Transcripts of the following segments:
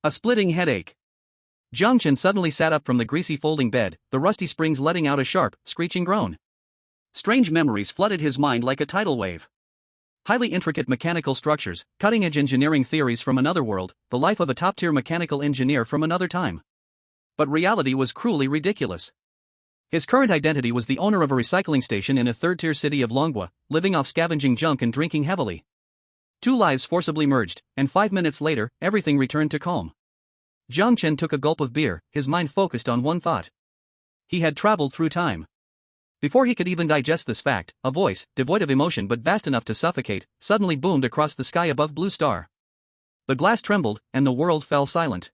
A splitting headache. Jiang Chen suddenly sat up from the greasy folding bed, the rusty springs letting out a sharp, screeching groan. Strange memories flooded his mind like a tidal wave. Highly intricate mechanical structures, cutting-edge engineering theories from another world, the life of a top-tier mechanical engineer from another time. But reality was cruelly ridiculous. His current identity was the owner of a recycling station in a third-tier city of Longwa, living off scavenging junk and drinking heavily. Two lives forcibly merged, and 5 minutes later, everything returned to calm. Jiang Chen took a gulp of beer, his mind focused on one thought. He had traveled through time. Before he could even digest this fact, a voice, devoid of emotion but vast enough to suffocate, suddenly boomed across the sky above Blue Star. The glass trembled, and the world fell silent.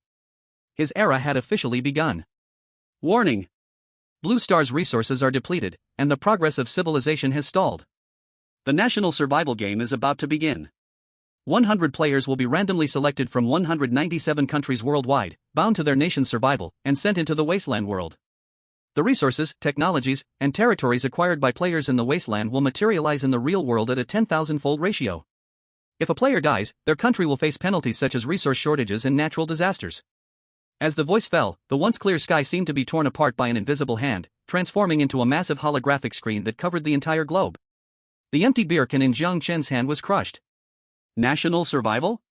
His era had officially begun. Warning! Blue Star's resources are depleted, and the progress of civilization has stalled. The national survival game is about to begin. 100 players will be randomly selected from 197 countries worldwide, bound to their nation's survival, and sent into the Wasteland world. The resources, technologies, and territories acquired by players in the Wasteland will materialize in the real world at a 10,000-fold ratio. If a player dies, their country will face penalties such as resource shortages and natural disasters. As the voice fell, the once clear sky seemed to be torn apart by an invisible hand, transforming into a massive holographic screen that covered the entire globe. The empty beer can in Jiang Chen's hand was crushed. National survival?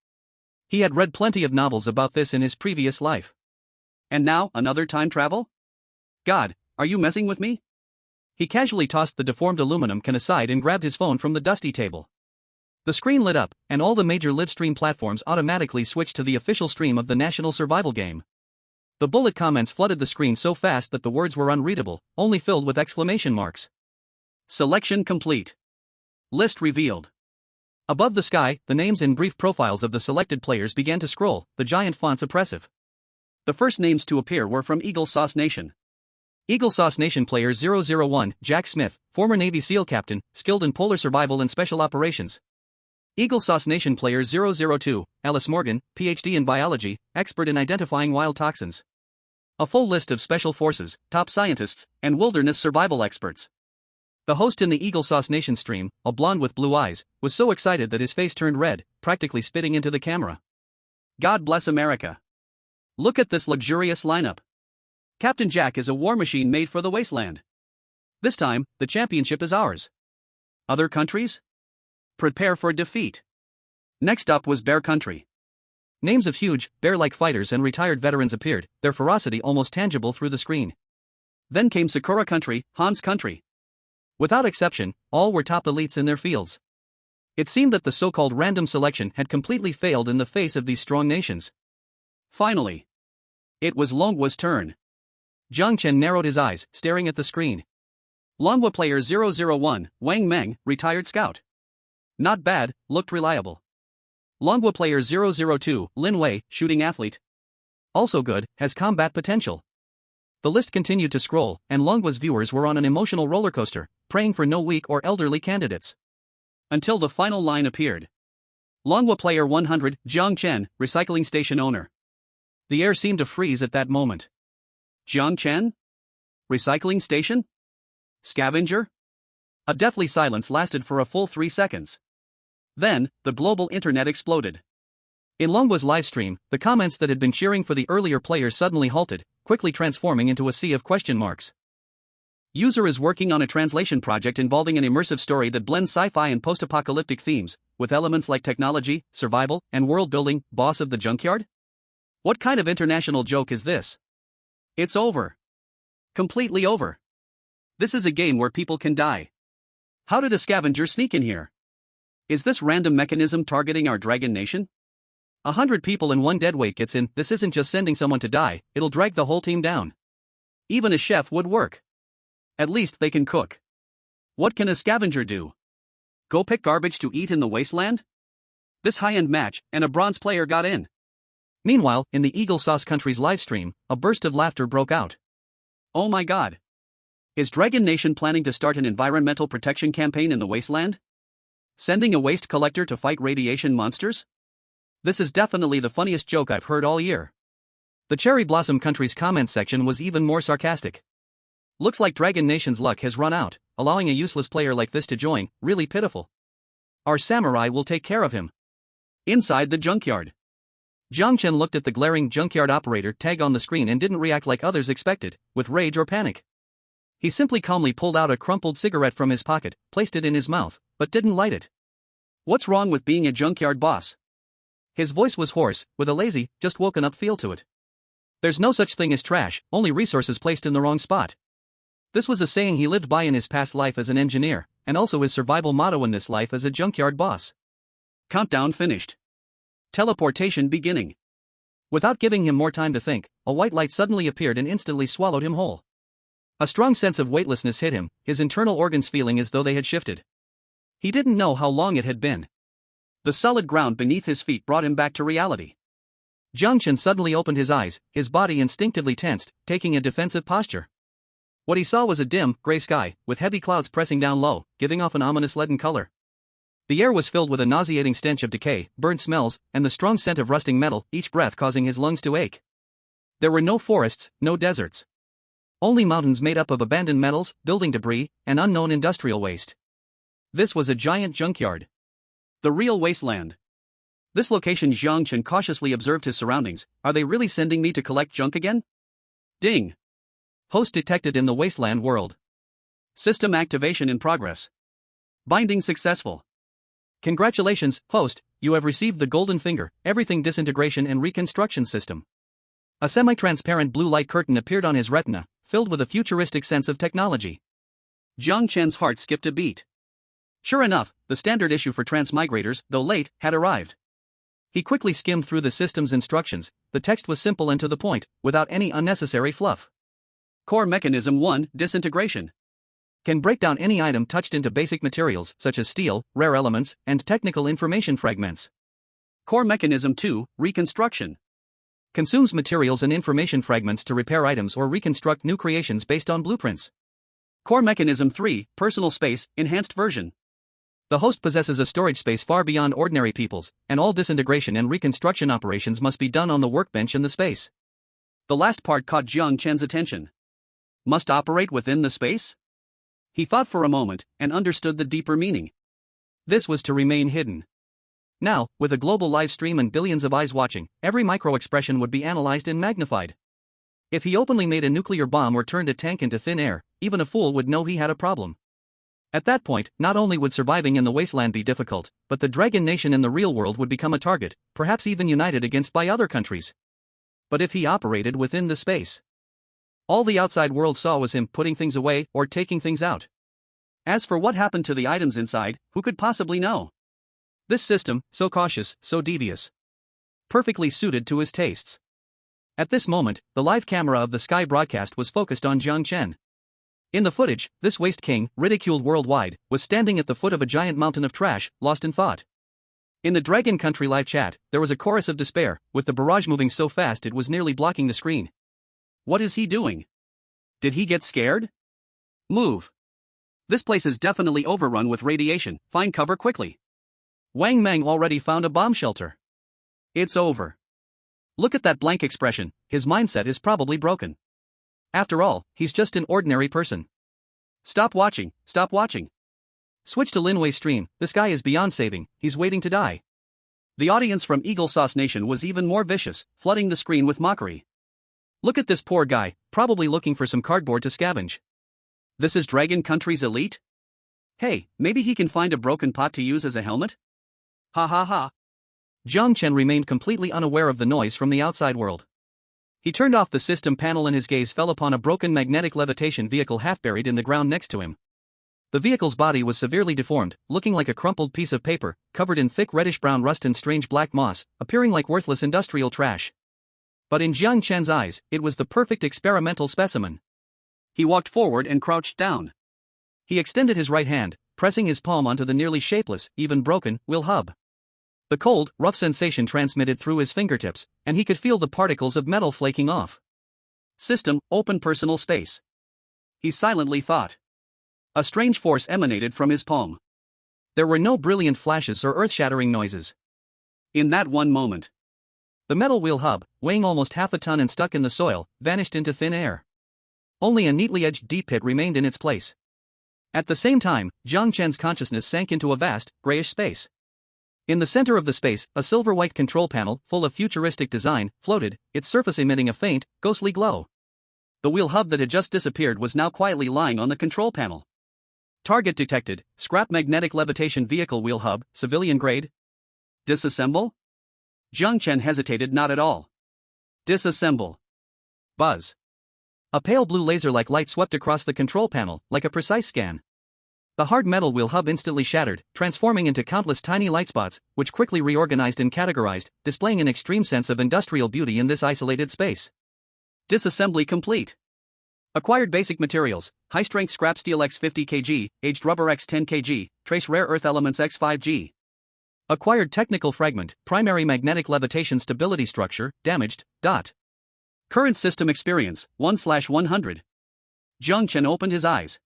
He had read plenty of novels about this in his previous life. And now, another time travel? God, are you messing with me? He casually tossed the deformed aluminum can aside and grabbed his phone from the dusty table. The screen lit up, and all the major live-stream platforms automatically switched to the official stream of the national survival game. The bullet comments flooded the screen so fast that the words were unreadable, only filled with exclamation marks. Selection complete. List revealed. Above the sky, the names and brief profiles of the selected players began to scroll, the giant fonts oppressive. The first names to appear were from Eagle Sauce Nation. Eagle Sauce Nation player 001, Jack Smith, former Navy SEAL captain, skilled in polar survival and special operations. Eagle Sauce Nation player 002, Alice Morgan, PhD in biology, expert in identifying wild toxins. A full list of special forces, top scientists, and wilderness survival experts. The host in the Eagle Sauce Nation stream, a blonde with blue eyes, was so excited that his face turned red, practically spitting into the camera. God bless America. Look at this luxurious lineup. Captain Jack is a war machine made for the Wasteland. This time, the championship is ours. Other countries? Prepare for defeat. Next up was Bear Country. Names of huge, bear-like fighters and retired veterans appeared, their ferocity almost tangible through the screen. Then came Sakura Country, Han's Country. Without exception, all were top elites in their fields. It seemed that the so-called random selection had completely failed in the face of these strong nations. Finally, it was Longwa's turn. Jiang Chen narrowed his eyes, staring at the screen. Longwa player 001, Wang Meng, retired scout. Not bad, looked reliable. Longwa player 002, Lin Wei, shooting athlete. Also good, has combat potential. The list continued to scroll, and Longwa's viewers were on an emotional roller coaster, praying for no weak or elderly candidates. Until the final line appeared. Longwa player 100, Jiang Chen, recycling station owner. The air seemed to freeze at that moment. Jiang Chen? Recycling station? Scavenger? A deathly silence lasted for a full 3 seconds. Then, the global internet exploded. In Longwa's livestream, the comments that had been cheering for the earlier players suddenly halted, quickly transforming into a sea of question marks. User is working on a translation project involving an immersive story that blends sci-fi and post-apocalyptic themes, with elements like technology, survival, and world-building. Boss of the junkyard? What kind of international joke is this? It's over. Completely over. This is a game where people can die. How did a scavenger sneak in here? Is this random mechanism targeting our dragon nation? 100 people and one deadweight gets in. This isn't just sending someone to die, it'll drag the whole team down. Even a chef would work. At least they can cook. What can a scavenger do? Go pick garbage to eat in the Wasteland? This high-end match, and a bronze player got in. Meanwhile, in the Eagle Sauce Country's livestream, a burst of laughter broke out. Oh my god. Is Dragon Nation planning to start an environmental protection campaign in the Wasteland? Sending a waste collector to fight radiation monsters? This is definitely the funniest joke I've heard all year. The Cherry Blossom Country's comment section was even more sarcastic. Looks like Dragon Nation's luck has run out, allowing a useless player like this to join, really pitiful. Our samurai will take care of him. Inside the junkyard. Jiang Chen looked at the glaring junkyard operator tag on the screen and didn't react like others expected, with rage or panic. He simply calmly pulled out a crumpled cigarette from his pocket, placed it in his mouth, but didn't light it. What's wrong with being a junkyard boss? His voice was hoarse, with a lazy, just woken up feel to it. There's no such thing as trash, only resources placed in the wrong spot. This was a saying he lived by in his past life as an engineer, and also his survival motto in this life as a junkyard boss. Countdown finished. Teleportation beginning. Without giving him more time to think, a white light suddenly appeared and instantly swallowed him whole. A strong sense of weightlessness hit him, his internal organs feeling as though they had shifted. He didn't know how long it had been. The solid ground beneath his feet brought him back to reality. Jiang Chen suddenly opened his eyes, his body instinctively tensed, taking a defensive posture. What he saw was a dim, gray sky, with heavy clouds pressing down low, giving off an ominous leaden color. The air was filled with a nauseating stench of decay, burnt smells, and the strong scent of rusting metal, each breath causing his lungs to ache. There were no forests, no deserts. Only mountains made up of abandoned metals, building debris, and unknown industrial waste. This was a giant junkyard. The real wasteland. This location. Jiang Chen cautiously observed his surroundings. Are they really sending me to collect junk again? Ding. Host detected in the wasteland world. System activation in progress. Binding successful. Congratulations, host, you have received the golden finger, everything disintegration and reconstruction system. A semi-transparent blue light curtain appeared on his retina, filled with a futuristic sense of technology. Jiang Chen's heart skipped a beat. Sure enough, the standard issue for transmigrators, though late, had arrived. He quickly skimmed through the system's instructions. The text was simple and to the point, without any unnecessary fluff. Core Mechanism 1, Disintegration. Can break down any item touched into basic materials such as steel, rare elements, and technical information fragments. Core Mechanism 2, Reconstruction. Consumes materials and information fragments to repair items or reconstruct new creations based on blueprints. Core Mechanism 3, Personal Space, Enhanced Version. The host possesses a storage space far beyond ordinary people's, and all disintegration and reconstruction operations must be done on the workbench in the space. The last part caught Jiang Chen's attention. Must operate within the space? He thought for a moment, and understood the deeper meaning. This was to remain hidden. Now, with a global live stream and billions of eyes watching, every micro-expression would be analyzed and magnified. If he openly made a nuclear bomb or turned a tank into thin air, even a fool would know he had a problem. At that point, not only would surviving in the wasteland be difficult, but the Dragon Nation in the real world would become a target, perhaps even united against by other countries. But if he operated within the space, all the outside world saw was him putting things away or taking things out. As for what happened to the items inside, who could possibly know? This system, so cautious, so devious. Perfectly suited to his tastes. At this moment, the live camera of the Sky broadcast was focused on Jiang Chen. In the footage, this waste king, ridiculed worldwide, was standing at the foot of a giant mountain of trash, lost in thought. In the Dragon Country live chat, there was a chorus of despair, with the barrage moving so fast it was nearly blocking the screen. What is he doing? Did he get scared? Move. This place is definitely overrun with radiation, find cover quickly. Wang Mang already found a bomb shelter. It's over. Look at that blank expression, his mindset is probably broken. After all, he's just an ordinary person. Stop watching, stop watching. Switch to Linway's stream, this guy is beyond saving, he's waiting to die. The audience from Eagle Sauce Nation was even more vicious, flooding the screen with mockery. Look at this poor guy, probably looking for some cardboard to scavenge. This is Dragon Country's elite? Hey, maybe he can find a broken pot to use as a helmet? Ha ha ha. Jiang Chen remained completely unaware of the noise from the outside world. He turned off the system panel and his gaze fell upon a broken magnetic levitation vehicle half buried in the ground next to him. The vehicle's body was severely deformed, looking like a crumpled piece of paper, covered in thick reddish-brown rust and strange black moss, appearing like worthless industrial trash. But in Jiang Chen's eyes, it was the perfect experimental specimen. He walked forward and crouched down. He extended his right hand, pressing his palm onto the nearly shapeless, even broken, wheel hub. The cold, rough sensation transmitted through his fingertips, and he could feel the particles of metal flaking off. System, open personal space. He silently thought. A strange force emanated from his palm. There were no brilliant flashes or earth-shattering noises. In that one moment, the metal wheel hub, weighing almost half a ton and stuck in the soil, vanished into thin air. Only a neatly edged deep pit remained in its place. At the same time, Jiang Chen's consciousness sank into a vast, grayish space. In the center of the space, a silver-white control panel, full of futuristic design, floated, its surface emitting a faint, ghostly glow. The wheel hub that had just disappeared was now quietly lying on the control panel. Target detected, scrap magnetic levitation vehicle wheel hub, civilian grade. Disassemble? Jiang Chen hesitated not at all. Disassemble. Buzz. A pale blue laser-like light swept across the control panel, like a precise scan. The hard metal wheel hub instantly shattered, transforming into countless tiny light spots, which quickly reorganized and categorized, displaying an extreme sense of industrial beauty in this isolated space. Disassembly complete. Acquired basic materials: high-strength scrap steel x 50 kg, aged rubber x 10 kg, trace rare earth elements x 5g. Acquired technical fragment: primary magnetic levitation stability structure, damaged. Current system experience, 1/100. Jiang Chen opened his eyes.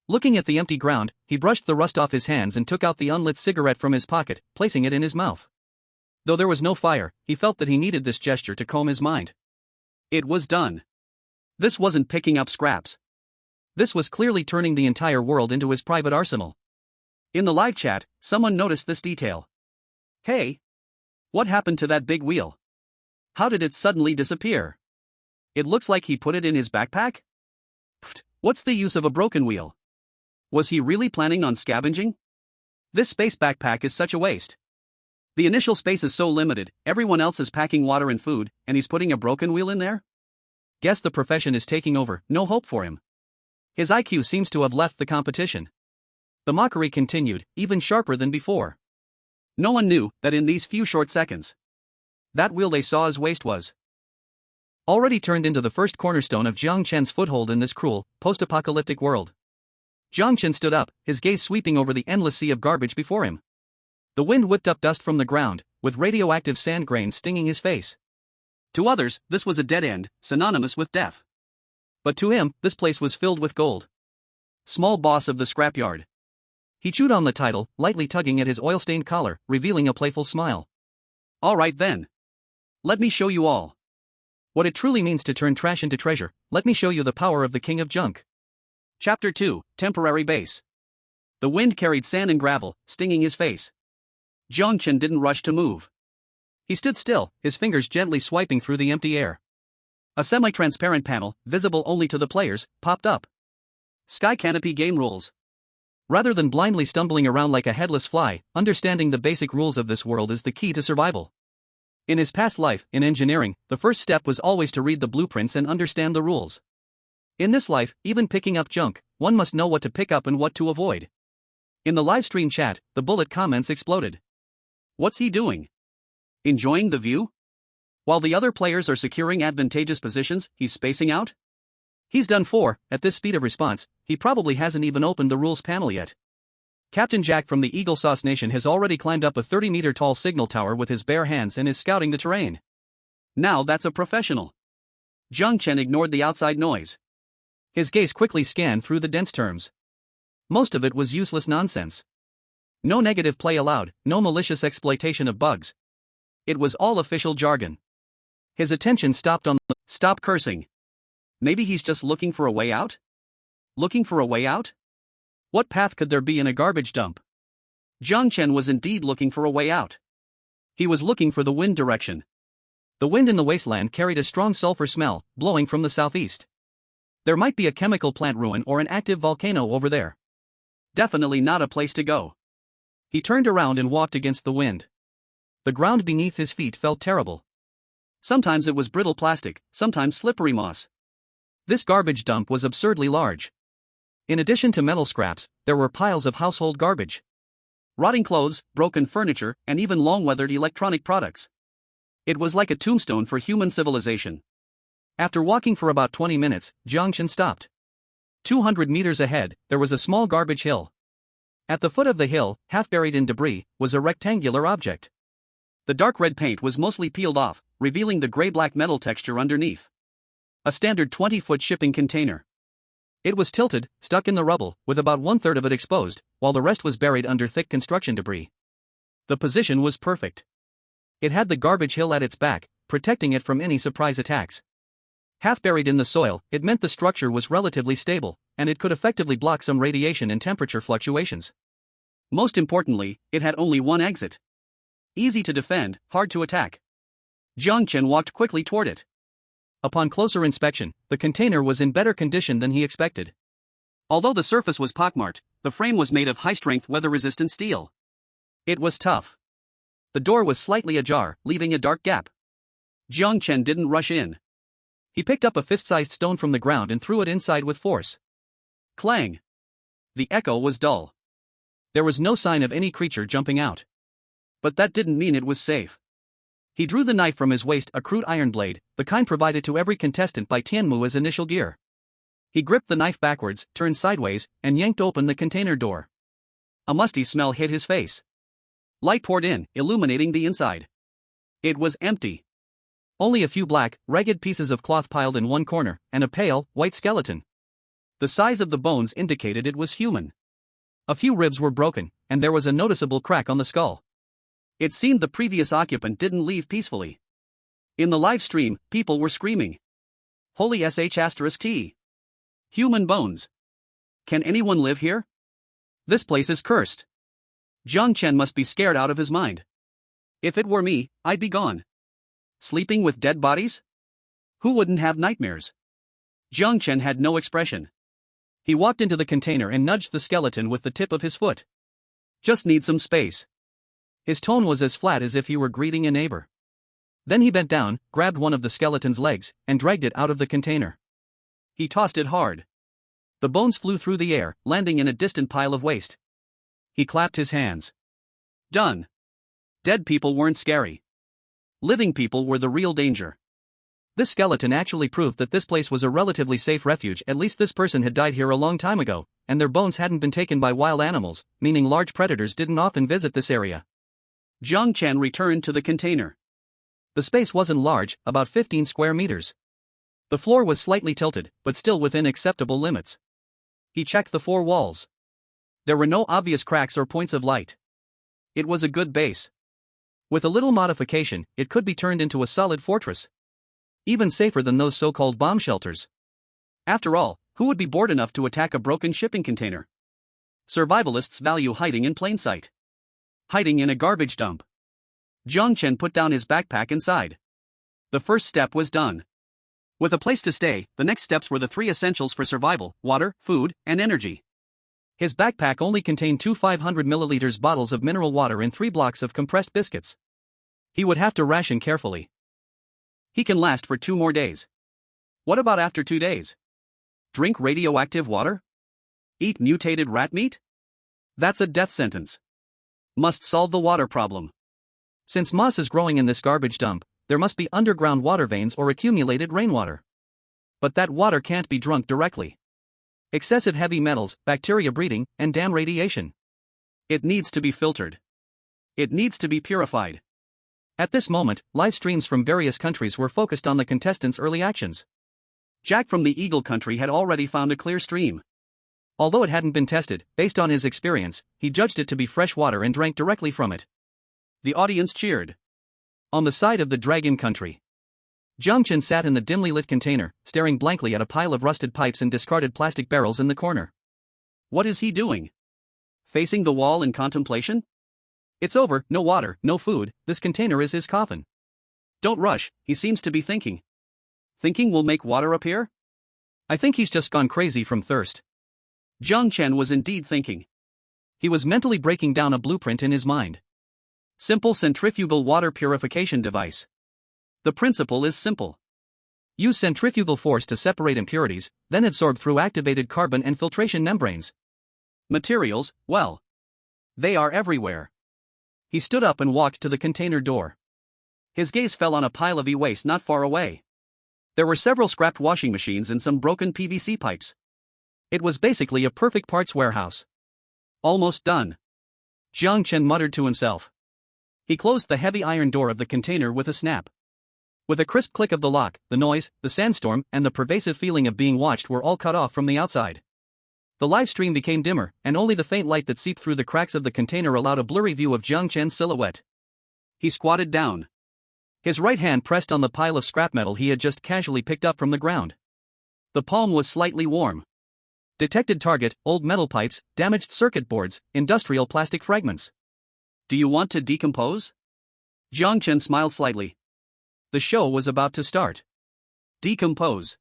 Looking at the empty ground, he brushed the rust off his hands and took out the unlit cigarette from his pocket, placing it in his mouth. Though there was no fire, he felt that he needed this gesture to calm his mind. It was done. This wasn't picking up scraps. This was clearly turning the entire world into his private arsenal. In the live chat, someone noticed this detail. Hey! What happened to that big wheel? How did it suddenly disappear? It looks like he put it in his backpack? Pfft, what's the use of a broken wheel? Was he really planning on scavenging? This space backpack is such a waste. The initial space is so limited, everyone else is packing water and food, and he's putting a broken wheel in there? Guess the profession is taking over, no hope for him. His IQ seems to have left the competition. The mockery continued, even sharper than before. No one knew that in these few short seconds, that wheel they saw as waste was already turned into the first cornerstone of Jiang Chen's foothold in this cruel, post-apocalyptic world. Jiang Chen stood up, his gaze sweeping over the endless sea of garbage before him. The wind whipped up dust from the ground, with radioactive sand grains stinging his face. To others, this was a dead end, synonymous with death. But to him, this place was filled with gold. Small boss of the scrapyard. He chewed on the title, lightly tugging at his oil-stained collar, revealing a playful smile. All right then. Let me show you all what it truly means to turn trash into treasure. Let me show you the power of the king of junk. Chapter 2, Temporary Base. The wind carried sand and gravel, stinging his face. Jiang Chen didn't rush to move. He stood still, his fingers gently swiping through the empty air. A semi-transparent panel, visible only to the players, popped up. Sky Canopy Game Rules. Rather than blindly stumbling around like a headless fly, understanding the basic rules of this world is the key to survival. In his past life, in engineering, the first step was always to read the blueprints and understand the rules. In this life, even picking up junk, one must know what to pick up and what to avoid. In the livestream chat, the bullet comments exploded. What's he doing? Enjoying the view? While the other players are securing advantageous positions, he's spacing out? He's done for. At this speed of response, he probably hasn't even opened the rules panel yet. Captain Jack from the Eagle Sauce Nation has already climbed up a 30-meter-tall signal tower with his bare hands and is scouting the terrain. Now that's a professional. Jiang Chen ignored the outside noise. His gaze quickly scanned through the dense terms. Most of it was useless nonsense. No negative play allowed, no malicious exploitation of bugs. It was all official jargon. His attention stopped on the "Stop cursing." Maybe he's just looking for a way out? Looking for a way out? What path could there be in a garbage dump? Jiang Chen was indeed looking for a way out. He was looking for the wind direction. The wind in the wasteland carried a strong sulfur smell, blowing from the southeast. There might be a chemical plant ruin or an active volcano over there. Definitely not a place to go. He turned around and walked against the wind. The ground beneath his feet felt terrible. Sometimes it was brittle plastic, sometimes slippery moss. This garbage dump was absurdly large. In addition to metal scraps, there were piles of household garbage. Rotting clothes, broken furniture, and even long-weathered electronic products. It was like a tombstone for human civilization. After walking for about 20 minutes, Jiang Chen stopped. 200 meters ahead, there was a small garbage hill. At the foot of the hill, half buried in debris, was a rectangular object. The dark red paint was mostly peeled off, revealing the gray-black metal texture underneath. A standard 20-foot shipping container. It was tilted, stuck in the rubble, with about one-third of it exposed, while the rest was buried under thick construction debris. The position was perfect. It had the garbage hill at its back, protecting it from any surprise attacks. Half buried in the soil, it meant the structure was relatively stable, and it could effectively block some radiation and temperature fluctuations. Most importantly, it had only one exit. Easy to defend, hard to attack. Jiang Chen walked quickly toward it. Upon closer inspection, the container was in better condition than he expected. Although the surface was pockmarked, the frame was made of high-strength weather-resistant steel. It was tough. The door was slightly ajar, leaving a dark gap. Jiang Chen didn't rush in. He picked up a fist-sized stone from the ground and threw it inside with force. Clang! The echo was dull. There was no sign of any creature jumping out. But that didn't mean it was safe. He drew the knife from his waist, a crude iron blade, the kind provided to every contestant by Tianmu as initial gear. He gripped the knife backwards, turned sideways, and yanked open the container door. A musty smell hit his face. Light poured in, illuminating the inside. It was empty. Only a few black, ragged pieces of cloth piled in one corner, and a pale, white skeleton. The size of the bones indicated it was human. A few ribs were broken, and there was a noticeable crack on the skull. It seemed the previous occupant didn't leave peacefully. In the live stream, people were screaming. Holy sh**t. Human bones. Can anyone live here? This place is cursed. Jiang Chen must be scared out of his mind. If it were me, I'd be gone. Sleeping with dead bodies? Who wouldn't have nightmares? Jiang Chen had no expression. He walked into the container and nudged the skeleton with the tip of his foot. Just need some space. His tone was as flat as if he were greeting a neighbor. Then he bent down, grabbed one of the skeleton's legs, and dragged it out of the container. He tossed it hard. The bones flew through the air, landing in a distant pile of waste. He clapped his hands. Done. Dead people weren't scary. Living people were the real danger. This skeleton actually proved that this place was a relatively safe refuge. At least this person had died here a long time ago, and their bones hadn't been taken by wild animals, meaning large predators didn't often visit this area. Jiang Chen returned to the container. The space wasn't large, about 15 square meters. The floor was slightly tilted, but still within acceptable limits. He checked the four walls. There were no obvious cracks or points of light. It was a good base. With a little modification, it could be turned into a solid fortress. Even safer than those so-called bomb shelters. After all, who would be bored enough to attack a broken shipping container? Survivalists value hiding in plain sight. Hiding in a garbage dump. Jiang Chen put down his backpack inside. The first step was done. With a place to stay, the next steps were the three essentials for survival: water, food, and energy. His backpack only contained two 500 milliliters bottles of mineral water and 3 blocks of compressed biscuits. He would have to ration carefully. He can last for 2 more days. What about after 2 days? Drink radioactive water? Eat mutated rat meat? That's a death sentence. Must solve the water problem. Since moss is growing in this garbage dump, there must be underground water veins or accumulated rainwater. But that water can't be drunk directly. Excessive heavy metals, bacteria breeding, and dam radiation. It needs to be filtered. It needs to be purified. At this moment, live streams from various countries were focused on the contestants' early actions. Jack from the Eagle country had already found a clear stream. Although it hadn't been tested, based on his experience, he judged it to be fresh water and drank directly from it. The audience cheered. On the side of the Dragon country, Jiang Chen sat in the dimly lit container, staring blankly at a pile of rusted pipes and discarded plastic barrels in the corner. What is he doing? Facing the wall in contemplation? It's over, no water, no food, this container is his coffin. Don't rush, he seems to be thinking. Thinking will make water appear? I think he's just gone crazy from thirst. Jiang Chen was indeed thinking. He was mentally breaking down a blueprint in his mind. Simple centrifugal water purification device. The principle is simple. Use centrifugal force to separate impurities, then adsorb through activated carbon and filtration membranes. Materials, well, they are everywhere. He stood up and walked to the container door. His gaze fell on a pile of e-waste not far away. There were several scrapped washing machines and some broken PVC pipes. It was basically a perfect parts warehouse. Almost done. Jiang Chen muttered to himself. He closed the heavy iron door of the container with a snap. With a crisp click of the lock, the noise, the sandstorm, and the pervasive feeling of being watched were all cut off from the outside. The live stream became dimmer, and only the faint light that seeped through the cracks of the container allowed a blurry view of Jiang Chen's silhouette. He squatted down. His right hand pressed on the pile of scrap metal he had just casually picked up from the ground. The palm was slightly warm. Detected target: old metal pipes, damaged circuit boards, industrial plastic fragments. Do you want to decompose? Jiang Chen smiled slightly. The show was about to start. Decompose.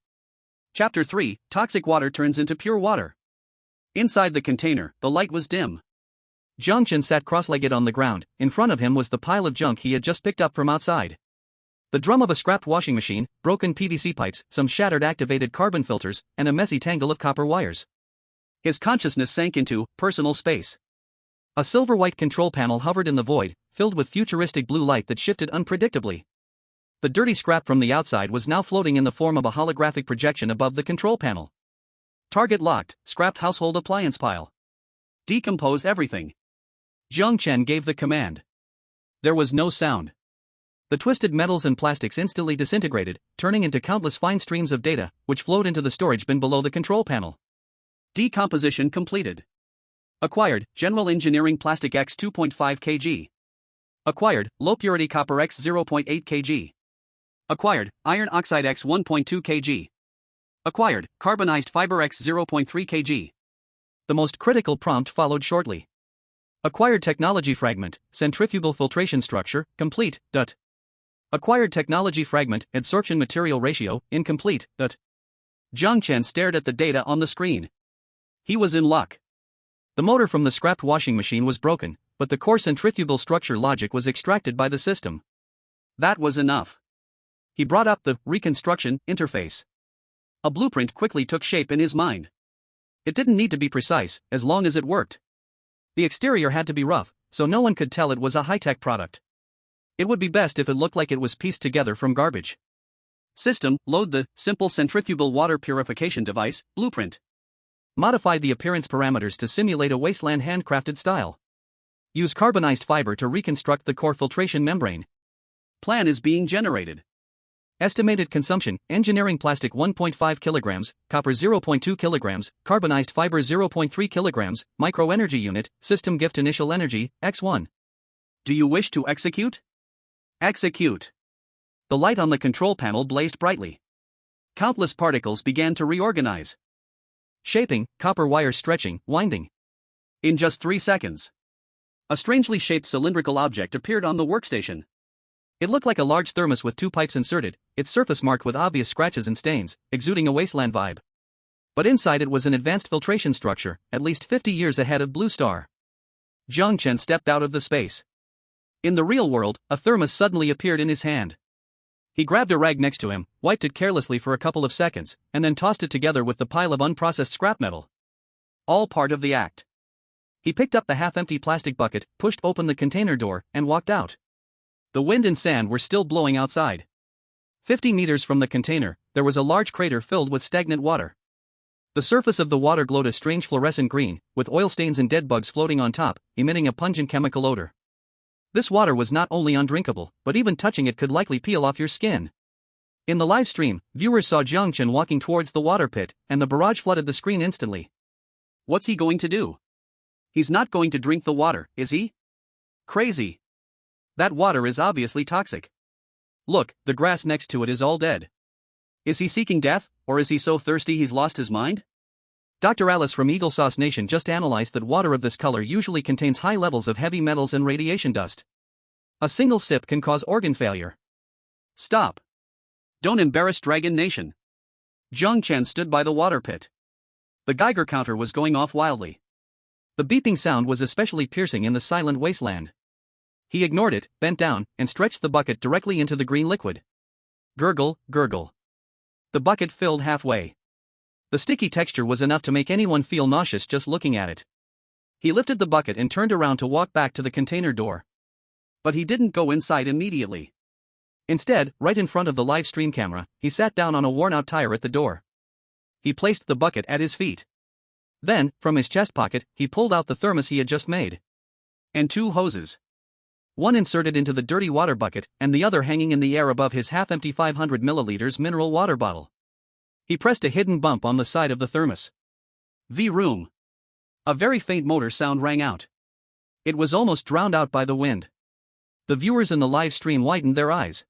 Chapter 3, Toxic Water Turns into Pure Water. Inside the container, the light was dim. Jiang Chen sat cross-legged on the ground. In front of him was the pile of junk he had just picked up from outside. The drum of a scrapped washing machine, broken PVC pipes, some shattered activated carbon filters, and a messy tangle of copper wires. His consciousness sank into personal space. A silver-white control panel hovered in the void, filled with futuristic blue light that shifted unpredictably. The dirty scrap from the outside was now floating in the form of a holographic projection above the control panel. Target locked, scrapped household appliance pile. Decompose everything. Jiang Chen gave the command. There was no sound. The twisted metals and plastics instantly disintegrated, turning into countless fine streams of data, which flowed into the storage bin below the control panel. Decomposition completed. Acquired, General Engineering Plastic X 2.5 kg. Acquired, Low Purity Copper X 0.8 kg. Acquired, Iron Oxide X 1.2 kg. Acquired, Carbonized Fiber X 0.3 kg. The most critical prompt followed shortly. Acquired Technology Fragment, Centrifugal Filtration Structure, complete, dot. Acquired Technology Fragment, Adsorption Material Ratio, incomplete, dot. Jiang Chen stared at the data on the screen. He was in luck. The motor from the scrapped washing machine was broken, but the core centrifugal structure logic was extracted by the system. That was enough. He brought up the reconstruction interface. A blueprint quickly took shape in his mind. It didn't need to be precise, as long as it worked. The exterior had to be rough, so no one could tell it was a high-tech product. It would be best if it looked like it was pieced together from garbage. System, load the simple centrifugal water purification device, blueprint. Modify the appearance parameters to simulate a Wasteland handcrafted style. Use carbonized fiber to reconstruct the core filtration membrane. Plan is being generated. Estimated consumption, engineering plastic 1.5 kilograms, copper 0.2 kilograms, carbonized fiber 0.3 kilograms, micro energy unit, system gift initial energy, X1. Do you wish to execute? Execute. The light on the control panel blazed brightly. Countless particles began to reorganize. Shaping, copper wires stretching, winding. In just 3 seconds, a strangely shaped cylindrical object appeared on the workstation. It looked like a large thermos with 2 pipes inserted, its surface marked with obvious scratches and stains, exuding a wasteland vibe. But inside it was an advanced filtration structure, at least 50 years ahead of Blue Star. Jiang Chen stepped out of the space. In the real world, a thermos suddenly appeared in his hand. He grabbed a rag next to him, wiped it carelessly for a couple of seconds, and then tossed it together with the pile of unprocessed scrap metal. All part of the act. He picked up the half-empty plastic bucket, pushed open the container door, and walked out. The wind and sand were still blowing outside. 50 meters from the container, there was a large crater filled with stagnant water. The surface of the water glowed a strange fluorescent green, with oil stains and dead bugs floating on top, emitting a pungent chemical odor. This water was not only undrinkable, but even touching it could likely peel off your skin. In the live stream, viewers saw Jiang Chen walking towards the water pit, and the barrage flooded the screen instantly. What's he going to do? He's not going to drink the water, is he? Crazy. That water is obviously toxic. Look, the grass next to it is all dead. Is he seeking death, or is he so thirsty he's lost his mind? Dr. Alice from Eagle Sauce Nation just analyzed that water of this color usually contains high levels of heavy metals and radiation dust. A single sip can cause organ failure. Stop. Don't embarrass Dragon Nation. Jiang Chen stood by the water pit. The Geiger counter was going off wildly. The beeping sound was especially piercing in the silent wasteland. He ignored it, bent down, and stretched the bucket directly into the green liquid. Gurgle, gurgle. The bucket filled halfway. The sticky texture was enough to make anyone feel nauseous just looking at it. He lifted the bucket and turned around to walk back to the container door. But he didn't go inside immediately. Instead, right in front of the live stream camera, he sat down on a worn-out tire at the door. He placed the bucket at his feet. Then, from his chest pocket, he pulled out the thermos he had just made. And 2 hoses. One inserted into the dirty water bucket, and the other hanging in the air above his half-empty 500 milliliters mineral water bottle. He pressed a hidden bump on the side of the thermos. V-room. A very faint motor sound rang out. It was almost drowned out by the wind. The viewers in the live stream widened their eyes.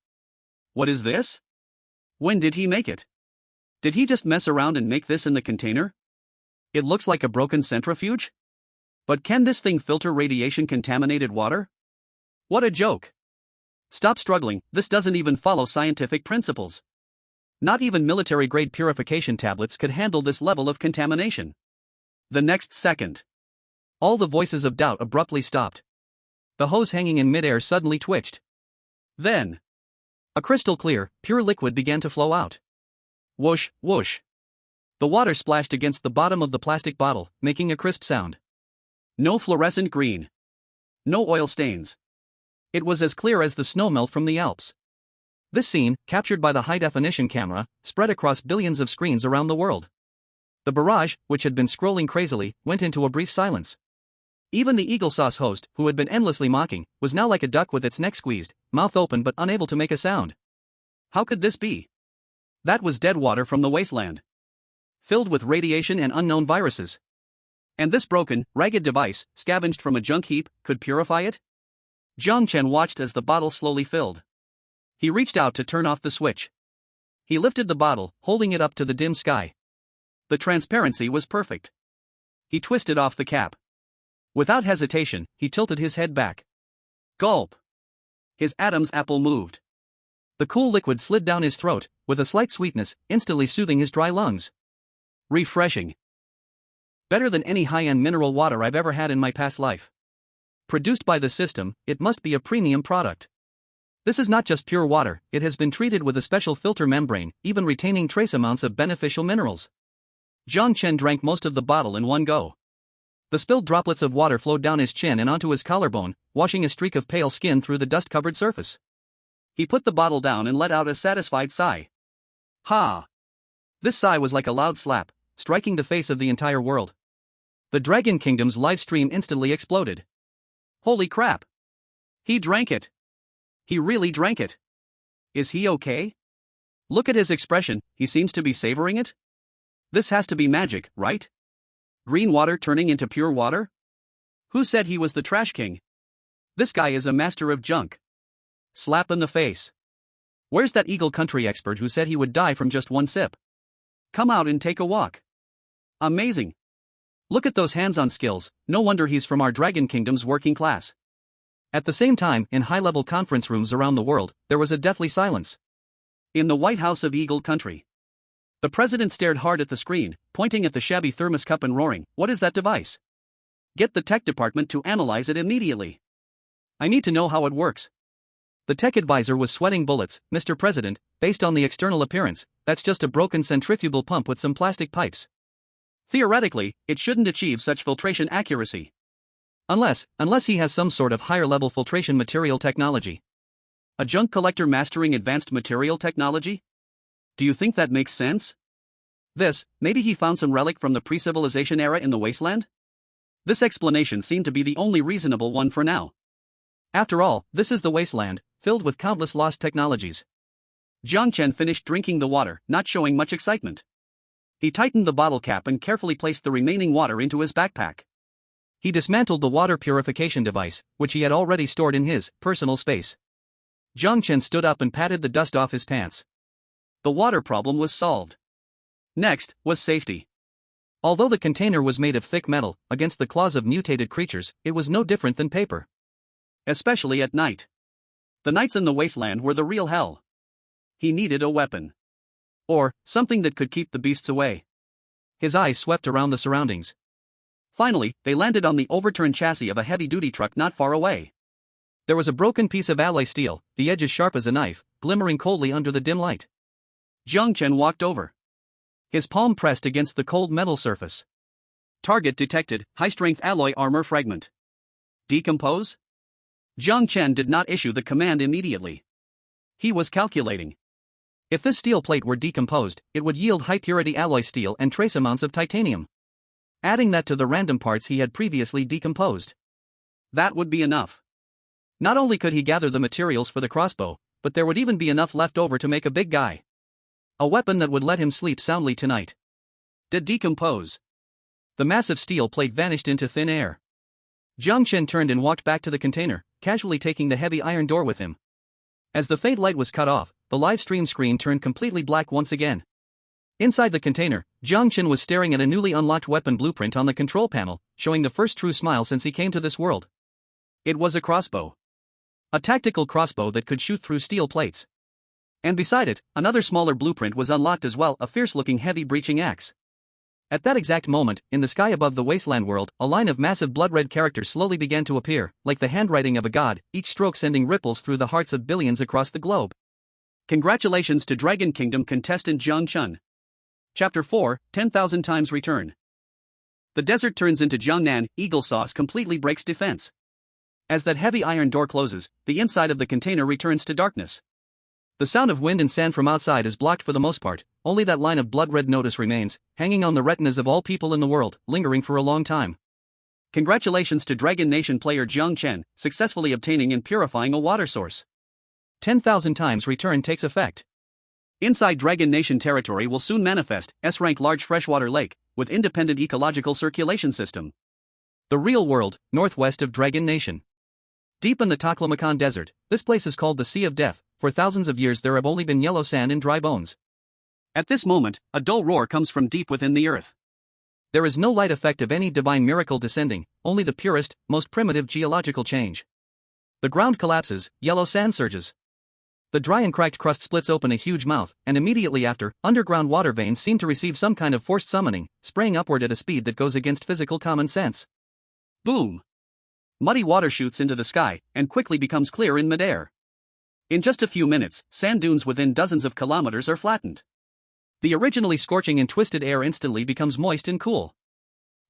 What is this? When did he make it? Did he just mess around and make this in the container? It looks like a broken centrifuge? But can this thing filter radiation-contaminated water? What a joke. Stop struggling, this doesn't even follow scientific principles. Not even military-grade purification tablets could handle this level of contamination. The next second, all the voices of doubt abruptly stopped. The hose hanging in midair suddenly twitched. Then, a crystal clear, pure liquid began to flow out. Whoosh, whoosh. The water splashed against the bottom of the plastic bottle, making a crisp sound. No fluorescent green. No oil stains. It was as clear as the snowmelt from the Alps. This scene, captured by the high-definition camera, spread across billions of screens around the world. The barrage, which had been scrolling crazily, went into a brief silence. Even the Eagle Sauce host, who had been endlessly mocking, was now like a duck with its neck squeezed, mouth open but unable to make a sound. How could this be? That was dead water from the wasteland, filled with radiation and unknown viruses. And this broken, ragged device, scavenged from a junk heap, could purify it? Jiang Chen watched as the bottle slowly filled. He reached out to turn off the switch. He lifted the bottle, holding it up to the dim sky. The transparency was perfect. He twisted off the cap. Without hesitation, he tilted his head back. Gulp! His Adam's apple moved. The cool liquid slid down his throat, with a slight sweetness, instantly soothing his dry lungs. Refreshing. Better than any high-end mineral water I've ever had in my past life. Produced by the system, it must be a premium product. This is not just pure water, it has been treated with a special filter membrane, even retaining trace amounts of beneficial minerals. Jiang Chen drank most of the bottle in one go. The spilled droplets of water flowed down his chin and onto his collarbone, washing a streak of pale skin through the dust-covered surface. He put the bottle down and let out a satisfied sigh. Ha! This sigh was like a loud slap, striking the face of the entire world. The Dragon Kingdom's live stream instantly exploded. Holy crap! He drank it! He really drank it! Is he okay? Look at his expression, he seems to be savoring it? This has to be magic, right? Green water turning into pure water? Who said he was the trash king? This guy is a master of junk. Slap in the face. Where's that Eagle Country expert who said he would die from just one sip? Come out and take a walk. Amazing. Look at those hands-on skills, no wonder he's from our Dragon Kingdom's working class. At the same time, in high-level conference rooms around the world, there was a deathly silence. In the White House of Eagle Country, the president stared hard at the screen, pointing at the shabby thermos cup and roaring, "What is that device? Get the tech department to analyze it immediately. I need to know how it works." The tech advisor was sweating bullets. "Mr. President, based on the external appearance, that's just a broken centrifugal pump with some plastic pipes. Theoretically, it shouldn't achieve such filtration accuracy. Unless he has some sort of higher-level filtration material technology. A junk collector mastering advanced material technology? Do you think that makes sense? Maybe he found some relic from the pre-civilization era in the wasteland? This explanation seemed to be the only reasonable one for now. After all, this is the wasteland, filled with countless lost technologies. Jiang Chen finished drinking the water, not showing much excitement. He tightened the bottle cap and carefully placed the remaining water into his backpack. He dismantled the water purification device, which he had already stored in his personal space. Jiang Chen stood up and patted the dust off his pants. The water problem was solved. Next was safety. Although the container was made of thick metal, against the claws of mutated creatures, it was no different than paper. Especially at night. The nights in the wasteland were the real hell. He needed a weapon. Or something that could keep the beasts away. His eyes swept around the surroundings. Finally, they landed on the overturned chassis of a heavy-duty truck not far away. There was a broken piece of alloy steel, the edges sharp as a knife, glimmering coldly under the dim light. Jiang Chen walked over. His palm pressed against the cold metal surface. Target detected, high-strength alloy armor fragment. Decompose? Jiang Chen did not issue the command immediately. He was calculating. If this steel plate were decomposed, it would yield high-purity alloy steel and trace amounts of titanium. Adding that to the random parts he had previously decomposed. That would be enough. Not only could he gather the materials for the crossbow, but there would even be enough left over to make a big guy. A weapon that would let him sleep soundly tonight. Did decompose. The massive steel plate vanished into thin air. Jiang Chen turned and walked back to the container, casually taking the heavy iron door with him. As the faint light was cut off, the live stream screen turned completely black once again. Inside the container, Jiang Chen was staring at a newly unlocked weapon blueprint on the control panel, showing the first true smile since he came to this world. It was a crossbow. A tactical crossbow that could shoot through steel plates. And beside it, another smaller blueprint was unlocked as well, a fierce-looking heavy breaching axe. At that exact moment, in the sky above the Wasteland world, a line of massive blood-red characters slowly began to appear, like the handwriting of a god, each stroke sending ripples through the hearts of billions across the globe. Congratulations to Dragon Kingdom contestant Jiang Chen. Chapter 4, 10,000 Times Return. The desert turns into Jiangnan, eagle sauce completely breaks defense. As that heavy iron door closes, the inside of the container returns to darkness. The sound of wind and sand from outside is blocked for the most part, only that line of blood-red notice remains, hanging on the retinas of all people in the world, lingering for a long time. Congratulations to Dragon Nation player Jiang Chen, successfully obtaining and purifying a water source. 10,000 times return takes effect. Inside Dragon Nation territory will soon manifest S-rank large freshwater lake, with independent ecological circulation system. The real world, northwest of Dragon Nation. Deep in the Taklamakan Desert, this place is called the Sea of Death. For thousands of years there have only been yellow sand and dry bones. At this moment, a dull roar comes from deep within the earth. There is no light effect of any divine miracle descending, only the purest, most primitive geological change. The ground collapses, yellow sand surges. The dry and cracked crust splits open a huge mouth, and immediately after, underground water veins seem to receive some kind of forced summoning, spraying upward at a speed that goes against physical common sense. Boom! Muddy water shoots into the sky, and quickly becomes clear in midair. In just a few minutes, sand dunes within dozens of kilometers are flattened. The originally scorching and twisted air instantly becomes moist and cool.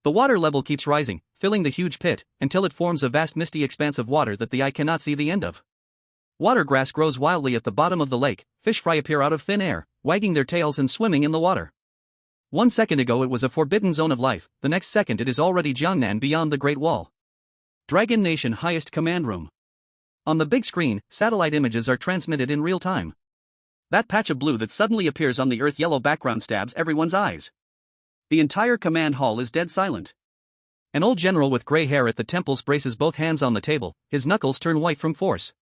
The water level keeps rising, filling the huge pit, until it forms a vast misty expanse of water that the eye cannot see the end of. Water grass grows wildly at the bottom of the lake, fish fry appear out of thin air, wagging their tails and swimming in the water. 1 second ago it was a forbidden zone of life, the next second it is already Jiangnan beyond the Great Wall. Dragon Nation highest command room. On the big screen, satellite images are transmitted in real time. That patch of blue that suddenly appears on the earth yellow background stabs everyone's eyes. The entire command hall is dead silent. An old general with gray hair at the temples braces both hands on the table, his knuckles turn white from force.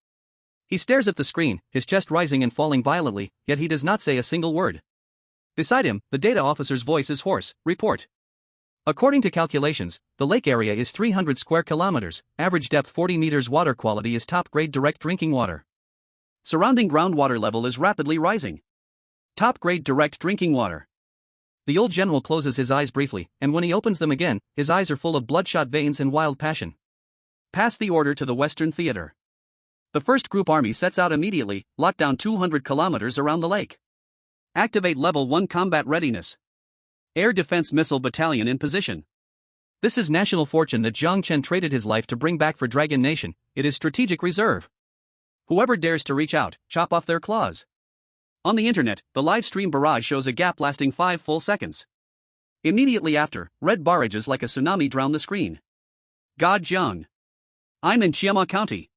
He stares at the screen, his chest rising and falling violently, yet he does not say a single word. Beside him, the data officer's voice is hoarse. Report. According to calculations, the lake area is 300 square kilometers, average depth 40 meters, water quality is top-grade direct drinking water. Surrounding groundwater level is rapidly rising. Top-grade direct drinking water. The old general closes his eyes briefly, and when he opens them again, his eyes are full of bloodshot veins and wild passion. Pass the order to the Western Theater. The first group army sets out immediately, lock down 200 kilometers around the lake. Activate Level 1 combat readiness. Air Defense Missile Battalion in position. This is national fortune that Jiang Chen traded his life to bring back for Dragon Nation, it is strategic reserve. Whoever dares to reach out, chop off their claws. On the internet, the live stream barrage shows a gap lasting 5 full seconds. Immediately after, red barrages like a tsunami drown the screen. God Jiang. I'm in Chiama County.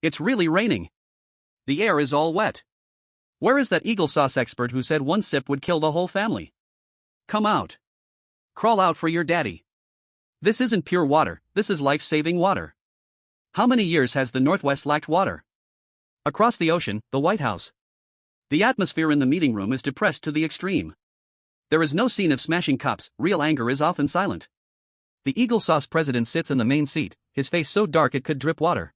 It's really raining. The air is all wet. Where is that eagle sauce expert who said 1 sip would kill the whole family? Come out. Crawl out for your daddy. This isn't pure water, this is life-saving water. How many years has the Northwest lacked water? Across the ocean, the White House. The atmosphere in the meeting room is depressed to the extreme. There is no scene of smashing cups, real anger is often silent. The eagle sauce president sits in the main seat, his face so dark it could drip water.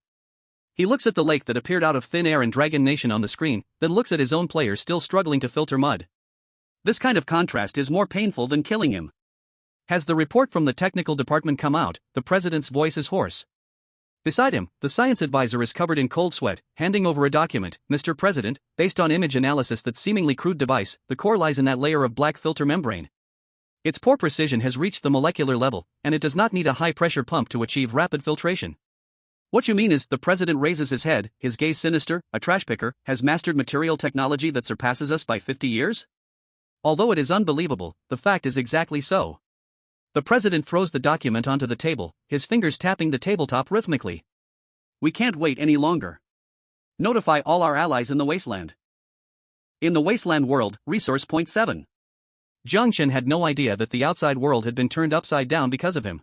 He looks at the lake that appeared out of thin air and Dragon Nation on the screen, then looks at his own players still struggling to filter mud. This kind of contrast is more painful than killing him. Has the report from the technical department come out? The president's voice is hoarse. Beside him, the science advisor is covered in cold sweat, handing over a document. Mr. President, based on image analysis, that seemingly crude device, the core lies in that layer of black filter membrane. Its poor precision has reached the molecular level, and it does not need a high-pressure pump to achieve rapid filtration. What you mean is, the president raises his head, his gaze sinister, a trash picker, has mastered material technology that surpasses us by 50 years? Although it is unbelievable, the fact is exactly so. The president throws the document onto the table, his fingers tapping the tabletop rhythmically. We can't wait any longer. Notify all our allies in the Wasteland. In the Wasteland world, resource point 7. Jiang Chen had no idea that the outside world had been turned upside down because of him.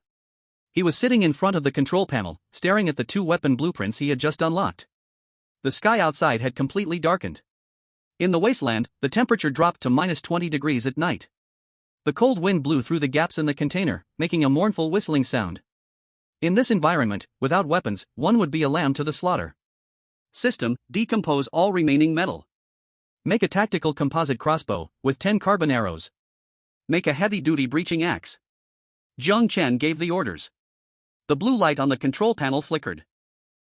He was sitting in front of the control panel, staring at the 2 weapon blueprints he had just unlocked. The sky outside had completely darkened. In the Wasteland, the temperature dropped to -20 degrees at night. The cold wind blew through the gaps in the container, making a mournful whistling sound. In this environment, without weapons, one would be a lamb to the slaughter. System: decompose all remaining metal. Make a tactical composite crossbow with 10 carbon arrows. Make a heavy-duty breaching axe. Jiang Chen gave the orders. The blue light on the control panel flickered.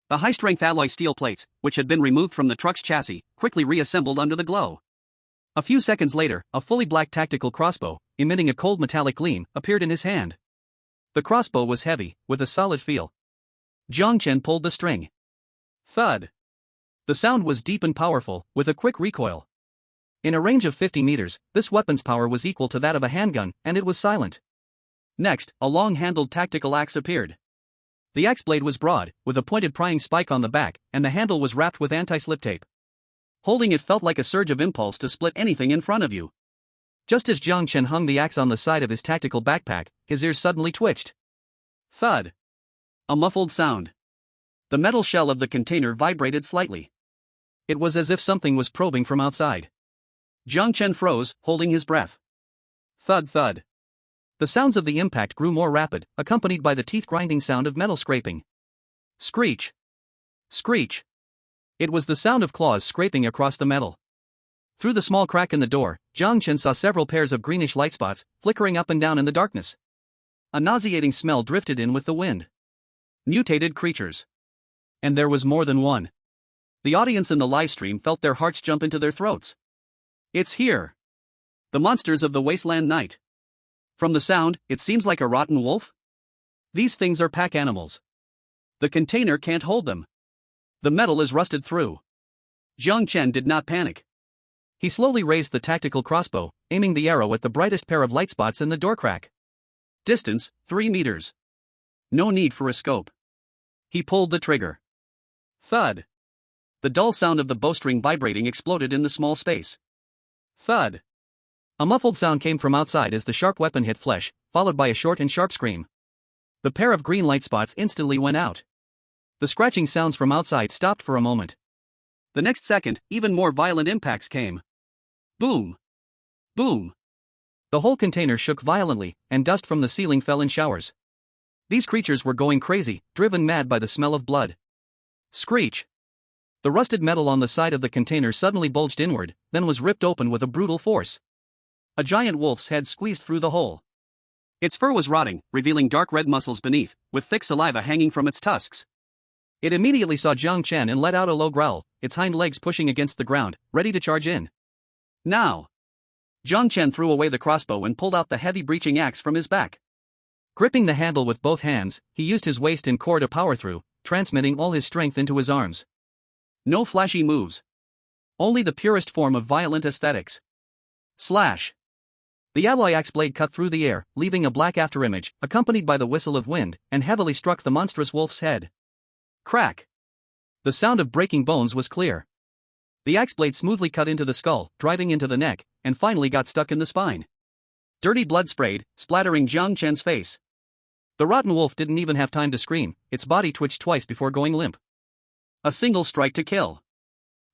The high-strength alloy steel plates, which had been removed from the truck's chassis, quickly reassembled under the glow. A few seconds later, a fully black tactical crossbow, emitting a cold metallic gleam, appeared in his hand. The crossbow was heavy, with a solid feel. Jiang Chen pulled the string. Thud. The sound was deep and powerful, with a quick recoil. In a range of 50 meters, this weapon's power was equal to that of a handgun, and it was silent. Next, a long-handled tactical axe appeared. The axe blade was broad, with a pointed prying spike on the back, and the handle was wrapped with anti-slip tape. Holding it felt like a surge of impulse to split anything in front of you. Just as Jiang Chen hung the axe on the side of his tactical backpack, his ears suddenly twitched. Thud. A muffled sound. The metal shell of the container vibrated slightly. It was as if something was probing from outside. Jiang Chen froze, holding his breath. Thud thud. The sounds of the impact grew more rapid, accompanied by the teeth-grinding sound of metal scraping. Screech. Screech. It was the sound of claws scraping across the metal. Through the small crack in the door, Jiang Chen saw several pairs of greenish light spots, flickering up and down in the darkness. A nauseating smell drifted in with the wind. Mutated creatures. And there was more than one. The audience in the livestream felt their hearts jump into their throats. It's here. The monsters of the Wasteland night. From the sound, it seems like a rotten wolf? These things are pack animals. The container can't hold them. The metal is rusted through. Jiang Chen did not panic. He slowly raised the tactical crossbow, aiming the arrow at the brightest pair of light spots in the door crack. Distance, 3 meters. No need for a scope. He pulled the trigger. Thud. The dull sound of the bowstring vibrating exploded in the small space. Thud. A muffled sound came from outside as the sharp weapon hit flesh, followed by a short and sharp scream. The pair of green light spots instantly went out. The scratching sounds from outside stopped for a moment. The next second, even more violent impacts came. Boom. Boom. The whole container shook violently, and dust from the ceiling fell in showers. These creatures were going crazy, driven mad by the smell of blood. Screech. The rusted metal on the side of the container suddenly bulged inward, then was ripped open with a brutal force. A giant wolf's head squeezed through the hole. Its fur was rotting, revealing dark red muscles beneath, with thick saliva hanging from its tusks. It immediately saw Jiang Chen and let out a low growl, its hind legs pushing against the ground, ready to charge in. Now! Jiang Chen threw away the crossbow and pulled out the heavy breaching axe from his back. Gripping the handle with both hands, he used his waist and core to power through, transmitting all his strength into his arms. No flashy moves. Only the purest form of violent aesthetics. Slash! The alloy axe blade cut through the air, leaving a black afterimage, accompanied by the whistle of wind, and heavily struck the monstrous wolf's head. Crack! The sound of breaking bones was clear. The axe blade smoothly cut into the skull, driving into the neck, and finally got stuck in the spine. Dirty blood sprayed, splattering Jiang Chen's face. The rotten wolf didn't even have time to scream, its body twitched twice before going limp. A single strike to kill.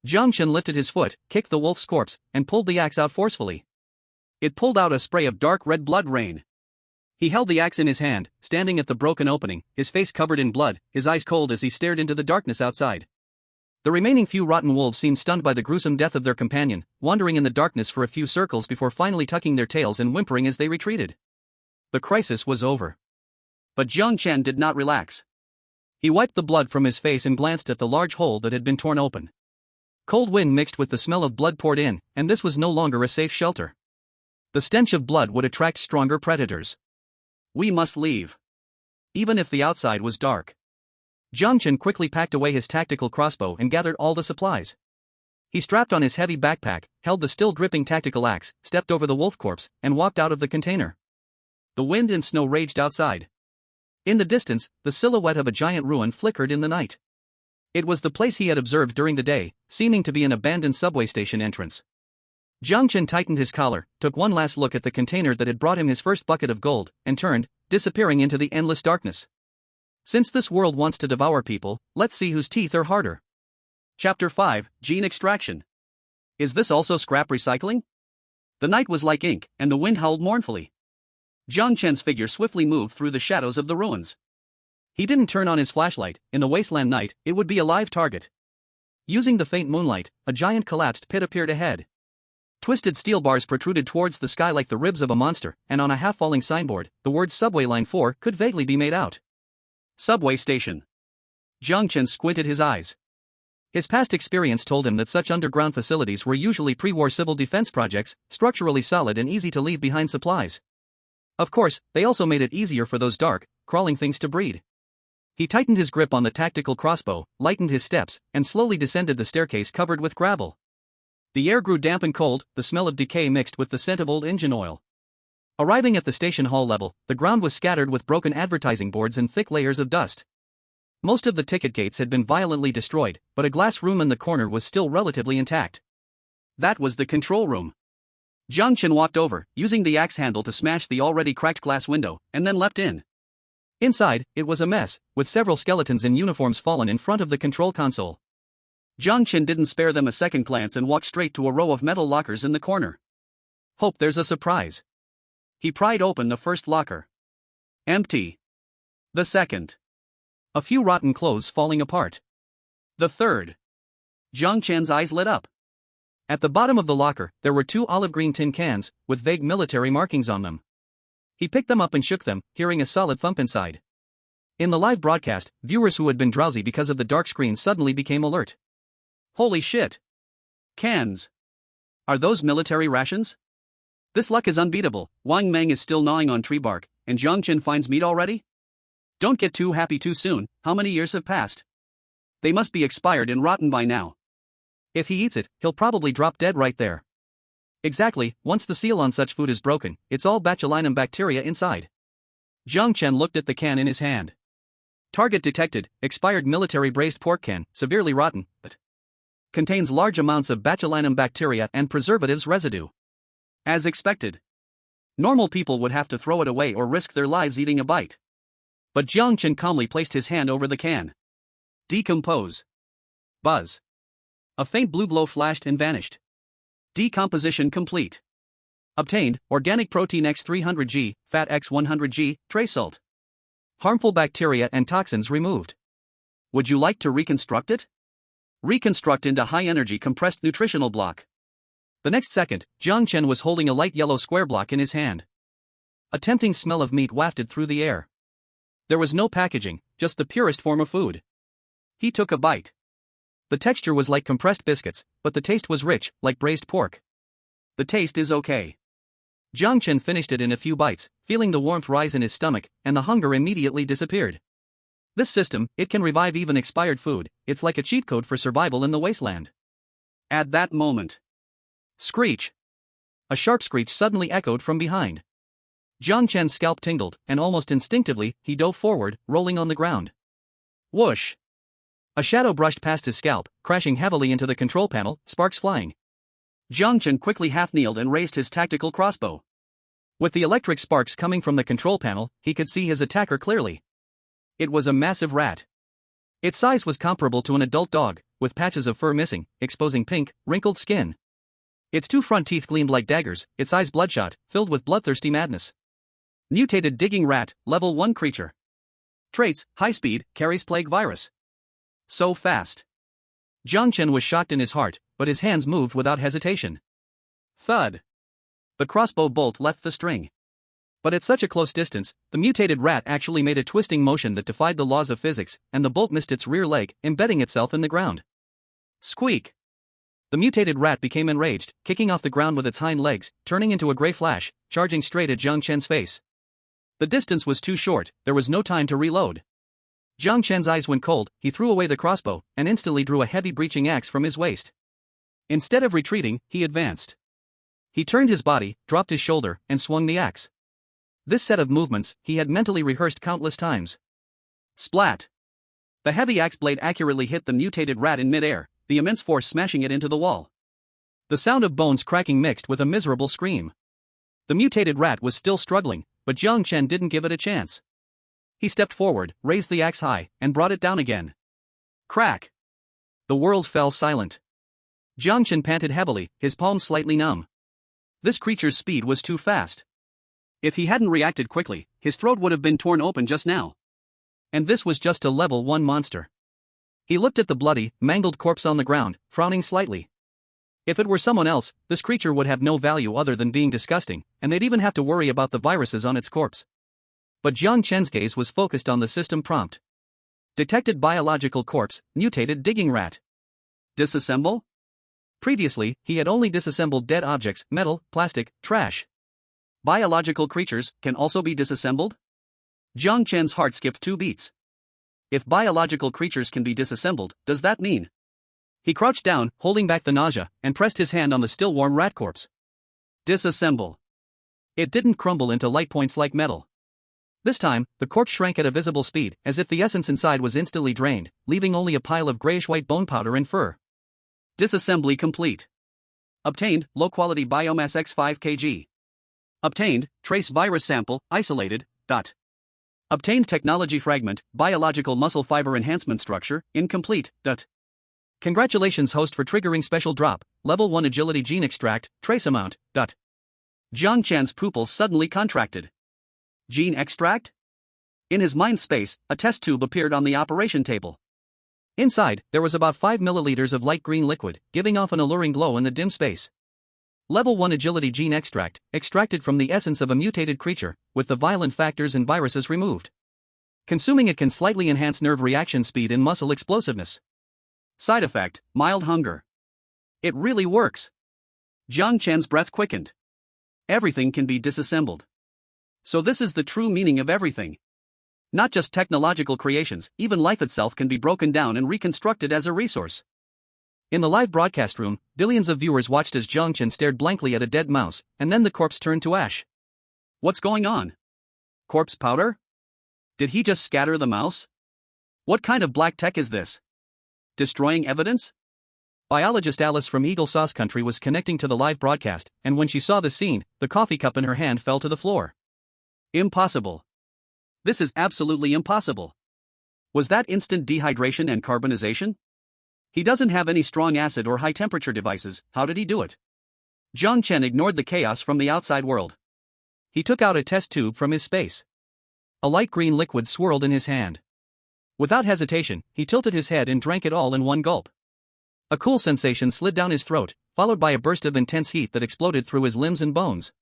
Jiang Chen lifted his foot, kicked the wolf's corpse, and pulled the axe out forcefully. It pulled out a spray of dark red blood rain. He held the axe in his hand, standing at the broken opening, his face covered in blood, his eyes cold as he stared into the darkness outside. The remaining few rotten wolves seemed stunned by the gruesome death of their companion, wandering in the darkness for a few circles before finally tucking their tails and whimpering as they retreated. The crisis was over. But Jiang Chen did not relax. He wiped the blood from his face and glanced at the large hole that had been torn open. Cold wind mixed with the smell of blood poured in, and this was no longer a safe shelter. The stench of blood would attract stronger predators. We must leave. Even if the outside was dark. Jiang Chen quickly packed away his tactical crossbow and gathered all the supplies. He strapped on his heavy backpack, held the still dripping tactical axe, stepped over the wolf corpse, and walked out of the container. The wind and snow raged outside. In the distance, the silhouette of a giant ruin flickered in the night. It was the place he had observed during the day, seeming to be an abandoned subway station entrance. Jiang Chen tightened his collar, took one last look at the container that had brought him his first bucket of gold, and turned, disappearing into the endless darkness. Since this world wants to devour people, let's see whose teeth are harder. Chapter 5, Gene Extraction. Is this also scrap recycling? The night was like ink, and the wind howled mournfully. Jiang Chen's figure swiftly moved through the shadows of the ruins. He didn't turn on his flashlight. In the Wasteland night, it would be a live target. Using the faint moonlight, a giant collapsed pit appeared ahead. Twisted steel bars protruded towards the sky like the ribs of a monster, and on a half-falling signboard, the words Subway Line 4 could vaguely be made out. Subway station. Jiang Chen squinted his eyes. His past experience told him that such underground facilities were usually pre-war civil defense projects, structurally solid and easy to leave behind supplies. Of course, they also made it easier for those dark, crawling things to breed. He tightened his grip on the tactical crossbow, lightened his steps, and slowly descended the staircase covered with gravel. The air grew damp and cold, the smell of decay mixed with the scent of old engine oil. Arriving at the station hall level, the ground was scattered with broken advertising boards and thick layers of dust. Most of the ticket gates had been violently destroyed, but a glass room in the corner was still relatively intact. That was the control room. Jiang Chen walked over, using the axe handle to smash the already cracked glass window, and then leapt in. Inside, it was a mess, with several skeletons in uniforms fallen in front of the control console. Jiang Chen didn't spare them a second glance and walked straight to a row of metal lockers in the corner. Hope there's a surprise. He pried open the first locker. Empty. The second. A few rotten clothes falling apart. The third. Jiang Chen's eyes lit up. At the bottom of the locker, there were 2 olive-green tin cans, with vague military markings on them. He picked them up and shook them, hearing a solid thump inside. In the live broadcast, viewers who had been drowsy because of the dark screen suddenly became alert. Holy shit! Cans. Are those military rations? This luck is unbeatable. Wang Meng is still gnawing on tree bark, and Jiang Chen finds meat already? Don't get too happy too soon. How many years have passed? They must be expired and rotten by now. If he eats it, he'll probably drop dead right there. Exactly, once the seal on such food is broken, it's all botulinum bacteria inside. Jiang Chen looked at the can in his hand. Target detected, expired military braised pork can, severely rotten, but contains large amounts of botulinum bacteria and preservatives residue. As expected. Normal people would have to throw it away or risk their lives eating a bite. But Jiang Chen calmly placed his hand over the can. Decompose. Buzz. A faint blue glow flashed and vanished. Decomposition complete. Obtained, organic protein X300G, fat X100G, trace salt. Harmful bacteria and toxins removed. Would you like to reconstruct it? Reconstruct into high-energy compressed nutritional block. The next second, Jiang Chen was holding a light yellow square block in his hand. A tempting smell of meat wafted through the air. There was no packaging, just the purest form of food. He took a bite. The texture was like compressed biscuits, but the taste was rich, like braised pork. The taste is okay. Jiang Chen finished it in a few bites, feeling the warmth rise in his stomach, and the hunger immediately disappeared. This system, it can revive even expired food. It's like a cheat code for survival in the wasteland. At that moment. Screech. A sharp screech suddenly echoed from behind. Jiang Chen's scalp tingled, and almost instinctively, he dove forward, rolling on the ground. Whoosh! A shadow brushed past his scalp, crashing heavily into the control panel, sparks flying. Jiang Chen quickly half-kneeled and raised his tactical crossbow. With the electric sparks coming from the control panel, he could see his attacker clearly. It was a massive rat. Its size was comparable to an adult dog, with patches of fur missing, exposing pink, wrinkled skin. Its 2 front teeth gleamed like daggers, its eyes bloodshot, filled with bloodthirsty madness. Mutated digging rat, level 1 creature. Traits, high speed, carries plague virus. So fast. Jiang Chen was shocked in his heart, but his hands moved without hesitation. Thud. The crossbow bolt left the string. But at such a close distance, the mutated rat actually made a twisting motion that defied the laws of physics, and the bolt missed its rear leg, embedding itself in the ground. Squeak. The mutated rat became enraged, kicking off the ground with its hind legs, turning into a gray flash, charging straight at Jiang Chen's face. The distance was too short, there was no time to reload. Jiang Chen's eyes went cold, he threw away the crossbow, and instantly drew a heavy breaching axe from his waist. Instead of retreating, he advanced. He turned his body, dropped his shoulder, and swung the axe. This set of movements, he had mentally rehearsed countless times. Splat! The heavy axe blade accurately hit the mutated rat in midair, the immense force smashing it into the wall. The sound of bones cracking mixed with a miserable scream. The mutated rat was still struggling, but Jiang Chen didn't give it a chance. He stepped forward, raised the axe high, and brought it down again. Crack! The world fell silent. Jiang Chen panted heavily, his palms slightly numb. This creature's speed was too fast. If he hadn't reacted quickly, his throat would have been torn open just now. And this was just a level 1 monster. He looked at the bloody, mangled corpse on the ground, frowning slightly. If it were someone else, this creature would have no value other than being disgusting, and they'd even have to worry about the viruses on its corpse. But Jiang Chen's gaze was focused on the system prompt. Detected biological corpse, mutated digging rat. Disassemble? Previously, he had only disassembled dead objects, metal, plastic, trash. Biological creatures can also be disassembled? Jiang Chen's heart skipped 2 beats. If biological creatures can be disassembled, does that mean? He crouched down, holding back the nausea, and pressed his hand on the still warm rat corpse. Disassemble. It didn't crumble into light points like metal. This time, the corpse shrank at a visible speed, as if the essence inside was instantly drained, leaving only a pile of grayish-white bone powder and fur. Disassembly complete. Obtained, low-quality biomass X5 kg. Obtained, trace virus sample, isolated, dot. Obtained technology fragment, biological muscle fiber enhancement structure, incomplete, dot. Congratulations host for triggering special drop, level 1 agility gene extract, trace amount, dot. Jiang Chen's pupils suddenly contracted. Gene extract? In his mind space, a test tube appeared on the operation table. Inside, there was about 5 milliliters of light green liquid, giving off an alluring glow in the dim space. Level 1 agility gene extract, extracted from the essence of a mutated creature, with the violent factors and viruses removed. Consuming it can slightly enhance nerve reaction speed and muscle explosiveness. Side effect, mild hunger. It really works. Jiang Chen's breath quickened. Everything can be disassembled. So this is the true meaning of everything. Not just technological creations, even life itself can be broken down and reconstructed as a resource. In the live broadcast room, billions of viewers watched as Jiang Chen stared blankly at a dead mouse, and then the corpse turned to ash. What's going on? Corpse powder? Did he just scatter the mouse? What kind of black tech is this? Destroying evidence? Biologist Alice from Eagle Sauce Country was connecting to the live broadcast, and when she saw the scene, the coffee cup in her hand fell to the floor. Impossible. This is absolutely impossible. Was that instant dehydration and carbonization? He doesn't have any strong acid or high temperature devices, how did he do it? Jiang Chen ignored the chaos from the outside world. He took out a test tube from his space. A light green liquid swirled in his hand. Without hesitation, he tilted his head and drank it all in one gulp. A cool sensation slid down his throat, followed by a burst of intense heat that exploded through his limbs and bones.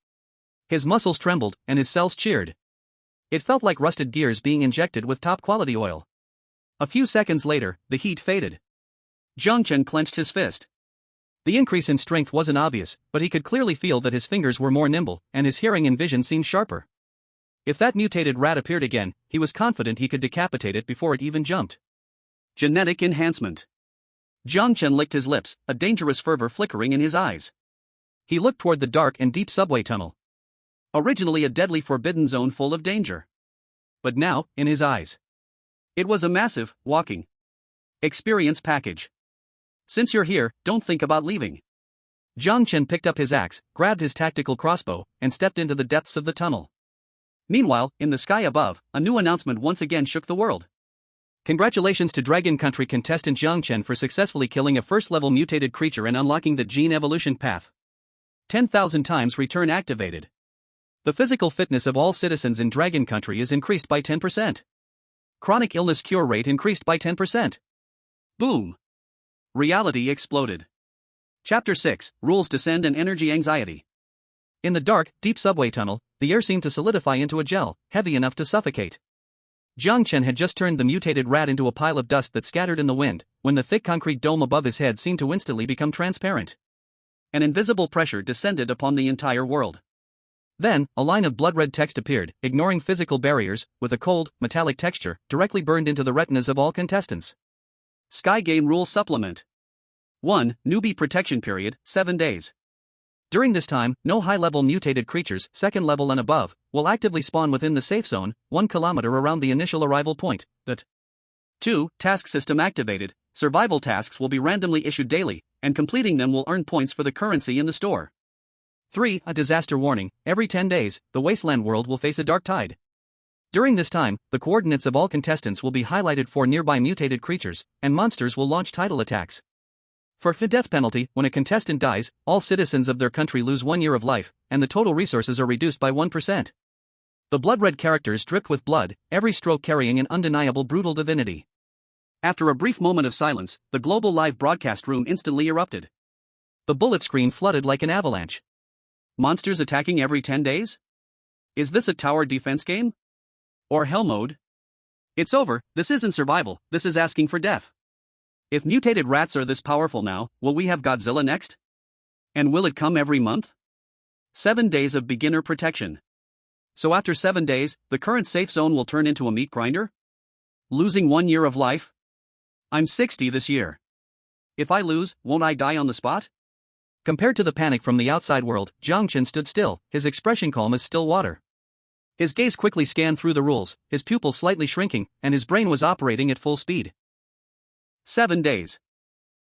His muscles trembled, and his cells cheered. It felt like rusted gears being injected with top-quality oil. A few seconds later, the heat faded. Jiang Chen clenched his fist. The increase in strength wasn't obvious, but he could clearly feel that his fingers were more nimble, and his hearing and vision seemed sharper. If that mutated rat appeared again, he was confident he could decapitate it before it even jumped. Genetic enhancement. Jiang Chen licked his lips, a dangerous fervor flickering in his eyes. He looked toward the dark and deep subway tunnel. Originally a deadly forbidden zone full of danger. But now, in his eyes, it was a massive, walking experience package. Since you're here, don't think about leaving. Jiang Chen picked up his axe, grabbed his tactical crossbow, and stepped into the depths of the tunnel. Meanwhile, in the sky above, a new announcement once again shook the world. Congratulations to Dragon Country contestant Jiang Chen for successfully killing a first-level mutated creature and unlocking the gene evolution path. 10,000 times return activated. The physical fitness of all citizens in Dragon Country is increased by 10%. Chronic illness cure rate increased by 10%. Boom! Reality exploded. Chapter 6, Rules Descend and Energy Anxiety. In the dark, deep subway tunnel, the air seemed to solidify into a gel, heavy enough to suffocate. Jiang Chen had just turned the mutated rat into a pile of dust that scattered in the wind, when the thick concrete dome above his head seemed to instantly become transparent. An invisible pressure descended upon the entire world. Then, a line of blood-red text appeared, ignoring physical barriers, with a cold, metallic texture, directly burned into the retinas of all contestants. Sky Game Rule Supplement. 1. Newbie Protection Period, 7 days. During this time, no high-level mutated creatures, second level and above, will actively spawn within the safe zone, 1 kilometer around the initial arrival point. 2. Task System Activated. Survival tasks will be randomly issued daily, and completing them will earn points for the currency in the store. 3. A disaster warning. Every 10 days, the Wasteland world will face a dark tide. During this time, the coordinates of all contestants will be highlighted for nearby mutated creatures, and monsters will launch tidal attacks. For the death penalty, when a contestant dies, all citizens of their country lose 1 year of life, and the total resources are reduced by 1%. The blood-red characters dripped with blood, every stroke carrying an undeniable brutal divinity. After a brief moment of silence, the global live broadcast room instantly erupted. The bullet screen flooded like an avalanche. Monsters attacking every 10 days? Is this a tower defense game? Or hell mode? It's over, this isn't survival, this is asking for death. If mutated rats are this powerful now, will we have Godzilla next? And will it come every month? 7 days of beginner protection. So after 7 days, the current safe zone will turn into a meat grinder? Losing 1 year of life? I'm 60 this year. If I lose, won't I die on the spot? Compared to the panic from the outside world, Jiang Chen stood still, his expression calm as still water. His gaze quickly scanned through the rules, his pupils slightly shrinking, and his brain was operating at full speed. 7 days.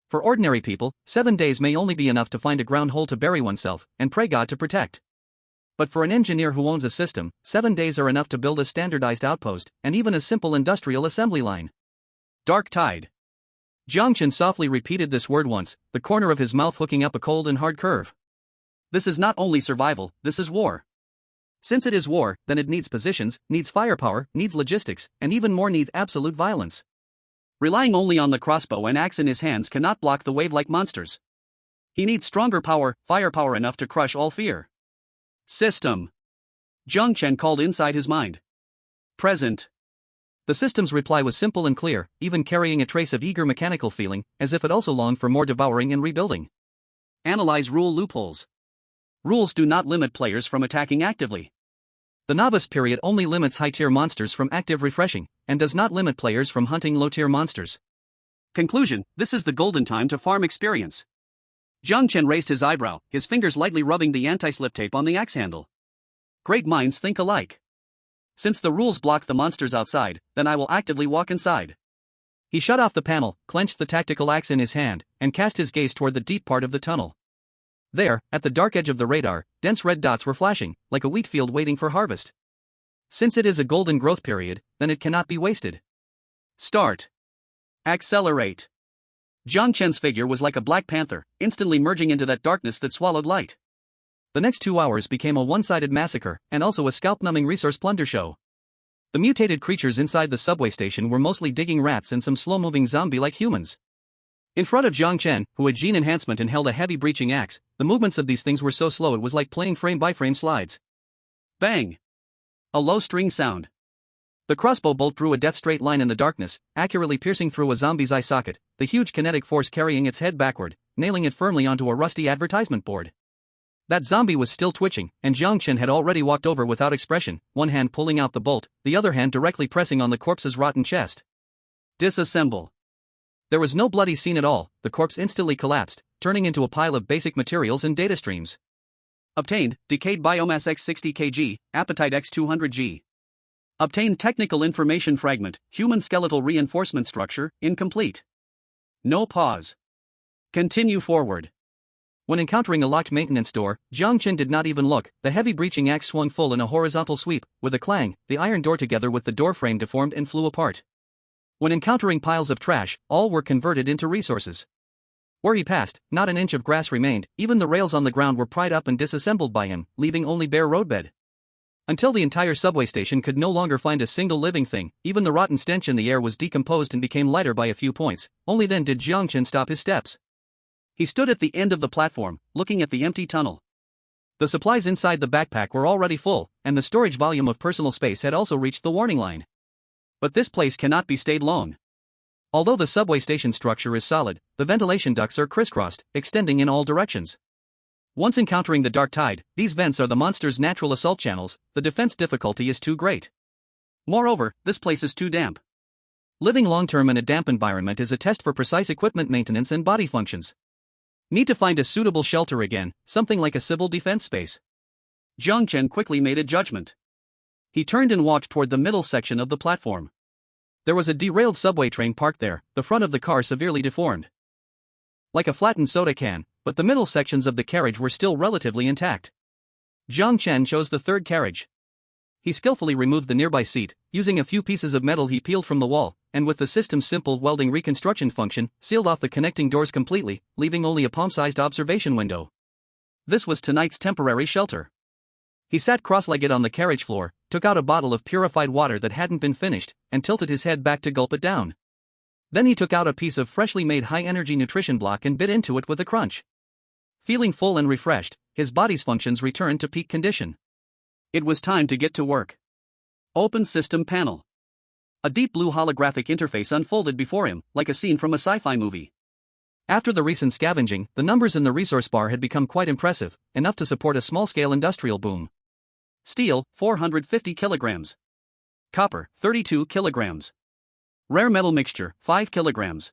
For ordinary people, 7 days may only be enough to find a ground hole to bury oneself, and pray God to protect. But for an engineer who owns a system, 7 days are enough to build a standardized outpost, and even a simple industrial assembly line. Dark tide. Jiang Chen softly repeated this word once, the corner of his mouth hooking up a cold and hard curve. This is not only survival, this is war. Since it is war, then it needs positions, needs firepower, needs logistics, and even more needs absolute violence. Relying only on the crossbow and axe in his hands cannot block the wave like monsters. He needs stronger power, firepower enough to crush all fear. System. Jiang Chen called inside his mind. Present. The system's reply was simple and clear, even carrying a trace of eager mechanical feeling, as if it also longed for more devouring and rebuilding. Analyze rule loopholes. Rules do not limit players from attacking actively. The novice period only limits high-tier monsters from active refreshing, and does not limit players from hunting low-tier monsters. Conclusion: this is the golden time to farm experience. Jiang Chen raised his eyebrow, his fingers lightly rubbing the anti-slip tape on the axe handle. Great minds think alike. Since the rules block the monsters outside, then I will actively walk inside. He shut off the panel, clenched the tactical axe in his hand, and cast his gaze toward the deep part of the tunnel. There, at the dark edge of the radar, dense red dots were flashing, like a wheat field waiting for harvest. Since it is a golden growth period, then it cannot be wasted. Start. Accelerate. Jiang Chen's figure was like a black panther, instantly merging into that darkness that swallowed light. The next 2 hours became a one-sided massacre, and also a scalp-numbing resource plunder show. The mutated creatures inside the subway station were mostly digging rats and some slow-moving zombie-like humans. In front of Jiang Chen, who had gene enhancement and held a heavy breaching axe, the movements of these things were so slow it was like playing frame-by-frame slides. Bang! A low string sound. The crossbow bolt drew a death straight line in the darkness, accurately piercing through a zombie's eye socket, the huge kinetic force carrying its head backward, nailing it firmly onto a rusty advertisement board. That zombie was still twitching, and Jiang Chen had already walked over without expression, one hand pulling out the bolt, the other hand directly pressing on the corpse's rotten chest. Disassemble. There was no bloody scene at all, the corpse instantly collapsed, turning into a pile of basic materials and data streams. Obtained, decayed biomass x 60 kg, appetite x 200 g. Obtained technical information fragment, human skeletal reinforcement structure, incomplete. No pause. Continue forward. When encountering a locked maintenance door, Jiang Chen did not even look, the heavy breaching axe swung full in a horizontal sweep, with a clang, the iron door together with the door frame deformed and flew apart. When encountering piles of trash, all were converted into resources. Where he passed, not an inch of grass remained, even the rails on the ground were pried up and disassembled by him, leaving only bare roadbed. Until the entire subway station could no longer find a single living thing, even the rotten stench in the air was decomposed and became lighter by a few points, only then did Jiang Chen stop his steps. He stood at the end of the platform, looking at the empty tunnel. The supplies inside the backpack were already full, and the storage volume of personal space had also reached the warning line. But this place cannot be stayed long. Although the subway station structure is solid, the ventilation ducts are crisscrossed, extending in all directions. Once encountering the dark tide, these vents are the monster's natural assault channels, the defense difficulty is too great. Moreover, this place is too damp. Living long-term in a damp environment is a test for precise equipment maintenance and body functions. Need to find a suitable shelter again, something like a civil defense space. Jiang Chen quickly made a judgment. He turned and walked toward the middle section of the platform. There was a derailed subway train parked there, the front of the car severely deformed. Like a flattened soda can, but the middle sections of the carriage were still relatively intact. Jiang Chen chose the third carriage. He skillfully removed the nearby seat, using a few pieces of metal he peeled from the wall, and with the system's simple welding reconstruction function, sealed off the connecting doors completely, leaving only a palm-sized observation window. This was tonight's temporary shelter. He sat cross-legged on the carriage floor, took out a bottle of purified water that hadn't been finished, and tilted his head back to gulp it down. Then he took out a piece of freshly made high-energy nutrition block and bit into it with a crunch. Feeling full and refreshed, his body's functions returned to peak condition. It was time to get to work. Open system panel. A deep blue holographic interface unfolded before him, like a scene from a sci-fi movie. After the recent scavenging, the numbers in the resource bar had become quite impressive, enough to support a small-scale industrial boom. Steel, 450 kilograms. Copper, 32 kilograms. Rare metal mixture, 5 kilograms.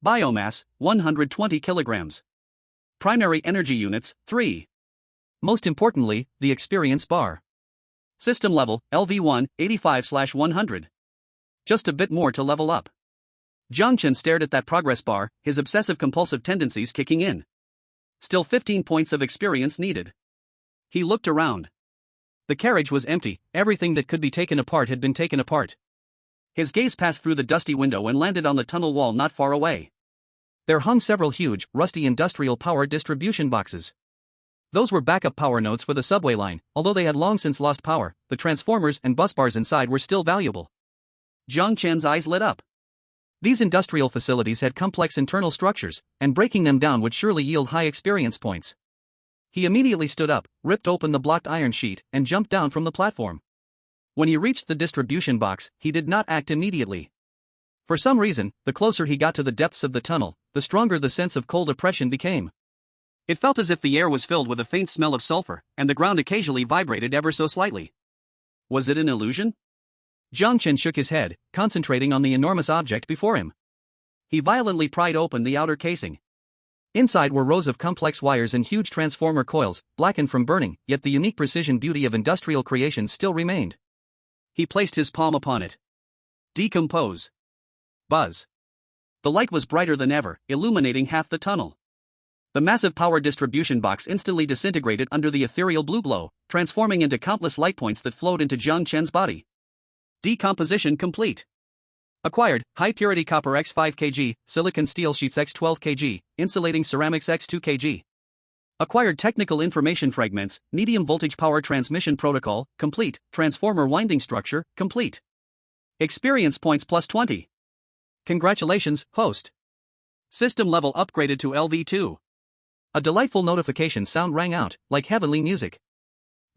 Biomass, 120 kilograms. Primary energy units, 3. Most importantly, the experience bar. System level, LV1, 85/100. Just a bit more to level up. Jiang Chen stared at that progress bar, his obsessive-compulsive tendencies kicking in. Still 15 points of experience needed. He looked around. The carriage was empty, everything that could be taken apart had been taken apart. His gaze passed through the dusty window and landed on the tunnel wall not far away. There hung several huge, rusty industrial power distribution boxes. Those were backup power nodes for the subway line. Although they had long since lost power, the transformers and busbars inside were still valuable. Jiang Chen's eyes lit up. These industrial facilities had complex internal structures, and breaking them down would surely yield high experience points. He immediately stood up, ripped open the blocked iron sheet, and jumped down from the platform. When he reached the distribution box, he did not act immediately. For some reason, the closer he got to the depths of the tunnel, the stronger the sense of cold oppression became. It felt as if the air was filled with a faint smell of sulfur, and the ground occasionally vibrated ever so slightly. Was it an illusion? Jiang Chen shook his head, concentrating on the enormous object before him. He violently pried open the outer casing. Inside were rows of complex wires and huge transformer coils, blackened from burning, yet the unique precision beauty of industrial creation still remained. He placed his palm upon it. Decompose. Buzz. The light was brighter than ever, illuminating half the tunnel. The massive power distribution box instantly disintegrated under the ethereal blue glow, transforming into countless light points that flowed into Jiang Chen's body. Decomposition complete. Acquired, high-purity copper x 5 kg, silicon steel sheets x 12 kg, insulating ceramics x 2 kg. Acquired technical information fragments, medium voltage power transmission protocol, complete, transformer winding structure, complete. Experience points plus 20. Congratulations, host. System level upgraded to LV2. A delightful notification sound rang out, like heavenly music.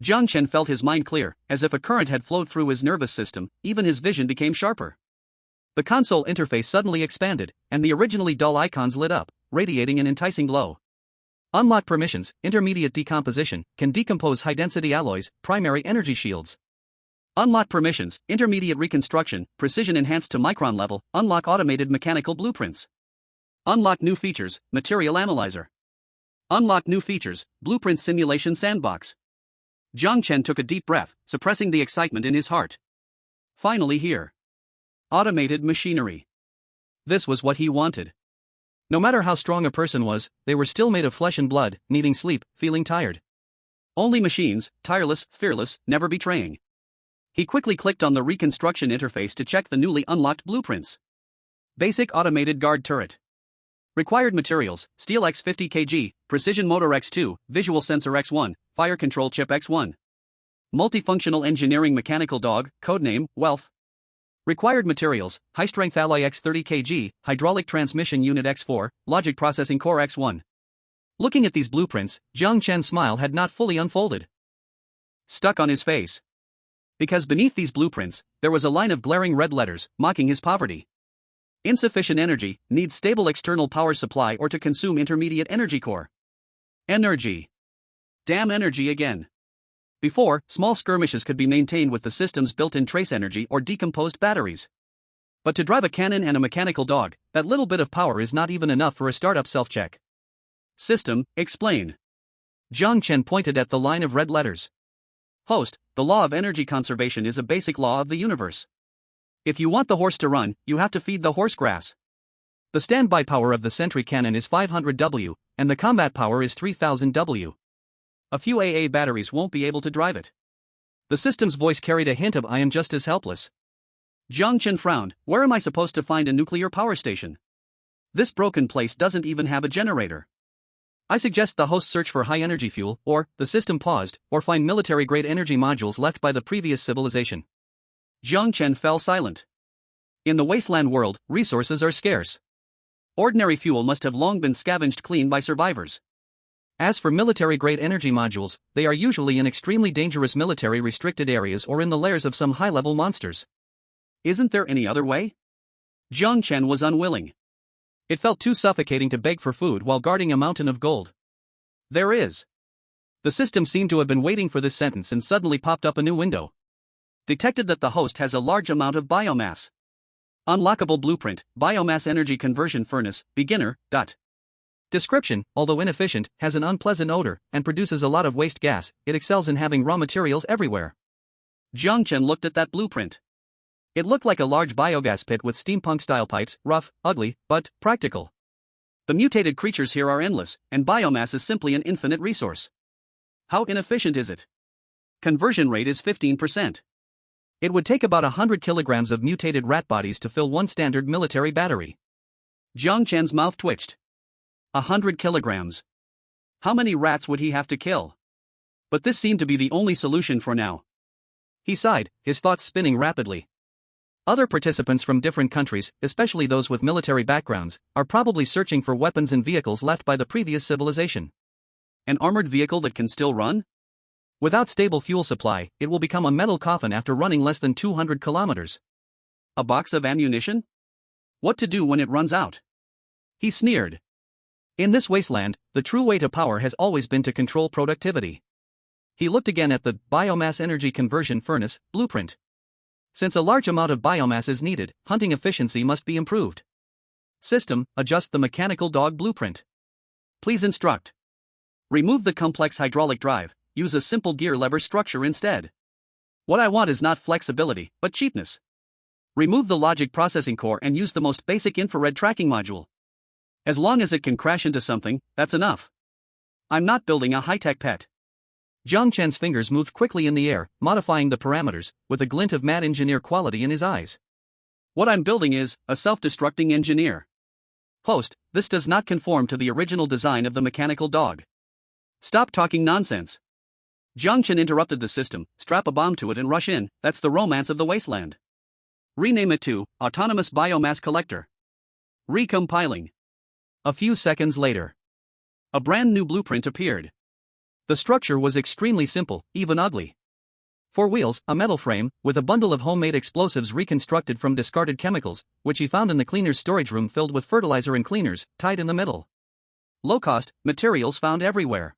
Jiang Chen felt his mind clear, as if a current had flowed through his nervous system, even his vision became sharper. The console interface suddenly expanded, and the originally dull icons lit up, radiating an enticing glow. Unlock permissions, intermediate decomposition, can decompose high-density alloys, primary energy shields. Unlock permissions, intermediate reconstruction, precision enhanced to micron level, unlock automated mechanical blueprints. Unlock new features, material analyzer. Unlock new features, blueprint simulation sandbox. Jiang Chen took a deep breath, suppressing the excitement in his heart. Finally here. Automated machinery. This was what he wanted. No matter how strong a person was, they were still made of flesh and blood, needing sleep, feeling tired. Only machines, tireless, fearless, never betraying. He quickly clicked on the reconstruction interface to check the newly unlocked blueprints. Basic automated guard turret. Required materials, steel x 50 kg, precision motor x2, visual sensor x1, fire control chip x1. Multifunctional engineering mechanical dog, codename, Wealth. Required materials, high-strength alloy x 30 kg, hydraulic transmission unit x4, logic processing core x1. Looking at these blueprints, Jiang Chen's smile had not fully unfolded. Stuck on his face. Because beneath these blueprints, there was a line of glaring red letters, mocking his poverty. Insufficient energy, needs stable external power supply or to consume intermediate energy core. Energy. Damn energy again. Before, small skirmishes could be maintained with the system's built-in trace energy or decomposed batteries. But to drive a cannon and a mechanical dog, that little bit of power is not even enough for a startup self-check. System, explain. Jiang Chen pointed at the line of red letters. Host, the law of energy conservation is a basic law of the universe. If you want the horse to run, you have to feed the horse grass. The standby power of the sentry cannon is 500 W, and the combat power is 3000 W. A few AA batteries won't be able to drive it. The system's voice carried a hint of I am just as helpless. Jiang Chen frowned. Where am I supposed to find a nuclear power station? This broken place doesn't even have a generator. I suggest the host search for high-energy fuel, or, the system paused, or find military-grade energy modules left by the previous civilization. Jiang Chen fell silent. In the wasteland world, resources are scarce. Ordinary fuel must have long been scavenged clean by survivors. As for military-grade energy modules, they are usually in extremely dangerous military-restricted areas or in the lairs of some high-level monsters. Isn't there any other way? Jiang Chen was unwilling. It felt too suffocating to beg for food while guarding a mountain of gold. There is. The system seemed to have been waiting for this sentence and suddenly popped up a new window. Detected that the host has a large amount of biomass. Unlockable blueprint, biomass energy conversion furnace, beginner. Description: although inefficient, has an unpleasant odor, and produces a lot of waste gas, it excels in having raw materials everywhere. Jiang Chen looked at that blueprint. It looked like a large biogas pit with steampunk-style pipes, rough, ugly, but practical. The mutated creatures here are endless, and biomass is simply an infinite resource. How inefficient is it? Conversion rate is 15%. It would take about 100 kilograms of mutated rat bodies to fill one standard military battery. Jiang Chen's mouth twitched. 100 kilograms. How many rats would he have to kill? But this seemed to be the only solution for now. He sighed, his thoughts spinning rapidly. Other participants from different countries, especially those with military backgrounds, are probably searching for weapons and vehicles left by the previous civilization. An armored vehicle that can still run? Without stable fuel supply, it will become a metal coffin after running less than 200 kilometers. A box of ammunition? What to do when it runs out? He sneered. In this wasteland, the true way to power has always been to control productivity. He looked again at the biomass energy conversion furnace blueprint. Since a large amount of biomass is needed, hunting efficiency must be improved. System: adjust the mechanical dog blueprint. Please instruct. Remove the complex hydraulic drive. Use a simple gear lever structure instead. What I want is not flexibility, but cheapness. Remove the logic processing core and use the most basic infrared tracking module. As long as it can crash into something, that's enough. I'm not building a high-tech pet. Jiang Chen's fingers moved quickly in the air, modifying the parameters, with a glint of mad engineer quality in his eyes. What I'm building is a self-destructing engineer. Host, this does not conform to the original design of the mechanical dog. Stop talking nonsense. Jiang Chen interrupted the system. Strap a bomb to it and rush in, that's the romance of the wasteland. Rename it to Autonomous Biomass Collector. Recompiling. A few seconds later, a brand new blueprint appeared. The structure was extremely simple, even ugly. 4 wheels, a metal frame, with a bundle of homemade explosives reconstructed from discarded chemicals, which he found in the cleaner's storage room filled with fertilizer and cleaners, tied in the middle. Low cost, materials found everywhere.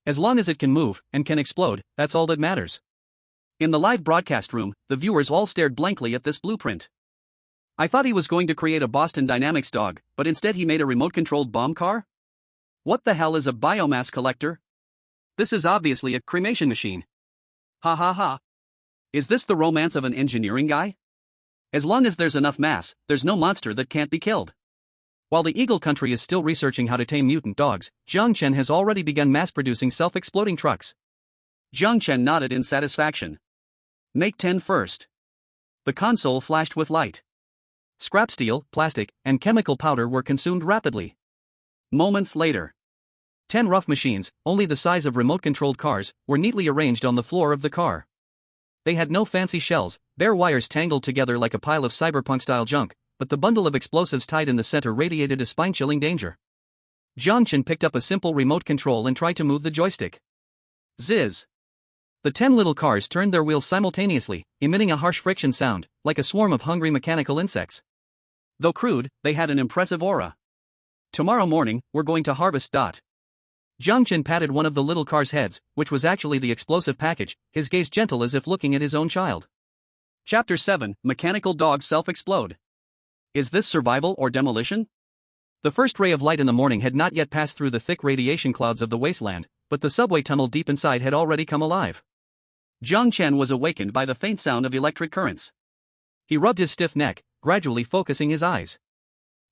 As long as it can move, and can explode, that's all that matters. In the live broadcast room, the viewers all stared blankly at this blueprint. I thought he was going to create a Boston Dynamics dog, but instead he made a remote-controlled bomb car? What the hell is a biomass collector? This is obviously a cremation machine. Ha ha ha. Is this the romance of an engineering guy? As long as there's enough mass, there's no monster that can't be killed. While the Eagle Country is still researching how to tame mutant dogs, Jiang Chen has already begun mass-producing self-exploding trucks. Jiang Chen nodded in satisfaction. Make 10 first. The console flashed with light. Scrap steel, plastic, and chemical powder were consumed rapidly. Moments later, 10 rough machines, only the size of remote-controlled cars, were neatly arranged on the floor of the car. They had no fancy shells, bare wires tangled together like a pile of cyberpunk-style junk, but the bundle of explosives tied in the center radiated a spine-chilling danger. Jiang Chen picked up a simple remote control and tried to move the joystick. Zizz! The 10 little cars turned their wheels simultaneously, emitting a harsh friction sound, like a swarm of hungry mechanical insects. Though crude, they had an impressive aura. Tomorrow morning, we're going to harvest. Jiang Chen patted one of the little car's heads, which was actually the explosive package, his gaze gentle as if looking at his own child. Chapter 7: Mechanical Dogs Self-Explode. Is this survival or demolition? The first ray of light in the morning had not yet passed through the thick radiation clouds of the wasteland, but the subway tunnel deep inside had already come alive. Jiang Chen was awakened by the faint sound of electric currents. He rubbed his stiff neck, gradually focusing his eyes.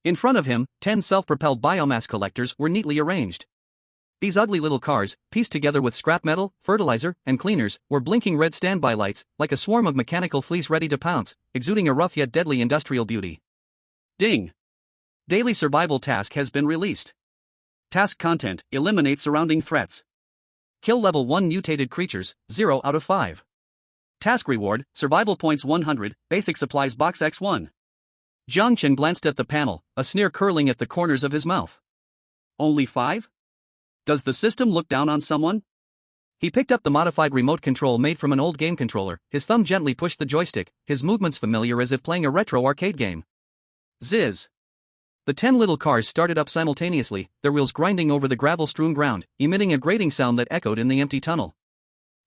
In front of him, 10 self-propelled biomass collectors were neatly arranged. These ugly little cars, pieced together with scrap metal, fertilizer, and cleaners, were blinking red standby lights, like a swarm of mechanical fleas ready to pounce, exuding a rough yet deadly industrial beauty. Ding! Daily survival task has been released. Task content: eliminate surrounding threats. Kill level 1 mutated creatures, 0 out of 5. Task reward: survival points 100, basic supplies box X1. Jiang Chen glanced at the panel, a sneer curling at the corners of his mouth. Only 5? Does the system look down on someone? He picked up the modified remote control made from an old game controller, his thumb gently pushed the joystick, his movements familiar as if playing a retro arcade game. Zizz. The 10 little cars started up simultaneously, their wheels grinding over the gravel-strewn ground, emitting a grating sound that echoed in the empty tunnel.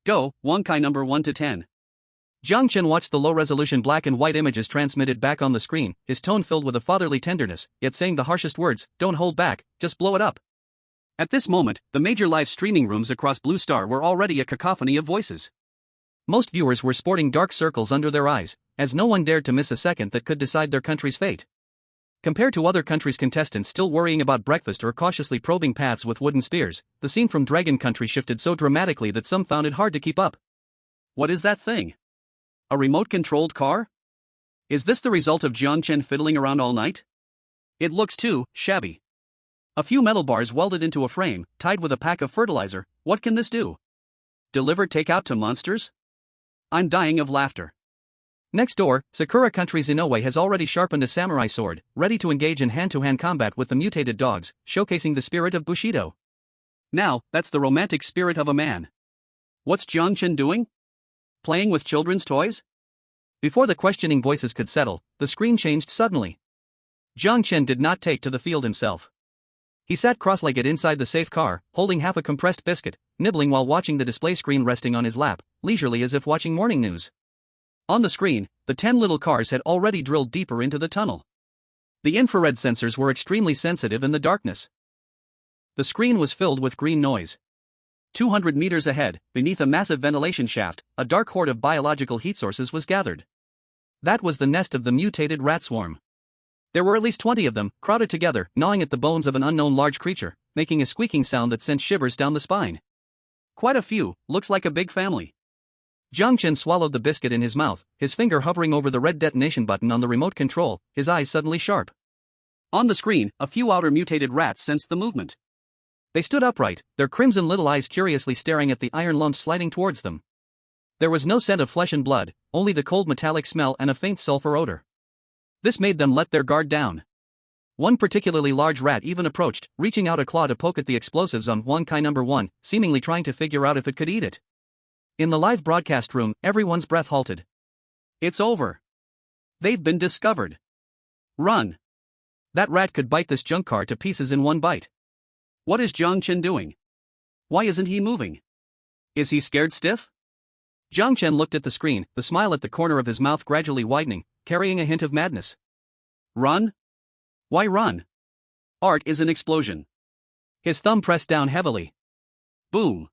Go, Wonkai number 1 to 10. Jiang Chen watched the low-resolution black and white images transmitted back on the screen, his tone filled with a fatherly tenderness, yet saying the harshest words, "Don't hold back, just blow it up." At this moment, the major live streaming rooms across Blue Star were already a cacophony of voices. Most viewers were sporting dark circles under their eyes, as no one dared to miss a second that could decide their country's fate. Compared to other countries' contestants still worrying about breakfast or cautiously probing paths with wooden spears, the scene from Dragon Country shifted so dramatically that some found it hard to keep up. What is that thing? A remote-controlled car? Is this the result of Jiang Chen fiddling around all night? It looks too shabby. A few metal bars welded into a frame, tied with a pack of fertilizer. What can this do? Deliver takeout to monsters? I'm dying of laughter. Next door, Sakura Country's Inoue has already sharpened a samurai sword, ready to engage in hand-to-hand combat with the mutated dogs, showcasing the spirit of Bushido. Now, that's the romantic spirit of a man. What's Jiang Chen doing? Playing with children's toys? Before the questioning voices could settle, the screen changed suddenly. Jiang Chen did not take to the field himself. He sat cross-legged inside the safe car, holding half a compressed biscuit, nibbling while watching the display screen resting on his lap, leisurely as if watching morning news. On the screen, the 10 little cars had already drilled deeper into the tunnel. The infrared sensors were extremely sensitive in the darkness. The screen was filled with green noise. 200 meters ahead, beneath a massive ventilation shaft, a dark horde of biological heat sources was gathered. That was the nest of the mutated rat swarm. There were at least 20 of them, crowded together, gnawing at the bones of an unknown large creature, making a squeaking sound that sent shivers down the spine. Quite a few, looks like a big family. Jiang Chen swallowed the biscuit in his mouth, his finger hovering over the red detonation button on the remote control, his eyes suddenly sharp. On the screen, a few outer mutated rats sensed the movement. They stood upright, their crimson little eyes curiously staring at the iron lumps sliding towards them. There was no scent of flesh and blood, only the cold metallic smell and a faint sulfur odor. This made them let their guard down. One particularly large rat even approached, reaching out a claw to poke at the explosives on Wonkai number 1, seemingly trying to figure out if it could eat it. In the live broadcast room, everyone's breath halted. It's over. They've been discovered. Run. That rat could bite this junk car to pieces in one bite. What is Jiang Chen doing? Why isn't he moving? Is he scared stiff? Jiang Chen looked at the screen, the smile at the corner of his mouth gradually widening, carrying a hint of madness. Run? Why run? Art is an explosion. His thumb pressed down heavily. Boom.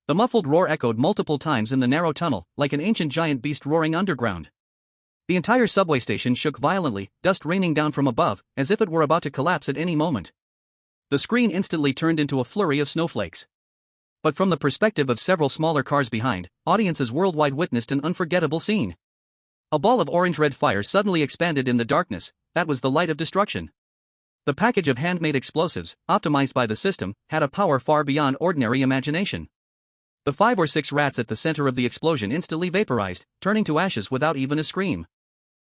The muffled roar echoed multiple times in the narrow tunnel, like an ancient giant beast roaring underground. The entire subway station shook violently, dust raining down from above, as if it were about to collapse at any moment. The screen instantly turned into a flurry of snowflakes. But from the perspective of several smaller cars behind, audiences worldwide witnessed an unforgettable scene. A ball of orange-red fire suddenly expanded in the darkness. That was the light of destruction. The package of handmade explosives, optimized by the system, had a power far beyond ordinary imagination. The 5 or 6 rats at the center of the explosion instantly vaporized, turning to ashes without even a scream.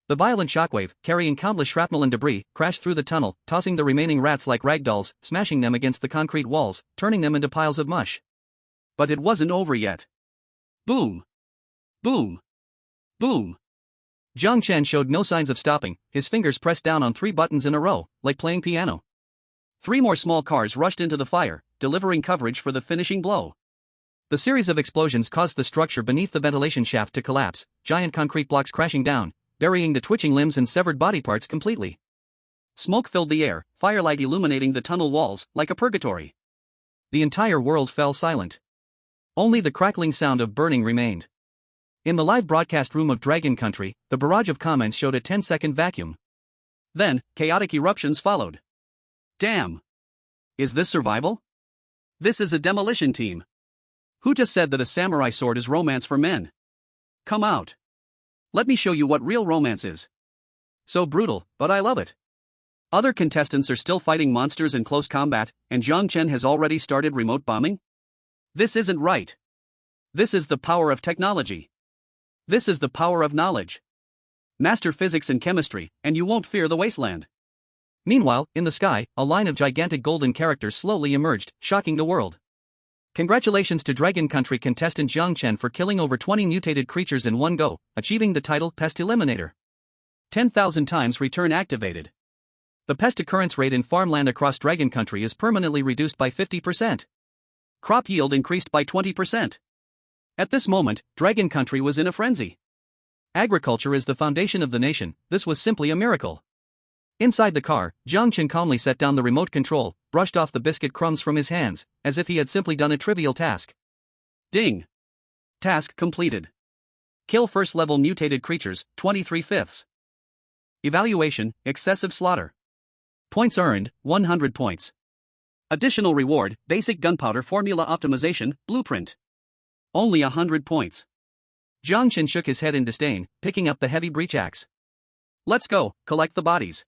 The violent shockwave, carrying countless shrapnel and debris, crashed through the tunnel, tossing the remaining rats like ragdolls, smashing them against the concrete walls, turning them into piles of mush. But it wasn't over yet. Boom! Boom! Boom! Jiang Chen showed no signs of stopping, his fingers pressed down on 3 buttons in a row, like playing piano. 3 more small cars rushed into the fire, delivering coverage for the finishing blow. The series of explosions caused the structure beneath the ventilation shaft to collapse, giant concrete blocks crashing down, burying the twitching limbs and severed body parts completely. Smoke filled the air, firelight illuminating the tunnel walls, like a purgatory. The entire world fell silent. Only the crackling sound of burning remained. In the live broadcast room of Dragon Country, the barrage of comments showed a 10-second vacuum. Then, chaotic eruptions followed. Damn! Is this survival? This is a demolition team. Who just said that a samurai sword is romance for men? Come out. Let me show you what real romance is. So brutal, but I love it. Other contestants are still fighting monsters in close combat, and Jiang Chen has already started remote bombing? This isn't right. This is the power of technology. This is the power of knowledge. Master physics and chemistry, and you won't fear the wasteland. Meanwhile, in the sky, a line of gigantic golden characters slowly emerged, shocking the world. Congratulations to Dragon Country contestant Jiang Chen for killing over 20 mutated creatures in one go, achieving the title Pest Eliminator. 10,000 times return activated. The pest occurrence rate in farmland across Dragon Country is permanently reduced by 50%. Crop yield increased by 20%. At this moment, Dragon Country was in a frenzy. Agriculture is the foundation of the nation, this was simply a miracle. Inside the car, Jiang Chen calmly set down the remote control, brushed off the biscuit crumbs from his hands, as if he had simply done a trivial task. Ding! Task completed. Kill first-level mutated creatures, 23/5. Evaluation, excessive slaughter. Points earned, 100 points. Additional reward, basic gunpowder formula optimization, blueprint. Only 100 points. Jiang Chen shook his head in disdain, picking up the heavy breach axe. Let's go, collect the bodies.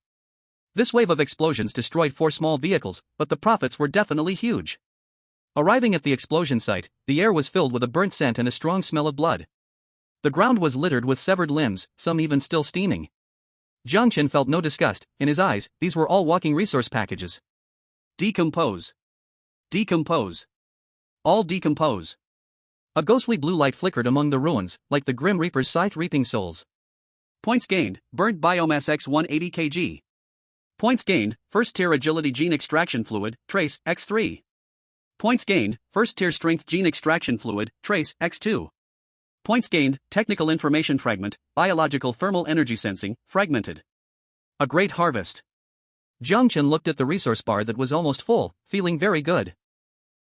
This wave of explosions destroyed 4 small vehicles, but the profits were definitely huge. Arriving at the explosion site, the air was filled with a burnt scent and a strong smell of blood. The ground was littered with severed limbs, some even still steaming. Jiang Chen felt no disgust, in his eyes, these were all walking resource packages. Decompose. Decompose. All decompose. A ghostly blue light flickered among the ruins, like the Grim Reaper's scythe reaping souls. Points gained, burnt biomass x 180 kg. Points gained, first tier agility gene extraction fluid, trace, x3. Points gained, first tier strength gene extraction fluid, trace, x2. Points gained, technical information fragment, biological thermal energy sensing, fragmented. A great harvest. Jiang Chen looked at the resource bar that was almost full, feeling very good.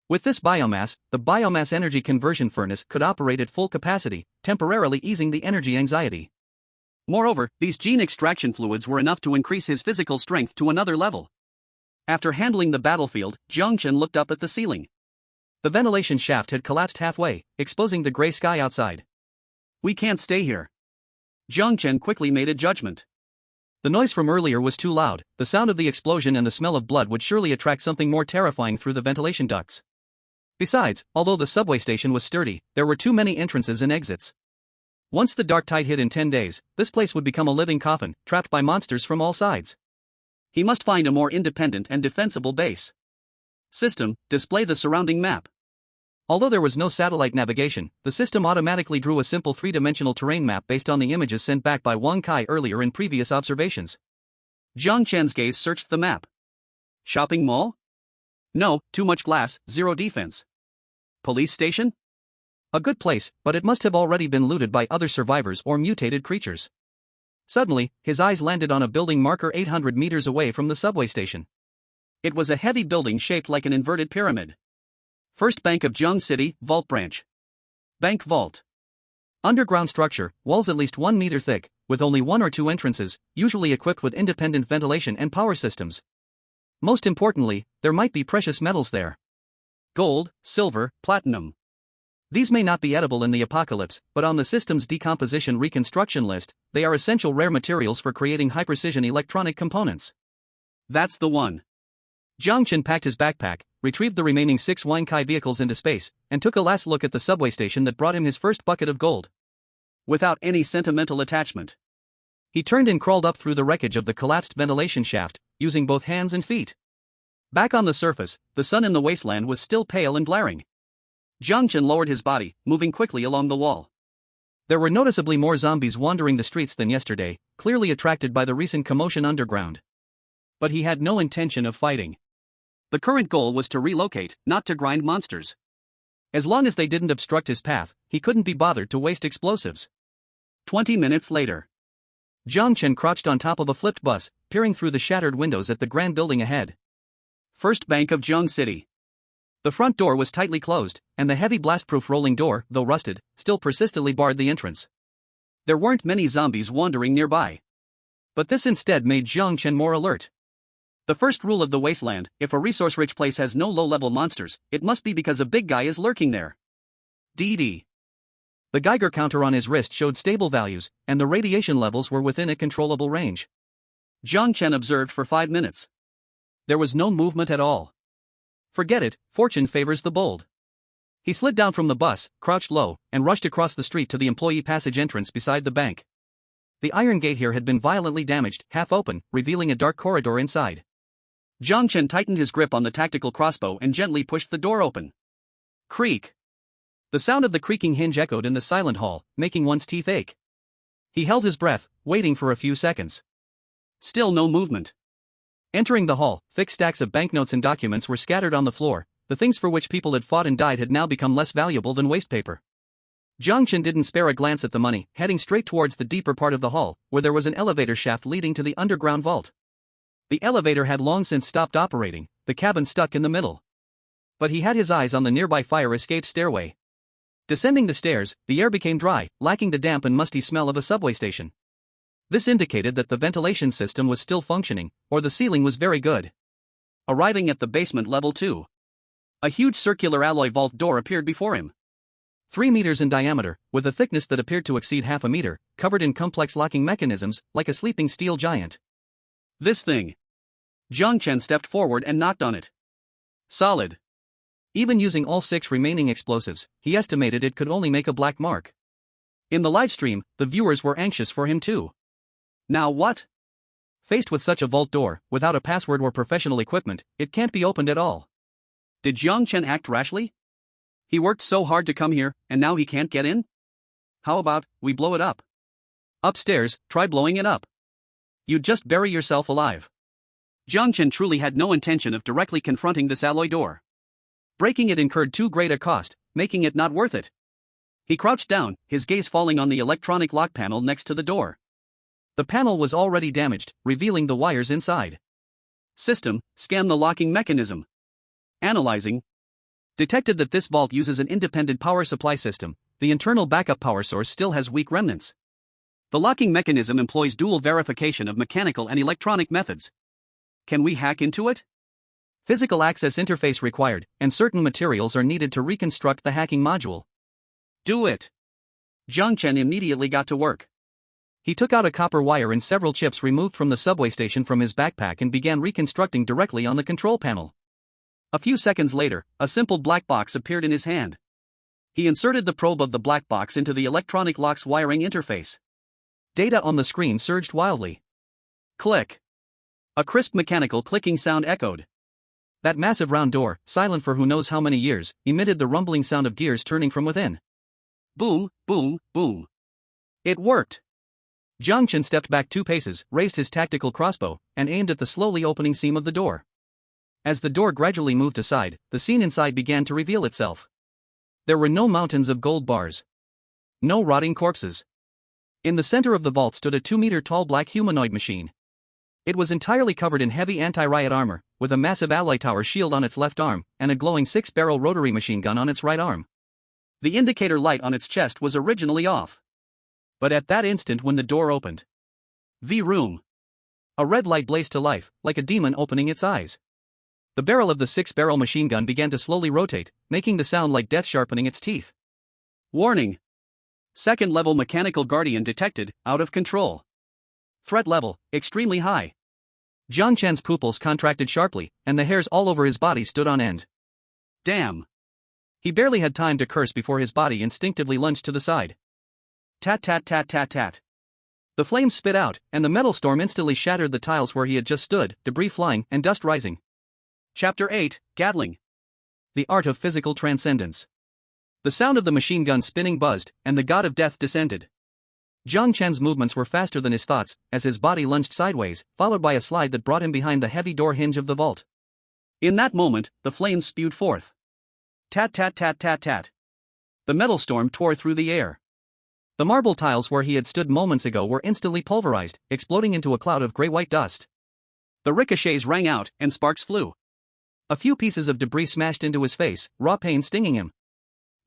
With this biomass, the biomass energy conversion furnace could operate at full capacity, temporarily easing the energy anxiety. Moreover, these gene extraction fluids were enough to increase his physical strength to another level. After handling the battlefield, Jiang Chen looked up at the ceiling. The ventilation shaft had collapsed halfway, exposing the gray sky outside. We can't stay here. Jiang Chen quickly made a judgment. The noise from earlier was too loud, the sound of the explosion and the smell of blood would surely attract something more terrifying through the ventilation ducts. Besides, although the subway station was sturdy, there were too many entrances and exits. Once the dark tide hit in 10 days, this place would become a living coffin, trapped by monsters from all sides. He must find a more independent and defensible base. System, display the surrounding map. Although there was no satellite navigation, the system automatically drew a simple 3-dimensional terrain map based on the images sent back by Wang Kai earlier in previous observations. Jiang Chen's gaze searched the map. Shopping mall? No, too much glass, zero defense. Police station? A good place, but it must have already been looted by other survivors or mutated creatures. Suddenly, his eyes landed on a building marker 800 meters away from the subway station. It was a heavy building shaped like an inverted pyramid. First Bank of Jiang City, Vault Branch. Bank Vault. Underground structure, walls at least 1 meter thick, with only 1 or 2 entrances, usually equipped with independent ventilation and power systems. Most importantly, there might be precious metals there. Gold, silver, platinum. These may not be edible in the apocalypse, but on the system's decomposition reconstruction list, they are essential rare materials for creating high-precision electronic components. That's the one. Jiang Chen packed his backpack, retrieved the remaining 6 Wang Kai vehicles into space, and took a last look at the subway station that brought him his first bucket of gold. Without any sentimental attachment. He turned and crawled up through the wreckage of the collapsed ventilation shaft, using both hands and feet. Back on the surface, the sun in the wasteland was still pale and glaring. Jiang Chen lowered his body, moving quickly along the wall. There were noticeably more zombies wandering the streets than yesterday, clearly attracted by the recent commotion underground. But he had no intention of fighting. The current goal was to relocate, not to grind monsters. As long as they didn't obstruct his path, he couldn't be bothered to waste explosives. 20 minutes later. Jiang Chen crouched on top of a flipped bus, peering through the shattered windows at the grand building ahead. First Bank of Jiang City. The front door was tightly closed, and the heavy blast-proof rolling door, though rusted, still persistently barred the entrance. There weren't many zombies wandering nearby. But this instead made Jiang Chen more alert. The first rule of the wasteland, if a resource-rich place has no low-level monsters, it must be because a big guy is lurking there. DD. The Geiger counter on his wrist showed stable values, and the radiation levels were within a controllable range. Jiang Chen observed for 5 minutes. There was no movement at all. Forget it, fortune favors the bold. He slid down from the bus, crouched low, and rushed across the street to the employee passage entrance beside the bank. The iron gate here had been violently damaged, half open, revealing a dark corridor inside. Jiang Chen tightened his grip on the tactical crossbow and gently pushed the door open. Creak. The sound of the creaking hinge echoed in the silent hall, making one's teeth ache. He held his breath, waiting for a few seconds. Still no movement. Entering the hall, thick stacks of banknotes and documents were scattered on the floor. The things for which people had fought and died had now become less valuable than waste paper. Jiang Chen didn't spare a glance at the money, heading straight towards the deeper part of the hall, where there was an elevator shaft leading to the underground vault. The elevator had long since stopped operating, the cabin stuck in the middle. But he had his eyes on the nearby fire escape stairway. Descending the stairs, the air became dry, lacking the damp and musty smell of a subway station. This indicated that the ventilation system was still functioning, or the ceiling was very good. Arriving at the basement level 2. A huge circular alloy vault door appeared before him. 3 meters in diameter, with a thickness that appeared to exceed half a meter, covered in complex locking mechanisms, like a sleeping steel giant. This thing. Jiang Chen stepped forward and knocked on it. Solid. Even using all 6 remaining explosives, he estimated it could only make a black mark. In the live stream, the viewers were anxious for him too. Now what? Faced with such a vault door, without a password or professional equipment, it can't be opened at all. Did Jiang Chen act rashly? He worked so hard to come here, and now he can't get in? How about, we blow it up? Upstairs, try blowing it up. You'd just bury yourself alive. Jiang Chen truly had no intention of directly confronting this alloy door. Breaking it incurred too great a cost, making it not worth it. He crouched down, his gaze falling on the electronic lock panel next to the door. The panel was already damaged, revealing the wires inside. System, scan the locking mechanism. Analyzing. Detected that this vault uses an independent power supply system. The internal backup power source still has weak remnants. The locking mechanism employs dual verification of mechanical and electronic methods. Can we hack into it? Physical access interface required, and certain materials are needed to reconstruct the hacking module. Do it. Jiang Chen immediately got to work. He took out a copper wire and several chips removed from the subway station from his backpack and began reconstructing directly on the control panel. A few seconds later, a simple black box appeared in his hand. He inserted the probe of the black box into the electronic lock's wiring interface. Data on the screen surged wildly. Click. A crisp mechanical clicking sound echoed. That massive round door, silent for who knows how many years, emitted the rumbling sound of gears turning from within. Boom, boom, boom. It worked. Jiang Chen stepped back 2 paces, raised his tactical crossbow, and aimed at the slowly opening seam of the door. As the door gradually moved aside, the scene inside began to reveal itself. There were no mountains of gold bars. No rotting corpses. In the center of the vault stood a 2-meter-tall black humanoid machine. It was entirely covered in heavy anti-riot armor, with a massive alloy tower shield on its left arm, and a glowing 6-barrel rotary machine gun on its right arm. The indicator light on its chest was originally off. But at that instant when the door opened. The room. A red light blazed to life, like a demon opening its eyes. The barrel of the 6-barrel machine gun began to slowly rotate, making the sound like death sharpening its teeth. Warning. Second-level mechanical guardian detected, out of control. Threat level, extremely high. Jiang Chen's pupils contracted sharply, and the hairs all over his body stood on end. Damn. He barely had time to curse before his body instinctively lunged to the side. Tat tat tat tat tat. The flames spit out, and the metal storm instantly shattered the tiles where he had just stood, debris flying and dust rising. Chapter 8, Gatling. The Art of Physical Transcendence. The sound of the machine gun spinning buzzed, and the god of death descended. Jiang Chen's movements were faster than his thoughts, as his body lunged sideways, followed by a slide that brought him behind the heavy door hinge of the vault. In that moment, the flames spewed forth. Tat tat tat tat tat. The metal storm tore through the air. The marble tiles where he had stood moments ago were instantly pulverized, exploding into a cloud of gray-white dust. The ricochets rang out, and sparks flew. A few pieces of debris smashed into his face, raw pain stinging him.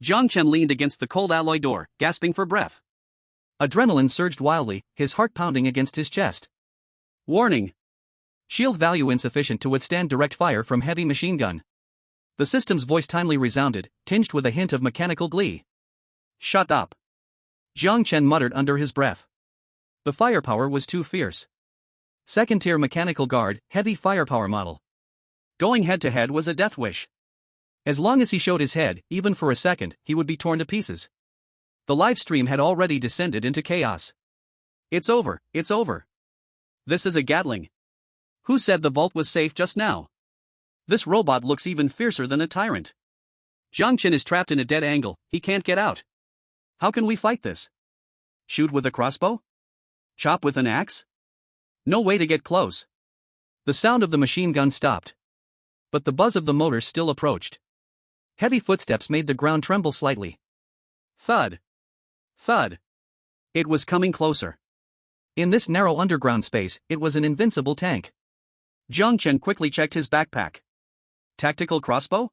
Jiang Chen leaned against the cold alloy door, gasping for breath. Adrenaline surged wildly, his heart pounding against his chest. Warning. Shield value insufficient to withstand direct fire from heavy machine gun. The system's voice timely resounded, tinged with a hint of mechanical glee. Shut up. Jiang Chen muttered under his breath. The firepower was too fierce. Second-tier mechanical guard, heavy firepower model. Going head-to-head was a death wish. As long as he showed his head, even for a second, he would be torn to pieces. The live stream had already descended into chaos. It's over, it's over. This is a Gatling. Who said the vault was safe just now? This robot looks even fiercer than a tyrant. Jiang Chen is trapped in a dead angle, he can't get out. How can we fight this? Shoot with a crossbow? Chop with an axe? No way to get close. The sound of the machine gun stopped. But the buzz of the motor still approached. Heavy footsteps made the ground tremble slightly. Thud. Thud. It was coming closer. In this narrow underground space, it was an invincible tank. Jiang Chen quickly checked his backpack. Tactical crossbow?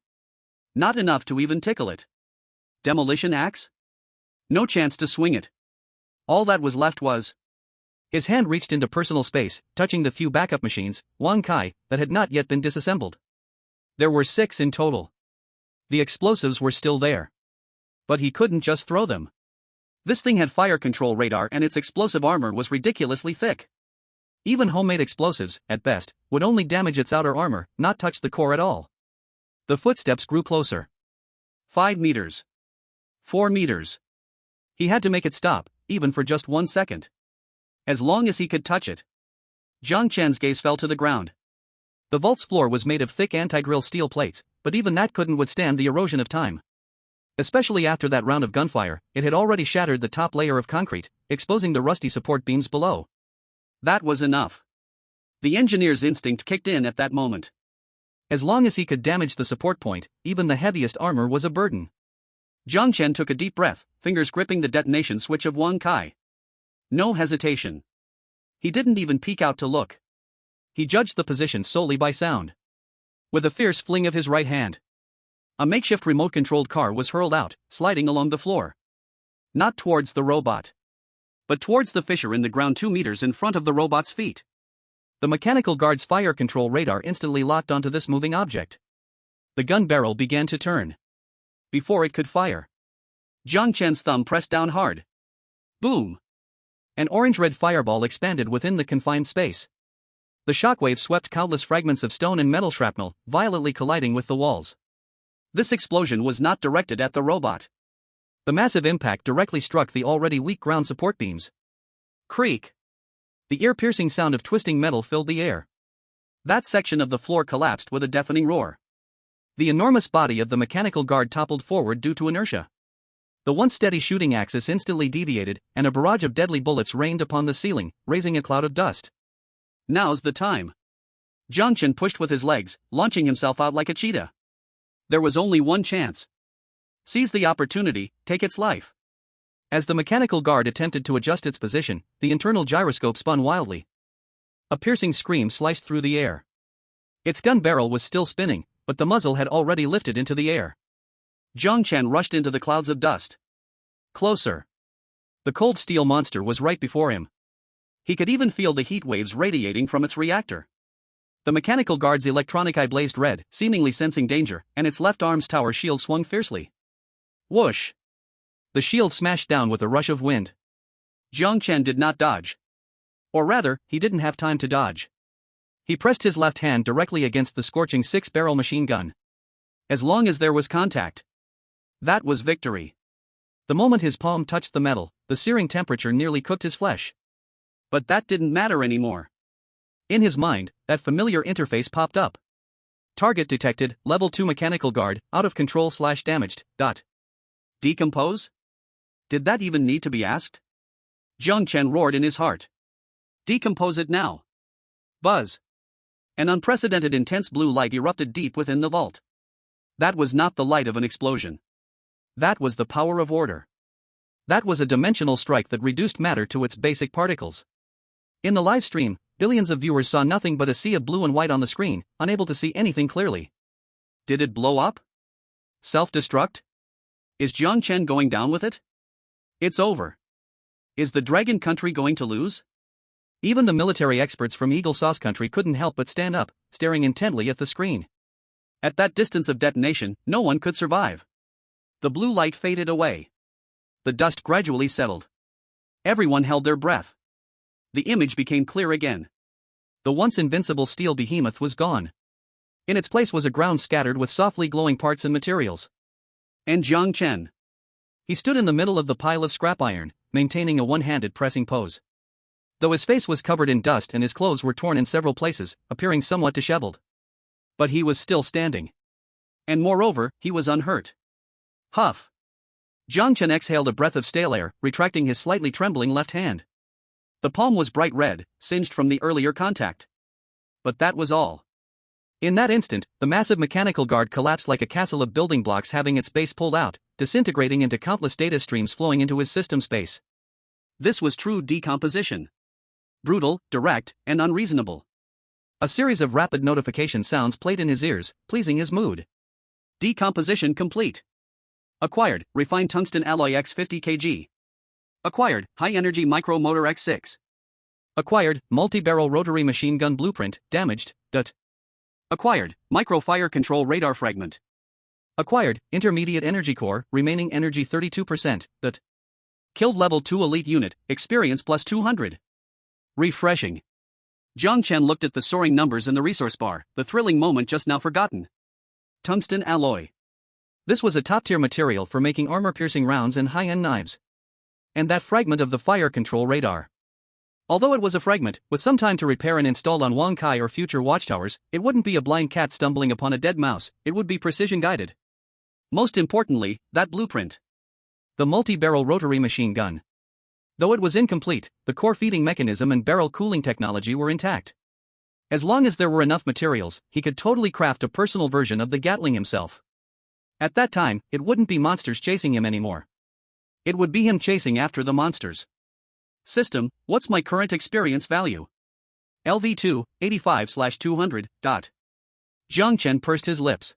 Not enough to even tickle it. Demolition axe? No chance to swing it. All that was left was... His hand reached into personal space, touching the few backup machines, Wang Kai, that had not yet been disassembled. There were 6 in total. The explosives were still there. But he couldn't just throw them. This thing had fire control radar and its explosive armor was ridiculously thick. Even homemade explosives, at best, would only damage its outer armor, not touch the core at all. The footsteps grew closer. 5 meters. 4 meters. He had to make it stop, even for just 1 second. As long as he could touch it. Jiang Chen's gaze fell to the ground. The vault's floor was made of thick anti-grill steel plates, but even that couldn't withstand the erosion of time. Especially after that round of gunfire, it had already shattered the top layer of concrete, exposing the rusty support beams below. That was enough. The engineer's instinct kicked in at that moment. As long as he could damage the support point, even the heaviest armor was a burden. Jiang Chen took a deep breath, fingers gripping the detonation switch of Wang Kai. No hesitation. He didn't even peek out to look. He judged the position solely by sound. With a fierce fling of his right hand, a makeshift remote-controlled car was hurled out, sliding along the floor. Not towards the robot, but towards the fissure in the ground 2 meters in front of the robot's feet. The mechanical guard's fire control radar instantly locked onto this moving object. The gun barrel began to turn. Before it could fire, Jiang Chen's thumb pressed down hard. Boom! An orange-red fireball expanded within the confined space. The shockwave swept countless fragments of stone and metal shrapnel, violently colliding with the walls. This explosion was not directed at the robot. The massive impact directly struck the already weak ground support beams. Creak! The ear-piercing sound of twisting metal filled the air. That section of the floor collapsed with a deafening roar. The enormous body of the mechanical guard toppled forward due to inertia. The once steady shooting axis instantly deviated, and a barrage of deadly bullets rained upon the ceiling, raising a cloud of dust. Now's the time. Jiang Chen pushed with his legs, launching himself out like a cheetah. There was only one chance. Seize the opportunity, take its life. As the mechanical guard attempted to adjust its position, the internal gyroscope spun wildly. A piercing scream sliced through the air. Its gun barrel was still spinning, but the muzzle had already lifted into the air. Jiang Chen rushed into the clouds of dust. Closer. The cold steel monster was right before him. He could even feel the heat waves radiating from its reactor. The mechanical guard's electronic eye blazed red, seemingly sensing danger, and its left arm's tower shield swung fiercely. Whoosh! The shield smashed down with a rush of wind. Jiang Chen did not dodge. Or rather, he didn't have time to dodge. He pressed his left hand directly against the scorching 6-barrel machine gun. As long as there was contact, that was victory. The moment his palm touched the metal, the searing temperature nearly cooked his flesh. But that didn't matter anymore. In his mind, that familiar interface popped up. Target detected, level 2 mechanical guard, out of control/damaged. Decompose? Did that even need to be asked? Jiang Chen roared in his heart. Decompose it now. Buzz. An unprecedented intense blue light erupted deep within the vault. That was not the light of an explosion. That was the power of order. That was a dimensional strike that reduced matter to its basic particles. In the live stream, billions of viewers saw nothing but a sea of blue and white on the screen, unable to see anything clearly. Did it blow up? Self-destruct? Is Jiang Chen going down with it? It's over. Is the Dragon Country going to lose? Even the military experts from Eagle Sauce Country couldn't help but stand up, staring intently at the screen. At that distance of detonation, no one could survive. The blue light faded away. The dust gradually settled. Everyone held their breath. The image became clear again. The once invincible steel behemoth was gone. In its place was a ground scattered with softly glowing parts and materials. And Jiang Chen. He stood in the middle of the pile of scrap iron, maintaining a one-handed pressing pose. though his face was covered in dust and his clothes were torn in several places, appearing somewhat disheveled. But he was still standing. And moreover, he was unhurt. Huff. Jiang Chen exhaled a breath of stale air, retracting his slightly trembling left hand. The palm was bright red, singed from the earlier contact. But that was all. In that instant, the massive mechanical guard collapsed like a castle of building blocks having its base pulled out, disintegrating into countless data streams flowing into his system space. This was true decomposition. Brutal, direct, and unreasonable. A series of rapid notification sounds played in his ears, pleasing his mood. Decomposition complete. Acquired, refined tungsten alloy X 50 kg. Acquired, high-energy micro-motor X6. Acquired, multi-barrel rotary machine gun blueprint, damaged, DUT. Acquired, micro-fire control radar fragment. Acquired, intermediate energy core, remaining energy 32%, DUT. Killed level 2 elite unit, experience plus 200. Refreshing. Jiang Chen looked at the soaring numbers in the resource bar, the thrilling moment just now forgotten. Tungsten alloy. This was a top-tier material for making armor-piercing rounds and high-end knives. And that fragment of the fire control radar. Although it was a fragment, with some time to repair and install on Wang Kai or future watchtowers, it wouldn't be a blind cat stumbling upon a dead mouse, it would be precision-guided. Most importantly, that blueprint. The multi-barrel rotary machine gun. Though it was incomplete, the core feeding mechanism and barrel cooling technology were intact. As long as there were enough materials, he could totally craft a personal version of the Gatling himself. At that time, it wouldn't be monsters chasing him anymore. It would be him chasing after the monsters. System, what's my current experience value? LV2, 85/200, . Jiang Chen pursed his lips.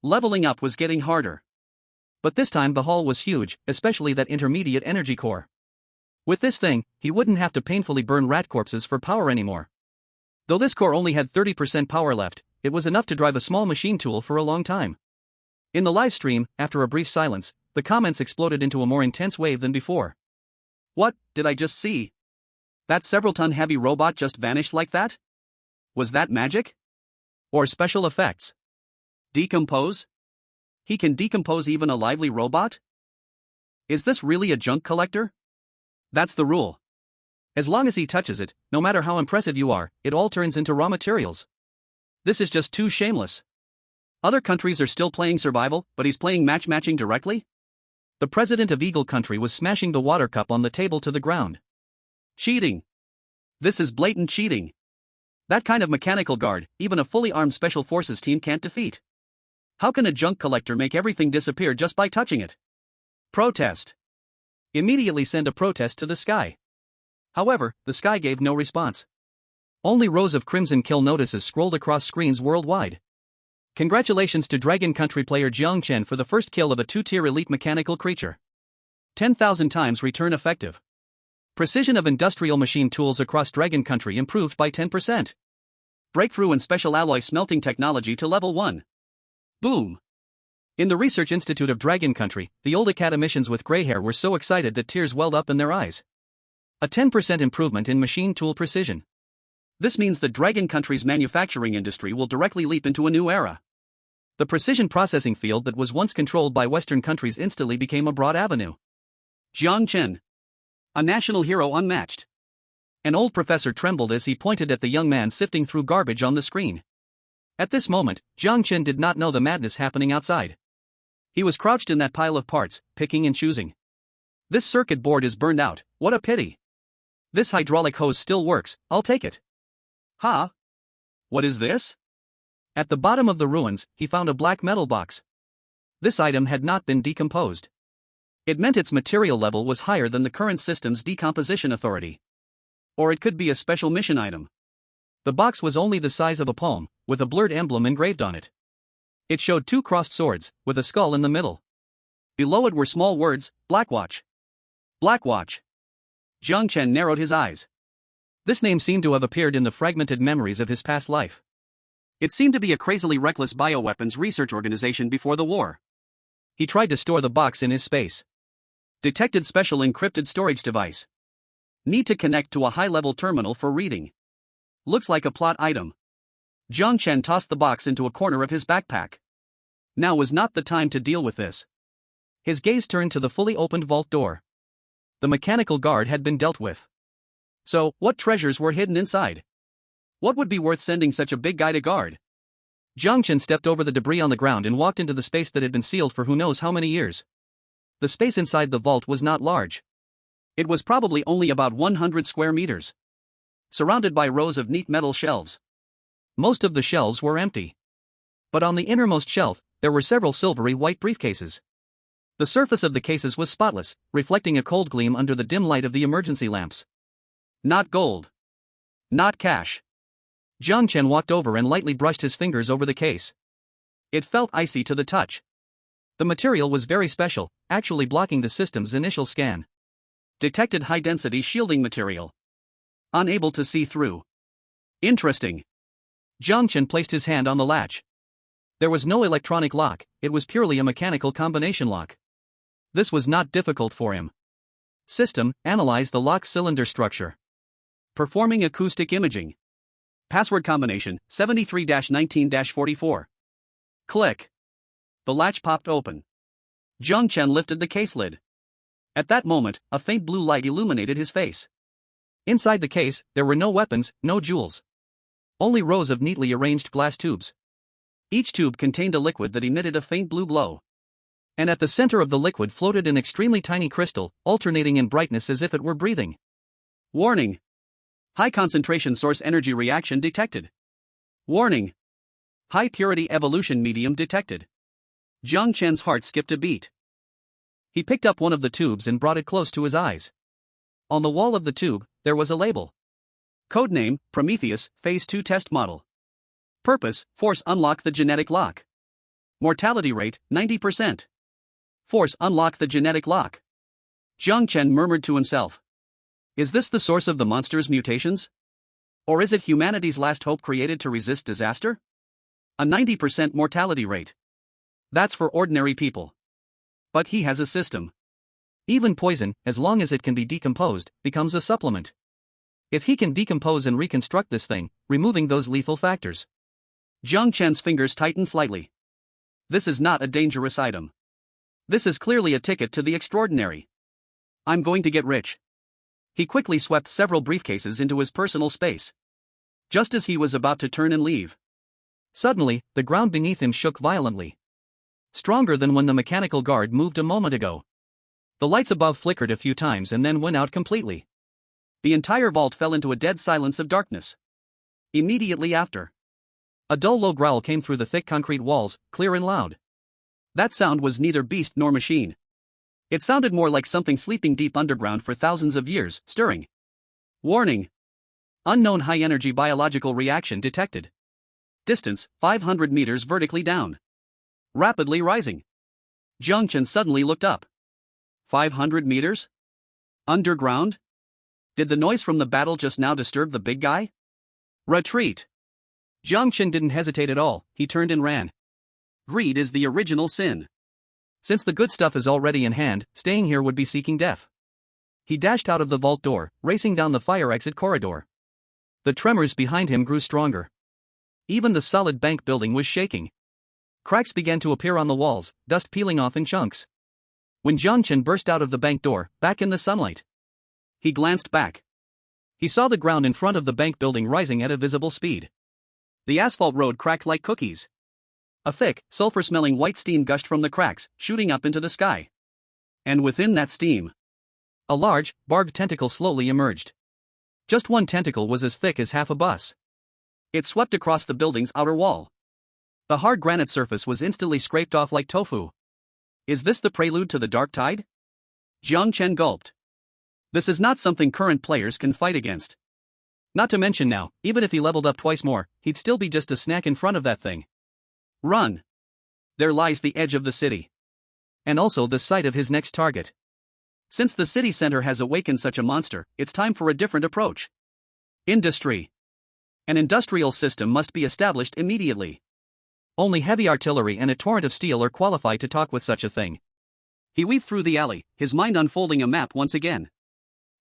Leveling up was getting harder. But this time the haul was huge, especially that intermediate energy core. With this thing, he wouldn't have to painfully burn rat corpses for power anymore. Though this core only had 30% power left, it was enough to drive a small machine tool for a long time. In the live stream, after a brief silence, the comments exploded into a more intense wave than before. What did I just see? That several-ton heavy robot just vanished like that? Was that magic? Or special effects? Decompose? He can decompose even a lively robot? Is this really a junk collector? That's the rule. As long as he touches it, no matter how impressive you are, it all turns into raw materials. This is just too shameless. Other countries are still playing survival, but he's playing matchmatching directly? The president of Eagle Country was smashing the water cup on the table to the ground. Cheating. This is blatant cheating. That kind of mechanical guard, even a fully armed special forces team can't defeat. How can a junk collector make everything disappear just by touching it? Protest. Immediately send a protest to the sky. However, the sky gave no response. Only rows of crimson kill notices scrolled across screens worldwide. Congratulations to Dragon Country player Jiang Chen for the first kill of a 2-tier elite mechanical creature. 10,000 times return effective. Precision of industrial machine tools across Dragon Country improved by 10%. Breakthrough in special alloy smelting technology to level 1. Boom. In the Research Institute of Dragon Country, the old academicians with gray hair were so excited that tears welled up in their eyes. A 10% improvement in machine tool precision. This means that Dragon Country's manufacturing industry will directly leap into a new era. The precision processing field that was once controlled by Western countries instantly became a broad avenue. Jiang Chen. A national hero unmatched. An old professor trembled as he pointed at the young man sifting through garbage on the screen. At this moment, Jiang Chen did not know the madness happening outside. He was crouched in that pile of parts, picking and choosing. This circuit board is burned out, what a pity. This hydraulic hose still works, I'll take it. Huh? What is this? At the bottom of the ruins, he found a black metal box. This item had not been decomposed. It meant its material level was higher than the current system's decomposition authority. Or it could be a special mission item. The box was only the size of a palm, with a blurred emblem engraved on it. It showed 2 crossed swords, with a skull in the middle. Below it were small words, Blackwatch. Blackwatch. Jiang Chen narrowed his eyes. This name seemed to have appeared in the fragmented memories of his past life. It seemed to be a crazily reckless bioweapons research organization before the war. He tried to store the box in his space. Detected special encrypted storage device. Need to connect to a high-level terminal for reading. Looks like a plot item. Jiang Chen tossed the box into a corner of his backpack. Now was not the time to deal with this. His gaze turned to the fully opened vault door. The mechanical guard had been dealt with. So, what treasures were hidden inside? What would be worth sending such a big guy to guard? Jiang Chen stepped over the debris on the ground and walked into the space that had been sealed for who knows how many years. The space inside the vault was not large. It was probably only about 100 square meters. Surrounded by rows of neat metal shelves. Most of the shelves were empty. But on the innermost shelf, there were several silvery white briefcases. The surface of the cases was spotless, reflecting a cold gleam under the dim light of the emergency lamps. Not gold. Not cash. Jiang Chen walked over and lightly brushed his fingers over the case. It felt icy to the touch. The material was very special, actually blocking the system's initial scan. Detected high-density shielding material. Unable to see through. Interesting. Jiang Chen placed his hand on the latch. There was no electronic lock, it was purely a mechanical combination lock. This was not difficult for him. System, analyze the lock cylinder structure. Performing acoustic imaging. Password combination, 73-19-44. Click. The latch popped open. Jiang Chen lifted the case lid. At that moment, a faint blue light illuminated his face. Inside the case, there were no weapons, no jewels. Only rows of neatly arranged glass tubes. Each tube contained a liquid that emitted a faint blue glow. And at the center of the liquid floated an extremely tiny crystal, alternating in brightness as if it were breathing. Warning. High concentration source energy reaction detected. Warning. High purity evolution medium detected. Jiang Chen's heart skipped a beat. He picked up one of the tubes and brought it close to his eyes. On the wall of the tube, there was a label. Codename, Prometheus, Phase 2 Test Model. Purpose, Force unlock the genetic lock. Mortality rate, 90%. Force unlock the genetic lock. Jiang Chen murmured to himself. Is this the source of the monster's mutations? Or is it humanity's last hope created to resist disaster? A 90% mortality rate. That's for ordinary people. But he has a system. Even poison, as long as it can be decomposed, becomes a supplement. If he can decompose and reconstruct this thing, removing those lethal factors. Jiang Chen's fingers tightened slightly. This is not a dangerous item. This is clearly a ticket to the extraordinary. I'm going to get rich. He quickly swept several briefcases into his personal space. Just as he was about to turn and leave. Suddenly, the ground beneath him shook violently. Stronger than when the mechanical guard moved a moment ago. The lights above flickered a few times and then went out completely. The entire vault fell into a dead silence of darkness. Immediately after, a dull low growl came through the thick concrete walls, clear and loud. That sound was neither beast nor machine. It sounded more like something sleeping deep underground for thousands of years, stirring. Warning. Unknown high-energy biological reaction detected. Distance, 500 meters vertically down. Rapidly rising. Jiang Chen suddenly looked up. 500 meters? Underground? Did the noise from the battle just now disturb the big guy? Retreat. Jiang Chen didn't hesitate at all, he turned and ran. Greed is the original sin. Since the good stuff is already in hand, staying here would be seeking death. He dashed out of the vault door, racing down the fire exit corridor. The tremors behind him grew stronger. Even the solid bank building was shaking. Cracks began to appear on the walls, dust peeling off in chunks. When Jiang Chen burst out of the bank door, back in the sunlight, he glanced back. He saw the ground in front of the bank building rising at a visible speed. The asphalt road cracked like cookies. A thick, sulfur-smelling white steam gushed from the cracks, shooting up into the sky. And within that steam, a large, barbed tentacle slowly emerged. Just one tentacle was as thick as half a bus. It swept across the building's outer wall. The hard granite surface was instantly scraped off like tofu. Is this the prelude to the dark tide? Jiang Chen gulped. This is not something current players can fight against. Not to mention now, even if he leveled up twice more, he'd still be just a snack in front of that thing. Run. There lies the edge of the city. And also the site of his next target. Since the city center has awakened such a monster, it's time for a different approach. Industry. An industrial system must be established immediately. Only heavy artillery and a torrent of steel are qualified to talk with such a thing. He weaved through the alley, his mind unfolding a map once again.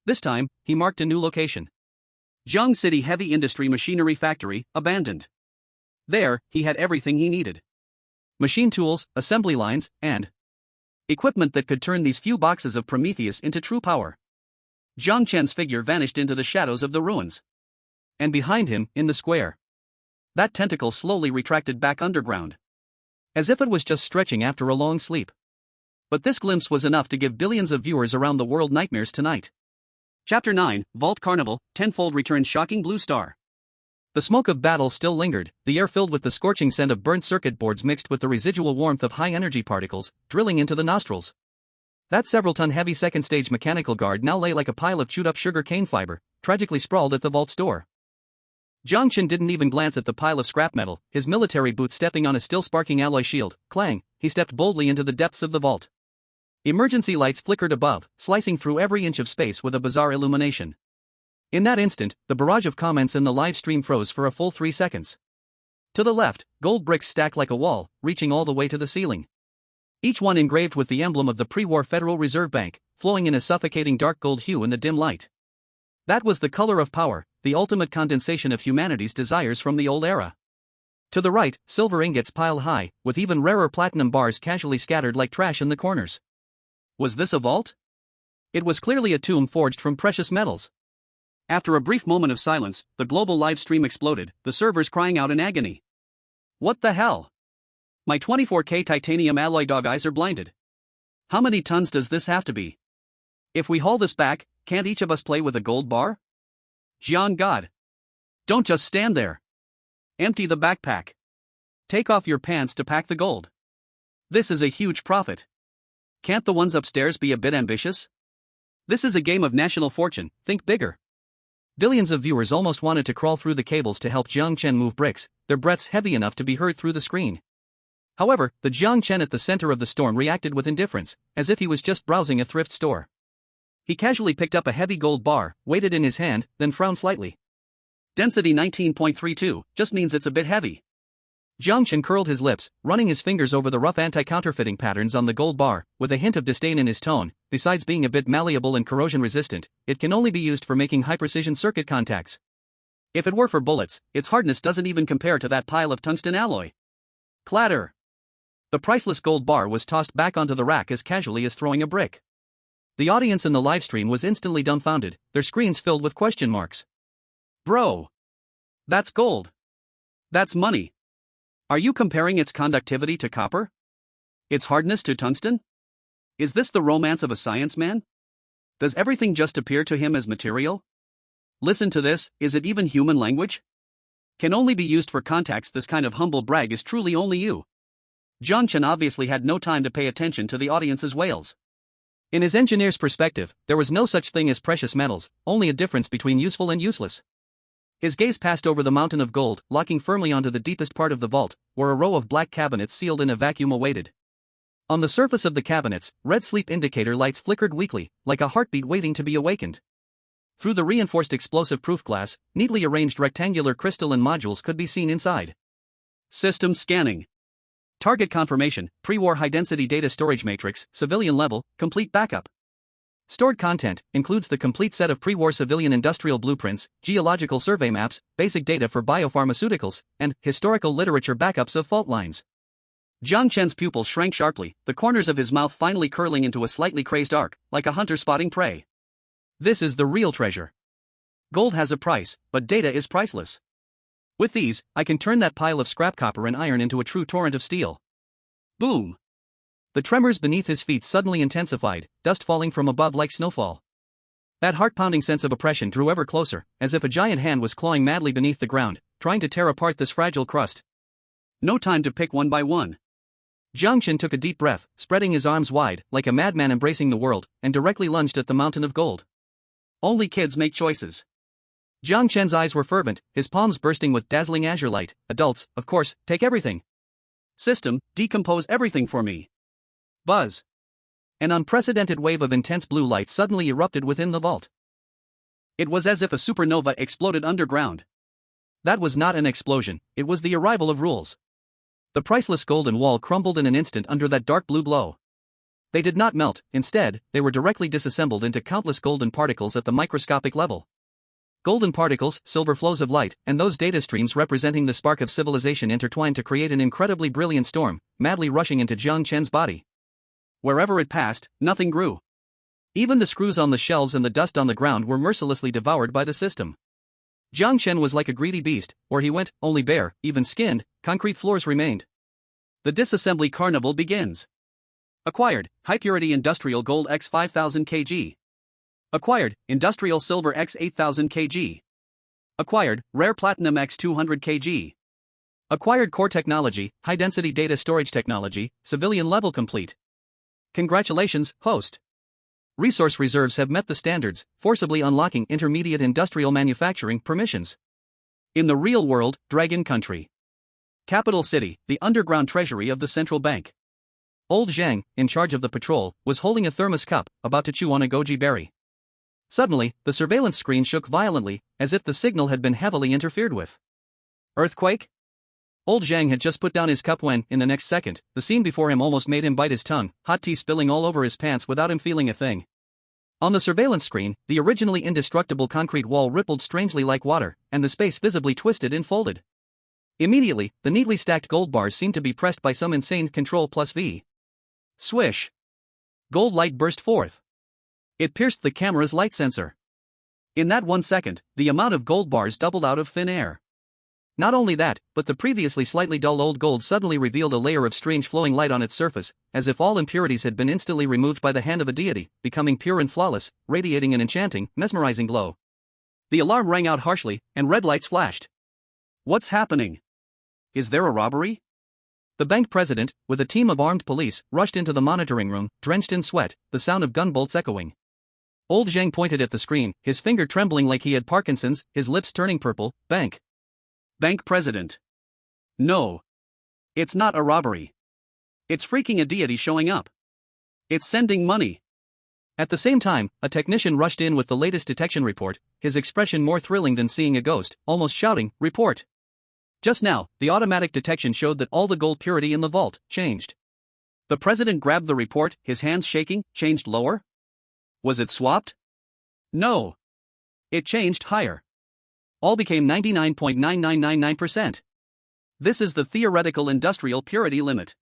This time, he marked a new location. Jiang City Heavy Industry Machinery Factory, abandoned. There, he had everything he needed. Machine tools, assembly lines, and equipment that could turn these few boxes of Prometheus into true power. Jiang Chen's figure vanished into the shadows of the ruins. And behind him, in the square, that tentacle slowly retracted back underground, as if it was just stretching after a long sleep. But this glimpse was enough to give billions of viewers around the world nightmares tonight. Chapter 9, Vault Carnival, Tenfold returns shocking blue star. The smoke of battle still lingered, the air filled with the scorching scent of burnt circuit boards mixed with the residual warmth of high-energy particles, drilling into the nostrils. That several-ton heavy second-stage mechanical guard now lay like a pile of chewed-up sugar cane fiber, tragically sprawled at the vault's door. Jiang Chen didn't even glance at the pile of scrap metal, his military boots stepping on a still-sparking alloy shield. Clang, he stepped boldly into the depths of the vault. Emergency lights flickered above, slicing through every inch of space with a bizarre illumination. In that instant, the barrage of comments in the live stream froze for a full 3 seconds. To the left, gold bricks stacked like a wall, reaching all the way to the ceiling. Each one engraved with the emblem of the pre-war Federal Reserve Bank, flowing in a suffocating dark gold hue in the dim light. That was the color of power, the ultimate condensation of humanity's desires from the old era. To the right, silver ingots piled high, with even rarer platinum bars casually scattered like trash in the corners. Was this a vault? It was clearly a tomb forged from precious metals. After a brief moment of silence, the global live stream exploded, the servers crying out in agony. What the hell? My 24K titanium alloy dog eyes are blinded. How many tons does this have to be? If we haul this back, can't each of us play with a gold bar? Jiang God. Don't just stand there. Empty the backpack. Take off your pants to pack the gold. This is a huge profit. Can't the ones upstairs be a bit ambitious? This is a game of national fortune, think bigger. Billions of viewers almost wanted to crawl through the cables to help Jiang Chen move bricks, their breaths heavy enough to be heard through the screen. However, the Jiang Chen at the center of the storm reacted with indifference, as if he was just browsing a thrift store. He casually picked up a heavy gold bar, weighed it in his hand, then frowned slightly. Density 19.32, just means it's a bit heavy. Jiang Chen curled his lips, running his fingers over the rough anti-counterfeiting patterns on the gold bar, with a hint of disdain in his tone. Besides being a bit malleable and corrosion-resistant, it can only be used for making high-precision circuit contacts. If it were for bullets, its hardness doesn't even compare to that pile of tungsten alloy. Clatter! The priceless gold bar was tossed back onto the rack as casually as throwing a brick. The audience in the livestream was instantly dumbfounded, their screens filled with question marks. Bro! That's gold! That's money! Are you comparing its conductivity to copper? Its hardness to tungsten? Is this the romance of a science man? Does everything just appear to him as material? Listen to this, is it even human language? Can only be used for contacts. This kind of humble brag is truly only you. Jiang Chen obviously had no time to pay attention to the audience's wails. In his engineer's perspective, there was no such thing as precious metals, only a difference between useful and useless. His gaze passed over the mountain of gold, locking firmly onto the deepest part of the vault, where a row of black cabinets sealed in a vacuum awaited. On the surface of the cabinets, red sleep indicator lights flickered weakly, like a heartbeat waiting to be awakened. Through the reinforced explosive-proof glass, neatly arranged rectangular crystalline modules could be seen inside. System scanning. Target confirmation, pre-war high-density data storage matrix, civilian level, complete backup. Stored content includes the complete set of pre-war civilian industrial blueprints, geological survey maps, basic data for biopharmaceuticals, and historical literature backups of fault lines. Jiang Chen's pupils shrank sharply, the corners of his mouth finally curling into a slightly crazed arc, like a hunter spotting prey. This is the real treasure. Gold has a price, but data is priceless. With these, I can turn that pile of scrap copper and iron into a true torrent of steel. Boom! The tremors beneath his feet suddenly intensified, dust falling from above like snowfall. That heart-pounding sense of oppression drew ever closer, as if a giant hand was clawing madly beneath the ground, trying to tear apart this fragile crust. No time to pick one by one. Jiang Chen took a deep breath, spreading his arms wide, like a madman embracing the world, and directly lunged at the mountain of gold. Only kids make choices. Jiang Chen's eyes were fervent, his palms bursting with dazzling azure light. Adults, of course, take everything. System, decompose everything for me. Buzz. An unprecedented wave of intense blue light suddenly erupted within the vault. It was as if a supernova exploded underground. That was not an explosion, it was the arrival of rules. The priceless golden wall crumbled in an instant under that dark blue glow. They did not melt, instead, they were directly disassembled into countless golden particles at the microscopic level. Golden particles, silver flows of light, and those data streams representing the spark of civilization intertwined to create an incredibly brilliant storm, madly rushing into Jiang Chen's body. Wherever it passed, nothing grew. Even the screws on the shelves and the dust on the ground were mercilessly devoured by the system. Jiang Chen was like a greedy beast, where he went, only bare, even skinned, concrete floors remained. The disassembly carnival begins. Acquired, high-purity industrial gold x 5000 kg. Acquired, industrial silver x 8000 kg. Acquired, rare platinum x 200 kg. Acquired core technology, high-density data storage technology, civilian level complete. Congratulations, host. Resource reserves have met the standards, forcibly unlocking intermediate industrial manufacturing permissions. In the real world, Dragon Country. Capital City, the underground treasury of the central bank. Old Jiang, in charge of the patrol, was holding a thermos cup, about to chew on a goji berry. Suddenly, the surveillance screen shook violently, as if the signal had been heavily interfered with. Earthquake? Old Jiang had just put down his cup when, in the next second, the scene before him almost made him bite his tongue, hot tea spilling all over his pants without him feeling a thing. On the surveillance screen, the originally indestructible concrete wall rippled strangely like water, and the space visibly twisted and folded. Immediately, the neatly stacked gold bars seemed to be pressed by some insane Ctrl+V. Swish! Gold light burst forth. It pierced the camera's light sensor. In that 1 second, the amount of gold bars doubled out of thin air. Not only that, but the previously slightly dull old gold suddenly revealed a layer of strange flowing light on its surface, as if all impurities had been instantly removed by the hand of a deity, becoming pure and flawless, radiating an enchanting, mesmerizing glow. The alarm rang out harshly, and red lights flashed. What's happening? Is there a robbery? The bank president, with a team of armed police, rushed into the monitoring room, drenched in sweat, the sound of gunbolts echoing. Old Jiang pointed at the screen, his finger trembling like he had Parkinson's, his lips turning purple. Bank president. No. It's not a robbery. It's freaking a deity showing up. It's sending money. At the same time, a technician rushed in with the latest detection report, his expression more thrilling than seeing a ghost, almost shouting, "Report!" Just now, the automatic detection showed that all the gold purity in the vault changed. The president grabbed the report, his hands shaking, changed lower? Was it swapped? No. It changed higher. All became 99.9999%. This is the theoretical industrial purity limit.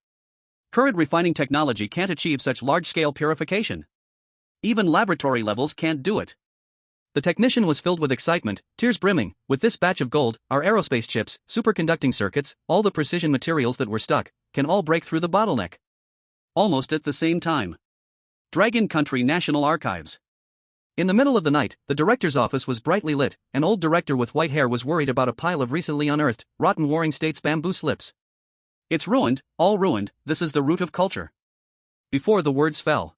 Current refining technology can't achieve such large-scale purification. Even laboratory levels can't do it. The technician was filled with excitement, tears brimming. With this batch of gold, our aerospace chips, superconducting circuits, all the precision materials that were stuck, can all break through the bottleneck. Almost at the same time. Dragon Country National Archives. In the middle of the night, the director's office was brightly lit. An old director with white hair was worried about a pile of recently unearthed, rotten Warring States bamboo slips. It's ruined, all ruined, this is the root of culture. Before the words fell.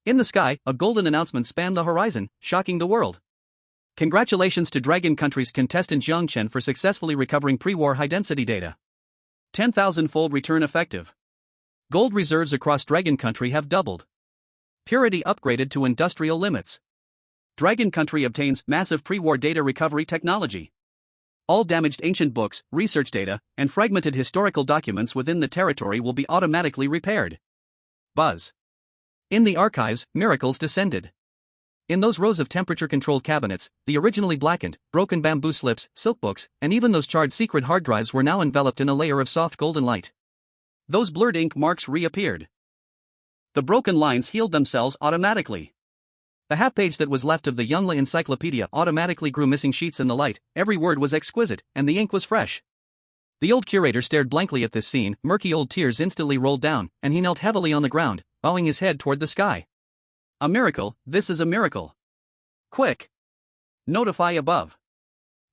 In the sky, a golden announcement spanned the horizon, shocking the world. Congratulations to Dragon Country's contestant Jiang Chen for successfully recovering pre-war high-density data. 10,000-fold return effective. Gold reserves across Dragon Country have doubled. Purity upgraded to industrial limits. Dragon Country obtains massive pre-war data recovery technology. All damaged ancient books, research data, and fragmented historical documents within the territory will be automatically repaired. Buzz. In the archives, miracles descended. In those rows of temperature-controlled cabinets, the originally blackened, broken bamboo slips, silk books, and even those charred secret hard drives were now enveloped in a layer of soft golden light. Those blurred ink marks reappeared. The broken lines healed themselves automatically. The half-page that was left of the Youngla Encyclopedia automatically grew missing sheets in the light. Every word was exquisite, and the ink was fresh. The old curator stared blankly at this scene, murky old tears instantly rolled down, and he knelt heavily on the ground, bowing his head toward the sky. A miracle, this is a miracle. Quick! Notify above.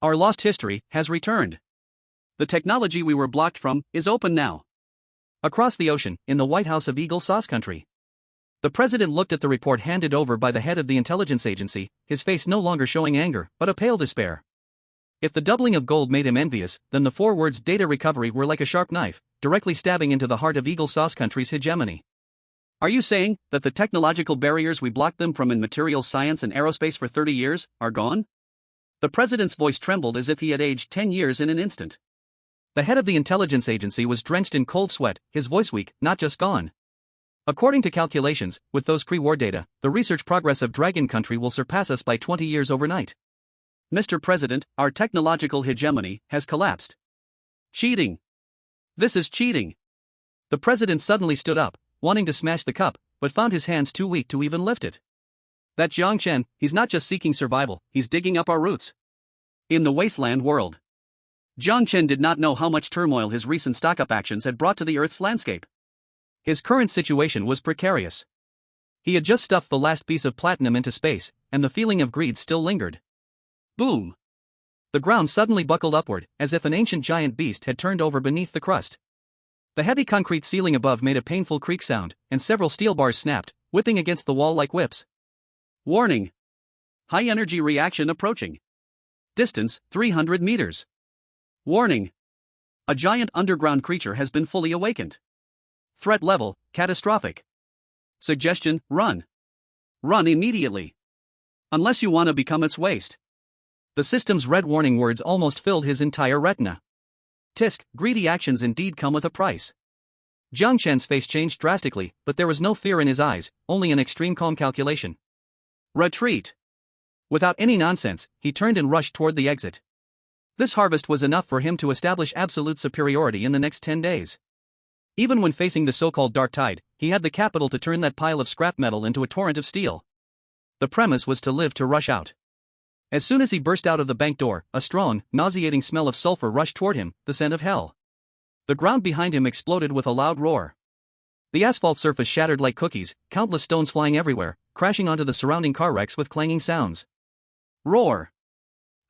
Our lost history has returned. The technology we were blocked from is open now. Across the ocean, in the White House of Eagle Sauce Country. The president looked at the report handed over by the head of the intelligence agency, his face no longer showing anger, but a pale despair. If the doubling of gold made him envious, then the 4 words data recovery were like a sharp knife, directly stabbing into the heart of Eagle Sauce Country's hegemony. Are you saying that the technological barriers we blocked them from in materials science and aerospace for 30 years are gone? The president's voice trembled as if he had aged 10 years in an instant. The head of the intelligence agency was drenched in cold sweat, his voice weak, not just gone. According to calculations, with those pre-war data, the research progress of Dragon Country will surpass us by 20 years overnight. Mr. President, our technological hegemony has collapsed. Cheating. This is cheating. The president suddenly stood up, wanting to smash the cup, but found his hands too weak to even lift it. That Jiang Chen, he's not just seeking survival, he's digging up our roots. In the Wasteland world. Jiang Chen did not know how much turmoil his recent stock-up actions had brought to the Earth's landscape. His current situation was precarious. He had just stuffed the last piece of platinum into space, and the feeling of greed still lingered. Boom! The ground suddenly buckled upward, as if an ancient giant beast had turned over beneath the crust. The heavy concrete ceiling above made a painful creak sound, and several steel bars snapped, whipping against the wall like whips. Warning! High-energy reaction approaching. Distance, 300 meters. Warning! A giant underground creature has been fully awakened. Threat level, catastrophic. Suggestion, run. Run immediately. Unless you want to become its waste. The system's red warning words almost filled his entire retina. Tisk, greedy actions indeed come with a price. Jiang Chen's face changed drastically, but there was no fear in his eyes, only an extreme calm calculation. Retreat. Without any nonsense, he turned and rushed toward the exit. This harvest was enough for him to establish absolute superiority in the next 10 days. Even when facing the so-called dark tide, he had the capital to turn that pile of scrap metal into a torrent of steel. The premise was to live to rush out. As soon as he burst out of the bank door, a strong, nauseating smell of sulfur rushed toward him, the scent of hell. The ground behind him exploded with a loud roar. The asphalt surface shattered like cookies, countless stones flying everywhere, crashing onto the surrounding car wrecks with clanging sounds. Roar!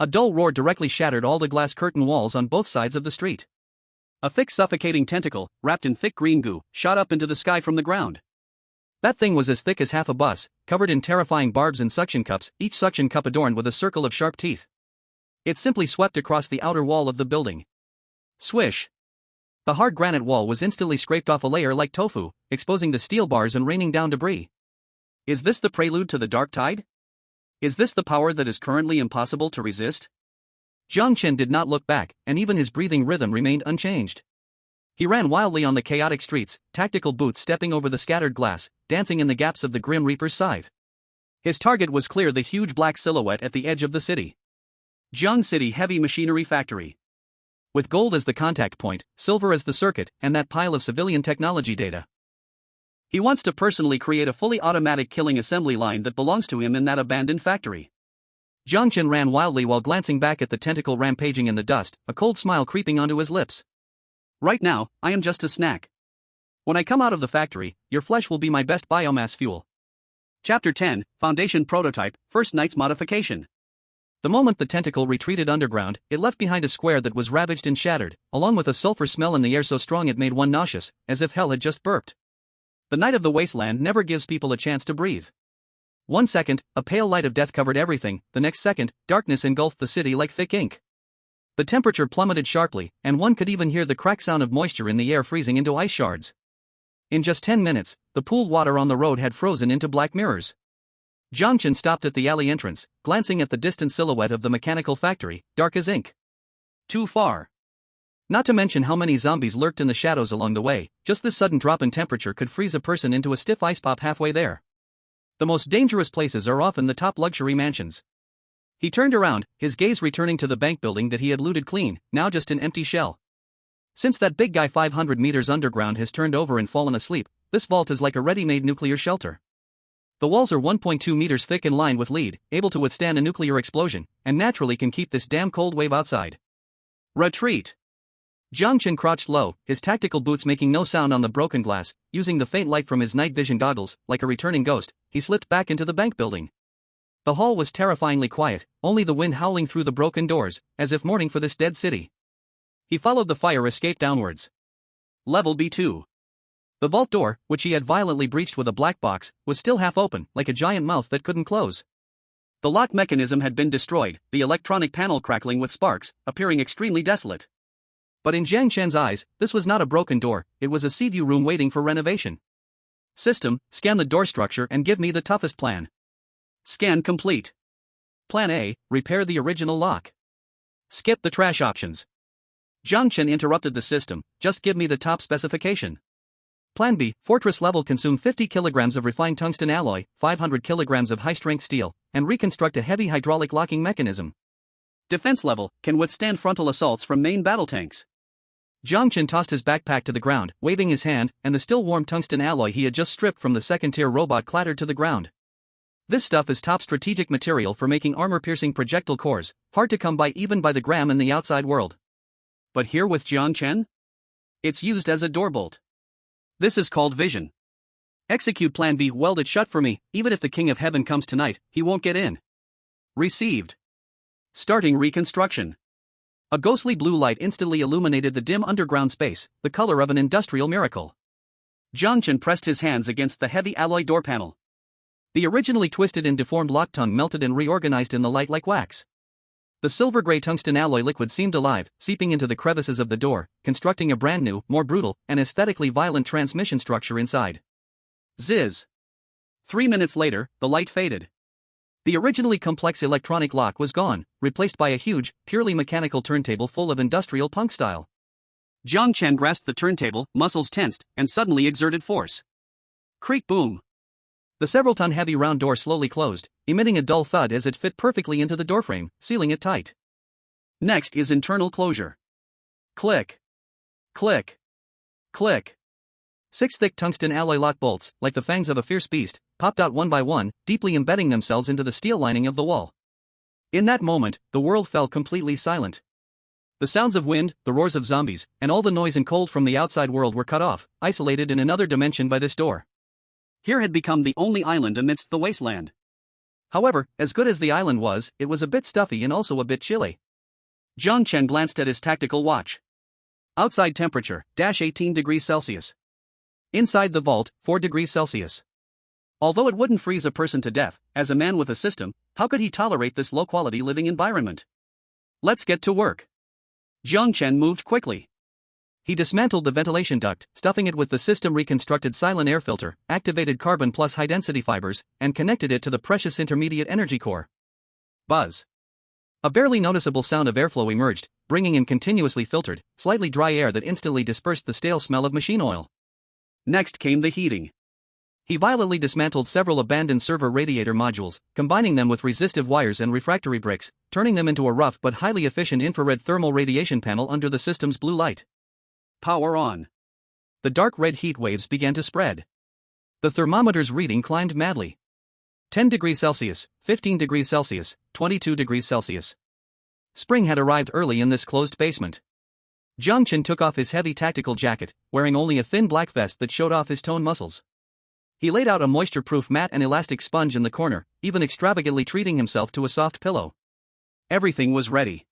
A dull roar directly shattered all the glass curtain walls on both sides of the street. A thick suffocating tentacle, wrapped in thick green goo, shot up into the sky from the ground. That thing was as thick as half a bus, covered in terrifying barbs and suction cups, each suction cup adorned with a circle of sharp teeth. It simply swept across the outer wall of the building. Swish! The hard granite wall was instantly scraped off a layer like tofu, exposing the steel bars and raining down debris. Is this the prelude to the dark tide? Is this the power that is currently impossible to resist? Jiang Chen did not look back, and even his breathing rhythm remained unchanged. He ran wildly on the chaotic streets, tactical boots stepping over the scattered glass, dancing in the gaps of the Grim Reaper's scythe. His target was clear, the huge black silhouette at the edge of the city. Jiang City Heavy Machinery Factory. With gold as the contact point, silver as the circuit, and that pile of civilian technology data. He wants to personally create a fully automatic killing assembly line that belongs to him in that abandoned factory. Jiang Chen ran wildly while glancing back at the tentacle rampaging in the dust, a cold smile creeping onto his lips. Right now, I am just a snack. When I come out of the factory, your flesh will be my best biomass fuel. Chapter 10, Foundation Prototype, First Night's Modification. The moment the tentacle retreated underground, it left behind a square that was ravaged and shattered, along with a sulfur smell in the air so strong it made one nauseous, as if hell had just burped. The night of the wasteland never gives people a chance to breathe. 1 second, a pale light of death covered everything, the next second, darkness engulfed the city like thick ink. The temperature plummeted sharply, and one could even hear the crack sound of moisture in the air freezing into ice shards. In just 10 minutes, the pooled water on the road had frozen into black mirrors. Jiang Chen stopped at the alley entrance, glancing at the distant silhouette of the mechanical factory, dark as ink. Too far. Not to mention how many zombies lurked in the shadows along the way, just this sudden drop in temperature could freeze a person into a stiff ice pop halfway there. The most dangerous places are often the top luxury mansions. He turned around, his gaze returning to the bank building that he had looted clean, now just an empty shell. Since that big guy 500 meters underground has turned over and fallen asleep, this vault is like a ready-made nuclear shelter. The walls are 1.2 meters thick and lined with lead, able to withstand a nuclear explosion, and naturally can keep this damn cold wave outside. Retreat! Jiang Chen crouched low, his tactical boots making no sound on the broken glass. Using the faint light from his night vision goggles, like a returning ghost, he slipped back into the bank building. The hall was terrifyingly quiet, only the wind howling through the broken doors, as if mourning for this dead city. He followed the fire escape downwards. Level B2. The vault door, which he had violently breached with a black box, was still half open, like a giant mouth that couldn't close. The lock mechanism had been destroyed, the electronic panel crackling with sparks, appearing extremely desolate. But in Jiang Chen's eyes, this was not a broken door, it was a seaview room waiting for renovation. System, scan the door structure and give me the toughest plan. Scan complete. Plan A, repair the original lock. Skip the trash options. Jiang Chen interrupted the system, just give me the top specification. Plan B, fortress level, consume 50 kilograms of refined tungsten alloy, 500 kilograms of high-strength steel, and reconstruct a heavy hydraulic locking mechanism. Defense level, can withstand frontal assaults from main battle tanks. Jiang Chen tossed his backpack to the ground, waving his hand, and the still warm tungsten alloy he had just stripped from the second-tier robot clattered to the ground. This stuff is top strategic material for making armor-piercing projectile cores, hard to come by even by the gram in the outside world. But here with Jiang Chen? It's used as a door bolt. This is called vision. Execute Plan B, weld it shut for me, even if the King of Heaven comes tonight, he won't get in. Received. Starting reconstruction. A ghostly blue light instantly illuminated the dim underground space, the color of an industrial miracle. Jiang Chen pressed his hands against the heavy alloy door panel. The originally twisted and deformed lock tongue melted and reorganized in the light like wax. The silver-gray tungsten alloy liquid seemed alive, seeping into the crevices of the door, constructing a brand new, more brutal, and aesthetically violent transmission structure inside. Ziz. 3 minutes later, the light faded. The originally complex electronic lock was gone, replaced by a huge, purely mechanical turntable full of industrial punk style. Jiang Chen grasped the turntable, muscles tensed, and suddenly exerted force. Creak boom. The several-ton heavy round door slowly closed, emitting a dull thud as it fit perfectly into the doorframe, sealing it tight. Next is internal closure. Click. Click. Click. 6 thick tungsten alloy lock bolts, like the fangs of a fierce beast, popped out one by one, deeply embedding themselves into the steel lining of the wall. In that moment, the world fell completely silent. The sounds of wind, the roars of zombies, and all the noise and cold from the outside world were cut off, isolated in another dimension by this door. Here had become the only island amidst the wasteland. However, as good as the island was, it was a bit stuffy and also a bit chilly. Jiang Chen glanced at his tactical watch. Outside temperature, -18 degrees Celsius. Inside the vault, 4 degrees Celsius. Although it wouldn't freeze a person to death, as a man with a system, how could he tolerate this low-quality living environment? Let's get to work. Jiang Chen moved quickly. He dismantled the ventilation duct, stuffing it with the system-reconstructed silent air filter, activated carbon plus high-density fibers, and connected it to the precious intermediate energy core. Buzz. A barely noticeable sound of airflow emerged, bringing in continuously filtered, slightly dry air that instantly dispersed the stale smell of machine oil. Next came the heating. He violently dismantled several abandoned server radiator modules, combining them with resistive wires and refractory bricks, turning them into a rough but highly efficient infrared thermal radiation panel under the system's blue light. Power on. The dark red heat waves began to spread. The thermometer's reading climbed madly. 10 degrees Celsius, 15 degrees Celsius, 22 degrees Celsius. Spring had arrived early in this closed basement. Jiang Chen took off his heavy tactical jacket, wearing only a thin black vest that showed off his toned muscles. He laid out a moisture-proof mat and elastic sponge in the corner, even extravagantly treating himself to a soft pillow. Everything was ready.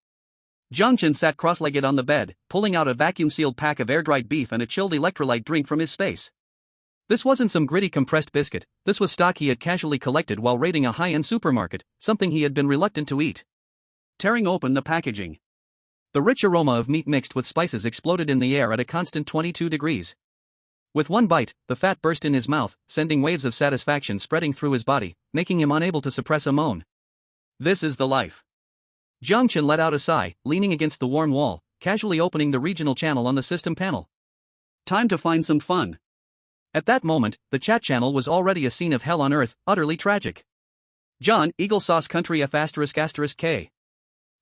Jiang Chen sat cross-legged on the bed, pulling out a vacuum-sealed pack of air-dried beef and a chilled electrolyte drink from his space. This wasn't some gritty compressed biscuit, this was stock he had casually collected while raiding a high-end supermarket, something he had been reluctant to eat. Tearing open the packaging. The rich aroma of meat mixed with spices exploded in the air at a constant 22 degrees. With one bite, the fat burst in his mouth, sending waves of satisfaction spreading through his body, making him unable to suppress a moan. This is the life. Jiang Chen let out a sigh, leaning against the warm wall, casually opening the regional channel on the system panel. Time to find some fun. At that moment, the chat channel was already a scene of hell on earth, utterly tragic. John, Eagle Sauce Country F***K.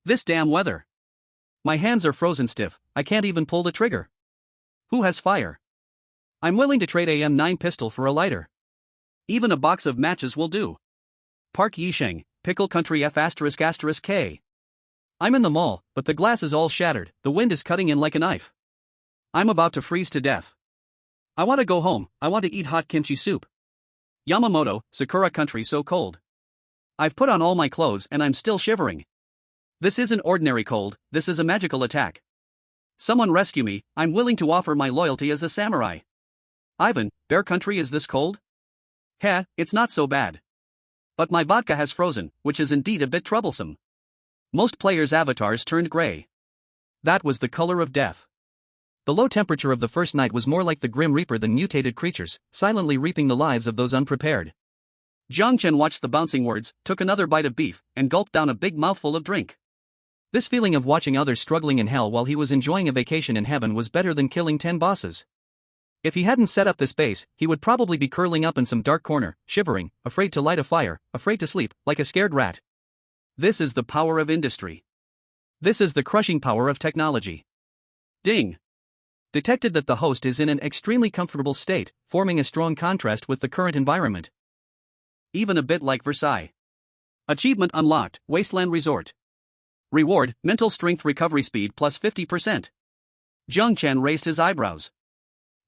This damn weather. My hands are frozen stiff, I can't even pull the trigger. Who has fire? I'm willing to trade AM9 pistol for a lighter. Even a box of matches will do. Park Yisheng, Pickle Country F***K. I'm in the mall, but the glass is all shattered, the wind is cutting in like a knife. I'm about to freeze to death. I want to go home, I want to eat hot kimchi soup. Yamamoto, Sakura Country so cold. I've put on all my clothes and I'm still shivering. This isn't ordinary cold, this is a magical attack. Someone rescue me, I'm willing to offer my loyalty as a samurai. Ivan, Bear Country is this cold? Heh, it's not so bad. But my vodka has frozen, which is indeed a bit troublesome. Most players' avatars turned gray. That was the color of death. The low temperature of the first night was more like the Grim Reaper than mutated creatures, silently reaping the lives of those unprepared. Jiang Chen watched the bouncing words, took another bite of beef, and gulped down a big mouthful of drink. This feeling of watching others struggling in hell while he was enjoying a vacation in heaven was better than killing 10 bosses. If he hadn't set up this base, he would probably be curling up in some dark corner, shivering, afraid to light a fire, afraid to sleep, like a scared rat. This is the power of industry. This is the crushing power of technology. Ding. Detected that the host is in an extremely comfortable state, forming a strong contrast with the current environment. even a bit like Versailles. Achievement unlocked, Wasteland Resort. Reward, mental strength recovery speed plus 50%. Jiang Chen raised his eyebrows.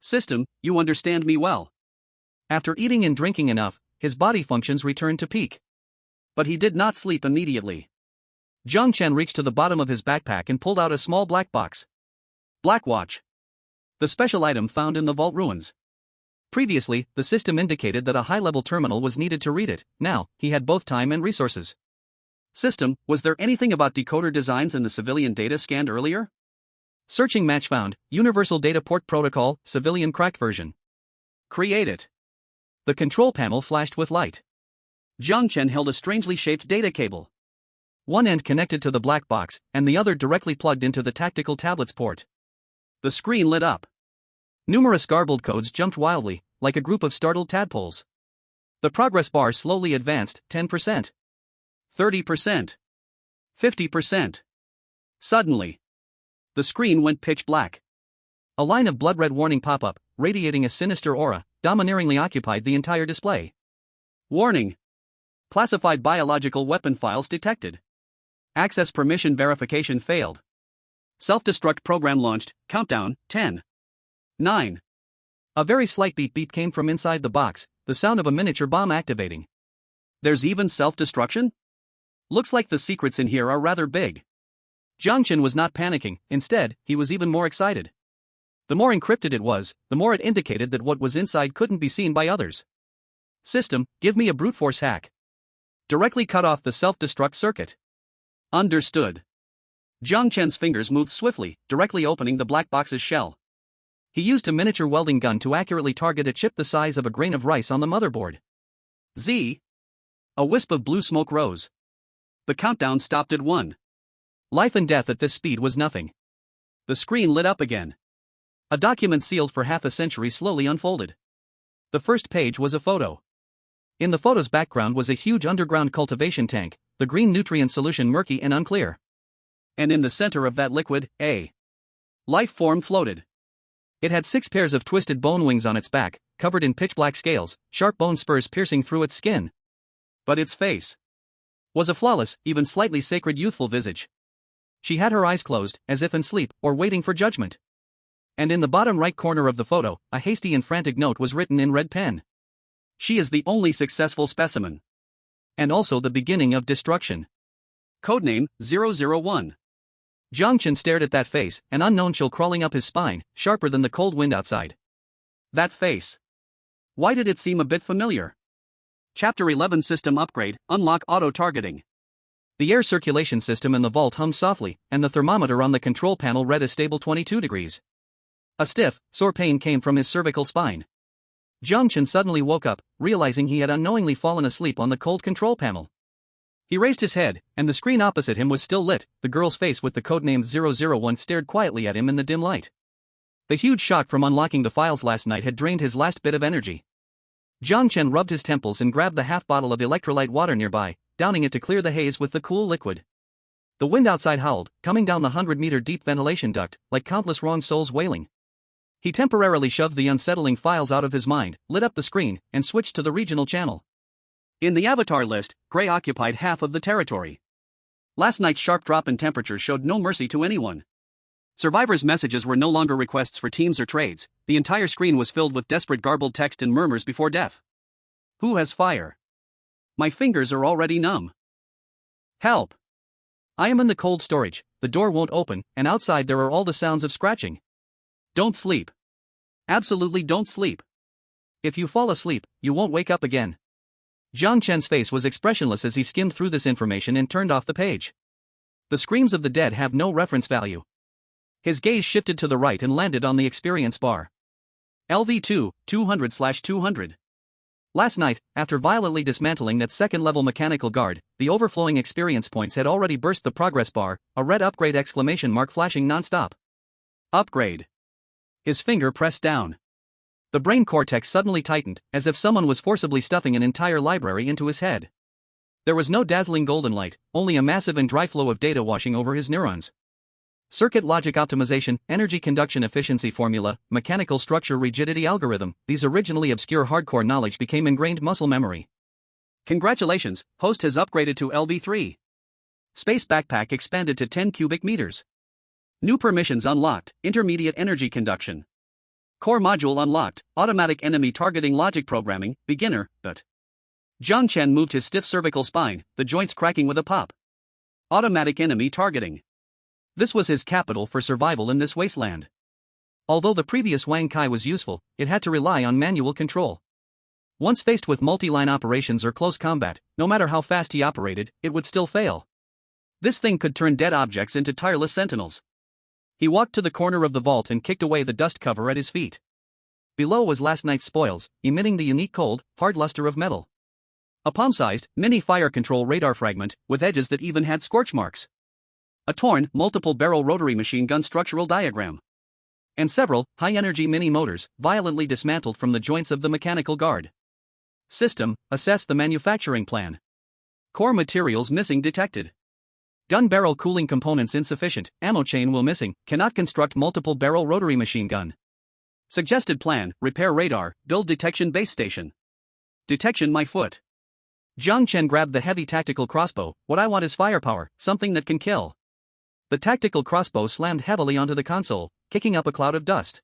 System, you understand me well. After eating and drinking enough, his body functions returned to peak. But he did not sleep immediately. Jiang Chen reached to the bottom of his backpack and pulled out a small black box. Black watch. The special item found in the vault ruins. Previously, the system indicated that a high-level terminal was needed to read it. Now, he had both time and resources. System, was there anything about decoder designs in the civilian data scanned earlier? Searching match found, Universal Data Port Protocol, civilian cracked version. Create it. The control panel flashed with light. Jiang Chen held a strangely shaped data cable. One end connected to the black box, and the other directly plugged into the tactical tablet's port. The screen lit up. Numerous garbled codes jumped wildly, like a group of startled tadpoles. The progress bar slowly advanced, 10%. 30%. 50%. Suddenly, the screen went pitch black. A line of blood-red warning pop-up, radiating a sinister aura, domineeringly occupied the entire display. Warning. Classified biological weapon files detected. Access permission verification failed. Self-destruct program launched, countdown, 10. 9. A very slight beep came from inside the box, the sound of a miniature bomb activating. There's even self-destruction? Looks like the secrets in here are rather big. Jiang Chen was not panicking, instead, he was even more excited. The more encrypted it was, the more it indicated that what was inside couldn't be seen by others. System, give me a brute force hack. Directly cut off the self-destruct circuit. Understood. Jiang Chen's fingers moved swiftly, directly opening the black box's shell. He used a miniature welding gun to accurately target a chip the size of a grain of rice on the motherboard. Z. A wisp of blue smoke rose. The countdown stopped at 1. Life and death at this speed was nothing. The screen lit up again. A document sealed for half a century slowly unfolded. The first page was a photo. In the photo's background was a huge underground cultivation tank, the green nutrient solution murky and unclear. And in the center of that liquid, a life form floated. It had 6 pairs of twisted bone wings on its back, covered in pitch-black scales, sharp bone spurs piercing through its skin. But its face was a flawless, even slightly sacred youthful visage. She had her eyes closed, as if in sleep, or waiting for judgment. And in the bottom right corner of the photo, a hasty and frantic note was written in red pen. She is the only successful specimen. And also the beginning of destruction. Codename, 001. Jiang Chen stared at that face, an unknown chill crawling up his spine, sharper than the cold wind outside. That face. Why did it seem a bit familiar? Chapter 11 System Upgrade, Unlock Auto-Targeting. The air circulation system in the vault hummed softly, and the thermometer on the control panel read a stable 22 degrees. A stiff, sore pain came from his cervical spine. Jiang Chen suddenly woke up, realizing he had unknowingly fallen asleep on the cold control panel. He raised his head, and the screen opposite him was still lit. The girl's face with the codename 001 stared quietly at him in the dim light. The huge shock from unlocking the files last night had drained his last bit of energy. Jiang Chen rubbed his temples and grabbed the half bottle of electrolyte water nearby, downing it to clear the haze with the cool liquid. The wind outside howled, coming down the 100-meter deep ventilation duct, like countless wrong souls wailing. He temporarily shoved the unsettling files out of his mind, lit up the screen, and switched to the regional channel. In the avatar list, Gray occupied half of the territory. Last night's sharp drop in temperature showed no mercy to anyone. Survivors' messages were no longer requests for teams or trades, the entire screen was filled with desperate garbled text and murmurs before death. Who has fire? My fingers are already numb. Help! I am in the cold storage, the door won't open, and outside there are all the sounds of scratching. Don't sleep. Absolutely don't sleep. If you fall asleep, you won't wake up again. Jiang Chen's face was expressionless as he skimmed through this information and turned off the page. The screams of the dead have no reference value. His gaze shifted to the right and landed on the experience bar. LV2, 200/200. Last night, after violently dismantling that second-level mechanical guard, the overflowing experience points had already burst the progress bar, a red upgrade exclamation mark flashing non-stop. Upgrade. His finger pressed down. The brain cortex suddenly tightened, as if someone was forcibly stuffing an entire library into his head. There was no dazzling golden light, only a massive and dry flow of data washing over his neurons. Circuit logic optimization, energy conduction efficiency formula, mechanical structure rigidity algorithm, these originally obscure hardcore knowledge became ingrained muscle memory. Congratulations, host has upgraded to LV3. Space backpack expanded to 10 cubic meters. New permissions unlocked, intermediate energy conduction. Core module unlocked, automatic enemy targeting logic programming, beginner, but. Jiang Chen moved his stiff cervical spine, the joints cracking with a pop. Automatic enemy targeting. This was his capital for survival in this wasteland. Although the previous Wang Kai was useful, it had to rely on manual control. Once faced with multi-line operations or close combat, no matter how fast he operated, it would still fail. This thing could turn dead objects into tireless sentinels. He walked to the corner of the vault and kicked away the dust cover at his feet. Below was last night's spoils, emitting the unique cold, hard luster of metal. A palm-sized, mini fire control radar fragment, with edges that even had scorch marks. A torn, multiple-barrel rotary machine gun structural diagram. And several, high-energy mini-motors, violently dismantled from the joints of the mechanical guard. System, assess the manufacturing plan. Core materials missing detected. Gun barrel cooling components insufficient, ammo chain will missing, cannot construct multiple-barrel rotary machine gun. Suggested plan, repair radar, build detection base station. Detection my foot. Jiang Chen grabbed the heavy tactical crossbow. What I want is firepower, something that can kill. The tactical crossbow slammed heavily onto the console, kicking up a cloud of dust.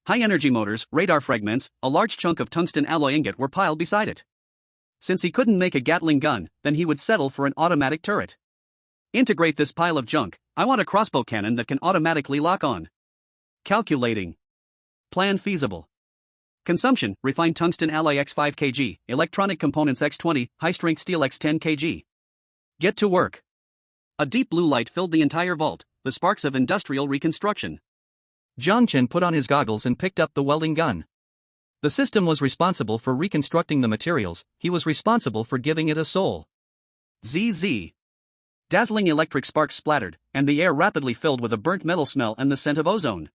High-energy motors, radar fragments, a large chunk of tungsten alloy ingot were piled beside it. Since he couldn't make a Gatling gun, then he would settle for an automatic turret. Integrate this pile of junk. I want a crossbow cannon that can automatically lock on. Calculating. Plan feasible. Consumption, refined tungsten alloy x 5 kg, electronic components x 20, high-strength steel x 10 kg. Get to work. A deep blue light filled the entire vault, the sparks of industrial reconstruction. Jiang Chen put on his goggles and picked up the welding gun. The system was responsible for reconstructing the materials, he was responsible for giving it a soul. ZZ. Dazzling electric sparks splattered, and the air rapidly filled with a burnt metal smell and the scent of ozone.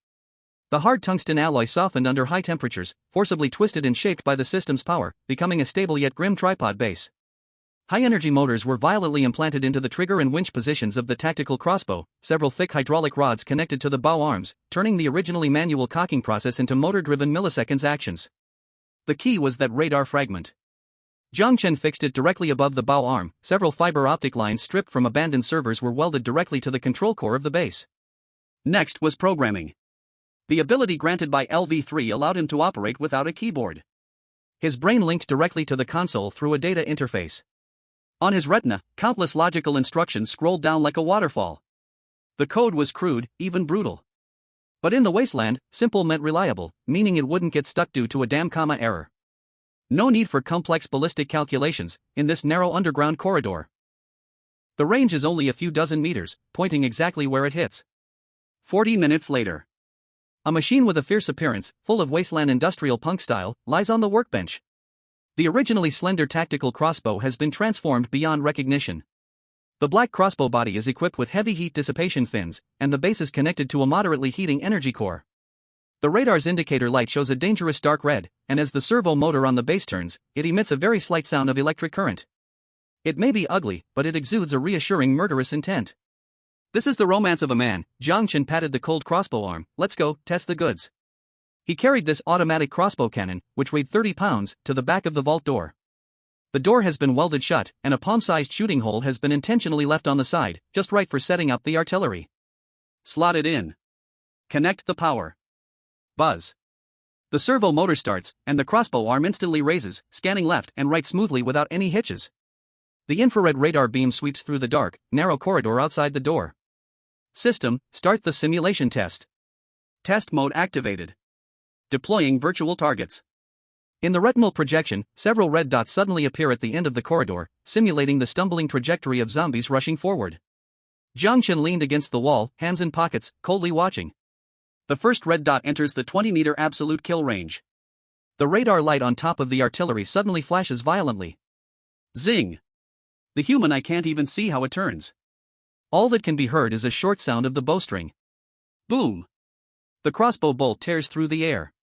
The hard tungsten alloy softened under high temperatures, forcibly twisted and shaped by the system's power, becoming a stable yet grim tripod base. High-energy motors were violently implanted into the trigger and winch positions of the tactical crossbow, several thick hydraulic rods connected to the bow arms, turning the originally manual cocking process into motor-driven milliseconds actions. The key was that radar fragment. Jiang Chen fixed it directly above the bow arm, several fiber optic lines stripped from abandoned servers were welded directly to the control core of the base. Next was programming. The ability granted by LV3 allowed him to operate without a keyboard. His brain linked directly to the console through a data interface. On his retina, countless logical instructions scrolled down like a waterfall. The code was crude, even brutal. But in the wasteland, simple meant reliable, meaning it wouldn't get stuck due to a damn comma error. No need for complex ballistic calculations in this narrow underground corridor. The range is only a few dozen meters, pointing exactly where it hits. 40 minutes later. A machine with a fierce appearance, full of wasteland industrial punk style, lies on the workbench. The originally slender tactical crossbow has been transformed beyond recognition. The black crossbow body is equipped with heavy heat dissipation fins, and the base is connected to a moderately heating energy core. The radar's indicator light shows a dangerous dark red, and as the servo motor on the base turns, it emits a very slight sound of electric current. It may be ugly, but it exudes a reassuring murderous intent. This is the romance of a man. Jiang Chen patted the cold crossbow arm. Let's go, test the goods. He carried this automatic crossbow cannon, which weighed 30 pounds, to the back of the vault door. The door has been welded shut, and a palm-sized shooting hole has been intentionally left on the side, just right for setting up the artillery. Slot it in. Connect the power. Buzz. The servo motor starts, and the crossbow arm instantly raises, scanning left and right smoothly without any hitches. The infrared radar beam sweeps through the dark, narrow corridor outside the door. System, start the simulation test. Test mode activated. Deploying virtual targets. In the retinal projection, several red dots suddenly appear at the end of the corridor, simulating the stumbling trajectory of zombies rushing forward. Jiang Chen leaned against the wall, hands in pockets, coldly watching. The first red dot enters the 20-meter absolute kill range. The radar light on top of the artillery suddenly flashes violently. Zing! The human eye can't even see how it turns. All that can be heard is a short sound of the bowstring. Boom! The crossbow bolt tears through the air.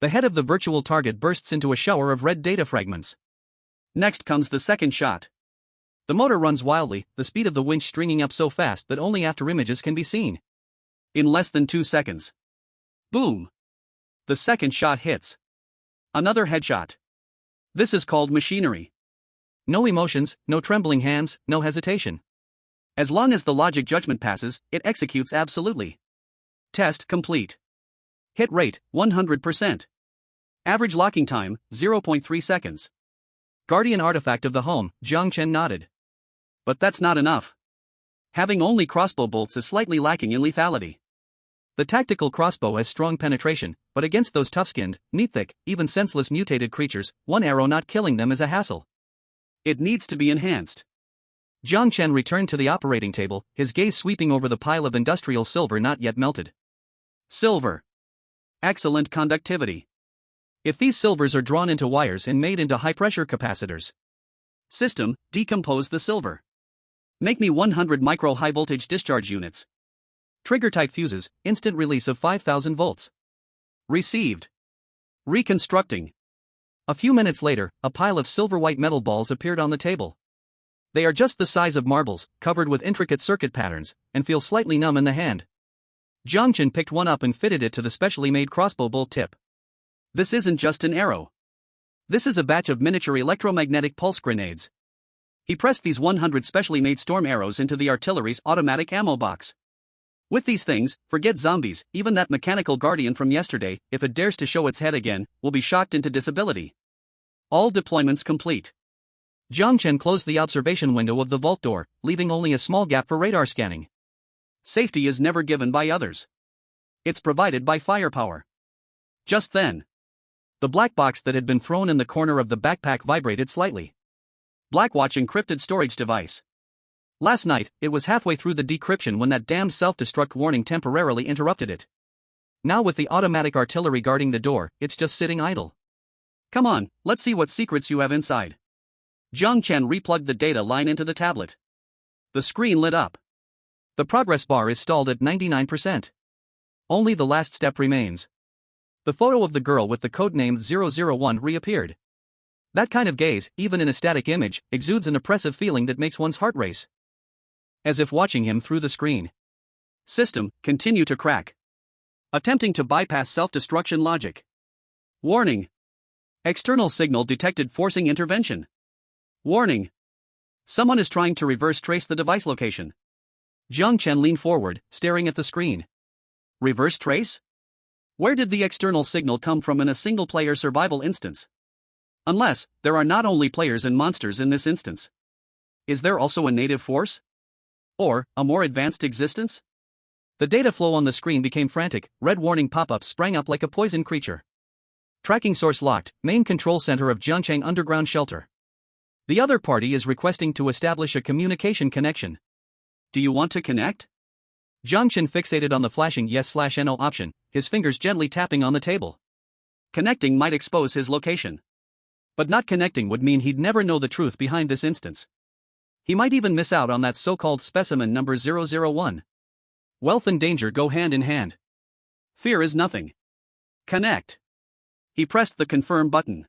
The head of the virtual target bursts into a shower of red data fragments. Next comes the second shot. The motor runs wildly, the speed of the winch stringing up so fast that only after images can be seen. In less than 2 seconds. Boom! The second shot hits. Another headshot. This is called machinery. No emotions, no trembling hands, no hesitation. As long as the logic judgment passes, it executes absolutely. Test complete. Hit rate, 100%. Average locking time, 0.3 seconds. Guardian artifact of the home, Jiang Chen nodded. But that's not enough. Having only crossbow bolts is slightly lacking in lethality. The tactical crossbow has strong penetration, but against those tough-skinned, meat-thick, even senseless mutated creatures, one arrow not killing them is a hassle. It needs to be enhanced. Jiang Chen returned to the operating table, his gaze sweeping over the pile of industrial silver not yet melted. Silver. Excellent conductivity. If these silvers are drawn into wires and made into high-pressure capacitors. System, decompose the silver. Make me 100 micro high-voltage discharge units. Trigger-type fuses, instant release of 5,000 volts. Received. Reconstructing. A few minutes later, a pile of silver-white metal balls appeared on the table. They are just the size of marbles, covered with intricate circuit patterns, and feel slightly numb in the hand. Jiang Chen picked one up and fitted it to the specially made crossbow bolt tip. This isn't just an arrow. This is a batch of miniature electromagnetic pulse grenades. He pressed these 100 specially made storm arrows into the artillery's automatic ammo box. With these things, forget zombies, even that mechanical guardian from yesterday, if it dares to show its head again, will be shocked into disability. All deployments complete. Jiang Chen closed the observation window of the vault door, leaving only a small gap for radar scanning. Safety is never given by others. It's provided by firepower. Just then, the black box that had been thrown in the corner of the backpack vibrated slightly. Blackwatch encrypted storage device. Last night, it was halfway through the decryption when that damned self-destruct warning temporarily interrupted it. Now with the automatic artillery guarding the door, it's just sitting idle. Come on, let's see what secrets you have inside. Jiang Chen replugged the data line into the tablet. The screen lit up. The progress bar is stalled at 99%. Only the last step remains. The photo of the girl with the codename 001 reappeared. That kind of gaze, even in a static image, exudes an oppressive feeling that makes one's heart race. As if watching him through the screen. System, continue to crack. Attempting to bypass self-destruction logic. Warning. External signal detected forcing intervention. Warning. Someone is trying to reverse trace the device location. Jiang Chen leaned forward, staring at the screen. Reverse trace? Where did the external signal come from in a single-player survival instance? Unless, there are not only players and monsters in this instance. Is there also a native force? Or, a more advanced existence? The data flow on the screen became frantic, red warning pop-ups sprang up like a poison creature. Tracking source locked, main control center of Jiangcheng underground shelter. The other party is requesting to establish a communication connection. Do you want to connect? Jiang Chen fixated on the flashing yes/no option, his fingers gently tapping on the table. Connecting might expose his location. But not connecting would mean he'd never know the truth behind this instance. He might even miss out on that so-called specimen number 001. Wealth and danger go hand in hand. Fear is nothing. Connect. He pressed the confirm button.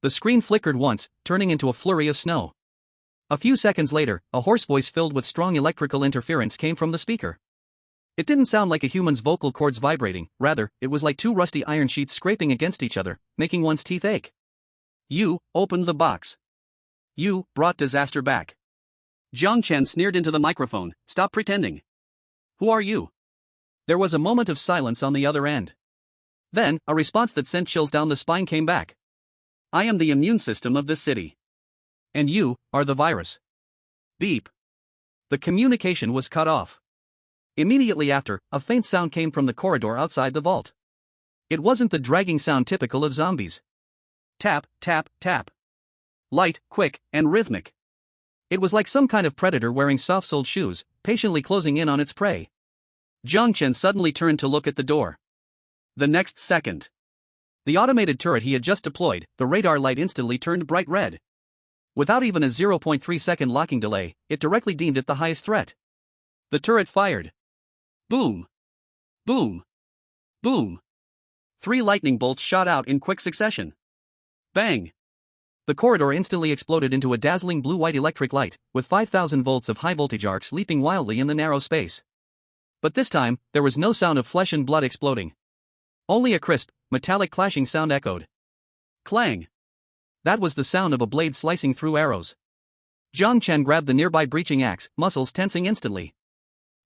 The screen flickered once, turning into a flurry of snow. A few seconds later, a hoarse voice filled with strong electrical interference came from the speaker. It didn't sound like a human's vocal cords vibrating, rather, it was like two rusty iron sheets scraping against each other, making one's teeth ache. You opened the box. You brought disaster back. Jiang Chen sneered into the microphone, stop pretending. Who are you? There was a moment of silence on the other end. Then, a response that sent chills down the spine came back. I am the immune system of this city. And you are the virus. Beep. The communication was cut off. Immediately after, a faint sound came from the corridor outside the vault. It wasn't the dragging sound typical of zombies. Tap, tap, tap. Light, quick, and rhythmic. It was like some kind of predator wearing soft-soled shoes, patiently closing in on its prey. Jiang Chen suddenly turned to look at the door. The next second, the automated turret he had just deployed, the radar light instantly turned bright red. Without even a 0.3-second locking delay, it directly deemed it the highest threat. The turret fired. Boom. Boom. Boom. 3 lightning bolts shot out in quick succession. Bang. The corridor instantly exploded into a dazzling blue-white electric light, with 5,000 volts of high-voltage arcs leaping wildly in the narrow space. But this time, there was no sound of flesh and blood exploding. Only a crisp, metallic clashing sound echoed. Clang. That was the sound of a blade slicing through arrows. Jiang Chen grabbed the nearby breaching axe, muscles tensing instantly.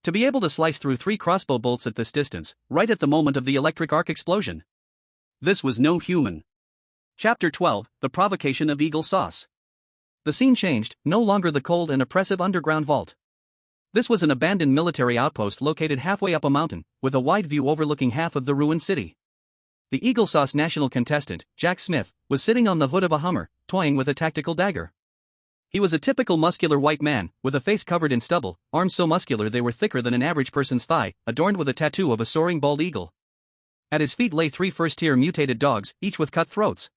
To be able to slice through 3 crossbow bolts at this distance, right at the moment of the electric arc explosion. This was no human. Chapter 12, The Provocation of Eagle Sauce. The scene changed, no longer the cold and oppressive underground vault. This was an abandoned military outpost located halfway up a mountain, with a wide view overlooking half of the ruined city. The Eagle Sauce national contestant, Jack Smith, was sitting on the hood of a Hummer, toying with a tactical dagger. He was a typical muscular white man, with a face covered in stubble, arms so muscular they were thicker than an average person's thigh, adorned with a tattoo of a soaring bald eagle. At his feet lay 3 first-tier mutated dogs, each with cut throats.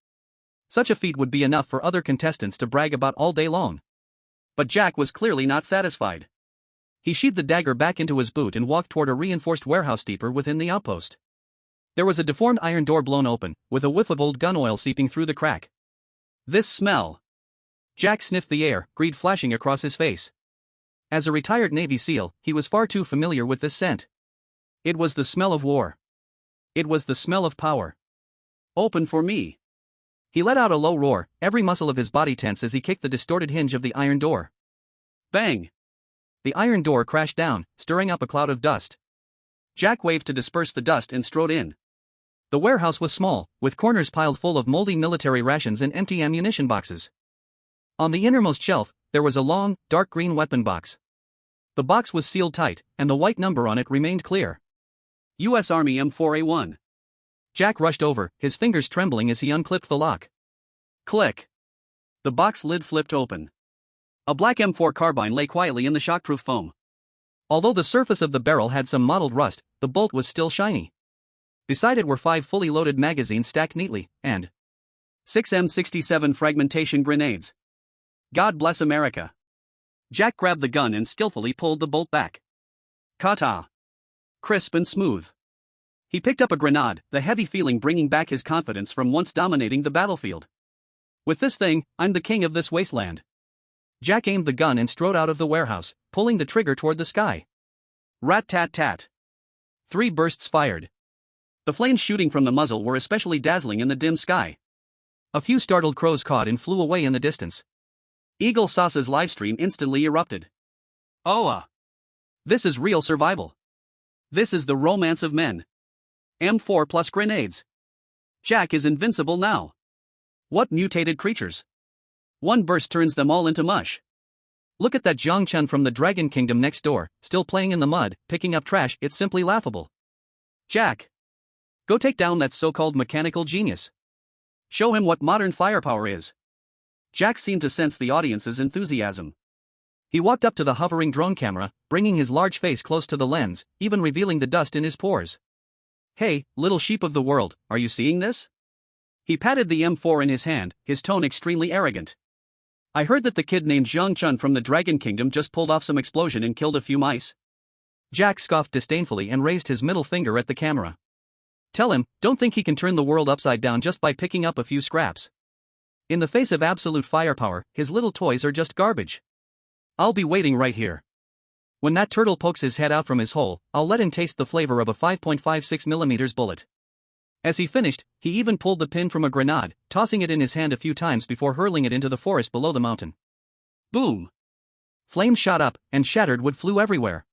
Such a feat would be enough for other contestants to brag about all day long. But Jack was clearly not satisfied. He sheathed the dagger back into his boot and walked toward a reinforced warehouse deeper within the outpost. There was a deformed iron door blown open, with a whiff of old gun oil seeping through the crack. This smell. Jack sniffed the air, greed flashing across his face. As a retired Navy SEAL, he was far too familiar with this scent. It was the smell of war. It was the smell of power. Open for me. He let out a low roar, every muscle of his body tense as he kicked the distorted hinge of the iron door. Bang! The iron door crashed down, stirring up a cloud of dust. Jack waved to disperse the dust and strode in. The warehouse was small, with corners piled full of moldy military rations and empty ammunition boxes. On the innermost shelf, there was a long, dark green weapon box. The box was sealed tight, and the white number on it remained clear. U.S. Army M4A1. Jack rushed over, his fingers trembling as he unclipped the lock. Click. The box lid flipped open. A black M4 carbine lay quietly in the shockproof foam. Although the surface of the barrel had some mottled rust, the bolt was still shiny. Beside it were 5 fully loaded magazines stacked neatly, and 6 M67 fragmentation grenades. God bless America. Jack grabbed the gun and skillfully pulled the bolt back. Kata. Crisp and smooth. He picked up a grenade, the heavy feeling bringing back his confidence from once dominating the battlefield. With this thing, I'm the king of this wasteland. Jack aimed the gun and strode out of the warehouse, pulling the trigger toward the sky. Rat-tat-tat. 3 bursts fired. The flames shooting from the muzzle were especially dazzling in the dim sky. A few startled crows caught and flew away in the distance. Eagle Sauce's livestream instantly erupted. This is real survival. This is the romance of men. M4 plus grenades. Jack is invincible now. What mutated creatures. One burst turns them all into mush. Look at that Jiang Chen from the Dragon Kingdom next door, still playing in the mud, picking up trash. It's simply laughable. Jack. Go take down that so-called mechanical genius. Show him what modern firepower is. Jack seemed to sense the audience's enthusiasm. He walked up to the hovering drone camera, bringing his large face close to the lens, even revealing the dust in his pores. Hey, little sheep of the world, are you seeing this? He patted the M4 in his hand, his tone extremely arrogant. I heard that the kid named Jiang Chen from the Dragon Kingdom just pulled off some explosion and killed a few mice. Jack scoffed disdainfully and raised his middle finger at the camera. Tell him, don't think he can turn the world upside down just by picking up a few scraps. In the face of absolute firepower, his little toys are just garbage. I'll be waiting right here. When that turtle pokes his head out from his hole, I'll let him taste the flavor of a 5.56mm bullet. As he finished, he even pulled the pin from a grenade, tossing it in his hand a few times before hurling it into the forest below the mountain. Boom! Flames shot up, and shattered wood flew everywhere.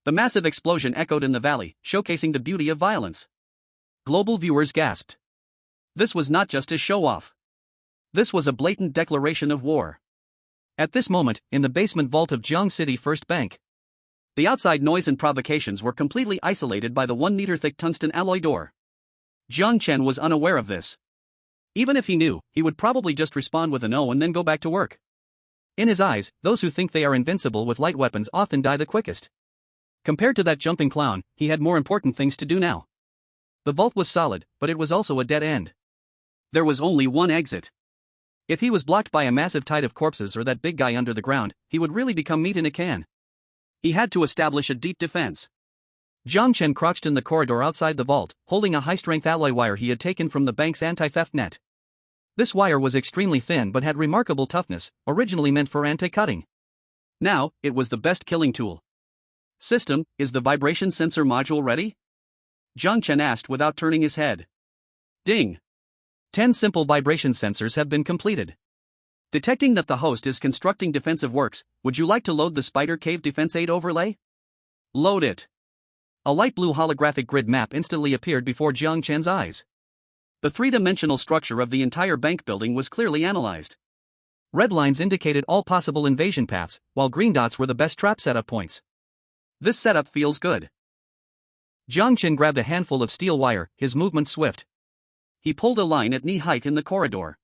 The massive explosion echoed in the valley, showcasing the beauty of violence. Global viewers gasped. This was not just a show-off. This was a blatant declaration of war. At this moment, in the basement vault of Jiang City First Bank, the outside noise and provocations were completely isolated by the 1-meter-thick tungsten alloy door. Jiang Chen was unaware of this. Even if he knew, he would probably just respond with a no and then go back to work. In his eyes, those who think they are invincible with light weapons often die the quickest. Compared to that jumping clown, he had more important things to do now. The vault was solid, but it was also a dead end. There was only one exit. If he was blocked by a massive tide of corpses or that big guy under the ground, he would really become meat in a can. He had to establish a deep defense. Jiang Chen crouched in the corridor outside the vault, holding a high-strength alloy wire he had taken from the bank's anti-theft net. This wire was extremely thin but had remarkable toughness, originally meant for anti-cutting. Now, it was the best killing tool. System, is the vibration sensor module ready? Jiang Chen asked without turning his head. Ding! 10 simple vibration sensors have been completed. Detecting that the host is constructing defensive works, would you like to load the Spider Cave Defense Aid overlay? Load it. A light blue holographic grid map instantly appeared before Jiang Chen's eyes. The three-dimensional structure of the entire bank building was clearly analyzed. Red lines indicated all possible invasion paths, while green dots were the best trap setup points. This setup feels good. Jiang Chen grabbed a handful of steel wire, his movement swift. He pulled a line at knee height in the corridor.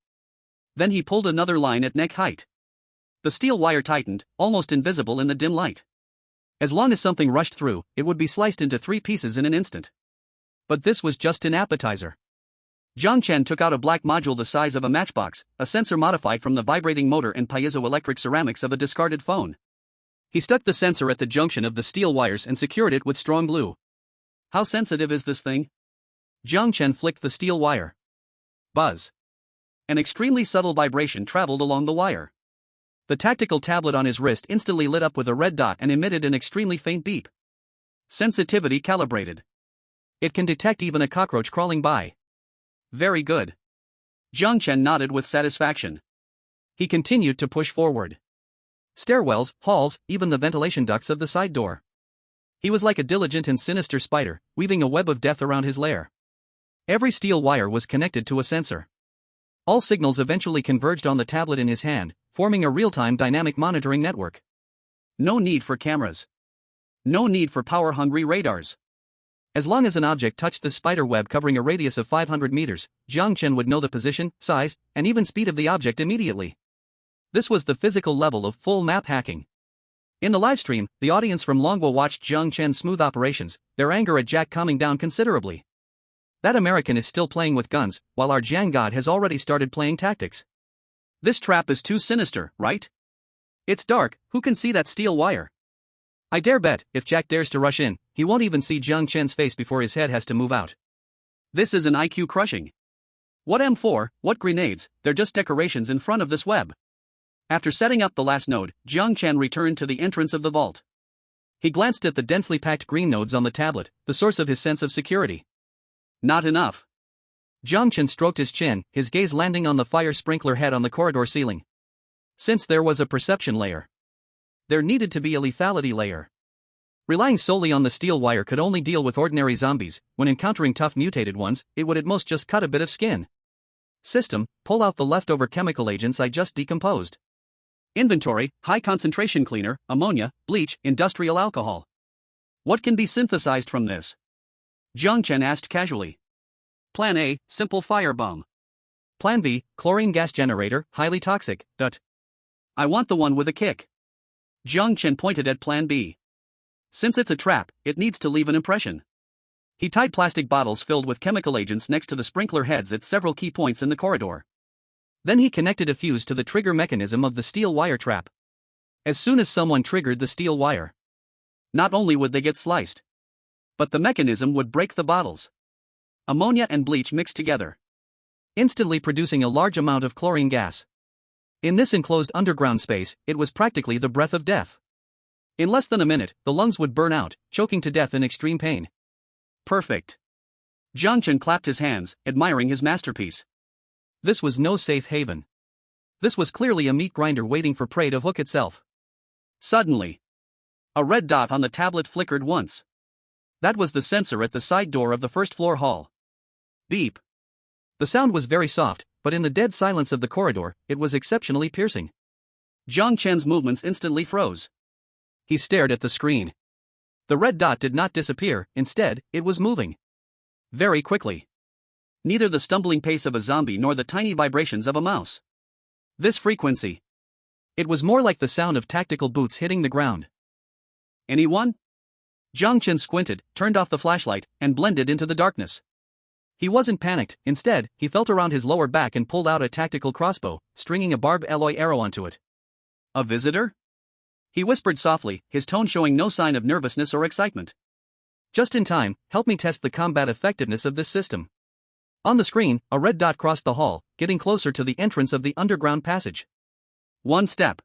Then he pulled another line at neck height. The steel wire tightened, almost invisible in the dim light. As long as something rushed through, it would be sliced into 3 pieces in an instant. But this was just an appetizer. Jiang Chen took out a black module the size of a matchbox, a sensor modified from the vibrating motor and piezoelectric ceramics of a discarded phone. He stuck the sensor at the junction of the steel wires and secured it with strong glue. How sensitive is this thing? Jiang Chen flicked the steel wire. Buzz. An extremely subtle vibration traveled along the wire. The tactical tablet on his wrist instantly lit up with a red dot and emitted an extremely faint beep. Sensitivity calibrated. It can detect even a cockroach crawling by. Very good. Jiang Chen nodded with satisfaction. He continued to push forward. Stairwells, halls, even the ventilation ducts of the side door. He was like a diligent and sinister spider, weaving a web of death around his lair. Every steel wire was connected to a sensor. All signals eventually converged on the tablet in his hand, forming a real-time dynamic monitoring network. No need for cameras. No need for power-hungry radars. As long as an object touched the spider web covering a radius of 500 meters, Jiang Chen would know the position, size, and even speed of the object immediately. This was the physical level of full map hacking. In the livestream, the audience from Longwo watched Jiang Chen's smooth operations, their anger at Jack calming down considerably. That American is still playing with guns, while our Jiang god has already started playing tactics. This trap is too sinister, right? It's dark, who can see that steel wire? I dare bet, if Jack dares to rush in, he won't even see Jiang Chen's face before his head has to move out. This is an IQ crushing. What M4, what grenades, they're just decorations in front of this web. After setting up the last node, Jiang Chen returned to the entrance of the vault. He glanced at the densely packed green nodes on the tablet, the source of his sense of security. Not enough. Jiang Chen stroked his chin, his gaze landing on the fire sprinkler head on the corridor ceiling. Since there was a perception layer, there needed to be a lethality layer. Relying solely on the steel wire could only deal with ordinary zombies. When encountering tough mutated ones, it would at most just cut a bit of skin. System, pull out the leftover chemical agents I just decomposed. Inventory, high concentration cleaner, ammonia, bleach, industrial alcohol. What can be synthesized from this? Jiang Chen asked casually. Plan A, simple firebomb. Plan B, chlorine gas generator, highly toxic, I want the one with a kick. Jiang Chen pointed at Plan B. Since it's a trap, it needs to leave an impression. He tied plastic bottles filled with chemical agents next to the sprinkler heads at several key points in the corridor. Then he connected a fuse to the trigger mechanism of the steel wire trap. As soon as someone triggered the steel wire, not only would they get sliced, but the mechanism would break the bottles. Ammonia and bleach mixed together, instantly producing a large amount of chlorine gas. In this enclosed underground space, it was practically the breath of death. In less than a minute, the lungs would burn out, choking to death in extreme pain. Perfect. Jiang Chen clapped his hands, admiring his masterpiece. This was no safe haven. This was clearly a meat grinder waiting for prey to hook itself. Suddenly, a red dot on the tablet flickered once. That was the sensor at the side door of the first floor hall. Beep. The sound was very soft, but in the dead silence of the corridor, it was exceptionally piercing. Jiang Chen's movements instantly froze. He stared at the screen. The red dot did not disappear, instead, it was moving. Very quickly. Neither the stumbling pace of a zombie nor the tiny vibrations of a mouse. This frequency. It was more like the sound of tactical boots hitting the ground. Anyone? Jiang Chen squinted, turned off the flashlight, and blended into the darkness. He wasn't panicked, instead, he felt around his lower back and pulled out a tactical crossbow, stringing a barbed alloy arrow onto it. A visitor? He whispered softly, his tone showing no sign of nervousness or excitement. Just in time, help me test the combat effectiveness of this system. On the screen, a red dot crossed the hall, getting closer to the entrance of the underground passage. 1 step.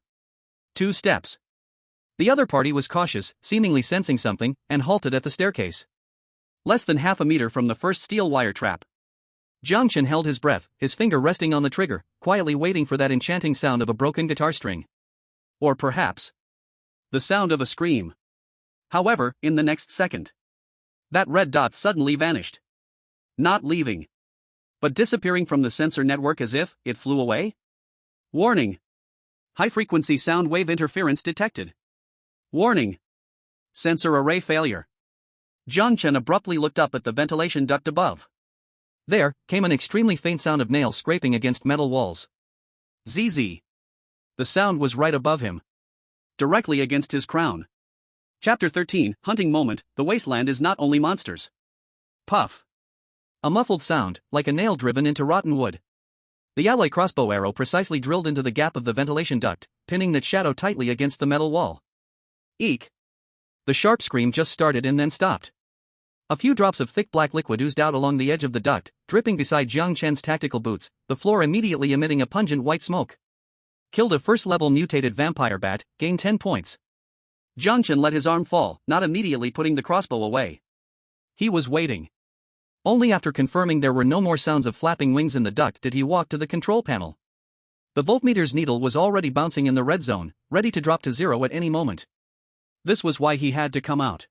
2 steps. The other party was cautious, seemingly sensing something, and halted at the staircase. Less than half a meter from the first steel wire trap. Jiang Chen held his breath, his finger resting on the trigger, quietly waiting for that enchanting sound of a broken guitar string. Or perhaps the sound of a scream. However, in the next second, that red dot suddenly vanished. Not leaving, but disappearing from the sensor network as if it flew away. Warning. High-frequency sound wave interference detected. Warning. Sensor array failure. Jiang Chen abruptly looked up at the ventilation duct above. There came an extremely faint sound of nails scraping against metal walls. ZZ. The sound was right above him, directly against his crown. Chapter 13, Hunting Moment. The Wasteland is not only monsters. Puff. A muffled sound, like a nail driven into rotten wood. The alloy crossbow arrow precisely drilled into the gap of the ventilation duct, pinning that shadow tightly against the metal wall. Eek. The sharp scream just started and then stopped. A few drops of thick black liquid oozed out along the edge of the duct, dripping beside Jiang Chen's tactical boots, the floor immediately emitting a pungent white smoke. Killed a first-level mutated vampire bat, gained 10 points. Jiang Chen let his arm fall, not immediately putting the crossbow away. He was waiting. Only after confirming there were no more sounds of flapping wings in the duct did he walk to the control panel. The voltmetter's needle was already bouncing in the red zone, ready to drop to zero at any moment. This was why he had to come out.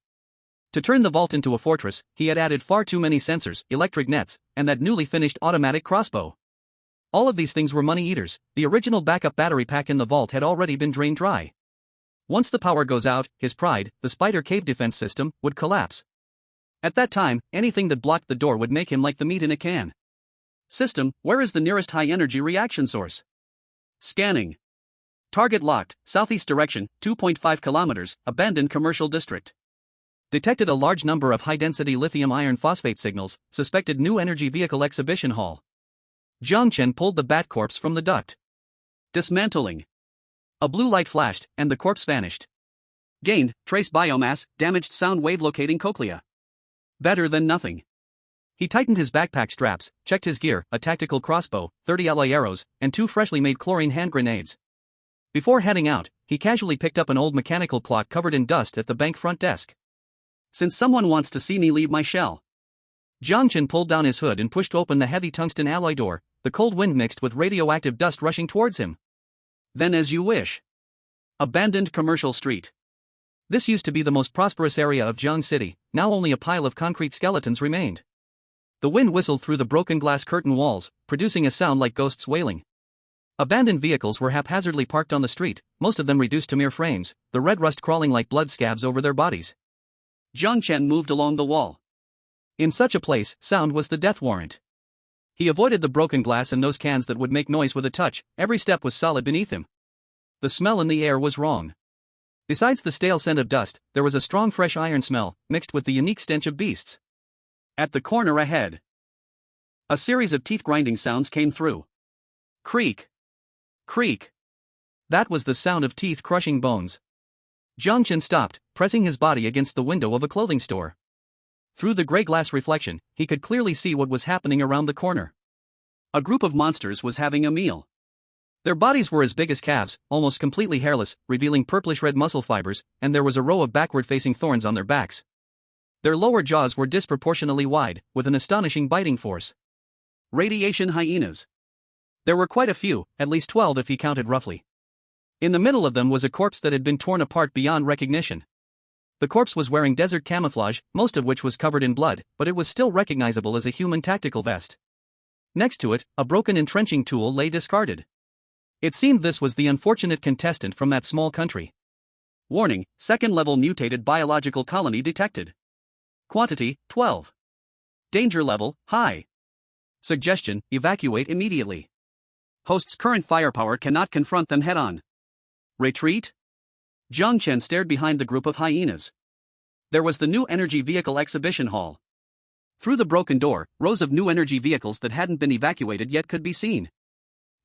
To turn the vault into a fortress, he had added far too many sensors, electric nets, and that newly finished automatic crossbow. All of these things were money eaters. The original backup battery pack in the vault had already been drained dry. Once the power goes out, his pride, the spider cave defense system, would collapse. At that time, anything that blocked the door would make him like the meat in a can. System, where is the nearest high-energy reaction source? Scanning. Target locked, southeast direction, 2.5 kilometers, abandoned commercial district. Detected a large number of high-density lithium iron phosphate signals, suspected new energy vehicle exhibition hall. Jiang Chen pulled the bat corpse from the duct. Dismantling. A blue light flashed, and the corpse vanished. Gained, trace biomass, damaged sound wave locating cochlea. Better than nothing. He tightened his backpack straps, checked his gear, a tactical crossbow, 30 alloy arrows, and 2 freshly made chlorine hand grenades. Before heading out, he casually picked up an old mechanical clock covered in dust at the bank front desk. Since someone wants to see me leave my shell. Jiang Chen pulled down his hood and pushed open the heavy tungsten alloy door, the cold wind mixed with radioactive dust rushing towards him. Then as you wish. Abandoned commercial street. This used to be the most prosperous area of Jiang City, now only a pile of concrete skeletons remained. The wind whistled through the broken glass curtain walls, producing a sound like ghosts wailing. Abandoned vehicles were haphazardly parked on the street, most of them reduced to mere frames, the red rust crawling like blood scabs over their bodies. Jiang Chen moved along the wall. In such a place, sound was the death warrant. He avoided the broken glass and those cans that would make noise with a touch. Every step was solid beneath him. The smell in the air was wrong. Besides the stale scent of dust, there was a strong fresh iron smell, mixed with the unique stench of beasts. At the corner ahead, a series of teeth-grinding sounds came through. Creak. Creak. That was the sound of teeth crushing bones. Jiang Chen stopped, pressing his body against the window of a clothing store. Through the gray glass reflection, he could clearly see what was happening around the corner. A group of monsters was having a meal. Their bodies were as big as calves, almost completely hairless, revealing purplish-red muscle fibers, and there was a row of backward-facing thorns on their backs. Their lower jaws were disproportionately wide, with an astonishing biting force. Radiation hyenas. There were quite a few, at least 12 if he counted roughly. In the middle of them was a corpse that had been torn apart beyond recognition. The corpse was wearing desert camouflage, most of which was covered in blood, but it was still recognizable as a human tactical vest. Next to it, a broken entrenching tool lay discarded. It seemed this was the unfortunate contestant from that small country. Warning, second-level mutated biological colony detected. Quantity, 12. Danger level, high. Suggestion, evacuate immediately. Host's current firepower cannot confront them head-on. Retreat? Jiang Chen stared behind the group of hyenas. There was the new energy vehicle exhibition hall. Through the broken door, rows of new energy vehicles that hadn't been evacuated yet could be seen.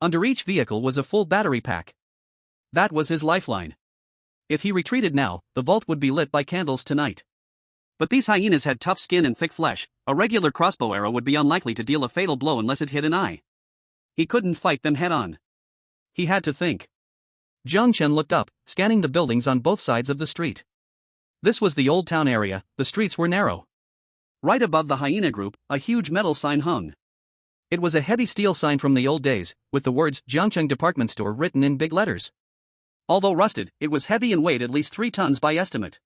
Under each vehicle was a full battery pack. That was his lifeline. If he retreated now, the vault would be lit by candles tonight. But these hyenas had tough skin and thick flesh. A regular crossbow arrow would be unlikely to deal a fatal blow unless it hit an eye. He couldn't fight them head-on. He had to think. Jiang Chen looked up, scanning the buildings on both sides of the street. This was the old town area. The streets were narrow. Right above the hyena group, a huge metal sign hung. It was a heavy steel sign from the old days, with the words Jiang Chen Department Store written in big letters. Although rusted, it was heavy and weighed at least 3 tons by estimate.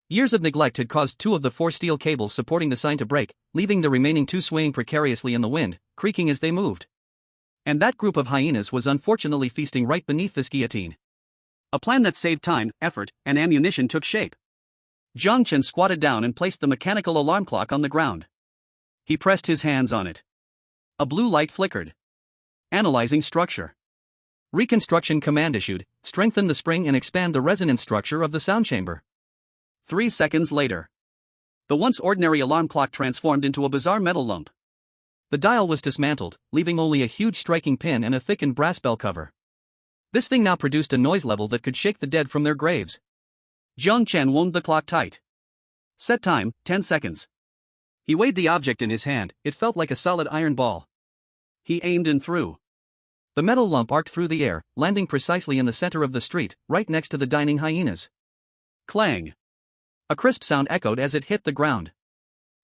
Years of neglect had caused 2 of the 4 steel cables supporting the sign to break, leaving the remaining 2 swaying precariously in the wind, creaking as they moved. And that group of hyenas was unfortunately feasting right beneath this guillotine. A plan that saved time, effort, and ammunition took shape. Jiang Chen squatted down and placed the mechanical alarm clock on the ground. He pressed his hands on it. A blue light flickered. Analyzing structure. Reconstruction command issued, strengthen the spring and expand the resonance structure of the sound chamber. 3 seconds later. The once ordinary alarm clock transformed into a bizarre metal lump. The dial was dismantled, leaving only a huge striking pin and a thickened brass bell cover. This thing now produced a noise level that could shake the dead from their graves. Jiang Chen wound the clock tight. Set time, 10 seconds. He weighed the object in his hand, it felt like a solid iron ball. He aimed and threw. The metal lump arced through the air, landing precisely in the center of the street, right next to the dining hyenas. Clang! A crisp sound echoed as it hit the ground.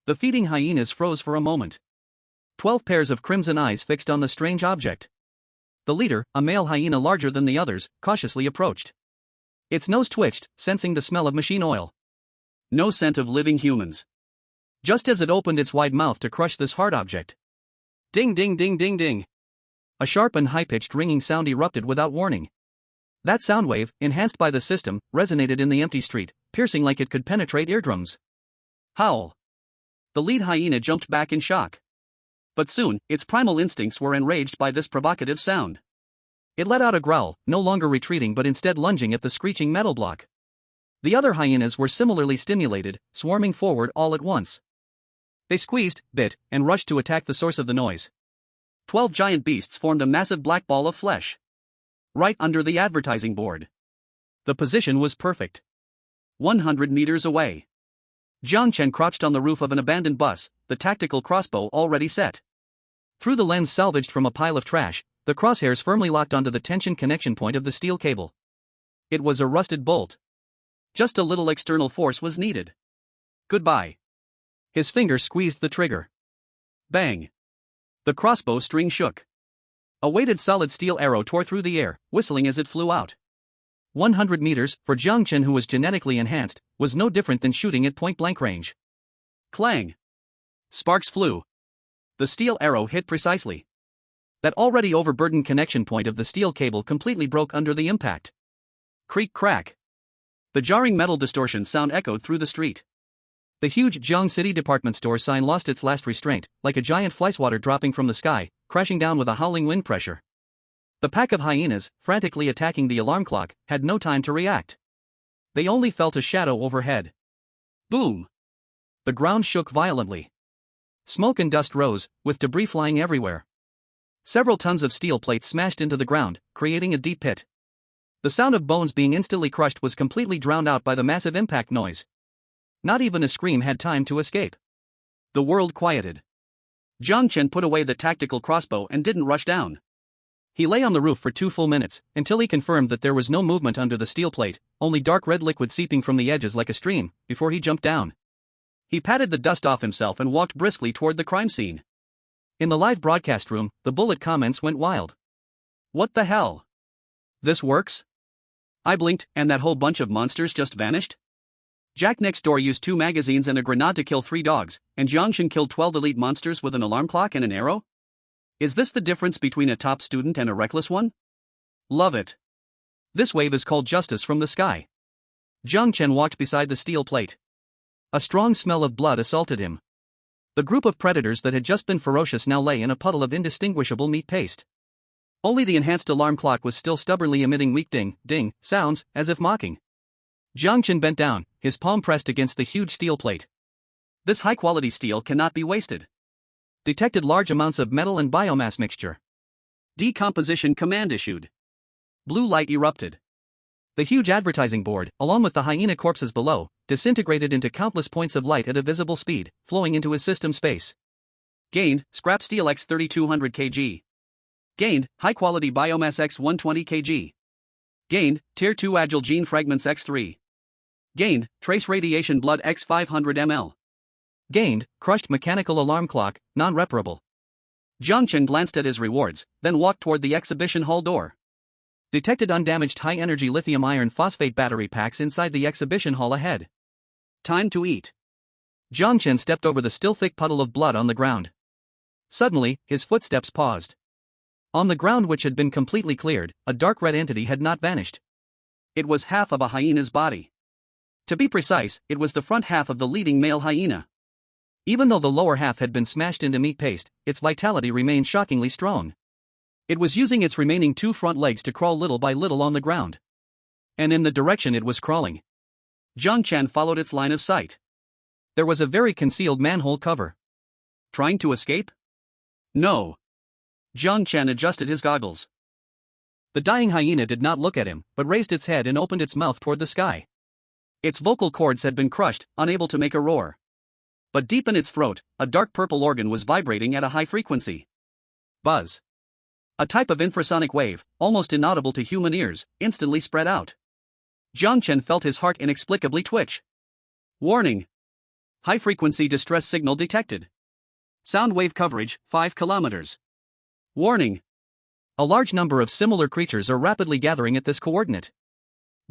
The feeding hyenas froze for a moment. 12 pairs of crimson eyes fixed on the strange object. The leader, a male hyena larger than the others, cautiously approached. Its nose twitched, sensing the smell of machine oil. No scent of living humans. Just as it opened its wide mouth to crush this hard object. Ding ding ding ding ding. A sharp and high-pitched ringing sound erupted without warning. That sound wave, enhanced by the system, resonated in the empty street, piercing like it could penetrate eardrums. Howl. The lead hyena jumped back in shock. But soon, its primal instincts were enraged by this provocative sound. It let out a growl, no longer retreating but instead lunging at the screeching metal block. The other hyenas were similarly stimulated, swarming forward all at once. They squeezed, bit, and rushed to attack the source of the noise. 12 giant beasts formed a massive black ball of flesh. Right under the advertising board. The position was perfect. 100 meters away. Jiang Chen crouched on the roof of an abandoned bus, the tactical crossbow already set. Through the lens salvaged from a pile of trash, the crosshairs firmly locked onto the tension connection point of the steel cable. It was a rusted bolt. Just a little external force was needed. Goodbye. His finger squeezed the trigger. Bang. The crossbow string shook. A weighted solid steel arrow tore through the air, whistling as it flew out. 100 meters, for Jiang Chen, who was genetically enhanced, was no different than shooting at point-blank range. Clang! Sparks flew. The steel arrow hit precisely. That already overburdened connection point of the steel cable completely broke under the impact. Creak-crack. The jarring metal distortion sound echoed through the street. The huge Jiang City department store sign lost its last restraint, like a giant flyswatter dropping from the sky, crashing down with a howling wind pressure. The pack of hyenas, frantically attacking the alarm clock, had no time to react. They only felt a shadow overhead. Boom! The ground shook violently. Smoke and dust rose, with debris flying everywhere. Several tons of steel plates smashed into the ground, creating a deep pit. The sound of bones being instantly crushed was completely drowned out by the massive impact noise. Not even a scream had time to escape. The world quieted. Jiang Chen put away the tactical crossbow and didn't rush down. He lay on the roof for 2 full minutes, until he confirmed that there was no movement under the steel plate, only dark red liquid seeping from the edges like a stream, before he jumped down. He patted the dust off himself and walked briskly toward the crime scene. In the live broadcast room, the bullet comments went wild. What the hell? This works? I blinked, and that whole bunch of monsters just vanished? Jack next door used 2 magazines and a grenade to kill 3 dogs, and Jiang Chen killed 12 elite monsters with an alarm clock and an arrow? Is this the difference between a top student and a reckless one? Love it. This wave is called justice from the sky. Jiang Chen walked beside the steel plate. A strong smell of blood assaulted him. The group of predators that had just been ferocious now lay in a puddle of indistinguishable meat paste. Only the enhanced alarm clock was still stubbornly emitting weak ding, ding sounds, as if mocking. Jiang Chen bent down, his palm pressed against the huge steel plate. This high-quality steel cannot be wasted. Detected large amounts of metal and biomass mixture. Decomposition command issued. Blue light erupted. The huge advertising board, along with the hyena corpses below, disintegrated into countless points of light at a visible speed, flowing into his system space. Gained, scrap steel x 3200 kg. Gained, high-quality biomass x 120 kg. Gained, tier 2 agile gene fragments x3. Gained, trace radiation blood x 500 ml. Gained, crushed mechanical alarm clock, non-reparable. Jiang Chen glanced at his rewards, then walked toward the exhibition hall door. Detected undamaged high-energy lithium iron phosphate battery packs inside the exhibition hall ahead. Time to eat. Jiang Chen stepped over the still thick puddle of blood on the ground. Suddenly, his footsteps paused. On the ground, which had been completely cleared, a dark red entity had not vanished. It was half of a hyena's body. To be precise, it was the front half of the leading male hyena. Even though the lower half had been smashed into meat paste, its vitality remained shockingly strong. It was using its remaining two front legs to crawl little by little on the ground. And in the direction it was crawling, Jiang Chen followed its line of sight. There was a very concealed manhole cover. Trying to escape? No. Jiang Chen adjusted his goggles. The dying hyena did not look at him, but raised its head and opened its mouth toward the sky. Its vocal cords had been crushed, unable to make a roar. But deep in its throat, a dark purple organ was vibrating at a high frequency. Buzz. A type of infrasonic wave, almost inaudible to human ears, instantly spread out. Jiang Chen felt his heart inexplicably twitch. Warning. High-frequency distress signal detected. Sound wave coverage, 5 kilometers. Warning. A large number of similar creatures are rapidly gathering at this coordinate.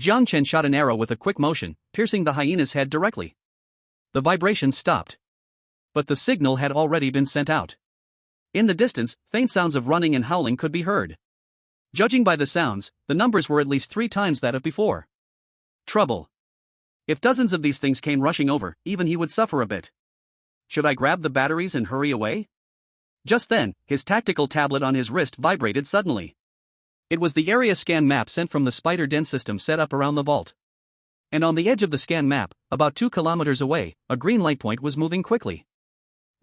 Jiang Chen shot an arrow with a quick motion, piercing the hyena's head directly. The vibrations stopped. But the signal had already been sent out. In the distance, faint sounds of running and howling could be heard. Judging by the sounds, the numbers were at least 3 times that of before. Trouble. If dozens of these things came rushing over, even he would suffer a bit. Should I grab the batteries and hurry away? Just then, his tactical tablet on his wrist vibrated suddenly. It was the area scan map sent from the spider den system set up around the vault. And on the edge of the scan map, about 2 kilometers away, a green light point was moving quickly.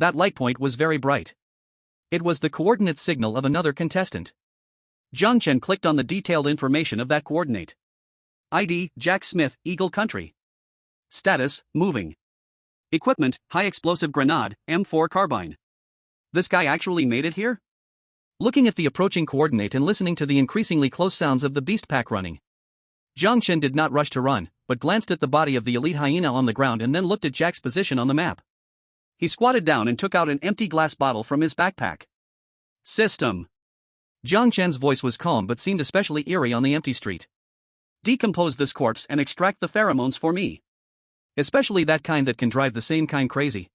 That light point was very bright. It was the coordinate signal of another contestant. Jiang Chen clicked on the detailed information of that coordinate. ID, Jack Smith, Eagle Country. Status, moving. Equipment, high explosive grenade, M4 carbine. This guy actually made it here? Looking at the approaching coordinate and listening to the increasingly close sounds of the beast pack running, Jiang Chen did not rush to run, but glanced at the body of the elite hyena on the ground and then looked at Jack's position on the map. He squatted down and took out an empty glass bottle from his backpack. System. Jiang Chen's voice was calm but seemed especially eerie on the empty street. Decompose this corpse and extract the pheromones for me. Especially that kind that can drive the same kind crazy.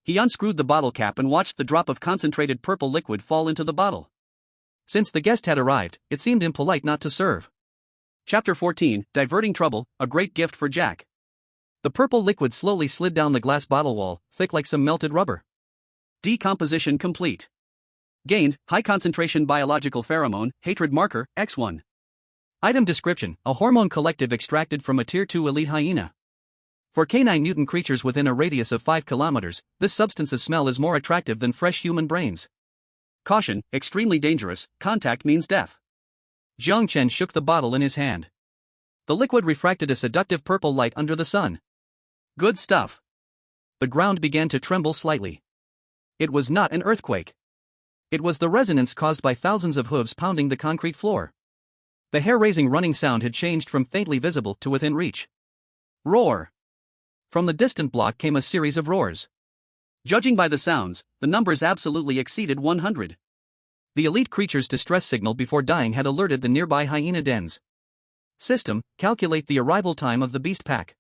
He unscrewed the bottle cap and watched the drop of concentrated purple liquid fall into the bottle. Since the guest had arrived, it seemed impolite not to serve. Chapter 14, Diverting Trouble, a Great Gift for Jack. The purple liquid slowly slid down the glass bottle wall, thick like some melted rubber. Decomposition complete. Gained, high concentration biological pheromone, hatred marker, X1. Item description, a hormone collective extracted from a Tier 2 elite hyena. For canine mutant creatures within a radius of 5 kilometers, this substance's smell is more attractive than fresh human brains. Caution, extremely dangerous, contact means death. Jiang Chen shook the bottle in his hand. The liquid refracted a seductive purple light under the sun. Good stuff. The ground began to tremble slightly. It was not an earthquake. It was the resonance caused by thousands of hooves pounding the concrete floor. The hair-raising running sound had changed from faintly visible to within reach. Roar. From the distant block came a series of roars. Judging by the sounds, the numbers absolutely exceeded 100. The elite creature's distress signal before dying had alerted the nearby hyena dens. System, calculate the arrival time of the beast pack.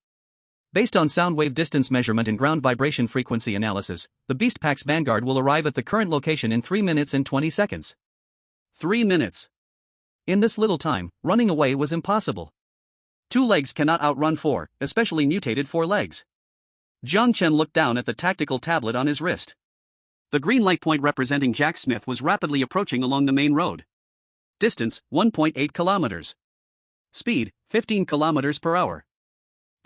Based on sound wave distance measurement and ground vibration frequency analysis, the beast pack's vanguard will arrive at the current location in 3 minutes and 20 seconds. 3 minutes. In this little time, running away was impossible. 2 legs cannot outrun 4, especially mutated 4 legs. Jiang Chen looked down at the tactical tablet on his wrist. The green light point representing Jack Smith was rapidly approaching along the main road. Distance, 1.8 kilometers. Speed, 15 kilometers per hour.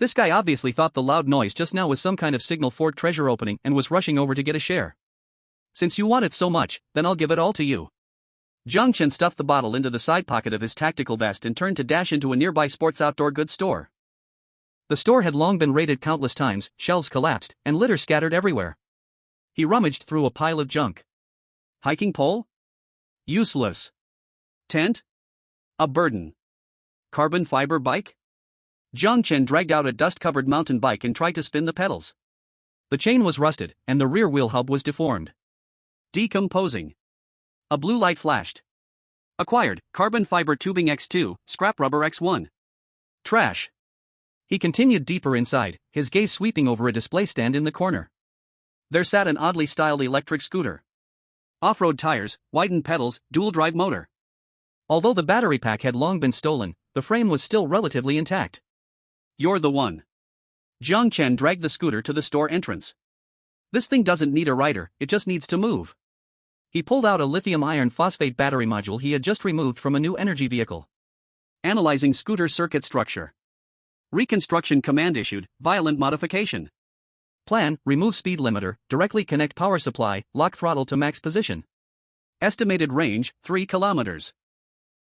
This guy obviously thought the loud noise just now was some kind of signal for treasure opening and was rushing over to get a share. Since you want it so much, then I'll give it all to you. Jiang Chen stuffed the bottle into the side pocket of his tactical vest and turned to dash into a nearby sports outdoor goods store. The store had long been raided countless times, shelves collapsed, and litter scattered everywhere. He rummaged through a pile of junk. Hiking pole? Useless. Tent? A burden. Carbon fiber bike? Jiang Chen dragged out a dust-covered mountain bike and tried to spin the pedals. The chain was rusted, and the rear wheel hub was deformed. Decomposing. A blue light flashed. Acquired, carbon fiber tubing X2, scrap rubber X1. Trash. He continued deeper inside, his gaze sweeping over a display stand in the corner. There sat an oddly styled electric scooter. Off-road tires, widened pedals, dual-drive motor. Although the battery pack had long been stolen, the frame was still relatively intact. You're the one. Jiang Chen dragged the scooter to the store entrance. This thing doesn't need a rider, it just needs to move. He pulled out a lithium iron phosphate battery module he had just removed from a new energy vehicle. Analyzing scooter circuit structure. Reconstruction command issued, violent modification. Plan, remove speed limiter, directly connect power supply, lock throttle to max position. Estimated range, 3 kilometers.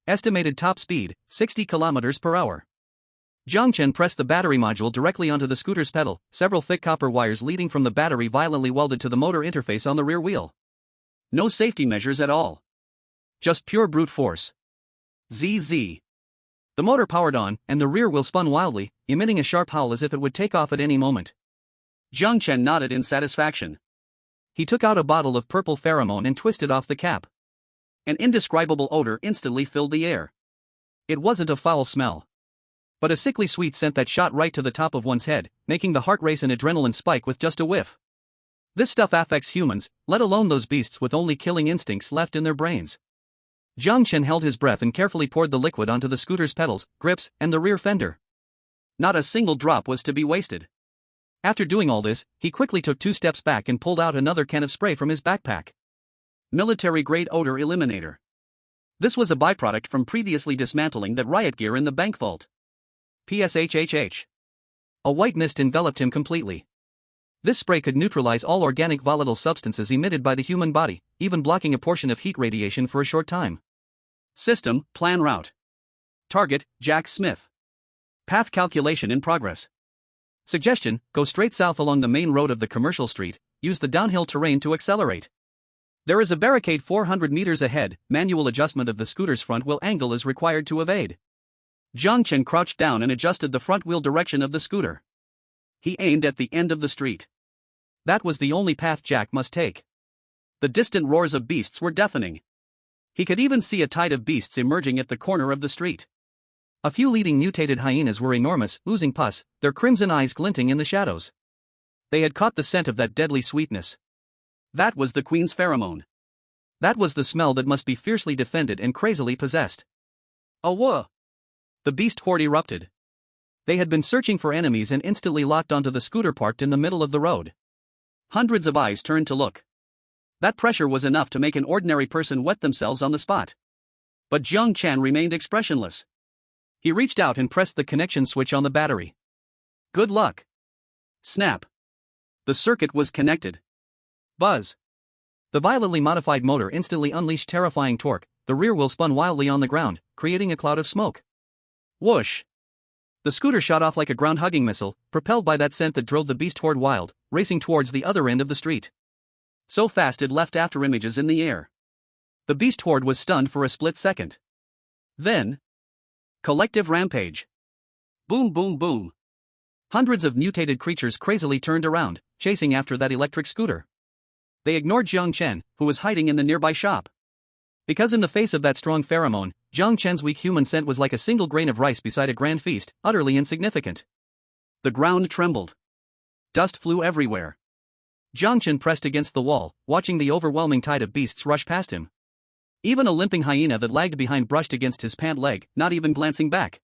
Estimated top speed, 60 kilometers per hour. Jiang Chen pressed the battery module directly onto the scooter's pedal, several thick copper wires leading from the battery violently welded to the motor interface on the rear wheel. No safety measures at all. Just pure brute force. ZZ. The motor powered on, and the rear wheel spun wildly, emitting a sharp howl as if it would take off at any moment. Jiang Chen nodded in satisfaction. He took out a bottle of purple pheromone and twisted off the cap. An indescribable odor instantly filled the air. It wasn't a foul smell, but a sickly sweet scent that shot right to the top of one's head, making the heart race and adrenaline spike with just a whiff. This stuff affects humans, let alone those beasts with only killing instincts left in their brains. Jiang Chen held his breath and carefully poured the liquid onto the scooter's pedals, grips, and the rear fender. Not a single drop was to be wasted. After doing all this, he quickly took 2 steps back and pulled out another can of spray from his backpack. Military-grade odor eliminator. This was a byproduct from previously dismantling that riot gear in the bank vault. PSHHH. A white mist enveloped him completely. This spray could neutralize all organic volatile substances emitted by the human body, even blocking a portion of heat radiation for a short time. System, plan route. Target, Jack Smith. Path calculation in progress. Suggestion, go straight south along the main road of the commercial street, use the downhill terrain to accelerate. There is a barricade 400 meters ahead, manual adjustment of the scooter's front wheel angle is required to evade. Jiang Chen crouched down and adjusted the front wheel direction of the scooter. He aimed at the end of the street. That was the only path Jack must take. The distant roars of beasts were deafening. He could even see a tide of beasts emerging at the corner of the street. A few leading mutated hyenas were enormous, oozing pus, their crimson eyes glinting in the shadows. They had caught the scent of that deadly sweetness. That was the queen's pheromone. That was the smell that must be fiercely defended and crazily possessed. Awah! The beast horde erupted. They had been searching for enemies and instantly locked onto the scooter parked in the middle of the road. Hundreds of eyes turned to look. That pressure was enough to make an ordinary person wet themselves on the spot. But Jiang Chen remained expressionless. He reached out and pressed the connection switch on the battery. Good luck. Snap. The circuit was connected. Buzz. The violently modified motor instantly unleashed terrifying torque, the rear wheel spun wildly on the ground, creating a cloud of smoke. Whoosh. The scooter shot off like a ground-hugging missile, propelled by that scent that drove the beast horde wild, racing towards the other end of the street. So fast it left after images in the air. The beast horde was stunned for a split second. Then, collective rampage. Boom boom boom. Hundreds of mutated creatures crazily turned around, chasing after that electric scooter. They ignored Jiang Chen, who was hiding in the nearby shop. Because in the face of that strong pheromone, Jiang Chen's weak human scent was like a single grain of rice beside a grand feast, utterly insignificant. The ground trembled. Dust flew everywhere. Jiang Chen pressed against the wall, watching the overwhelming tide of beasts rush past him. Even a limping hyena that lagged behind brushed against his pant leg, not even glancing back.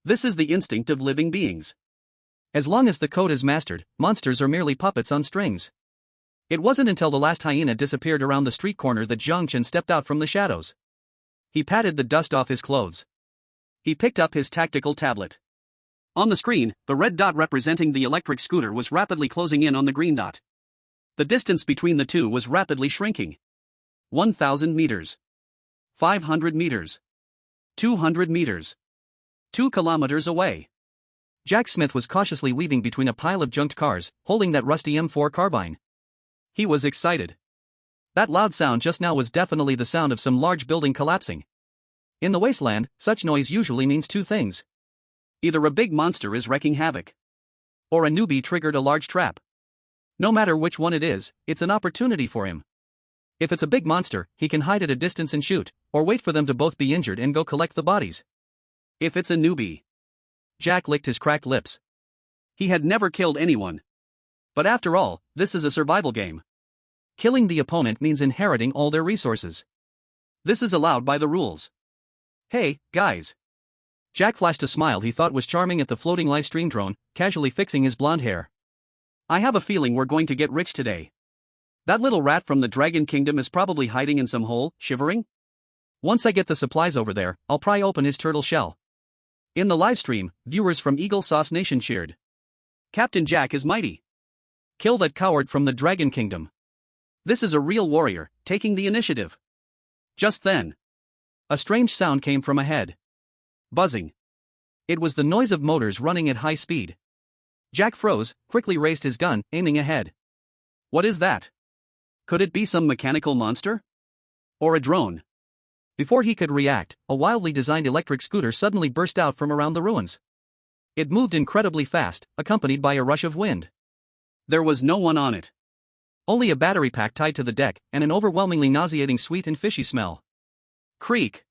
This is the instinct of living beings. As long as the code is mastered, monsters are merely puppets on strings. It wasn't until the last hyena disappeared around the street corner that Jiang Chen stepped out from the shadows. He patted the dust off his clothes. He picked up his tactical tablet. On the screen, the red dot representing the electric scooter was rapidly closing in on the green dot. The distance between the two was rapidly shrinking. 1,000 meters. 500 meters. 200 meters. 2 kilometers away. Jack Smith was cautiously weaving between a pile of junked cars, holding that rusty M4 carbine. He was excited. That loud sound just now was definitely the sound of some large building collapsing. In the Wasteland, such noise usually means two things. Either a big monster is wreaking havoc, or a newbie triggered a large trap. No matter which one it is, it's an opportunity for him. If it's a big monster, he can hide at a distance and shoot, or wait for them to both be injured and go collect the bodies. If it's a newbie. Jack licked his cracked lips. He had never killed anyone. But after all, this is a survival game. Killing the opponent means inheriting all their resources. This is allowed by the rules. Hey, guys. Jack flashed a smile he thought was charming at the floating livestream drone, casually fixing his blonde hair. I have a feeling we're going to get rich today. That little rat from the Dragon Kingdom is probably hiding in some hole, shivering. Once I get the supplies over there, I'll pry open his turtle shell. In the livestream, viewers from Eagle Sauce Nation cheered. Captain Jack is mighty. Kill that coward from the Dragon Kingdom. This is a real warrior, taking the initiative. Just then, a strange sound came from ahead. Buzzing. It was the noise of motors running at high speed. Jack froze, quickly raised his gun, aiming ahead. What is that? Could it be some mechanical monster? Or a drone? Before he could react, a wildly designed electric scooter suddenly burst out from around the ruins. It moved incredibly fast, accompanied by a rush of wind. There was no one on it. Only a battery pack tied to the deck, and an overwhelmingly nauseating sweet and fishy smell. Creak.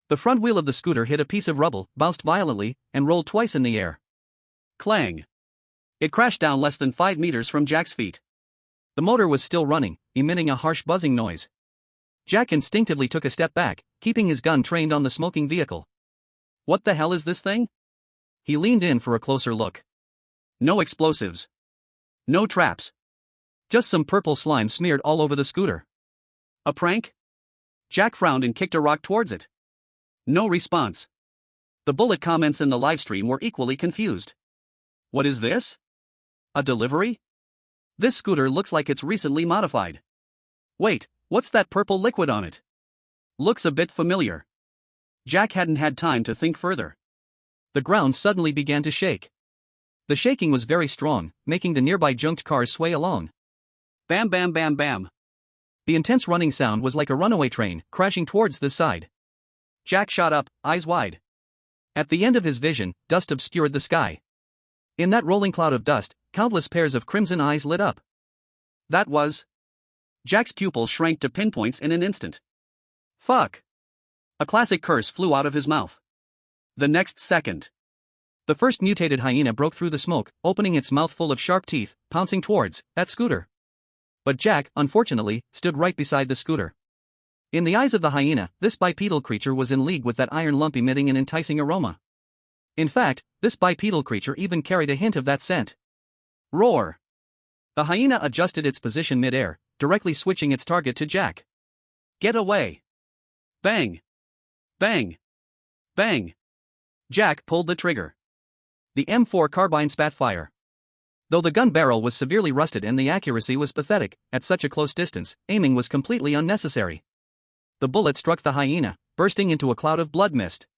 The front wheel of the scooter hit a piece of rubble, bounced violently, and rolled twice in the air. Clang. It crashed down less than 5 meters from Jack's feet. The motor was still running, emitting a harsh buzzing noise. Jack instinctively took a step back, keeping his gun trained on the smoking vehicle. What the hell is this thing? He leaned in for a closer look. No explosives. No traps. Just some purple slime smeared all over the scooter. A prank? Jack frowned and kicked a rock towards it. No response. The bullet comments in the livestream were equally confused. What is this? A delivery? This scooter looks like it's recently modified. Wait, what's that purple liquid on it? Looks a bit familiar. Jack hadn't had time to think further. The ground suddenly began to shake. The shaking was very strong, making the nearby junked cars sway along. Bam bam bam bam. The intense running sound was like a runaway train, crashing towards the side. Jack shot up, eyes wide. At the end of his vision, dust obscured the sky. In that rolling cloud of dust, countless pairs of crimson eyes lit up. That was... Jack's pupils shrank to pinpoints in an instant. Fuck. A classic curse flew out of his mouth. The next second, the first mutated hyena broke through the smoke, opening its mouth full of sharp teeth, pouncing towards that scooter. But Jack, unfortunately, stood right beside the scooter. In the eyes of the hyena, this bipedal creature was in league with that iron lump emitting an enticing aroma. In fact, this bipedal creature even carried a hint of that scent. Roar! The hyena adjusted its position mid-air, directly switching its target to Jack. Get away! Bang! Bang! Bang! Jack pulled the trigger. The M4 carbine spat fire. Though the gun barrel was severely rusted and the accuracy was pathetic, at such a close distance, aiming was completely unnecessary. The bullet struck the hyena, bursting into a cloud of blood mist.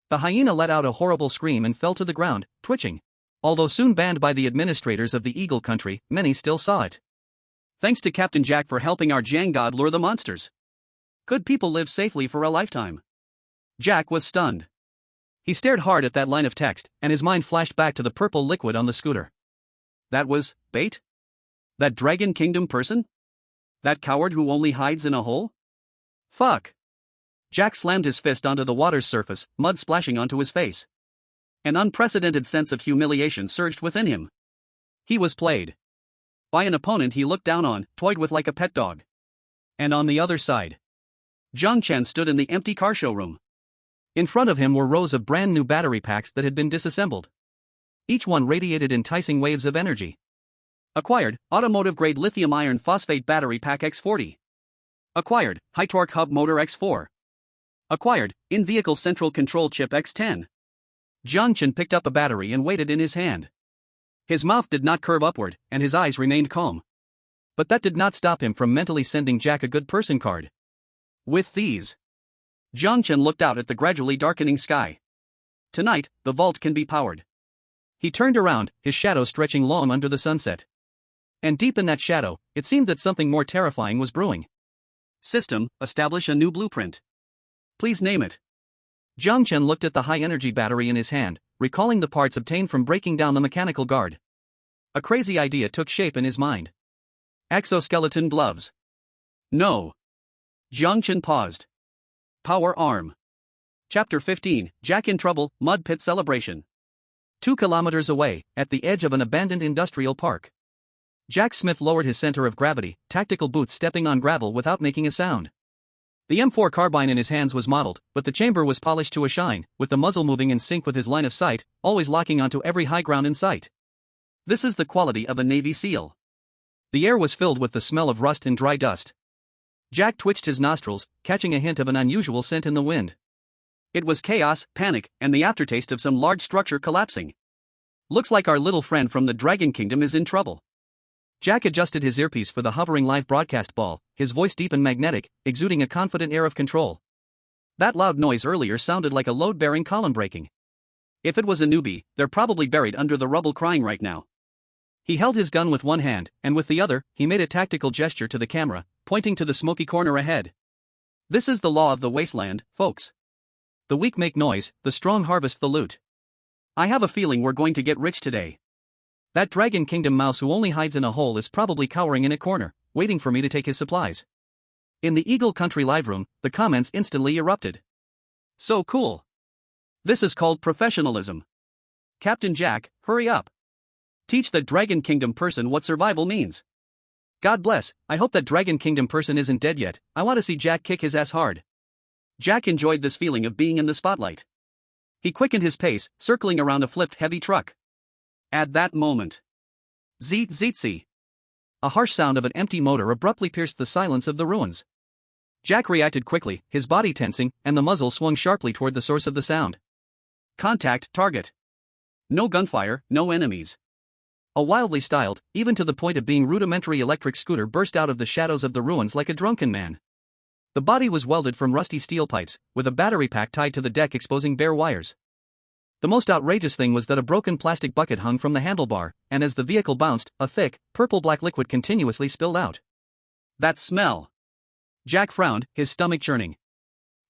The hyena let out a horrible scream and fell to the ground, twitching. Although soon banned by the administrators of the Eagle Country, many still saw it. Thanks to Captain Jack for helping our Jiang god lure the monsters. Good people live safely for a lifetime. Jack was stunned. He stared hard at that line of text, and his mind flashed back to the purple liquid on the scooter. That was bait? That Dragon Kingdom person? That coward who only hides in a hole? Fuck. Jack slammed his fist onto the water's surface, mud splashing onto his face. An unprecedented sense of humiliation surged within him. He was played. By an opponent he looked down on, toyed with like a pet dog. And on the other side, Jiang Chen stood in the empty car showroom. In front of him were rows of brand new battery packs that had been disassembled. Each one radiated enticing waves of energy. Acquired, automotive-grade lithium iron phosphate battery pack X40. Acquired, high-torque hub motor X4. Acquired, in-vehicle central control chip X10. Jiang Chen picked up a battery and weighed it in his hand. His mouth did not curve upward, and his eyes remained calm. But that did not stop him from mentally sending Jack a good person card. With these, Jiang Chen looked out at the gradually darkening sky. Tonight, the vault can be powered. He turned around, his shadow stretching long under the sunset. And deep in that shadow, it seemed that something more terrifying was brewing. System, establish a new blueprint. Please name it. Jiang Chen looked at the high-energy battery in his hand, recalling the parts obtained from breaking down the mechanical guard. A crazy idea took shape in his mind. Exoskeleton gloves. No. Jiang Chen paused. Power arm. Chapter 15, Jack in Trouble, Mud Pit Celebration. 2 kilometers away, at the edge of an abandoned industrial park. Jack Smith lowered his center of gravity, tactical boots stepping on gravel without making a sound. The M4 carbine in his hands was modeled, but the chamber was polished to a shine, with the muzzle moving in sync with his line of sight, always locking onto every high ground in sight. This is the quality of a Navy SEAL. The air was filled with the smell of rust and dry dust. Jack twitched his nostrils, catching a hint of an unusual scent in the wind. It was chaos, panic, and the aftertaste of some large structure collapsing. Looks like our little friend from the Dragon Kingdom is in trouble. Jack adjusted his earpiece for the hovering live broadcast ball, his voice deep and magnetic, exuding a confident air of control. That loud noise earlier sounded like a load-bearing column breaking. If it was a newbie, they're probably buried under the rubble crying right now. He held his gun with one hand, and with the other, he made a tactical gesture to the camera, pointing to the smoky corner ahead. This is the law of the Wasteland, folks. The weak make noise, the strong harvest the loot. I have a feeling we're going to get rich today. That Dragon Kingdom mouse who only hides in a hole is probably cowering in a corner, waiting for me to take his supplies. In the Eagle Country live room, the comments instantly erupted. So cool. This is called professionalism. Captain Jack, hurry up. Teach that Dragon Kingdom person what survival means. God bless, I hope that Dragon Kingdom person isn't dead yet. I want to see Jack kick his ass hard. Jack enjoyed this feeling of being in the spotlight. He quickened his pace, circling around a flipped heavy truck. At that moment, zeet zeetsy. A harsh sound of an empty motor abruptly pierced the silence of the ruins. Jack reacted quickly, his body tensing, and the muzzle swung sharply toward the source of the sound. Contact target. No gunfire, no enemies. A wildly styled, even to the point of being rudimentary electric scooter burst out of the shadows of the ruins like a drunken man. The body was welded from rusty steel pipes, with a battery pack tied to the deck exposing bare wires. The most outrageous thing was that a broken plastic bucket hung from the handlebar, and as the vehicle bounced, a thick, purple-black liquid continuously spilled out. That smell. Jack frowned, his stomach churning.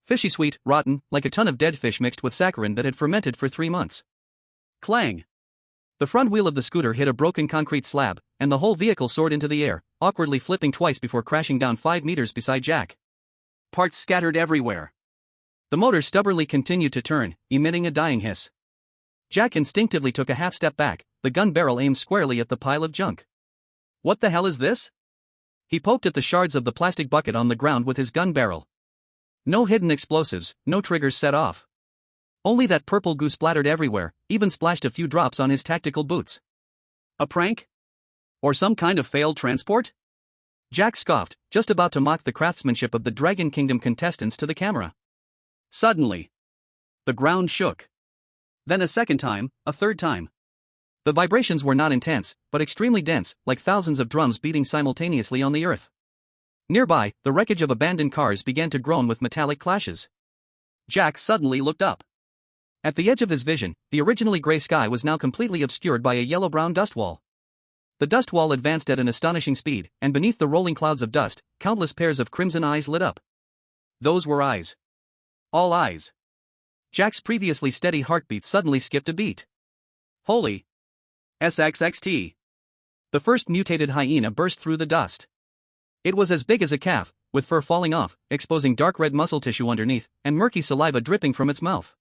Fishy sweet, rotten, like a ton of dead fish mixed with saccharin that had fermented for 3 months. Clang. The front wheel of the scooter hit a broken concrete slab, and the whole vehicle soared into the air, awkwardly flipping twice before crashing down 5 meters beside Jack. Parts scattered everywhere. The motor stubbornly continued to turn, emitting a dying hiss. Jack instinctively took a half step back, the gun barrel aimed squarely at the pile of junk. What the hell is this? He poked at the shards of the plastic bucket on the ground with his gun barrel. No hidden explosives, no triggers set off. Only that purple goo splattered everywhere, even splashed a few drops on his tactical boots. A prank? Or some kind of failed transport? Jack scoffed, just about to mock the craftsmanship of the Dragon Kingdom contestants to the camera. Suddenly, the ground shook. Then a second time, a third time. The vibrations were not intense, but extremely dense, like thousands of drums beating simultaneously on the earth. Nearby, the wreckage of abandoned cars began to groan with metallic clashes. Jack suddenly looked up. At the edge of his vision, the originally gray sky was now completely obscured by a yellow-brown dust wall. The dust wall advanced at an astonishing speed, and beneath the rolling clouds of dust, countless pairs of crimson eyes lit up. Those were eyes. All eyes. Jack's previously steady heartbeat suddenly skipped a beat. Holy SXXT. The first mutated hyena burst through the dust. It was as big as a calf, with fur falling off, exposing dark red muscle tissue underneath, and murky saliva dripping from its mouth.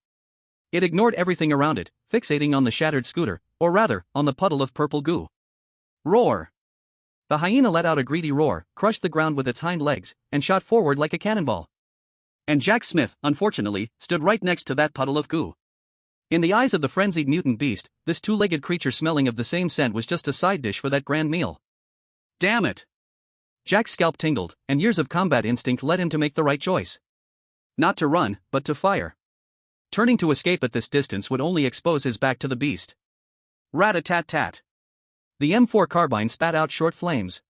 It ignored everything around it, fixating on the shattered scooter, or rather, on the puddle of purple goo. Roar! The hyena let out a greedy roar, crushed the ground with its hind legs, and shot forward like a cannonball. And Jack Smith, unfortunately, stood right next to that puddle of goo. In the eyes of the frenzied mutant beast, this two-legged creature smelling of the same scent was just a side dish for that grand meal. Damn it! Jack's scalp tingled, and years of combat instinct led him to make the right choice. Not to run, but to fire. Turning to escape at this distance would only expose his back to the beast. Rat-a-tat-tat. The M4 carbine spat out short flames.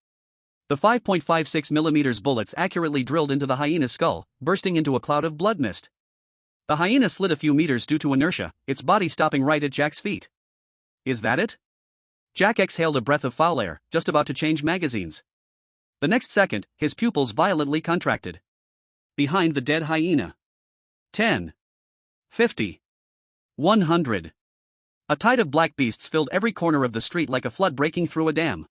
The 5.56mm bullets accurately drilled into the hyena's skull, bursting into a cloud of blood mist. The hyena slid a few meters due to inertia, its body stopping right at Jack's feet. Is that it? Jack exhaled a breath of foul air, just about to change magazines. The next second, his pupils violently contracted. Behind the dead hyena. 10. 50. 100. A tide of black beasts filled every corner of the street like a flood breaking through a dam.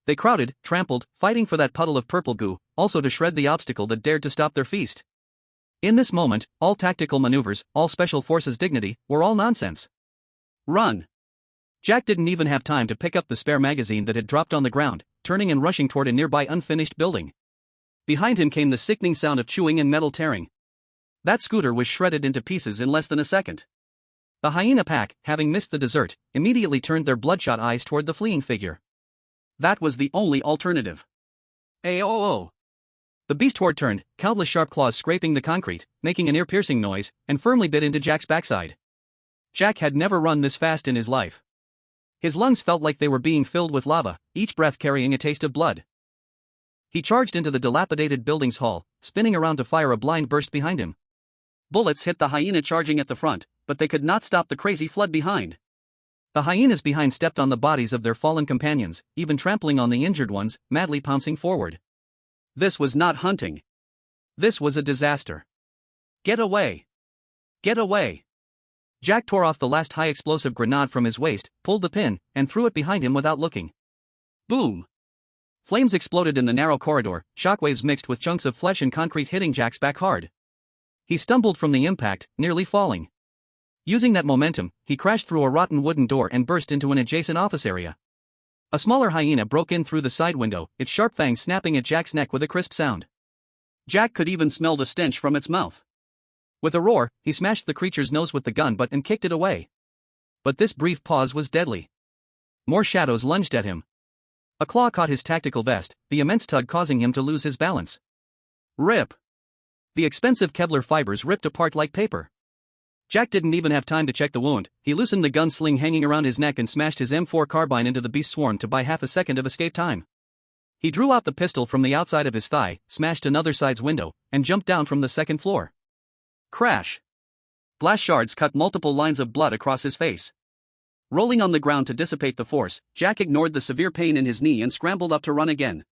They crowded, trampled, fighting for that puddle of purple goo, also to shred the obstacle that dared to stop their feast. In this moment, all tactical maneuvers, all special forces dignity, were all nonsense. Run! Jack didn't even have time to pick up the spare magazine that had dropped on the ground, turning and rushing toward a nearby unfinished building. Behind him came the sickening sound of chewing and metal tearing. That scooter was shredded into pieces in less than a second. The hyena pack, having missed the dessert, immediately turned their bloodshot eyes toward the fleeing figure. That was the only alternative. Aoo! The beast horde turned, countless sharp claws scraping the concrete, making an ear-piercing noise, and firmly bit into Jack's backside. Jack had never run this fast in his life. His lungs felt like they were being filled with lava, each breath carrying a taste of blood. He charged into the dilapidated building's hall, spinning around to fire a blind burst behind him. Bullets hit the hyena charging at the front, but they could not stop the crazy flood behind. The hyenas behind stepped on the bodies of their fallen companions, even trampling on the injured ones, madly pouncing forward. This was not hunting. This was a disaster. Get away! Get away! Jack tore off the last high-explosive grenade from his waist, pulled the pin, and threw it behind him without looking. Boom! Flames exploded in the narrow corridor, shockwaves mixed with chunks of flesh and concrete hitting Jack's back hard. He stumbled from the impact, nearly falling. Using that momentum, he crashed through a rotten wooden door and burst into an adjacent office area. A smaller hyena broke in through the side window, its sharp fangs snapping at Jack's neck with a crisp sound. Jack could even smell the stench from its mouth. With a roar, he smashed the creature's nose with the gun butt and kicked it away. But this brief pause was deadly. More shadows lunged at him. A claw caught his tactical vest, the immense tug causing him to lose his balance. Rip! The expensive Kevlar fibers ripped apart like paper. Jack didn't even have time to check the wound. He loosened the gun sling hanging around his neck and smashed his M4 carbine into the beast's swarm to buy half a second of escape time. He drew out the pistol from the outside of his thigh, smashed another side's window, and jumped down from the second floor. Crash! Glass shards cut multiple lines of blood across his face. Rolling on the ground to dissipate the force, Jack ignored the severe pain in his knee and scrambled up to run again.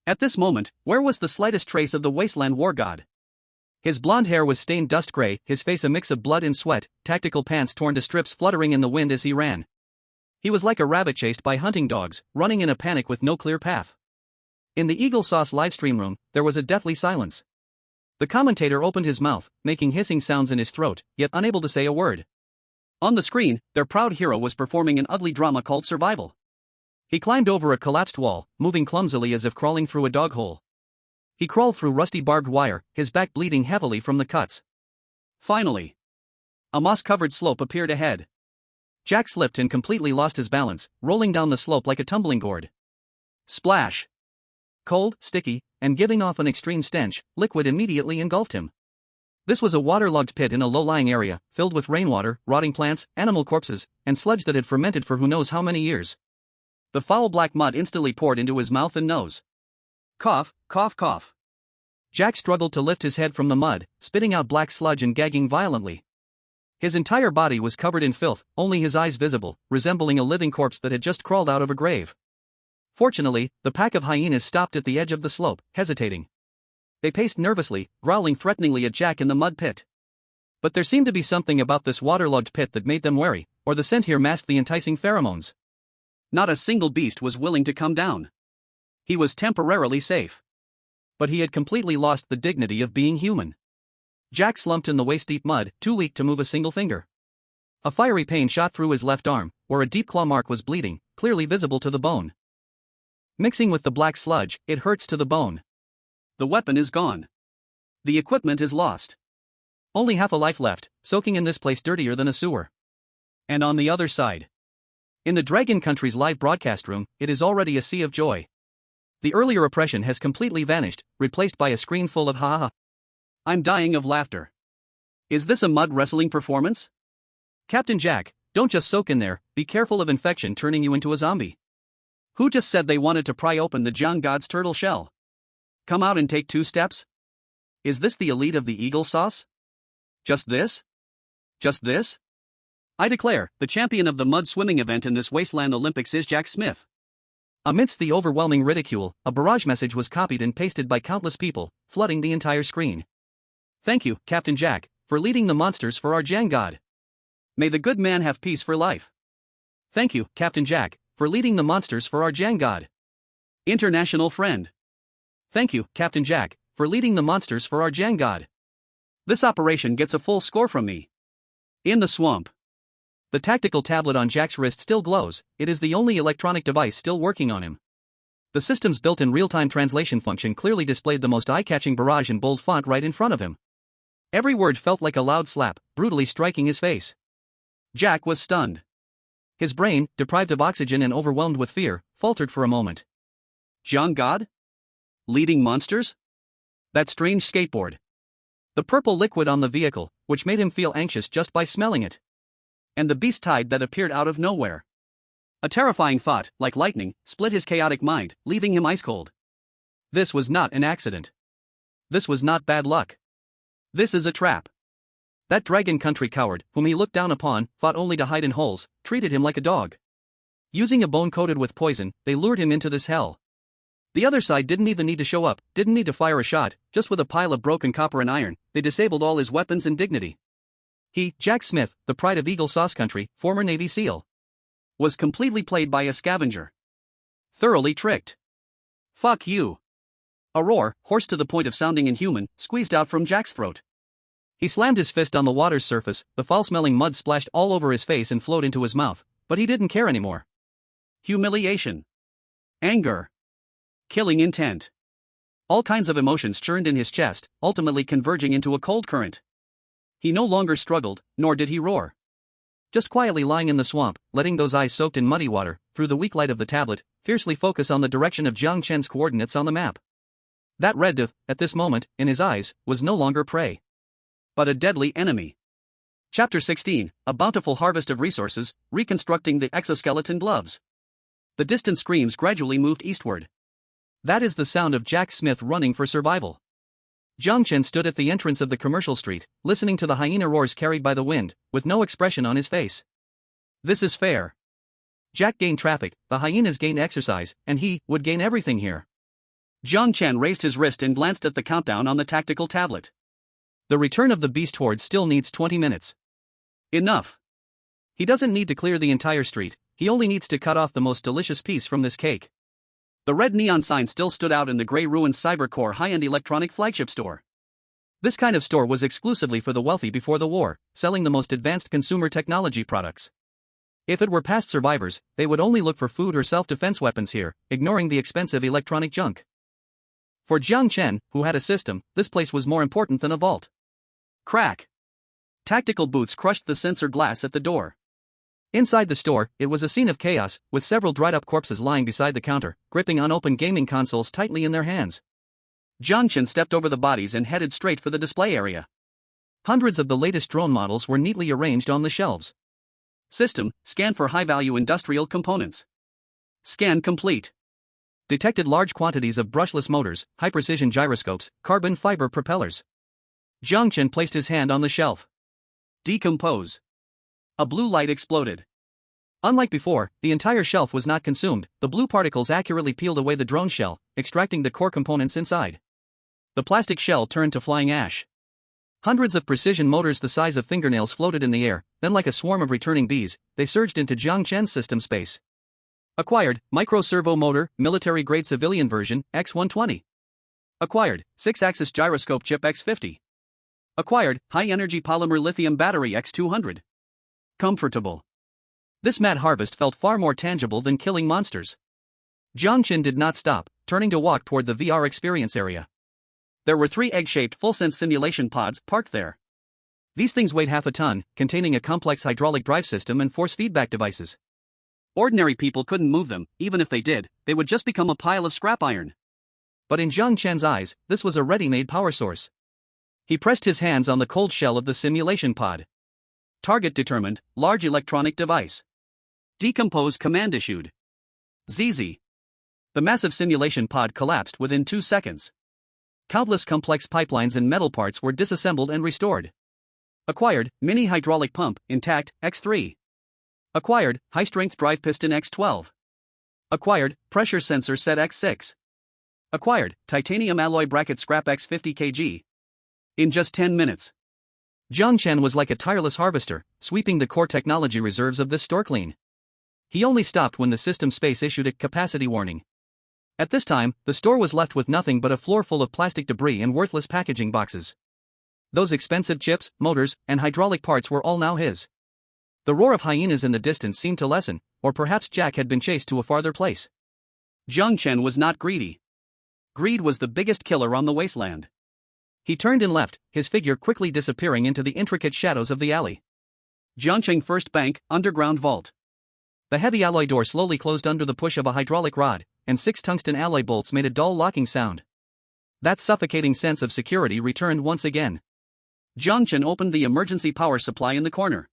At this moment, where was the slightest trace of the Wasteland war god? His blonde hair was stained dust gray, his face a mix of blood and sweat, tactical pants torn to strips fluttering in the wind as he ran. He was like a rabbit chased by hunting dogs, running in a panic with no clear path. In the Eagle Sauce livestream room, there was a deathly silence. The commentator opened his mouth, making hissing sounds in his throat, yet unable to say a word. On the screen, their proud hero was performing an ugly drama called Survival. He climbed over a collapsed wall, moving clumsily as if crawling through a dog hole. He crawled through rusty barbed wire, his back bleeding heavily from the cuts. Finally, a moss-covered slope appeared ahead. Jack slipped and completely lost his balance, rolling down the slope like a tumbling gourd. Splash! Cold, sticky, and giving off an extreme stench, liquid immediately engulfed him. This was a waterlogged pit in a low-lying area, filled with rainwater, rotting plants, animal corpses, and sludge that had fermented for who knows how many years. The foul black mud instantly poured into his mouth and nose. Cough, cough, cough. Jack struggled to lift his head from the mud, spitting out black sludge and gagging violently. His entire body was covered in filth, only his eyes visible, resembling a living corpse that had just crawled out of a grave. Fortunately, the pack of hyenas stopped at the edge of the slope, hesitating. They paced nervously, growling threateningly at Jack in the mud pit. But there seemed to be something about this waterlogged pit that made them wary, or the scent here masked the enticing pheromones. Not a single beast was willing to come down. He was temporarily safe. But he had completely lost the dignity of being human. Jack slumped in the waist-deep mud, too weak to move a single finger. A fiery pain shot through his left arm, where a deep claw mark was bleeding, clearly visible to the bone. Mixing with the black sludge, it hurts to the bone. The weapon is gone. The equipment is lost. Only half a life left, soaking in this place dirtier than a sewer. And on the other side, in the Dragon Country's live broadcast room, it is already a sea of joy. The earlier oppression has completely vanished, replaced by a screen full of ha-ha. I'm dying of laughter. Is this a mud wrestling performance? Captain Jack, don't just soak in there, be careful of infection turning you into a zombie. Who just said they wanted to pry open the Jiang God's turtle shell? Come out and take 2 steps? Is this the elite of the Eagle Sauce? Just this? Just this? I declare, the champion of the mud swimming event in this Wasteland Olympics is Jack Smith. Amidst the overwhelming ridicule, a barrage message was copied and pasted by countless people, flooding the entire screen. Thank you, Captain Jack, for leading the monsters for our Jiang God. May the good man have peace for life. Thank you, Captain Jack, for leading the monsters for our Jiang God. International friend. Thank you, Captain Jack, for leading the monsters for our Jiang god. This operation gets a full score from me. In the swamp. The tactical tablet on Jack's wrist still glows. It is the only electronic device still working on him. The system's built-in real-time translation function clearly displayed the most eye-catching barrage in bold font right in front of him. Every word felt like a loud slap, brutally striking his face. Jack was stunned. His brain, deprived of oxygen and overwhelmed with fear, faltered for a moment. Jiang god? Leading monsters? That strange skateboard. The purple liquid on the vehicle, which made him feel anxious just by smelling it. And the beast tide that appeared out of nowhere. A terrifying thought, like lightning, split his chaotic mind, leaving him ice-cold. This was not an accident. This was not bad luck. This is a trap. That dragon country coward, whom he looked down upon, fought only to hide in holes, treated him like a dog. Using a bone coated with poison, they lured him into this hell. The other side didn't even need to show up, didn't need to fire a shot, just with a pile of broken copper and iron, they disabled all his weapons and dignity. He, Jack Smith, the pride of Eagle Sauce Country, former Navy SEAL, was completely played by a scavenger. Thoroughly tricked. Fuck you. A roar, hoarse to the point of sounding inhuman, squeezed out from Jack's throat. He slammed his fist on the water's surface, the foul-smelling mud splashed all over his face and flowed into his mouth, but he didn't care anymore. Humiliation. Anger. Killing intent. All kinds of emotions churned in his chest, ultimately converging into a cold current. He no longer struggled, nor did he roar. Just quietly lying in the swamp, letting those eyes soaked in muddy water, through the weak light of the tablet, fiercely focus on the direction of Jiang Chen's coordinates on the map. That red dove, at this moment, in his eyes, was no longer prey, but a deadly enemy. Chapter 16, A Bountiful Harvest of Resources, Reconstructing the Exoskeleton Gloves. The distant screams gradually moved eastward. That is the sound of Jack Smith running for survival. Jiang Chen stood at the entrance of the commercial street, listening to the hyena roars carried by the wind, with no expression on his face. This is fair. Jack gained traffic, the hyenas gained exercise, and he would gain everything here. Jiang Chen raised his wrist and glanced at the countdown on the tactical tablet. The return of the beast horde still needs 20 minutes. Enough. He doesn't need to clear the entire street, he only needs to cut off the most delicious piece from this cake. The red neon sign still stood out in the gray ruined CyberCore high-end electronic flagship store. This kind of store was exclusively for the wealthy before the war, selling the most advanced consumer technology products. If it were past survivors, they would only look for food or self-defense weapons here, ignoring the expensive electronic junk. For Jiang Chen, who had a system, this place was more important than a vault. Crack. Tactical boots crushed the sensor glass at the door. Inside the store, it was a scene of chaos, with several dried-up corpses lying beside the counter, gripping unopened gaming consoles tightly in their hands. Jiang Chen stepped over the bodies and headed straight for the display area. Hundreds of the latest drone models were neatly arranged on the shelves. System, scan for high-value industrial components. Scan complete. Detected large quantities of brushless motors, high-precision gyroscopes, carbon fiber propellers. Jiang Chen placed his hand on the shelf. Decompose. A blue light exploded. Unlike before, the entire shelf was not consumed, the blue particles accurately peeled away the drone shell, extracting the core components inside. The plastic shell turned to flying ash. Hundreds of precision motors the size of fingernails floated in the air, then like a swarm of returning bees, they surged into Jiang Chen's system space. Acquired, micro-servo motor, military-grade civilian version, X120. Acquired, 6-axis gyroscope chip X50. Acquired, high-energy polymer lithium battery X200. Comfortable. This mad harvest felt far more tangible than killing monsters. Jiang Chen did not stop, turning to walk toward the VR experience area. There were 3 egg-shaped full-sense simulation pods parked there. These things weighed half a ton, containing a complex hydraulic drive system and force feedback devices. Ordinary people couldn't move them, even if they did, they would just become a pile of scrap iron. But in Jiang Chen's eyes, this was a ready-made power source. He pressed his hands on the cold shell of the simulation pod. Target determined, large electronic device. Decompose command issued. ZZ. The massive simulation pod collapsed within 2 seconds. Countless complex pipelines and metal parts were disassembled and restored. Acquired, mini hydraulic pump, intact, X3. Acquired, high-strength drive piston X12. Acquired, pressure sensor set X6. Acquired, titanium alloy bracket scrap X50 kg. In just 10 minutes. Jiang Chen was like a tireless harvester, sweeping the core technology reserves of this store clean. He only stopped when the system space issued a capacity warning. At this time, the store was left with nothing but a floor full of plastic debris and worthless packaging boxes. Those expensive chips, motors, and hydraulic parts were all now his. The roar of hyenas in the distance seemed to lessen, or perhaps Jack had been chased to a farther place. Jiang Chen was not greedy. Greed was the biggest killer on the wasteland. He turned and left, his figure quickly disappearing into the intricate shadows of the alley. Jiangchen First Bank, underground vault. The heavy alloy door slowly closed under the push of a hydraulic rod, and 6 tungsten alloy bolts made a dull locking sound. That suffocating sense of security returned once again. Jiangchen opened the emergency power supply in the corner.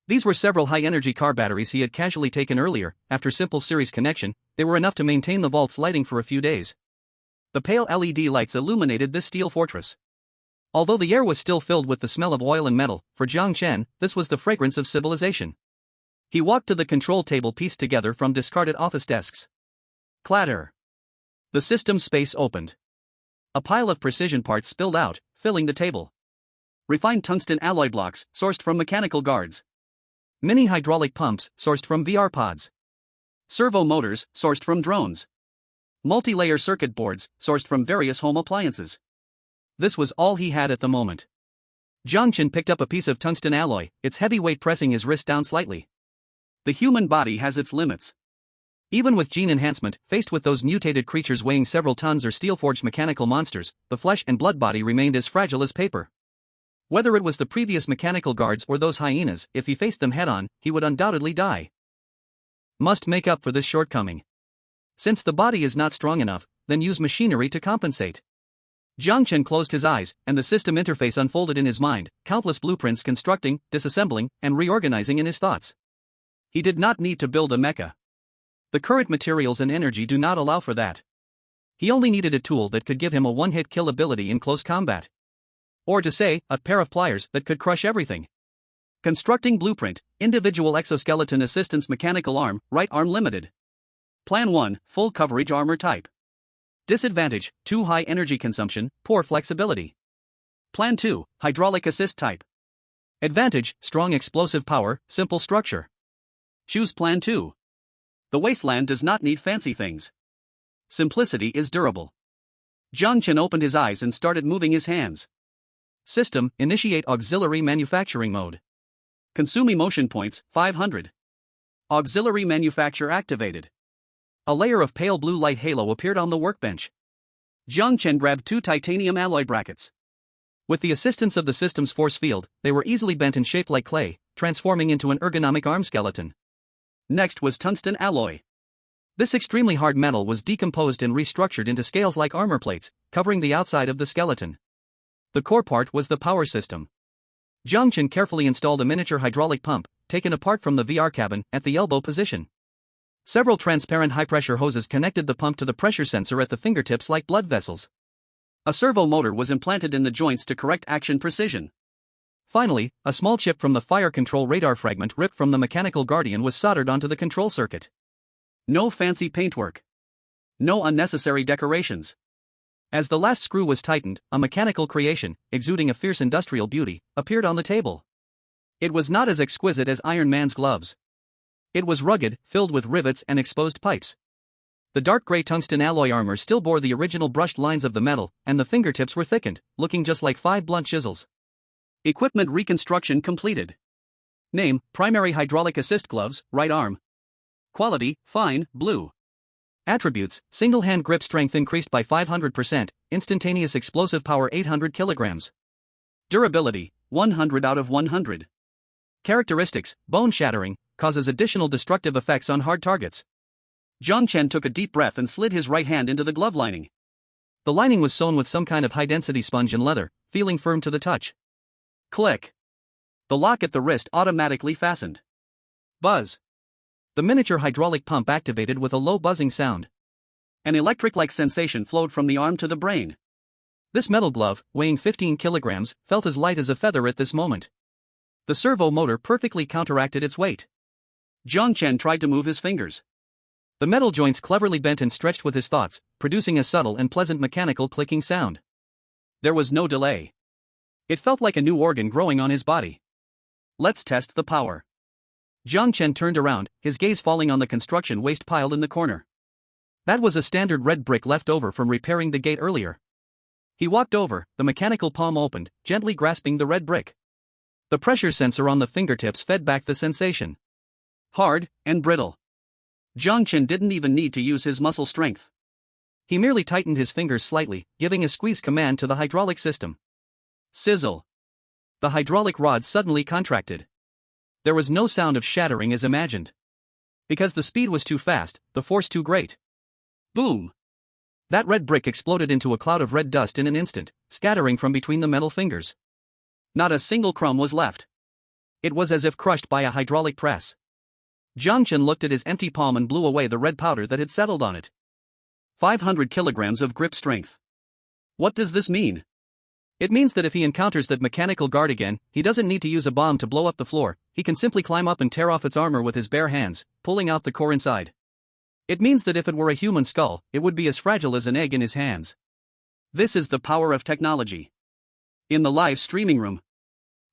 These were several high-energy car batteries he had casually taken earlier. After simple series connection, they were enough to maintain the vault's lighting for a few days. The pale LED lights illuminated this steel fortress. Although the air was still filled with the smell of oil and metal, for Jiang Chen, this was the fragrance of civilization. He walked to the control table pieced together from discarded office desks. Clatter. The system space opened. A pile of precision parts spilled out, filling the table. Refined tungsten alloy blocks, sourced from mechanical guards. Mini hydraulic pumps, sourced from VR pods. Servo motors, sourced from drones. Multi-layer circuit boards, sourced from various home appliances. This was all he had at the moment. Jiang Chen picked up a piece of tungsten alloy, its heavy weight pressing his wrist down slightly. The human body has its limits. Even with gene enhancement, faced with those mutated creatures weighing several tons or steel-forged mechanical monsters, the flesh and blood body remained as fragile as paper. Whether it was the previous mechanical guards or those hyenas, if he faced them head-on, he would undoubtedly die. Must make up for this shortcoming. Since the body is not strong enough, then use machinery to compensate. Jiang Chen closed his eyes, and the system interface unfolded in his mind, countless blueprints constructing, disassembling, and reorganizing in his thoughts. He did not need to build a mecha. The current materials and energy do not allow for that. He only needed a tool that could give him a one-hit kill ability in close combat. Or to say, a pair of pliers that could crush everything. Constructing blueprint, individual exoskeleton assistance mechanical arm, right arm limited. Plan 1, full coverage armor type. Disadvantage, too high energy consumption, poor flexibility. Plan 2, hydraulic assist type. Advantage, strong explosive power, simple structure. Choose Plan 2. The wasteland does not need fancy things. Simplicity is durable. Jiang Chen opened his eyes and started moving his hands. System, initiate auxiliary manufacturing mode. Consume emotion points, 500. Auxiliary manufacture activated. A layer of pale blue light halo appeared on the workbench. Jiang Chen grabbed 2 titanium alloy brackets. With the assistance of the system's force field, they were easily bent and shaped like clay, transforming into an ergonomic arm skeleton. Next was tungsten alloy. This extremely hard metal was decomposed and restructured into scales like armor plates, covering the outside of the skeleton. The core part was the power system. Jiang Chen carefully installed a miniature hydraulic pump, taken apart from the VR cabin, at the elbow position. Several transparent high-pressure hoses connected the pump to the pressure sensor at the fingertips like blood vessels. A servo motor was implanted in the joints to correct action precision. Finally, a small chip from the fire control radar fragment ripped from the mechanical guardian was soldered onto the control circuit. No fancy paintwork. No unnecessary decorations. As the last screw was tightened, a mechanical creation, exuding a fierce industrial beauty, appeared on the table. It was not as exquisite as Iron Man's gloves. It was rugged, filled with rivets and exposed pipes. The dark gray tungsten alloy armor still bore the original brushed lines of the metal, and the fingertips were thickened, looking just like 5 blunt chisels. Equipment reconstruction completed. Name, primary hydraulic assist gloves, right arm. Quality, fine, blue. Attributes, single hand grip strength increased by 500%, instantaneous explosive power 800 kilograms. Durability, 100 out of 100. Characteristics, bone shattering, causes additional destructive effects on hard targets. Jiang Chen took a deep breath and slid his right hand into the glove lining. The lining was sewn with some kind of high-density sponge and leather, feeling firm to the touch. Click. The lock at the wrist automatically fastened. Buzz. The miniature hydraulic pump activated with a low buzzing sound. An electric-like sensation flowed from the arm to the brain. This metal glove, weighing 15 kilograms, felt as light as a feather at this moment. The servo motor perfectly counteracted its weight. Jiang Chen tried to move his fingers. The metal joints cleverly bent and stretched with his thoughts, producing a subtle and pleasant mechanical clicking sound. There was no delay. It felt like a new organ growing on his body. Let's test the power. Jiang Chen turned around, his gaze falling on the construction waste piled in the corner. That was a standard red brick left over from repairing the gate earlier. He walked over, the mechanical palm opened, gently grasping the red brick. The pressure sensor on the fingertips fed back the sensation. Hard and brittle. Jiang Chen didn't even need to use his muscle strength. He merely tightened his fingers slightly, giving a squeeze command to the hydraulic system. Sizzle. The hydraulic rod suddenly contracted. There was no sound of shattering as imagined. Because the speed was too fast, the force too great. Boom! That red brick exploded into a cloud of red dust in an instant, scattering from between the metal fingers. Not a single crumb was left. It was as if crushed by a hydraulic press. Jiang Chen looked at his empty palm and blew away the red powder that had settled on it. 500 kilograms of grip strength. What does this mean? It means that if he encounters that mechanical guard again, he doesn't need to use a bomb to blow up the floor, he can simply climb up and tear off its armor with his bare hands, pulling out the core inside. It means that if it were a human skull, it would be as fragile as an egg in his hands. This is the power of technology. In the live streaming room,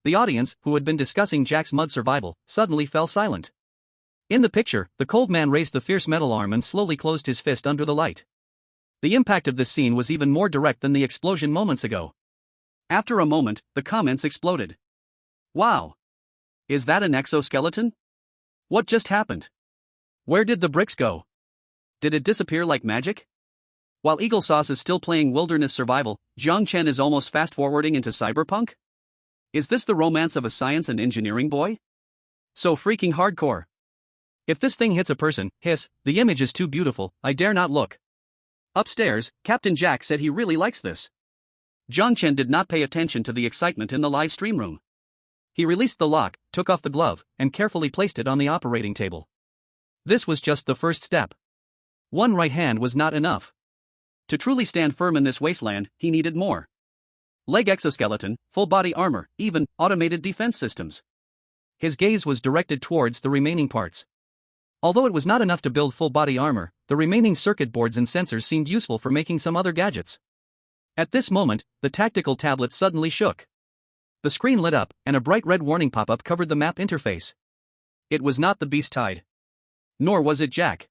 the audience, who had been discussing Jack's mud survival, suddenly fell silent. In the picture, the cold man raised the fierce metal arm and slowly closed his fist under the light. The impact of this scene was even more direct than the explosion moments ago. After a moment, the comments exploded. Wow! Is that an exoskeleton? What just happened? Where did the bricks go? Did it disappear like magic? While Eagle Sauce is still playing Wilderness Survival, Jiang Chen is almost fast-forwarding into cyberpunk? Is this the romance of a science and engineering boy? So freaking hardcore. If this thing hits a person, hiss, the image is too beautiful, I dare not look. Upstairs, Captain Jack said he really likes this. Jiang Chen did not pay attention to the excitement in the live stream room. He released the lock, took off the glove, and carefully placed it on the operating table. This was just the first step. One right hand was not enough. To truly stand firm in this wasteland, he needed more. Leg exoskeleton, full body armor, even automated defense systems. His gaze was directed towards the remaining parts. Although it was not enough to build full body armor, the remaining circuit boards and sensors seemed useful for making some other gadgets. At this moment, the tactical tablet suddenly shook. The screen lit up, and a bright red warning pop-up covered the map interface. It was not the beast tide. Nor was it Jack.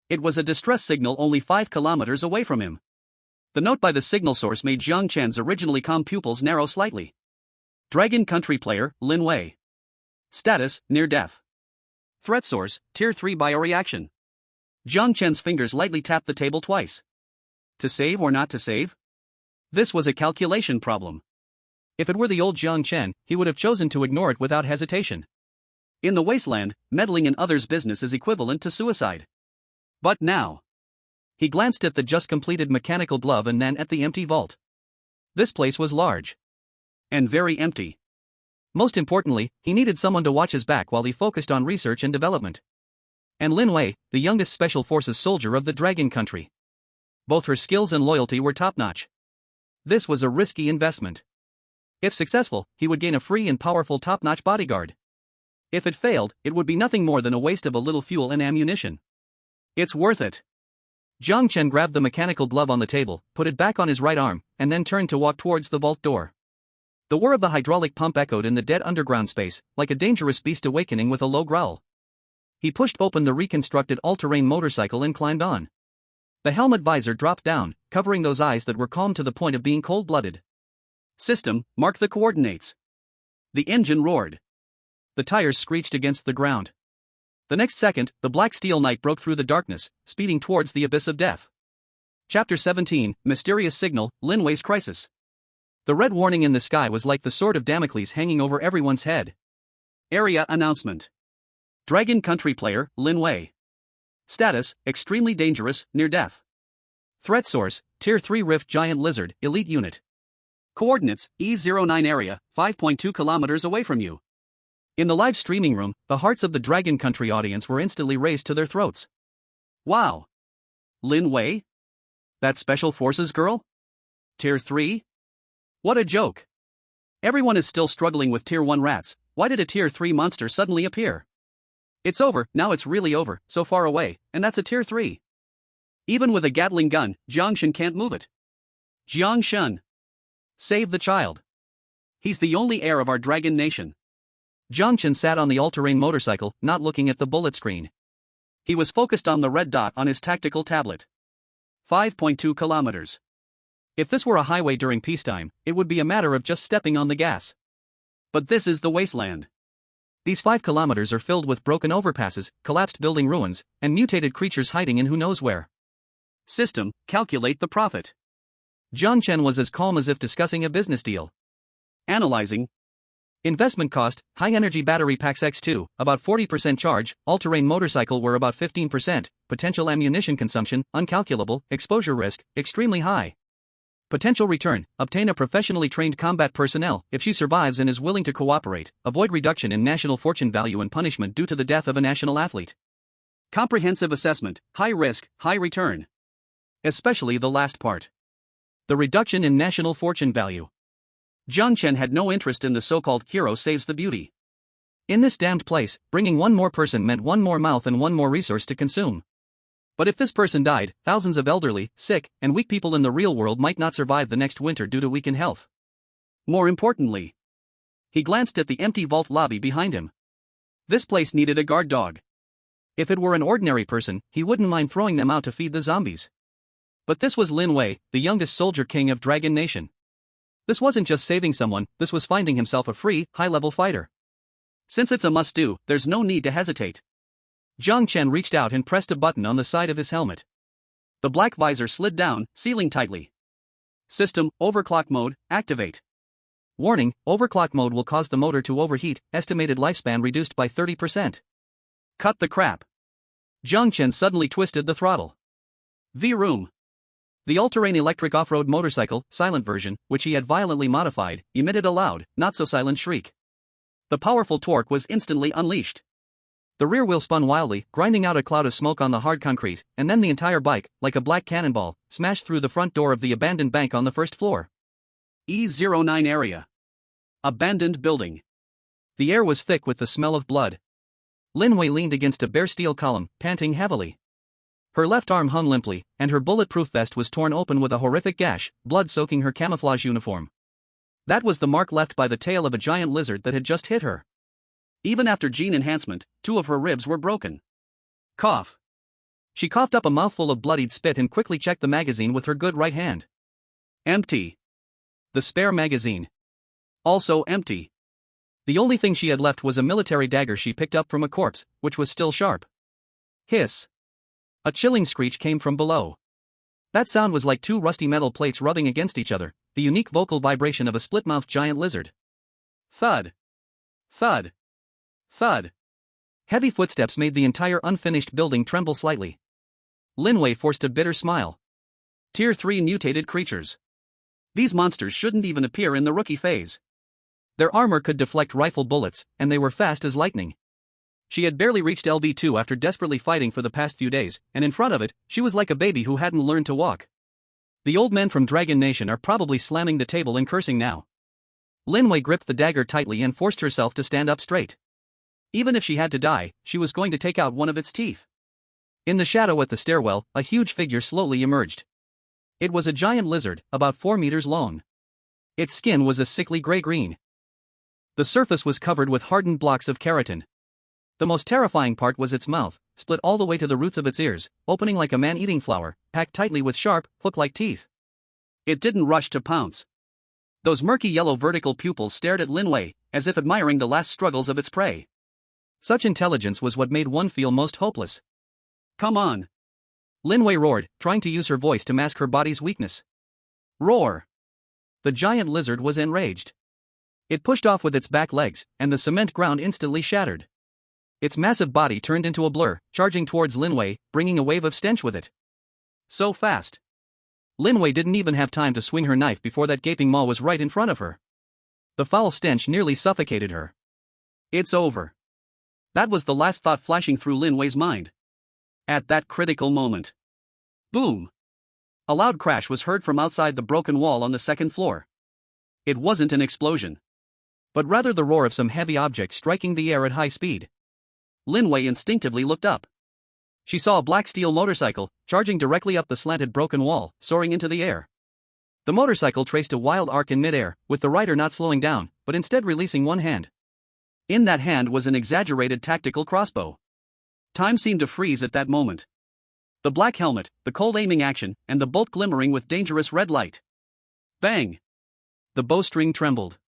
It was a distress signal only 5 kilometers away from him. The note by the signal source made Jiang Chen's originally calm pupils narrow slightly. Dragon Country player, Lin Wei. Status, near death. Threat source, Tier 3 bioreaction. Jiang Chen's fingers lightly tapped the table twice. To save or not to save? This was a calculation problem. If it were the old Jiang Chen, he would have chosen to ignore it without hesitation. In the Wasteland, meddling in others' business is equivalent to suicide. But now. He glanced at the just completed mechanical glove and then at the empty vault. This place was large. And very empty. Most importantly, he needed someone to watch his back while he focused on research and development. And Lin Wei, the youngest Special Forces soldier of the Dragon Country. Both her skills and loyalty were top-notch. This was a risky investment. If successful, he would gain a free and powerful top-notch bodyguard. If it failed, it would be nothing more than a waste of a little fuel and ammunition. It's worth it. Jiang Chen grabbed the mechanical glove on the table, put it back on his right arm, and then turned to walk towards the vault door. The whir of the hydraulic pump echoed in the dead underground space, like a dangerous beast awakening with a low growl. He pushed open the reconstructed all-terrain motorcycle and climbed on. The helmet visor dropped down, covering those eyes that were calm to the point of being cold-blooded. System, mark the coordinates. The engine roared. The tires screeched against the ground. The next second, the black steel knight broke through the darkness, speeding towards the abyss of death. Chapter 17, Mysterious Signal, Lin Wei's Crisis. The red warning in the sky was like the sword of Damocles hanging over everyone's head. Area announcement. Dragon Country player, Lin Wei. Status, extremely dangerous, near death. Threat source, Tier 3 Rift Giant Lizard, Elite Unit. Coordinates, E09 area, 5.2 kilometers away from you. In the live streaming room, the hearts of the Dragon Country audience were instantly raised to their throats. Wow! Lin Wei? That Special Forces girl? Tier 3? What a joke! Everyone is still struggling with Tier 1 rats, why did a Tier 3 monster suddenly appear? It's over, now it's really over, so far away, and that's a Tier 3. Even with a Gatling gun, Jiang Chen can't move it. Jiang Chen. Save the child. He's the only heir of our dragon nation. Jiang Chen sat on the all-terrain motorcycle, not looking at the bullet screen. He was focused on the red dot on his tactical tablet. 5.2 kilometers. If this were a highway during peacetime, it would be a matter of just stepping on the gas. But this is the wasteland. These 5 kilometers are filled with broken overpasses, collapsed building ruins, and mutated creatures hiding in who knows where. System, calculate the profit. Jiang Chen was as calm as if discussing a business deal. Analyzing. Investment cost, high-energy battery packs X2, about 40% charge, all-terrain motorcycle were about 15%, potential ammunition consumption, uncalculable, exposure risk, extremely high. Potential return, obtain a professionally trained combat personnel, if she survives and is willing to cooperate, avoid reduction in national fortune value and punishment due to the death of a national athlete. Comprehensive assessment, high risk, high return. Especially the last part. The reduction in national fortune value. Jiang Chen had no interest in the so-called hero saves the beauty. In this damned place, bringing one more person meant one more mouth and one more resource to consume. But if this person died, thousands of elderly, sick, and weak people in the real world might not survive the next winter due to weakened health. More importantly, he glanced at the empty vault lobby behind him. This place needed a guard dog. If it were an ordinary person, he wouldn't mind throwing them out to feed the zombies. But this was Lin Wei, the youngest soldier king of Dragon Nation. This wasn't just saving someone, this was finding himself a free, high-level fighter. Since it's a must-do, there's no need to hesitate. Jiang Chen reached out and pressed a button on the side of his helmet. The black visor slid down, sealing tightly. System, overclock mode, activate. Warning, overclock mode will cause the motor to overheat, estimated lifespan reduced by 30%. Cut the crap. Jiang Chen suddenly twisted the throttle. V-room. The all-terrain electric off-road motorcycle, silent version, which he had violently modified, emitted a loud, not-so-silent shriek. The powerful torque was instantly unleashed. The rear wheel spun wildly, grinding out a cloud of smoke on the hard concrete, and then the entire bike, like a black cannonball, smashed through the front door of the abandoned bank on the first floor. E09 area. Abandoned building. The air was thick with the smell of blood. Lin Wei leaned against a bare steel column, panting heavily. Her left arm hung limply, and her bulletproof vest was torn open with a horrific gash, blood soaking her camouflage uniform. That was the mark left by the tail of a giant lizard that had just hit her. Even after gene enhancement, 2 of her ribs were broken. Cough. She coughed up a mouthful of bloodied spit and quickly checked the magazine with her good right hand. Empty. The spare magazine. Also empty. The only thing she had left was a military dagger she picked up from a corpse, which was still sharp. Hiss. A chilling screech came from below. That sound was like 2 rusty metal plates rubbing against each other, the unique vocal vibration of a split-mouthed giant lizard. Thud. Thud. Thud. Heavy footsteps made the entire unfinished building tremble slightly. Lin Wei forced a bitter smile. Tier 3 mutated creatures. These monsters shouldn't even appear in the rookie phase. Their armor could deflect rifle bullets, and they were fast as lightning. She had barely reached LV2 after desperately fighting for the past few days, and in front of it, she was like a baby who hadn't learned to walk. The old men from Dragon Nation are probably slamming the table and cursing now. Lin Wei gripped the dagger tightly and forced herself to stand up straight. Even if she had to die, she was going to take out one of its teeth. In the shadow at the stairwell, a huge figure slowly emerged. It was a giant lizard, about 4 meters long. Its skin was a sickly gray-green. The surface was covered with hardened blocks of keratin. The most terrifying part was its mouth, split all the way to the roots of its ears, opening like a man-eating flower, packed tightly with sharp, hook-like teeth. It didn't rush to pounce. Those murky yellow vertical pupils stared at Lin Wei, as if admiring the last struggles of its prey. Such intelligence was what made one feel most hopeless. Come on. Lin Wei roared, trying to use her voice to mask her body's weakness. Roar. The giant lizard was enraged. It pushed off with its back legs, and the cement ground instantly shattered. Its massive body turned into a blur, charging towards Lin Wei, bringing a wave of stench with it. So fast. Lin Wei didn't even have time to swing her knife before that gaping maw was right in front of her. The foul stench nearly suffocated her. It's over. That was the last thought flashing through Lin Wei's mind. At that critical moment. Boom! A loud crash was heard from outside the broken wall on the second floor. It wasn't an explosion, but rather the roar of some heavy object striking the air at high speed. Lin Wei instinctively looked up. She saw a black steel motorcycle, charging directly up the slanted broken wall, soaring into the air. The motorcycle traced a wild arc in midair, with the rider not slowing down, but instead releasing one hand. In that hand was an exaggerated tactical crossbow. Time seemed to freeze at that moment. The black helmet, the cold aiming action, and the bolt glimmering with dangerous red light. Bang! The bowstring trembled.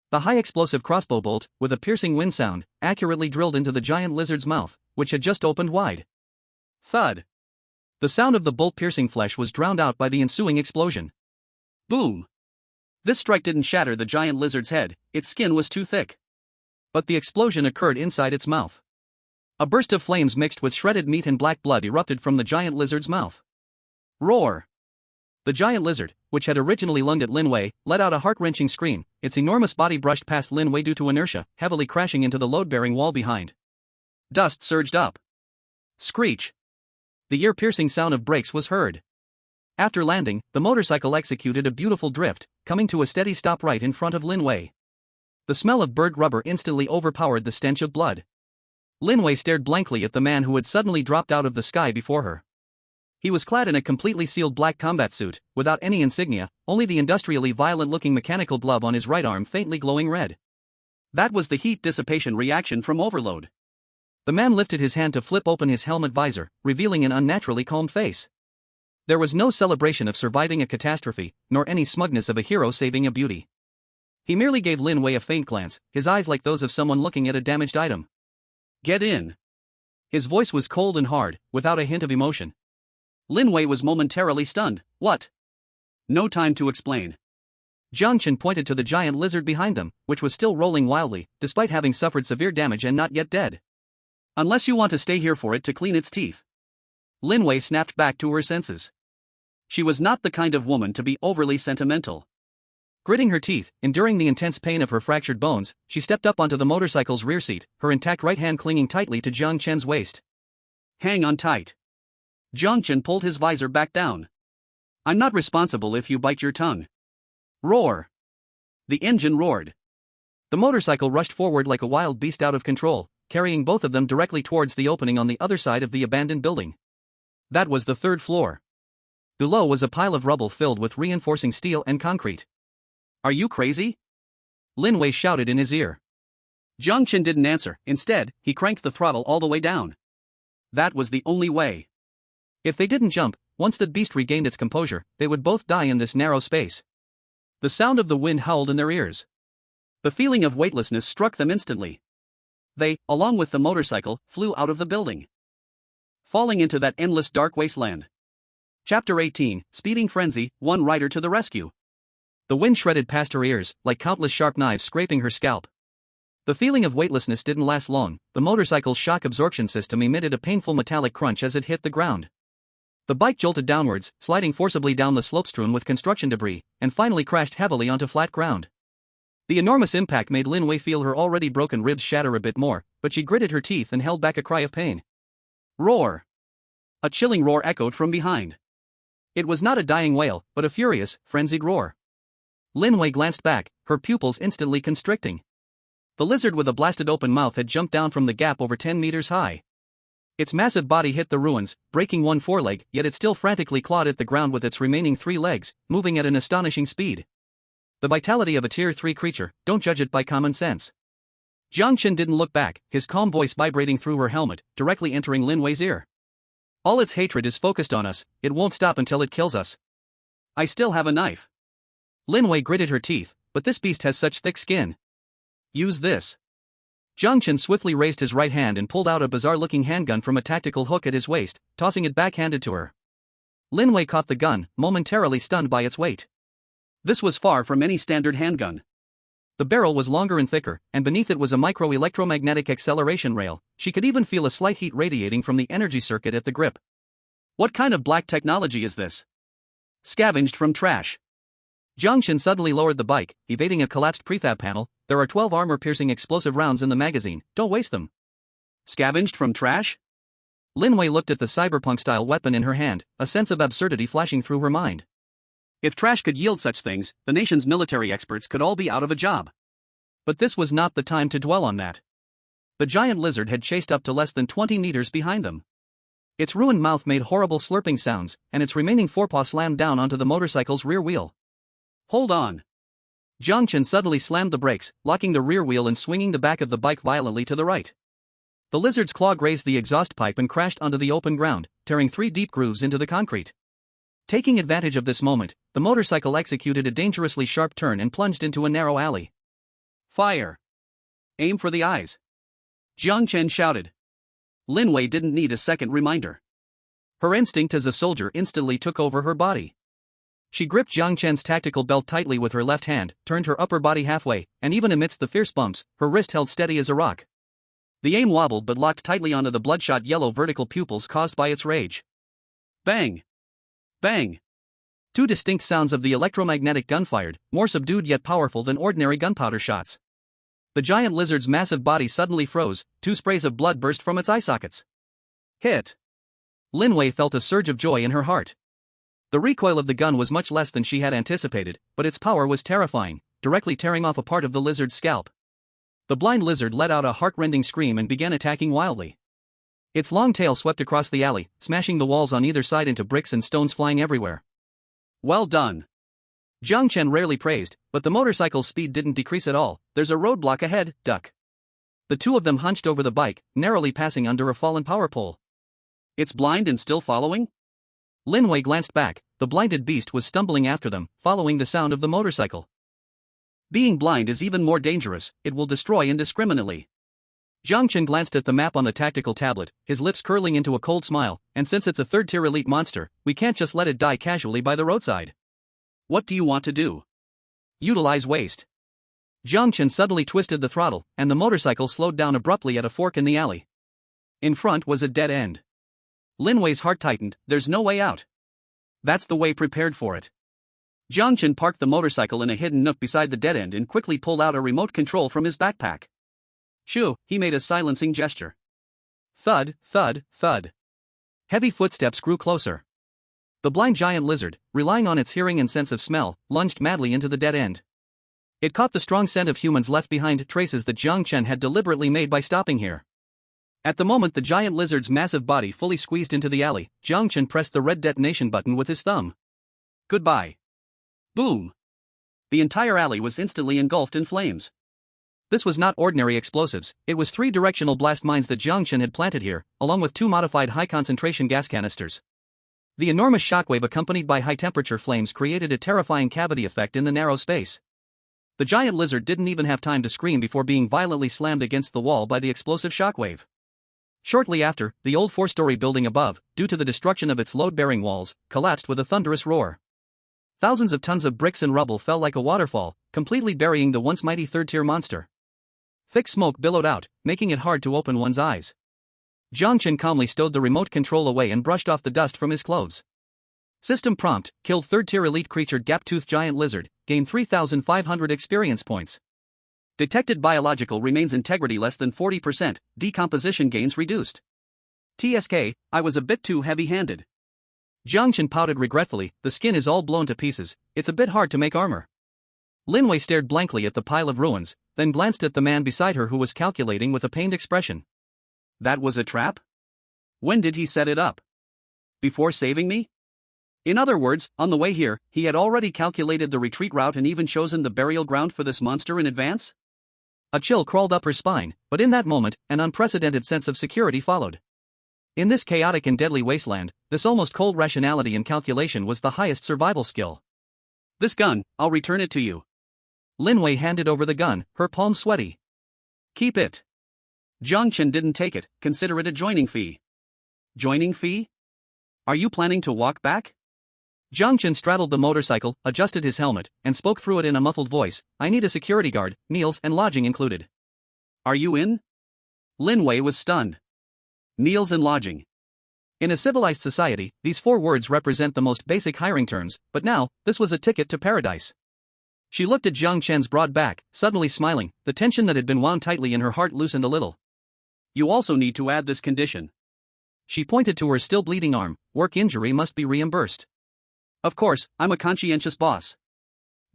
The high-explosive crossbow bolt, with a piercing wind sound, accurately drilled into the giant lizard's mouth, which had just opened wide. Thud! The sound of the bolt piercing flesh was drowned out by the ensuing explosion. Boom! This strike didn't shatter the giant lizard's head, its skin was too thick. But the explosion occurred inside its mouth. A burst of flames mixed with shredded meat and black blood erupted from the giant lizard's mouth. Roar! The giant lizard, which had originally lunged at Lin Wei, let out a heart-wrenching scream. Its enormous body brushed past Lin Wei due to inertia, heavily crashing into the load-bearing wall behind. Dust surged up. Screech! The ear-piercing sound of brakes was heard. After landing, the motorcycle executed a beautiful drift, coming to a steady stop right in front of Lin Wei. The smell of burnt rubber instantly overpowered the stench of blood. Lin Wei stared blankly at the man who had suddenly dropped out of the sky before her. He was clad in a completely sealed black combat suit, without any insignia, only the industrially violent-looking mechanical glove on his right arm faintly glowing red. That was the heat dissipation reaction from overload. The man lifted his hand to flip open his helmet visor, revealing an unnaturally calm face. There was no celebration of surviving a catastrophe, nor any smugness of a hero saving a beauty. He merely gave Lin Wei a faint glance, his eyes like those of someone looking at a damaged item. Get in. His voice was cold and hard, without a hint of emotion. Lin Wei was momentarily stunned. What? No time to explain. Jiang Chen pointed to the giant lizard behind them, which was still rolling wildly, despite having suffered severe damage and not yet dead. Unless you want to stay here for it to clean its teeth. Lin Wei snapped back to her senses. She was not the kind of woman to be overly sentimental. Gritting her teeth, enduring the intense pain of her fractured bones, she stepped up onto the motorcycle's rear seat, her intact right hand clinging tightly to Jiang Chen's waist. Hang on tight. Jiang Chen pulled his visor back down. I'm not responsible if you bite your tongue. Roar! The engine roared. The motorcycle rushed forward like a wild beast out of control, carrying both of them directly towards the opening on the other side of the abandoned building. That was the third floor. Below was a pile of rubble filled with reinforcing steel and concrete. Are you crazy? Lin Wei shouted in his ear. Jiang Chen didn't answer, instead, he cranked the throttle all the way down. That was the only way. If they didn't jump, once the beast regained its composure, they would both die in this narrow space. The sound of the wind howled in their ears. The feeling of weightlessness struck them instantly. They, along with the motorcycle, flew out of the building, falling into that endless dark wasteland. Chapter 18, Speeding Frenzy, One Rider to the Rescue. The wind shredded past her ears, like countless sharp knives scraping her scalp. The feeling of weightlessness didn't last long. The motorcycle's shock absorption system emitted a painful metallic crunch as it hit the ground. The bike jolted downwards, sliding forcibly down the slope strewn with construction debris, and finally crashed heavily onto flat ground. The enormous impact made Lin Wei feel her already broken ribs shatter a bit more, but she gritted her teeth and held back a cry of pain. Roar! A chilling roar echoed from behind. It was not a dying wail, but a furious, frenzied roar. Lin Wei glanced back, her pupils instantly constricting. The lizard with a blasted open mouth had jumped down from the gap over 10 meters high. Its massive body hit the ruins, breaking one foreleg, yet it still frantically clawed at the ground with its remaining 3 legs, moving at an astonishing speed. The vitality of a Tier 3 creature, don't judge it by common sense. Jiang Chen didn't look back, his calm voice vibrating through her helmet, directly entering Lin Wei's ear. All its hatred is focused on us, it won't stop until it kills us. I still have a knife. Lin Wei gritted her teeth, but this beast has such thick skin. Use this. Jiang Chen swiftly raised his right hand and pulled out a bizarre-looking handgun from a tactical hook at his waist, tossing it backhanded to her. Lin Wei caught the gun, momentarily stunned by its weight. This was far from any standard handgun. The barrel was longer and thicker, and beneath it was a micro-electromagnetic acceleration rail. She could even feel a slight heat radiating from the energy circuit at the grip. What kind of black technology is this? Scavenged from trash. Jiang Chen suddenly lowered the bike, evading a collapsed prefab panel. There are 12 armor-piercing explosive rounds in the magazine, don't waste them. Scavenged from trash? Lin Wei looked at the cyberpunk-style weapon in her hand, a sense of absurdity flashing through her mind. If trash could yield such things, the nation's military experts could all be out of a job. But this was not the time to dwell on that. The giant lizard had chased up to less than 20 meters behind them. Its ruined mouth made horrible slurping sounds, and its remaining forepaw slammed down onto the motorcycle's rear wheel. Hold on. Jiang Chen suddenly slammed the brakes, locking the rear wheel and swinging the back of the bike violently to the right. The lizard's claw grazed the exhaust pipe and crashed onto the open ground, tearing 3 deep grooves into the concrete. Taking advantage of this moment, the motorcycle executed a dangerously sharp turn and plunged into a narrow alley. Fire! Aim for the eyes! Jiang Chen shouted. Lin Wei didn't need a second reminder. Her instinct as a soldier instantly took over her body. She gripped Jiang Chen's tactical belt tightly with her left hand, turned her upper body halfway, and even amidst the fierce bumps, her wrist held steady as a rock. The aim wobbled but locked tightly onto the bloodshot yellow vertical pupils caused by its rage. Bang! Bang! 2 distinct sounds of the electromagnetic gun fired, more subdued yet powerful than ordinary gunpowder shots. The giant lizard's massive body suddenly froze, 2 sprays of blood burst from its eye sockets. Hit! Lin Wei felt a surge of joy in her heart. The recoil of the gun was much less than she had anticipated, but its power was terrifying, directly tearing off a part of the lizard's scalp. The blind lizard let out a heart-rending scream and began attacking wildly. Its long tail swept across the alley, smashing the walls on either side into bricks and stones flying everywhere. Well done! Jiang Chen rarely praised, but the motorcycle's speed didn't decrease at all. There's a roadblock ahead, duck. The 2 of them hunched over the bike, narrowly passing under a fallen power pole. It's blind and still following? Lin Wei glanced back. The blinded beast was stumbling after them, following the sound of the motorcycle. Being blind is even more dangerous, it will destroy indiscriminately. Jiang Chen glanced at the map on the tactical tablet, his lips curling into a cold smile, and since it's a 3rd-tier elite monster, we can't just let it die casually by the roadside. What do you want to do? Utilize waste. Jiang Chen suddenly twisted the throttle, and the motorcycle slowed down abruptly at a fork in the alley. In front was a dead end. Lin Wei's heart tightened. There's no way out. That's the way prepared for it. Jiang Chen parked the motorcycle in a hidden nook beside the dead end and quickly pulled out a remote control from his backpack. Shoo, he made a silencing gesture. Thud, thud, thud. Heavy footsteps grew closer. The blind giant lizard, relying on its hearing and sense of smell, lunged madly into the dead end. It caught the strong scent of humans left behind, traces that Jiang Chen had deliberately made by stopping here. At the moment the giant lizard's massive body fully squeezed into the alley, Jiang Chen pressed the red detonation button with his thumb. Goodbye. Boom! The entire alley was instantly engulfed in flames. This was not ordinary explosives, it was 3 directional blast mines that Jiang Chen had planted here, along with 2 modified high-concentration gas canisters. The enormous shockwave accompanied by high-temperature flames created a terrifying cavity effect in the narrow space. The giant lizard didn't even have time to scream before being violently slammed against the wall by the explosive shockwave. Shortly after, the old 4-story building above, due to the destruction of its load-bearing walls, collapsed with a thunderous roar. Thousands of tons of bricks and rubble fell like a waterfall, completely burying the once mighty 3rd-tier monster. Thick smoke billowed out, making it hard to open one's eyes. Jiang Chen calmly stowed the remote control away and brushed off the dust from his clothes. System prompt: killed 3rd-tier elite creature gap-toothed giant lizard, gain 3,500 experience points. Detected biological remains integrity less than 40%, decomposition gains reduced. TSK, I was a bit too heavy-handed. Jiang Chen pouted regretfully, the skin is all blown to pieces, it's a bit hard to make armor. Lin Wei stared blankly at the pile of ruins, then glanced at the man beside her who was calculating with a pained expression. That was a trap? When did he set it up? Before saving me? In other words, on the way here, he had already calculated the retreat route and even chosen the burial ground for this monster in advance? A chill crawled up her spine, but in that moment, an unprecedented sense of security followed. In this chaotic and deadly wasteland, this almost cold rationality and calculation was the highest survival skill. This gun, I'll return it to you. Lin Wei handed over the gun, her palm sweaty. Keep it. Jiang Chen didn't take it, consider it a joining fee. Joining fee? Are you planning to walk back? Jiang Chen straddled the motorcycle, adjusted his helmet, and spoke through it in a muffled voice. I need a security guard, meals and lodging included. Are you in? Lin Wei was stunned. Meals and lodging. In a civilized society, these 4 words represent the most basic hiring terms, but now, this was a ticket to paradise. She looked at Jiang Chen's broad back, suddenly smiling, the tension that had been wound tightly in her heart loosened a little. You also need to add this condition. She pointed to her still bleeding arm, work injury must be reimbursed. Of course, I'm a conscientious boss.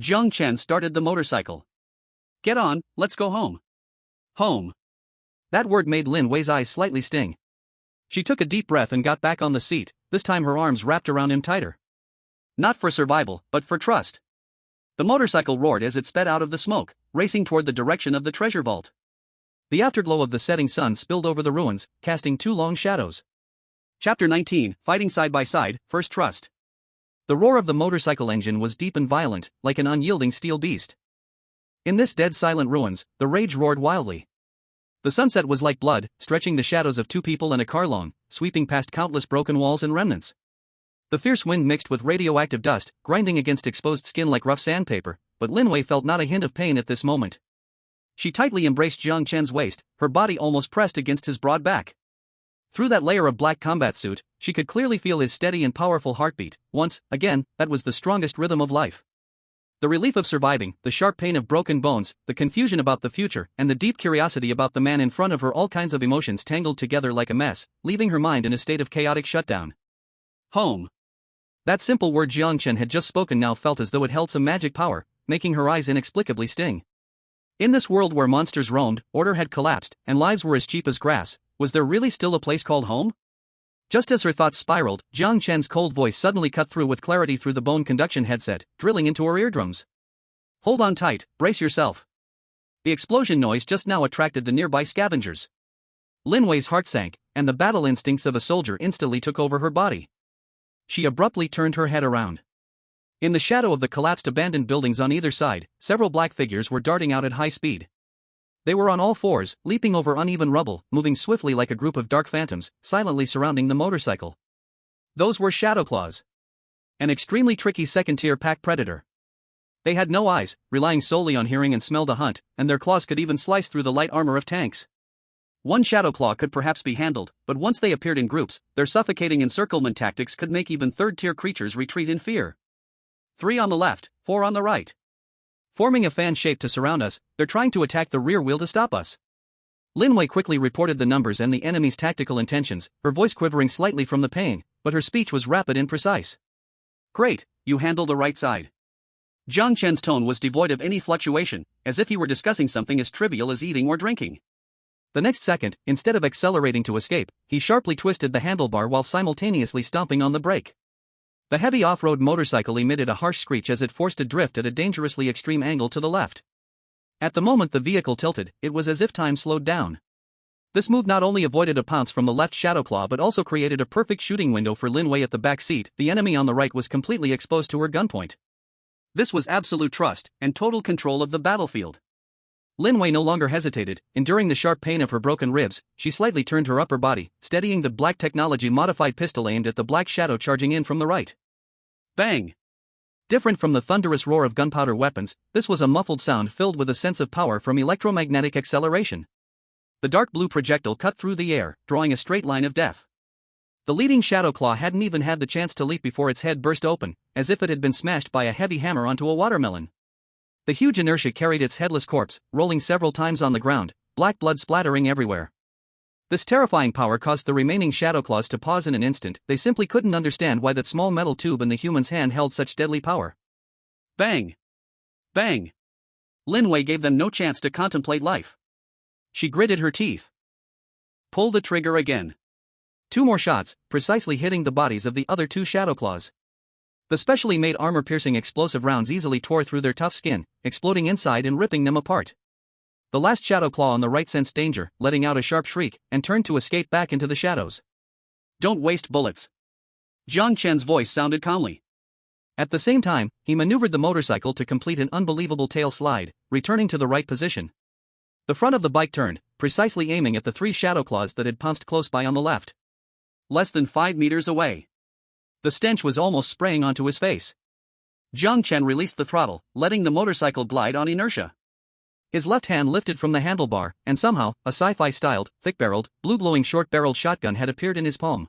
Jiang Chen started the motorcycle. Get on, let's go home. Home. That word made Lin Wei's eyes slightly sting. She took a deep breath and got back on the seat, this time her arms wrapped around him tighter. Not for survival, but for trust. The motorcycle roared as it sped out of the smoke, racing toward the direction of the treasure vault. The afterglow of the setting sun spilled over the ruins, casting two long shadows. Chapter 19, Fighting Side by Side, First Trust. The roar of the motorcycle engine was deep and violent, like an unyielding steel beast. In this dead silent ruins, the rage roared wildly. The sunset was like blood, stretching the shadows of two people and a car long, sweeping past countless broken walls and remnants. The fierce wind mixed with radioactive dust, grinding against exposed skin like rough sandpaper, but Lin Wei felt not a hint of pain at this moment. She tightly embraced Jiang Chen's waist, her body almost pressed against his broad back. Through that layer of black combat suit, she could clearly feel his steady and powerful heartbeat. Once, again, that was the strongest rhythm of life. The relief of surviving, the sharp pain of broken bones, the confusion about the future, and the deep curiosity about the man in front of her, all kinds of emotions tangled together like a mess, leaving her mind in a state of chaotic shutdown. Home. That simple word Jiang Chen had just spoken now felt as though it held some magic power, making her eyes inexplicably sting. In this world where monsters roamed, order had collapsed, and lives were as cheap as grass, was there really still a place called home? Just as her thoughts spiraled, Jiang Chen's cold voice suddenly cut through with clarity through the bone conduction headset, drilling into her eardrums. Hold on tight, brace yourself. The explosion noise just now attracted the nearby scavengers. Lin Wei's heart sank, and the battle instincts of a soldier instantly took over her body. She abruptly turned her head around. In the shadow of the collapsed abandoned buildings on either side, several black figures were darting out at high speed. They were on all fours, leaping over uneven rubble, moving swiftly like a group of dark phantoms, silently surrounding the motorcycle. Those were Shadowclaws. An extremely tricky second-tier pack predator. They had no eyes, relying solely on hearing and smell to hunt, and their claws could even slice through the light armor of tanks. One Shadowclaw could perhaps be handled, but once they appeared in groups, their suffocating encirclement tactics could make even third-tier creatures retreat in fear. 3 on the left, 4 on the right. Forming a fan shape to surround us, they're trying to attack the rear wheel to stop us. Lin Wei quickly reported the numbers and the enemy's tactical intentions, her voice quivering slightly from the pain, but her speech was rapid and precise. Great, you handle the right side. Jiang Chen's tone was devoid of any fluctuation, as if he were discussing something as trivial as eating or drinking. The next second, instead of accelerating to escape, he sharply twisted the handlebar while simultaneously stomping on the brake. The heavy off-road motorcycle emitted a harsh screech as it forced a drift at a dangerously extreme angle to the left. At the moment the vehicle tilted, it was as if time slowed down. This move not only avoided a pounce from the left Shadowclaw but also created a perfect shooting window for Lin Wei at the back seat. The enemy on the right was completely exposed to her gunpoint. This was absolute trust and total control of the battlefield. Lin Wei no longer hesitated. Enduring the sharp pain of her broken ribs, she slightly turned her upper body, steadying the black technology-modified pistol aimed at the black shadow charging in from the right. Bang! Different from the thunderous roar of gunpowder weapons, this was a muffled sound filled with a sense of power from electromagnetic acceleration. The dark blue projectile cut through the air, drawing a straight line of death. The leading Shadowclaw hadn't even had the chance to leap before its head burst open, as if it had been smashed by a heavy hammer onto a watermelon. The huge inertia carried its headless corpse, rolling several times on the ground, black blood splattering everywhere. This terrifying power caused the remaining Shadowclaws to pause in an instant. They simply couldn't understand why that small metal tube in the human's hand held such deadly power. Bang! Bang! Lin Wei gave them no chance to contemplate life. She gritted her teeth. Pull the trigger again. 2 more shots, precisely hitting the bodies of the other 2 Shadowclaws. The specially made armor-piercing explosive rounds easily tore through their tough skin, exploding inside and ripping them apart. The last Shadowclaw on the right sensed danger, letting out a sharp shriek, and turned to escape back into the shadows. Don't waste bullets. Jiang Chen's voice sounded calmly. At the same time, he maneuvered the motorcycle to complete an unbelievable tail slide, returning to the right position. The front of the bike turned, precisely aiming at the 3 Shadowclaws that had pounced close by on the left. Less than 5 meters away. The stench was almost spraying onto his face. Jiang Chen released the throttle, letting the motorcycle glide on inertia. His left hand lifted from the handlebar, and somehow, a sci-fi-styled, thick-barreled, blue-glowing short-barreled shotgun had appeared in his palm.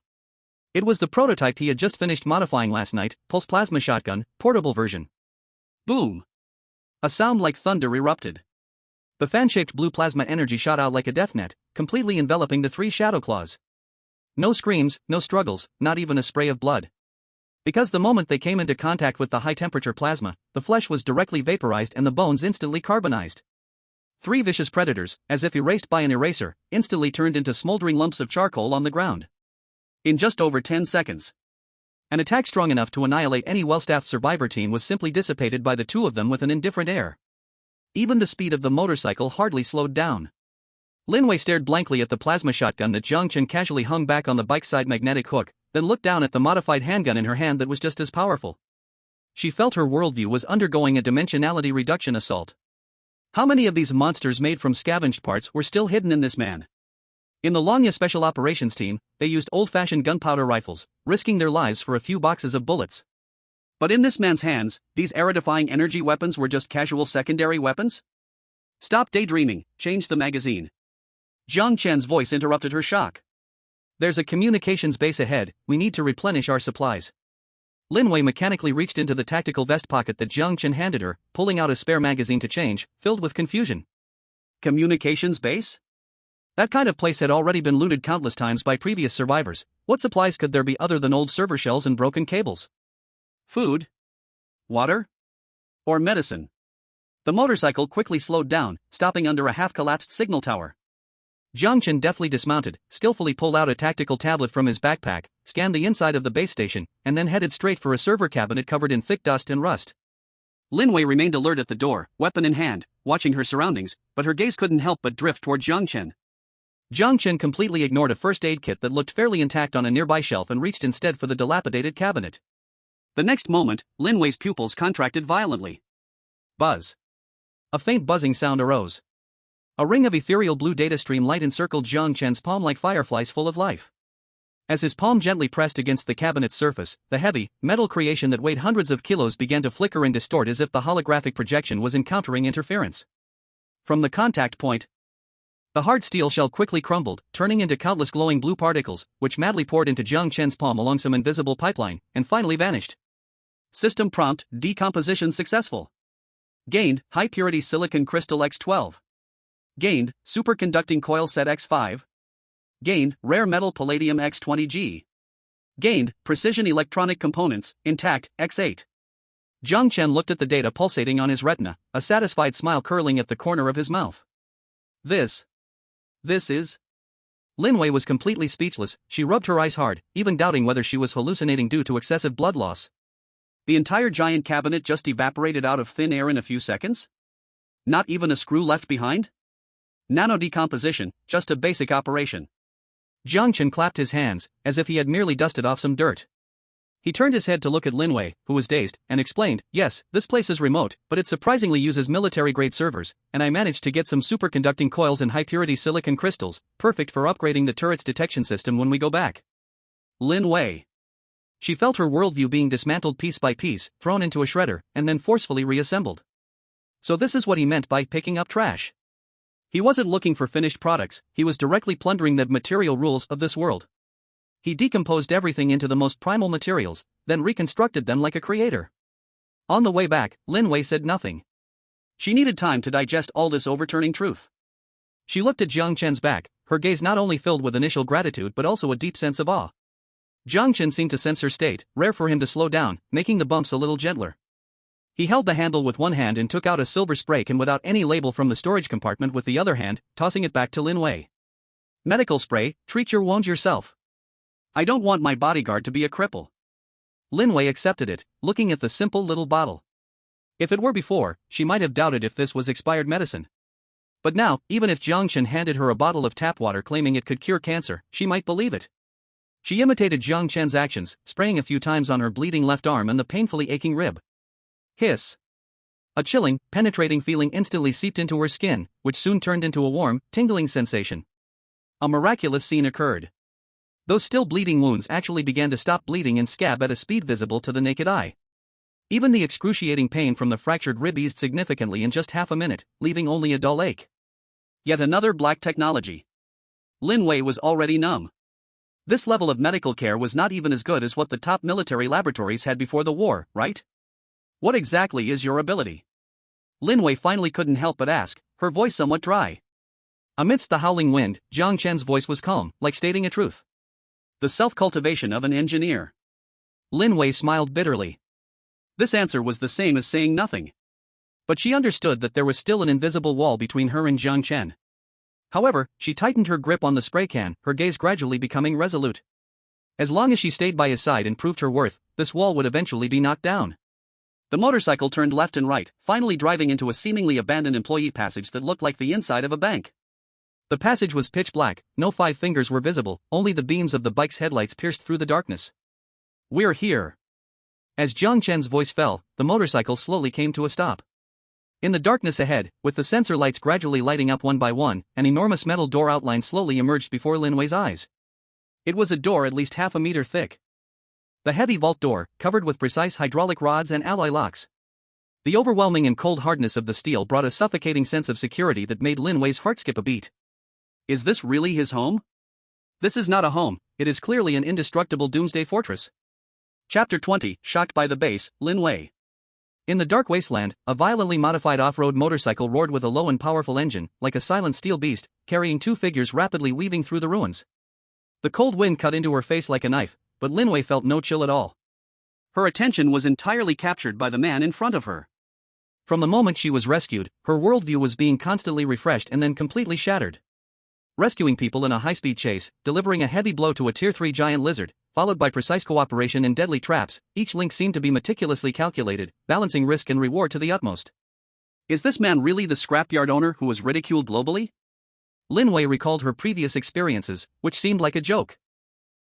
It was the prototype he had just finished modifying last night, pulse plasma shotgun, portable version. Boom! A sound like thunder erupted. The fan-shaped blue plasma energy shot out like a death net, completely enveloping the 3 Shadowclaws. No screams, no struggles, not even a spray of blood. Because the moment they came into contact with the high-temperature plasma, the flesh was directly vaporized and the bones instantly carbonized. 3 vicious predators, as if erased by an eraser, instantly turned into smoldering lumps of charcoal on the ground. In just over 10 seconds. An attack strong enough to annihilate any well-staffed survivor team was simply dissipated by the 2 of them with an indifferent air. Even the speed of the motorcycle hardly slowed down. Lin Wei stared blankly at the plasma shotgun that Jiang Chen casually hung back on the bike's side magnetic hook, then looked down at the modified handgun in her hand that was just as powerful. She felt her worldview was undergoing a dimensionality reduction assault. How many of these monsters made from scavenged parts were still hidden in this man? In the Longya Special Operations Team, they used old-fashioned gunpowder rifles, risking their lives for a few boxes of bullets. But in this man's hands, these era-defying energy weapons were just casual secondary weapons? Stop daydreaming, change the magazine. Jiang Chen's voice interrupted her shock. There's a communications base ahead, we need to replenish our supplies. Lin Wei mechanically reached into the tactical vest pocket that Jiang Chen handed her, pulling out a spare magazine to change, filled with confusion. Communications base? That kind of place had already been looted countless times by previous survivors. What supplies could there be other than old server shells and broken cables? Food? Water? Or medicine? The motorcycle quickly slowed down, stopping under a half-collapsed signal tower. Jiang Chen deftly dismounted, skillfully pulled out a tactical tablet from his backpack, scanned the inside of the base station, and then headed straight for a server cabinet covered in thick dust and rust. Lin Wei remained alert at the door, weapon in hand, watching her surroundings, but her gaze couldn't help but drift toward Jiang Chen. Jiang Chen completely ignored a first aid kit that looked fairly intact on a nearby shelf and reached instead for the dilapidated cabinet. The next moment, Lin Wei's pupils contracted violently. Buzz. A faint buzzing sound arose. A ring of ethereal blue data stream light encircled Jiang Chen's palm like fireflies full of life. As his palm gently pressed against the cabinet's surface, the heavy, metal creation that weighed hundreds of kilos began to flicker and distort as if the holographic projection was encountering interference. From the contact point, the hard steel shell quickly crumbled, turning into countless glowing blue particles, which madly poured into Jiang Chen's palm along some invisible pipeline, and finally vanished. System prompt, decomposition successful. Gained, high-purity silicon crystal X12. Gained, superconducting coil set X5. Gained, rare metal palladium X20G. Gained, precision electronic components, intact, X8. Jiang Chen looked at the data pulsating on his retina, a satisfied smile curling at the corner of his mouth. This is... Lin Wei was completely speechless. She rubbed her eyes hard, even doubting whether she was hallucinating due to excessive blood loss. The entire giant cabinet just evaporated out of thin air in a few seconds? Not even a screw left behind? Nano-decomposition, just a basic operation. Jiang Chen clapped his hands, as if he had merely dusted off some dirt. He turned his head to look at Lin Wei, who was dazed, and explained, yes, this place is remote, but it surprisingly uses military-grade servers, and I managed to get some superconducting coils and high-purity silicon crystals, perfect for upgrading the turret's detection system when we go back. Lin Wei. She felt her worldview being dismantled piece by piece, thrown into a shredder, and then forcefully reassembled. So this is what he meant by picking up trash. He wasn't looking for finished products, he was directly plundering the material rules of this world. He decomposed everything into the most primal materials, then reconstructed them like a creator. On the way back, Lin Wei said nothing. She needed time to digest all this overturning truth. She looked at Jiang Chen's back, her gaze not only filled with initial gratitude but also a deep sense of awe. Jiang Chen seemed to sense her state, rare for him to slow down, making the bumps a little gentler. He held the handle with one hand and took out a silver spray can without any label from the storage compartment with the other hand, tossing it back to Lin Wei. Medical spray, treat your wounds yourself. I don't want my bodyguard to be a cripple. Lin Wei accepted it, looking at the simple little bottle. If it were before, she might have doubted if this was expired medicine. But now, even if Jiang Chen handed her a bottle of tap water claiming it could cure cancer, she might believe it. She imitated Jiang Chen's actions, spraying a few times on her bleeding left arm and the painfully aching rib. Hiss. A chilling, penetrating feeling instantly seeped into her skin, which soon turned into a warm, tingling sensation. A miraculous scene occurred. Those still bleeding wounds actually began to stop bleeding and scab at a speed visible to the naked eye. Even the excruciating pain from the fractured rib eased significantly in just half a minute, leaving only a dull ache. Yet another black technology. Lin Wei was already numb. This level of medical care was not even as good as what the top military laboratories had before the war, right? What exactly is your ability? Lin Wei finally couldn't help but ask, her voice somewhat dry. Amidst the howling wind, Jiang Chen's voice was calm, like stating a truth. The self-cultivation of an engineer. Lin Wei smiled bitterly. This answer was the same as saying nothing. But she understood that there was still an invisible wall between her and Jiang Chen. However, she tightened her grip on the spray can, her gaze gradually becoming resolute. As long as she stayed by his side and proved her worth, this wall would eventually be knocked down. The motorcycle turned left and right, finally driving into a seemingly abandoned employee passage that looked like the inside of a bank. The passage was pitch black, no 5 fingers were visible, only the beams of the bike's headlights pierced through the darkness. "We're here." As Jiang Chen's voice fell, the motorcycle slowly came to a stop. In the darkness ahead, with the sensor lights gradually lighting up one by one, an enormous metal door outline slowly emerged before Lin Wei's eyes. It was a door at least half a meter thick. The heavy vault door, covered with precise hydraulic rods and alloy locks. The overwhelming and cold hardness of the steel brought a suffocating sense of security that made Lin Wei's heart skip a beat. Is this really his home? This is not a home, it is clearly an indestructible doomsday fortress. Chapter 20, Shocked by the Base, Lin Wei. In the dark wasteland, a violently modified off-road motorcycle roared with a low and powerful engine, like a silent steel beast, carrying 2 figures rapidly weaving through the ruins. The cold wind cut into her face like a knife, but Lin Wei felt no chill at all. Her attention was entirely captured by the man in front of her. From the moment she was rescued, her worldview was being constantly refreshed and then completely shattered. Rescuing people in a high-speed chase, delivering a heavy blow to a Tier 3 giant lizard, followed by precise cooperation in deadly traps, each link seemed to be meticulously calculated, balancing risk and reward to the utmost. Is this man really the scrapyard owner who was ridiculed globally? Lin Wei recalled her previous experiences, which seemed like a joke.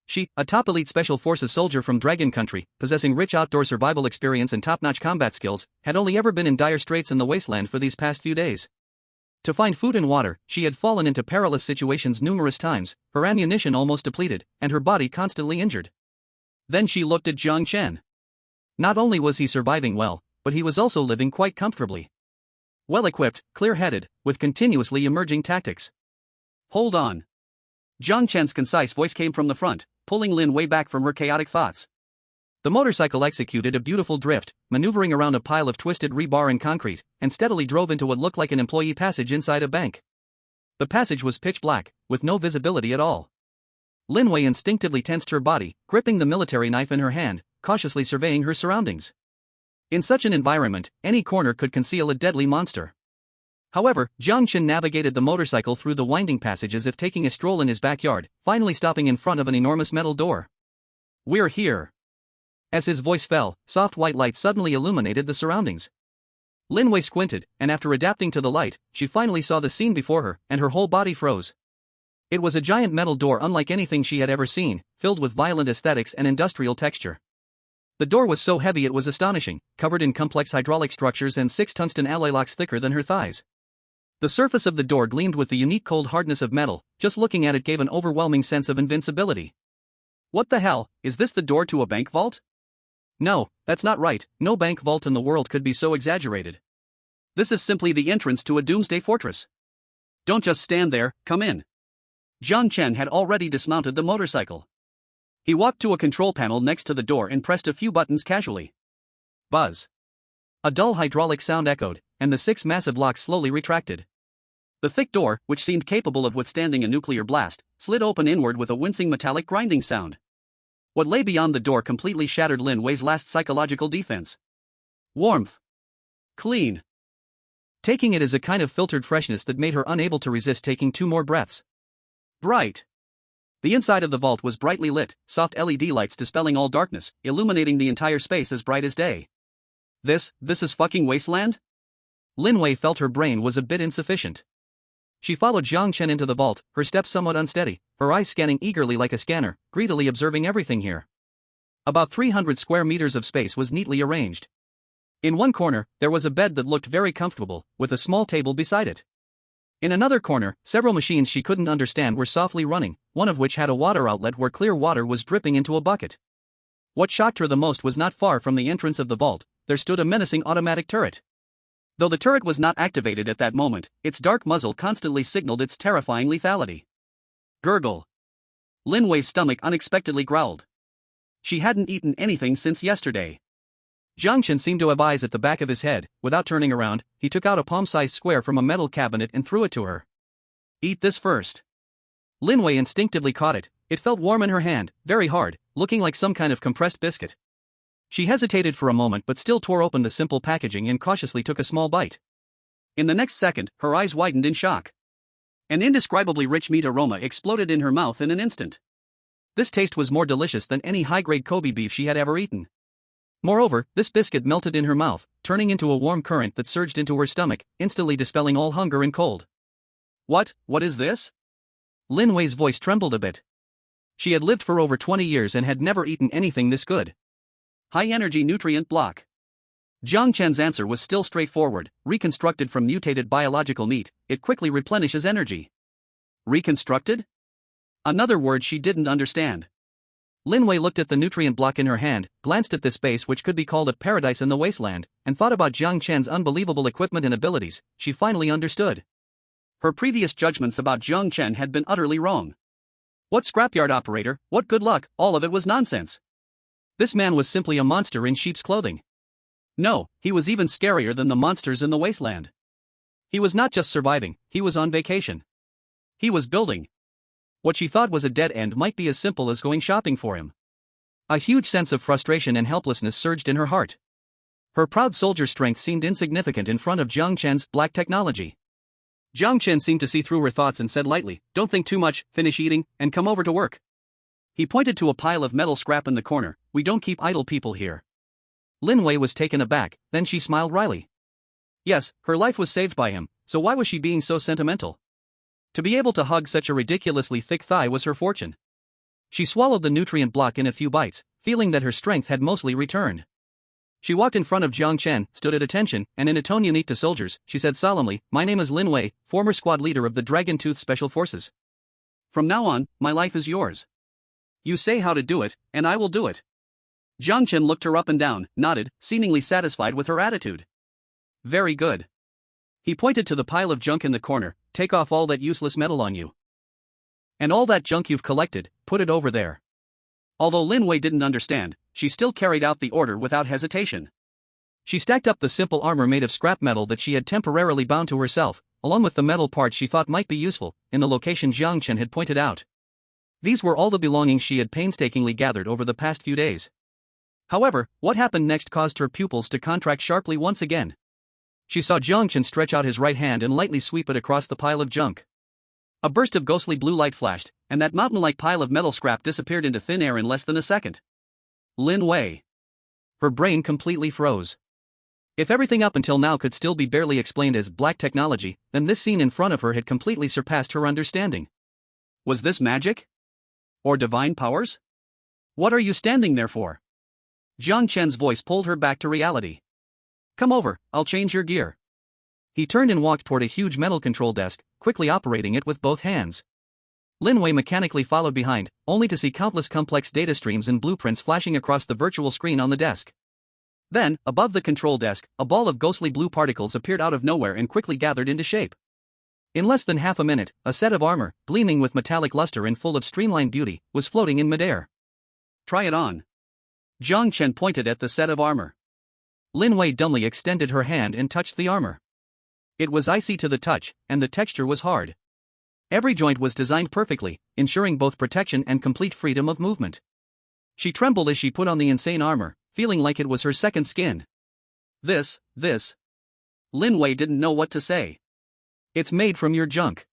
She, a top elite special forces soldier from Dragon Country, possessing rich outdoor survival experience and top-notch combat skills, had only ever been in dire straits in the wasteland for these past few days. To find food and water, she had fallen into perilous situations numerous times, her ammunition almost depleted, and her body constantly injured. Then she looked at Jiang Chen. Not only was he surviving well, but he was also living quite comfortably. Well-equipped, clear-headed, with continuously emerging tactics. Hold on. Jiang Chen's concise voice came from the front, pulling Lin Wei back from her chaotic thoughts. The motorcycle executed a beautiful drift, maneuvering around a pile of twisted rebar and concrete, and steadily drove into what looked like an employee passage inside a bank. The passage was pitch black, with no visibility at all. Lin Wei instinctively tensed her body, gripping the military knife in her hand, cautiously surveying her surroundings. In such an environment, any corner could conceal a deadly monster. However, Jiang Chen navigated the motorcycle through the winding passage as if taking a stroll in his backyard, finally stopping in front of an enormous metal door. "We're here." As his voice fell, soft white light suddenly illuminated the surroundings. Lin Wei squinted, and after adapting to the light, she finally saw the scene before her, and her whole body froze. It was a giant metal door unlike anything she had ever seen, filled with violent aesthetics and industrial texture. The door was so heavy it was astonishing, covered in complex hydraulic structures and 6 tungsten alloy locks thicker than her thighs. The surface of the door gleamed with the unique cold hardness of metal, just looking at it gave an overwhelming sense of invincibility. What the hell, is this the door to a bank vault? No, that's not right, no bank vault in the world could be so exaggerated. This is simply the entrance to a doomsday fortress. Don't just stand there, come in. Jiang Chen had already dismounted the motorcycle. He walked to a control panel next to the door and pressed a few buttons casually. Buzz. A dull hydraulic sound echoed, and the 6 massive locks slowly retracted. The thick door, which seemed capable of withstanding a nuclear blast, slid open inward with a wincing metallic grinding sound. What lay beyond the door completely shattered Lin Wei's last psychological defense. Warmth. Clean. Taking it as a kind of filtered freshness that made her unable to resist taking 2 more breaths. Bright. The inside of the vault was brightly lit, soft LED lights dispelling all darkness, illuminating the entire space as bright as day. This is fucking Wasteland? Lin Wei felt her brain was a bit insufficient. She followed Jiang Chen into the vault, her steps somewhat unsteady, her eyes scanning eagerly like a scanner, greedily observing everything here. About 300 square meters of space was neatly arranged. In one corner, there was a bed that looked very comfortable, with a small table beside it. In another corner, several machines she couldn't understand were softly running, one of which had a water outlet where clear water was dripping into a bucket. What shocked her the most was not far from the entrance of the vault, there stood a menacing automatic turret. Though the turret was not activated at that moment, its dark muzzle constantly signaled its terrifying lethality. Gurgle. Lin Wei's stomach unexpectedly growled. She hadn't eaten anything since yesterday. Jiang Chen seemed to have eyes at the back of his head. Without turning around, he took out a palm-sized square from a metal cabinet and threw it to her. Eat this first. Lin Wei instinctively caught it. It felt warm in her hand, very hard, looking like some kind of compressed biscuit. She hesitated for a moment but still tore open the simple packaging and cautiously took a small bite. In the next second, her eyes widened in shock. An indescribably rich meat aroma exploded in her mouth in an instant. This taste was more delicious than any high-grade Kobe beef she had ever eaten. Moreover, this biscuit melted in her mouth, turning into a warm current that surged into her stomach, instantly dispelling all hunger and cold. What is this? Lin Wei's voice trembled a bit. She had lived for over 20 years and had never eaten anything this good. High-energy nutrient block. Jiang Chen's answer was still straightforward: reconstructed from mutated biological meat, it quickly replenishes energy. Reconstructed? Another word she didn't understand. Lin Wei looked at the nutrient block in her hand, glanced at this space which could be called a paradise in the wasteland, and thought about Jiang Chen's unbelievable equipment and abilities. She finally understood. Her previous judgments about Jiang Chen had been utterly wrong. What scrapyard operator, what good luck, all of it was nonsense. This man was simply a monster in sheep's clothing. No, he was even scarier than the monsters in the wasteland. He was not just surviving, he was on vacation. He was building. What she thought was a dead end might be as simple as going shopping for him. A huge sense of frustration and helplessness surged in her heart. Her proud soldier strength seemed insignificant in front of Jiang Chen's black technology. Jiang Chen seemed to see through her thoughts and said lightly, "Don't think too much, finish eating, and come over to work." He pointed to a pile of metal scrap in the corner. "We don't keep idle people here." Lin Wei was taken aback, then she smiled wryly. Yes, her life was saved by him, so why was she being so sentimental? To be able to hug such a ridiculously thick thigh was her fortune. She swallowed the nutrient block in a few bites, feeling that her strength had mostly returned. She walked in front of Jiang Chen, stood at attention, and in a tone unique to soldiers, she said solemnly, "My name is Lin Wei, former squad leader of the Dragon Tooth Special Forces. From now on, my life is yours. You say how to do it, and I will do it." Jiang Chen looked her up and down, nodded, seemingly satisfied with her attitude. "Very good." He pointed to the pile of junk in the corner. "Take off all that useless metal on you. And all that junk you've collected, put it over there." Although Lin Wei didn't understand, she still carried out the order without hesitation. She stacked up the simple armor made of scrap metal that she had temporarily bound to herself, along with the metal parts she thought might be useful, in the location Jiang Chen had pointed out. These were all the belongings she had painstakingly gathered over the past few days. However, what happened next caused her pupils to contract sharply once again. She saw Jiang Chen stretch out his right hand and lightly sweep it across the pile of junk. A burst of ghostly blue light flashed, and that mountain-like pile of metal scrap disappeared into thin air in less than a second. Lin Wei. Her brain completely froze. If everything up until now could still be barely explained as black technology, then this scene in front of her had completely surpassed her understanding. Was this magic? Or divine powers? What are you standing there for? Jiang Chen's voice pulled her back to reality. "Come over, I'll change your gear." He turned and walked toward a huge metal control desk, quickly operating it with both hands. Lin Wei mechanically followed behind, only to see countless complex data streams and blueprints flashing across the virtual screen on the desk. Then, above the control desk, a ball of ghostly blue particles appeared out of nowhere and quickly gathered into shape. In less than half a minute, a set of armor, gleaming with metallic luster and full of streamlined beauty, was floating in midair. "Try it on." Jiang Chen pointed at the set of armor. Lin Wei dumbly extended her hand and touched the armor. It was icy to the touch, and the texture was hard. Every joint was designed perfectly, ensuring both protection and complete freedom of movement. She trembled as she put on the insane armor, feeling like it was her second skin. This. Lin Wei didn't know what to say. "It's made from your junk.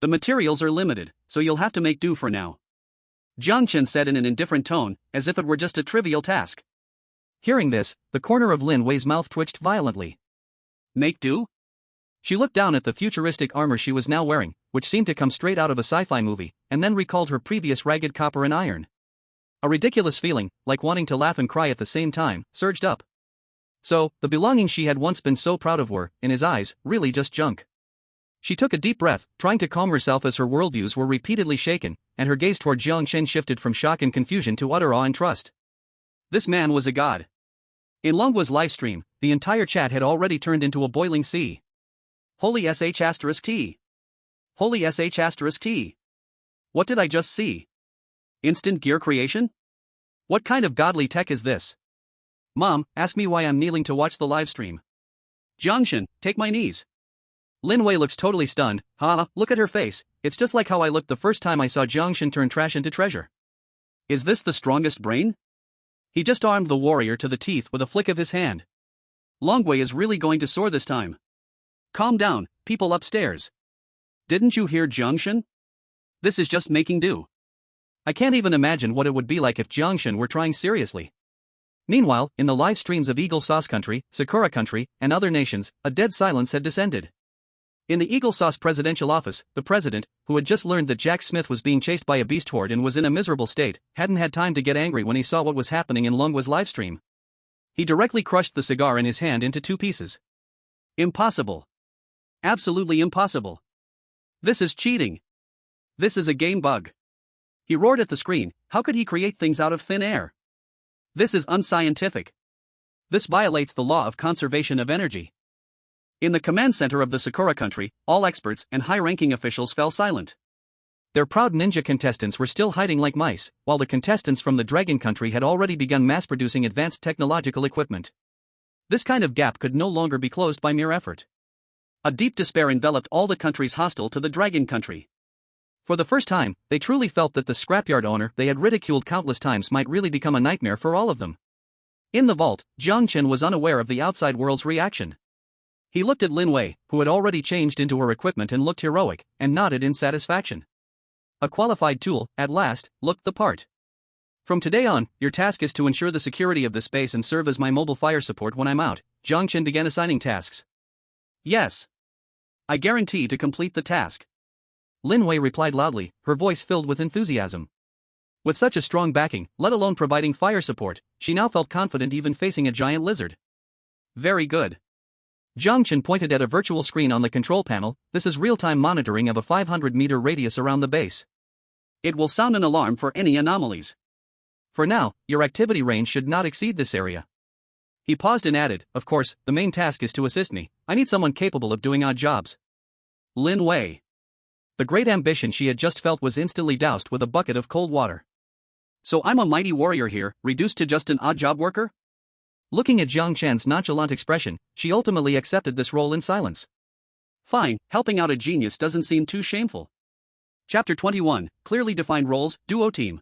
The materials are limited, so you'll have to make do for now," Jiang Chen said in an indifferent tone, as if it were just a trivial task. Hearing this, the corner of Lin Wei's mouth twitched violently. Make do? She looked down at the futuristic armor she was now wearing, which seemed to come straight out of a sci-fi movie, and then recalled her previous ragged copper and iron. A ridiculous feeling, like wanting to laugh and cry at the same time, surged up. So, the belongings she had once been so proud of were, in his eyes, really just junk. She took a deep breath, trying to calm herself as her worldviews were repeatedly shaken, and her gaze toward Jiang Chen shifted from shock and confusion to utter awe and trust. This man was a god. In Longwa's livestream, the entire chat had already turned into a boiling sea. Holy sh*T. Holy sh*T. What did I just see? Instant gear creation? What kind of godly tech is this? Mom, ask me why I'm kneeling to watch the livestream. Jiang Chen, take my knees. Lin Wei looks totally stunned. Look at her face, it's just like how I looked the first time I saw Jiang Chen turn trash into treasure. Is this the strongest brain? He just armed the warrior to the teeth with a flick of his hand. Longwei is really going to soar this time. Calm down, people upstairs. Didn't you hear Jiang Chen? This is just making do. I can't even imagine what it would be like if Jiang Chen were trying seriously. Meanwhile, in the live streams of Eagle Sauce Country, Sakura Country, and other nations, a dead silence had descended. In the Eagle Sauce presidential office, the president, who had just learned that Jack Smith was being chased by a beast horde and was in a miserable state, hadn't had time to get angry when he saw what was happening in Lungwa's livestream. He directly crushed the cigar in his hand into 2 pieces. Impossible. Absolutely impossible. This is cheating. This is a game bug. He roared at the screen. How could he create things out of thin air? This is unscientific. This violates the law of conservation of energy. In the command center of the Sakura country, all experts and high-ranking officials fell silent. Their proud ninja contestants were still hiding like mice, while the contestants from the Dragon country had already begun mass-producing advanced technological equipment. This kind of gap could no longer be closed by mere effort. A deep despair enveloped all the countries hostile to the Dragon country. For the first time, they truly felt that the scrapyard owner they had ridiculed countless times might really become a nightmare for all of them. In the vault, Jiang Chen was unaware of the outside world's reaction. He looked at Lin Wei, who had already changed into her equipment and looked heroic, and nodded in satisfaction. A qualified tool, at last, looked the part. From today on, your task is to ensure the security of the space and serve as my mobile fire support when I'm out. Jiang Chen began assigning tasks. Yes. I guarantee to complete the task. Lin Wei replied loudly, her voice filled with enthusiasm. With such a strong backing, let alone providing fire support, she now felt confident even facing a giant lizard. Very good. Jiang Chen pointed at a virtual screen on the control panel. This is real-time monitoring of a 500-meter radius around the base. It will sound an alarm for any anomalies. For now, your activity range should not exceed this area. He paused and added, of course, the main task is to assist me. I need someone capable of doing odd jobs. Lin Wei. The great ambition she had just felt was instantly doused with a bucket of cold water. So I'm a mighty warrior here, reduced to just an odd job worker? Looking at Jiang Chen's nonchalant expression, she ultimately accepted this role in silence. Fine, helping out a genius doesn't seem too shameful. Chapter 21, Clearly Defined Roles, Duo Team.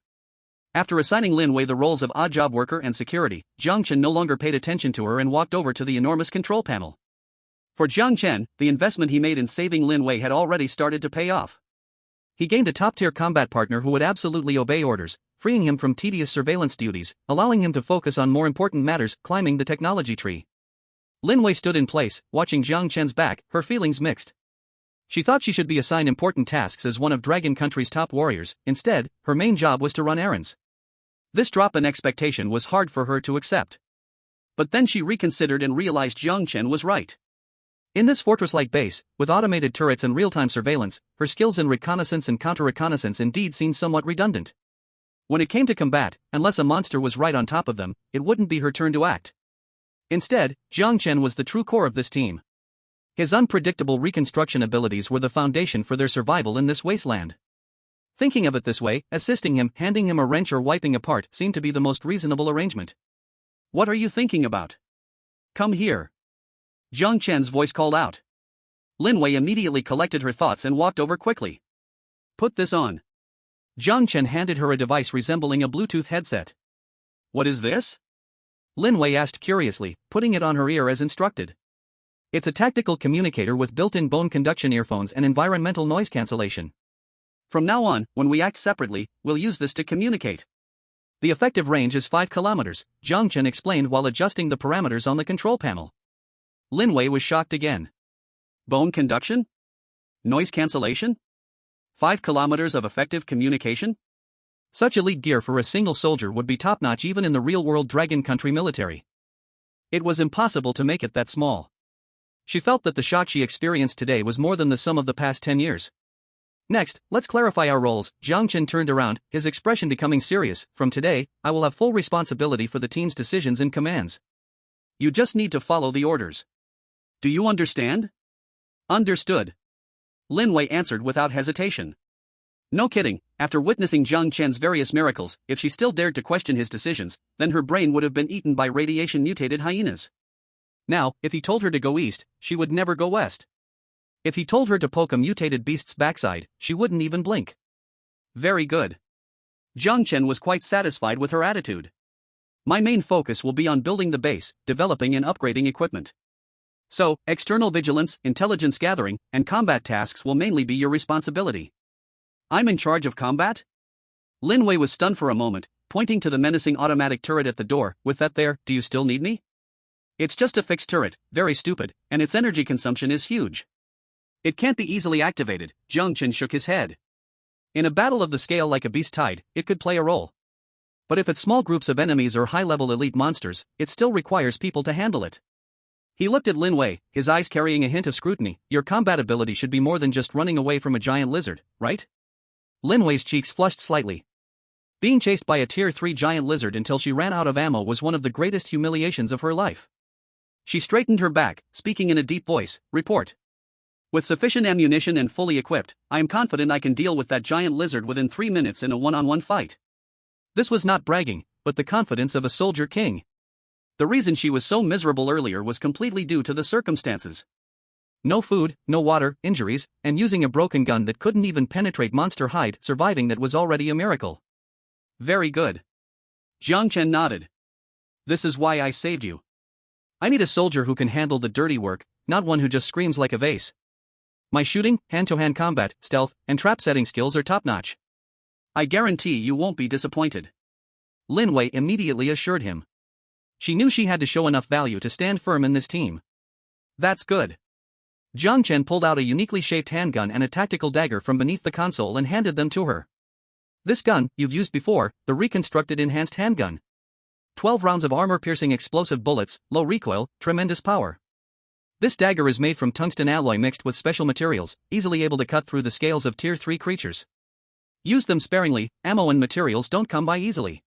After assigning Lin Wei the roles of odd job worker and security, Jiang Chen no longer paid attention to her and walked over to the enormous control panel. For Jiang Chen, the investment he made in saving Lin Wei had already started to pay off. He gained a top-tier combat partner who would absolutely obey orders, freeing him from tedious surveillance duties, allowing him to focus on more important matters, climbing the technology tree. Lin Wei stood in place, watching Jiang Chen's back, her feelings mixed. She thought she should be assigned important tasks as one of Dragon Country's top warriors. Instead, her main job was to run errands. This drop in expectation was hard for her to accept. But then she reconsidered and realized Jiang Chen was right. In this fortress-like base, with automated turrets and real-time surveillance, her skills in reconnaissance and counter-reconnaissance indeed seemed somewhat redundant. When it came to combat, unless a monster was right on top of them, it wouldn't be her turn to act. Instead, Jiang Chen was the true core of this team. His unpredictable reconstruction abilities were the foundation for their survival in this wasteland. Thinking of it this way, assisting him, handing him a wrench or wiping a part seemed to be the most reasonable arrangement. What are you thinking about? Come here. Jiang Chen's voice called out. Lin Wei immediately collected her thoughts and walked over quickly. Put this on. Jiang Chen handed her a device resembling a Bluetooth headset. What is this? Lin Wei asked curiously, putting it on her ear as instructed. It's a tactical communicator with built-in bone conduction earphones and environmental noise cancellation. From now on, when we act separately, we'll use this to communicate. The effective range is 5 kilometers, Jiang Chen explained while adjusting the parameters on the control panel. Lin Wei was shocked again. Bone conduction? Noise cancellation? 5 kilometers of effective communication? Such elite gear for a single soldier would be top-notch even in the real-world Dragon Country military. It was impossible to make it that small. She felt that the shock she experienced today was more than the sum of the past 10 years. Next, let's clarify our roles. Jiang Chen turned around, his expression becoming serious. From today, I will have full responsibility for the team's decisions and commands. You just need to follow the orders. Do you understand? Understood. Lin Wei answered without hesitation. No kidding, after witnessing Jiang Chen's various miracles, if she still dared to question his decisions, then her brain would have been eaten by radiation-mutated hyenas. Now, if he told her to go east, she would never go west. If he told her to poke a mutated beast's backside, she wouldn't even blink. Very good. Jiang Chen was quite satisfied with her attitude. My main focus will be on building the base, developing and upgrading equipment. So, external vigilance, intelligence gathering, and combat tasks will mainly be your responsibility. I'm in charge of combat? Lin Wei was stunned for a moment, pointing to the menacing automatic turret at the door. With that there, do you still need me? It's just a fixed turret, very stupid, and its energy consumption is huge. It can't be easily activated, Jiang Chen shook his head. In a battle of the scale like a beast tide, it could play a role. But if it's small groups of enemies or high-level elite monsters, it still requires people to handle it. He looked at Lin Wei, his eyes carrying a hint of scrutiny. Your combat ability should be more than just running away from a giant lizard, right? Lin Wei's cheeks flushed slightly. Being chased by a tier 3 giant lizard until she ran out of ammo was one of the greatest humiliations of her life. She straightened her back, speaking in a deep voice, report. With sufficient ammunition and fully equipped, I am confident I can deal with that giant lizard within 3 minutes in a one-on-one fight. This was not bragging, but the confidence of a soldier king. The reason she was so miserable earlier was completely due to the circumstances. No food, no water, injuries, and using a broken gun that couldn't even penetrate monster hide, surviving that was already a miracle. Very good. Jiang Chen nodded. This is why I saved you. I need a soldier who can handle the dirty work, not one who just screams like a vase. My shooting, hand-to-hand combat, stealth, and trap-setting skills are top-notch. I guarantee you won't be disappointed. Lin Wei immediately assured him. She knew she had to show enough value to stand firm in this team. That's good. Jiang Chen pulled out a uniquely shaped handgun and a tactical dagger from beneath the console and handed them to her. This gun, you've used before, the reconstructed enhanced handgun. 12 rounds of armor-piercing explosive bullets, low recoil, tremendous power. This dagger is made from tungsten alloy mixed with special materials, easily able to cut through the scales of tier 3 creatures. Use them sparingly, ammo and materials don't come by easily.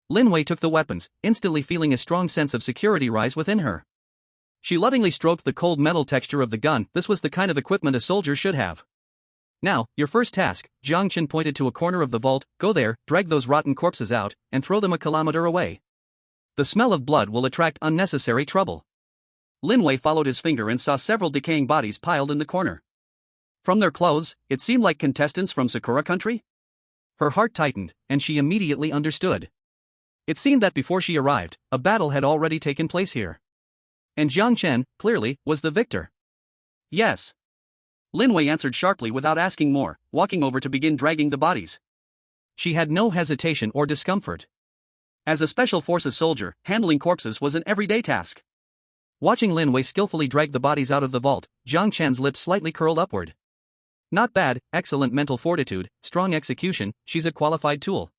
Lin Wei took the weapons, instantly feeling a strong sense of security rise within her. She lovingly stroked the cold metal texture of the gun. This was the kind of equipment a soldier should have. Now, your first task, Jiang Chen pointed to a corner of the vault, go there, drag those rotten corpses out, and throw them a kilometer away. The smell of blood will attract unnecessary trouble. Lin Wei followed his finger and saw several decaying bodies piled in the corner. From their clothes, it seemed like contestants from Sakura country? Her heart tightened, and she immediately understood. It seemed that before she arrived, a battle had already taken place here. And Jiang Chen, clearly, was the victor. Yes. Lin Wei answered sharply without asking more, walking over to begin dragging the bodies. She had no hesitation or discomfort. As a special forces soldier, handling corpses was an everyday task. Watching Lin Wei skillfully drag the bodies out of the vault, Jiang Chen's lips slightly curled upward. Not bad, excellent mental fortitude, strong execution, she's a qualified tool.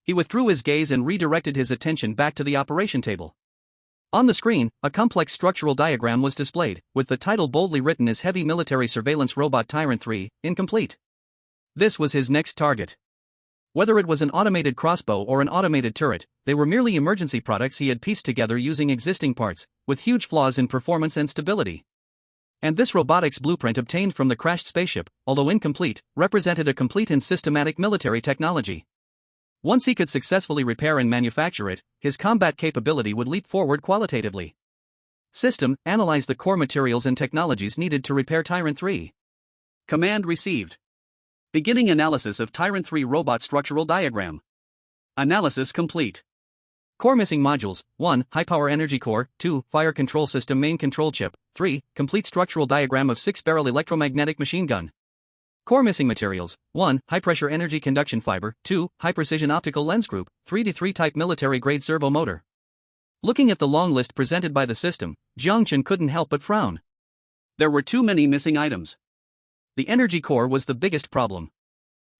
He withdrew his gaze and redirected his attention back to the operation table. On the screen, a complex structural diagram was displayed, with the title boldly written as Heavy Military Surveillance Robot Tyrant 3, incomplete. This was his next target. Whether it was an automated crossbow or an automated turret, they were merely emergency products he had pieced together using existing parts, with huge flaws in performance and stability. And this robotics blueprint obtained from the crashed spaceship, although incomplete, represented a complete and systematic military technology. Once he could successfully repair and manufacture it, his combat capability would leap forward qualitatively. System, analyze the core materials and technologies needed to repair Tyrant 3. Command received. Beginning analysis of Tyrant 3 robot structural diagram. Analysis complete. Core missing modules, 1. High-power energy core, 2. Fire control system main control chip, 3. Complete structural diagram of 6-barrel electromagnetic machine gun. Core missing materials, 1. High-pressure energy conduction fiber, 2. High-precision optical lens group, 3D3 type military-grade servo motor. Looking at the long list presented by the system, Jiang Chen couldn't help but frown. There were too many missing items. The energy core was the biggest problem.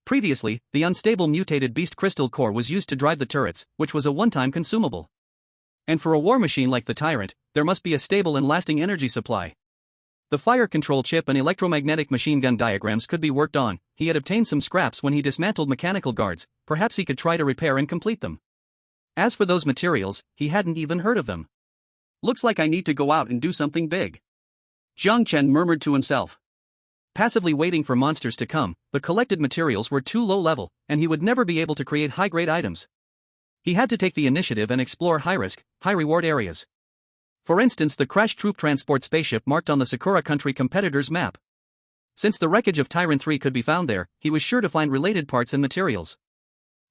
Previously, the unstable mutated beast crystal core was used to drive the turrets, which was a one-time consumable. And for a war machine like the Tyrant, there must be a stable and lasting energy supply. The fire control chip and electromagnetic machine gun diagrams could be worked on. He had obtained some scraps when he dismantled mechanical guards, perhaps he could try to repair and complete them. As for those materials, he hadn't even heard of them. Looks like I need to go out and do something big. Jiang Chen murmured to himself. Passively waiting for monsters to come, the collected materials were too low level, and he would never be able to create high-grade items. He had to take the initiative and explore high-risk, high-reward areas. For instance, the crashed troop transport spaceship marked on the Sakura country competitor's map. Since the wreckage of Tyrant 3 could be found there, he was sure to find related parts and materials.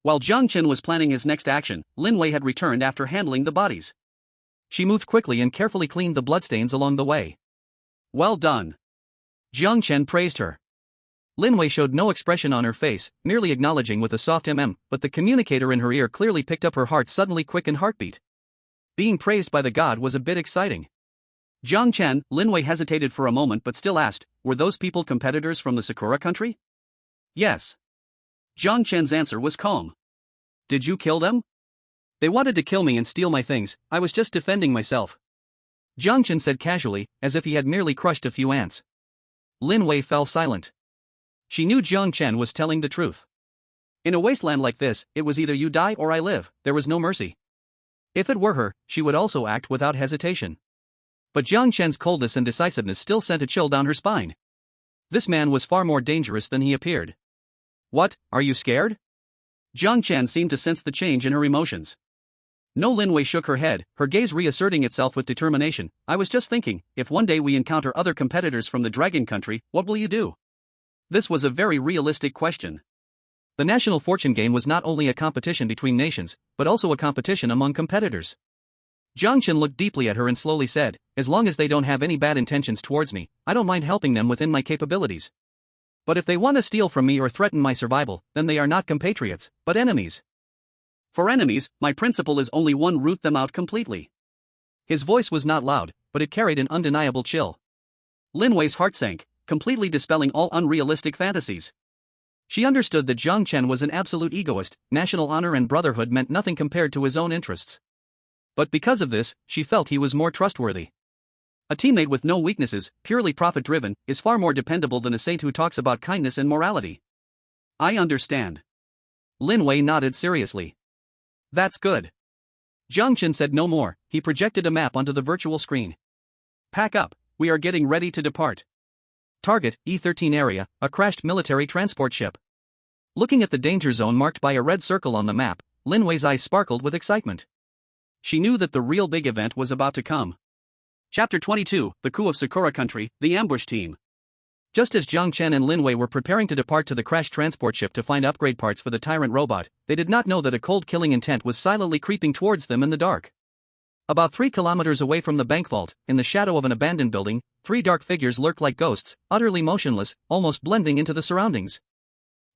While Jiang Chen was planning his next action, Lin Wei had returned after handling the bodies. She moved quickly and carefully cleaned the bloodstains along the way. Well done. Jiang Chen praised her. Lin Wei showed no expression on her face, merely acknowledging with a soft but the communicator in her ear clearly picked up her heart's suddenly quickened heartbeat. Being praised by the god was a bit exciting. Jiang Chen, Lin Wei hesitated for a moment but still asked, were those people competitors from the Sakura country? Yes. Jiang Chen's answer was calm. Did you kill them? They wanted to kill me and steal my things, I was just defending myself. Jiang Chen said casually, as if he had merely crushed a few ants. Lin Wei fell silent. She knew Jiang Chen was telling the truth. In a wasteland like this, it was either you die or I live, there was no mercy. If it were her, she would also act without hesitation. But Jiang Chen's coldness and decisiveness still sent a chill down her spine. This man was far more dangerous than he appeared. What, are you scared? Jiang Chen seemed to sense the change in her emotions. No, Lin Wei shook her head, her gaze reasserting itself with determination. I was just thinking, if one day we encounter other competitors from the Dragon Country, what will you do? This was a very realistic question. The National Fortune game was not only a competition between nations, but also a competition among competitors. Jiang Chen looked deeply at her and slowly said, as long as they don't have any bad intentions towards me, I don't mind helping them within my capabilities. But if they want to steal from me or threaten my survival, then they are not compatriots, but enemies. For enemies, my principle is only one: root them out completely. His voice was not loud, but it carried an undeniable chill. Lin Wei's heart sank, completely dispelling all unrealistic fantasies. She understood that Jiang Chen was an absolute egoist, national honor and brotherhood meant nothing compared to his own interests. But because of this, she felt he was more trustworthy. A teammate with no weaknesses, purely profit-driven, is far more dependable than a saint who talks about kindness and morality. I understand. Lin Wei nodded seriously. That's good. Jiang Chen said no more, he projected a map onto the virtual screen. Pack up, we are getting ready to depart. Target, E13 area, a crashed military transport ship. Looking at the danger zone marked by a red circle on the map, Lin Wei's eyes sparkled with excitement. She knew that the real big event was about to come. Chapter 22, The Coup of Sakura Country, The Ambush Team. Just as Jiang Chen and Lin Wei were preparing to depart to the crashed transport ship to find upgrade parts for the tyrant robot, they did not know that a cold-killing intent was silently creeping towards them in the dark. About 3 kilometers away from the bank vault, in the shadow of an abandoned building, 3 dark figures lurked like ghosts, utterly motionless, almost blending into the surroundings.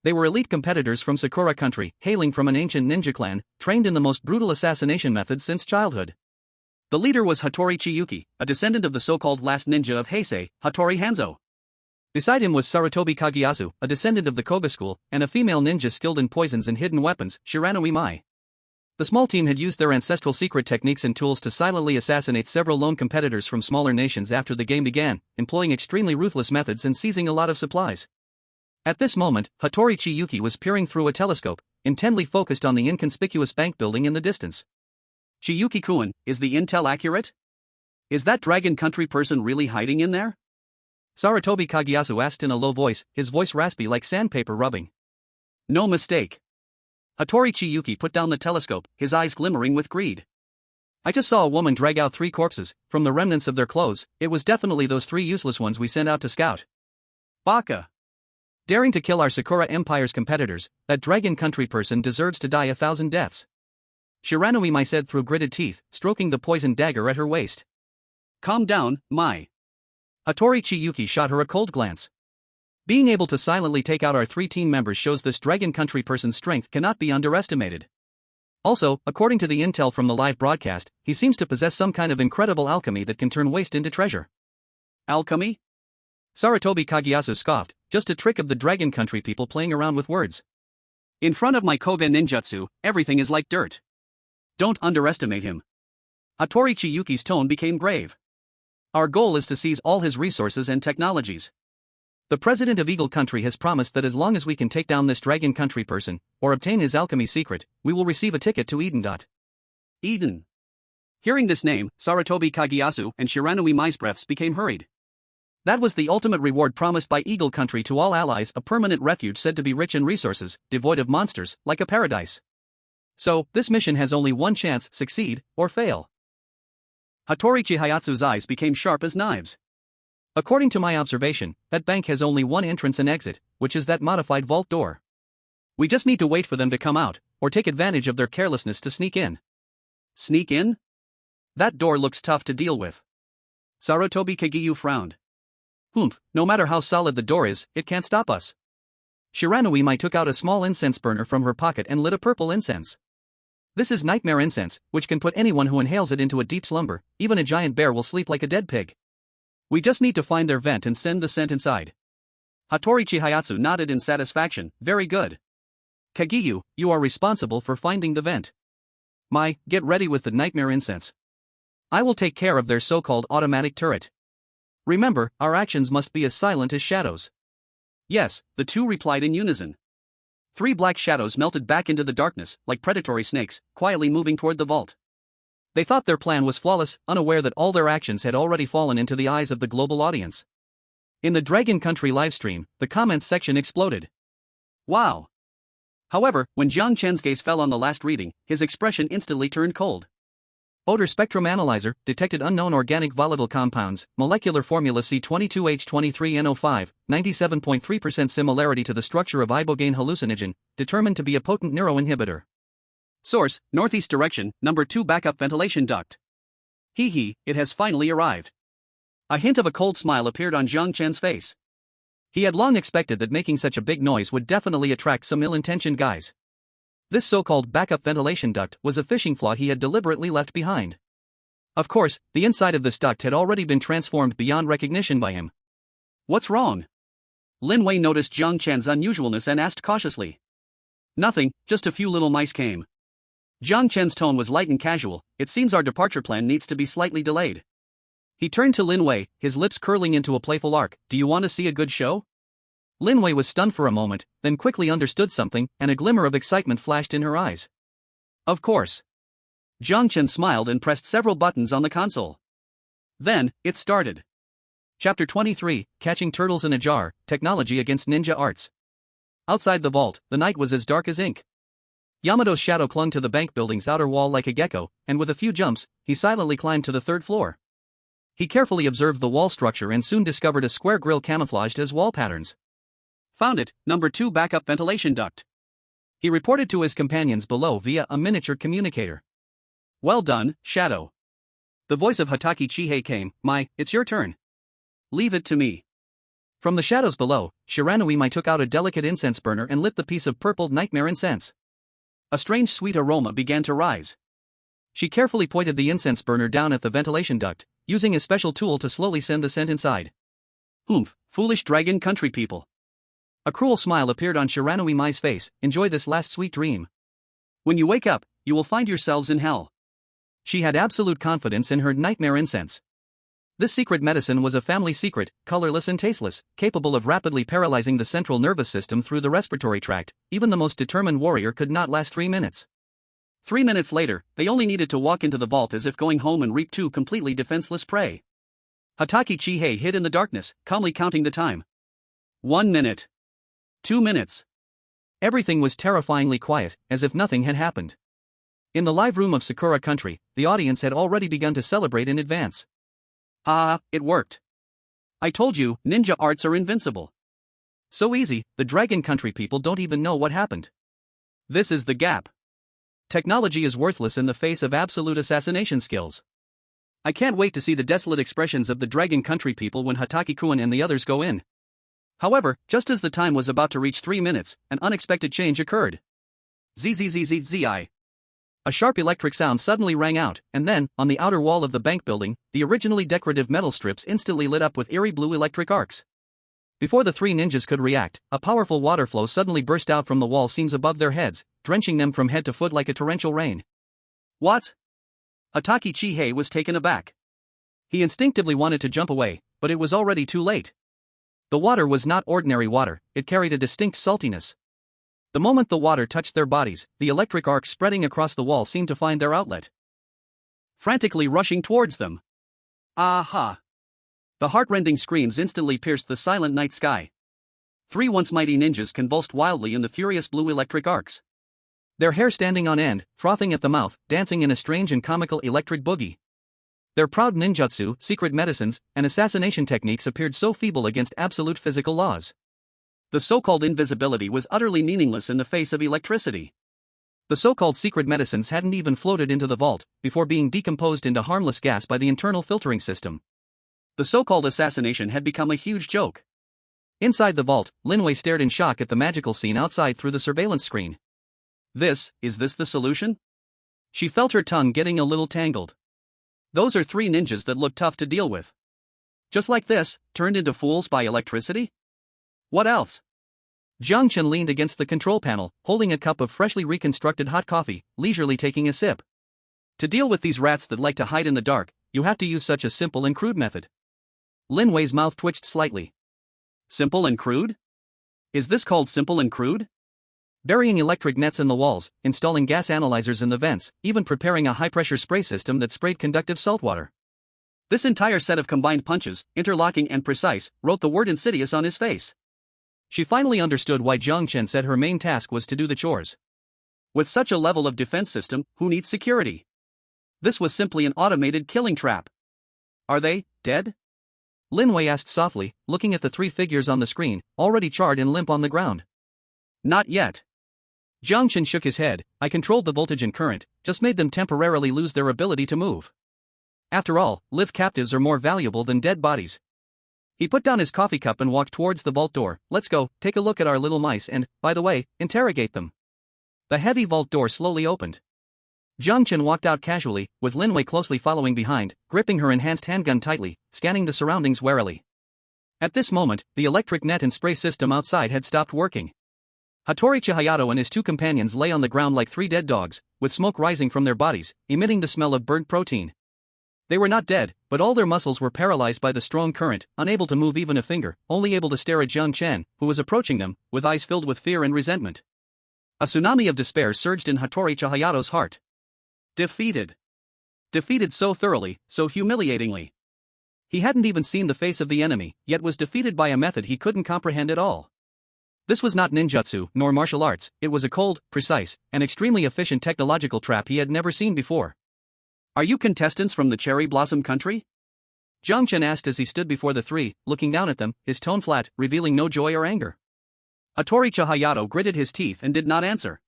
They were elite competitors from Sakura Country, hailing from an ancient ninja clan, trained in the most brutal assassination methods since childhood. The leader was Hattori Chiyuki, a descendant of the so-called last ninja of Heisei, Hattori Hanzo. Beside him was Sarutobi Kageyasu, a descendant of the Koga school, and a female ninja skilled in poisons and hidden weapons, Shiranui Mai. The small team had used their ancestral secret techniques and tools to silently assassinate several lone competitors from smaller nations after the game began, employing extremely ruthless methods and seizing a lot of supplies. At this moment, Hattori Chiyuki was peering through a telescope, intently focused on the inconspicuous bank building in the distance. Chiyuki-kun, is the intel accurate? Is that Dragon Country person really hiding in there? Sarutobi Kageyasu asked in a low voice, his voice raspy like sandpaper rubbing. No mistake. Hattori Chiyuki put down the telescope, his eyes glimmering with greed. I just saw a woman drag out 3 corpses, from the remnants of their clothes. It was definitely those 3 useless ones we sent out to scout. Baka. Daring to kill our Sakura Empire's competitors, that Dragon Country person deserves to die 1,000 deaths. Shiranui Mai said through gritted teeth, stroking the poisoned dagger at her waist. Calm down, Mai. Hattori Chiyuki shot her a cold glance. Being able to silently take out our 3 team members shows this Dragon Country person's strength cannot be underestimated. Also, according to the intel from the live broadcast, he seems to possess some kind of incredible alchemy that can turn waste into treasure. Alchemy? Sarutobi Kageyasu scoffed, just a trick of the Dragon Country people playing around with words. In front of my Koga ninjutsu, everything is like dirt. Don't underestimate him. Hattori Chiyuki's tone became grave. Our goal is to seize all his resources and technologies. The president of Eagle Country has promised that as long as we can take down this Dragon Country person, or obtain his alchemy secret, we will receive a ticket to Eden. Eden. Hearing this name, Sarutobi Kageyasu and Shiranui Mai's breaths became hurried. That was the ultimate reward promised by Eagle Country to all allies, a permanent refuge said to be rich in resources, devoid of monsters, like a paradise. So, this mission has only one chance: succeed, or fail. Hattori Chihayatsu's eyes became sharp as knives. According to my observation, that bank has only one entrance and exit, which is that modified vault door. We just need to wait for them to come out, or take advantage of their carelessness to sneak in. Sneak in? That door looks tough to deal with. Sarutobi Kageyu frowned. No matter how solid the door is, it can't stop us. Shiranui Mai took out a small incense burner from her pocket and lit a purple incense. This is nightmare incense, which can put anyone who inhales it into a deep slumber. Even a giant bear will sleep like a dead pig. We just need to find their vent and send the scent inside. Hattori Chihayatsu nodded in satisfaction. Very good. Kagiyu, you are responsible for finding the vent. Get ready with the nightmare incense. I will take care of their so-called automatic turret. Remember, our actions must be as silent as shadows. Yes, the two replied in unison. 3 black shadows melted back into the darkness, like predatory snakes, quietly moving toward the vault. They thought their plan was flawless, unaware that all their actions had already fallen into the eyes of the global audience. In the Dragon Country livestream, the comments section exploded. Wow! However, when Jiang Chen's gaze fell on the last reading, his expression instantly turned cold. Odor spectrum analyzer detected unknown organic volatile compounds, molecular formula C22H23NO5, 97.3% similarity to the structure of ibogaine hallucinogen, determined to be a potent neuroinhibitor. Source: Northeast Direction, number 2 backup ventilation duct. Hee, it has finally arrived. A hint of a cold smile appeared on Jiang Chen's face. He had long expected that making such a big noise would definitely attract some ill-intentioned guys. This so-called backup ventilation duct was a fishing flaw he had deliberately left behind. Of course, the inside of this duct had already been transformed beyond recognition by him. What's wrong? Lin Wei noticed Jiang Chen's unusualness and asked cautiously. Nothing, just a few little mice came. Jiang Chen's tone was light and casual. It seems our departure plan needs to be slightly delayed. He turned to Lin Wei, his lips curling into a playful arc. Do you want to see a good show? Lin Wei was stunned for a moment, then quickly understood something, and a glimmer of excitement flashed in her eyes. Of course. Jiang Chen smiled and pressed several buttons on the console. Then, it started. Chapter 23, Catching Turtles in a Jar, Technology Against Ninja Arts. Outside the vault, the night was as dark as ink. Yamato's shadow clung to the bank building's outer wall like a gecko, and with a few jumps, he silently climbed to the 3rd floor. He carefully observed the wall structure and soon discovered a square grille camouflaged as wall patterns. Found it, number 2 backup ventilation duct. He reported to his companions below via a miniature communicator. Well done, Shadow. The voice of Hataki Chihei came. It's your turn. Leave it to me. From the shadows below, Shiranui Mai took out a delicate incense burner and lit the piece of purple nightmare incense. A strange sweet aroma began to rise. She carefully pointed the incense burner down at the ventilation duct, using a special tool to slowly send the scent inside. Oomph, foolish Dragon Country people. A cruel smile appeared on Shiranui Mai's face. Enjoy this last sweet dream. When you wake up, you will find yourselves in hell. She had absolute confidence in her nightmare incense. This secret medicine was a family secret, colorless and tasteless, capable of rapidly paralyzing the central nervous system through the respiratory tract. Even the most determined warrior could not last 3 minutes. 3 minutes later, they only needed to walk into the vault as if going home and reap 2 completely defenseless prey. Hataki Chihei hid in the darkness, calmly counting the time. 1 minute. 2 minutes. Everything was terrifyingly quiet, as if nothing had happened. In the live room of Sakura Country, the audience had already begun to celebrate in advance. It worked. I told you, ninja arts are invincible. So easy, the Dragon Country people don't even know what happened. This is the gap. Technology is worthless in the face of absolute assassination skills. I can't wait to see the desolate expressions of the Dragon Country people when Hataki-kun and the others go in. However, just as the time was about to reach 3 minutes, an unexpected change occurred. Zzzzzi. A sharp electric sound suddenly rang out, and then, on the outer wall of the bank building, the originally decorative metal strips instantly lit up with eerie blue electric arcs. Before the 3 ninjas could react, a powerful water flow suddenly burst out from the wall seams above their heads, drenching them from head to foot like a torrential rain. What? Hataki Chihei was taken aback. He instinctively wanted to jump away, but it was already too late. The water was not ordinary water, it carried a distinct saltiness. The moment the water touched their bodies, the electric arcs spreading across the wall seemed to find their outlet. Frantically rushing towards them. Aha! The heart-rending screams instantly pierced the silent night sky. 3 once mighty ninjas convulsed wildly in the furious blue electric arcs. Their hair standing on end, frothing at the mouth, dancing in a strange and comical electric boogie. Their proud ninjutsu, secret medicines, and assassination techniques appeared so feeble against absolute physical laws. The so-called invisibility was utterly meaningless in the face of electricity. The so-called secret medicines hadn't even floated into the vault, before being decomposed into harmless gas by the internal filtering system. The so-called assassination had become a huge joke. Inside the vault, Lin Wei stared in shock at the magical scene outside through the surveillance screen. Is this the solution? She felt her tongue getting a little tangled. Those are three ninjas that look tough to deal with. Just like this, turned into fools by electricity? What else? Jiang Chen leaned against the control panel, holding a cup of freshly reconstructed hot coffee, leisurely taking a sip. To deal with these rats that like to hide in the dark, you have to use such a simple and crude method. Lin Wei's mouth twitched slightly. Simple and crude? Is this called simple and crude? Burying electric nets in the walls, installing gas analyzers in the vents, even preparing a high-pressure spray system that sprayed conductive saltwater. This entire set of combined punches, interlocking and precise, wrote the word insidious on his face. She finally understood why Jiang Chen said her main task was to do the chores. With such a level of defense system, who needs security? This was simply an automated killing trap. Are they dead? Lin Wei asked softly, looking at the three figures on the screen, already charred and limp on the ground. Not yet. Jiang Chen shook his head. I controlled the voltage and current, just made them temporarily lose their ability to move. After all, live captives are more valuable than dead bodies. He put down his coffee cup and walked towards the vault door. Let's go, take a look at our little mice and, by the way, interrogate them. The heavy vault door slowly opened. Jiang Chen walked out casually, with Lin Wei closely following behind, gripping her enhanced handgun tightly, scanning the surroundings warily. At this moment, the electric net and spray system outside had stopped working. Hattori Chihayato and his two companions lay on the ground like three dead dogs, with smoke rising from their bodies, emitting the smell of burnt protein. They were not dead, but all their muscles were paralyzed by the strong current, unable to move even a finger, only able to stare at Jiang Chen, who was approaching them, with eyes filled with fear and resentment. A tsunami of despair surged in Hattori Chihayato's heart. Defeated. Defeated so thoroughly, so humiliatingly. He hadn't even seen the face of the enemy, yet was defeated by a method he couldn't comprehend at all. This was not ninjutsu, nor martial arts, it was a cold, precise, and extremely efficient technological trap he had never seen before. Are you contestants from the cherry blossom country? Jiang Chen asked as he stood before the three, looking down at them, his tone flat, revealing no joy or anger. Hattori Chihayato gritted his teeth and did not answer.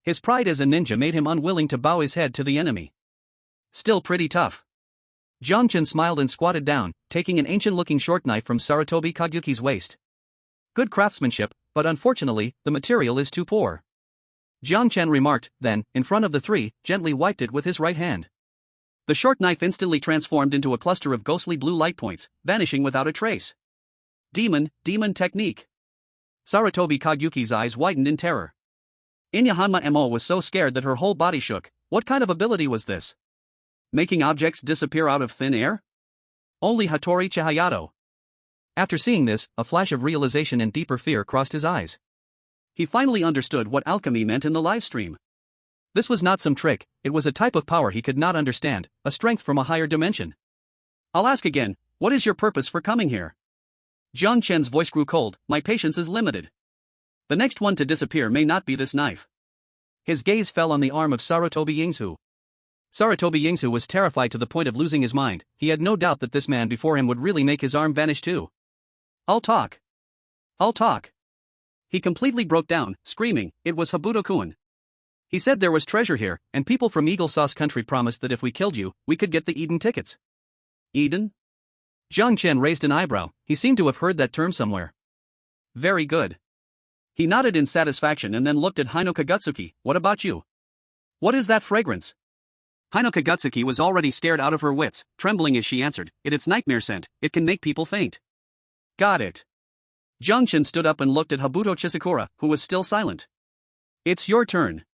His pride as a ninja made him unwilling to bow his head to the enemy. Still pretty tough. Jiang Chen smiled and squatted down, taking an ancient-looking short knife from Sarutobi Kageyuki's waist. Good craftsmanship, but unfortunately, the material is too poor. Jiang Chen remarked, then, in front of the three, gently wiped it with his right hand. The short knife instantly transformed into a cluster of ghostly blue light points, vanishing without a trace. Demon technique. Sarutobi Kageyuki's eyes widened in terror. Inyahanma Mo was so scared that her whole body shook. What kind of ability was this? Making objects disappear out of thin air? Only Hattori Chihayato. After seeing this, a flash of realization and deeper fear crossed his eyes. He finally understood what alchemy meant in the livestream. This was not some trick, it was a type of power he could not understand, a strength from a higher dimension. I'll ask again, what is your purpose for coming here? Jiang Chen's voice grew cold, my patience is limited. The next one to disappear may not be this knife. His gaze fell on the arm of Sarutobi Yingzhu. Sarutobi Yingzhu was terrified to the point of losing his mind. He had no doubt that this man before him would really make his arm vanish too. I'll talk. He completely broke down, screaming, it was Habuto-kun. He said there was treasure here, and people from Eagle Sauce Country promised that if we killed you, we could get the Eden tickets. Eden? Jiang Chen raised an eyebrow, he seemed to have heard that term somewhere. Very good. He nodded in satisfaction and then looked at Hino Kagutsuki, what about you? What is that fragrance? Hino Kagutsuki was already scared out of her wits, trembling as she answered, it's nightmare scent, it can make people faint. Got it. Jiang Chen stood up and looked at Habuto Chisakura, who was still silent. It's your turn.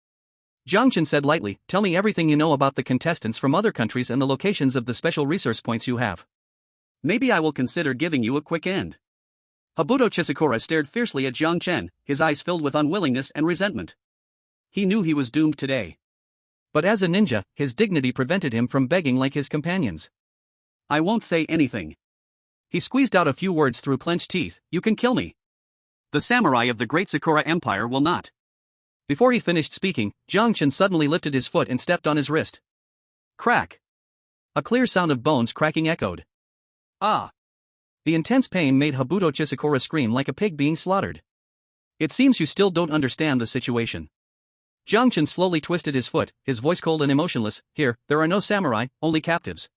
Jiang Chen said lightly, tell me everything you know about the contestants from other countries and the locations of the special resource points you have. Maybe I will consider giving you a quick end. Habuto Chisakura stared fiercely at Jiang Chen, his eyes filled with unwillingness and resentment. He knew he was doomed today. But as a ninja, his dignity prevented him from begging like his companions. I won't say anything. He squeezed out a few words through clenched teeth, you can kill me. The samurai of the great Sakura Empire will not. Before he finished speaking, Jiang Chen suddenly lifted his foot and stepped on his wrist. Crack. A clear sound of bones cracking echoed. Ah. The intense pain made Habuto Chisakura scream like a pig being slaughtered. It seems you still don't understand the situation. Jiang Chen slowly twisted his foot, his voice cold and emotionless, here, there are no samurai, only captives.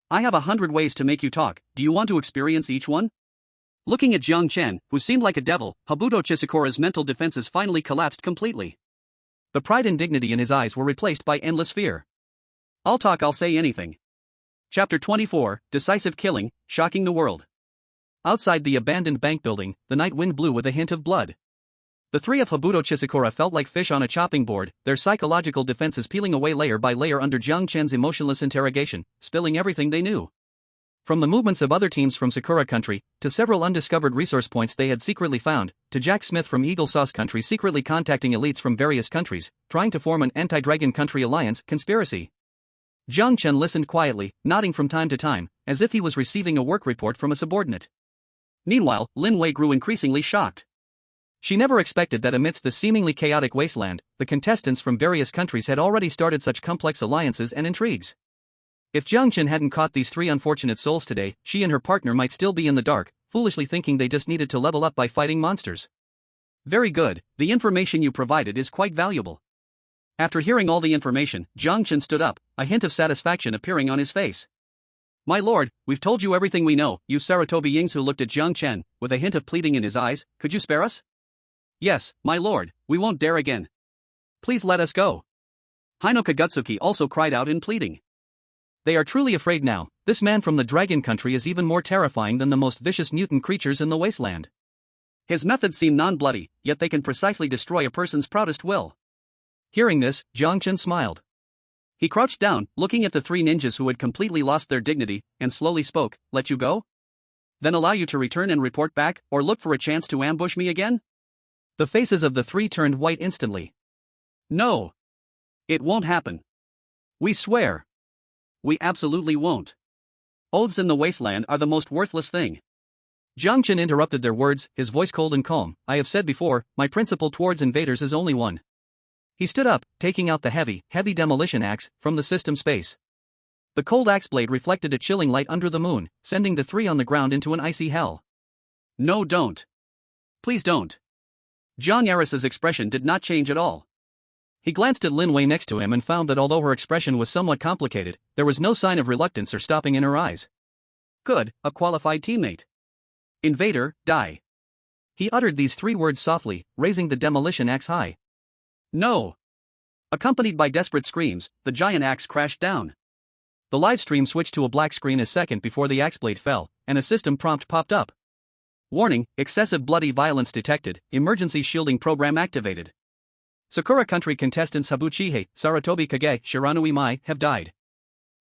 I have 100 ways to make you talk, do you want to experience each one? Looking at Jiang Chen, who seemed like a devil, Habuto Chisakura's mental defenses finally collapsed completely. The pride and dignity in his eyes were replaced by endless fear. I'll talk, I'll say anything. Chapter 24, Decisive Killing, Shocking the World. Outside the abandoned bank building, the night wind blew with a hint of blood. The three of Habuto Chisakura felt like fish on a chopping board, their psychological defenses peeling away layer by layer under Jiang Chen's emotionless interrogation, spilling everything they knew. From the movements of other teams from Sakura Country, to several undiscovered resource points they had secretly found, to Jack Smith from Eagle Sauce Country secretly contacting elites from various countries, trying to form an anti-Dragon Country alliance conspiracy. Jiang Chen listened quietly, nodding from time to time, as if he was receiving a work report from a subordinate. Meanwhile, Lin Wei grew increasingly shocked. She never expected that amidst the seemingly chaotic wasteland, the contestants from various countries had already started such complex alliances and intrigues. If Jiang Chen hadn't caught these three unfortunate souls today, she and her partner might still be in the dark, foolishly thinking they just needed to level up by fighting monsters. Very good, the information you provided is quite valuable. After hearing all the information, Jiang Chen stood up, a hint of satisfaction appearing on his face. My lord, we've told you everything we know. You Saratobi Yingsu looked at Jiang Chen, with a hint of pleading in his eyes. Could you spare us? Yes, my lord, we won't dare again. Please let us go. Hino Kagutsuki also cried out in pleading. They are truly afraid now. This man from the Dragon Country is even more terrifying than the most vicious mutant creatures in the wasteland. His methods seem non-bloody, yet they can precisely destroy a person's proudest will. Hearing this, Jiang Chen smiled. He crouched down, looking at the three ninjas who had completely lost their dignity, and slowly spoke, let you go? Then allow you to return and report back, or look for a chance to ambush me again? The faces of the three turned white instantly. No. It won't happen. We swear. We absolutely won't. Oaths in the wasteland are the most worthless thing. Jiang Chen interrupted their words, his voice cold and calm. I have said before, my principle towards invaders is only one. He stood up, taking out the heavy demolition axe from the system space. The cold axe blade reflected a chilling light under the moon, sending the three on the ground into an icy hell. No, don't. Please don't. John Yaris's expression did not change at all. He glanced at Lin Wei next to him and found that although her expression was somewhat complicated, there was no sign of reluctance or stopping in her eyes. Good, a qualified teammate. Invader, die. He uttered these three words softly, raising the demolition axe high. No. Accompanied by desperate screams, the giant axe crashed down. The live stream switched to a black screen a second before the axe blade fell, and a system prompt popped up. Warning, excessive bloody violence detected, emergency shielding program activated. Sakura Country contestants Habuchihei, Saratobi Kage, Shiranui Mai have died.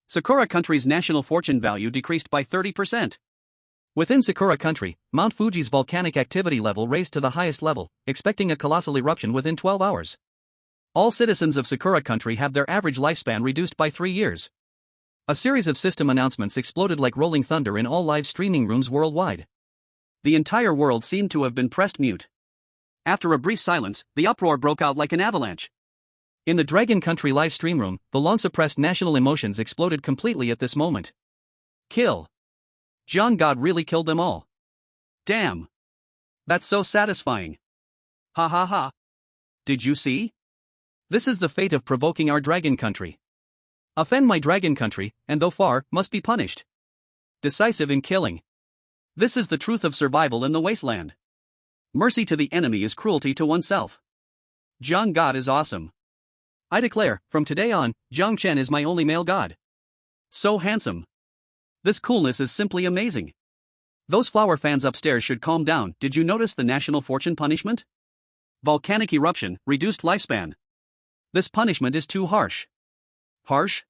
Sakura Country's national fortune value decreased by 30%. Within Sakura Country, Mount Fuji's volcanic activity level raised to the highest level, expecting a colossal eruption within 12 hours. All citizens of Sakura Country have their average lifespan reduced by 3 years. A series of system announcements exploded like rolling thunder in all live streaming rooms worldwide. The entire world seemed to have been pressed mute. After a brief silence, the uproar broke out like an avalanche. In the Dragon Country live stream room, the long-suppressed national emotions exploded completely at this moment. Kill. John God really killed them all. Damn. That's so satisfying. Ha ha ha. Did you see? This is the fate of provoking our Dragon Country. Offend my Dragon Country, and though far, must be punished. Decisive in killing. This is the truth of survival in the wasteland. Mercy to the enemy is cruelty to oneself. Jiang God is awesome. I declare, from today on, Jiang Chen is my only male god. So handsome. This coolness is simply amazing. Those flower fans upstairs should calm down. Did you notice the national fortune punishment? Volcanic eruption, reduced lifespan. This punishment is too harsh. Harsh?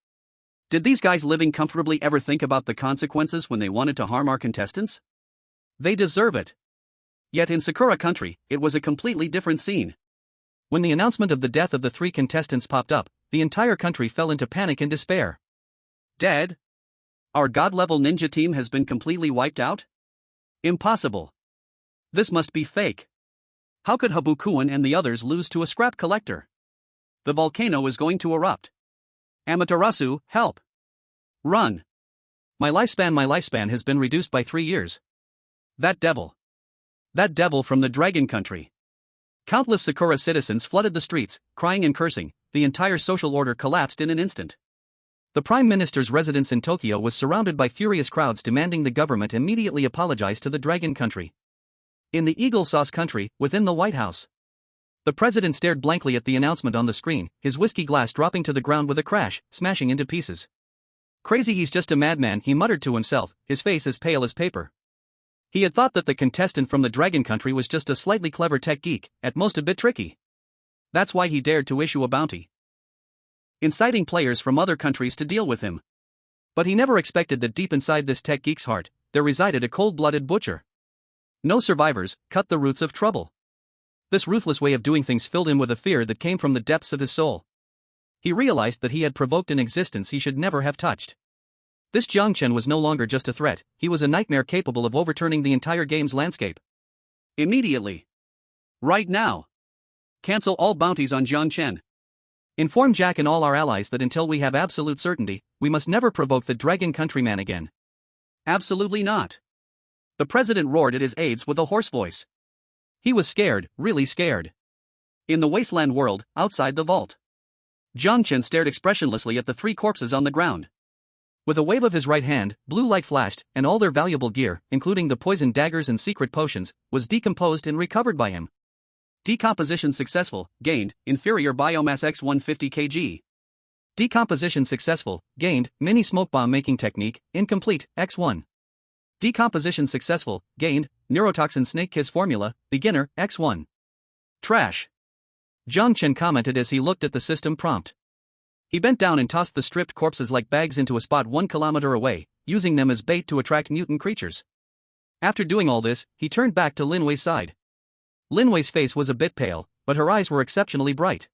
Did these guys living comfortably ever think about the consequences when they wanted to harm our contestants? They deserve it. Yet in Sakura Country, it was a completely different scene. When the announcement of the death of the three contestants popped up, the entire country fell into panic and despair. Dead? Our god-level ninja team has been completely wiped out? Impossible. This must be fake. How could Habukuin and the others lose to a scrap collector? The volcano is going to erupt. Amaterasu, help. Run. My lifespan has been reduced by 3 years. That devil from the Dragon Country. Countless Sakura citizens flooded the streets, crying and cursing. The entire social order collapsed in an instant. The Prime Minister's residence in Tokyo was surrounded by furious crowds demanding the government immediately apologize to the Dragon Country. In the Eagle Sauce Country, within the White House, The president stared blankly at the announcement on the screen, his whiskey glass dropping to the ground with a crash, smashing into pieces. Crazy, he's just a madman, he muttered to himself, his face as pale as paper. He had thought that the contestant from the Dragon Country was just a slightly clever tech geek, at most a bit tricky. That's why he dared to issue a bounty, inciting players from other countries to deal with him. But he never expected that deep inside this tech geek's heart, there resided a cold-blooded butcher. No survivors, cut the roots of trouble. This ruthless way of doing things filled him with a fear that came from the depths of his soul. He realized that he had provoked an existence he should never have touched. This Jiang Chen was no longer just a threat, he was a nightmare capable of overturning the entire game's landscape. Immediately. Right now. Cancel all bounties on Jiang Chen. Inform Jack and all our allies that until we have absolute certainty, we must never provoke the Dragon Countryman again. Absolutely not. The president roared at his aides with a hoarse voice. He was scared, really scared. In the Wasteland world, outside the vault, Jiang Chen stared expressionlessly at the three corpses on the ground. With a wave of his right hand, blue light flashed, and all their valuable gear, including the poison daggers and secret potions, was decomposed and recovered by him. Decomposition successful, gained, inferior biomass x 150 kg. Decomposition successful, gained, mini smoke bomb making technique, incomplete, x1. Decomposition successful, gained, neurotoxin snake kiss formula, beginner, x1. Trash. Jiang Chen commented as he looked at the system prompt. He bent down and tossed the stripped corpses like bags into a spot 1 kilometer away, using them as bait to attract mutant creatures. After doing all this, he turned back to Lin Wei's side. Lin Wei's face was a bit pale, but her eyes were exceptionally bright.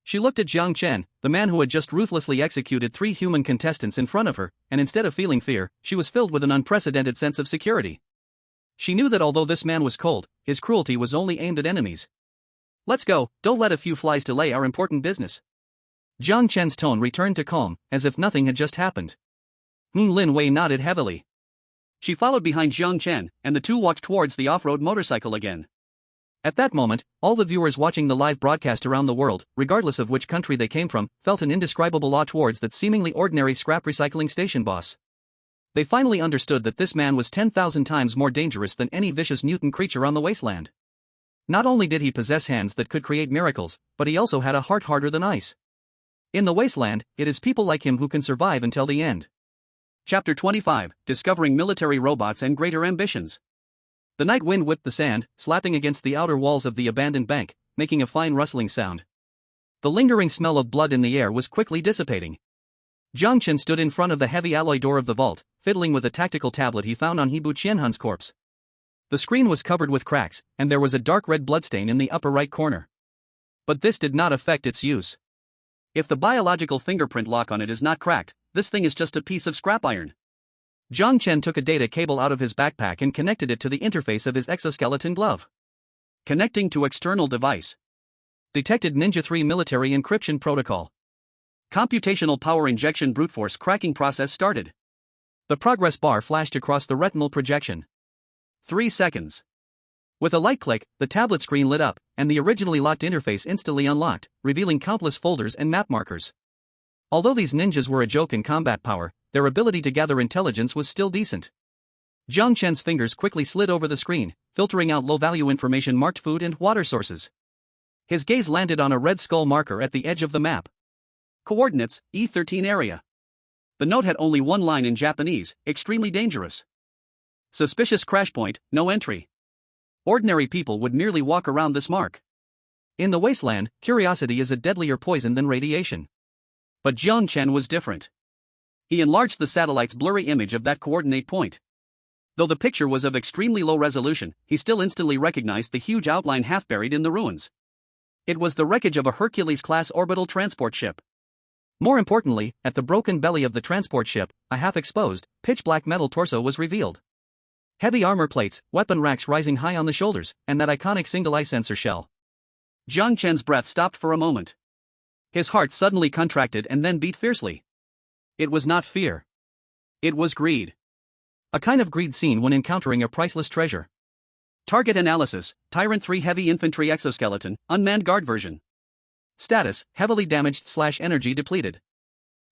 She looked at Jiang Chen, the man who had just ruthlessly executed 3 human contestants in front of her, and instead of feeling fear, she was filled with an unprecedented sense of security. She knew that although this man was cold, his cruelty was only aimed at enemies. Let's go, don't let a few flies delay our important business. Jiang Chen's tone returned to calm, as if nothing had just happened. Lin Wei nodded heavily. She followed behind Jiang Chen, and the two walked towards the off-road motorcycle again. At that moment, all the viewers watching the live broadcast around the world, regardless of which country they came from, felt an indescribable awe towards that seemingly ordinary scrap recycling station boss. They finally understood that this man was 10,000 times more dangerous than any vicious mutant creature on the Wasteland. Not only did he possess hands that could create miracles, but he also had a heart harder than ice. In the Wasteland, it is people like him who can survive until the end. Chapter 25, Discovering Military Robots and Greater Ambitions. The night wind whipped the sand, slapping against the outer walls of the abandoned bank, making a fine rustling sound. The lingering smell of blood in the air was quickly dissipating. Jiang Chen stood in front of the heavy alloy door of the vault, fiddling with a tactical tablet he found on Hebu Qianhun's corpse. The screen was covered with cracks, and there was a dark red bloodstain in the upper right corner. But this did not affect its use. If the biological fingerprint lock on it is not cracked, this thing is just a piece of scrap iron. Jiang Chen took a data cable out of his backpack and connected it to the interface of his exoskeleton glove. Connecting to external device. Detected Ninja 3 military encryption protocol. Computational power injection brute force cracking process started. The progress bar flashed across the retinal projection. 3 seconds. With a light click, the tablet screen lit up, and the originally locked interface instantly unlocked, revealing countless folders and map markers. Although these ninjas were a joke in combat power, their ability to gather intelligence was still decent. Jiang Chen's fingers quickly slid over the screen, filtering out low-value information marked food and water sources. His gaze landed on a red skull marker at the edge of the map. Coordinates, E13 area. The note had only one line in Japanese, extremely dangerous. Suspicious crash point, no entry. Ordinary people would merely walk around this mark. In the Wasteland, curiosity is a deadlier poison than radiation. But Jiang Chen was different. He enlarged the satellite's blurry image of that coordinate point. Though the picture was of extremely low resolution, he still instantly recognized the huge outline half buried in the ruins. It was the wreckage of a Hercules-class orbital transport ship. More importantly, at the broken belly of the transport ship, a half-exposed, pitch-black metal torso was revealed. Heavy armor plates, weapon racks rising high on the shoulders, and that iconic single-eye sensor shell. Jiang Chen's breath stopped for a moment. His heart suddenly contracted and then beat fiercely. It was not fear. It was greed. A kind of greed seen when encountering a priceless treasure. Target analysis, Tyrant 3 heavy infantry exoskeleton, unmanned guard version. Status, heavily damaged/energy depleted.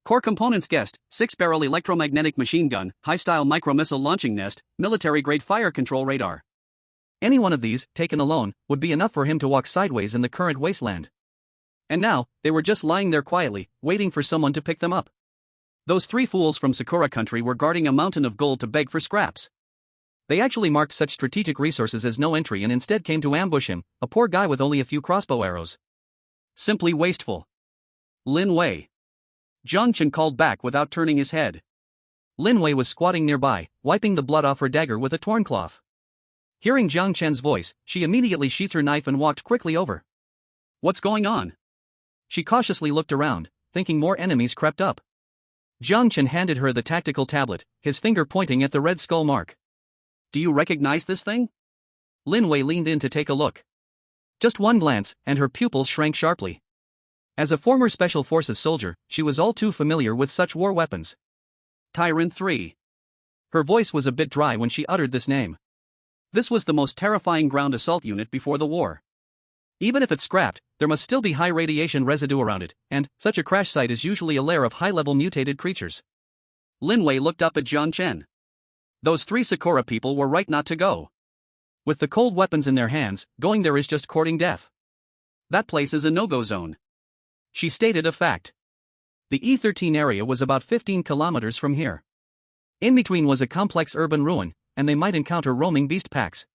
Core components guessed, 6-barrel electromagnetic machine gun, high-style micro-missile launching nest, military-grade fire control radar. Any one of these, taken alone, would be enough for him to walk sideways in the current wasteland. And now, they were just lying there quietly, waiting for someone to pick them up. Those three fools from Sakura country were guarding a mountain of gold to beg for scraps. They actually marked such strategic resources as no entry and instead came to ambush him, a poor guy with only a few crossbow arrows. Simply wasteful. Lin Wei. Jiang Chen called back without turning his head. Lin Wei was squatting nearby, wiping the blood off her dagger with a torn cloth. Hearing Jiang Chen's voice, she immediately sheathed her knife and walked quickly over. What's going on? She cautiously looked around, thinking more enemies crept up. Jiang Chen handed her the tactical tablet, his finger pointing at the red skull mark. Do you recognize this thing? Lin Wei leaned in to take a look. Just one glance, and her pupils shrank sharply. As a former Special Forces soldier, she was all too familiar with such war weapons. Tyrant 3. Her voice was a bit dry when she uttered this name. This was the most terrifying ground assault unit before the war. Even if it's scrapped, there must still be high radiation residue around it, and such a crash site is usually a lair of high-level mutated creatures. Lin Wei looked up at Jiang Chen. Those three Sakura people were right not to go. With the cold weapons in their hands, going there is just courting death. That place is a no-go zone. She stated a fact. The E13 area was about 15 kilometers from here. In between was a complex urban ruin, and they might encounter roaming beast packs.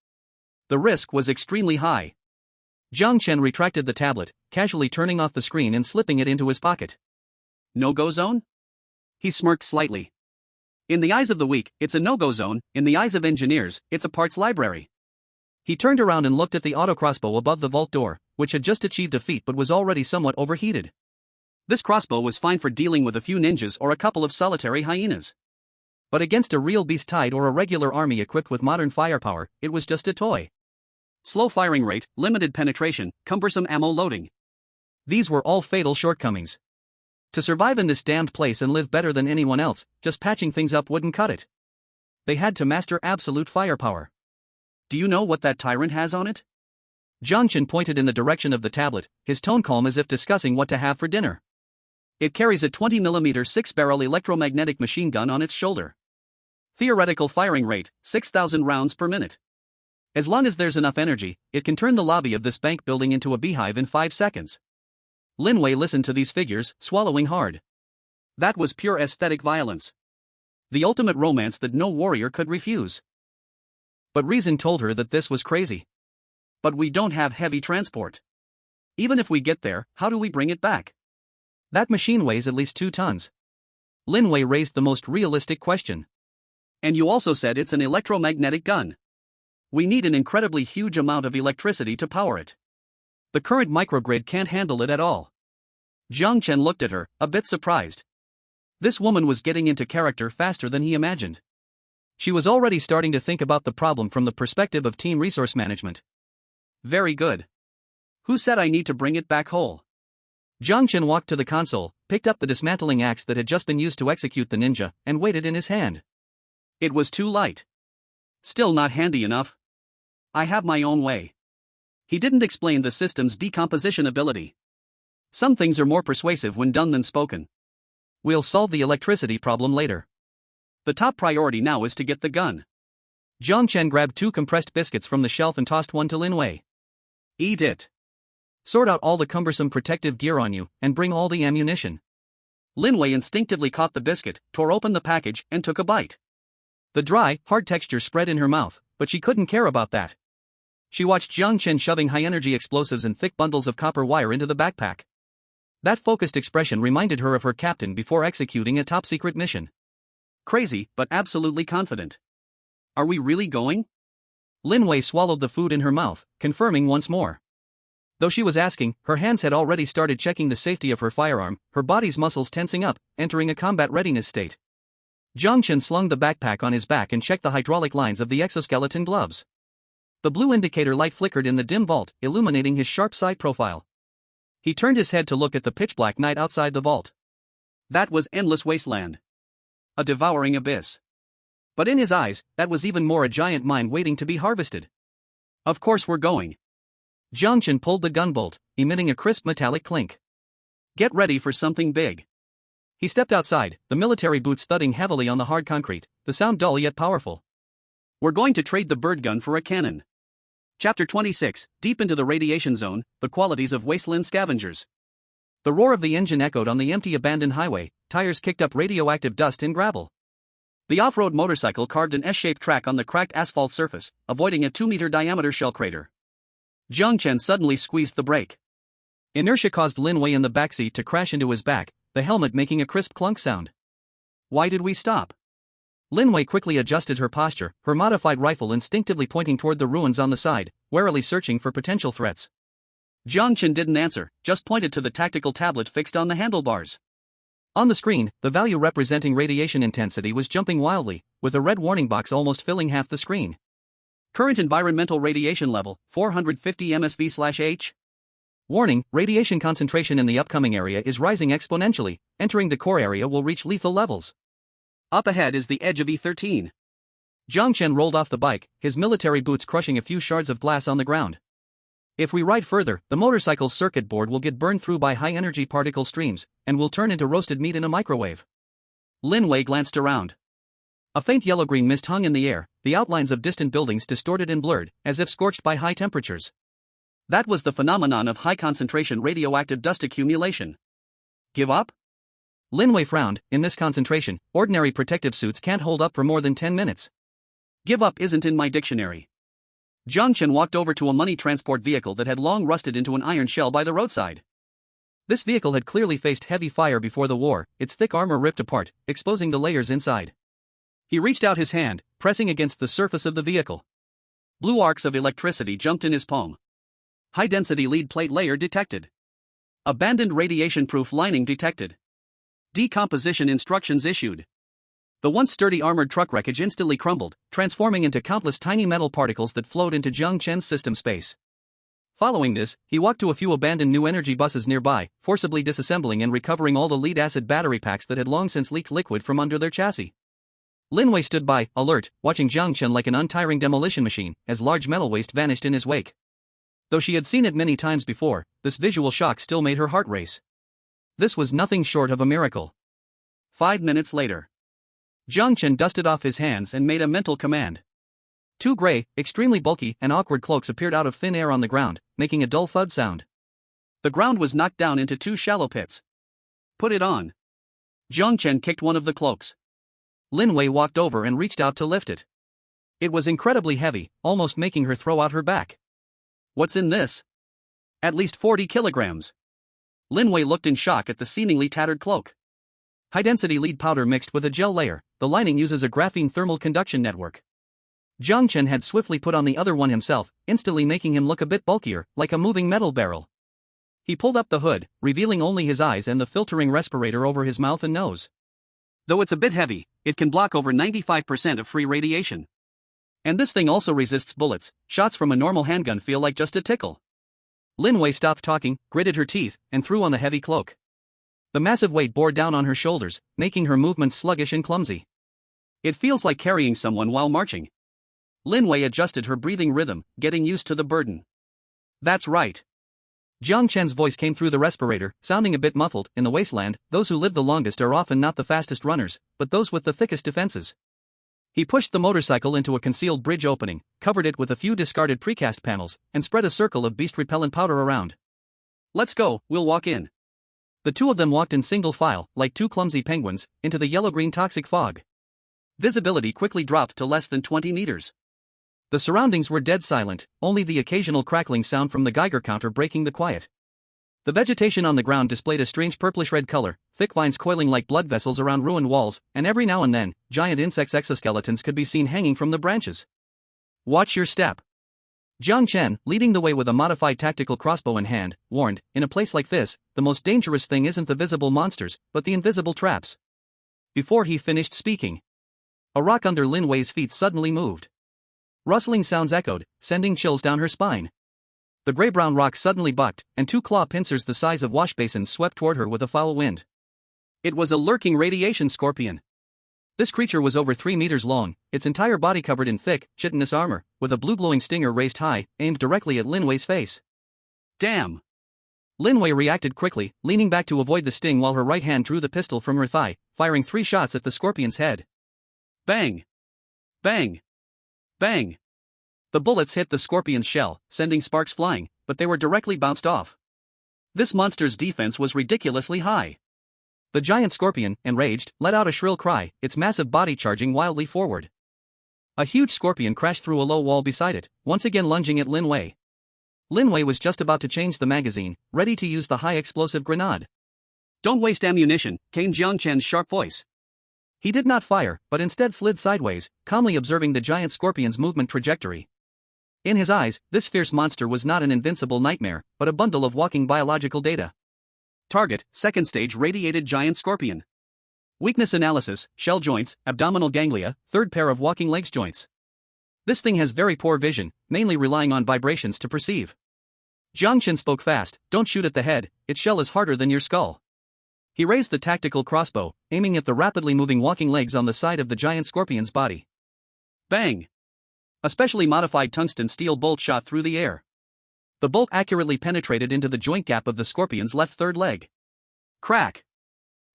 The risk was extremely high. Jiang Chen retracted the tablet, casually turning off the screen and slipping it into his pocket. No-go zone? He smirked slightly. In the eyes of the weak, it's a no-go zone, in the eyes of engineers, it's a parts library. He turned around and looked at the autocrossbow above the vault door, which had just achieved a feat but was already somewhat overheated. This crossbow was fine for dealing with a few ninjas or a couple of solitary hyenas. But against a real beast tide or a regular army equipped with modern firepower, it was just a toy. Slow firing rate, limited penetration, cumbersome ammo loading. These were all fatal shortcomings. To survive in this damned place and live better than anyone else, just patching things up wouldn't cut it. They had to master absolute firepower. Do you know what that tyrant has on it? Jiang Chen pointed in the direction of the tablet, his tone calm as if discussing what to have for dinner. It carries a 20mm 6-barrel electromagnetic machine gun on its shoulder. Theoretical firing rate, 6,000 rounds per minute. As long as there's enough energy, it can turn the lobby of this bank building into a beehive in 5 seconds. Lin Wei listened to these figures, swallowing hard. That was pure aesthetic violence. The ultimate romance that no warrior could refuse. But reason told her that this was crazy. But we don't have heavy transport. Even if we get there, how do we bring it back? That machine weighs at least 2 tons. Lin Wei raised the most realistic question. And you also said it's an electromagnetic gun. We need an incredibly huge amount of electricity to power it. The current microgrid can't handle it at all. Jiang Chen looked at her, a bit surprised. This woman was getting into character faster than he imagined. She was already starting to think about the problem from the perspective of team resource management. Very good. Who said I need to bring it back whole? Jiang Chen walked to the console, picked up the dismantling axe that had just been used to execute the ninja, and weighed it in his hand. It was too light. Still not handy enough. I have my own way. He didn't explain the system's decomposition ability. Some things are more persuasive when done than spoken. We'll solve the electricity problem later. The top priority now is to get the gun. Jiang Chen grabbed 2 compressed biscuits from the shelf and tossed one to Lin Wei. Eat it. Sort out all the cumbersome protective gear on you, and bring all the ammunition. Lin Wei instinctively caught the biscuit, tore open the package, and took a bite. The dry, hard texture spread in her mouth, but she couldn't care about that. She watched Jiang Chen shoving high-energy explosives and thick bundles of copper wire into the backpack. That focused expression reminded her of her captain before executing a top-secret mission. Crazy, but absolutely confident. Are we really going? Lin Wei swallowed the food in her mouth, confirming once more. Though she was asking, her hands had already started checking the safety of her firearm, her body's muscles tensing up, entering a combat readiness state. Jiang Chen slung the backpack on his back and checked the hydraulic lines of the exoskeleton gloves. The blue indicator light flickered in the dim vault, illuminating his sharp side profile. He turned his head to look at the pitch-black night outside the vault. That was endless wasteland. A devouring abyss. But in his eyes, that was even more a giant mine waiting to be harvested. Of course we're going. Jiang Chen pulled the gun bolt, emitting a crisp metallic clink. Get ready for something big. He stepped outside, the military boots thudding heavily on the hard concrete, the sound dull yet powerful. We're going to trade the bird gun for a cannon. Chapter 26, Deep into the Radiation Zone, The Qualities of Wasteland Scavengers. The roar of the engine echoed on the empty abandoned highway, tires kicked up radioactive dust and gravel. The off-road motorcycle carved an S-shaped track on the cracked asphalt surface, avoiding a 2-meter diameter shell crater. Jiang Chen suddenly squeezed the brake. Inertia caused Lin Wei in the backseat to crash into his back, the helmet making a crisp clunk sound. Why did we stop? Lin Wei quickly adjusted her posture, her modified rifle instinctively pointing toward the ruins on the side, warily searching for potential threats. Jiang Chen didn't answer, just pointed to the tactical tablet fixed on the handlebars. On the screen, the value representing radiation intensity was jumping wildly, with a red warning box almost filling half the screen. Current environmental radiation level, 450 MSV/H. Warning, radiation concentration in the upcoming area is rising exponentially, entering the core area will reach lethal levels. Up ahead is the edge of E13. Jiang Chen rolled off the bike, his military boots crushing a few shards of glass on the ground. If we ride further, the motorcycle's circuit board will get burned through by high-energy particle streams, and will turn into roasted meat in a microwave. Lin Wei glanced around. A faint yellow-green mist hung in the air, the outlines of distant buildings distorted and blurred, as if scorched by high temperatures. That was the phenomenon of high-concentration radioactive dust accumulation. Give up? Lin Wei frowned. In this concentration, ordinary protective suits can't hold up for more than 10 minutes. Give up isn't in my dictionary. Jiang Chen walked over to a money transport vehicle that had long rusted into an iron shell by the roadside. This vehicle had clearly faced heavy fire before the war, its thick armor ripped apart, exposing the layers inside. He reached out his hand, pressing against the surface of the vehicle. Blue arcs of electricity jumped in his palm. High-density lead plate layer detected. Abandoned radiation-proof lining detected. Decomposition instructions issued. The once sturdy armored truck wreckage instantly crumbled, transforming into countless tiny metal particles that flowed into Jiang Chen's system space. Following this, he walked to a few abandoned new energy buses nearby, forcibly disassembling and recovering all the lead-acid battery packs that had long since leaked liquid from under their chassis. Lin Wei stood by, alert, watching Jiang Chen like an untiring demolition machine, as large metal waste vanished in his wake. Though she had seen it many times before, this visual shock still made her heart race. This was nothing short of a miracle. 5 minutes later. Jiang Chen dusted off his hands and made a mental command. 2 gray, extremely bulky and awkward cloaks appeared out of thin air on the ground, making a dull thud sound. The ground was knocked down into 2 shallow pits. Put it on. Jiang Chen kicked one of the cloaks. Lin Wei walked over and reached out to lift it. It was incredibly heavy, almost making her throw out her back. What's in this? At least 40 kilograms. Lin Wei looked in shock at the seemingly tattered cloak. High-density lead powder mixed with a gel layer, the lining uses a graphene thermal conduction network. Jiang Chen had swiftly put on the other one himself, instantly making him look a bit bulkier, like a moving metal barrel. He pulled up the hood, revealing only his eyes and the filtering respirator over his mouth and nose. Though it's a bit heavy, it can block over 95% of free radiation. And this thing also resists bullets. Shots from a normal handgun feel like just a tickle. Lin Wei stopped talking, gritted her teeth, and threw on the heavy cloak. The massive weight bore down on her shoulders, making her movements sluggish and clumsy. It feels like carrying someone while marching. Lin Wei adjusted her breathing rhythm, getting used to the burden. That's right. Jiang Chen's voice came through the respirator, sounding a bit muffled. In the wasteland, those who live the longest are often not the fastest runners, but those with the thickest defenses. He pushed the motorcycle into a concealed bridge opening, covered it with a few discarded precast panels, and spread a circle of beast-repellent powder around. Let's go, we'll walk in. The two of them walked in single file, like 2 clumsy penguins, into the yellow-green toxic fog. Visibility quickly dropped to less than 20 meters. The surroundings were dead silent, only the occasional crackling sound from the Geiger counter breaking the quiet. The vegetation on the ground displayed a strange purplish-red color, thick vines coiling like blood vessels around ruined walls, and every now and then, giant insects' exoskeletons could be seen hanging from the branches. Watch your step. Jiang Chen, leading the way with a modified tactical crossbow in hand, warned, in a place like this, the most dangerous thing isn't the visible monsters, but the invisible traps. Before he finished speaking, a rock under Lin Wei's feet suddenly moved. Rustling sounds echoed, sending chills down her spine. The gray-brown rock suddenly bucked, and 2 claw pincers the size of washbasins swept toward her with a foul wind. It was a lurking radiation scorpion. This creature was over 3 meters long, its entire body covered in thick, chitinous armor, with a blue-glowing stinger raised high, aimed directly at Lin Wei's face. Damn! Lin Wei reacted quickly, leaning back to avoid the sting while her right hand drew the pistol from her thigh, firing 3 shots at the scorpion's head. Bang! Bang! Bang! The bullets hit the scorpion's shell, sending sparks flying, but they were directly bounced off. This monster's defense was ridiculously high. The giant scorpion, enraged, let out a shrill cry, its massive body charging wildly forward. A huge scorpion crashed through a low wall beside it, once again lunging at Lin Wei. Lin Wei was just about to change the magazine, ready to use the high-explosive grenade. "Don't waste ammunition," came Jiang Chen's sharp voice. He did not fire, but instead slid sideways, calmly observing the giant scorpion's movement trajectory. In his eyes, this fierce monster was not an invincible nightmare, but a bundle of walking biological data. Target, second stage radiated giant scorpion. Weakness analysis, shell joints, abdominal ganglia, third pair of walking legs joints. This thing has very poor vision, mainly relying on vibrations to perceive. Jiang Chen spoke fast, "Don't shoot at the head, its shell is harder than your skull." He raised the tactical crossbow, aiming at the rapidly moving walking legs on the side of the giant scorpion's body. Bang! A specially modified tungsten steel bolt shot through the air. The bolt accurately penetrated into the joint gap of the scorpion's left third leg. Crack!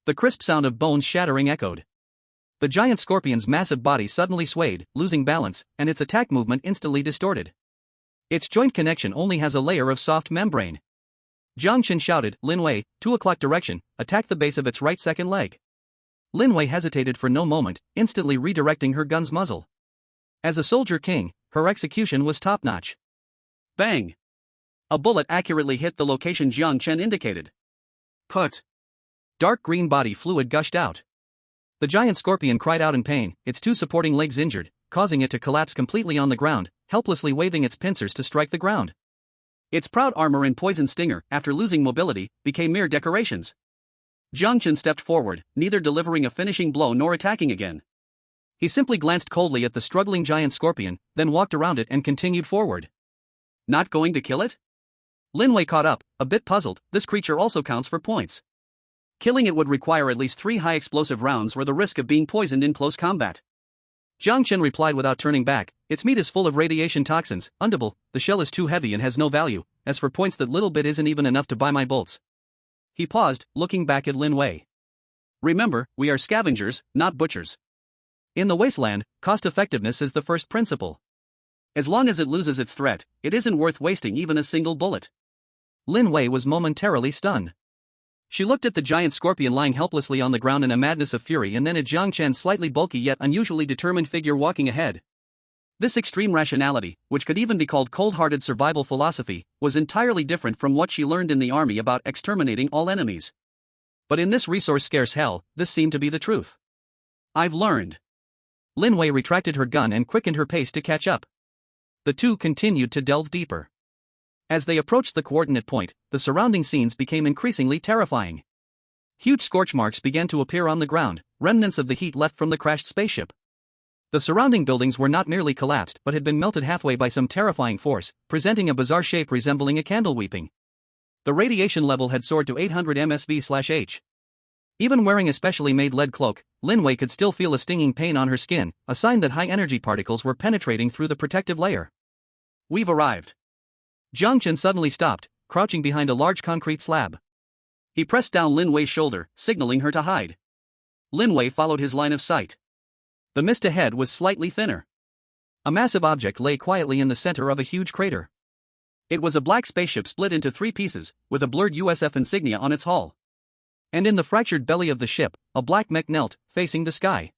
The crisp sound of bones shattering echoed. The giant scorpion's massive body suddenly swayed, losing balance, and its attack movement instantly distorted. Its joint connection only has a layer of soft membrane. Jiang Chen shouted, "Lin Wei, 2 o'clock direction, attack the base of its right second leg." Lin Wei hesitated for no moment, instantly redirecting her gun's muzzle. As a soldier king, her execution was top-notch. Bang! A bullet accurately hit the location Jiang Chen indicated. Put! Dark green body fluid gushed out. The giant scorpion cried out in pain, its 2 supporting legs injured, causing it to collapse completely on the ground, helplessly waving its pincers to strike the ground. Its proud armor and poison stinger, after losing mobility, became mere decorations. Jiang Chen stepped forward, neither delivering a finishing blow nor attacking again. He simply glanced coldly at the struggling giant scorpion, then walked around it and continued forward. Not going to kill it? Lin Wei caught up, a bit puzzled. This creature also counts for points. Killing it would require at least 3 high-explosive rounds or the risk of being poisoned in close combat. Jiang Chen replied without turning back, "Its meat is full of radiation toxins, unedible, the shell is too heavy and has no value, as for points that little bit isn't even enough to buy my bolts." He paused, looking back at Lin Wei. "Remember, we are scavengers, not butchers. In the Wasteland, cost-effectiveness is the first principle. As long as it loses its threat, it isn't worth wasting even a single bullet." Lin Wei was momentarily stunned. She looked at the giant scorpion lying helplessly on the ground in a madness of fury and then at Jiang Chen's slightly bulky yet unusually determined figure walking ahead. This extreme rationality, which could even be called cold-hearted survival philosophy, was entirely different from what she learned in the army about exterminating all enemies. But in this resource-scarce hell, this seemed to be the truth. "I've learned." Lin Wei retracted her gun and quickened her pace to catch up. The two continued to delve deeper. As they approached the coordinate point, the surrounding scenes became increasingly terrifying. Huge scorch marks began to appear on the ground, remnants of the heat left from the crashed spaceship. The surrounding buildings were not merely collapsed but had been melted halfway by some terrifying force, presenting a bizarre shape resembling a candle weeping. The radiation level had soared to 800 MSV/H. Even wearing a specially made lead cloak, Lin Wei could still feel a stinging pain on her skin, a sign that high-energy particles were penetrating through the protective layer. "We've arrived." Jiang Chen suddenly stopped, crouching behind a large concrete slab. He pressed down Lin Wei's shoulder, signaling her to hide. Lin Wei followed his line of sight. The mist ahead was slightly thinner. A massive object lay quietly in the center of a huge crater. It was a black spaceship split into 3 pieces, with a blurred USF insignia on its hull. And in the fractured belly of the ship, a black mech knelt, facing the sky.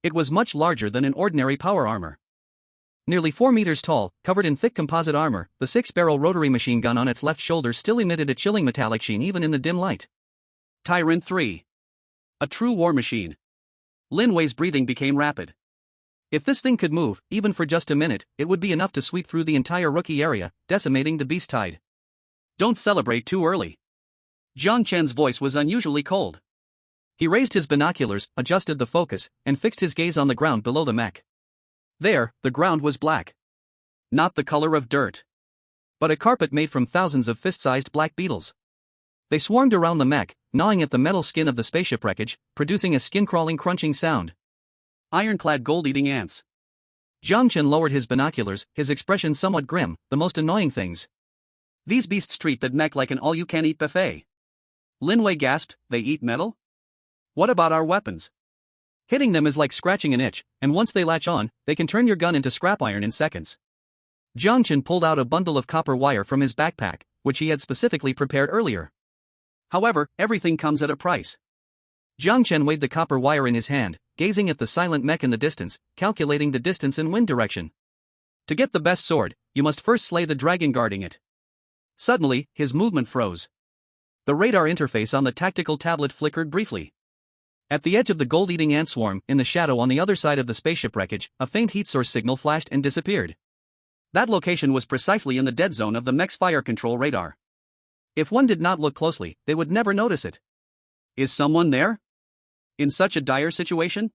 It was much larger than an ordinary power armor. Nearly 4 meters tall, covered in thick composite armor, the 6-barrel rotary machine gun on its left shoulder still emitted a chilling metallic sheen even in the dim light. Tyrant 3. A true war machine. Lin Wei's breathing became rapid. If this thing could move, even for just a minute, it would be enough to sweep through the entire rookie area, decimating the beast tide. "Don't celebrate too early." Jiang Chen's voice was unusually cold. He raised his binoculars, adjusted the focus, and fixed his gaze on the ground below the mech. There, the ground was black. Not the color of dirt, but a carpet made from thousands of fist-sized black beetles. They swarmed around the mech, gnawing at the metal skin of the spaceship wreckage, producing a skin-crawling crunching sound. Ironclad gold-eating ants. Jiang Chen lowered his binoculars, his expression somewhat grim. "The most annoying things. These beasts treat that mech like an all-you-can-eat buffet." Lin Wei gasped, "They eat metal? What about our weapons?" "Hitting them is like scratching an itch, and once they latch on, they can turn your gun into scrap iron in seconds." Jiang Chen pulled out a bundle of copper wire from his backpack, which he had specifically prepared earlier. However, everything comes at a price. Jiang Chen weighed the copper wire in his hand, gazing at the silent mech in the distance, calculating the distance and wind direction. To get the best sword, you must first slay the dragon guarding it. Suddenly, his movement froze. The radar interface on the tactical tablet flickered briefly. At the edge of the gold-eating ant swarm, in the shadow on the other side of the spaceship wreckage, a faint heat source signal flashed and disappeared. That location was precisely in the dead zone of the mech's fire control radar. If one did not look closely, they would never notice it. Is someone there? In such a dire situation?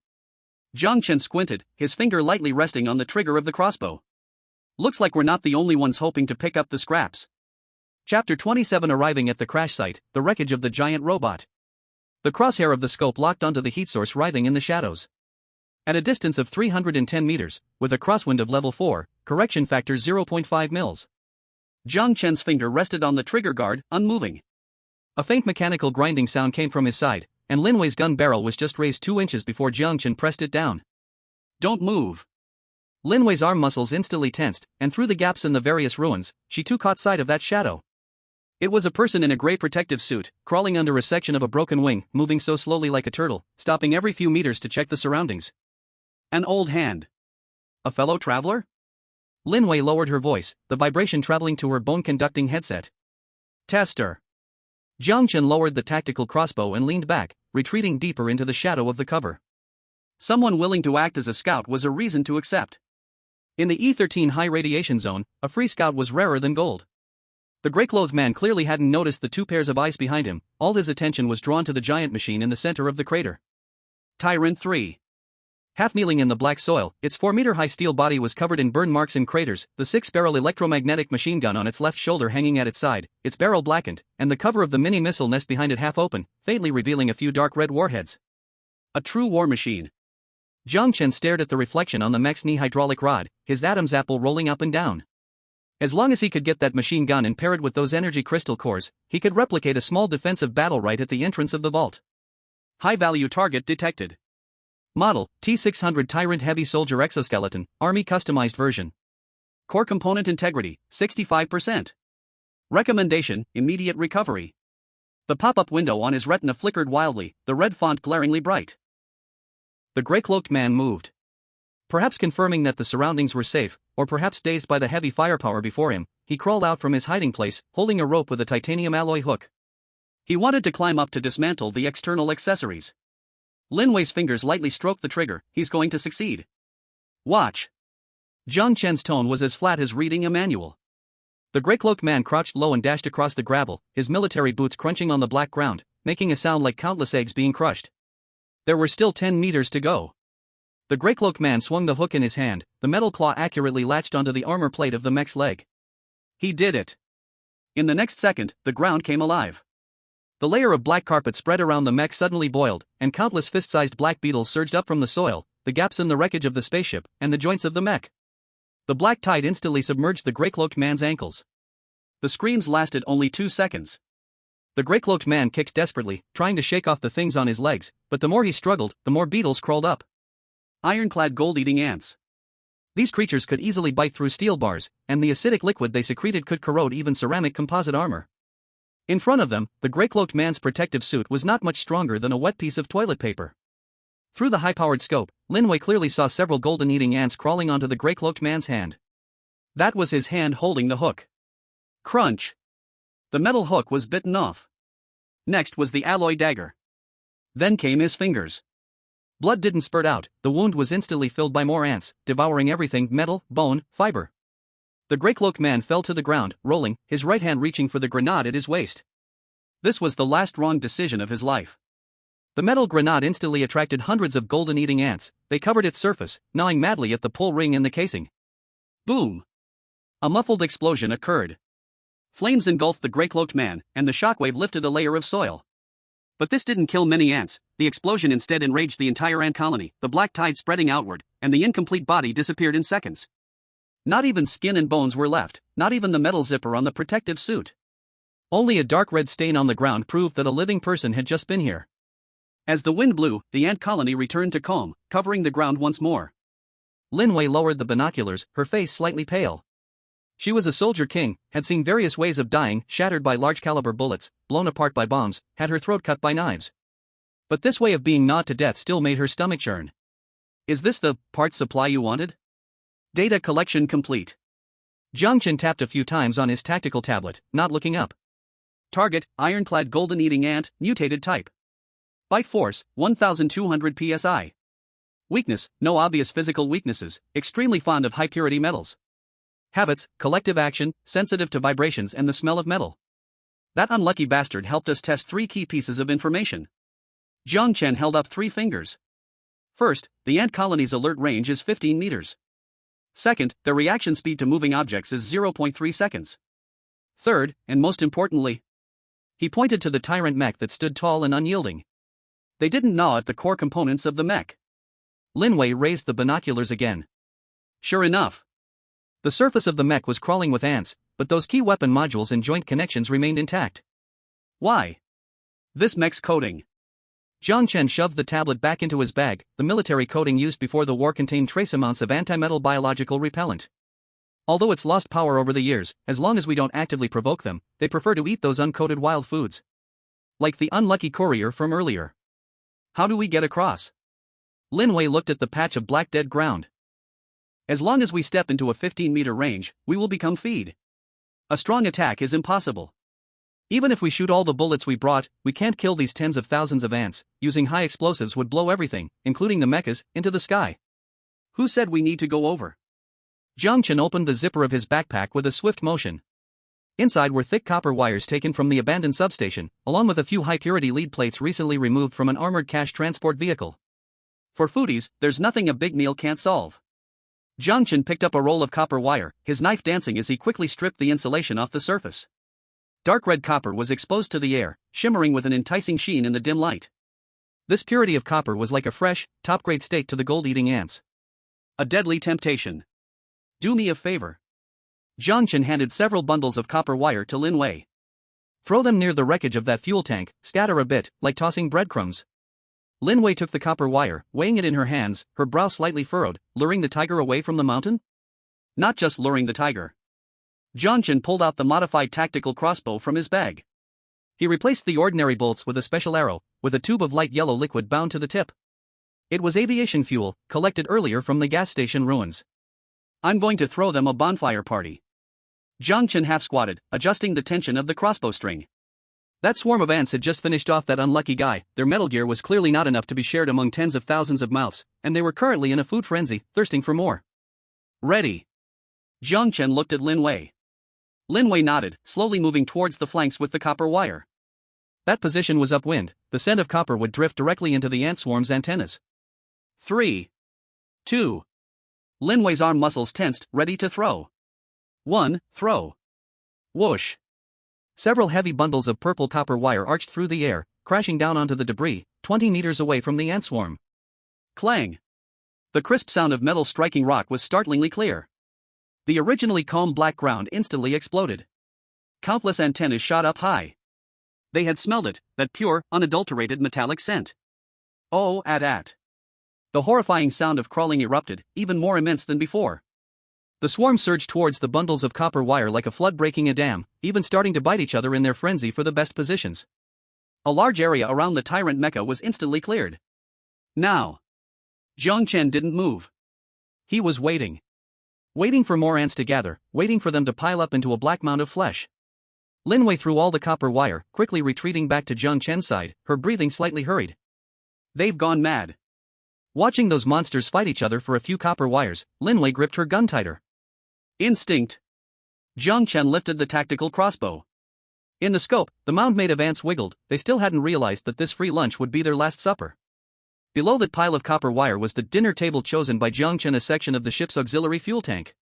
Jiang Chen squinted, his finger lightly resting on the trigger of the crossbow. Looks like we're not the only ones hoping to pick up the scraps. Chapter 27. Arriving at the crash site, the wreckage of the giant robot. The crosshair of the scope locked onto the heat source writhing in the shadows. At a distance of 310 meters, with a crosswind of level 4, correction factor 0.5 mils. Jiang Chen's finger rested on the trigger guard, unmoving. A faint mechanical grinding sound came from his side, and Lin Wei's gun barrel was just raised 2 inches before Jiang Chen pressed it down. Don't move. Lin Wei's arm muscles instantly tensed, and through the gaps in the various ruins, she too caught sight of that shadow. It was a person in a gray protective suit, crawling under a section of a broken wing, moving so slowly like a turtle, stopping every few meters to check the surroundings. An old hand. A fellow traveler? Lin Wei lowered her voice, the vibration traveling to her bone-conducting headset. Tester. Jiang Chen lowered the tactical crossbow and leaned back, retreating deeper into the shadow of the cover. Someone willing to act as a scout was a reason to accept. In the E13 high radiation zone, a free scout was rarer than gold. The gray-clothed man clearly hadn't noticed the 2 pairs of eyes behind him, all his attention was drawn to the giant machine in the center of the crater. Tyrant 3. Half-kneeling in the black soil, its 4-meter-high steel body was covered in burn marks and craters, the 6-barrel electromagnetic machine gun on its left shoulder hanging at its side, its barrel blackened, and the cover of the mini-missile nest behind it half open, faintly revealing a few dark red warheads. A true war machine. Jiang Chen stared at the reflection on the mech's knee hydraulic rod, his Adam's apple rolling up and down. As long as he could get that machine gun and pair it with those energy crystal cores, he could replicate a small defensive battle right at the entrance of the vault. High-value target detected. Model, T-600 Tyrant Heavy Soldier Exoskeleton, Army Customized Version. Core Component Integrity, 65%. Recommendation, Immediate Recovery. The pop-up window on his retina flickered wildly, the red font glaringly bright. The gray-cloaked man moved. Perhaps confirming that the surroundings were safe, or perhaps dazed by the heavy firepower before him, he crawled out from his hiding place, holding a rope with a titanium alloy hook. He wanted to climb up to dismantle the external accessories. Lin Wei's fingers lightly stroked the trigger, he's going to succeed. Watch. Jiang Chen's tone was as flat as reading a manual. The gray-cloaked man crouched low and dashed across the gravel, his military boots crunching on the black ground, making a sound like countless eggs being crushed. There were still 10 meters to go. The gray-cloaked man swung the hook in his hand, the metal claw accurately latched onto the armor plate of the mech's leg. He did it. In the next second, the ground came alive. The layer of black carpet spread around the mech suddenly boiled, and countless fist-sized black beetles surged up from the soil, the gaps in the wreckage of the spaceship, and the joints of the mech. The black tide instantly submerged the gray-cloaked man's ankles. The screams lasted only 2 seconds. The gray-cloaked man kicked desperately, trying to shake off the things on his legs, but the more he struggled, the more beetles crawled up. Ironclad gold-eating ants. These creatures could easily bite through steel bars, and the acidic liquid they secreted could corrode even ceramic composite armor. In front of them, the gray-cloaked man's protective suit was not much stronger than a wet piece of toilet paper. Through the high-powered scope, Lin Wei clearly saw several golden-eating ants crawling onto the gray-cloaked man's hand. That was his hand holding the hook. Crunch! The metal hook was bitten off. Next was the alloy dagger. Then came his fingers. Blood didn't spurt out, the wound was instantly filled by more ants, devouring everything: metal, bone, fiber. The gray-cloaked man fell to the ground, rolling, his right hand reaching for the grenade at his waist. This was the last wrong decision of his life. The metal grenade instantly attracted hundreds of golden-eating ants, they covered its surface, gnawing madly at the pull ring in the casing. Boom! A muffled explosion occurred. Flames engulfed the gray-cloaked man, and the shockwave lifted a layer of soil. But this didn't kill many ants, the explosion instead enraged the entire ant colony, the black tide spreading outward, and the incomplete body disappeared in seconds. Not even skin and bones were left, not even the metal zipper on the protective suit. Only a dark red stain on the ground proved that a living person had just been here. As the wind blew, the ant colony returned to calm, covering the ground once more. Lin Wei lowered the binoculars, her face slightly pale. She was a soldier king, had seen various ways of dying, shattered by large-caliber bullets, blown apart by bombs, had her throat cut by knives. But this way of being gnawed to death still made her stomach churn. Is this the parts supply you wanted? Data collection complete. Jiang Chen tapped a few times on his tactical tablet, not looking up. Target, ironclad golden-eating ant, mutated type. Bite force, 1200 psi. Weakness, no obvious physical weaknesses, extremely fond of high-purity metals. Habits, collective action, sensitive to vibrations and the smell of metal. That unlucky bastard helped us test 3 key pieces of information. Jiang Chen held up 3 fingers. First, the ant colony's alert range is 15 meters. Second, their reaction speed to moving objects is 0.3 seconds. Third, and most importantly, he pointed to the tyrant mech that stood tall and unyielding. They didn't gnaw at the core components of the mech. Lin Wei raised the binoculars again. Sure enough. The surface of the mech was crawling with ants, but those key weapon modules and joint connections remained intact. Why? This mech's coding. Jiang Chen shoved the tablet back into his bag. The military coding used before the war contained trace amounts of anti-metal biological repellent. Although it's lost power over the years, as long as we don't actively provoke them, they prefer to eat those uncoated wild foods. Like the unlucky courier from earlier. How do we get across? Lin Wei looked at the patch of black dead ground. As long as we step into a 15-meter range, we will become feed. A strong attack is impossible. Even if we shoot all the bullets we brought, we can't kill these tens of thousands of ants. Using high explosives would blow everything, including the mechas, into the sky. Who said we need to go over? Jiang Chen opened the zipper of his backpack with a swift motion. Inside were thick copper wires taken from the abandoned substation, along with a few high-purity lead plates recently removed from an armored cash transport vehicle. For foodies, there's nothing a big meal can't solve. Jiang Chen picked up a roll of copper wire, his knife dancing as he quickly stripped the insulation off the surface. Dark red copper was exposed to the air, shimmering with an enticing sheen in the dim light. This purity of copper was like a fresh, top-grade steak to the gold-eating ants. A deadly temptation. Do me a favor. Jiang Chen handed several bundles of copper wire to Lin Wei. Throw them near the wreckage of that fuel tank, scatter a bit, like tossing breadcrumbs. Lin Wei took the copper wire, weighing it in her hands, her brow slightly furrowed, luring the tiger away from the mountain? Not just luring the tiger. Jiang Chen pulled out the modified tactical crossbow from his bag. He replaced the ordinary bolts with a special arrow, with a tube of light yellow liquid bound to the tip. It was aviation fuel, collected earlier from the gas station ruins. I'm going to throw them a bonfire party. Jiang Chen half-squatted, adjusting the tension of the crossbow string. That swarm of ants had just finished off that unlucky guy. Their metal gear was clearly not enough to be shared among tens of thousands of mouths, and they were currently in a food frenzy, thirsting for more. Ready. Jiang Chen looked at Lin Wei. Lin Wei nodded, slowly moving towards the flanks with the copper wire. That position was upwind. The scent of copper would drift directly into the ant swarm's antennas. 3, 2. Lin Wei's arm muscles tensed, ready to throw. 1, throw. Whoosh. Several heavy bundles of purple copper wire arched through the air, crashing down onto the debris, 20 meters away from the ant swarm. Clang. The crisp sound of metal striking rock was startlingly clear. The originally calm black ground instantly exploded. Countless antennas shot up high. They had smelled it, that pure, unadulterated metallic scent. Oh, at. The horrifying sound of crawling erupted, even more immense than before. The swarm surged towards the bundles of copper wire like a flood breaking a dam, even starting to bite each other in their frenzy for the best positions. A large area around the tyrant mecha was instantly cleared. Now. Jiang Chen didn't move. He was waiting. Waiting for more ants to gather, waiting for them to pile up into a black mound of flesh. Lin Wei threw all the copper wire, quickly retreating back to Jiang Chen's side, her breathing slightly hurried. They've gone mad. Watching those monsters fight each other for a few copper wires, Lin Wei gripped her gun tighter. Instinct. Jiang Chen lifted the tactical crossbow. In the scope, the mound made of ants wiggled. They still hadn't realized that this free lunch would be their last supper. Below that pile of copper wire was the dinner table chosen by Jiang Chen, a section of the ship's auxiliary fuel tank.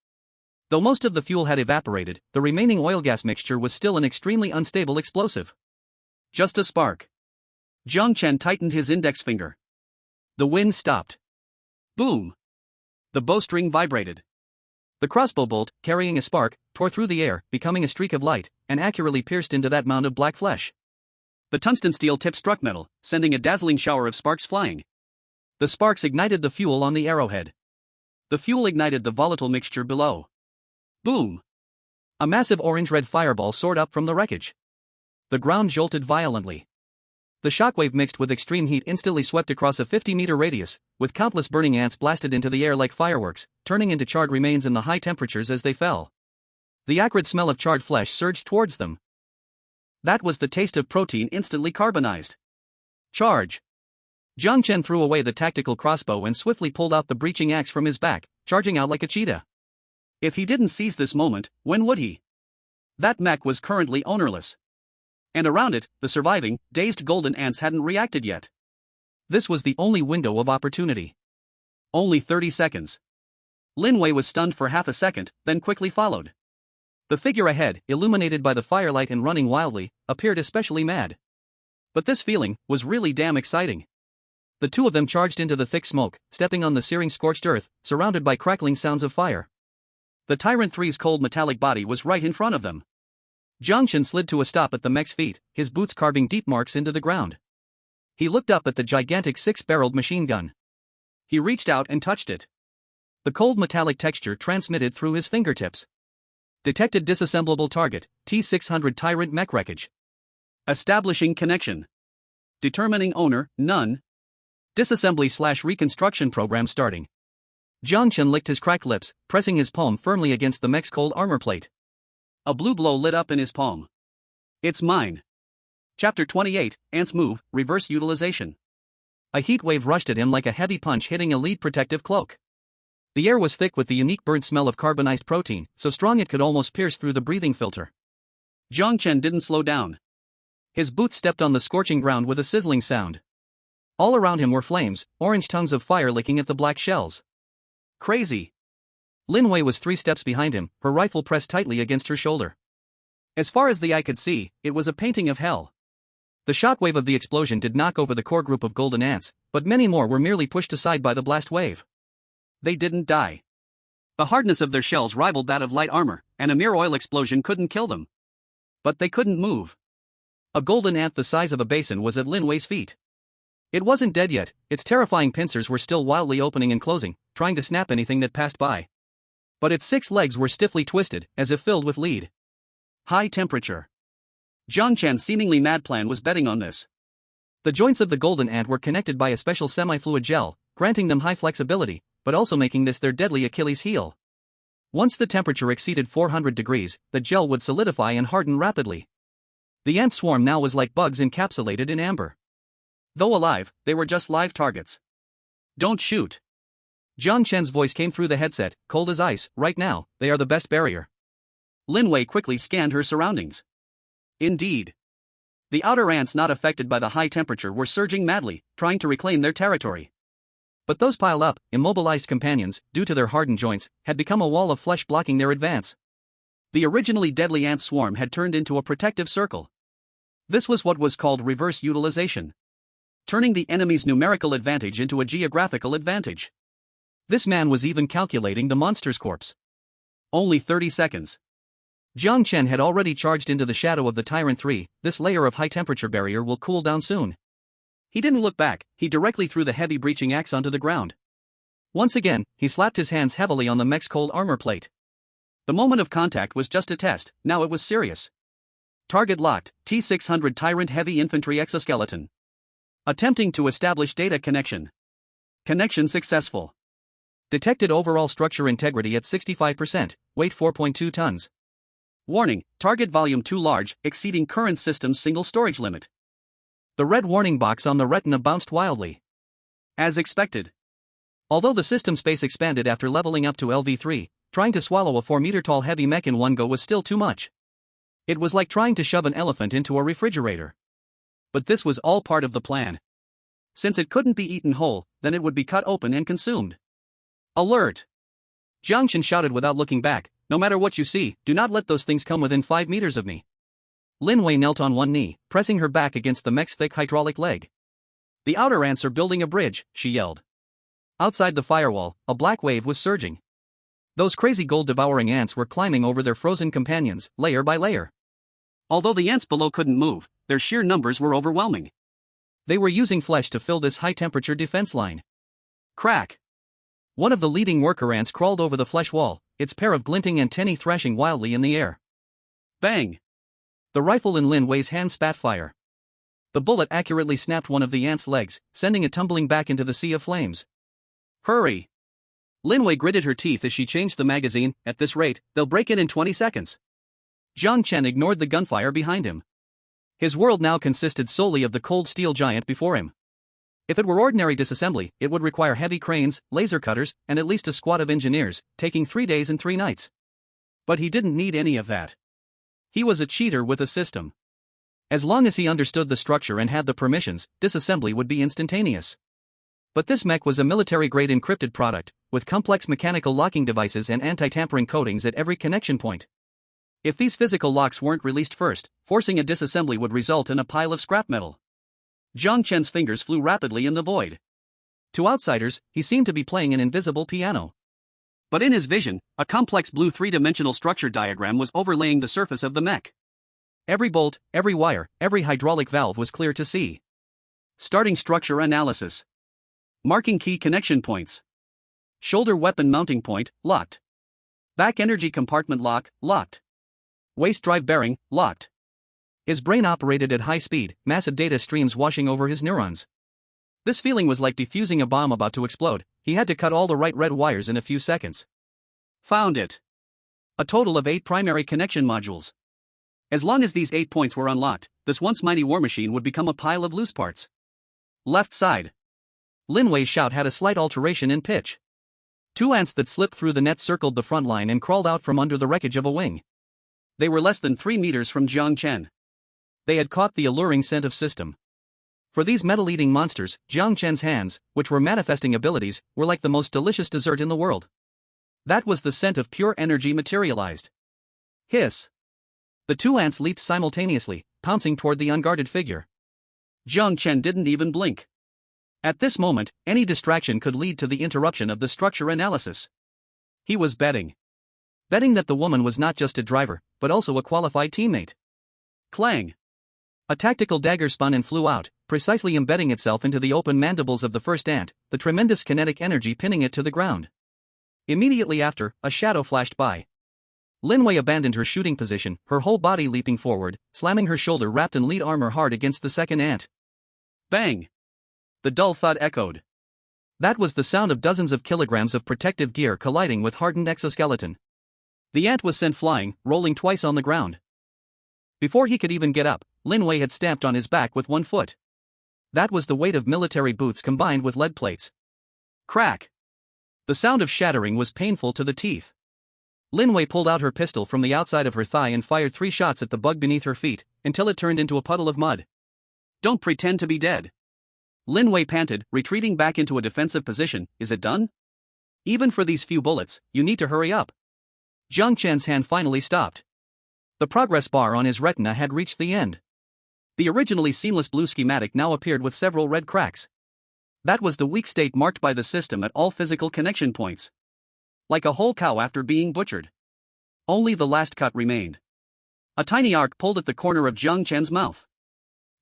Though most of the fuel had evaporated, the remaining oil-gas mixture was still an extremely unstable explosive. Just a spark. Jiang Chen tightened his index finger. The wind stopped. Boom. The bowstring vibrated. The crossbow bolt, carrying a spark, tore through the air, becoming a streak of light, and accurately pierced into that mound of black flesh. The tungsten steel tip struck metal, sending a dazzling shower of sparks flying. The sparks ignited the fuel on the arrowhead. The fuel ignited the volatile mixture below. Boom. A massive orange-red fireball soared up from the wreckage. The ground jolted violently. The shockwave mixed with extreme heat instantly swept across a 50-meter radius, with countless burning ants blasted into the air like fireworks, turning into charred remains in the high temperatures as they fell. The acrid smell of charred flesh surged towards them. That was the taste of protein instantly carbonized. Charge! Jiang Chen threw away the tactical crossbow and swiftly pulled out the breaching axe from his back, charging out like a cheetah. If he didn't seize this moment, when would he? That mech was currently ownerless. And around it, the surviving, dazed golden ants hadn't reacted yet. This was the only window of opportunity. Only 30 seconds. Lin Wei was stunned for half a second, then quickly followed. The figure ahead, illuminated by the firelight and running wildly, appeared especially mad. But this feeling was really damn exciting. The two of them charged into the thick smoke, stepping on the searing scorched earth, surrounded by crackling sounds of fire. The Tyrant 3's cold metallic body was right in front of them. Jiang Chen slid to a stop at the mech's feet, his boots carving deep marks into the ground. He looked up at the gigantic six-barreled machine gun. He reached out and touched it. The cold metallic texture transmitted through his fingertips. Detected disassemblable target, T-600 Tyrant mech wreckage. Establishing connection. Determining owner, none. Disassembly/reconstruction program starting. Jiang Chen licked his cracked lips, pressing his palm firmly against the mech's cold armor plate. A blue glow lit up in his palm. It's mine. Chapter 28, Ants Move, Reverse Utilization. A heat wave rushed at him like a heavy punch hitting a lead protective cloak. The air was thick with the unique burnt smell of carbonized protein, so strong it could almost pierce through the breathing filter. Jiang Chen didn't slow down. His boots stepped on the scorching ground with a sizzling sound. All around him were flames, orange tongues of fire licking at the black shells. Crazy. Lin Wei was 3 steps behind him, her rifle pressed tightly against her shoulder. As far as the eye could see, it was a painting of hell. The shockwave of the explosion did knock over the core group of golden ants, but many more were merely pushed aside by the blast wave. They didn't die. The hardness of their shells rivaled that of light armor, and a mere oil explosion couldn't kill them. But they couldn't move. A golden ant the size of a basin was at Lin Wei's feet. It wasn't dead yet, its terrifying pincers were still wildly opening and closing, trying to snap anything that passed by. But its 6 legs were stiffly twisted, as if filled with lead. High temperature. Jiang Chen's seemingly mad plan was betting on this. The joints of the golden ant were connected by a special semi-fluid gel, granting them high flexibility, but also making this their deadly Achilles heel. Once the temperature exceeded 400 degrees, the gel would solidify and harden rapidly. The ant swarm now was like bugs encapsulated in amber. Though alive, they were just live targets. Don't shoot. Jiang Chen's voice came through the headset, cold as ice. Right now, they are the best barrier. Lin Wei quickly scanned her surroundings. Indeed. The outer ants not affected by the high temperature were surging madly, trying to reclaim their territory. But those piled up, immobilized companions, due to their hardened joints, had become a wall of flesh blocking their advance. The originally deadly ant swarm had turned into a protective circle. This was what was called reverse utilization. Turning the enemy's numerical advantage into a geographical advantage. This man was even calculating the monster's corpse. Only 30 seconds. Jiang Chen had already charged into the shadow of the Tyrant 3, this layer of high-temperature barrier will cool down soon. He didn't look back, he directly threw the heavy breaching axe onto the ground. Once again, he slapped his hands heavily on the mech's cold armor plate. The moment of contact was just a test, now it was serious. Target locked, T-600 Tyrant Heavy Infantry Exoskeleton. Attempting to establish data connection. Connection successful. Detected overall structure integrity at 65%, weight 4.2 tons. Warning, target volume too large, exceeding current system's single storage limit. The red warning box on the retina bounced wildly. As expected. Although the system space expanded after leveling up to LV3, trying to swallow a 4-meter-tall heavy mech in one go was still too much. It was like trying to shove an elephant into a refrigerator. But this was all part of the plan. Since it couldn't be eaten whole, then it would be cut open and consumed. Alert! Jiang Chen shouted without looking back, no matter what you see, do not let those things come within 5 meters of me. Lin Wei knelt on one knee, pressing her back against the mech's thick hydraulic leg. The outer ants are building a bridge, she yelled. Outside the firewall, a black wave was surging. Those crazy gold-devouring ants were climbing over their frozen companions, layer by layer. Although the ants below couldn't move, their sheer numbers were overwhelming. They were using flesh to fill this high-temperature defense line. Crack! One of the leading worker ants crawled over the flesh wall, its pair of glinting antennae thrashing wildly in the air. Bang! The rifle in Lin Wei's hand spat fire. The bullet accurately snapped one of the ant's legs, sending it tumbling back into the sea of flames. Hurry! Lin Wei gritted her teeth as she changed the magazine. At this rate, they'll break it in 20 seconds. Jiang Chen ignored the gunfire behind him. His world now consisted solely of the cold steel giant before him. If it were ordinary disassembly, it would require heavy cranes, laser cutters, and at least a squad of engineers, taking 3 days and 3 nights. But he didn't need any of that. He was a cheater with a system. As long as he understood the structure and had the permissions, disassembly would be instantaneous. But this mech was a military-grade encrypted product, with complex mechanical locking devices and anti-tampering coatings at every connection point. If these physical locks weren't released first, forcing a disassembly would result in a pile of scrap metal. Jiang Chen's fingers flew rapidly in the void. To outsiders, he seemed to be playing an invisible piano. But in his vision, a complex blue three-dimensional structure diagram was overlaying the surface of the mech. Every bolt, every wire, every hydraulic valve was clear to see. Starting structure analysis. Marking key connection points. Shoulder weapon mounting point, locked. Back energy compartment lock, locked. Waist drive bearing, locked. His brain operated at high speed, massive data streams washing over his neurons. This feeling was like defusing a bomb about to explode. He had to cut all the right red wires in a few seconds. Found it. A total of 8 primary connection modules. As long as these 8 points were unlocked, this once mighty war machine would become a pile of loose parts. Left side. Lin Wei's shout had a slight alteration in pitch. 2 ants that slipped through the net circled the front line and crawled out from under the wreckage of a wing. They were less than 3 meters from Jiang Chen. They had caught the alluring scent of system. For these metal-eating monsters, Jiang Chen's hands, which were manifesting abilities, were like the most delicious dessert in the world. That was the scent of pure energy materialized. Hiss! The 2 ants leaped simultaneously, pouncing toward the unguarded figure. Jiang Chen didn't even blink. At this moment, any distraction could lead to the interruption of the structure analysis. He was betting. Betting that the woman was not just a driver, but also a qualified teammate. Clang! A tactical dagger spun and flew out, precisely embedding itself into the open mandibles of the first ant, the tremendous kinetic energy pinning it to the ground. Immediately after, a shadow flashed by. Lin Wei abandoned her shooting position, her whole body leaping forward, slamming her shoulder wrapped in lead armor hard against the second ant. Bang! The dull thud echoed. That was the sound of dozens of kilograms of protective gear colliding with hardened exoskeleton. The ant was sent flying, rolling twice on the ground. Before he could even get up, Lin Wei had stamped on his back with 1 foot. That was the weight of military boots combined with lead plates. Crack! The sound of shattering was painful to the teeth. Lin Wei pulled out her pistol from the outside of her thigh and fired 3 shots at the bug beneath her feet, until it turned into a puddle of mud. Don't pretend to be dead. Lin Wei panted, retreating back into a defensive position. Is it done? Even for these few bullets, you need to hurry up. Jiang Chen's hand finally stopped. The progress bar on his retina had reached the end. The originally seamless blue schematic now appeared with several red cracks. That was the weak state marked by the system at all physical connection points. Like a whole cow after being butchered. Only the last cut remained. A tiny arc pulled at the corner of Jiang Chen's mouth.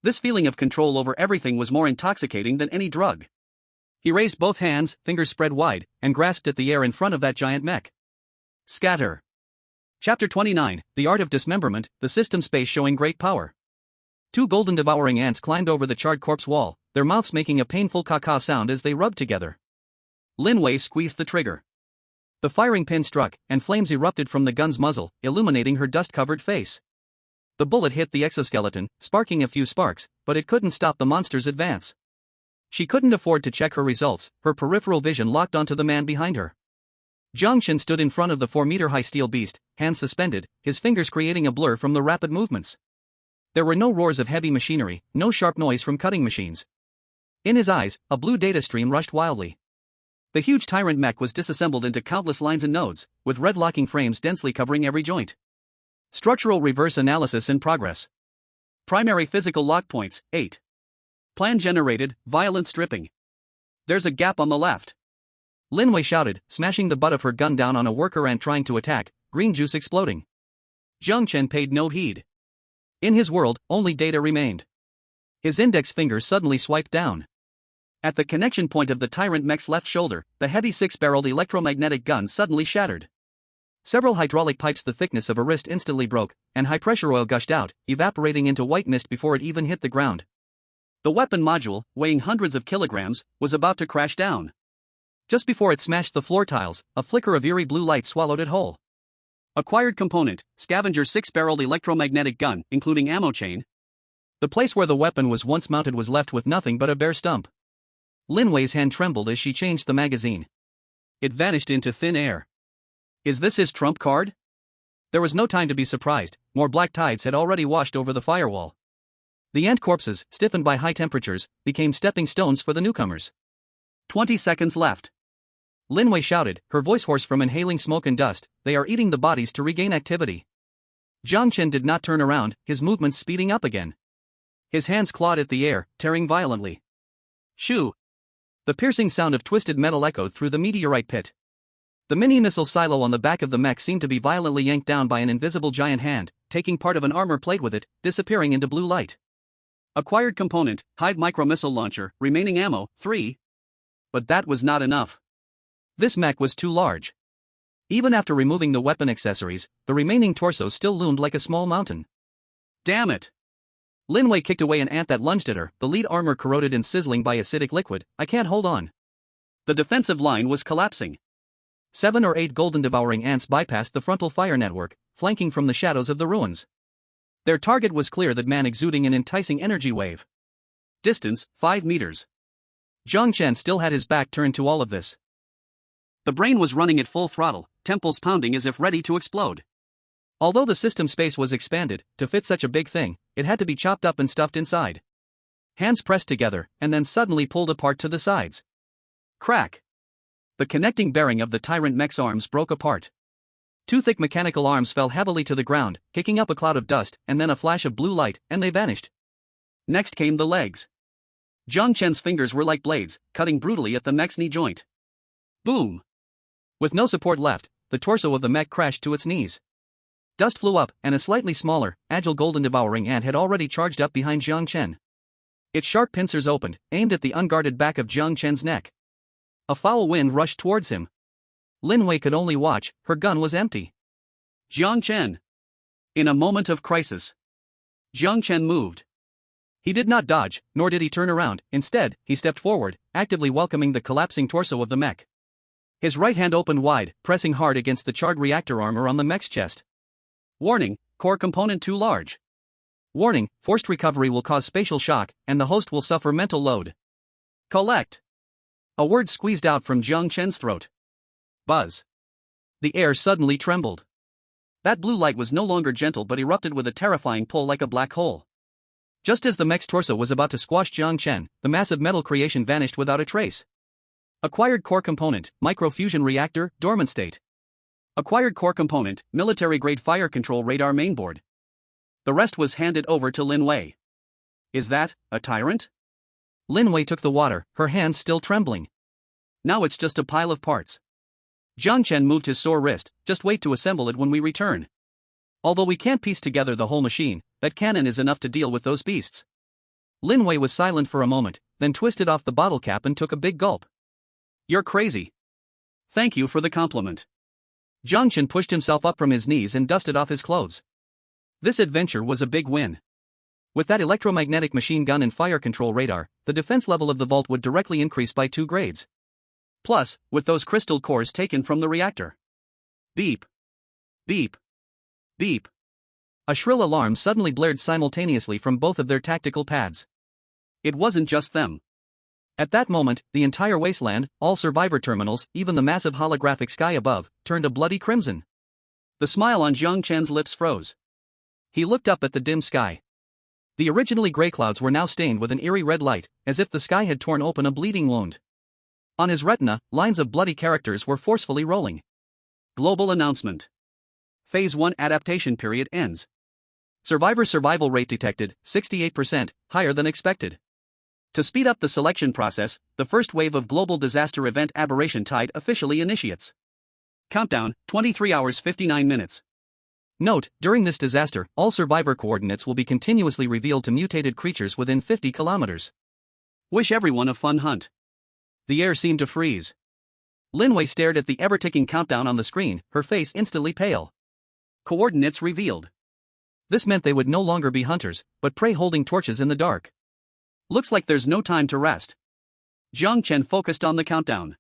This feeling of control over everything was more intoxicating than any drug. He raised both hands, fingers spread wide, and grasped at the air in front of that giant mech. Scatter. Chapter 29, The Art of Dismemberment, the system space showing great power. 2 golden devouring ants climbed over the charred corpse wall, their mouths making a painful caca sound as they rubbed together. Lin Wei squeezed the trigger. The firing pin struck, and flames erupted from the gun's muzzle, illuminating her dust-covered face. The bullet hit the exoskeleton, sparking a few sparks, but it couldn't stop the monster's advance. She couldn't afford to check her results, her peripheral vision locked onto the man behind her. Jiang Chen stood in front of the 4-meter-high steel beast, hands suspended, his fingers creating a blur from the rapid movements. There were no roars of heavy machinery, no sharp noise from cutting machines. In his eyes, a blue data stream rushed wildly. The huge tyrant mech was disassembled into countless lines and nodes, with red locking frames densely covering every joint. Structural reverse analysis in progress. Primary physical lock points, 8. Plan generated, violent stripping. There's a gap on the left. Lin Wei shouted, smashing the butt of her gun down on a worker ant trying to attack, green juice exploding. Jiang Chen paid no heed. In his world, only data remained. His index finger suddenly swiped down. At the connection point of the tyrant mech's left shoulder, the heavy 6-barreled electromagnetic gun suddenly shattered. Several hydraulic pipes the thickness of a wrist instantly broke, and high-pressure oil gushed out, evaporating into white mist before it even hit the ground. The weapon module, weighing hundreds of kilograms, was about to crash down. Just before it smashed the floor tiles, a flicker of eerie blue light swallowed it whole. Acquired component, Scavenger 6-barreled electromagnetic gun, including ammo chain. The place where the weapon was once mounted was left with nothing but a bare stump. Lin Wei's hand trembled as she changed the magazine. It vanished into thin air. Is this his trump card? There was no time to be surprised, more black tides had already washed over the firewall. The ant corpses, stiffened by high temperatures, became stepping stones for the newcomers. 20 seconds left. Lin Wei shouted, her voice hoarse from inhaling smoke and dust, they are eating the bodies to regain activity. Jiang Chen did not turn around, his movements speeding up again. His hands clawed at the air, tearing violently. Shoo! The piercing sound of twisted metal echoed through the meteorite pit. The mini-missile silo on the back of the mech seemed to be violently yanked down by an invisible giant hand, taking part of an armor plate with it, disappearing into blue light. Acquired component, Hive micro-missile launcher, remaining ammo, 3. But that was not enough. This mech was too large. Even after removing the weapon accessories, the remaining torso still loomed like a small mountain. Damn it! Lin Wei kicked away an ant that lunged at her, the lead armor corroded and sizzling by acidic liquid. I can't hold on. The defensive line was collapsing. 7 or 8 golden devouring ants bypassed the frontal fire network, flanking from the shadows of the ruins. Their target was clear, that man exuding an enticing energy wave. Distance, 5 meters. Jiang Chen still had his back turned to all of this. The brain was running at full throttle, temples pounding as if ready to explode. Although the system space was expanded, to fit such a big thing, it had to be chopped up and stuffed inside. Hands pressed together, and then suddenly pulled apart to the sides. Crack! The connecting bearing of the tyrant mech's arms broke apart. 2 thick mechanical arms fell heavily to the ground, kicking up a cloud of dust, and then a flash of blue light, and they vanished. Next came the legs. Jiang Chen's fingers were like blades, cutting brutally at the mech's knee joint. Boom! With no support left, the torso of the mech crashed to its knees. Dust flew up, and a slightly smaller, agile golden devouring ant had already charged up behind Jiang Chen. Its sharp pincers opened, aimed at the unguarded back of Jiang Chen's neck. A foul wind rushed towards him. Lin Wei could only watch, her gun was empty. Jiang Chen! In a moment of crisis, Jiang Chen moved. He did not dodge, nor did he turn around, instead, he stepped forward, actively welcoming the collapsing torso of the mech. His right hand opened wide, pressing hard against the charred reactor armor on the mech's chest. Warning, core component too large. Warning, forced recovery will cause spatial shock, and the host will suffer mental load. Collect! A word squeezed out from Jiang Chen's throat. Buzz. The air suddenly trembled. That blue light was no longer gentle but erupted with a terrifying pull like a black hole. Just as the mech's torso was about to squash Jiang Chen, the massive metal creation vanished without a trace. Acquired core component, microfusion reactor, dormant state. Acquired core component, military-grade fire control radar mainboard. The rest was handed over to Lin Wei. Is that a tyrant? Lin Wei took the water, her hands still trembling. Now it's just a pile of parts. Jiang Chen moved his sore wrist, just wait to assemble it when we return. Although we can't piece together the whole machine, that cannon is enough to deal with those beasts. Lin Wei was silent for a moment, then twisted off the bottle cap and took a big gulp. You're crazy. Thank you for the compliment. Jiang Chen pushed himself up from his knees and dusted off his clothes. This adventure was a big win. With that electromagnetic machine gun and fire control radar, the defense level of the vault would directly increase by 2 grades. Plus, with those crystal cores taken from the reactor. Beep. Beep. Beep. A shrill alarm suddenly blared simultaneously from both of their tactical pads. It wasn't just them. At that moment, the entire wasteland, all survivor terminals, even the massive holographic sky above, turned a bloody crimson. The smile on Jiang Chen's lips froze. He looked up at the dim sky. The originally gray clouds were now stained with an eerie red light, as if the sky had torn open a bleeding wound. On his retina, lines of bloody characters were forcefully rolling. Global announcement. Phase 1 adaptation period ends. Survivor survival rate detected, 68%, higher than expected. To speed up the selection process, the first wave of global disaster event aberration tide officially initiates. Countdown, 23 hours 59 minutes. Note, during this disaster, all survivor coordinates will be continuously revealed to mutated creatures within 50 kilometers. Wish everyone a fun hunt. The air seemed to freeze. Lin Wei stared at the ever-ticking countdown on the screen, her face instantly pale. Coordinates revealed. This meant they would no longer be hunters, but prey holding torches in the dark. Looks like there's no time to rest. Jiang Chen focused on the countdown.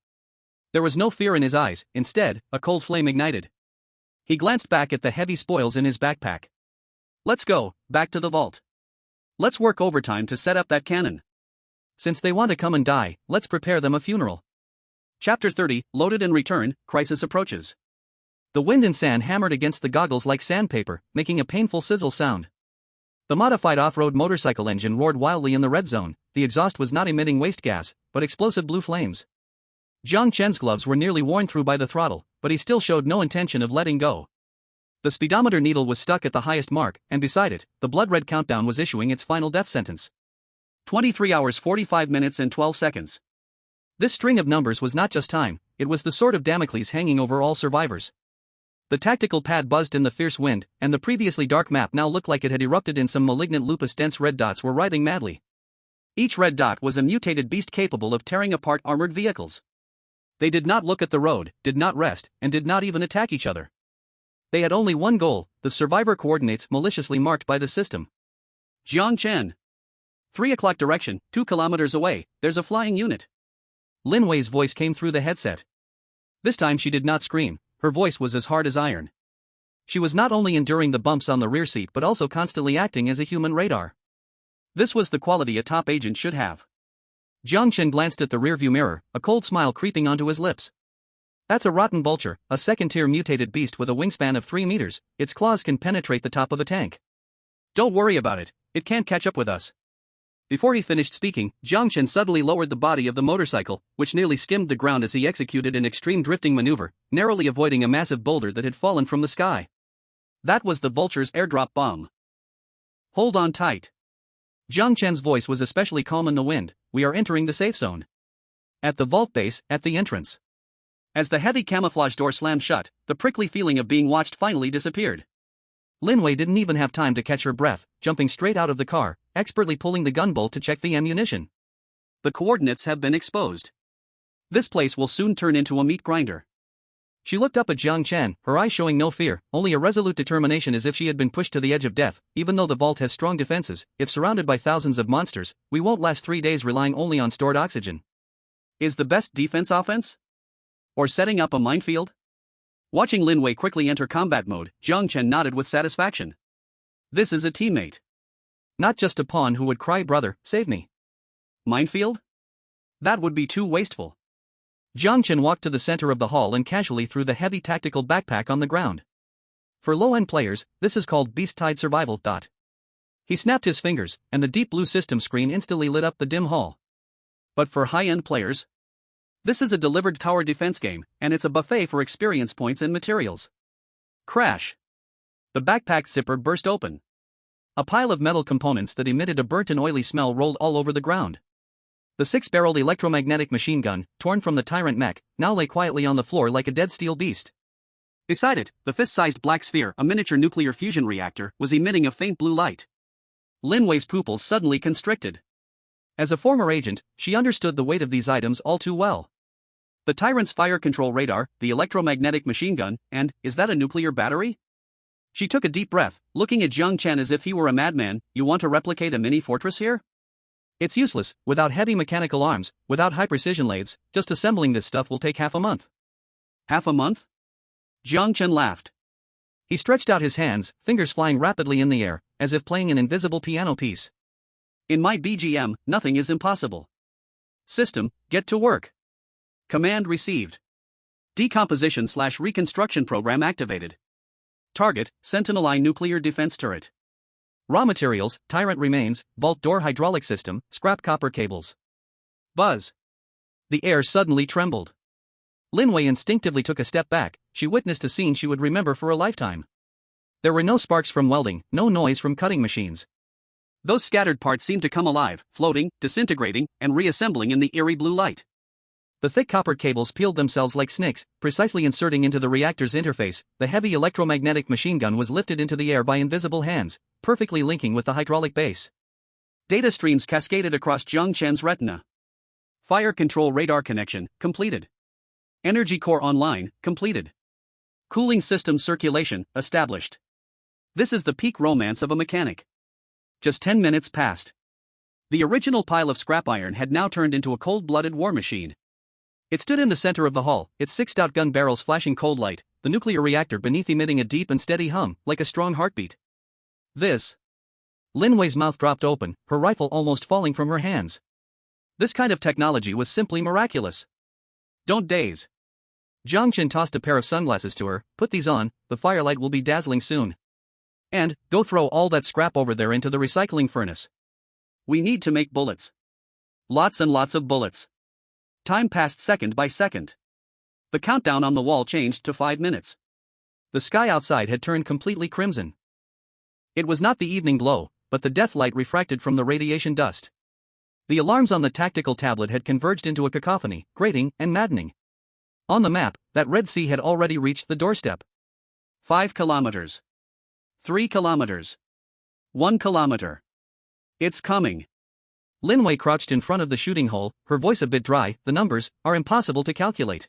There was no fear in his eyes, instead, a cold flame ignited. He glanced back at the heavy spoils in his backpack. Let's go, back to the vault. Let's work overtime to set up that cannon. Since they want to come and die, let's prepare them a funeral. Chapter 30, Loaded and Return, Crisis Approaches. The wind and sand hammered against the goggles like sandpaper, making a painful sizzle sound. The modified off-road motorcycle engine roared wildly in the red zone. The exhaust was not emitting waste gas, but explosive blue flames. Jiang Chen's gloves were nearly worn through by the throttle, but he still showed no intention of letting go. The speedometer needle was stuck at the highest mark, and beside it, the blood-red countdown was issuing its final death sentence. 23 hours 45 minutes and 12 seconds. This string of numbers was not just time, it was the sword of Damocles hanging over all survivors. The tactical pad buzzed in the fierce wind, and the previously dark map now looked like it had erupted in some malignant lupus. Dense red dots were writhing madly. Each red dot was a mutated beast capable of tearing apart armored vehicles. They did not look at the road, did not rest, and did not even attack each other. They had only one goal, the survivor coordinates maliciously marked by the system. Jiang Chen. 3 o'clock direction, 2 kilometers away, there's a flying unit. Lin Wei's voice came through the headset. This time she did not scream, her voice was as hard as iron. She was not only enduring the bumps on the rear seat but also constantly acting as a human radar. This was the quality a top agent should have. Jiang Chen glanced at the rearview mirror, a cold smile creeping onto his lips. That's a rotten vulture, a second-tier mutated beast with a wingspan of 3 meters, its claws can penetrate the top of a tank. Don't worry about it, it can't catch up with us. Before he finished speaking, Jiang Chen suddenly lowered the body of the motorcycle, which nearly skimmed the ground as he executed an extreme drifting maneuver, narrowly avoiding a massive boulder that had fallen from the sky. That was the vulture's airdrop bomb. Hold on tight. Jiang Chen's voice was especially calm in the wind. We are entering the safe zone. At the vault base, at the entrance. As the heavy camouflage door slammed shut, the prickly feeling of being watched finally disappeared. Lin Wei didn't even have time to catch her breath, jumping straight out of the car, expertly pulling the gun bolt to check the ammunition. The coordinates have been exposed. This place will soon turn into a meat grinder. She looked up at Jiang Chen, her eyes showing no fear, only a resolute determination, as if she had been pushed to the edge of death. Even though the vault has strong defenses, if surrounded by thousands of monsters, we won't last 3 days relying only on stored oxygen. Is the best defense offense? Or setting up a minefield? Watching Lin Wei quickly enter combat mode, Jiang Chen nodded with satisfaction. This is a teammate. Not just a pawn who would cry, brother, save me. Minefield? That would be too wasteful. Jiang Chen walked to the center of the hall and casually threw the heavy tactical backpack on the ground. For low-end players, this is called beast-tied survival. He snapped his fingers, and the deep blue system screen instantly lit up the dim hall. But for high-end players, this is a delivered tower defense game, and it's a buffet for experience points and materials. Crash. The backpack zipper burst open. A pile of metal components that emitted a burnt and oily smell rolled all over the ground. The 6-barreled electromagnetic machine gun, torn from the Tyrant mech, now lay quietly on the floor like a dead steel beast. Beside it, the fist-sized black sphere, a miniature nuclear fusion reactor, was emitting a faint blue light. Lin Wei's pupils suddenly constricted. As a former agent, she understood the weight of these items all too well. The Tyrant's fire control radar, the electromagnetic machine gun, and, is that a nuclear battery? She took a deep breath, looking at Jiang Chen as if he were a madman. You want to replicate a mini-fortress here? It's useless, without heavy mechanical arms, without high-precision lathes, just assembling this stuff will take half a month. Half a month? Jiang Chen laughed. He stretched out his hands, fingers flying rapidly in the air, as if playing an invisible piano piece. In my BGM, nothing is impossible. System, get to work. Command received. Decomposition/reconstruction program activated. Target, Sentinel I nuclear defense turret. Raw materials, Tyrant remains, vault door hydraulic system, scrap copper cables. Buzz. The air suddenly trembled. Lin Wei instinctively took a step back. She witnessed a scene she would remember for a lifetime. There were no sparks from welding, no noise from cutting machines. Those scattered parts seemed to come alive, floating, disintegrating, and reassembling in the eerie blue light. The thick copper cables peeled themselves like snakes, precisely inserting into the reactor's interface. The heavy electromagnetic machine gun was lifted into the air by invisible hands, perfectly linking with the hydraulic base. Data streams cascaded across Jiang Chen's retina. Fire control radar connection completed. Energy core online, completed. Cooling system circulation, established. This is the peak romance of a mechanic. Just 10 minutes passed. The original pile of scrap iron had now turned into a cold-blooded war machine. It stood in the center of the hall, its 6 gun barrels flashing cold light, the nuclear reactor beneath emitting a deep and steady hum, like a strong heartbeat. This. Lin Wei's mouth dropped open, her rifle almost falling from her hands. This kind of technology was simply miraculous. Don't daze. Jiang Chen tossed a pair of sunglasses to her. Put these on, the firelight will be dazzling soon. And, go throw all that scrap over there into the recycling furnace. We need to make bullets. Lots and lots of bullets. Time passed second by second. The countdown on the wall changed to 5 minutes. The sky outside had turned completely crimson. It was not the evening glow, but the death light refracted from the radiation dust. The alarms on the tactical tablet had converged into a cacophony, grating and maddening. On the map, that Red Sea had already reached the doorstep. 5 kilometers. 3 kilometers. 1 kilometer. It's coming. Lin Wei crouched in front of the shooting hole, her voice a bit dry. The numbers are impossible to calculate.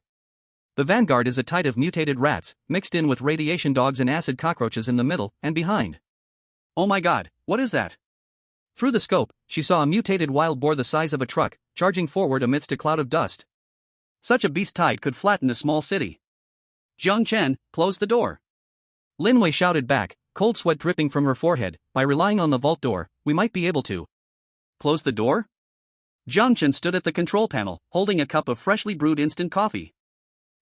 The vanguard is a tide of mutated rats, mixed in with radiation dogs and acid cockroaches in the middle and behind. Oh my god, what is that? Through the scope, she saw a mutated wild boar the size of a truck, charging forward amidst a cloud of dust. Such a beast tide could flatten a small city. Jiang Chen, close the door. Lin Wei shouted back, cold sweat dripping from her forehead. By relying on the vault door, we might be able to. Close the door? Jiang Chen stood at the control panel, holding a cup of freshly brewed instant coffee.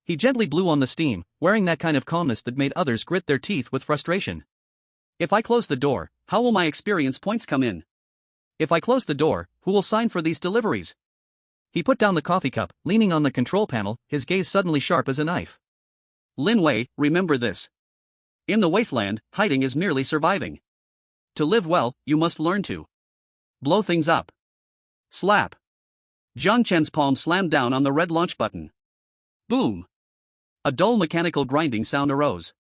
He gently blew on the steam, wearing that kind of calmness that made others grit their teeth with frustration. If I close the door, how will my experience points come in? If I close the door, who will sign for these deliveries? He put down the coffee cup, leaning on the control panel, his gaze suddenly sharp as a knife. Lin Wei, remember this. In the wasteland, hiding is merely surviving. To live well, you must learn to blow things up. Slap. Jiang Chen's palm slammed down on the red launch button. Boom. A dull mechanical grinding sound arose.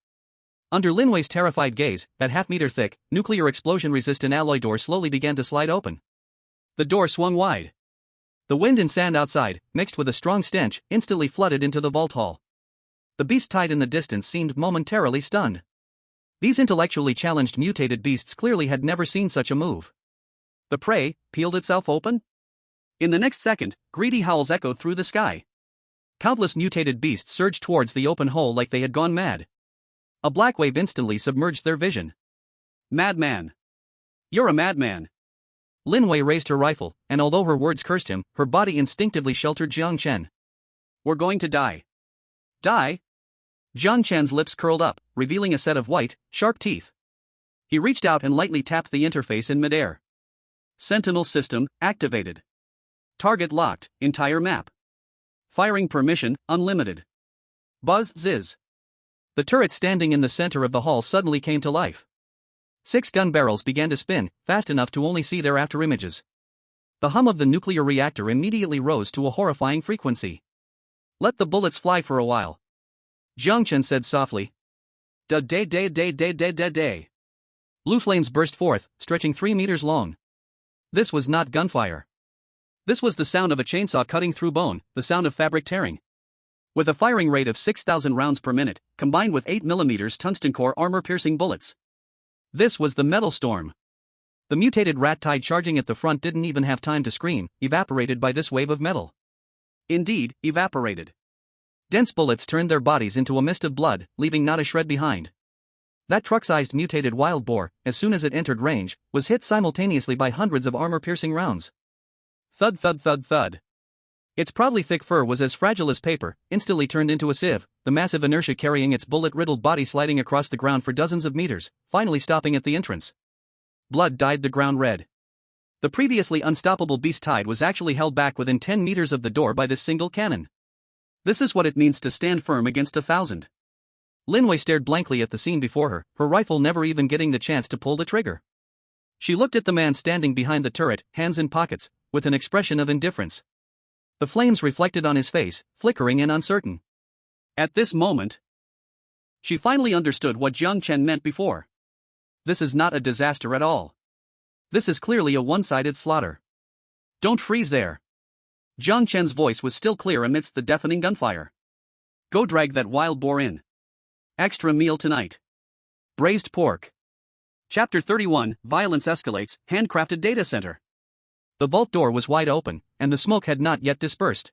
Under Lin Wei's terrified gaze, that half-meter thick, nuclear explosion-resistant alloy door slowly began to slide open. The door swung wide. The wind and sand outside, mixed with a strong stench, instantly flooded into the vault hall. The beast tide in the distance seemed momentarily stunned. These intellectually challenged mutated beasts clearly had never seen such a move. The prey peeled itself open? In the next second, greedy howls echoed through the sky. Countless mutated beasts surged towards the open hole like they had gone mad. A black wave instantly submerged their vision. Madman! You're a madman! Lin Wei raised her rifle, and although her words cursed him, her body instinctively sheltered Jiang Chen. We're going to die. Die? Jiang Chen's lips curled up, revealing a set of white, sharp teeth. He reached out and lightly tapped the interface in midair. Sentinel system, activated. Target locked, entire map. Firing permission, unlimited. Buzz zizz. The turret standing in the center of the hall suddenly came to life. 6 gun barrels began to spin, fast enough to only see their afterimages. The hum of the nuclear reactor immediately rose to a horrifying frequency. Let the bullets fly for a while. Jiang Chen said softly. Da-day. Blue flames burst forth, stretching 3 meters long. This was not gunfire. This was the sound of a chainsaw cutting through bone, the sound of fabric tearing. With a firing rate of 6,000 rounds per minute, combined with 8mm tungsten core armor-piercing bullets. This was the metal storm. The mutated rat tide charging at the front didn't even have time to scream, evaporated by this wave of metal. Indeed, evaporated. Dense bullets turned their bodies into a mist of blood, leaving not a shred behind. That truck-sized mutated wild boar, as soon as it entered range, was hit simultaneously by hundreds of armor-piercing rounds. Thud thud thud thud. Its probably thick fur was as fragile as paper, instantly turned into a sieve, the massive inertia carrying its bullet-riddled body sliding across the ground for dozens of meters, finally stopping at the entrance. Blood dyed the ground red. The previously unstoppable beast tide was actually held back within 10 meters of the door by this single cannon. This is what it means to stand firm against 1,000. Lin Wei stared blankly at the scene before her rifle never even getting the chance to pull the trigger. She looked at the man standing behind the turret, hands in pockets, with an expression of indifference. The flames reflected on his face, flickering and uncertain. At this moment, she finally understood what Jiang Chen meant before. This is not a disaster at all. This is clearly a one-sided slaughter. Don't freeze there. Jiang Chen's voice was still clear amidst the deafening gunfire. Go drag that wild boar in. Extra meal tonight. Braised pork. Chapter 31, Violence Escalates, Handcrafted Data Center. The vault door was wide open, and the smoke had not yet dispersed.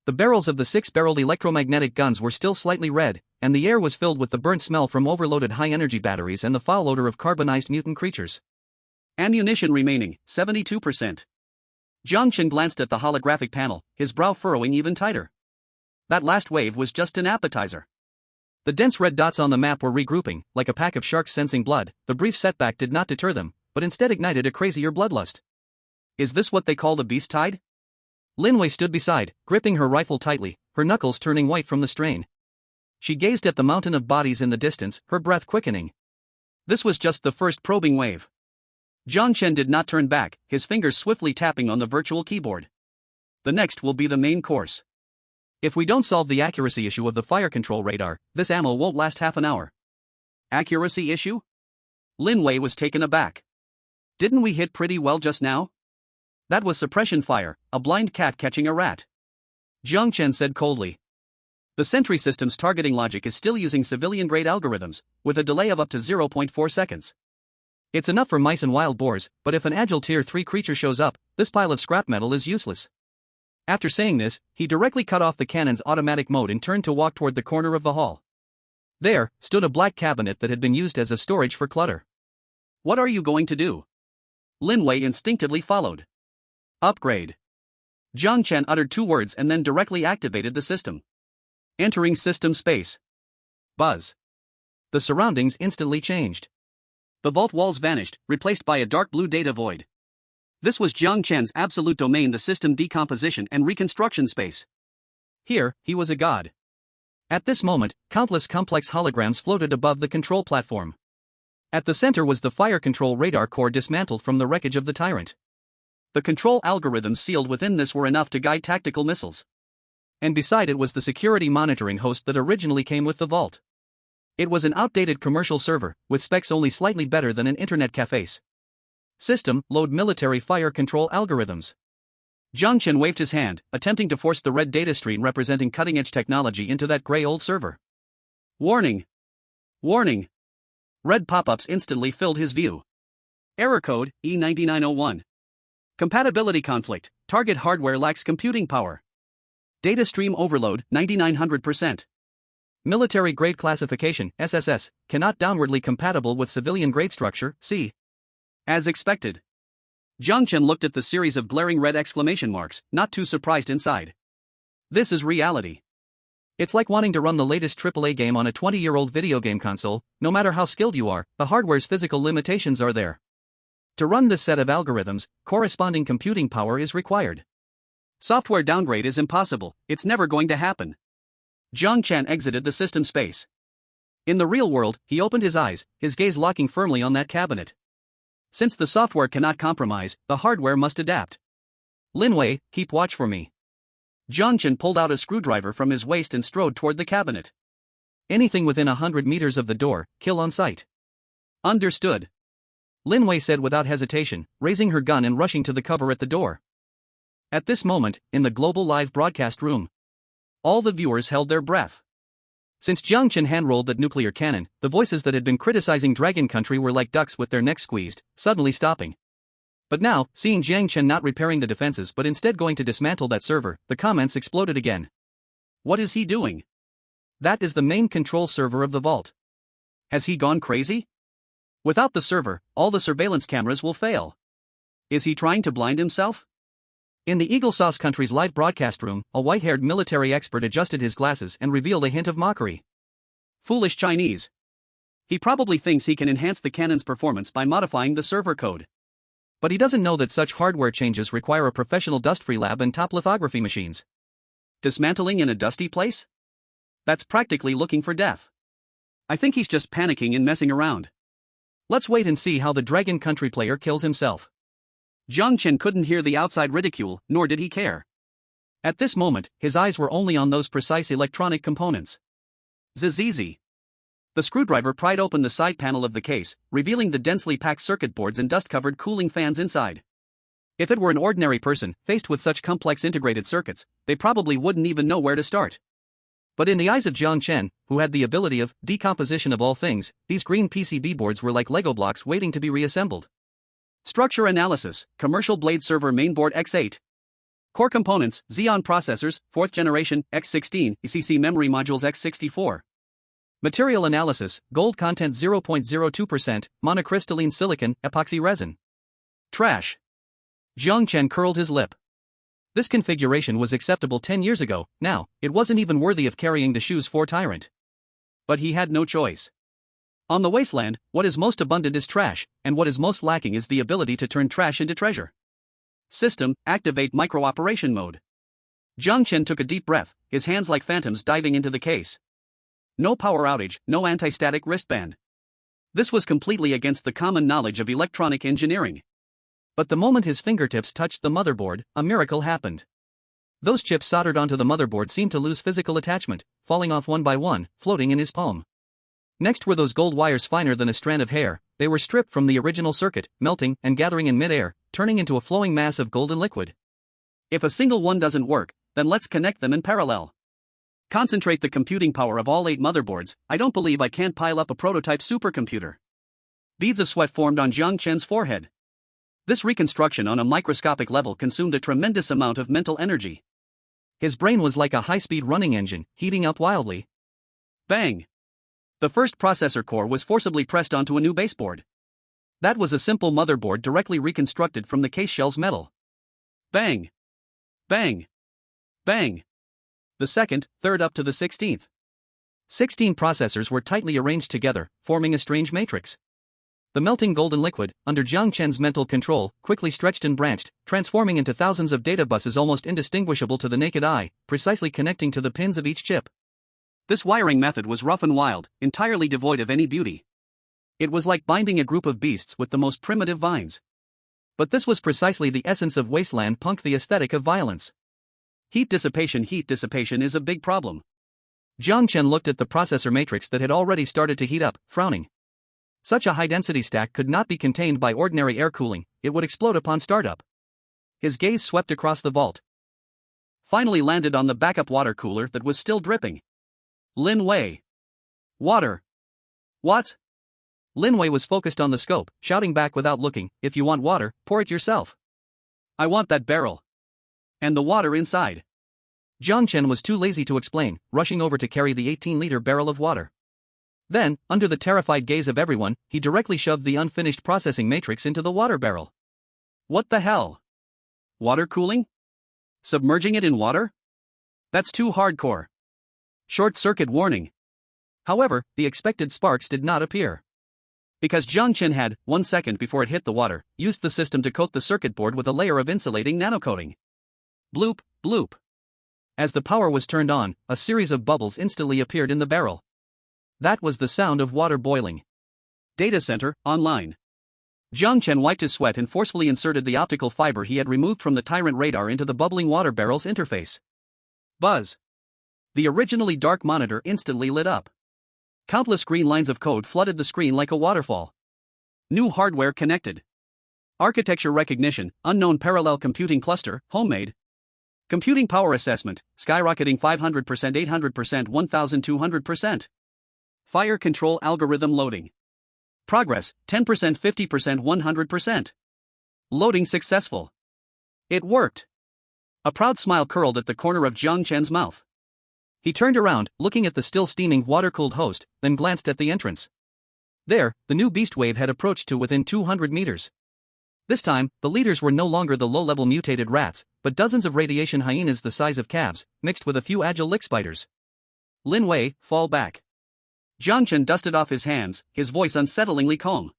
The barrels of the 6-barreled electromagnetic guns were still slightly red, and the air was filled with the burnt smell from overloaded high-energy batteries and the foul odor of carbonized mutant creatures. Ammunition remaining, 72%. Jiang Chen glanced at the holographic panel, his brow furrowing even tighter. That last wave was just an appetizer. The dense red dots on the map were regrouping, like a pack of sharks sensing blood. The brief setback did not deter them, but instead ignited a crazier bloodlust. Is this what they call the beast tide? Lin Wei stood beside, gripping her rifle tightly, her knuckles turning white from the strain. She gazed at the mountain of bodies in the distance, her breath quickening. This was just the first probing wave. Jiang Chen did not turn back, his fingers swiftly tapping on the virtual keyboard. The next will be the main course. If we don't solve the accuracy issue of the fire control radar, this ammo won't last half an hour. Accuracy issue? Lin Wei was taken aback. Didn't we hit pretty well just now? That was suppression fire, a blind cat catching a rat. Jiang Chen said coldly. The Sentry system's targeting logic is still using civilian-grade algorithms, with a delay of up to 0.4 seconds. It's enough for mice and wild boars, but if an agile Tier 3 creature shows up, this pile of scrap metal is useless. After saying this, he directly cut off the cannon's automatic mode and turned to walk toward the corner of the hall. There stood a black cabinet that had been used as a storage for clutter. What are you going to do? Lin Wei instinctively followed. Upgrade. Jiang Chen uttered 2 words and then directly activated the system. Entering system space. Buzz. The surroundings instantly changed. The vault walls vanished, replaced by a dark blue data void. This was Jiang Chen's absolute domain, the system decomposition and reconstruction space. Here, he was a god. At this moment, countless complex holograms floated above the control platform. At the center was the fire control radar core dismantled from the wreckage of the Tyrant. The control algorithms sealed within this were enough to guide tactical missiles. And beside it was the security monitoring host that originally came with the vault. It was an outdated commercial server, with specs only slightly better than an internet cafe's. System, load military fire control algorithms. Jiang Chen waved his hand, attempting to force the red data stream representing cutting-edge technology into that gray old server. Warning! Warning! Red pop-ups instantly filled his view. Error code, E9901. Compatibility conflict, target hardware lacks computing power. Data stream overload, 9900%. Military grade classification, SSS, cannot downwardly compatible with civilian grade structure, C. As expected. Jiang Chen looked at the series of glaring red exclamation marks, not too surprised inside. This is reality. It's like wanting to run the latest AAA game on a 20-year-old video game console. No matter how skilled you are, the hardware's physical limitations are there. To run this set of algorithms, corresponding computing power is required. Software downgrade is impossible, it's never going to happen. Jiang Chen exited the system space. In the real world, he opened his eyes, his gaze locking firmly on that cabinet. Since the software cannot compromise, the hardware must adapt. Lin Wei, keep watch for me. Jiang Chen pulled out a screwdriver from his waist and strode toward the cabinet. Anything within 100 meters of the door, kill on sight. Understood. Lin Wei said without hesitation, raising her gun and rushing to the cover at the door. At this moment, in the global live broadcast room, all the viewers held their breath. Since Jiang Chen hand-rolled that nuclear cannon, the voices that had been criticizing Dragon Country were like ducks with their necks squeezed, suddenly stopping. But now, seeing Jiang Chen not repairing the defenses but instead going to dismantle that server, the comments exploded again. What is he doing? That is the main control server of the vault. Has he gone crazy? Without the server, all the surveillance cameras will fail. Is he trying to blind himself? In the Eagle Sauce Country's live broadcast room, a white-haired military expert adjusted his glasses and revealed a hint of mockery. Foolish Chinese. He probably thinks he can enhance the cannon's performance by modifying the server code. But he doesn't know that such hardware changes require a professional dust-free lab and top lithography machines. Dismantling in a dusty place? That's practically looking for death. I think he's just panicking and messing around. Let's wait and see how the Dragon Country player kills himself. Jiang Chen couldn't hear the outside ridicule, nor did he care. At this moment, his eyes were only on those precise electronic components. Zzz. The screwdriver pried open the side panel of the case, revealing the densely packed circuit boards and dust-covered cooling fans inside. If it were an ordinary person, faced with such complex integrated circuits, they probably wouldn't even know where to start. But in the eyes of Jiang Chen, who had the ability of decomposition of all things, these green PCB boards were like Lego blocks waiting to be reassembled. Structure analysis, commercial blade server mainboard X8. Core components, Xeon processors, 4th generation, X16, ECC memory modules X64. Material analysis, gold content 0.02%, monocrystalline silicon, epoxy resin. Trash. Jiang Chen curled his lip. This configuration was acceptable 10 years ago, now, it wasn't even worthy of carrying the shoes for Tyrant. But he had no choice. On the Wasteland, what is most abundant is trash, and what is most lacking is the ability to turn trash into treasure. System, activate micro-operation mode. Jiang Chen took a deep breath, his hands like phantoms diving into the case. No power outage, no anti-static wristband. This was completely against the common knowledge of electronic engineering. But the moment his fingertips touched the motherboard, a miracle happened. Those chips soldered onto the motherboard seemed to lose physical attachment, falling off one by one, floating in his palm. Next were those gold wires finer than a strand of hair. They were stripped from the original circuit, melting and gathering in mid-air, turning into a flowing mass of golden liquid. If a single one doesn't work, then let's connect them in parallel. Concentrate the computing power of all 8 motherboards. I don't believe I can't pile up a prototype supercomputer. Beads of sweat formed on Jiang Chen's forehead. This reconstruction on a microscopic level consumed a tremendous amount of mental energy. His brain was like a high-speed running engine, heating up wildly. Bang! The first processor core was forcibly pressed onto a new baseboard. That was a simple motherboard directly reconstructed from the case shell's metal. Bang! Bang! Bang! The second, third up to the 16th. 16 processors were tightly arranged together, forming a strange matrix. The melting golden liquid, under Jiang Chen's mental control, quickly stretched and branched, transforming into thousands of data buses almost indistinguishable to the naked eye, precisely connecting to the pins of each chip. This wiring method was rough and wild, entirely devoid of any beauty. It was like binding a group of beasts with the most primitive vines. But this was precisely the essence of Wasteland punk, the aesthetic of violence. Heat dissipation is a big problem. Jiang Chen looked at the processor matrix that had already started to heat up, frowning. Such a high-density stack could not be contained by ordinary air cooling, it would explode upon startup. His gaze swept across the vault. Finally landed on the backup water cooler that was still dripping. Lin Wei. Water. What? Lin Wei was focused on the scope, shouting back without looking, if you want water, pour it yourself. I want that barrel. And the water inside. Jiang Chen was too lazy to explain, rushing over to carry the 18-liter barrel of water. Then, under the terrified gaze of everyone, he directly shoved the unfinished processing matrix into the water barrel. What the hell? Water cooling? Submerging it in water? That's too hardcore. Short circuit warning. However, the expected sparks did not appear. Because Jiang Chen had, 1 second before it hit the water, used the system to coat the circuit board with a layer of insulating nanocoating. Bloop, bloop. As the power was turned on, a series of bubbles instantly appeared in the barrel. That was the sound of water boiling. Data center, online. Jiang Chen wiped his sweat and forcefully inserted the optical fiber he had removed from the Tyrant radar into the bubbling water barrel's interface. Buzz. The originally dark monitor instantly lit up. Countless green lines of code flooded the screen like a waterfall. New hardware connected. Architecture recognition, unknown parallel computing cluster, homemade. Computing power assessment, skyrocketing 500%, 800%, 1200%. Fire control algorithm loading. Progress, 10%, 50%, 100%. Loading successful. It worked. A proud smile curled at the corner of Jiang Chen's mouth. He turned around, looking at the still steaming water-cooled host, then glanced at the entrance. There, the new beast wave had approached to within 200 meters. This time, the leaders were no longer the low-level mutated rats, but dozens of radiation hyenas the size of calves, mixed with a few agile lick spiders. Lin Wei, fall back. Jiang Chen dusted off his hands, his voice unsettlingly calm.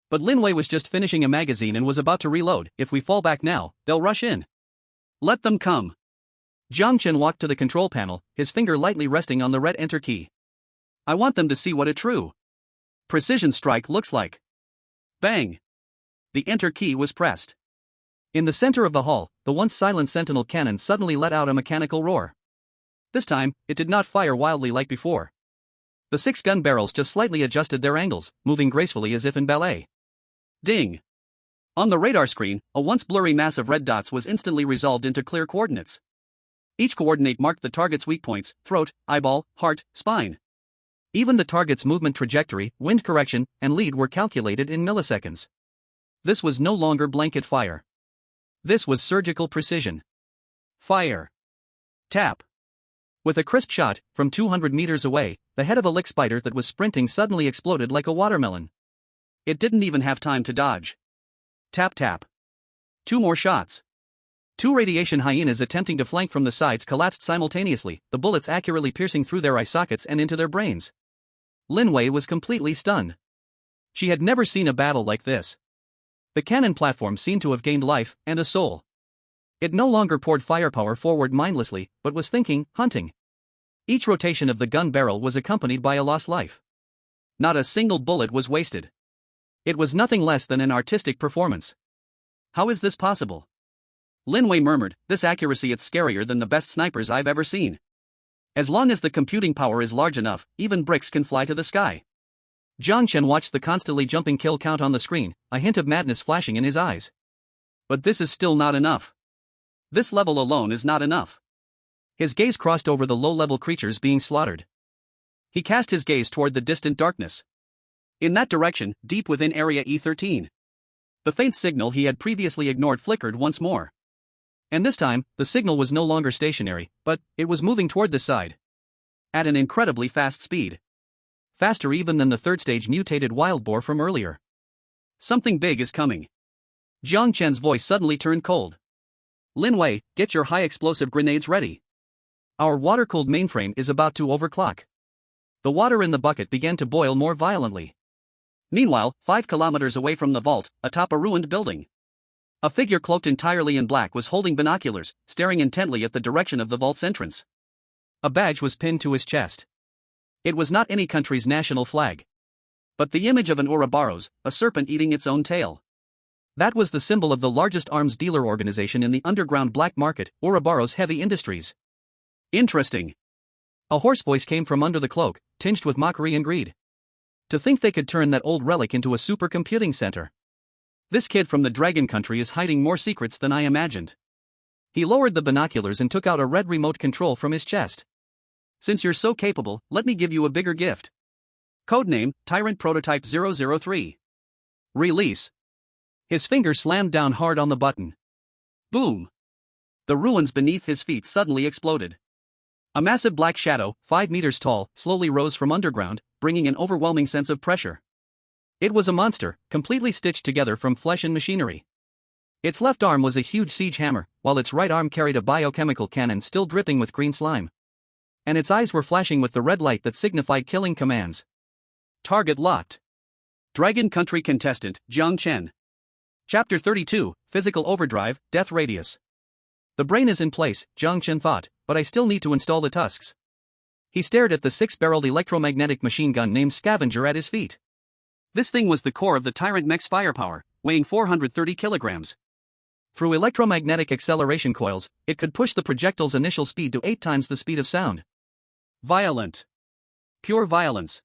But Lin Wei was just finishing a magazine and was about to reload. If we fall back now, they'll rush in. Let them come. Jiang Chen walked to the control panel, his finger lightly resting on the red enter key. I want them to see what a true precision strike looks like. Bang! The enter key was pressed. In the center of the hall, the once silent sentinel cannon suddenly let out a mechanical roar. This time, it did not fire wildly like before. The 6 gun barrels just slightly adjusted their angles, moving gracefully as if in ballet. Ding! On the radar screen, a once blurry mass of red dots was instantly resolved into clear coordinates. Each coordinate marked the target's weak points: throat, eyeball, heart, spine. Even the target's movement trajectory, wind correction, and lead were calculated in milliseconds. This was no longer blanket fire. This was surgical precision. Fire. Tap. With a crisp shot, from 200 meters away, the head of a lick spider that was sprinting suddenly exploded like a watermelon. It didn't even have time to dodge. Tap tap. 2 more shots. 2 radiation hyenas attempting to flank from the sides collapsed simultaneously, the bullets accurately piercing through their eye sockets and into their brains. Lin Wei was completely stunned. She had never seen a battle like this. The cannon platform seemed to have gained life and a soul. It no longer poured firepower forward mindlessly, but was thinking, hunting. Each rotation of the gun barrel was accompanied by a lost life. Not a single bullet was wasted. It was nothing less than an artistic performance. How is this possible? Lin Wei murmured, "This accuracy, it's scarier than the best snipers I've ever seen. As long as the computing power is large enough, even bricks can fly to the sky." Jiang Chen watched the constantly jumping kill count on the screen, a hint of madness flashing in his eyes. But this is still not enough. This level alone is not enough. His gaze crossed over the low-level creatures being slaughtered. He cast his gaze toward the distant darkness. In that direction, deep within Area E13. The faint signal he had previously ignored flickered once more. And this time, the signal was no longer stationary, but it was moving toward the side. At an incredibly fast speed. Faster even than the third-stage mutated wild boar from earlier. Something big is coming. Jiang Chen's voice suddenly turned cold. "Lin Wei, get your high-explosive grenades ready. Our water-cooled mainframe is about to overclock." The water in the bucket began to boil more violently. Meanwhile, 5 kilometers away from the vault, atop a ruined building, a figure cloaked entirely in black was holding binoculars, staring intently at the direction of the vault's entrance. A badge was pinned to his chest. It was not any country's national flag, but the image of an Ouroboros, a serpent eating its own tail. That was the symbol of the largest arms dealer organization in the underground black market, Ouroboros Heavy Industries. Interesting. A hoarse voice came from under the cloak, tinged with mockery and greed. To think they could turn that old relic into a supercomputing center. This kid from the Dragon Country is hiding more secrets than I imagined. He lowered the binoculars and took out a red remote control from his chest. "Since you're so capable, let me give you a bigger gift. Codename, Tyrant Prototype 003. Release." His finger slammed down hard on the button. Boom. The ruins beneath his feet suddenly exploded. A massive black shadow, 5 meters tall, slowly rose from underground, bringing an overwhelming sense of pressure. It was a monster, completely stitched together from flesh and machinery. Its left arm was a huge siege hammer, while its right arm carried a biochemical cannon still dripping with green slime. And its eyes were flashing with the red light that signified killing commands. Target locked. Dragon Country Contestant, Jiang Chen. Chapter 32, Physical Overdrive, Death Radius. The brain is in place, Jiang Chen thought, but I still need to install the tusks. He stared at the 6-barreled electromagnetic machine gun named Scavenger at his feet. This thing was the core of the Tyrant Mech's firepower, weighing 430 kilograms. Through electromagnetic acceleration coils, it could push the projectile's initial speed to 8 times the speed of sound. Violent. Pure violence.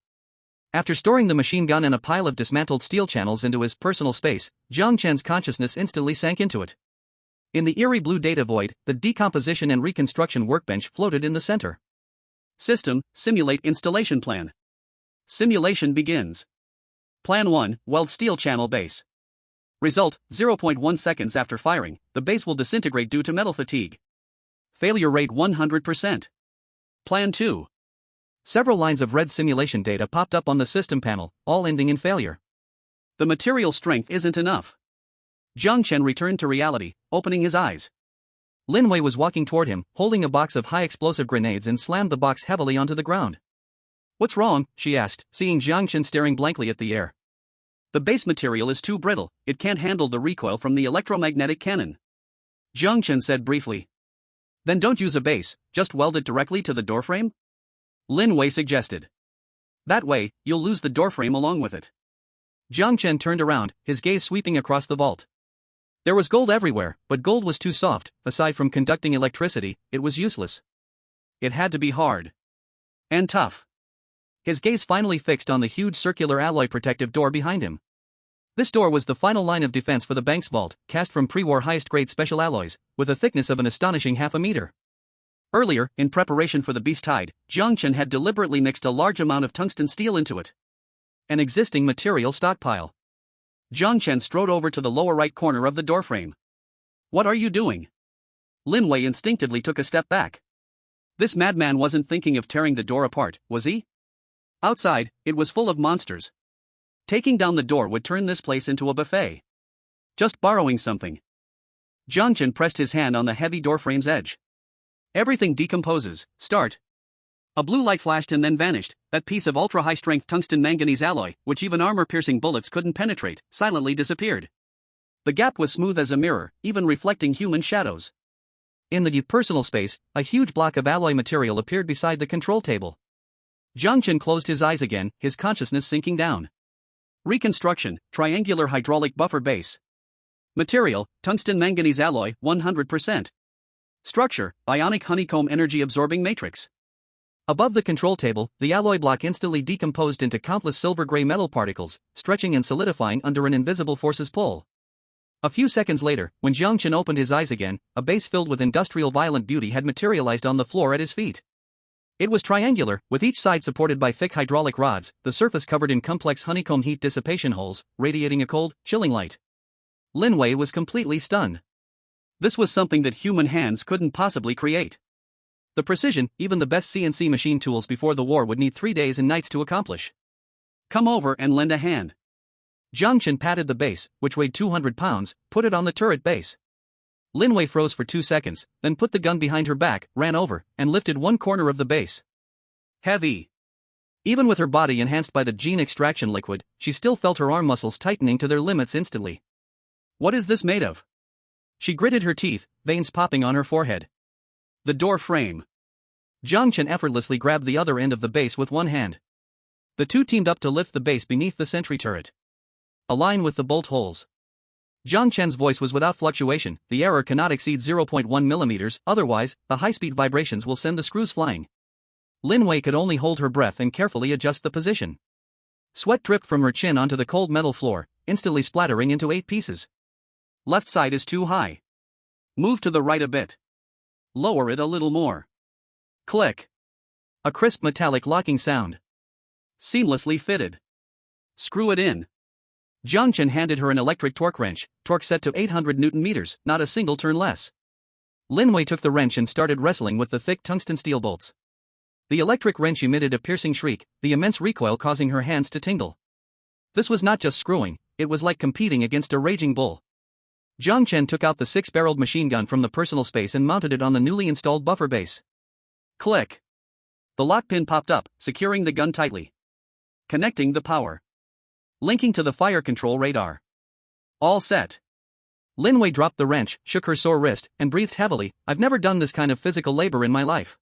After storing the machine gun and a pile of dismantled steel channels into his personal space, Jiang Chen's consciousness instantly sank into it. In the eerie blue data void, the decomposition and reconstruction workbench floated in the center. System, simulate installation plan. Simulation begins. Plan 1, weld steel channel base. Result, 0.1 seconds after firing, the base will disintegrate due to metal fatigue. Failure rate 100%. Plan 2. Several lines of red simulation data popped up on the system panel, all ending in failure. The material strength isn't enough. Jiang Chen returned to reality, opening his eyes. Lin Wei was walking toward him, holding a box of high-explosive grenades and slammed the box heavily onto the ground. "What's wrong?" she asked, seeing Jiang Chen staring blankly at the air. "The base material is too brittle, it can't handle the recoil from the electromagnetic cannon." Jiang Chen said briefly. "Then don't use a base, just weld it directly to the doorframe?" Lin Wei suggested. "That way, you'll lose the doorframe along with it." Jiang Chen turned around, his gaze sweeping across the vault. There was gold everywhere, but gold was too soft, aside from conducting electricity, it was useless. It had to be hard. And tough. His gaze finally fixed on the huge circular alloy protective door behind him. This door was the final line of defense for the bank's vault, cast from pre-war highest-grade special alloys, with a thickness of an astonishing half a meter. Earlier, in preparation for the beast tide, Jiang Chen had deliberately mixed a large amount of tungsten steel into it. An existing material stockpile. Jiang Chen strode over to the lower right corner of the doorframe. "What are you doing?" Lin Wei instinctively took a step back. This madman wasn't thinking of tearing the door apart, was he? Outside, it was full of monsters. Taking down the door would turn this place into a buffet. Just borrowing something. Jiang Chen pressed his hand on the heavy doorframe's edge. "Everything decomposes, start." A blue light flashed and then vanished. That piece of ultra-high-strength tungsten manganese alloy, which even armor-piercing bullets couldn't penetrate, silently disappeared. The gap was smooth as a mirror, even reflecting human shadows. In the personal space, a huge block of alloy material appeared beside the control table. Jiang Chen closed his eyes again, his consciousness sinking down. Reconstruction, triangular hydraulic buffer base. Material, tungsten manganese alloy, 100%. Structure, ionic honeycomb energy-absorbing matrix. Above the control table, the alloy block instantly decomposed into countless silver-gray metal particles, stretching and solidifying under an invisible force's pull. A few seconds later, when Jiang Chen opened his eyes again, a base filled with industrial violent beauty had materialized on the floor at his feet. It was triangular, with each side supported by thick hydraulic rods, the surface covered in complex honeycomb heat dissipation holes, radiating a cold, chilling light. Lin Wei was completely stunned. This was something that human hands couldn't possibly create. The precision, even the best CNC machine tools before the war would need 3 days and nights to accomplish. "Come over and lend a hand." Jiang Chen patted the base, which weighed 200 pounds, put it on the turret base. Lin Wei froze for 2 seconds, then put the gun behind her back, ran over, and lifted one corner of the base. Heavy. Even with her body enhanced by the gene extraction liquid, she still felt her arm muscles tightening to their limits instantly. "What is this made of?" She gritted her teeth, veins popping on her forehead. "The door frame." Jiang Chen effortlessly grabbed the other end of the base with one hand. The two teamed up to lift the base beneath the sentry turret. "Align with the bolt holes." Jiang Chen's voice was without fluctuation. "The error cannot exceed 0.1 millimeters, otherwise, the high-speed vibrations will send the screws flying." Lin Wei could only hold her breath and carefully adjust the position. Sweat dripped from her chin onto the cold metal floor, instantly splattering into 8 pieces. "Left side is too high. Move to the right a bit. Lower it a little more." Click. A crisp metallic locking sound. "Seamlessly fitted. Screw it in." Jiang Chen handed her an electric torque wrench, torque set to 800 Newton meters, not a single turn less. Lin Wei took the wrench and started wrestling with the thick tungsten steel bolts. The electric wrench emitted a piercing shriek, the immense recoil causing her hands to tingle. This was not just screwing, it was like competing against a raging bull. Jiang Chen took out the 6-barreled machine gun from the personal space and mounted it on the newly installed buffer base. Click. The lock pin popped up, securing the gun tightly. Connecting the power. Linking to the fire control radar. All set. Lin Wei dropped the wrench, shook her sore wrist, and breathed heavily. "I've never done this kind of physical labor in my life."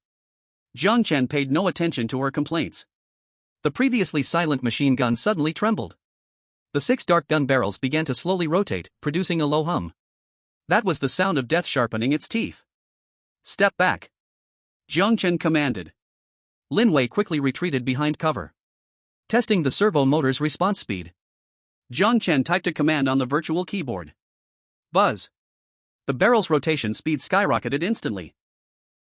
Jiang Chen paid no attention to her complaints. The previously silent machine gun suddenly trembled. The 6 dark gun barrels began to slowly rotate, producing a low hum. That was the sound of death sharpening its teeth. "Step back," Jiang Chen commanded. Lin Wei quickly retreated behind cover. Testing the servo motor's response speed. Jiang Chen typed a command on the virtual keyboard. Buzz. The barrel's rotation speed skyrocketed instantly.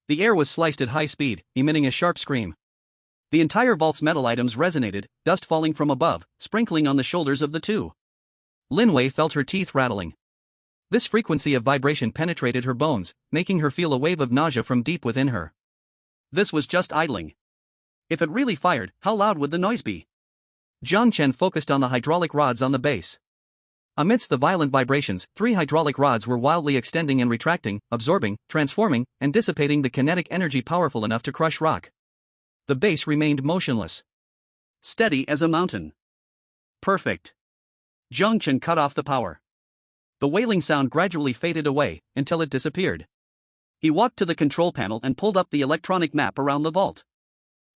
The air was sliced at high speed, emitting a sharp scream. The entire vault's metal items resonated, dust falling from above, sprinkling on the shoulders of the two. Lin Wei felt her teeth rattling. This frequency of vibration penetrated her bones, making her feel a wave of nausea from deep within her. This was just idling. If it really fired, how loud would the noise be? Jiang Chen focused on the hydraulic rods on the base. Amidst the violent vibrations, 3 hydraulic rods were wildly extending and retracting, absorbing, transforming, and dissipating the kinetic energy powerful enough to crush rock. The base remained motionless. Steady as a mountain. Perfect. Jiang Chen cut off the power. The wailing sound gradually faded away, until it disappeared. He walked to the control panel and pulled up the electronic map around the vault.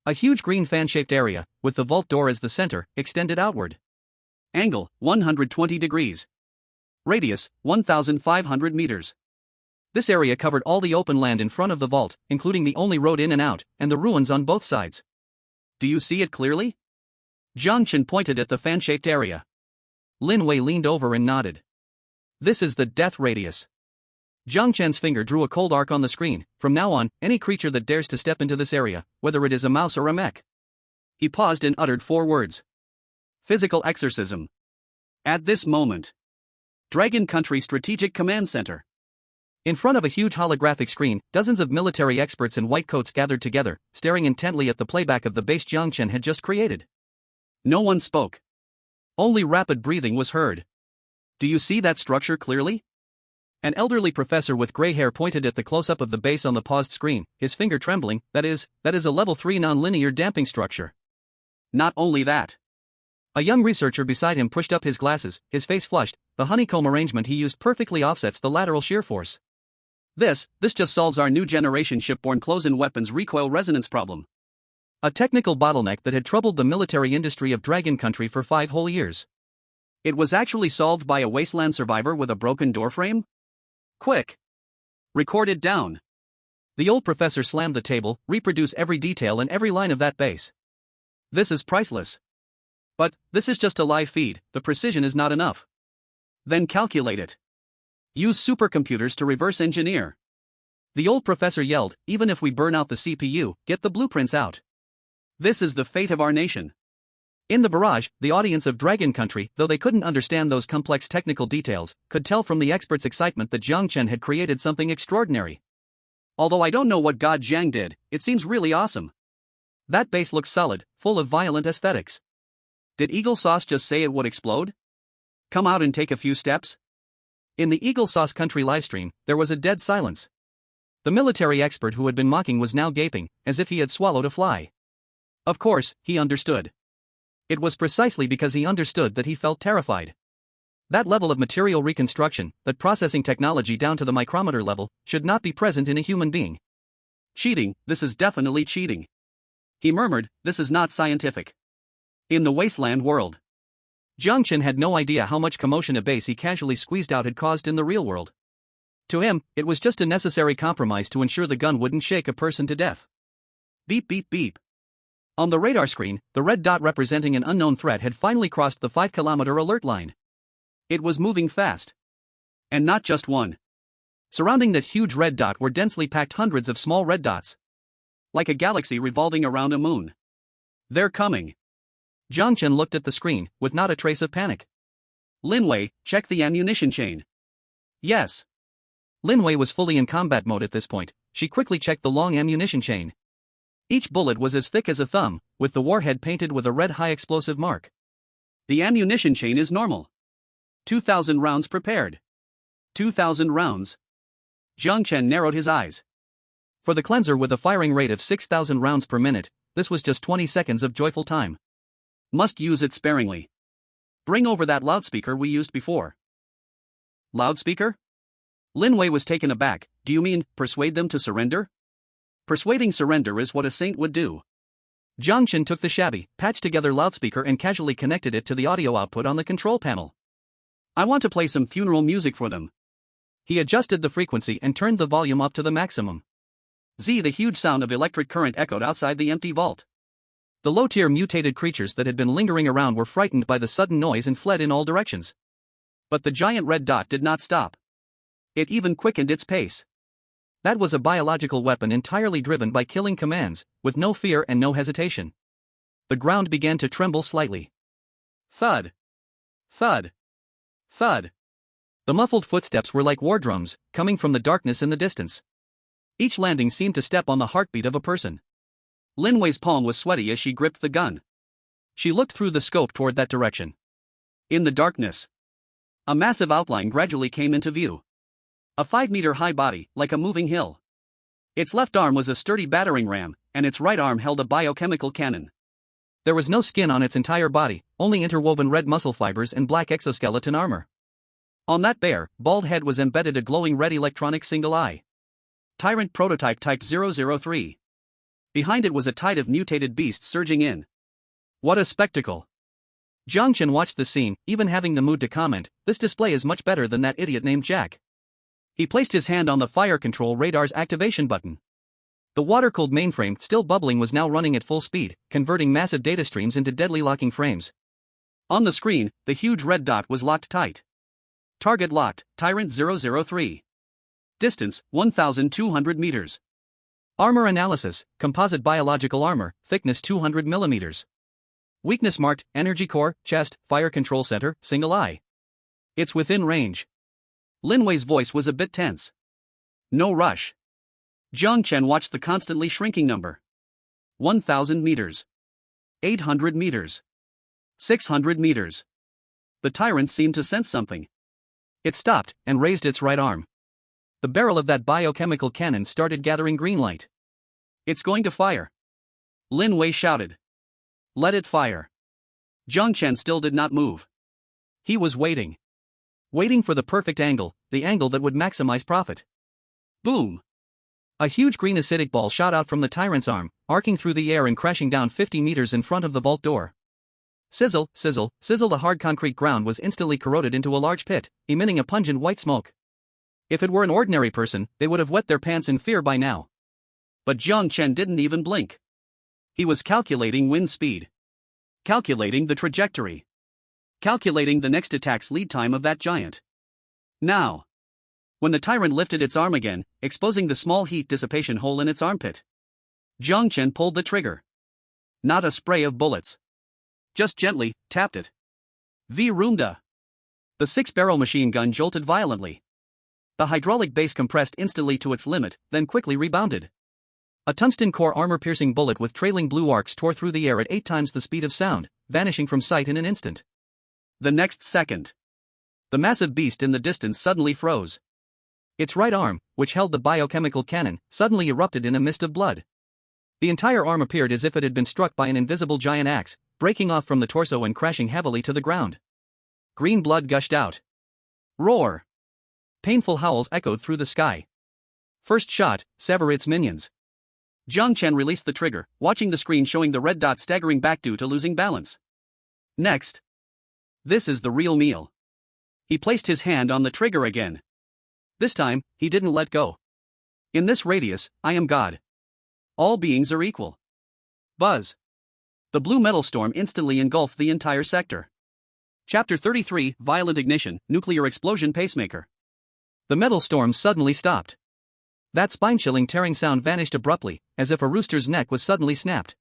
A huge green fan-shaped area, with the vault door as the center, extended outward. Angle, 120 degrees. Radius, 1,500 meters. This area covered all the open land in front of the vault, including the only road in and out, and the ruins on both sides. Do you see it clearly? Jiang Chen pointed at the fan-shaped area. Lin Wei leaned over and nodded. This is the death radius. Jiang Chen's finger drew a cold arc on the screen. From now on, any creature that dares to step into this area, whether it is a mouse or a mech. He paused and uttered 4 words. Physical exorcism. At this moment. Dragon Country Strategic Command Center. In front of a huge holographic screen, dozens of military experts in white coats gathered together, staring intently at the playback of the base Jiang Chen had just created. No one spoke. Only rapid breathing was heard. Do you see that structure clearly? An elderly professor with gray hair pointed at the close-up of the base on the paused screen, his finger trembling. That is a level 3 nonlinear damping structure. Not only that. A young researcher beside him pushed up his glasses, his face flushed. The honeycomb arrangement he used perfectly offsets the lateral shear force. This just solves our new generation shipborne close-in weapons recoil resonance problem. A technical bottleneck that had troubled the military industry of Dragon Country for 5 whole years. It was actually solved by a Wasteland survivor with a broken doorframe? Quick! Record it down. The old professor slammed the table. Reproduce every detail and every line of that base. This is priceless. But this is just a live feed, the precision is not enough. Then calculate it. Use supercomputers to reverse engineer. The old professor yelled, even if we burn out the CPU, get the blueprints out. This is the fate of our nation. In the barrage, the audience of Dragon Country, though they couldn't understand those complex technical details, could tell from the experts' excitement that Jiang Chen had created something extraordinary. Although I don't know what God Jiang did, it seems really awesome. That base looks solid, full of violent aesthetics. Did Eagle Sauce just say it would explode? Come out and take a few steps? In the Eagle Sauce Country livestream, there was a dead silence. The military expert who had been mocking was now gaping, as if he had swallowed a fly. Of course, he understood. It was precisely because he understood that he felt terrified. That level of material reconstruction, that processing technology down to the micrometer level, should not be present in a human being. Cheating, this is definitely cheating. He murmured, this is not scientific. In the Wasteland world. Jiang Chen had no idea how much commotion a base he casually squeezed out had caused in the real world. To him, it was just a necessary compromise to ensure the gun wouldn't shake a person to death. Beep beep beep. On the radar screen, the red dot representing an unknown threat had finally crossed the 5-kilometer alert line. It was moving fast. And not just one. Surrounding that huge red dot were densely packed hundreds of small red dots. Like a galaxy revolving around a moon. They're coming. Jiang Chen looked at the screen, with not a trace of panic. Linwei, check the ammunition chain. Yes. Linwei was fully in combat mode at this point. She quickly checked the long ammunition chain. Each bullet was as thick as a thumb, with the warhead painted with a red high-explosive mark. The ammunition chain is normal. 2,000 rounds prepared. 2,000 rounds. Jiang Chen narrowed his eyes. For the cleanser with a firing rate of 6,000 rounds per minute, this was just 20 seconds of joyful time. Must use it sparingly. Bring over that loudspeaker we used before. Loudspeaker? Linwei was taken aback. Do you mean, persuade them to surrender? Persuading surrender is what a saint would do. Jiang Chen took the shabby, patched-together loudspeaker and casually connected it to the audio output on the control panel. I want to play some funeral music for them. He adjusted the frequency and turned the volume up to the maximum. The huge sound of electric current echoed outside the empty vault. The low-tier mutated creatures that had been lingering around were frightened by the sudden noise and fled in all directions. But the giant red dot did not stop. It even quickened its pace. That was a biological weapon entirely driven by killing commands, with no fear and no hesitation. The ground began to tremble slightly. Thud. Thud. Thud. The muffled footsteps were like war drums, coming from the darkness in the distance. Each landing seemed to step on the heartbeat of a person. Linwei's palm was sweaty as she gripped the gun. She looked through the scope toward that direction. In the darkness, a massive outline gradually came into view. A 5-meter-high body, like a moving hill. Its left arm was a sturdy battering ram, and its right arm held a biochemical cannon. There was no skin on its entire body, only interwoven red muscle fibers and black exoskeleton armor. On that bare, bald head was embedded a glowing red electronic single eye. Tyrant prototype type 003. Behind it was a tide of mutated beasts surging in. What a spectacle! Jiang Chen watched the scene, even having the mood to comment, this display is much better than that idiot named Jack. He placed his hand on the fire control radar's activation button. The water-cooled mainframe, still bubbling, was now running at full speed, converting massive data streams into deadly locking frames. On the screen, the huge red dot was locked tight. Target locked, Tyrant 003. Distance, 1,200 meters. Armor analysis, composite biological armor, thickness 200 millimeters. Weakness marked, energy core, chest, fire control center, single eye. It's within range. Lin Wei's voice was a bit tense. No rush. Jiang Chen watched the constantly shrinking number. 1,000 meters. 800 meters. 600 meters. The tyrant seemed to sense something. It stopped and raised its right arm. The barrel of that biochemical cannon started gathering green light. It's going to fire. Lin Wei shouted. Let it fire. Jiang Chen still did not move. He was waiting. Waiting for the perfect angle, the angle that would maximize profit. Boom! A huge green acidic ball shot out from the tyrant's arm, arcing through the air and crashing down 50 meters in front of the vault door. Sizzle, sizzle, sizzle. The hard concrete ground was instantly corroded into a large pit, emitting a pungent white smoke. If it were an ordinary person, they would have wet their pants in fear by now. But Jiang Chen didn't even blink. He was calculating wind speed. Calculating the trajectory. Calculating the next attack's lead time of that giant. Now. When the tyrant lifted its arm again, exposing the small heat dissipation hole in its armpit, Jiang Chen pulled the trigger. Not a spray of bullets. Just gently tapped it. V-Roomda. The 6-barrel machine gun jolted violently. The hydraulic base compressed instantly to its limit, then quickly rebounded. A tungsten core armor-piercing bullet with trailing blue arcs tore through the air at 8 times the speed of sound, vanishing from sight in an instant. The next second, the massive beast in the distance suddenly froze. Its right arm, which held the biochemical cannon, suddenly erupted in a mist of blood. The entire arm appeared as if it had been struck by an invisible giant axe, breaking off from the torso and crashing heavily to the ground. Green blood gushed out. Roar! Painful howls echoed through the sky. First shot, sever its minions. Jiang Chen released the trigger, watching the screen showing the red dot staggering back due to losing balance. Next. This is the real meal. He placed his hand on the trigger again. This time, he didn't let go. In this radius, I am God. All beings are equal. Buzz. The blue metal storm instantly engulfed the entire sector. Chapter 33, Violent Ignition, Nuclear Explosion Pacemaker. The metal storm suddenly stopped. That spine-chilling tearing sound vanished abruptly, as if a rooster's neck was suddenly snapped.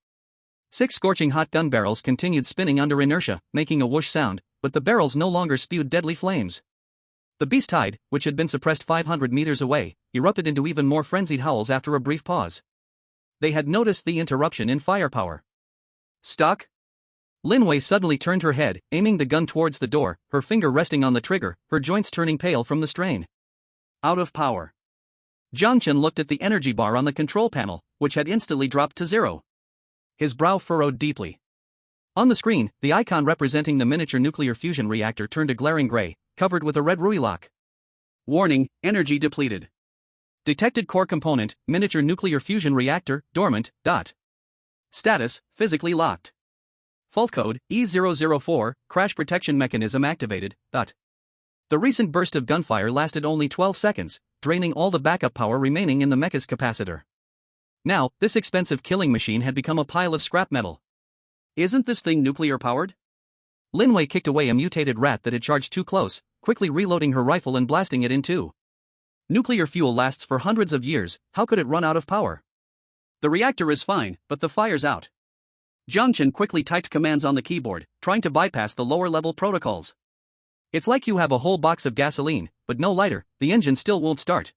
6 scorching hot gun barrels continued spinning under inertia, making a whoosh sound, but the barrels no longer spewed deadly flames. The beast tide, which had been suppressed 500 meters away, erupted into even more frenzied howls after a brief pause. They had noticed the interruption in firepower. Stuck? Lin Wei suddenly turned her head, aiming the gun towards the door, her finger resting on the trigger, her joints turning pale from the strain. Out of power. Jiang Chen looked at the energy bar on the control panel, which had instantly dropped to 0. His brow furrowed deeply. On the screen, the icon representing the miniature nuclear fusion reactor turned a glaring gray, covered with a red ruilock. Warning, energy depleted. Detected core component, miniature nuclear fusion reactor, dormant, dot. Status, physically locked. Fault code, E004, crash protection mechanism activated, dot. The recent burst of gunfire lasted only 12 seconds, draining all the backup power remaining in the mecha's capacitor. Now, this expensive killing machine had become a pile of scrap metal. Isn't this thing nuclear-powered? Lin Wei kicked away a mutated rat that had charged too close, quickly reloading her rifle and blasting it in two. Nuclear fuel lasts for hundreds of years, how could it run out of power? The reactor is fine, but the fire's out. Jiang Chen quickly typed commands on the keyboard, trying to bypass the lower-level protocols. It's like you have a whole box of gasoline, but no lighter, the engine still won't start.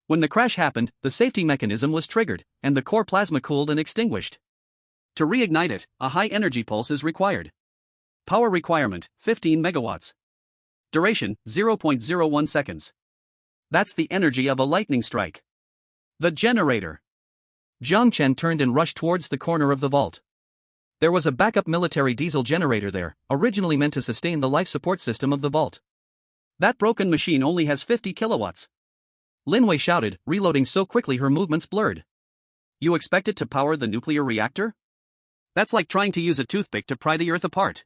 When the crash happened, the safety mechanism was triggered, and the core plasma cooled and extinguished. To reignite it, a high-energy pulse is required. Power requirement, 15 megawatts. Duration, 0.01 seconds. That's the energy of a lightning strike. The generator. Jiang Chen turned and rushed towards the corner of the vault. There was a backup military diesel generator there, originally meant to sustain the life support system of the vault. That broken machine only has 50 kilowatts. Lin Wei shouted, reloading so quickly her movements blurred. You expect it to power the nuclear reactor? That's like trying to use a toothpick to pry the earth apart.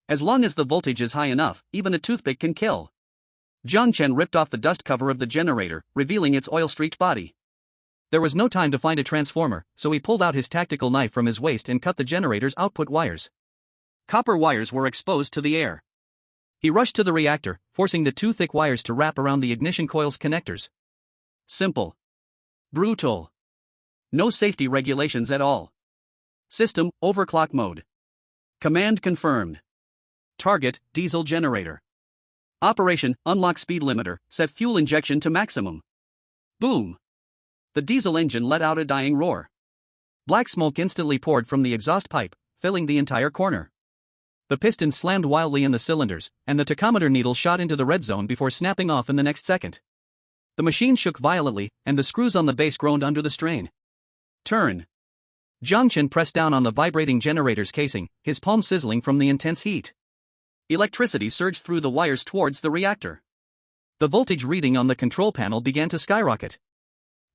As long as the voltage is high enough, even a toothpick can kill. Jiang Chen ripped off the dust cover of the generator, revealing its oil-streaked body. There was no time to find a transformer, so he pulled out his tactical knife from his waist and cut the generator's output wires. Copper wires were exposed to the air. He rushed to the reactor, forcing the 2 thick wires to wrap around the ignition coil's connectors. Simple. Brutal. No safety regulations at all. System, overclock mode. Command confirmed. Target, diesel generator. Operation, unlock speed limiter, set fuel injection to maximum. Boom. The diesel engine let out a dying roar. Black smoke instantly poured from the exhaust pipe, filling the entire corner. The pistons slammed wildly in the cylinders, and the tachometer needle shot into the red zone before snapping off in the next second. The machine shook violently, and the screws on the base groaned under the strain. Turn. Jiang Chen pressed down on the vibrating generator's casing, his palm sizzling from the intense heat. Electricity surged through the wires towards the reactor. The voltage reading on the control panel began to skyrocket.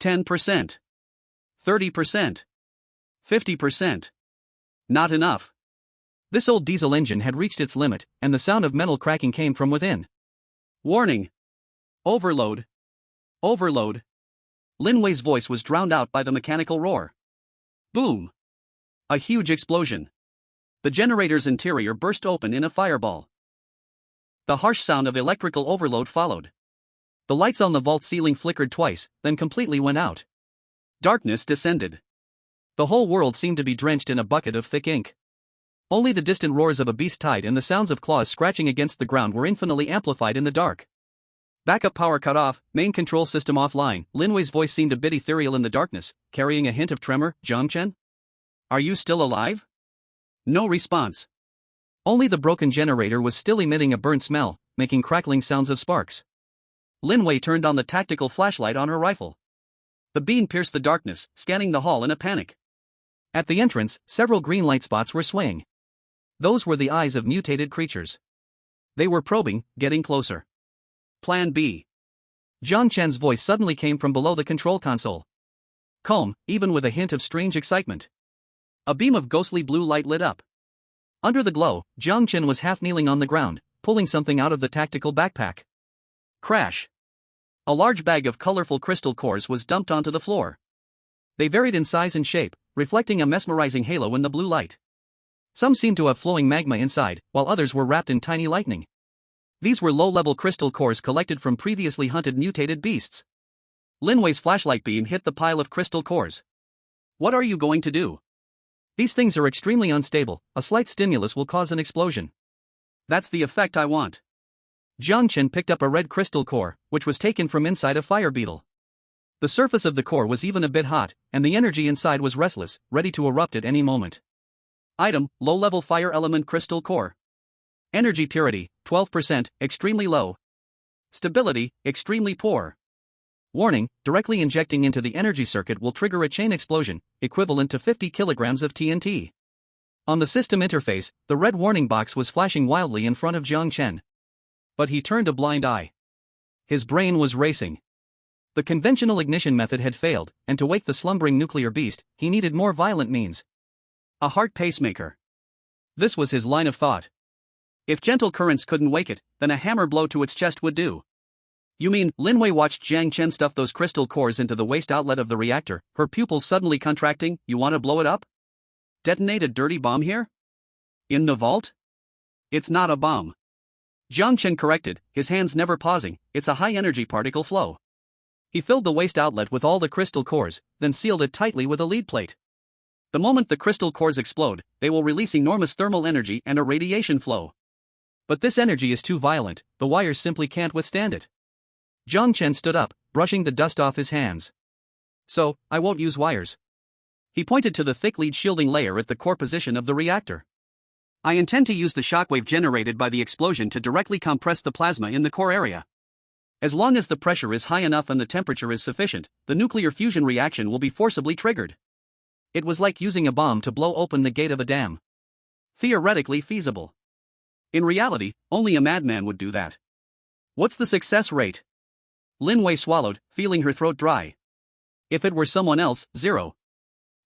10%. 30%. 50%. Not enough. This old diesel engine had reached its limit, and the sound of metal cracking came from within. Warning! Overload! Overload! Lin Wei's voice was drowned out by the mechanical roar. Boom! A huge explosion. The generator's interior burst open in a fireball. The harsh sound of electrical overload followed. The lights on the vault ceiling flickered twice, then completely went out. Darkness descended. The whole world seemed to be drenched in a bucket of thick ink. Only the distant roars of a beast tide and the sounds of claws scratching against the ground were infinitely amplified in the dark. Backup power cut off, main control system offline. Lin Wei's voice seemed a bit ethereal in the darkness, carrying a hint of tremor. Jiang Chen? Are you still alive? No response. Only the broken generator was still emitting a burnt smell, making crackling sounds of sparks. Lin Wei turned on the tactical flashlight on her rifle. The beam pierced the darkness, scanning the hall in a panic. At the entrance, several green light spots were swaying. Those were the eyes of mutated creatures. They were probing, getting closer. Plan B. Jiang Chen's voice suddenly came from below the control console. Calm, even with a hint of strange excitement. A beam of ghostly blue light lit up. Under the glow, Jiang Chen was half kneeling on the ground, pulling something out of the tactical backpack. Crash. A large bag of colorful crystal cores was dumped onto the floor. They varied in size and shape, reflecting a mesmerizing halo in the blue light. Some seemed to have flowing magma inside, while others were wrapped in tiny lightning. These were low-level crystal cores collected from previously hunted mutated beasts. Lin Wei's flashlight beam hit the pile of crystal cores. What are you going to do? These things are extremely unstable, a slight stimulus will cause an explosion. That's the effect I want. Jiang Chen picked up a red crystal core, which was taken from inside a fire beetle. The surface of the core was even a bit hot, and the energy inside was restless, ready to erupt at any moment. Item, low-level fire element crystal core. Energy purity, 12%, extremely low. Stability, extremely poor. Warning, directly injecting into the energy circuit will trigger a chain explosion, equivalent to 50 kilograms of TNT. On the system interface, the red warning box was flashing wildly in front of Jiang Chen. But he turned a blind eye. His brain was racing. The conventional ignition method had failed, and to wake the slumbering nuclear beast, he needed more violent means. A heart pacemaker. This was his line of thought. If gentle currents couldn't wake it, then a hammer blow to its chest would do. You mean, Lin Wei watched Jiang Chen stuff those crystal cores into the waste outlet of the reactor, her pupils suddenly contracting. You want to blow it up? Detonate a dirty bomb here? In the vault? It's not a bomb. Jiang Chen corrected, his hands never pausing. It's a high-energy particle flow. He filled the waste outlet with all the crystal cores, then sealed it tightly with a lead plate. The moment the crystal cores explode, they will release enormous thermal energy and a radiation flow. But this energy is too violent, the wires simply can't withstand it. Jiang Chen stood up, brushing the dust off his hands. So, I won't use wires. He pointed to the thick lead shielding layer at the core position of the reactor. I intend to use the shockwave generated by the explosion to directly compress the plasma in the core area. As long as the pressure is high enough and the temperature is sufficient, the nuclear fusion reaction will be forcibly triggered. It was like using a bomb to blow open the gate of a dam. Theoretically feasible. In reality, only a madman would do that. What's the success rate? Lin Wei swallowed, feeling her throat dry. If it were someone else, 0.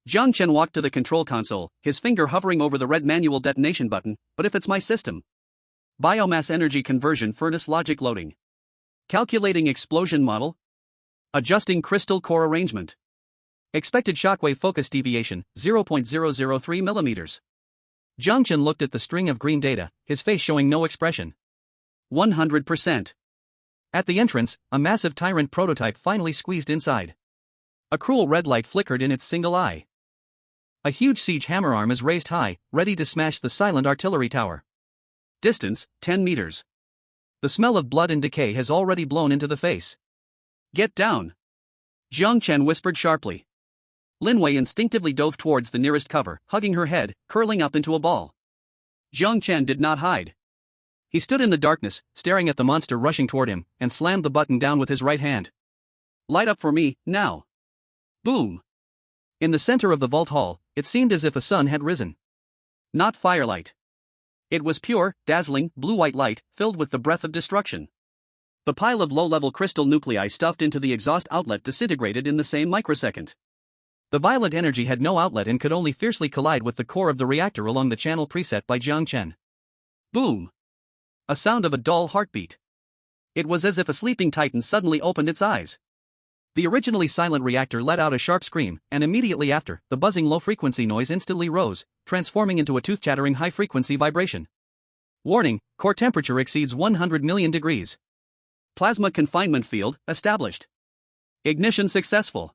Jiang Chen walked to the control console, his finger hovering over the red manual detonation button. But if it's my system? Biomass energy conversion furnace logic loading. Calculating explosion model. Adjusting crystal core arrangement. Expected shockwave focus deviation, 0.003 millimeters. Jiang Chen looked at the string of green data, his face showing no expression. 100%. At the entrance, a massive tyrant prototype finally squeezed inside. A cruel red light flickered in its single eye. A huge siege hammer arm is raised high, ready to smash the silent artillery tower. Distance, 10 meters. The smell of blood and decay has already blown into the face. Get down! Jiang Chen whispered sharply. Lin Wei instinctively dove towards the nearest cover, hugging her head, curling up into a ball. Jiang Chen did not hide. He stood in the darkness, staring at the monster rushing toward him, and slammed the button down with his right hand. Light up for me, now! Boom! In the center of the vault hall, it seemed as if a sun had risen. Not firelight. It was pure, dazzling, blue-white light, filled with the breath of destruction. The pile of low-level crystal nuclei stuffed into the exhaust outlet disintegrated in the same microsecond. The violent energy had no outlet and could only fiercely collide with the core of the reactor along the channel preset by Jiang Chen. Boom! A sound of a dull heartbeat. It was as if a sleeping titan suddenly opened its eyes. The originally silent reactor let out a sharp scream, and immediately after, the buzzing low-frequency noise instantly rose, transforming into a tooth-chattering high-frequency vibration. Warning, core temperature exceeds 100 million degrees. Plasma confinement field, established. Ignition successful.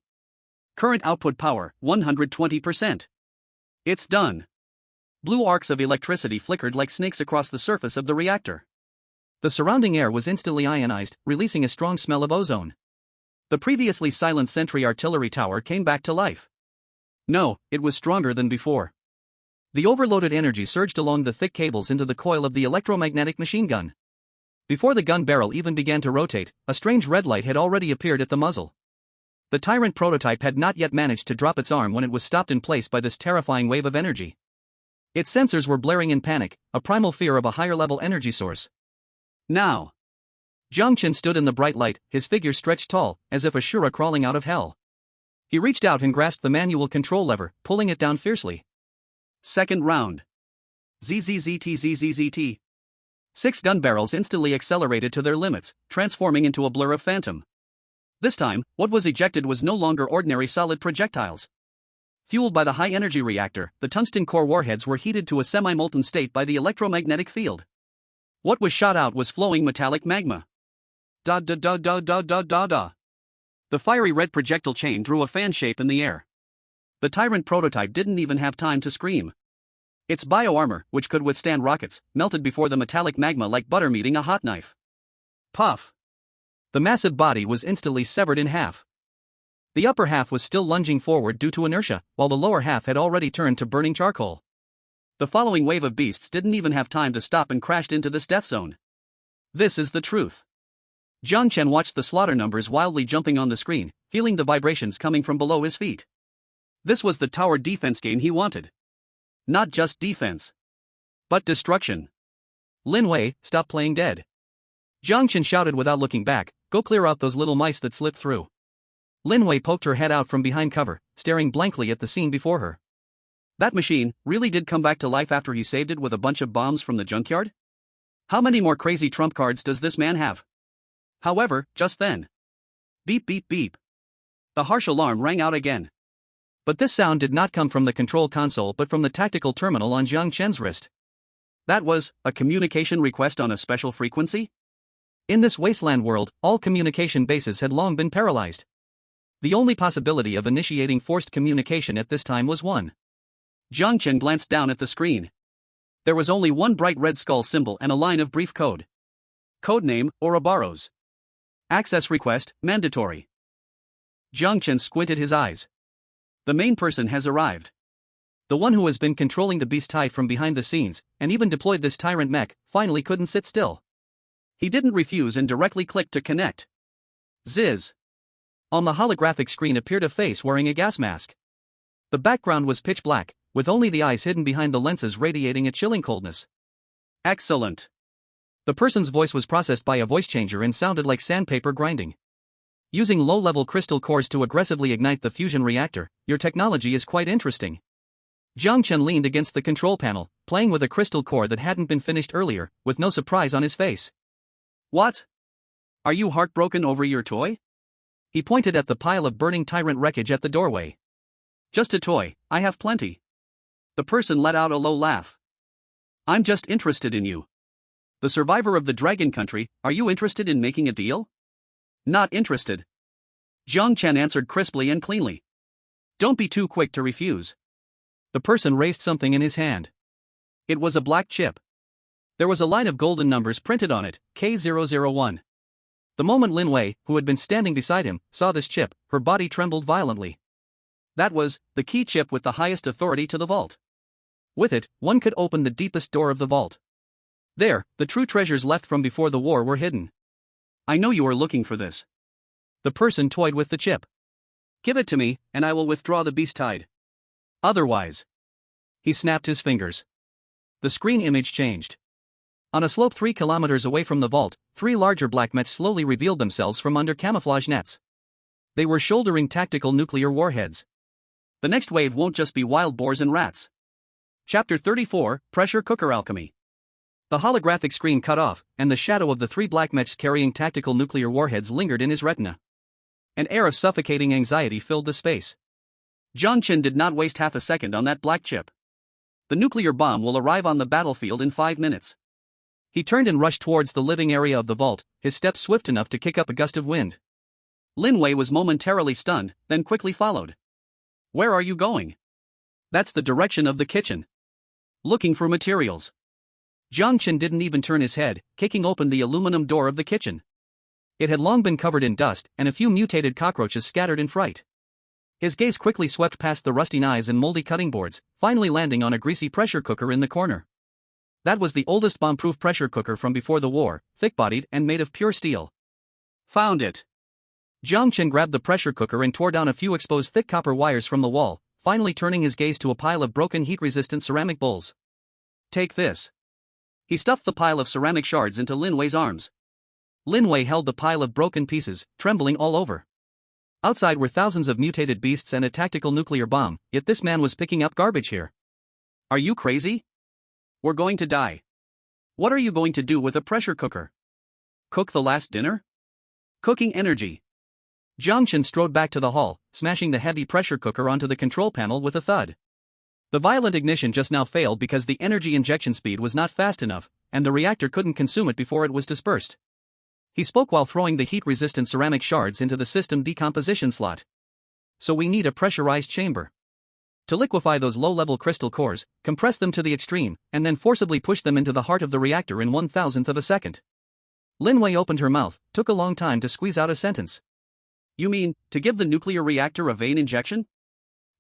Current output power, 120%. It's done. Blue arcs of electricity flickered like snakes across the surface of the reactor. The surrounding air was instantly ionized, releasing a strong smell of ozone. The previously silent sentry artillery tower came back to life. No, it was stronger than before. The overloaded energy surged along the thick cables into the coil of the electromagnetic machine gun. Before the gun barrel even began to rotate, a strange red light had already appeared at the muzzle. The tyrant prototype had not yet managed to drop its arm when it was stopped in place by this terrifying wave of energy. Its sensors were blaring in panic, a primal fear of a higher-level energy source. Now! Jiang Chen stood in the bright light, his figure stretched tall, as if a Shura crawling out of hell. He reached out and grasped the manual control lever, pulling it down fiercely. Second round. ZZZT. 6 gun barrels instantly accelerated to their limits, transforming into a blur of phantom. This time, what was ejected was no longer ordinary solid projectiles. Fueled by the high-energy reactor, the tungsten core warheads were heated to a semi-molten state by the electromagnetic field. What was shot out was flowing metallic magma. The fiery red projectile chain drew a fan shape in the air. The tyrant prototype didn't even have time to scream. Its bioarmor, which could withstand rockets, melted before the metallic magma like butter meeting a hot knife. Puff! The massive body was instantly severed in half. The upper half was still lunging forward due to inertia, while the lower half had already turned to burning charcoal. The following wave of beasts didn't even have time to stop and crashed into this death zone. This is the truth. Jiang Chen watched the slaughter numbers wildly jumping on the screen, feeling the vibrations coming from below his feet. This was the tower defense game he wanted. Not just defense, but destruction. Lin Wei, stop playing dead. Jiang Chen shouted without looking back, go clear out those little mice that slipped through. Lin Wei poked her head out from behind cover, staring blankly at the scene before her. That machine really did come back to life after he saved it with a bunch of bombs from the junkyard? How many more crazy trump cards does this man have? However, just then. Beep beep beep. The harsh alarm rang out again. But this sound did not come from the control console but from the tactical terminal on Jiang Chen's wrist. That was a communication request on a special frequency? In this wasteland world, all communication bases had long been paralyzed. The only possibility of initiating forced communication at this time was one. Jiang Chen glanced down at the screen. There was only one bright red skull symbol and a line of brief code. Codename, Ouroboros. Access request, mandatory. Jiang Chen squinted his eyes. The main person has arrived. The one who has been controlling the beast type from behind the scenes, and even deployed this tyrant mech, finally couldn't sit still. He didn't refuse and directly clicked to connect. Ziz. On the holographic screen appeared a face wearing a gas mask. The background was pitch black, with only the eyes hidden behind the lenses radiating a chilling coldness. Excellent. The person's voice was processed by a voice changer and sounded like sandpaper grinding. Using low-level crystal cores to aggressively ignite the fusion reactor, your technology is quite interesting. Jiang Chen leaned against the control panel, playing with a crystal core that hadn't been finished earlier, with no surprise on his face. What? Are you heartbroken over your toy? He pointed at the pile of burning tyrant wreckage at the doorway. Just a toy, I have plenty. The person let out a low laugh. I'm just interested in you. the survivor of the Dragon Country, are you interested in making a deal? Not interested. Jiang Chen answered crisply and cleanly. Don't be too quick to refuse. The person raised something in his hand. It was a black chip. There was a line of golden numbers printed on it, K001. The moment Lin Wei, who had been standing beside him, saw this chip, her body trembled violently. That was the key chip with the highest authority to the vault. With it, one could open the deepest door of the vault. There, the true treasures left from before the war were hidden. I know you are looking for this. The person toyed with the chip. Give it to me, and I will withdraw the beast hide. Otherwise. He snapped his fingers. The screen image changed. On a slope 3 kilometers away from the vault, 3 larger black mechs slowly revealed themselves from under camouflage nets. They were shouldering tactical nuclear warheads. The next wave won't just be wild boars and rats. Chapter 34, Pressure Cooker Alchemy. The holographic screen cut off, and the shadow of the 3 black mechs carrying tactical nuclear warheads lingered in his retina. An air of suffocating anxiety filled the space. Jiang Chen did not waste half a second on that black chip. The nuclear bomb will arrive on the battlefield in 5 minutes. He turned and rushed towards the living area of the vault, his steps swift enough to kick up a gust of wind. Lin Wei was momentarily stunned, then quickly followed. Where are you going? That's the direction of the kitchen. Looking for materials. Jiang Chen didn't even turn his head, kicking open the aluminum door of the kitchen. It had long been covered in dust, and a few mutated cockroaches scattered in fright. His gaze quickly swept past the rusty knives and moldy cutting boards, finally landing on a greasy pressure cooker in the corner. That was the oldest bomb-proof pressure cooker from before the war, thick-bodied and made of pure steel. Found it. Jiang Chen grabbed the pressure cooker and tore down a few exposed thick copper wires from the wall, finally turning his gaze to a pile of broken heat-resistant ceramic bowls. Take this. He stuffed the pile of ceramic shards into Lin Wei's arms. Lin Wei held the pile of broken pieces, trembling all over. Outside were thousands of mutated beasts and a tactical nuclear bomb, yet this man was picking up garbage here. Are you crazy? We're going to die. What are you going to do with a pressure cooker? Cook the last dinner? Cooking energy. Jiang Chen strode back to the hall, smashing the heavy pressure cooker onto the control panel with a thud. The violent ignition just now failed because the energy injection speed was not fast enough, and the reactor couldn't consume it before it was dispersed. He spoke while throwing the heat-resistant ceramic shards into the system decomposition slot. So we need a pressurized chamber. To liquefy those low-level crystal cores, compress them to the extreme, and then forcibly push them into the heart of the reactor in 1/1000th of a second. Lin Wei opened her mouth, took a long time to squeeze out a sentence. You mean, to give the nuclear reactor a vein injection?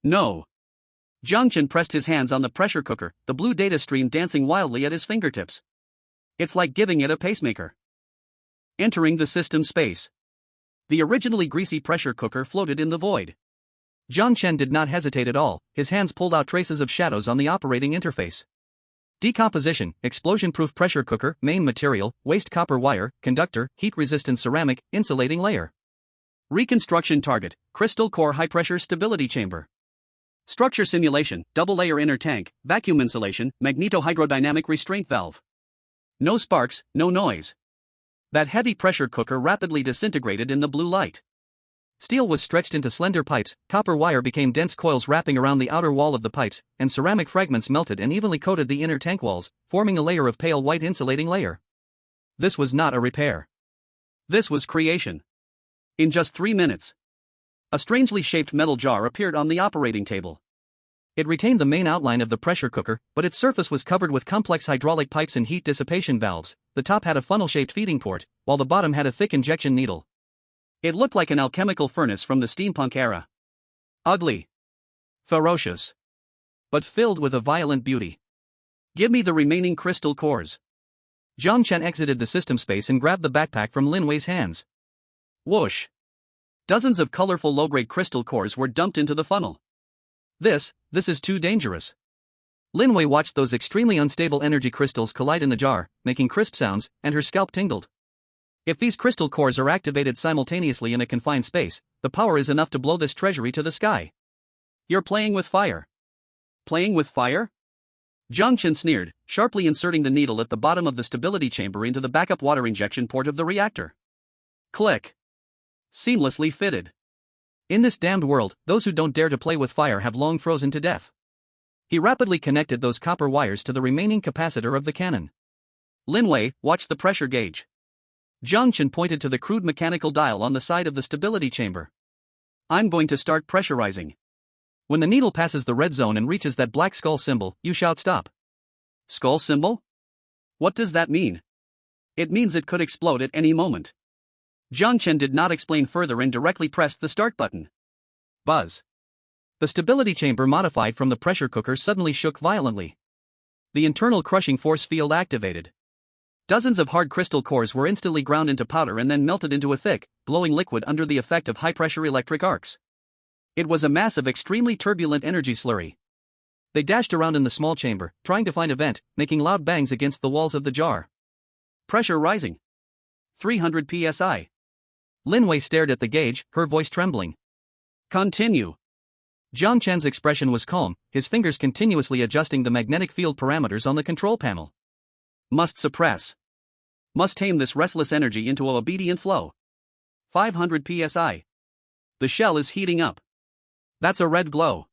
No. Jiang Chen pressed his hands on the pressure cooker, the blue data stream dancing wildly at his fingertips. It's like giving it a pacemaker. Entering the system space. The originally greasy pressure cooker floated in the void. Jiang Chen did not hesitate at all, his hands pulled out traces of shadows on the operating interface. Decomposition, explosion-proof pressure cooker, main material, waste copper wire, conductor, heat-resistant ceramic, insulating layer. Reconstruction target, crystal core high-pressure stability chamber. Structure simulation, double-layer inner tank, vacuum insulation, magneto-hydrodynamic restraint valve. No sparks, no noise. That heavy pressure cooker rapidly disintegrated in the blue light. Steel was stretched into slender pipes, copper wire became dense coils wrapping around the outer wall of the pipes, and ceramic fragments melted and evenly coated the inner tank walls, forming a layer of pale white insulating layer. This was not a repair. This was creation. In just 3 minutes, a strangely shaped metal jar appeared on the operating table. It retained the main outline of the pressure cooker, but its surface was covered with complex hydraulic pipes and heat dissipation valves. The top had a funnel-shaped feeding port, while the bottom had a thick injection needle. It looked like an alchemical furnace from the steampunk era. Ugly. Ferocious. But filled with a violent beauty. Give me the remaining crystal cores. Jiang Chen exited the system space and grabbed the backpack from Lin Wei's hands. Whoosh. Dozens of colorful low-grade crystal cores were dumped into the funnel. This is too dangerous. Lin Wei watched those extremely unstable energy crystals collide in the jar, making crisp sounds, and her scalp tingled. If these crystal cores are activated simultaneously in a confined space, the power is enough to blow this treasury to the sky. You're playing with fire. Playing with fire? Jiang Chen sneered, sharply inserting the needle at the bottom of the stability chamber into the backup water injection port of the reactor. Click. Seamlessly fitted. In this damned world, those who don't dare to play with fire have long frozen to death. He rapidly connected those copper wires to the remaining capacitor of the cannon. Linwei watched the pressure gauge. Jiang Chen pointed to the crude mechanical dial on the side of the stability chamber. I'm going to start pressurizing. When the needle passes the red zone and reaches that black skull symbol, you shout stop. Skull symbol? What does that mean? It means it could explode at any moment. Jiang Chen did not explain further and directly pressed the start button. Buzz. The stability chamber modified from the pressure cooker suddenly shook violently. The internal crushing force field activated. Dozens of hard crystal cores were instantly ground into powder and then melted into a thick, glowing liquid under the effect of high-pressure electric arcs. It was a massive, extremely turbulent energy slurry. They dashed around in the small chamber, trying to find a vent, making loud bangs against the walls of the jar. Pressure rising. 300 psi. Linwei stared at the gauge, her voice trembling. Continue. Jiang Chen's expression was calm, his fingers continuously adjusting the magnetic field parameters on the control panel. Must suppress. Must tame this restless energy into a obedient flow. 500 psi. The shell is heating up. That's a red glow.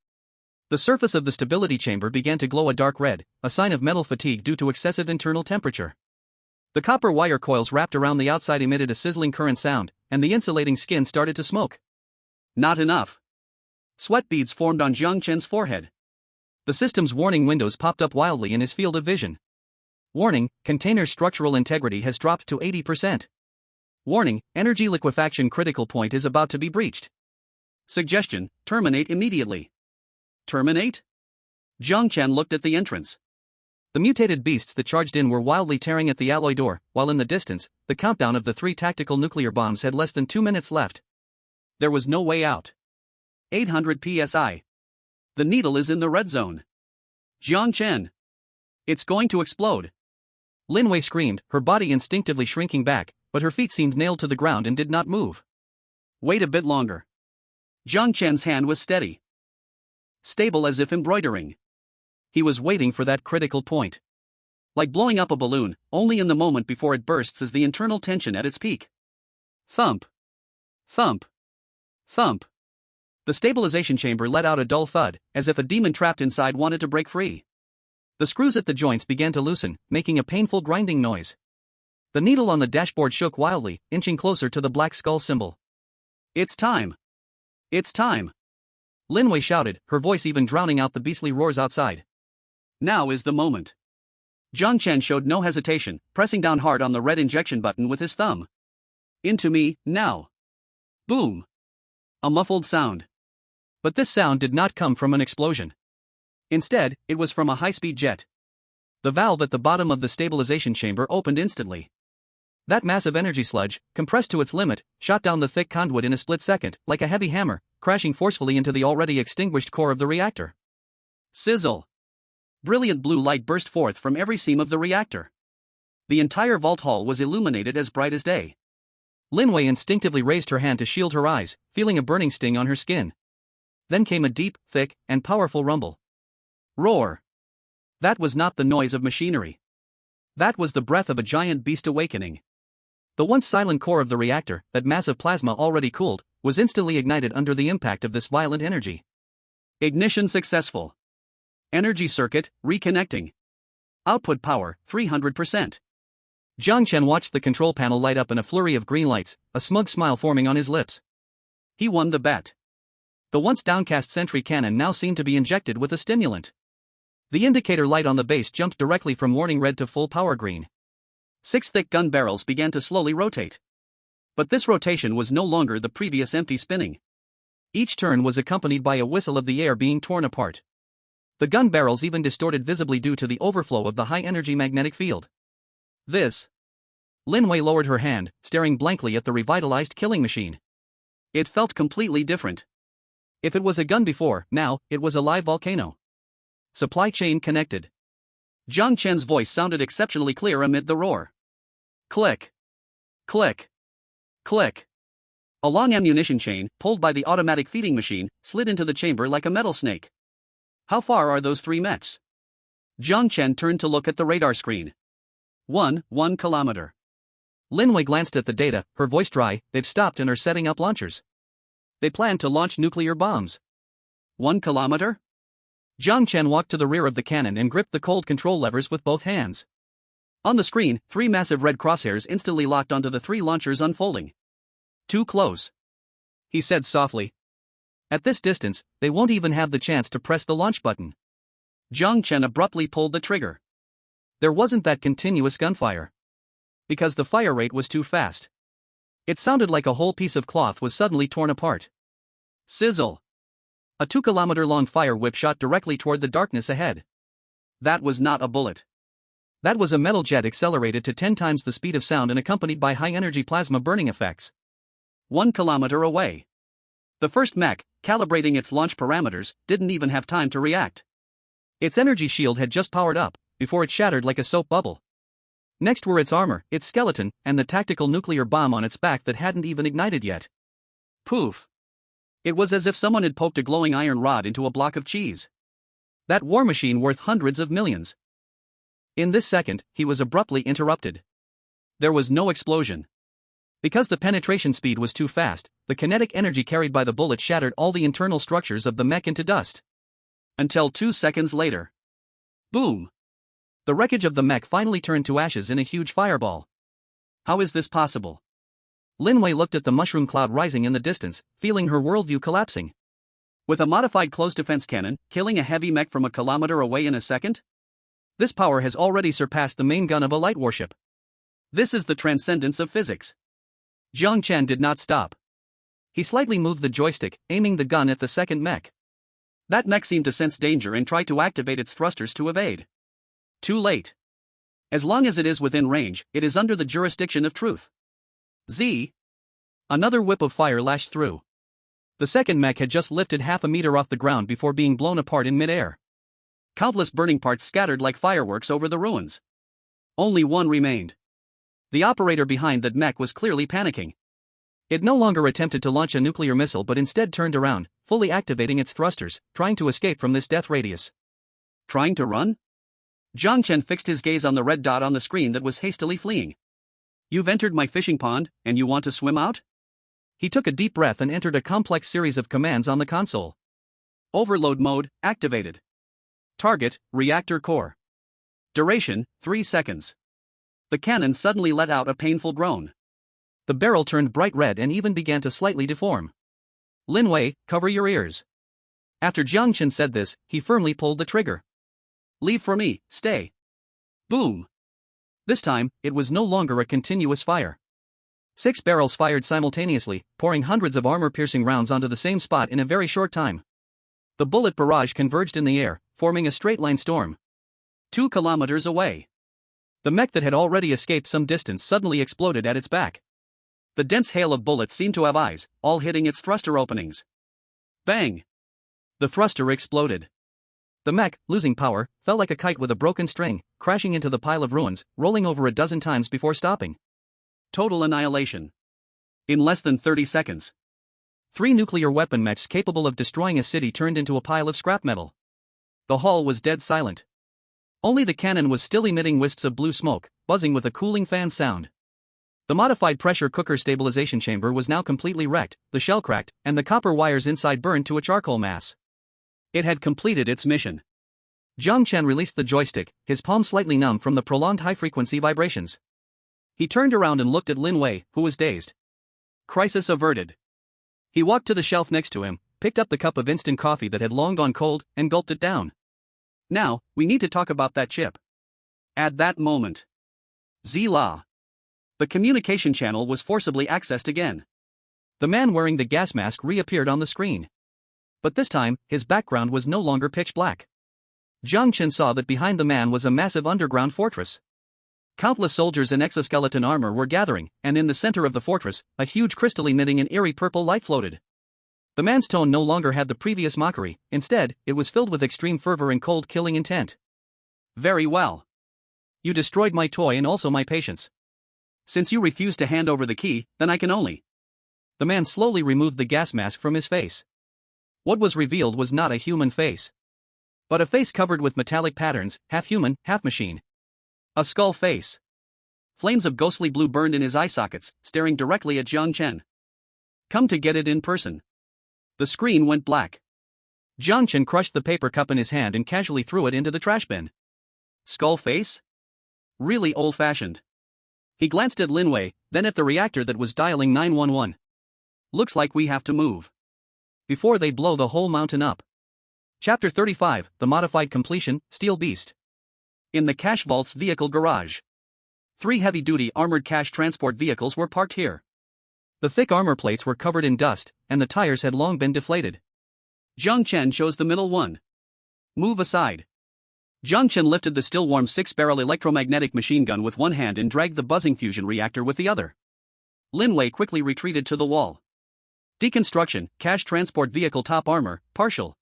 The surface of the stability chamber began to glow a dark red, a sign of metal fatigue due to excessive internal temperature. The copper wire coils wrapped around the outside emitted a sizzling current sound, and the insulating skin started to smoke. Not enough. Sweat beads formed on Jiang Chen's forehead. The system's warning windows popped up wildly in his field of vision. Warning, container's structural integrity has dropped to 80%. Warning, energy liquefaction critical point is about to be breached. Suggestion, terminate immediately. Terminate? Jiang Chen looked at the entrance. The mutated beasts that charged in were wildly tearing at the alloy door, while in the distance, the countdown of the 3 tactical nuclear bombs had less than 2 minutes left. There was no way out. 800 psi. The needle is in the red zone. Jiang Chen. It's going to explode. Linwei screamed, her body instinctively shrinking back, but her feet seemed nailed to the ground and did not move. Wait a bit longer. Jiang Chen's hand was steady. Stable as if embroidering. He was waiting for that critical point. Like blowing up a balloon, only in the moment before it bursts is the internal tension at its peak. Thump. Thump. Thump. The stabilization chamber let out a dull thud, as if a demon trapped inside wanted to break free. The screws at the joints began to loosen, making a painful grinding noise. The needle on the dashboard shook wildly, inching closer to the black skull symbol. It's time. It's time. Linwei shouted, her voice even drowning out the beastly roars outside. Now is the moment. Jiang Chen showed no hesitation, pressing down hard on the red injection button with his thumb. Into me, now. Boom. A muffled sound. But this sound did not come from an explosion. Instead, it was from a high-speed jet. The valve at the bottom of the stabilization chamber opened instantly. That massive energy sludge, compressed to its limit, shot down the thick conduit in a split second, like a heavy hammer, crashing forcefully into the already extinguished core of the reactor. Sizzle! Brilliant blue light burst forth from every seam of the reactor. The entire vault hall was illuminated as bright as day. Linwei instinctively raised her hand to shield her eyes, feeling a burning sting on her skin. Then came a deep, thick, and powerful rumble. Roar! That was not the noise of machinery. That was the breath of a giant beast awakening. The once silent core of the reactor, that massive plasma already cooled, was instantly ignited under the impact of this violent energy. Ignition successful. Energy circuit, reconnecting. Output power, 300%. Jiang Chen watched the control panel light up in a flurry of green lights, a smug smile forming on his lips. He won the bet. The once downcast sentry cannon now seemed to be injected with a stimulant. The indicator light on the base jumped directly from warning red to full power green. 6 thick gun barrels began to slowly rotate. But this rotation was no longer the previous empty spinning. Each turn was accompanied by a whistle of the air being torn apart. The gun barrels even distorted visibly due to the overflow of the high-energy magnetic field. This. Linwei lowered her hand, staring blankly at the revitalized killing machine. It felt completely different. If it was a gun before, now, it was a live volcano. Supply chain connected. Jiang Chen's voice sounded exceptionally clear amid the roar. Click. Click. Click. A long ammunition chain, pulled by the automatic feeding machine, slid into the chamber like a metal snake. How far are those 3 mechs? Jiang Chen turned to look at the radar screen. 1 kilometer. Linwei glanced at the data, her voice dry. They've stopped and are setting up launchers. They plan to launch nuclear bombs. 1 kilometer? Jiang Chen walked to the rear of the cannon and gripped the cold control levers with both hands. On the screen, 3 massive red crosshairs instantly locked onto the 3 launchers unfolding. Too close, he said softly. At this distance, they won't even have the chance to press the launch button. Jiang Chen abruptly pulled the trigger. There wasn't that continuous gunfire. Because the fire rate was too fast. It sounded like a whole piece of cloth was suddenly torn apart. Sizzle! A 2-kilometer-long fire whip shot directly toward the darkness ahead. That was not a bullet. That was a metal jet accelerated to 10 times the speed of sound and accompanied by high-energy plasma burning effects. 1 kilometer away. The first mech, calibrating its launch parameters, didn't even have time to react. Its energy shield had just powered up, before it shattered like a soap bubble. Next were its armor, its skeleton, and the tactical nuclear bomb on its back that hadn't even ignited yet. Poof! It was as if someone had poked a glowing iron rod into a block of cheese. That war machine worth hundreds of millions. In this second, he was abruptly interrupted. There was no explosion. Because the penetration speed was too fast, the kinetic energy carried by the bullet shattered all the internal structures of the mech into dust. Until 2 seconds later. Boom! The wreckage of the mech finally turned to ashes in a huge fireball. How is this possible? Lin Wei looked at the mushroom cloud rising in the distance, feeling her worldview collapsing. With a modified close defense cannon, killing a heavy mech from a kilometer away in a second? This power has already surpassed the main gun of a light warship. This is the transcendence of physics. Jiang Chen did not stop. He slightly moved the joystick, aiming the gun at the second mech. That mech seemed to sense danger and tried to activate its thrusters to evade. Too late. As long as it is within range, it is under the jurisdiction of truth. Z. Another whip of fire lashed through. The second mech had just lifted half a meter off the ground before being blown apart in midair. Countless burning parts scattered like fireworks over the ruins. Only one remained. The operator behind that mech was clearly panicking. It no longer attempted to launch a nuclear missile but instead turned around, fully activating its thrusters, trying to escape from this death radius. Trying to run? Jiang Chen fixed his gaze on the red dot on the screen that was hastily fleeing. You've entered my fishing pond, and you want to swim out? He took a deep breath and entered a complex series of commands on the console. Overload mode, activated. Target, reactor core. Duration, 3 seconds. The cannon suddenly let out a painful groan. The barrel turned bright red and even began to slightly deform. Lin Wei, cover your ears. After Jiang Chen said this, he firmly pulled the trigger. Leave for me, stay. Boom. This time, it was no longer a continuous fire. 6 barrels fired simultaneously, pouring hundreds of armor-piercing rounds onto the same spot in a very short time. The bullet barrage converged in the air, forming a straight-line storm. 2 kilometers away. The mech that had already escaped some distance suddenly exploded at its back. The dense hail of bullets seemed to have eyes, all hitting its thruster openings. Bang! The thruster exploded. The mech, losing power, fell like a kite with a broken string, crashing into the pile of ruins, rolling over a dozen times before stopping. Total annihilation. In less than 30 seconds. 3 nuclear weapon mechs capable of destroying a city turned into a pile of scrap metal. The hall was dead silent. Only the cannon was still emitting wisps of blue smoke, buzzing with a cooling fan sound. The modified pressure cooker stabilization chamber was now completely wrecked, the shell cracked, and the copper wires inside burned to a charcoal mass. It had completed its mission. Jiang Chen released the joystick, his palm slightly numb from the prolonged high-frequency vibrations. He turned around and looked at Lin Wei, who was dazed. Crisis averted. He walked to the shelf next to him, picked up the cup of instant coffee that had long gone cold, and gulped it down. Now, we need to talk about that chip. At that moment. Zila. The communication channel was forcibly accessed again. The man wearing the gas mask reappeared on the screen. But this time, his background was no longer pitch black. Jiang Chen saw that behind the man was a massive underground fortress. Countless soldiers in exoskeleton armor were gathering, and in the center of the fortress, a huge crystal emitting an eerie purple light floated. The man's tone no longer had the previous mockery, instead, it was filled with extreme fervor and cold killing intent. Very well. You destroyed my toy and also my patience. Since you refuse to hand over the key, then I can only. The man slowly removed the gas mask from his face. What was revealed was not a human face, but a face covered with metallic patterns, half human, half machine. A skull face. Flames of ghostly blue burned in his eye sockets, staring directly at Jiang Chen. Come to get it in person. The screen went black. Jiang Chen crushed the paper cup in his hand and casually threw it into the trash bin. Skull face? Really old-fashioned. He glanced at Lin Wei, then at the reactor that was dialing 911. Looks like we have to move before they blow the whole mountain up. Chapter 35, The Modified Completion, Steel Beast. In the cash vault's vehicle garage. 3 heavy-duty armored cash transport vehicles were parked here. The thick armor plates were covered in dust, and the tires had long been deflated. Jiang Chen chose the middle one. Move aside. Jiang Chen lifted the still-warm 6-barrel electromagnetic machine gun with one hand and dragged the buzzing fusion reactor with the other. Lin Wei quickly retreated to the wall. Deconstruction, cash transport vehicle top armor, partial.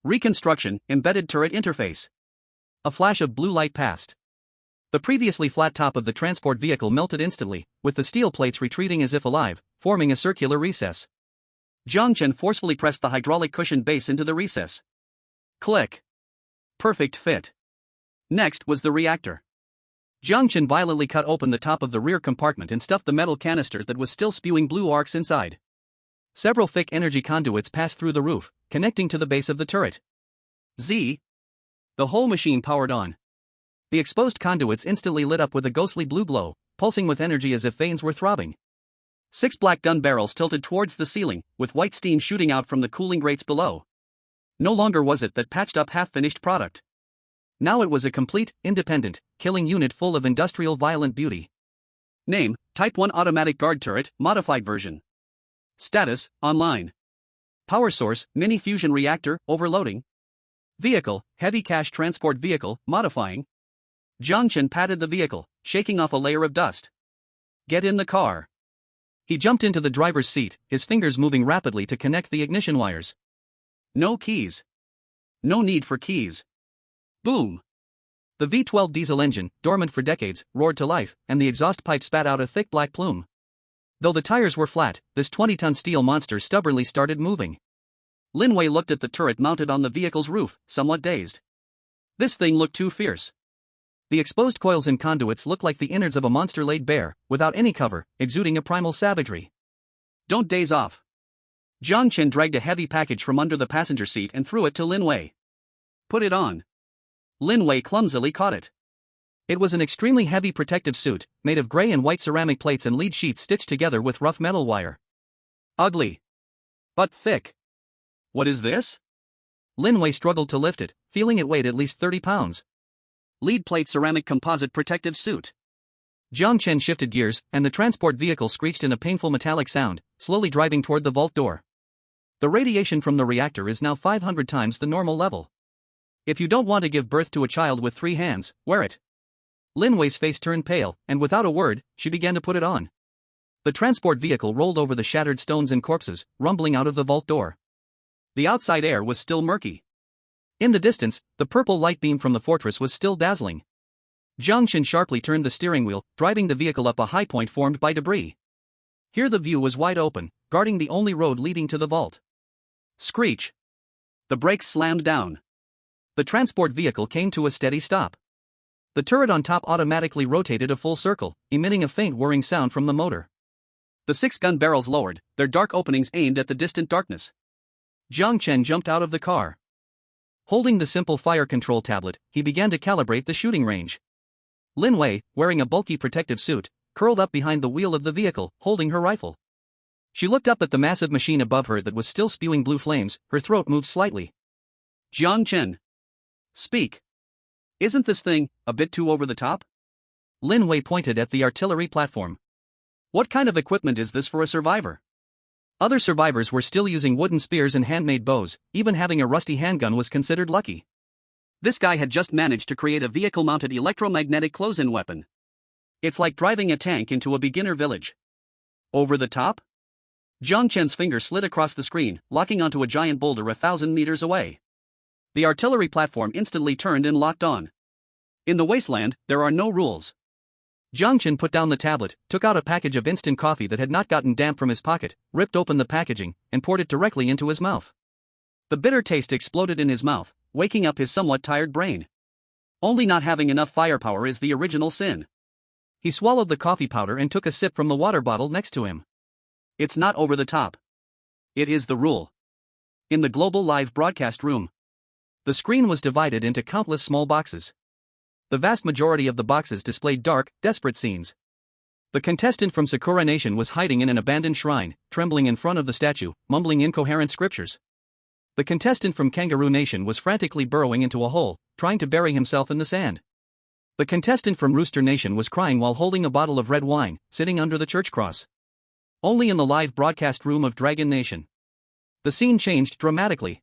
Reconstruction, embedded turret interface. A flash of blue light passed. The previously flat top of the transport vehicle melted instantly, with the steel plates retreating as if alive, forming a circular recess. Jiang Chen forcefully pressed the hydraulic cushioned base into the recess. Click. Perfect fit. Next was the reactor. Jiang Chen violently cut open the top of the rear compartment and stuffed the metal canister that was still spewing blue arcs inside. Several thick energy conduits passed through the roof, connecting to the base of the turret. Z. The whole machine powered on. The exposed conduits instantly lit up with a ghostly blue glow, pulsing with energy as if veins were throbbing. 6 black gun barrels tilted towards the ceiling, with white steam shooting out from the cooling grates below. No longer was it that patched-up half-finished product. Now it was a complete, independent, killing unit full of industrial violent beauty. Name, Type 1 Automatic Guard Turret, Modified Version. Status, Online. Power Source, Mini Fusion Reactor, Overloading. Vehicle, Heavy Cash Transport Vehicle, Modifying. Jiang Chen patted the vehicle, shaking off a layer of dust. Get in the car. He jumped into the driver's seat, his fingers moving rapidly to connect the ignition wires. No keys. No need for keys. Boom. The V12 diesel engine, dormant for decades, roared to life, and the exhaust pipe spat out a thick black plume. Though the tires were flat, this 20-ton steel monster stubbornly started moving. Lin Wei looked at the turret mounted on the vehicle's roof, somewhat dazed. This thing looked too fierce. The exposed coils and conduits looked like the innards of a monster laid bare, without any cover, exuding a primal savagery. Don't daze off. Jiang Chen dragged a heavy package from under the passenger seat and threw it to Lin Wei. Put it on. Lin Wei clumsily caught it. It was an extremely heavy protective suit, made of gray and white ceramic plates and lead sheets stitched together with rough metal wire. Ugly. But thick. What is this? Lin Wei struggled to lift it, feeling it weighed at least 30 pounds. Lead plate ceramic composite protective suit. Jiang Chen shifted gears, and the transport vehicle screeched in a painful metallic sound, slowly driving toward the vault door. The radiation from the reactor is now 500 times the normal level. If you don't want to give birth to a child with 3 hands, wear it. Lin Wei's face turned pale, and without a word, she began to put it on. The transport vehicle rolled over the shattered stones and corpses, rumbling out of the vault door. The outside air was still murky. In the distance, the purple light beam from the fortress was still dazzling. Jiang Chen sharply turned the steering wheel, driving the vehicle up a high point formed by debris. Here the view was wide open, guarding the only road leading to the vault. Screech. The brakes slammed down. The transport vehicle came to a steady stop. The turret on top automatically rotated a full circle, emitting a faint whirring sound from the motor. The 6 gun barrels lowered, their dark openings aimed at the distant darkness. Jiang Chen jumped out of the car. Holding the simple fire control tablet, he began to calibrate the shooting range. Lin Wei, wearing a bulky protective suit, curled up behind the wheel of the vehicle, holding her rifle. She looked up at the massive machine above her that was still spewing blue flames, her throat moved slightly. Jiang Chen. Speak. Isn't this thing a bit too over the top? Lin Wei pointed at the artillery platform. What kind of equipment is this for a survivor? Other survivors were still using wooden spears and handmade bows, even having a rusty handgun was considered lucky. This guy had just managed to create a vehicle-mounted electromagnetic close-in weapon. It's like driving a tank into a beginner village. Over the top? Jiang Chen's finger slid across the screen, locking onto a giant boulder 1,000 meters away. The artillery platform instantly turned and locked on. In the Wasteland, there are no rules. Jiang Chen put down the tablet, took out a package of instant coffee that had not gotten damp from his pocket, ripped open the packaging, and poured it directly into his mouth. The bitter taste exploded in his mouth, waking up his somewhat tired brain. Only not having enough firepower is the original sin. He swallowed the coffee powder and took a sip from the water bottle next to him. It's not over the top. It is the rule. In the global live broadcast room, the screen was divided into countless small boxes. The vast majority of the boxes displayed dark, desperate scenes. The contestant from Sakura Nation was hiding in an abandoned shrine, trembling in front of the statue, mumbling incoherent scriptures. The contestant from Kangaroo Nation was frantically burrowing into a hole, trying to bury himself in the sand. The contestant from Rooster Nation was crying while holding a bottle of red wine, sitting under the church cross. Only in the live broadcast room of Dragon Nation. The scene changed dramatically.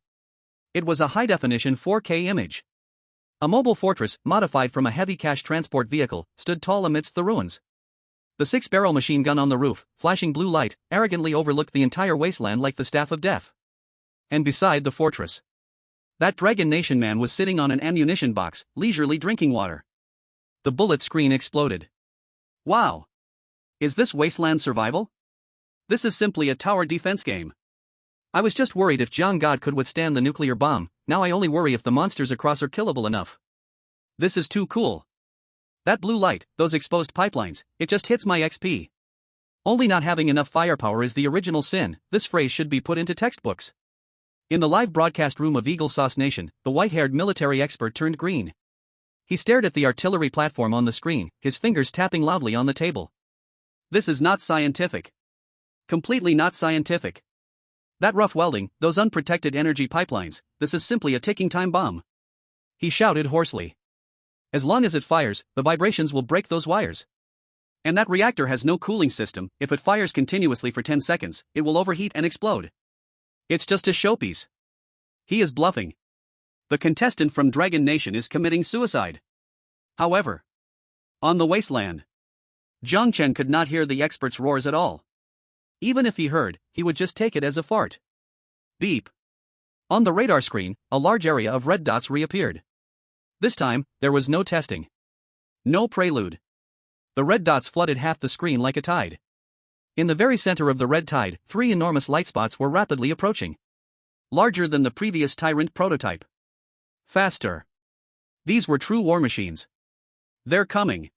It was a high-definition 4K image. A mobile fortress, modified from a heavy cash transport vehicle, stood tall amidst the ruins. The 6-barrel machine gun on the roof, flashing blue light, arrogantly overlooked the entire wasteland like the staff of death. And beside the fortress, that Dragon Nation man was sitting on an ammunition box, leisurely drinking water. The bullet screen exploded. Wow! Is this Wasteland survival? This is simply a tower defense game. I was just worried if Jiang God could withstand the nuclear bomb, now I only worry if the monsters across are killable enough. This is too cool. That blue light, those exposed pipelines, it just hits my XP. Only not having enough firepower is the original sin, this phrase should be put into textbooks. In the live broadcast room of Eagle Sauce Nation, the white-haired military expert turned green. He stared at the artillery platform on the screen, his fingers tapping loudly on the table. This is not scientific. Completely not scientific. That rough welding, those unprotected energy pipelines, this is simply a ticking time bomb. He shouted hoarsely. As long as it fires, the vibrations will break those wires. And that reactor has no cooling system, if it fires continuously for 10 seconds, it will overheat and explode. It's just a showpiece. He is bluffing. The contestant from Dragon Nation is committing suicide. However, on the wasteland, Jiang Chen could not hear the expert's roars at all. Even if he heard, he would just take it as a fart. Beep. On the radar screen, a large area of red dots reappeared. This time, there was no testing. No prelude. The red dots flooded half the screen like a tide. In the very center of the red tide, 3 enormous light spots were rapidly approaching. Larger than the previous Tyrant prototype. Faster. These were true war machines. They're coming.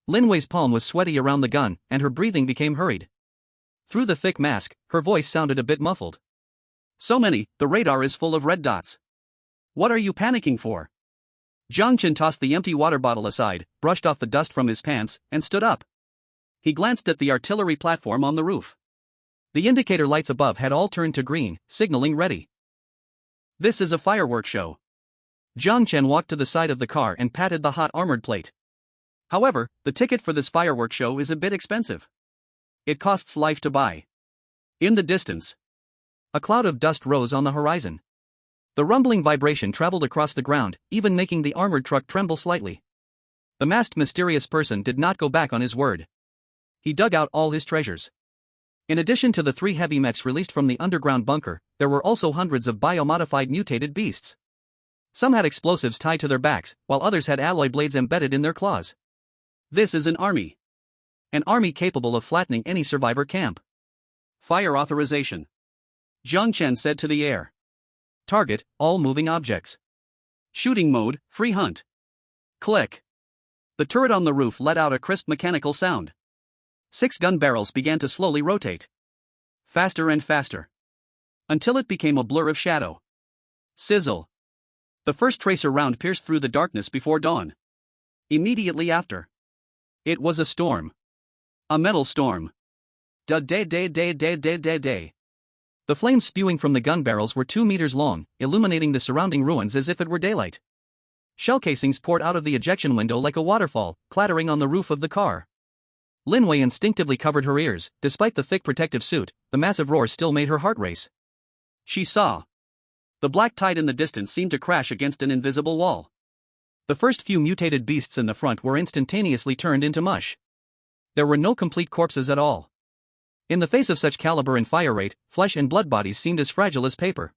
Lin Wei's palm was sweaty around the gun, and her breathing became hurried. Through the thick mask, her voice sounded a bit muffled. So many, the radar is full of red dots. What are you panicking for? Jiang Chen tossed the empty water bottle aside, brushed off the dust from his pants, and stood up. He glanced at the artillery platform on the roof. The indicator lights above had all turned to green, signaling ready. This is a fireworks show. Jiang Chen walked to the side of the car and patted the hot armored plate. However, the ticket for this fireworks show is a bit expensive. It costs life to buy. In the distance, a cloud of dust rose on the horizon. The rumbling vibration traveled across the ground, even making the armored truck tremble slightly. The masked mysterious person did not go back on his word. He dug out all his treasures. In addition to the 3 heavy mechs released from the underground bunker, there were also hundreds of biomodified mutated beasts. Some had explosives tied to their backs, while others had alloy blades embedded in their claws. This is an army. An army capable of flattening any survivor camp. Fire authorization. Jiang Chen said to the air. Target, all moving objects. Shooting mode, free hunt. Click. The turret on the roof let out a crisp mechanical sound. 6 gun barrels began to slowly rotate. Faster and faster. Until it became a blur of shadow. Sizzle. The first tracer round pierced through the darkness before dawn. Immediately after. It was a storm. A metal storm. Da-day-day-day-day-day-day-day. The flames spewing from the gun barrels were 2 meters long, illuminating the surrounding ruins as if it were daylight. Shell casings poured out of the ejection window like a waterfall, clattering on the roof of the car. Lin Wei instinctively covered her ears. Despite the thick protective suit, the massive roar still made her heart race. She saw. The black tide in the distance seemed to crash against an invisible wall. The first few mutated beasts in the front were instantaneously turned into mush. There were no complete corpses at all. In the face of such caliber and fire rate, flesh and blood bodies seemed as fragile as paper.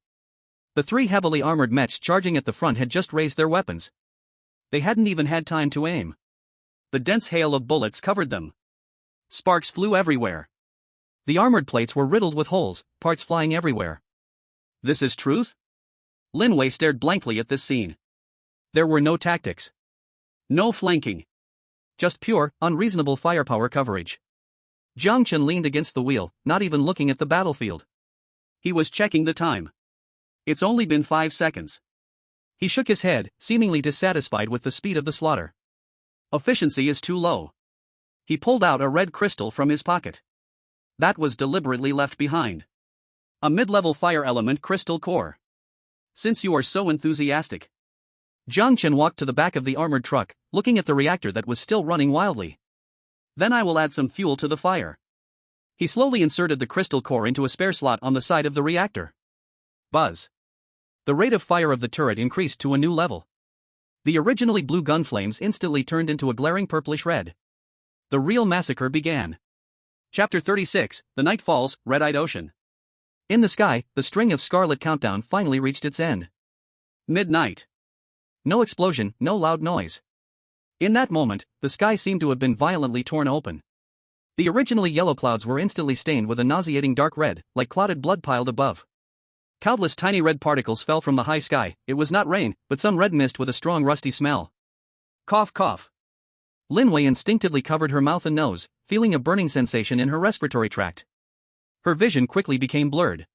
The 3 heavily armored mechs charging at the front had just raised their weapons. They hadn't even had time to aim. The dense hail of bullets covered them. Sparks flew everywhere. The armored plates were riddled with holes, parts flying everywhere. This is truth? Lin Wei stared blankly at this scene. There were no tactics. No flanking. Just pure, unreasonable firepower coverage. Jiang Chen leaned against the wheel, not even looking at the battlefield. He was checking the time. It's only been 5 seconds. He shook his head, seemingly dissatisfied with the speed of the slaughter. Efficiency is too low. He pulled out a red crystal from his pocket. That was deliberately left behind. A mid-level fire element crystal core. Since you are so enthusiastic. Jiang Chen walked to the back of the armored truck, looking at the reactor that was still running wildly. Then I will add some fuel to the fire. He slowly inserted the crystal core into a spare slot on the side of the reactor. Buzz. The rate of fire of the turret increased to a new level. The originally blue gun flames instantly turned into a glaring purplish red. The real massacre began. Chapter 36, The Night Falls, Red-Eyed Ocean. In the sky, the string of scarlet countdown finally reached its end. Midnight. No explosion, no loud noise. In that moment, the sky seemed to have been violently torn open. The originally yellow clouds were instantly stained with a nauseating dark red, like clotted blood piled above. Countless tiny red particles fell from the high sky. It was not rain, but some red mist with a strong rusty smell. Cough cough. Lin Wei instinctively covered her mouth and nose, feeling a burning sensation in her respiratory tract. Her vision quickly became blurred.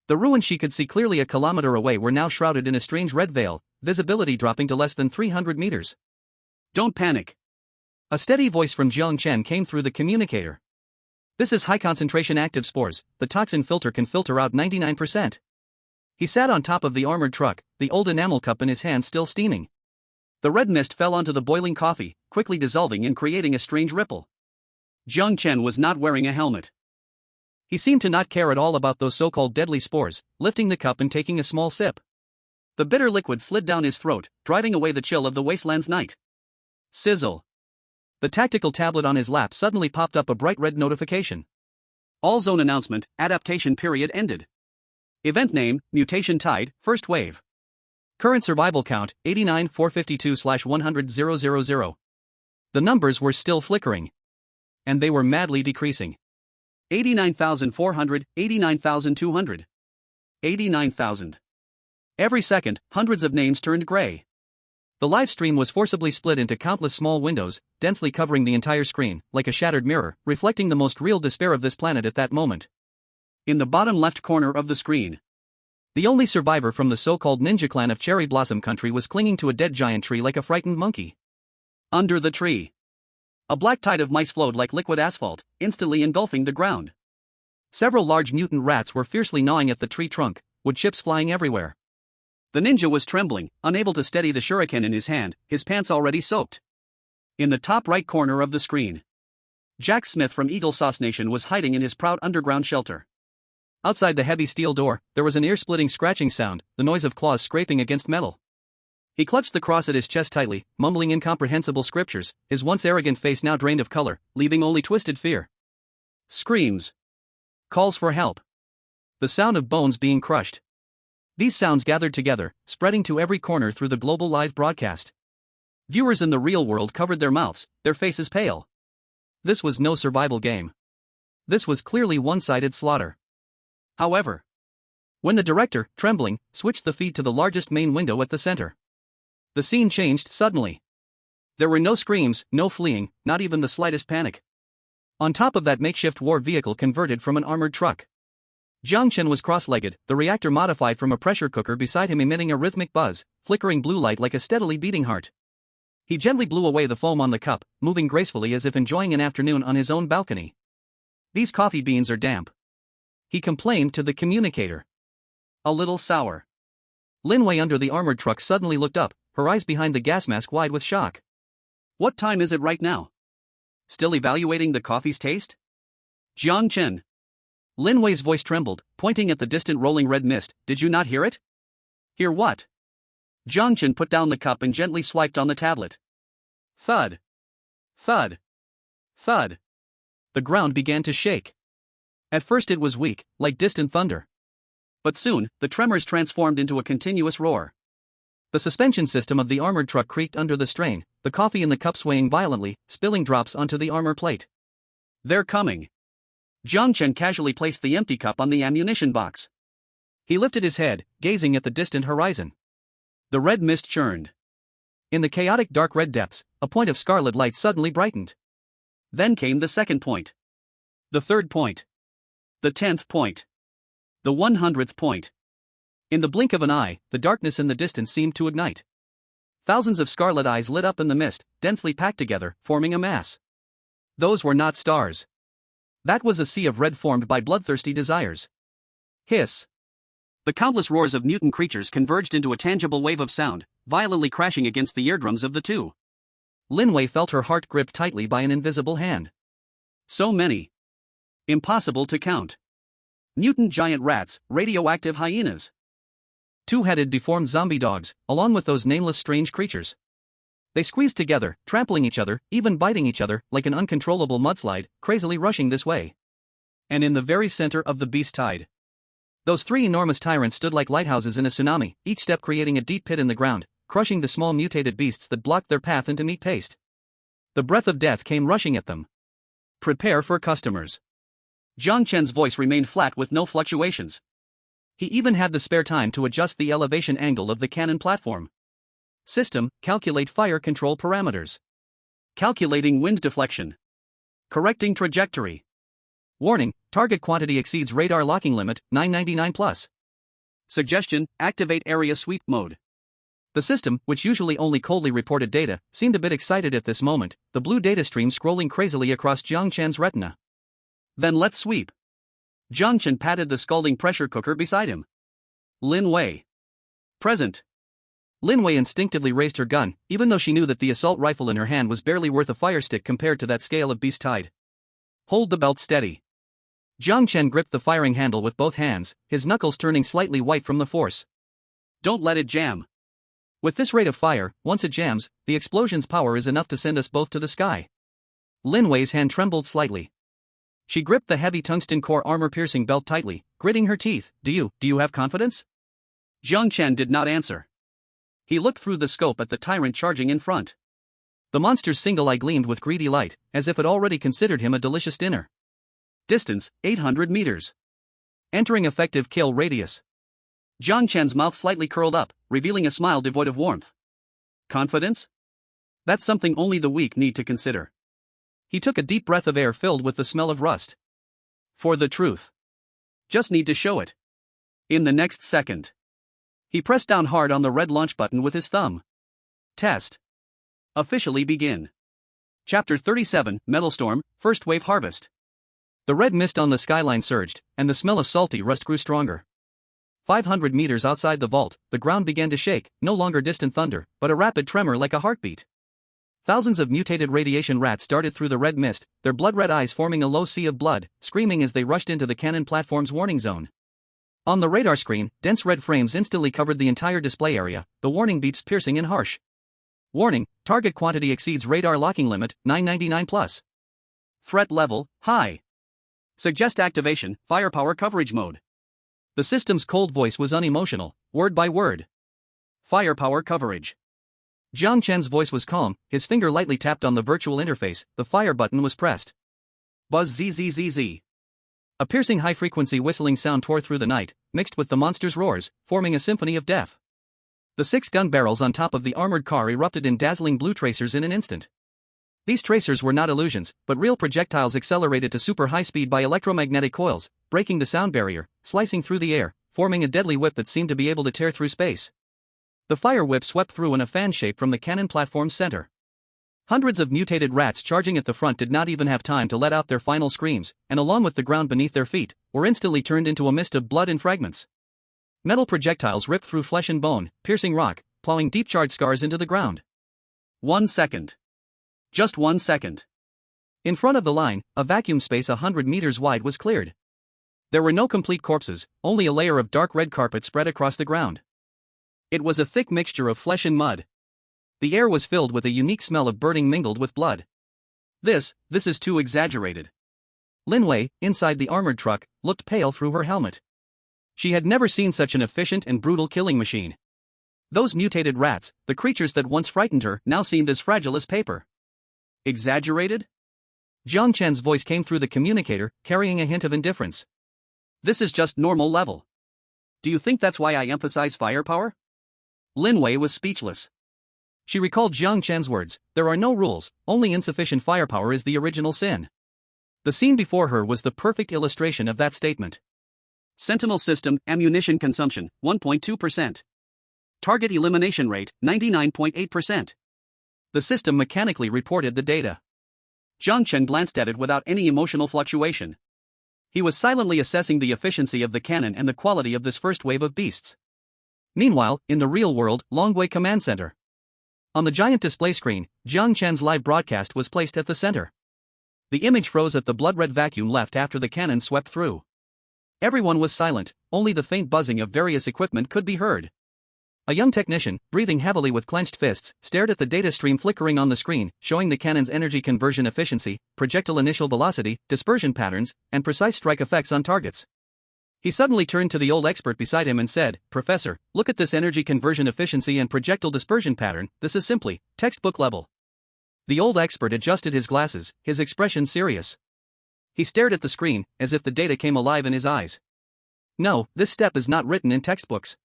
The ruins she could see clearly a kilometer away were now shrouded in a strange red veil, visibility dropping to less than 300 meters. Don't panic. A steady voice from Jiang Chen came through the communicator. This is high-concentration active spores. The toxin filter can filter out 99%. He sat on top of the armored truck, the old enamel cup in his hand still steaming. The red mist fell onto the boiling coffee, quickly dissolving and creating a strange ripple. Jiang Chen was not wearing a helmet. He seemed to not care at all about those so-called deadly spores, lifting the cup and taking a small sip. The bitter liquid slid down his throat, driving away the chill of the wasteland's night. Sizzle. The tactical tablet on his lap suddenly popped up a bright red notification. All zone announcement, adaptation period ended. Event name, mutation tide, first wave. Current survival count, 89,452/100,000. The numbers were still flickering. And they were madly decreasing. 89,400, 89,200. 89,000. Every second, hundreds of names turned gray. The live stream was forcibly split into countless small windows, densely covering the entire screen, like a shattered mirror, reflecting the most real despair of this planet at that moment. In the bottom left corner of the screen, the only survivor from the so-called ninja clan of Cherry Blossom Country was clinging to a dead giant tree like a frightened monkey. Under the tree, a black tide of mice flowed like liquid asphalt, instantly engulfing the ground. Several large mutant rats were fiercely gnawing at the tree trunk, wood chips flying everywhere. The ninja was trembling, unable to steady the shuriken in his hand, his pants already soaked. In the top right corner of the screen, Jack Smith from Eagle Sauce Nation was hiding in his proud underground shelter. Outside the heavy steel door, there was an ear-splitting scratching sound, the noise of claws scraping against metal. He clutched the cross at his chest tightly, mumbling incomprehensible scriptures, his once arrogant face now drained of color, leaving only twisted fear. Screams. Calls for help. The sound of bones being crushed. These sounds gathered together, spreading to every corner through the global live broadcast. Viewers in the real world covered their mouths, their faces pale. This was no survival game. This was clearly one-sided slaughter. However, when the director, trembling, switched the feed to the largest main window at the center, the scene changed suddenly. There were no screams, no fleeing, not even the slightest panic. On top of that makeshift war vehicle converted from an armored truck, Jiang Chen was cross-legged, the reactor modified from a pressure cooker beside him emitting a rhythmic buzz, flickering blue light like a steadily beating heart. He gently blew away the foam on the cup, moving gracefully as if enjoying an afternoon on his own balcony. These coffee beans are damp, he complained to the communicator. A little sour. Lin Wei under the armored truck suddenly looked up, her eyes behind the gas mask wide with shock. What time is it right now? Still evaluating the coffee's taste? Jiang Chen. Lin Wei's voice trembled, pointing at the distant rolling red mist. Did you not hear it? Hear what? Jiang Chen put down the cup and gently swiped on the tablet. Thud. Thud. Thud. The ground began to shake. At first it was weak, like distant thunder. But soon, the tremors transformed into a continuous roar. The suspension system of the armored truck creaked under the strain, the coffee in the cup swaying violently, spilling drops onto the armor plate. They're coming. Jiang Chen casually placed the empty cup on the ammunition box. He lifted his head, gazing at the distant horizon. The red mist churned. In the chaotic dark red depths, a point of scarlet light suddenly brightened. Then came the second point. The third point. The 10th point. The 100th point. In the blink of an eye, the darkness in the distance seemed to ignite. Thousands of scarlet eyes lit up in the mist, densely packed together, forming a mass. Those were not stars. That was a sea of red formed by bloodthirsty desires. Hiss. The countless roars of mutant creatures converged into a tangible wave of sound, violently crashing against the eardrums of the two. Linwei felt her heart gripped tightly by an invisible hand. So many. Impossible to count. Mutant giant rats, radioactive hyenas. Two-headed deformed zombie dogs, along with those nameless strange creatures. They squeezed together, trampling each other, even biting each other, like an uncontrollable mudslide, crazily rushing this way. And in the very center of the beast tide, those three enormous tyrants stood like lighthouses in a tsunami, each step creating a deep pit in the ground, crushing the small mutated beasts that blocked their path into meat paste. The breath of death came rushing at them. Prepare for customers. Jiang Chen's voice remained flat with no fluctuations. He even had the spare time to adjust the elevation angle of the cannon platform. System, calculate fire control parameters. Calculating wind deflection. Correcting trajectory. Warning, target quantity exceeds radar locking limit, 999+. Suggestion, activate area sweep mode. The system, which usually only coldly reported data, seemed a bit excited at this moment, the blue data stream scrolling crazily across Jiang Chen's retina. Then let's sweep. Jiang Chen patted the scalding pressure cooker beside him. Lin Wei. Present. Lin Wei instinctively raised her gun, even though she knew that the assault rifle in her hand was barely worth a fire stick compared to that scale of beast tide. Hold the belt steady. Jiang Chen gripped the firing handle with both hands, his knuckles turning slightly white from the force. Don't let it jam. With this rate of fire, once it jams, the explosion's power is enough to send us both to the sky. Lin Wei's hand trembled slightly. She gripped the heavy tungsten core armor-piercing belt tightly, gritting her teeth. Do you have confidence? Jiang Chen did not answer. He looked through the scope at the tyrant charging in front. The monster's single eye gleamed with greedy light, as if it already considered him a delicious dinner. Distance, 800 meters. Entering effective kill radius. Jiang Chen's mouth slightly curled up, revealing a smile devoid of warmth. Confidence? That's something only the weak need to consider. He took a deep breath of air filled with the smell of rust. For the truth. Just need to show it. In the next second. He pressed down hard on the red launch button with his thumb. Test. Officially begin. Chapter 37, Metalstorm, First Wave Harvest. The red mist on the skyline surged, and the smell of salty rust grew stronger. 500 meters outside the vault, the ground began to shake, no longer distant thunder, but a rapid tremor like a heartbeat. Thousands of mutated radiation rats darted through the red mist, their blood-red eyes forming a low sea of blood, screaming as they rushed into the cannon platform's warning zone. On the radar screen, dense red frames instantly covered the entire display area, the warning beeps piercing and harsh. Warning, target quantity exceeds radar locking limit, 999+. Threat level, high. Suggest activation, firepower coverage mode. The system's cold voice was unemotional, word by word. Firepower coverage. Jiang Chen's voice was calm, his finger lightly tapped on the virtual interface, the fire button was pressed. Buzz zzz. A piercing high-frequency whistling sound tore through the night, mixed with the monster's roars, forming a symphony of death. The 6 gun barrels on top of the armored car erupted in dazzling blue tracers in an instant. These tracers were not illusions, but real projectiles accelerated to super high speed by electromagnetic coils, breaking the sound barrier, slicing through the air, forming a deadly whip that seemed to be able to tear through space. The fire whip swept through in a fan shape from the cannon platform's center. Hundreds of mutated rats charging at the front did not even have time to let out their final screams, and along with the ground beneath their feet, were instantly turned into a mist of blood and fragments. Metal projectiles ripped through flesh and bone, piercing rock, plowing deep charred scars into the ground. 1 second. Just 1 second. In front of the line, a vacuum space 100 meters wide was cleared. There were no complete corpses, only a layer of dark red carpet spread across the ground. It was a thick mixture of flesh and mud. The air was filled with a unique smell of burning mingled with blood. This is too exaggerated. Lin Wei, inside the armored truck, looked pale through her helmet. She had never seen such an efficient and brutal killing machine. Those mutated rats, the creatures that once frightened her, now seemed as fragile as paper. Exaggerated? Jiang Chen's voice came through the communicator, carrying a hint of indifference. This is just normal level. Do you think that's why I emphasize firepower? Lin Wei was speechless. She recalled Jiang Chen's words, there are no rules, only insufficient firepower is the original sin. The scene before her was the perfect illustration of that statement. Sentinel system, ammunition consumption, 1.2%. Target elimination rate, 99.8%. The system mechanically reported the data. Jiang Chen glanced at it without any emotional fluctuation. He was silently assessing the efficiency of the cannon and the quality of this first wave of beasts. Meanwhile, in the real world, Longwei Command Center. On the giant display screen, Jiang Chen's live broadcast was placed at the center. The image froze at the blood-red vacuum left after the cannon swept through. Everyone was silent, only the faint buzzing of various equipment could be heard. A young technician, breathing heavily with clenched fists, stared at the data stream flickering on the screen, showing the cannon's energy conversion efficiency, projectile initial velocity, dispersion patterns, and precise strike effects on targets. He suddenly turned to the old expert beside him and said, "Professor, look at this energy conversion efficiency and projectile dispersion pattern, this is simply textbook level." The old expert adjusted his glasses, his expression serious. He stared at the screen, as if the data came alive in his eyes. "No, this step is not written in textbooks.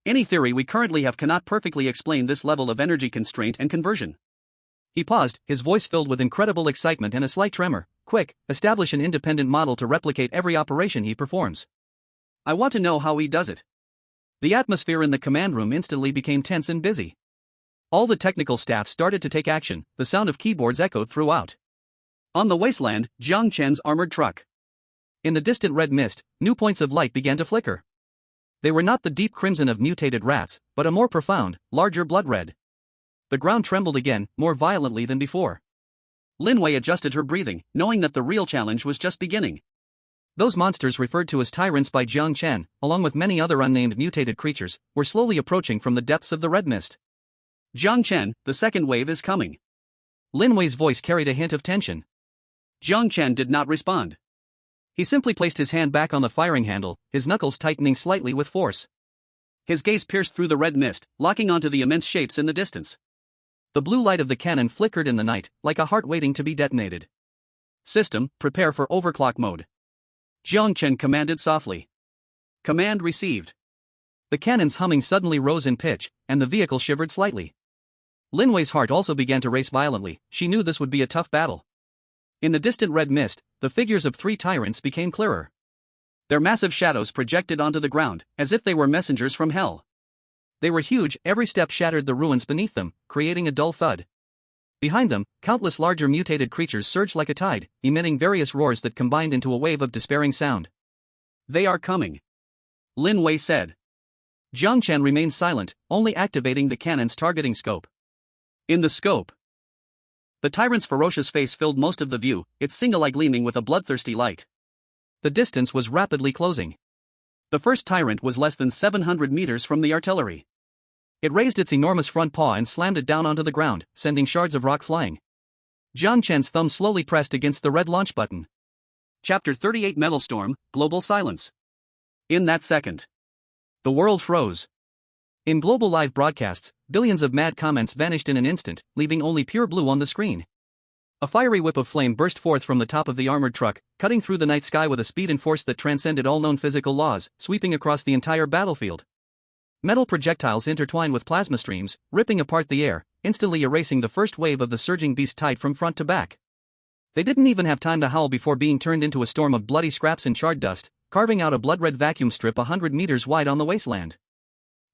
Any theory we currently have cannot perfectly explain this level of energy constraint and conversion." He paused, his voice filled with incredible excitement and a slight tremor. "Quick, establish an independent model to replicate every operation he performs. I want to know how he does it." The atmosphere in the command room instantly became tense and busy. All the technical staff started to take action, the sound of keyboards echoed throughout. On the Wasteland, Jiang Chen's armored truck. In the distant red mist, new points of light began to flicker. They were not the deep crimson of mutated rats, but a more profound, larger blood red. The ground trembled again, more violently than before. Lin Wei adjusted her breathing, knowing that the real challenge was just beginning. Those monsters referred to as tyrants by Jiang Chen, along with many other unnamed mutated creatures, were slowly approaching from the depths of the red mist. "Jiang Chen, the second wave is coming." Lin Wei's voice carried a hint of tension. Jiang Chen did not respond. He simply placed his hand back on the firing handle, his knuckles tightening slightly with force. His gaze pierced through the red mist, locking onto the immense shapes in the distance. The blue light of the cannon flickered in the night, like a heart waiting to be detonated. "System, prepare for overclock mode," Jiang Chen commanded softly. Command received. The cannon's humming suddenly rose in pitch, and the vehicle shivered slightly. Lin Wei's heart also began to race violently. She knew this would be a tough battle. In the distant red mist, the figures of three tyrants became clearer. Their massive shadows projected onto the ground, as if they were messengers from hell. They were huge, every step shattered the ruins beneath them, creating a dull thud. Behind them, countless larger mutated creatures surged like a tide, emitting various roars that combined into a wave of despairing sound. "They are coming," Lin Wei said. Jiang Chen remained silent, only activating the cannon's targeting scope. In the scope, the tyrant's ferocious face filled most of the view, its single eye gleaming with a bloodthirsty light. The distance was rapidly closing. The first tyrant was less than 700 meters from the artillery. It raised its enormous front paw and slammed it down onto the ground, sending shards of rock flying. Jiang Chen's thumb slowly pressed against the red launch button. Chapter 38 Metal Storm, Global Silence. In that second, the world froze. In global live broadcasts, billions of mad comments vanished in an instant, leaving only pure blue on the screen. A fiery whip of flame burst forth from the top of the armored truck, cutting through the night sky with a speed and force that transcended all known physical laws, sweeping across the entire battlefield. Metal projectiles intertwined with plasma streams, ripping apart the air, instantly erasing the first wave of the surging beast tide from front to back. They didn't even have time to howl before being turned into a storm of bloody scraps and charred dust, carving out a blood-red vacuum strip 100 meters wide on the wasteland.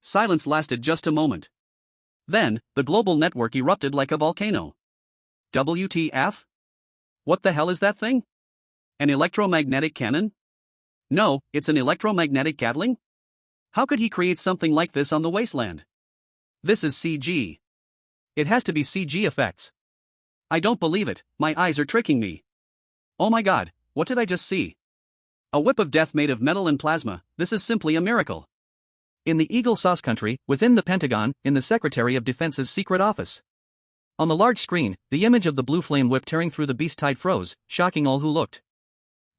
Silence lasted just a moment. Then, the global network erupted like a volcano. WTF? What the hell is that thing? An electromagnetic cannon? No, it's an electromagnetic Gatling? How could he create something like this on the wasteland? This is CG. It has to be CG effects. I don't believe it, my eyes are tricking me. Oh my god, what did I just see? A whip of death made of metal and plasma, this is simply a miracle. In the Eagle Sauce country, within the Pentagon, in the Secretary of Defense's secret office. On the large screen, the image of the blue flame whip tearing through the beast tide froze, shocking all who looked.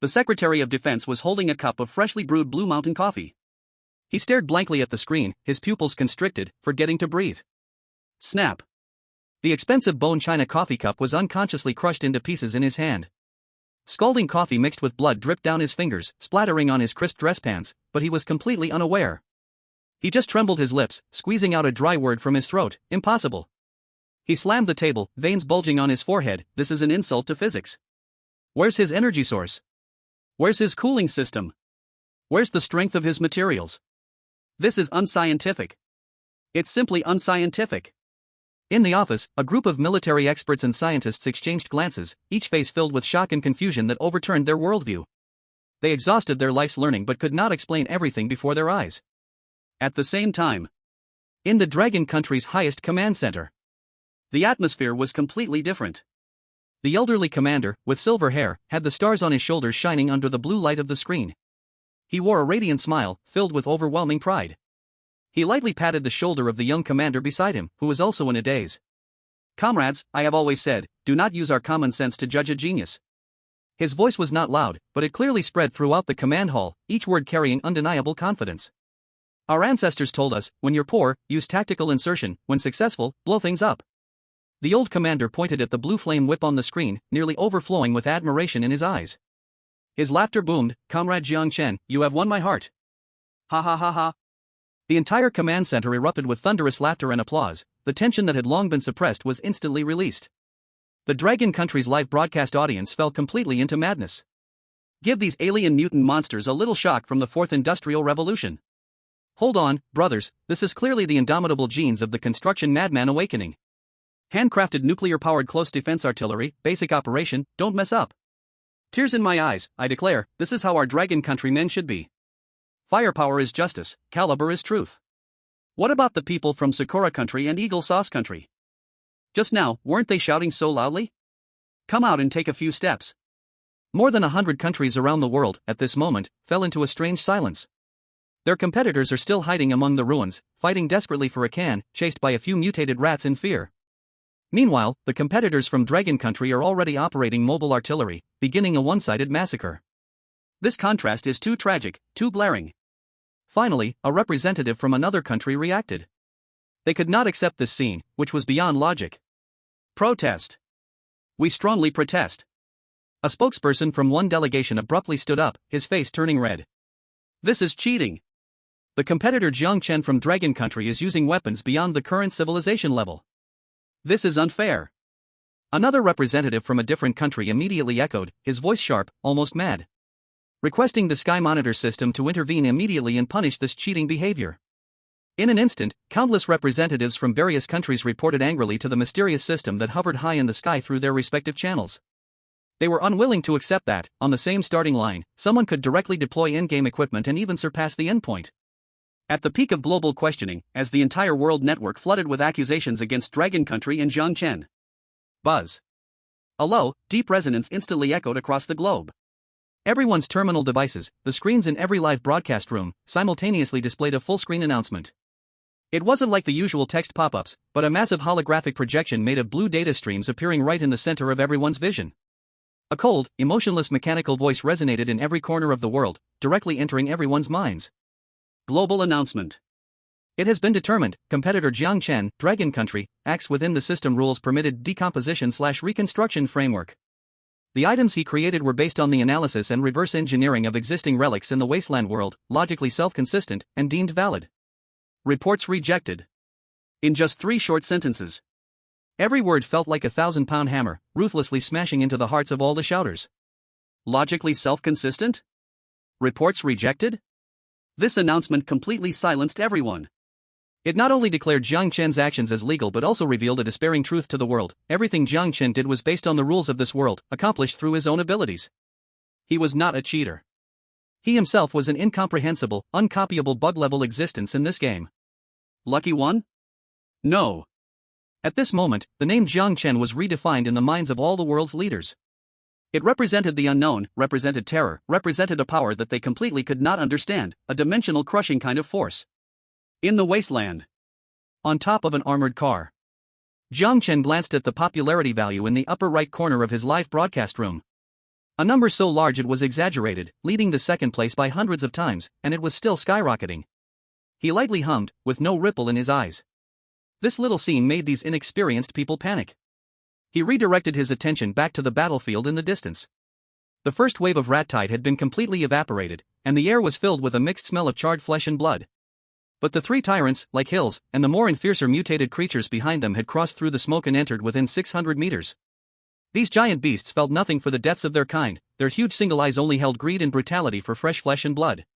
The Secretary of Defense was holding a cup of freshly brewed Blue Mountain coffee. He stared blankly at the screen, his pupils constricted, forgetting to breathe. Snap. The expensive bone china coffee cup was unconsciously crushed into pieces in his hand. Scalding coffee mixed with blood dripped down his fingers, splattering on his crisp dress pants, but he was completely unaware. He just trembled his lips, squeezing out a dry word from his throat, impossible. He slammed the table, veins bulging on his forehead, this is an insult to physics. Where's his energy source? Where's his cooling system? Where's the strength of his materials? This is unscientific. It's simply unscientific. In the office, a group of military experts and scientists exchanged glances, each face filled with shock and confusion that overturned their worldview. They exhausted their life's learning but could not explain everything before their eyes. At the same time, in the Dragon Country's highest command center, the atmosphere was completely different. The elderly commander, with silver hair, had the stars on his shoulders shining under the blue light of the screen. He wore a radiant smile, filled with overwhelming pride. He lightly patted the shoulder of the young commander beside him, who was also in a daze. "Comrades, I have always said, do not use our common sense to judge a genius." His voice was not loud, but it clearly spread throughout the command hall, each word carrying undeniable confidence. "Our ancestors told us, when you're poor, use tactical insertion, when successful, blow things up." The old commander pointed at the blue flame whip on the screen, nearly overflowing with admiration in his eyes. His laughter boomed. "Comrade Jiang Chen, you have won my heart." "Ha ha ha ha." The entire command center erupted with thunderous laughter and applause. The tension that had long been suppressed was instantly released. The Dragon Country's live broadcast audience fell completely into madness. Give these alien mutant monsters a little shock from the Fourth Industrial Revolution. Hold on, brothers, this is clearly the indomitable genes of the construction madman awakening. Handcrafted nuclear-powered close defense artillery, basic operation, don't mess up. Tears in my eyes, I declare, this is how our Dragon Country men should be. Firepower is justice, caliber is truth. What about the people from Sakura Country and Eagle Sauce Country? Just now, weren't they shouting so loudly? Come out and take a few steps. More than 100 countries around the world, at this moment, fell into a strange silence. Their competitors are still hiding among the ruins, fighting desperately for a can, chased by a few mutated rats in fear. Meanwhile, the competitors from Dragon Country are already operating mobile artillery, beginning a one-sided massacre. This contrast is too tragic, too glaring. Finally, a representative from another country reacted. They could not accept this scene, which was beyond logic. Protest. We strongly protest. A spokesperson from one delegation abruptly stood up, his face turning red. This is cheating. The competitor Jiang Chen from Dragon Country is using weapons beyond the current civilization level. This is unfair. Another representative from a different country immediately echoed, his voice sharp, almost mad, requesting the Sky Monitor system to intervene immediately and punish this cheating behavior. In an instant, countless representatives from various countries reported angrily to the mysterious system that hovered high in the sky through their respective channels. They were unwilling to accept that, on the same starting line, someone could directly deploy in-game equipment and even surpass the endpoint. At the peak of global questioning, as the entire world network flooded with accusations against Dragon Country and Jiang Chen. Buzz. A low, deep resonance instantly echoed across the globe. Everyone's terminal devices, the screens in every live broadcast room, simultaneously displayed a full-screen announcement. It wasn't like the usual text pop-ups, but a massive holographic projection made of blue data streams appearing right in the center of everyone's vision. A cold, emotionless mechanical voice resonated in every corner of the world, directly entering everyone's minds. Global announcement. It has been determined, competitor Jiang Chen, Dragon Country, acts within the system rules permitted decomposition/reconstruction framework. The items he created were based on the analysis and reverse engineering of existing relics in the Wasteland world, logically self-consistent, and deemed valid. Reports rejected. In just 3 short sentences. Every word felt like a 1,000-pound hammer, ruthlessly smashing into the hearts of all the shouters. Logically self-consistent? Reports rejected? This announcement completely silenced everyone. It not only declared Jiang Chen's actions as legal but also revealed a despairing truth to the world. Everything Jiang Chen did was based on the rules of this world, accomplished through his own abilities. He was not a cheater. He himself was an incomprehensible, uncopyable bug-level existence in this game. Lucky one? No. At this moment, the name Jiang Chen was redefined in the minds of all the world's leaders. It represented the unknown, represented terror, represented a power that they completely could not understand, a dimensional crushing kind of force. In the Wasteland. On top of an armored car. Jiang Chen glanced at the popularity value in the upper right corner of his live broadcast room. A number so large it was exaggerated, leading the second place by hundreds of times, and it was still skyrocketing. He lightly hummed, with no ripple in his eyes. This little scene made these inexperienced people panic. He redirected his attention back to the battlefield in the distance. The first wave of rat tide had been completely evaporated, and the air was filled with a mixed smell of charred flesh and blood. But the 3 tyrants, like hills, and the more and fiercer mutated creatures behind them had crossed through the smoke and entered within 600 meters. These giant beasts felt nothing for the deaths of their kind, their huge single eyes only held greed and brutality for fresh flesh and blood.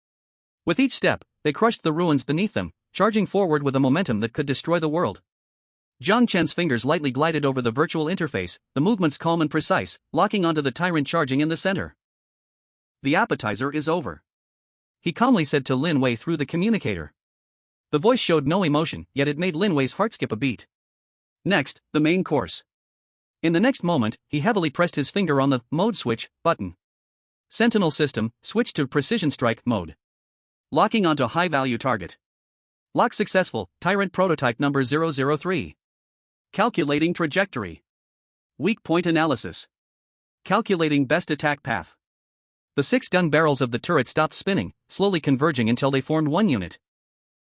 With each step, they crushed the ruins beneath them, charging forward with a momentum that could destroy the world. Jiang Chen's fingers lightly glided over the virtual interface, the movements calm and precise, locking onto the tyrant charging in the center. The appetizer is over, he calmly said to Lin Wei through the communicator. The voice showed no emotion, yet it made Lin Wei's heart skip a beat. Next, the main course. In the next moment, he heavily pressed his finger on the mode switch button. Sentinel system switched to precision strike mode. Locking onto high-value target. Lock successful, Tyrant prototype number 003. Calculating trajectory. Weak point analysis. Calculating best attack path. The 6 gun barrels of the turret stopped spinning, slowly converging until they formed one unit.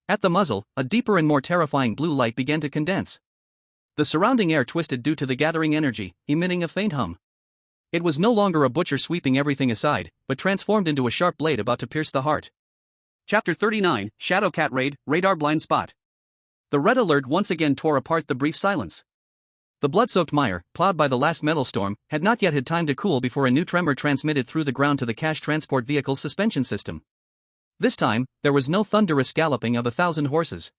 At the muzzle, a deeper and more terrifying blue light began to condense. The surrounding air twisted due to the gathering energy, emitting a faint hum. It was no longer a butcher sweeping everything aside, but transformed into a sharp blade about to pierce the heart. Chapter 39, Shadowcat Raid, Radar Blind Spot. The red alert once again tore apart the brief silence. The blood-soaked mire, plowed by the last metal storm, had not yet had time to cool before a new tremor transmitted through the ground to the cash transport vehicle's suspension system. This time, there was no thunderous galloping of 1,000 horses.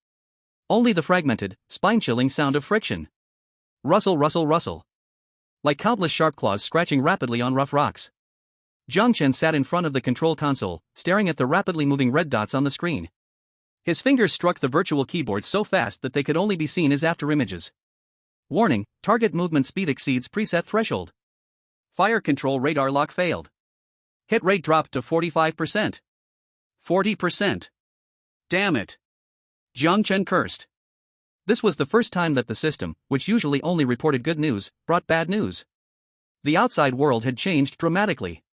Only the fragmented, spine-chilling sound of friction. Rustle, rustle, rustle. Like countless sharp claws scratching rapidly on rough rocks. Jiang Chen sat in front of the control console, staring at the rapidly moving red dots on the screen. His fingers struck the virtual keyboard so fast that they could only be seen as afterimages. Warning, target movement speed exceeds preset threshold. Fire control radar lock failed. Hit rate dropped to 45%. 40%. Damn it. Jiang Chen cursed. This was the first time that the system, which usually only reported good news, brought bad news. The outside world had changed dramatically.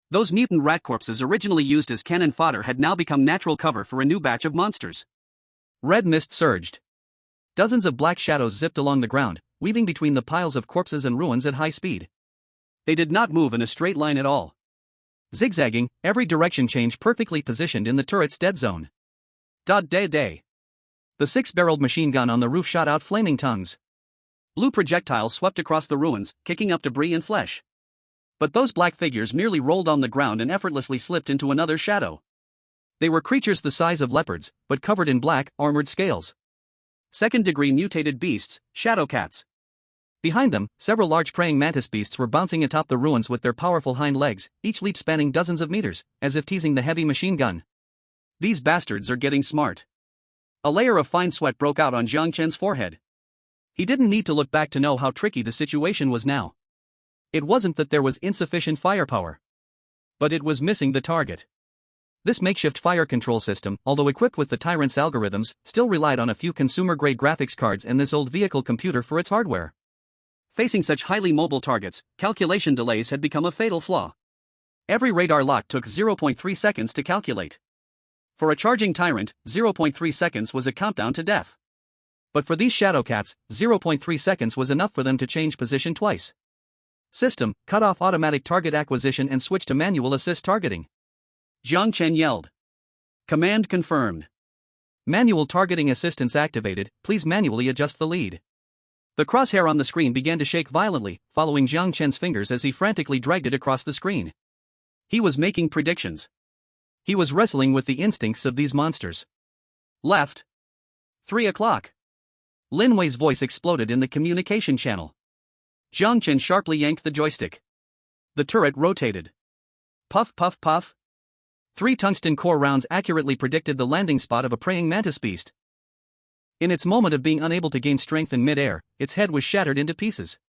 Those mutant rat corpses originally used as cannon fodder had now become natural cover for a new batch of monsters. Red mist surged. Dozens of black shadows zipped along the ground, weaving between the piles of corpses and ruins at high speed. They did not move in a straight line at all. Zigzagging, every direction change perfectly positioned in the turret's dead zone. Day. The 6-barreled machine gun on the roof shot out flaming tongues. Blue projectiles swept across the ruins, kicking up debris and flesh. But those black figures merely rolled on the ground and effortlessly slipped into another shadow. They were creatures the size of leopards, but covered in black, armored scales. Second-degree mutated beasts, shadow cats. Behind them, several large praying mantis beasts were bouncing atop the ruins with their powerful hind legs, each leap spanning dozens of meters, as if teasing the heavy machine gun. These bastards are getting smart. A layer of fine sweat broke out on Jiang Chen's forehead. He didn't need to look back to know how tricky the situation was now. It wasn't that there was insufficient firepower. But it was missing the target. This makeshift fire control system, although equipped with the Tyrant's algorithms, still relied on a few consumer-grade graphics cards and this old vehicle computer for its hardware. Facing such highly mobile targets, calculation delays had become a fatal flaw. Every radar lock took 0.3 seconds to calculate. For a charging Tyrant, 0.3 seconds was a countdown to death. But for these shadow cats, 0.3 seconds was enough for them to change position twice. System, cut off automatic target acquisition and switch to manual assist targeting. Jiang Chen yelled. Command confirmed. Manual targeting assistance activated, please manually adjust the lead. The crosshair on the screen began to shake violently, following Jiang Chen's fingers as he frantically dragged it across the screen. He was making predictions. He was wrestling with the instincts of these monsters. Left. 3 o'clock. Lin Wei's voice exploded in the communication channel. Jiang Chen sharply yanked the joystick. The turret rotated. Puff, puff, puff. 3 tungsten core rounds accurately predicted the landing spot of a praying mantis beast. In its moment of being unable to gain strength in mid-air, its head was shattered into pieces.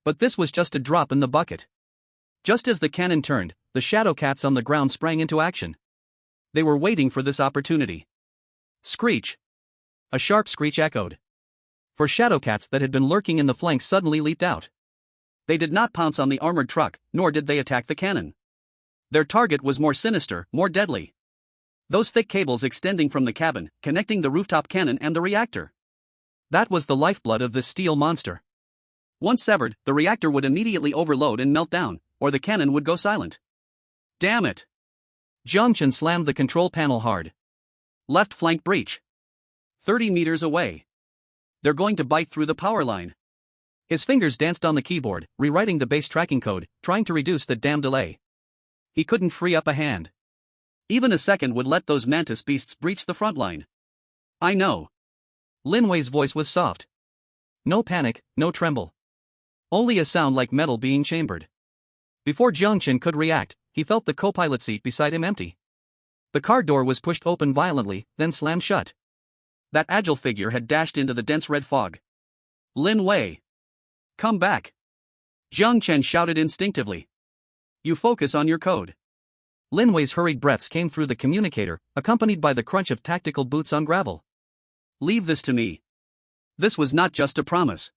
But this was just a drop in the bucket. Just as the cannon turned, the shadow cats on the ground sprang into action. They were waiting for this opportunity. Screech. A sharp screech echoed. For shadow cats that had been lurking in the flanks suddenly leaped out. They did not pounce on the armored truck, nor did they attack the cannon. Their target was more sinister, more deadly. Those thick cables extending from the cabin, connecting the rooftop cannon and the reactor. That was the lifeblood of this steel monster. Once severed, the reactor would immediately overload and melt down, or the cannon would go silent. Damn it! Jiang Chen slammed the control panel hard. Left flank breach. 30 meters away. They're going to bite through the power line. His fingers danced on the keyboard, rewriting the base tracking code, trying to reduce the damn delay. He couldn't free up a hand. Even a second would let those mantis beasts breach the front line. I know. Lin Wei's voice was soft. No panic, no tremble. Only a sound like metal being chambered. Before Jiang Chen could react, he felt the co-pilot seat beside him empty. The car door was pushed open violently, then slammed shut. That agile figure had dashed into the dense red fog. Lin Wei! Come back! Jiang Chen shouted instinctively. You focus on your code. Lin Wei's hurried breaths came through the communicator, accompanied by the crunch of tactical boots on gravel. Leave this to me. This was not just a promise.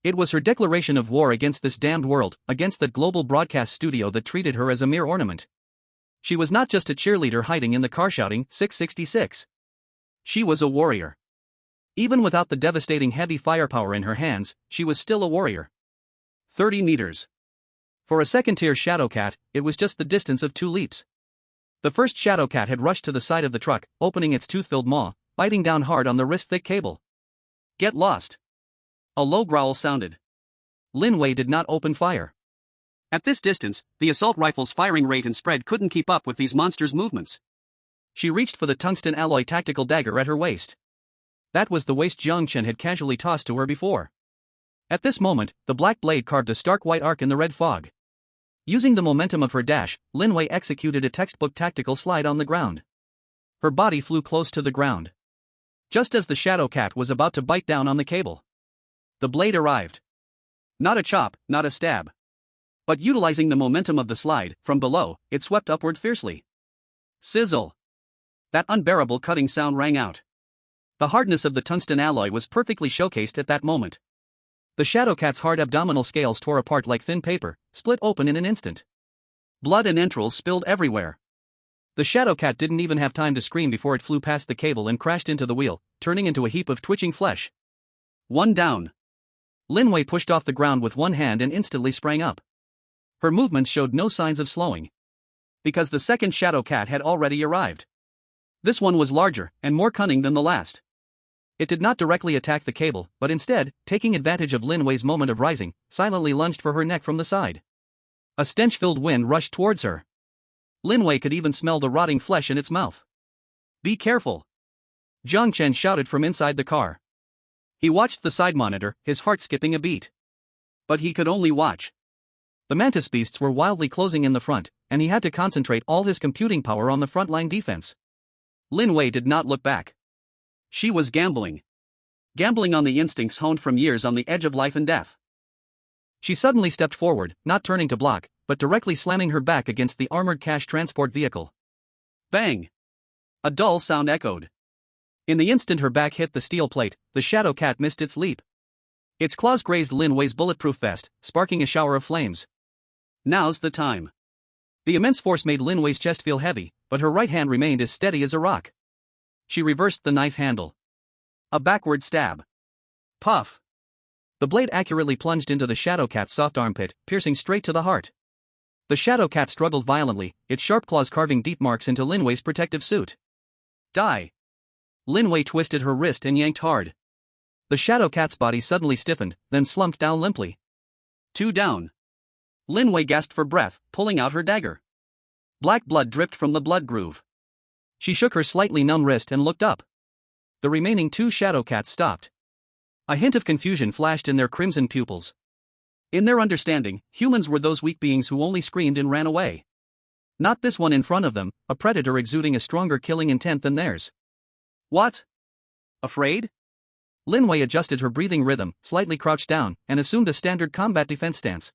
It was her declaration of war against this damned world, against that global broadcast studio that treated her as a mere ornament. She was not just a cheerleader hiding in the car shouting, 666. She was a warrior. Even without the devastating heavy firepower in her hands, she was still a warrior. 30 meters. For a second-tier Shadowcat, it was just the distance of 2 leaps. The first Shadowcat had rushed to the side of the truck, opening its tooth-filled maw, biting down hard on the wrist-thick cable. Get lost. A low growl sounded. Lin Wei did not open fire. At this distance, the assault rifle's firing rate and spread couldn't keep up with these monsters' movements. She reached for the tungsten alloy tactical dagger at her waist. That was the waist Jiang Chen had casually tossed to her before. At this moment, the black blade carved a stark white arc in the red fog. Using the momentum of her dash, Lin Wei executed a textbook tactical slide on the ground. Her body flew close to the ground. Just as the Shadowcat was about to bite down on the cable, the blade arrived. Not a chop, not a stab. But utilizing the momentum of the slide, from below, it swept upward fiercely. Sizzle! That unbearable cutting sound rang out. The hardness of the tungsten alloy was perfectly showcased at that moment. The Shadowcat's hard abdominal scales tore apart like thin paper, split open in an instant. Blood and entrails spilled everywhere. The Shadowcat didn't even have time to scream before it flew past the cable and crashed into the wheel, turning into a heap of twitching flesh. One down. Lin Wei pushed off the ground with one hand and instantly sprang up. Her movements showed no signs of slowing. Because the second Shadowcat had already arrived. This one was larger and more cunning than the last. It did not directly attack the cable, but instead, taking advantage of Lin Wei's moment of rising, silently lunged for her neck from the side. A stench-filled wind rushed towards her. Lin Wei could even smell the rotting flesh in its mouth. Be careful! Jiang Chen shouted from inside the car. He watched the side monitor, his heart skipping a beat. But he could only watch. The mantis beasts were wildly closing in the front, and he had to concentrate all his computing power on the frontline defense. Lin Wei did not look back. She was gambling. Gambling on the instincts honed from years on the edge of life and death. She suddenly stepped forward, not turning to block, but directly slamming her back against the armored cash transport vehicle. Bang! A dull sound echoed. In the instant her back hit the steel plate, the Shadowcat missed its leap. Its claws grazed Lin Wei's bulletproof vest, sparking a shower of flames. Now's the time. The immense force made Lin Wei's chest feel heavy, but her right hand remained as steady as a rock. She reversed the knife handle. A backward stab. Puff! The blade accurately plunged into the Shadowcat's soft armpit, piercing straight to the heart. The Shadowcat struggled violently, its sharp claws carving deep marks into Lin Wei's protective suit. Die! Lin Wei twisted her wrist and yanked hard. The Shadowcat's body suddenly stiffened, then slumped down limply. 2 down. Lin Wei gasped for breath, pulling out her dagger. Black blood dripped from the blood groove. She shook her slightly numb wrist and looked up. The remaining 2 Shadowcats stopped. A hint of confusion flashed in their crimson pupils. In their understanding, humans were those weak beings who only screamed and ran away. Not this one in front of them, a predator exuding a stronger killing intent than theirs. What? Afraid? Lin Wei adjusted her breathing rhythm, slightly crouched down, and assumed a standard combat defense stance.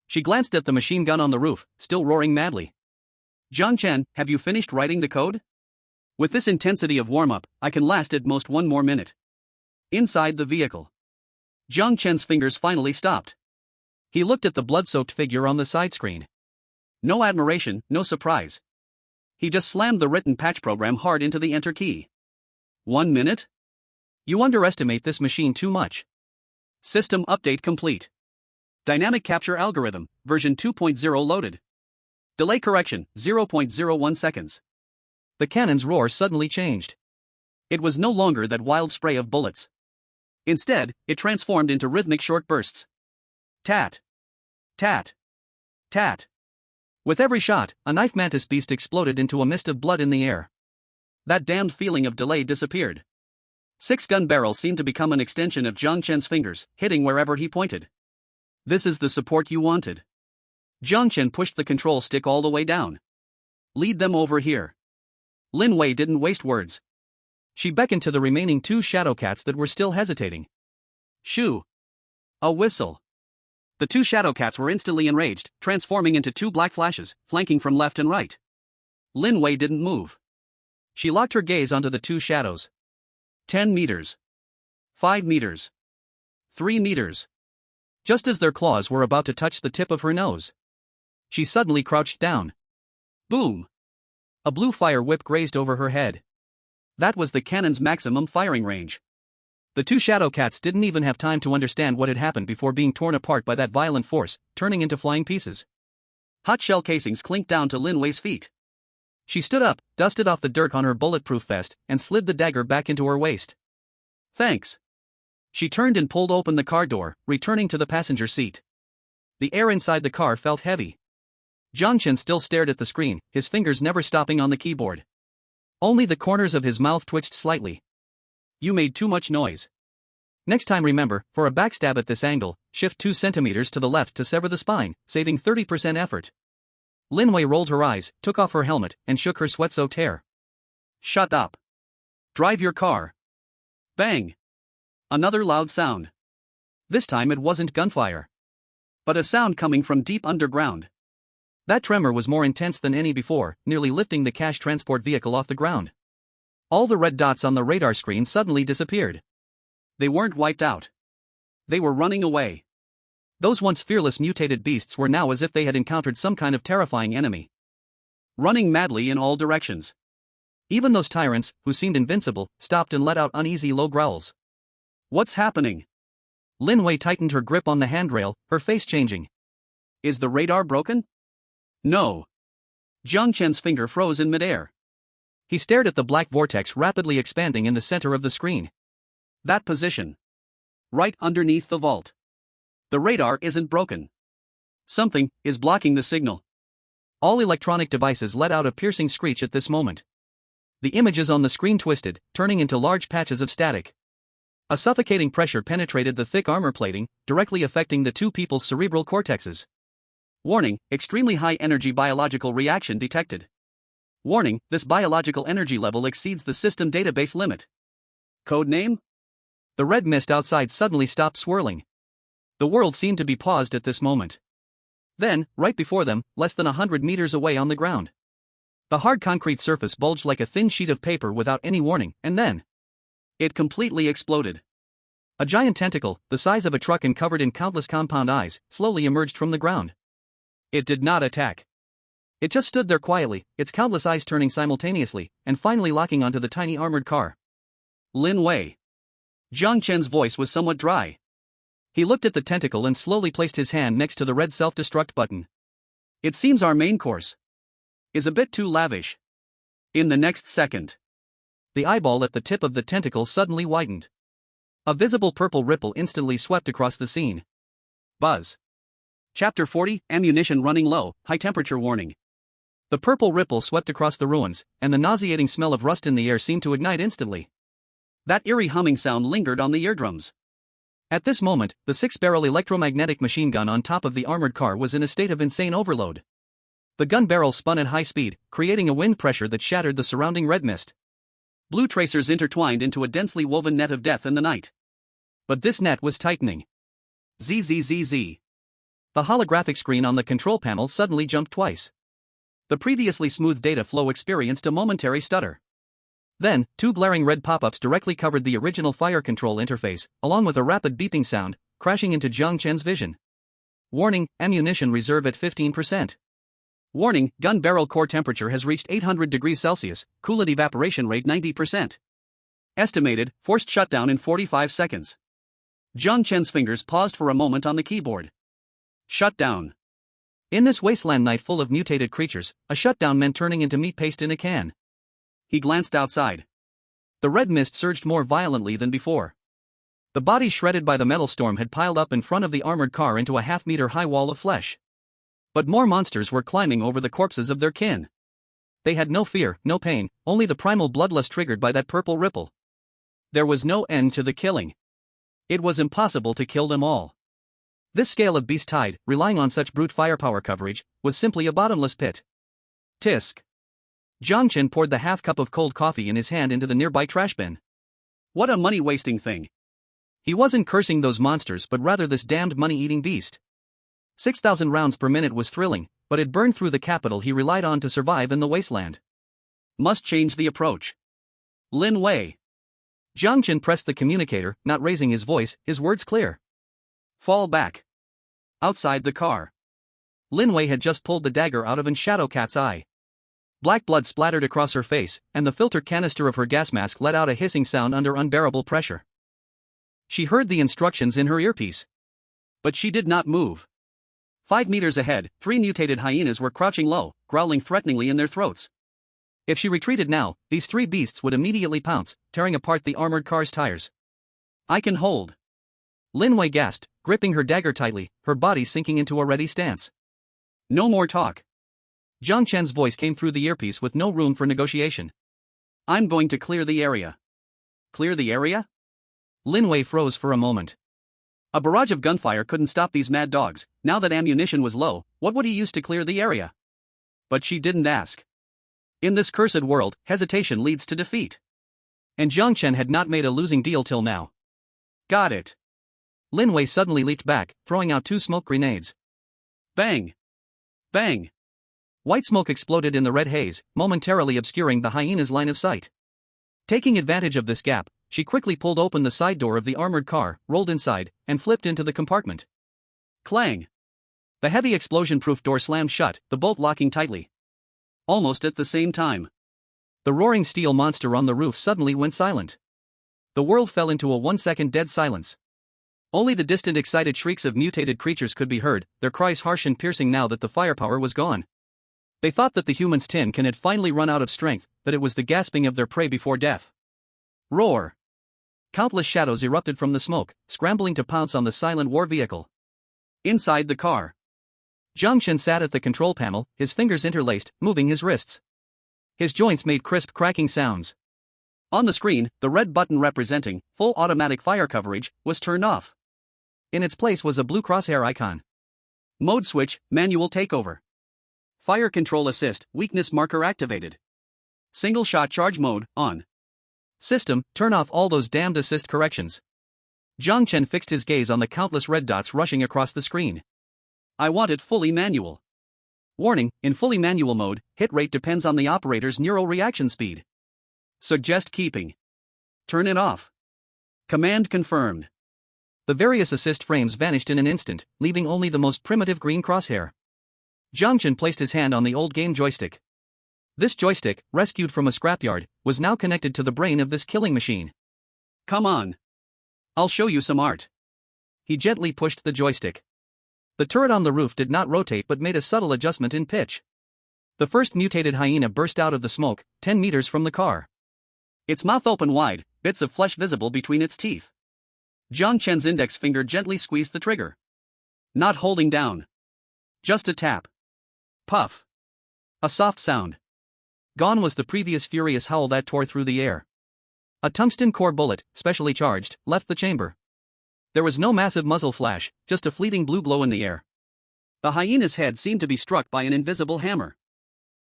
She glanced at the machine gun on the roof, still roaring madly. Jiang Chen, have you finished writing the code? With this intensity of warm-up, I can last at most 1 more minute. Inside the vehicle. Jiang Chen's fingers finally stopped. He looked at the blood-soaked figure on the side screen. No admiration, no surprise. He just slammed the written patch program hard into the enter key. 1 minute? You underestimate this machine too much. System update complete. Dynamic capture algorithm, version 2.0 loaded. Delay correction, 0.01 seconds. The cannon's roar suddenly changed. It was no longer that wild spray of bullets. Instead, it transformed into rhythmic short bursts. Tat. Tat. Tat. With every shot, a knife mantis beast exploded into a mist of blood in the air. That damned feeling of delay disappeared. 6 gun barrels seemed to become an extension of Jiang Chen's fingers, hitting wherever he pointed. This is the support you wanted. Jiang Chen pushed the control stick all the way down. Lead them over here. Lin Wei didn't waste words. She beckoned to the remaining 2 shadow cats that were still hesitating. Shoo! A whistle. The 2 shadow cats were instantly enraged, transforming into 2 black flashes, flanking from left and right. Lin Wei didn't move. She locked her gaze onto the 2 shadows. 10 meters. 5 meters. 3 meters. Just as their claws were about to touch the tip of her nose, she suddenly crouched down. Boom! A blue fire whip grazed over her head. That was the cannon's maximum firing range. The 2 shadow cats didn't even have time to understand what had happened before being torn apart by that violent force, turning into flying pieces. Hot shell casings clinked down to Lin Wei's feet. She stood up, dusted off the dirt on her bulletproof vest, and slid the dagger back into her waist. Thanks. She turned and pulled open the car door, returning to the passenger seat. The air inside the car felt heavy. Jiang Chen still stared at the screen, his fingers never stopping on the keyboard. Only the corners of his mouth twitched slightly. You made too much noise. Next time remember, for a backstab at this angle, shift 2 centimeters to the left to sever the spine, saving 30% effort. Lin Wei rolled her eyes, took off her helmet, and shook her sweat-soaked hair. Shut up. Drive your car. Bang. Another loud sound. This time it wasn't gunfire, but a sound coming from deep underground. That tremor was more intense than any before, nearly lifting the cash transport vehicle off the ground. All the red dots on the radar screen suddenly disappeared. They weren't wiped out. They were running away. Those once fearless mutated beasts were now as if they had encountered some kind of terrifying enemy. Running madly in all directions. Even those tyrants, who seemed invincible, stopped and let out uneasy low growls. What's happening? Lin Wei tightened her grip on the handrail, her face changing. Is the radar broken? No. Jiang Chen's finger froze in midair. He stared at the black vortex rapidly expanding in the center of the screen. That position. Right underneath the vault. The radar isn't broken. Something is blocking the signal. All electronic devices let out a piercing screech at this moment. The images on the screen twisted, turning into large patches of static. A suffocating pressure penetrated the thick armor plating, directly affecting the 2 people's cerebral cortexes. Warning, extremely high energy biological reaction detected. Warning, this biological energy level exceeds the system database limit. Code name? The red mist outside suddenly stopped swirling. The world seemed to be paused at this moment. Then, right before them, less than 100 meters away on the ground, the hard concrete surface bulged like a thin sheet of paper without any warning, and then it completely exploded. A giant tentacle, the size of a truck and covered in countless compound eyes, slowly emerged from the ground. It did not attack. It just stood there quietly, its countless eyes turning simultaneously, and finally locking onto the tiny armored car. Lin Wei. Jiang Chen's voice was somewhat dry. He looked at the tentacle and slowly placed his hand next to the red self-destruct button. It seems our main course is a bit too lavish. In the next second, the eyeball at the tip of the tentacle suddenly widened. A visible purple ripple instantly swept across the scene. Buzz. Chapter 40, Ammunition running low, high temperature warning. The purple ripple swept across the ruins, and the nauseating smell of rust in the air seemed to ignite instantly. That eerie humming sound lingered on the eardrums. At this moment, the 6-barrel electromagnetic machine gun on top of the armored car was in a state of insane overload. The gun barrels spun at high speed, creating a wind pressure that shattered the surrounding red mist. Blue tracers intertwined into a densely woven net of death in the night. But this net was tightening. ZZZZ. The holographic screen on the control panel suddenly jumped twice. The previously smooth data flow experienced a momentary stutter. Then, 2 glaring red pop-ups directly covered the original fire control interface, along with a rapid beeping sound, crashing into Jiang Chen's vision. Warning, ammunition reserve at 15%. Warning, gun barrel core temperature has reached 800 degrees Celsius, coolant evaporation rate 90%. Estimated, forced shutdown in 45 seconds. Jiang Chen's fingers paused for a moment on the keyboard. Shutdown. In this wasteland night full of mutated creatures, a shutdown meant turning into meat paste in a can. He glanced outside. The red mist surged more violently than before. The bodies shredded by the metal storm had piled up in front of the armored car into a half-meter-high wall of flesh. But more monsters were climbing over the corpses of their kin. They had no fear, no pain, only the primal bloodlust triggered by that purple ripple. There was no end to the killing. It was impossible to kill them all. This scale of beast tide, relying on such brute firepower coverage, was simply a bottomless pit. Tisk. Jiang Chen poured the half cup of cold coffee in his hand into the nearby trash bin. What a money-wasting thing. He wasn't cursing those monsters but rather this damned money-eating beast. 6,000 rounds per minute was thrilling, but it burned through the capital he relied on to survive in the wasteland. Must change the approach. Lin Wei. Jiang Chen pressed the communicator, not raising his voice, his words clear. Fall back. Outside the car. Lin Wei had just pulled the dagger out of Shadowcat's eye. Black blood splattered across her face, and the filter canister of her gas mask let out a hissing sound under unbearable pressure. She heard the instructions in her earpiece. But she did not move. 5 meters ahead, 3 mutated hyenas were crouching low, growling threateningly in their throats. If she retreated now, these 3 beasts would immediately pounce, tearing apart the armored car's tires. I can hold. Lin Wei gasped, gripping her dagger tightly, her body sinking into a ready stance. No more talk. Jiang Chen's voice came through the earpiece with no room for negotiation. I'm going to clear the area. Clear the area? Lin Wei froze for a moment. A barrage of gunfire couldn't stop these mad dogs. Now that ammunition was low, what would he use to clear the area? But she didn't ask. In this cursed world, hesitation leads to defeat. And Jiang Chen had not made a losing deal till now. Got it. Lin Wei suddenly leaped back, throwing out 2 smoke grenades. Bang! Bang! White smoke exploded in the red haze, momentarily obscuring the hyena's line of sight. Taking advantage of this gap, she quickly pulled open the side door of the armored car, rolled inside, and flipped into the compartment. Clang! The heavy explosion-proof door slammed shut, the bolt locking tightly. Almost at the same time, the roaring steel monster on the roof suddenly went silent. The world fell into a 1-second dead silence. Only the distant excited shrieks of mutated creatures could be heard, their cries harsh and piercing now that the firepower was gone. They thought that the human's tin can had finally run out of strength, that it was the gasping of their prey before death. Roar! Countless shadows erupted from the smoke, scrambling to pounce on the silent war vehicle. Inside the car, Jiang Chen sat at the control panel, his fingers interlaced, moving his wrists. His joints made crisp cracking sounds. On the screen, the red button representing full automatic fire coverage was turned off. In its place was a blue crosshair icon. Mode switch, manual takeover. Fire control assist, weakness marker activated. Single shot charge mode, on. System, turn off all those damned assist corrections. Jiang Chen fixed his gaze on the countless red dots rushing across the screen. I want it fully manual. Warning, in fully manual mode, hit rate depends on the operator's neural reaction speed. Suggest keeping. Turn it off. Command confirmed. The various assist frames vanished in an instant, leaving only the most primitive green crosshair. Jiang Chen placed his hand on the old game joystick. This joystick, rescued from a scrapyard, was now connected to the brain of this killing machine. Come on. I'll show you some art. He gently pushed the joystick. The turret on the roof did not rotate but made a subtle adjustment in pitch. The first mutated hyena burst out of the smoke, 10 meters from the car. Its mouth open wide, bits of flesh visible between its teeth. Jiang Chen's index finger gently squeezed the trigger. Not holding down. Just a tap. Puff. A soft sound. Gone was the previous furious howl that tore through the air. A tungsten core bullet, specially charged, left the chamber. There was no massive muzzle flash, just a fleeting blue glow in the air. The hyena's head seemed to be struck by an invisible hammer.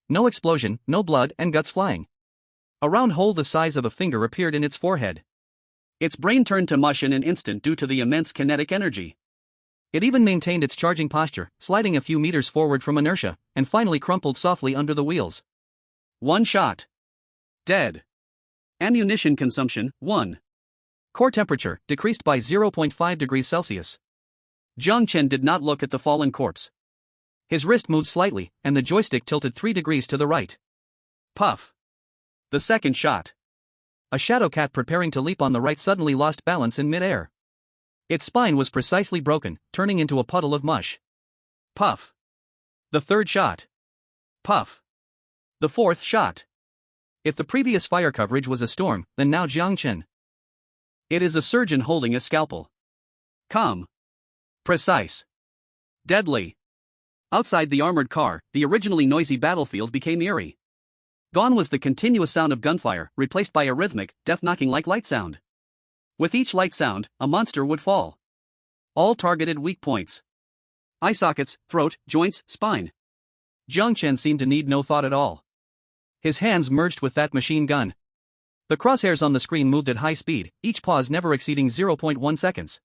No explosion, no blood and guts flying. A round hole the size of a finger appeared in its forehead. Its brain turned to mush in an instant due to the immense kinetic energy. It even maintained its charging posture, sliding a few meters forward from inertia, and finally crumpled softly under the wheels. One shot. Dead. Ammunition consumption, 1. Core temperature, decreased by 0.5 degrees Celsius. Jiang Chen did not look at the fallen corpse. His wrist moved slightly, and the joystick tilted 3 degrees to the right. Puff. The second shot. A shadow cat preparing to leap on the right suddenly lost balance in mid-air. Its spine was precisely broken, turning into a puddle of mush. Puff. The third shot. Puff. The fourth shot. If the previous fire coverage was a storm, then now Jiang Chen. It is a surgeon holding a scalpel. Calm. Precise. Deadly. Outside the armored car, the originally noisy battlefield became eerie. Gone was the continuous sound of gunfire, replaced by a rhythmic, death-knocking like light sound. With each light sound, a monster would fall. All targeted weak points. Eye sockets, throat, joints, spine. Jiang Chen seemed to need no thought at all. His hands merged with that machine gun. The crosshairs on the screen moved at high speed, each pause never exceeding 0.1 seconds.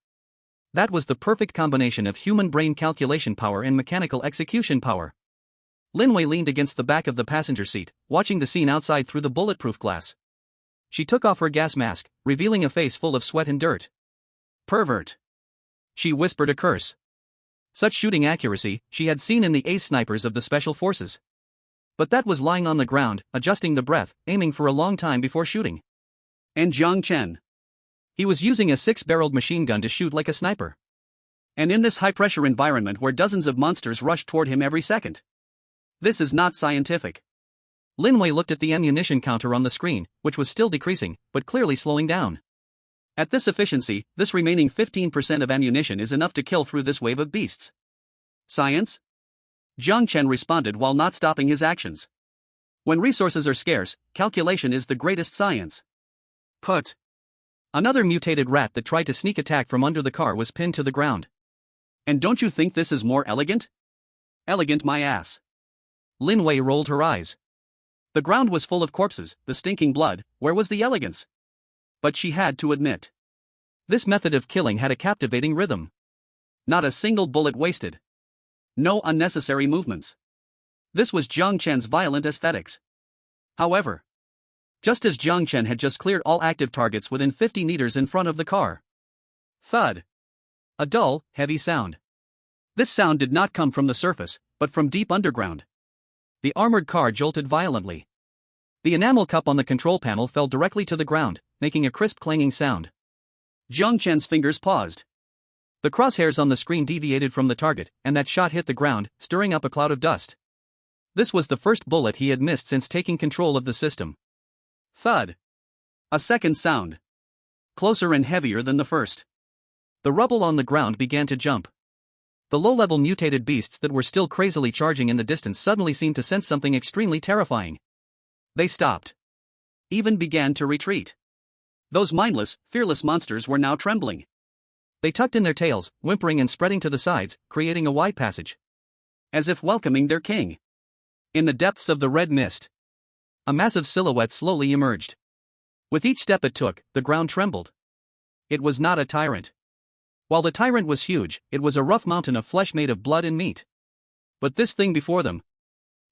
That was the perfect combination of human brain calculation power and mechanical execution power. Linwei leaned against the back of the passenger seat, watching the scene outside through the bulletproof glass. She took off her gas mask, revealing a face full of sweat and dirt. Pervert. She whispered a curse. Such shooting accuracy she had seen in the ace snipers of the special forces. But that was lying on the ground, adjusting the breath, aiming for a long time before shooting. And Jiang Chen. He was using a 6-barreled machine gun to shoot like a sniper. And in this high-pressure environment where dozens of monsters rushed toward him every second. This is not scientific. Linwei looked at the ammunition counter on the screen, which was still decreasing, but clearly slowing down. At this efficiency, this remaining 15% of ammunition is enough to kill through this wave of beasts. Science? Jiang Chen responded while not stopping his actions. When resources are scarce, calculation is the greatest science. Put. Another mutated rat that tried to sneak attack from under the car was pinned to the ground. And don't you think this is more elegant? Elegant my ass. Linwei rolled her eyes. The ground was full of corpses, the stinking blood, where was the elegance? But she had to admit. This method of killing had a captivating rhythm. Not a single bullet wasted. No unnecessary movements. This was Jiang Chen's violent aesthetics. However, just as Jiang Chen had just cleared all active targets within 50 meters in front of the car. Thud. A dull, heavy sound. This sound did not come from the surface, but from deep underground. The armored car jolted violently. The enamel cup on the control panel fell directly to the ground, making a crisp clanging sound. Jiang Chen's fingers paused. The crosshairs on the screen deviated from the target, and that shot hit the ground, stirring up a cloud of dust. This was the first bullet he had missed since taking control of the system. Thud. A second sound. Closer and heavier than the first. The rubble on the ground began to jump. The low-level mutated beasts that were still crazily charging in the distance suddenly seemed to sense something extremely terrifying. They stopped. Even began to retreat. Those mindless, fearless monsters were now trembling. They tucked in their tails, whimpering and spreading to the sides, creating a wide passage. As if welcoming their king. In the depths of the red mist, a massive silhouette slowly emerged. With each step it took, the ground trembled. It was not a tyrant. While the tyrant was huge, it was a rough mountain of flesh made of blood and meat. But this thing before them.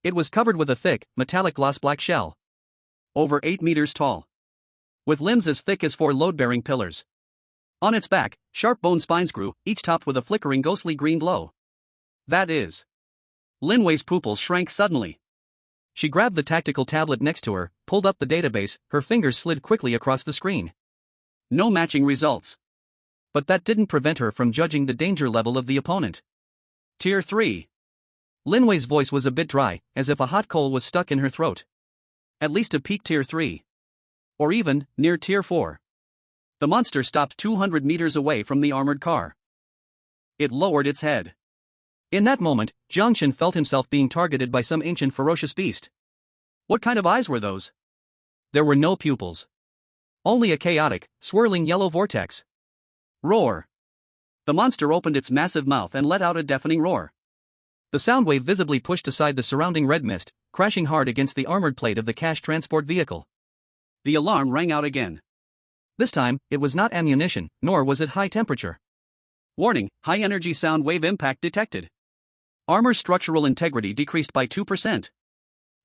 It was covered with a thick, metallic gloss black shell. Over 8 meters tall. With limbs as thick as 4 load-bearing pillars. On its back, sharp bone spines grew, each topped with a flickering ghostly green glow. That is. Linwei's pupils shrank suddenly. She grabbed the tactical tablet next to her, pulled up the database, her fingers slid quickly across the screen. No matching results. But that didn't prevent her from judging the danger level of the opponent. Tier 3. Linwei's voice was a bit dry, as if a hot coal was stuck in her throat. At least a peak Tier 3. Or even, near Tier 4. The monster stopped 200 meters away from the armored car. It lowered its head. In that moment, Jiang Chen felt himself being targeted by some ancient ferocious beast. What kind of eyes were those? There were no pupils. Only a chaotic, swirling yellow vortex. Roar. The monster opened its massive mouth and let out a deafening roar. The sound wave visibly pushed aside the surrounding red mist, crashing hard against the armored plate of the cash transport vehicle. The alarm rang out again. This time, it was not ammunition, nor was it high temperature. Warning, high-energy sound wave impact detected. Armor structural integrity decreased by 2%.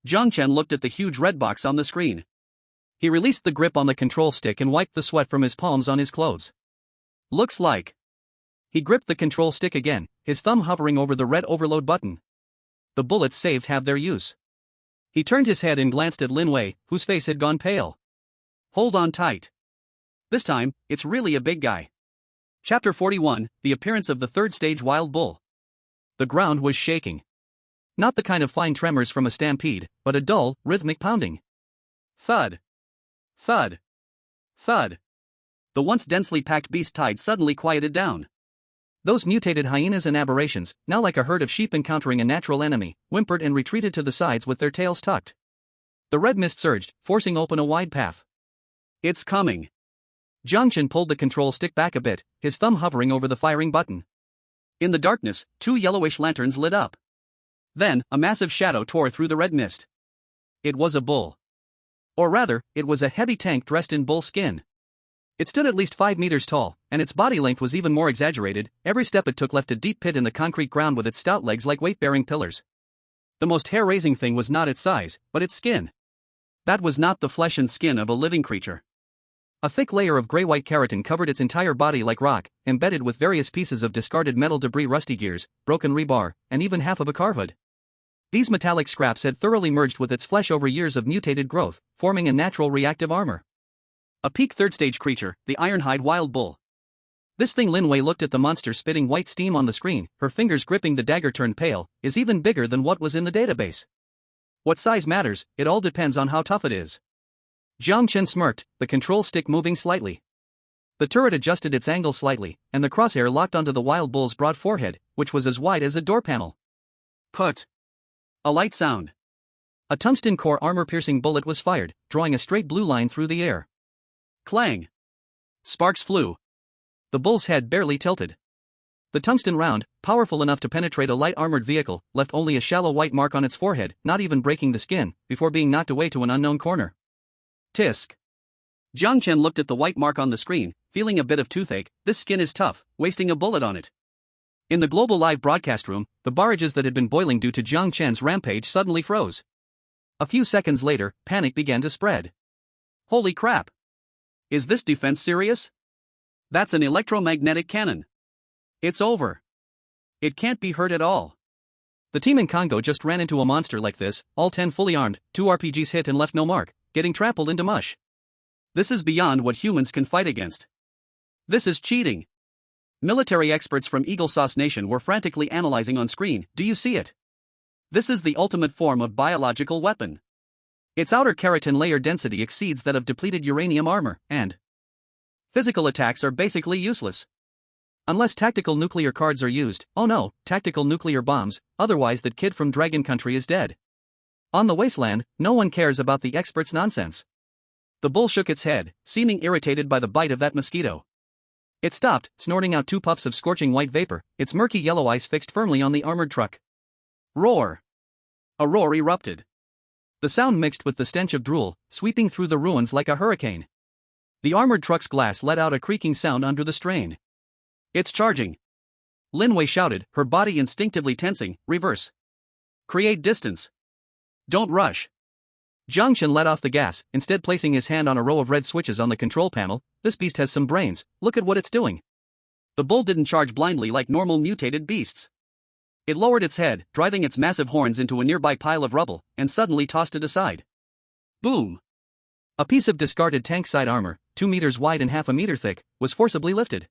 Jiang Chen looked at the huge red box on the screen. He released the grip on the control stick and wiped the sweat from his palms on his clothes. Looks like. He gripped the control stick again, his thumb hovering over the red overload button. The bullets saved have their use. He turned his head and glanced at Linwei, whose face had gone pale. Hold on tight. This time, it's really a big guy. Chapter 41, The Appearance of the Third Stage Wild Bull. The ground was shaking. Not the kind of fine tremors from a stampede, but a dull, rhythmic pounding. Thud. Thud. Thud. The once densely packed beast tide suddenly quieted down. Those mutated hyenas and aberrations, now like a herd of sheep encountering a natural enemy, whimpered and retreated to the sides with their tails tucked. The red mist surged, forcing open a wide path. It's coming. Jiang Chen pulled the control stick back a bit, his thumb hovering over the firing button. In the darkness, two yellowish lanterns lit up. Then, a massive shadow tore through the red mist. It was a bull. Or rather, it was a heavy tank dressed in bull skin. It stood at least 5 meters tall, and its body length was even more exaggerated. Every step it took left a deep pit in the concrete ground with its stout legs like weight-bearing pillars. The most hair-raising thing was not its size, but its skin. That was not the flesh and skin of a living creature. A thick layer of gray-white keratin covered its entire body like rock, embedded with various pieces of discarded metal debris, rusty gears, broken rebar, and even half of a car hood. These metallic scraps had thoroughly merged with its flesh over years of mutated growth, forming a natural reactive armor. A peak third-stage creature, the Ironhide Wild Bull. This thing, Lin Wei looked at the monster spitting white steam on the screen, her fingers gripping the dagger turned pale, is even bigger than what was in the database. What size matters, it all depends on how tough it is. Jiang Chen smirked, the control stick moving slightly. The turret adjusted its angle slightly, and the crosshair locked onto the wild bull's broad forehead, which was as wide as a door panel. Put. A light sound. A tungsten core armor-piercing bullet was fired, drawing a straight blue line through the air. Clang. Sparks flew. The bull's head barely tilted. The tungsten round, powerful enough to penetrate a light armored vehicle, left only a shallow white mark on its forehead, not even breaking the skin, before being knocked away to an unknown corner. Tisk. Jiang Chen looked at the white mark on the screen, feeling a bit of toothache. This skin is tough, wasting a bullet on it. In the global live broadcast room, the barrages that had been boiling due to Jiang Chen's rampage suddenly froze. A few seconds later, panic began to spread. Holy crap! Is this defense serious? That's an electromagnetic cannon. It's over. It can't be hurt at all. The team in Congo just ran into a monster like this, all 10 fully armed, 2 RPGs hit and left no mark, getting trampled into mush. This is beyond what humans can fight against. This is cheating. Military experts from Eagle Sauce Nation were frantically analyzing on screen. Do you see it? This is the ultimate form of biological weapon. Its outer keratin layer density exceeds that of depleted uranium armor, and physical attacks are basically useless. Unless tactical nuclear cards are used, oh no, tactical nuclear bombs, otherwise that kid from Dragon Country is dead. On the Wasteland, no one cares about the expert's nonsense. The bull shook its head, seeming irritated by the bite of that mosquito. It stopped, snorting out 2 puffs of scorching white vapor, its murky yellow eyes fixed firmly on the armored truck. Roar! A roar erupted. The sound mixed with the stench of drool, sweeping through the ruins like a hurricane. The armored truck's glass let out a creaking sound under the strain. It's charging. Lin Wei shouted, her body instinctively tensing. Reverse. Create distance. Don't rush. Jiang Chen let off the gas, instead placing his hand on a row of red switches on the control panel. This beast has some brains, look at what it's doing. The bull didn't charge blindly like normal mutated beasts. It lowered its head, driving its massive horns into a nearby pile of rubble, and suddenly tossed it aside. Boom! A piece of discarded tank side armor, 2 meters wide and half a meter thick, was forcibly lifted.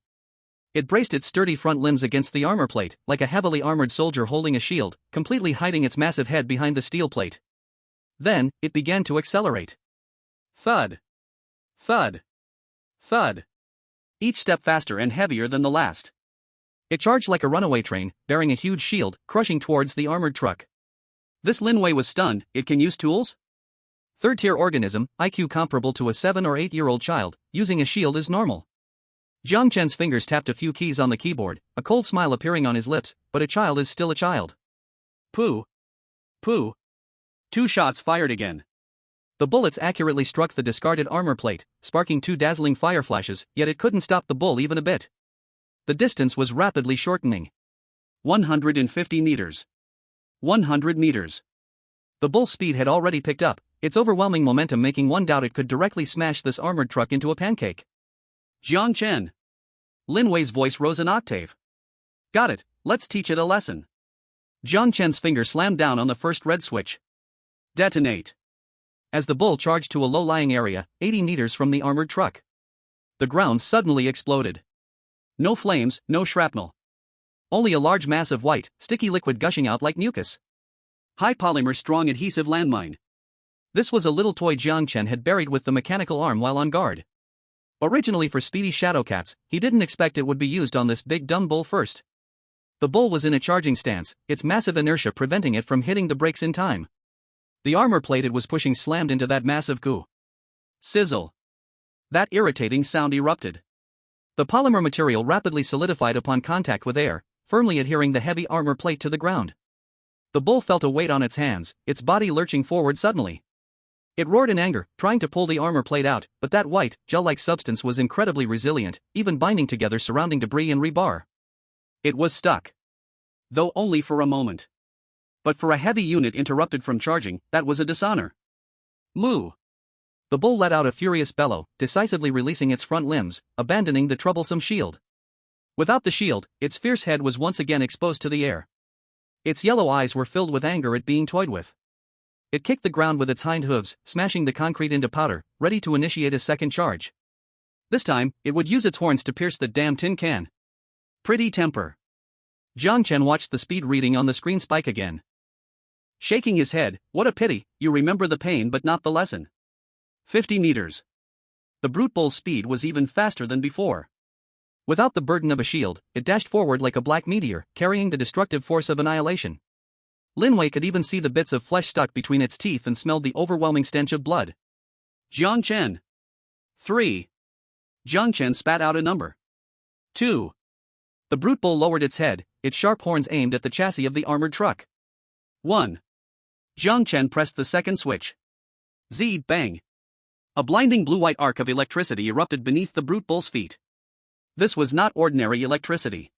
It braced its sturdy front limbs against the armor plate, like a heavily armored soldier holding a shield, completely hiding its massive head behind the steel plate. Then, it began to accelerate. Thud! Thud! Thud! Each step faster and heavier than the last. It charged like a runaway train, bearing a huge shield, crushing towards the armored truck. This Lin Wei was stunned. It can use tools? Third-tier organism, IQ comparable to a 7 or 8-year-old child, using a shield is normal. Jiang Chen's fingers tapped a few keys on the keyboard, a cold smile appearing on his lips, but a child is still a child. Pooh. Pooh. 2 shots fired again. The bullets accurately struck the discarded armor plate, sparking 2 dazzling fire flashes, yet it couldn't stop the bull even a bit. The distance was rapidly shortening. 150 meters. 100 meters. The bull's speed had already picked up, its overwhelming momentum making one doubt it could directly smash this armored truck into a pancake. Jiang Chen. Lin Wei's voice rose an octave. Got it, let's teach it a lesson. Jiang Chen's finger slammed down on the first red switch. Detonate. As the bull charged to a low-lying area, 80 meters from the armored truck. The ground suddenly exploded. No flames, no shrapnel. Only a large mass of white, sticky liquid gushing out like mucus. High polymer strong adhesive landmine. This was a little toy Jiang Chen had buried with the mechanical arm while on guard. Originally for speedy shadowcats, he didn't expect it would be used on this big dumb bull first. The bull was in a charging stance, its massive inertia preventing it from hitting the brakes in time. The armor plate it was pushing slammed into that massive goo. Sizzle. That irritating sound erupted. The polymer material rapidly solidified upon contact with air, firmly adhering the heavy armor plate to the ground. The bull felt a weight on its hands, its body lurching forward suddenly. It roared in anger, trying to pull the armor plate out, but that white, gel-like substance was incredibly resilient, even binding together surrounding debris and rebar. It was stuck. Though only for a moment. But for a heavy unit interrupted from charging, that was a dishonor. Moo! The bull let out a furious bellow, decisively releasing its front limbs, abandoning the troublesome shield. Without the shield, its fierce head was once again exposed to the air. Its yellow eyes were filled with anger at being toyed with. It kicked the ground with its hind hooves, smashing the concrete into powder, ready to initiate a second charge. This time, it would use its horns to pierce the damn tin can. Pretty temper. Jiang Chen watched the speed reading on the screen spike again. Shaking his head, what a pity, you remember the pain but not the lesson. 50 meters. The brute bull's speed was even faster than before. Without the burden of a shield, it dashed forward like a black meteor, carrying the destructive force of annihilation. Lin Wei could even see the bits of flesh stuck between its teeth and smelled the overwhelming stench of blood. Jiang Chen. 3. Jiang Chen spat out a number. 2. The brute bull lowered its head, its sharp horns aimed at the chassis of the armored truck. 1. Jiang Chen pressed the second switch. Z, bang. A blinding blue-white arc of electricity erupted beneath the brute bull's feet. This was not ordinary electricity.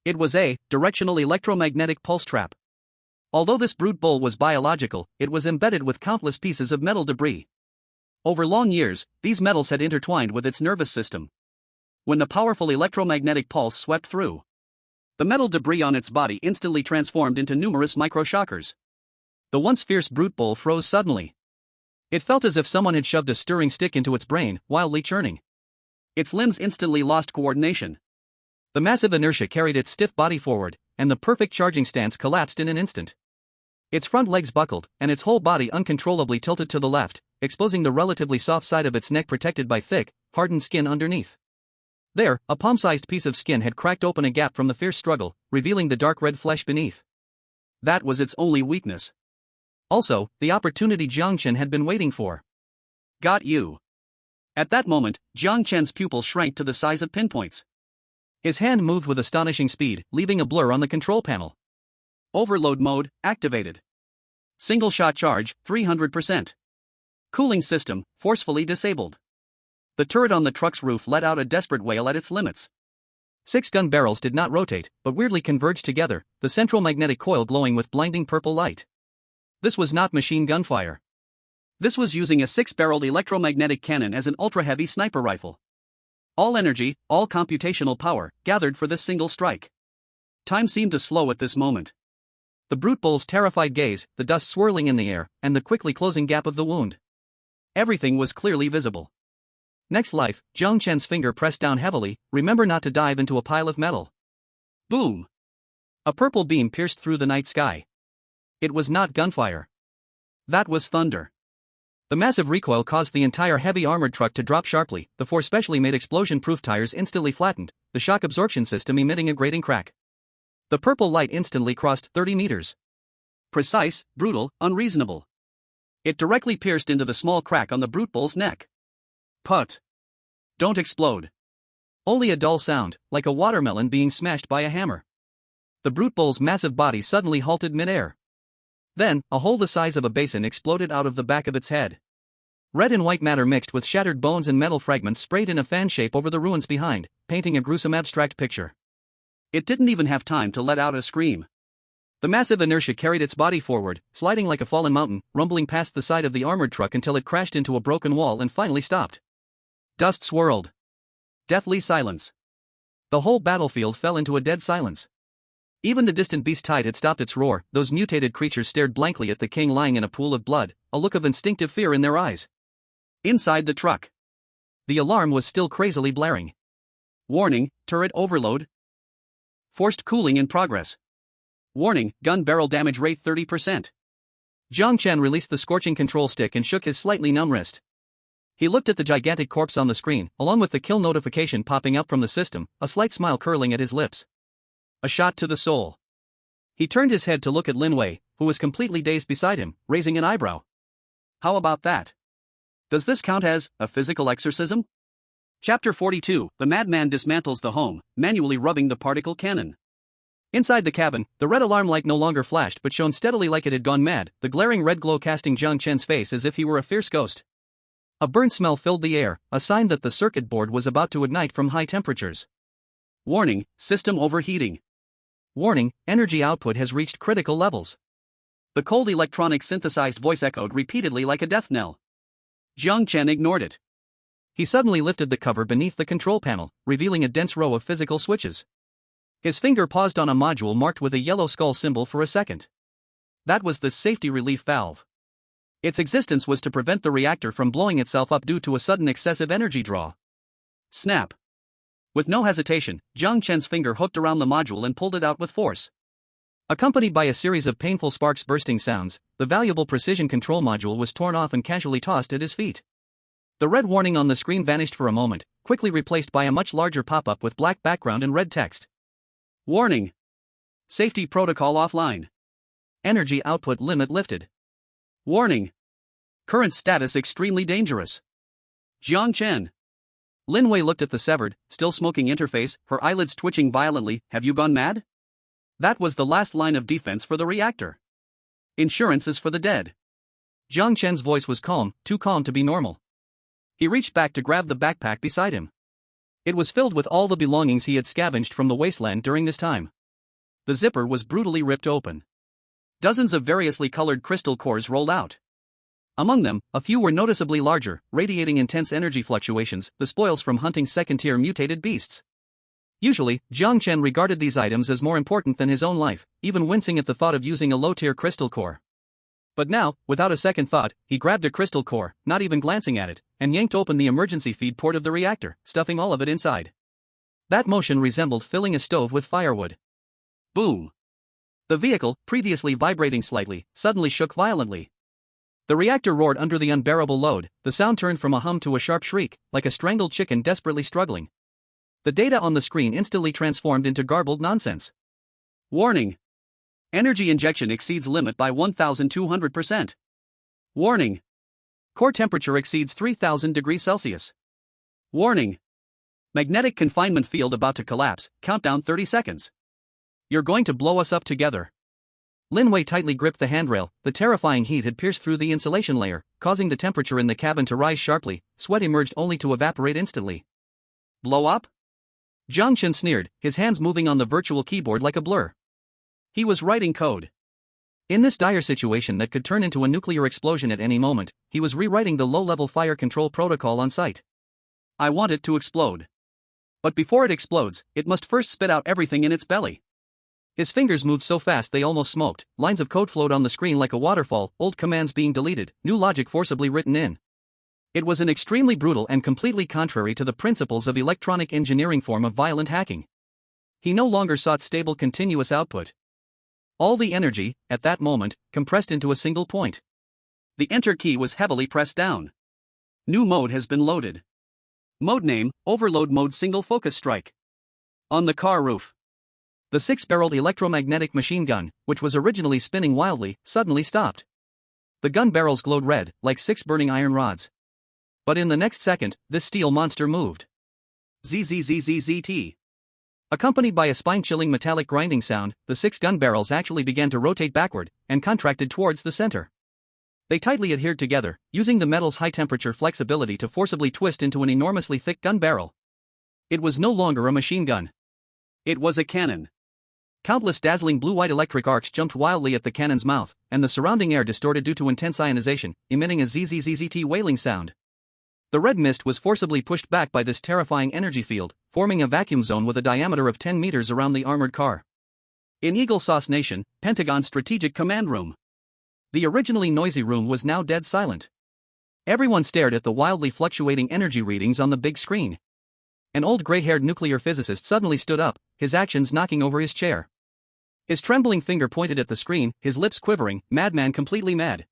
It was a directional electromagnetic pulse trap. Although this brute bull was biological, it was embedded with countless pieces of metal debris. Over long years, these metals had intertwined with its nervous system. When the powerful electromagnetic pulse swept through, the metal debris on its body instantly transformed into numerous microshockers. The once fierce brute bull froze suddenly. It felt as if someone had shoved a stirring stick into its brain, wildly churning. Its limbs instantly lost coordination. The massive inertia carried its stiff body forward, and the perfect charging stance collapsed in an instant. Its front legs buckled, and its whole body uncontrollably tilted to the left, exposing the relatively soft side of its neck protected by thick, hardened skin underneath. There, a palm-sized piece of skin had cracked open a gap from the fierce struggle, revealing the dark red flesh beneath. That was its only weakness. Also, the opportunity Jiang Chen had been waiting for. Got you. At that moment, Jiang Chen's pupils shrank to the size of pinpoints. His hand moved with astonishing speed, leaving a blur on the control panel. Overload mode, activated. Single-shot charge, 300%. Cooling system, forcefully disabled. The turret on the truck's roof let out a desperate wail at its limits. 6 gun barrels did not rotate, but weirdly converged together, the central magnetic coil glowing with blinding purple light. This was not machine gun fire. This was using a 6-barreled electromagnetic cannon as an ultra-heavy sniper rifle. All energy, all computational power, gathered for this single strike. Time seemed to slow at this moment. The brute bull's terrified gaze, the dust swirling in the air, and the quickly closing gap of the wound. Everything was clearly visible. Next life, Jiang Chen's finger pressed down heavily, remember not to dive into a pile of metal. Boom! A purple beam pierced through the night sky. It was not gunfire. That was thunder. The massive recoil caused the entire heavy armored truck to drop sharply, the 4 specially made explosion-proof tires instantly flattened, the shock absorption system emitting a grating crack. The purple light instantly crossed 30 meters. Precise, brutal, unreasonable. It directly pierced into the small crack on the brute bull's neck. Put. Don't explode. Only a dull sound, like a watermelon being smashed by a hammer. The brute bull's massive body suddenly halted mid-air. Then, a hole the size of a basin exploded out of the back of its head. Red and white matter mixed with shattered bones and metal fragments sprayed in a fan shape over the ruins behind, painting a gruesome abstract picture. It didn't even have time to let out a scream. The massive inertia carried its body forward, sliding like a fallen mountain, rumbling past the side of the armored truck until it crashed into a broken wall and finally stopped. Dust swirled. Deathly silence. The whole battlefield fell into a dead silence. Even the distant beast tide had stopped its roar. Those mutated creatures stared blankly at the king lying in a pool of blood, a look of instinctive fear in their eyes. Inside the truck, the alarm was still crazily blaring. Warning, turret overload. Forced cooling in progress. Warning, gun barrel damage rate 30%. Jiang Chen released the scorching control stick and shook his slightly numb wrist. He looked at the gigantic corpse on the screen, along with the kill notification popping up from the system, a slight smile curling at his lips. A shot to the soul. He turned his head to look at Lin Wei, who was completely dazed beside him, raising an eyebrow. How about that? Does this count as a physical exorcism? Chapter 42, The Madman Dismantles the Home, manually rubbing the particle cannon. Inside the cabin, the red alarm light no longer flashed but shone steadily like it had gone mad, the glaring red glow casting Jiang Chen's face as if he were a fierce ghost. A burnt smell filled the air, a sign that the circuit board was about to ignite from high temperatures. Warning, system overheating. Warning, energy output has reached critical levels. The cold electronic synthesized voice echoed repeatedly like a death knell. Jiang Chen ignored it. He suddenly lifted the cover beneath the control panel, revealing a dense row of physical switches. His finger paused on a module marked with a yellow skull symbol for a second. That was the safety relief valve. Its existence was to prevent the reactor from blowing itself up due to a sudden excessive energy draw. Snap. With no hesitation, Jiang Chen's finger hooked around the module and pulled it out with force. Accompanied by a series of painful sparks bursting sounds, the valuable precision control module was torn off and casually tossed at his feet. The red warning on the screen vanished for a moment, quickly replaced by a much larger pop-up with black background and red text. Warning. Safety protocol offline. Energy output limit lifted. Warning. Current status extremely dangerous. Jiang Chen. Lin Wei looked at the severed, still smoking interface, her eyelids twitching violently. Have you gone mad? That was the last line of defense for the reactor. Insurance is for the dead. Jiang Chen's voice was calm, too calm to be normal. He reached back to grab the backpack beside him. It was filled with all the belongings he had scavenged from the Wasteland during this time. The zipper was brutally ripped open. Dozens of variously colored crystal cores rolled out. Among them, a few were noticeably larger, radiating intense energy fluctuations, the spoils from hunting second-tier mutated beasts. Usually, Jiang Chen regarded these items as more important than his own life, even wincing at the thought of using a low-tier crystal core. But now, without a second thought, he grabbed a crystal core, not even glancing at it, and yanked open the emergency feed port of the reactor, stuffing all of it inside. That motion resembled filling a stove with firewood. Boom! The vehicle, previously vibrating slightly, suddenly shook violently. The reactor roared under the unbearable load, the sound turned from a hum to a sharp shriek, like a strangled chicken desperately struggling. The data on the screen instantly transformed into garbled nonsense. Warning! Energy injection exceeds limit by 1,200%. Warning! Core temperature exceeds 3,000 degrees Celsius. Warning! Magnetic confinement field about to collapse, countdown 30 seconds. You're going to blow us up together. Lin Wei tightly gripped the handrail, the terrifying heat had pierced through the insulation layer, causing the temperature in the cabin to rise sharply, sweat emerged only to evaporate instantly. Blow up? Jiang Chen sneered, his hands moving on the virtual keyboard like a blur. He was writing code. In this dire situation that could turn into a nuclear explosion at any moment, he was rewriting the low-level fire control protocol on site. I want it to explode. But before it explodes, it must first spit out everything in its belly. His fingers moved so fast they almost smoked, lines of code flowed on the screen like a waterfall, old commands being deleted, new logic forcibly written in. It was an extremely brutal and completely contrary to the principles of electronic engineering form of violent hacking. He no longer sought stable continuous output. All the energy, at that moment, compressed into a single point. The Enter key was heavily pressed down. New mode has been loaded. Mode name, Overload Mode Single Focus Strike. On the car roof. The 6-barreled electromagnetic machine gun, which was originally spinning wildly, suddenly stopped. The gun barrels glowed red, like 6 burning iron rods. But in the next second, this steel monster moved. ZZZZZT. Accompanied by a spine-chilling metallic grinding sound, the 6 gun barrels actually began to rotate backward, and contracted towards the center. They tightly adhered together, using the metal's high-temperature flexibility to forcibly twist into an enormously thick gun barrel. It was no longer a machine gun. It was a cannon. Countless dazzling blue-white electric arcs jumped wildly at the cannon's mouth, and the surrounding air distorted due to intense ionization, emitting a ZZZZT wailing sound. The red mist was forcibly pushed back by this terrifying energy field, forming a vacuum zone with a diameter of 10 meters around the armored car. In Eagle Sauce Nation, Pentagon's strategic command room. The originally noisy room was now dead silent. Everyone stared at the wildly fluctuating energy readings on the big screen. An old gray-haired nuclear physicist suddenly stood up, his actions knocking over his chair. His trembling finger pointed at the screen, his lips quivering, madman completely mad.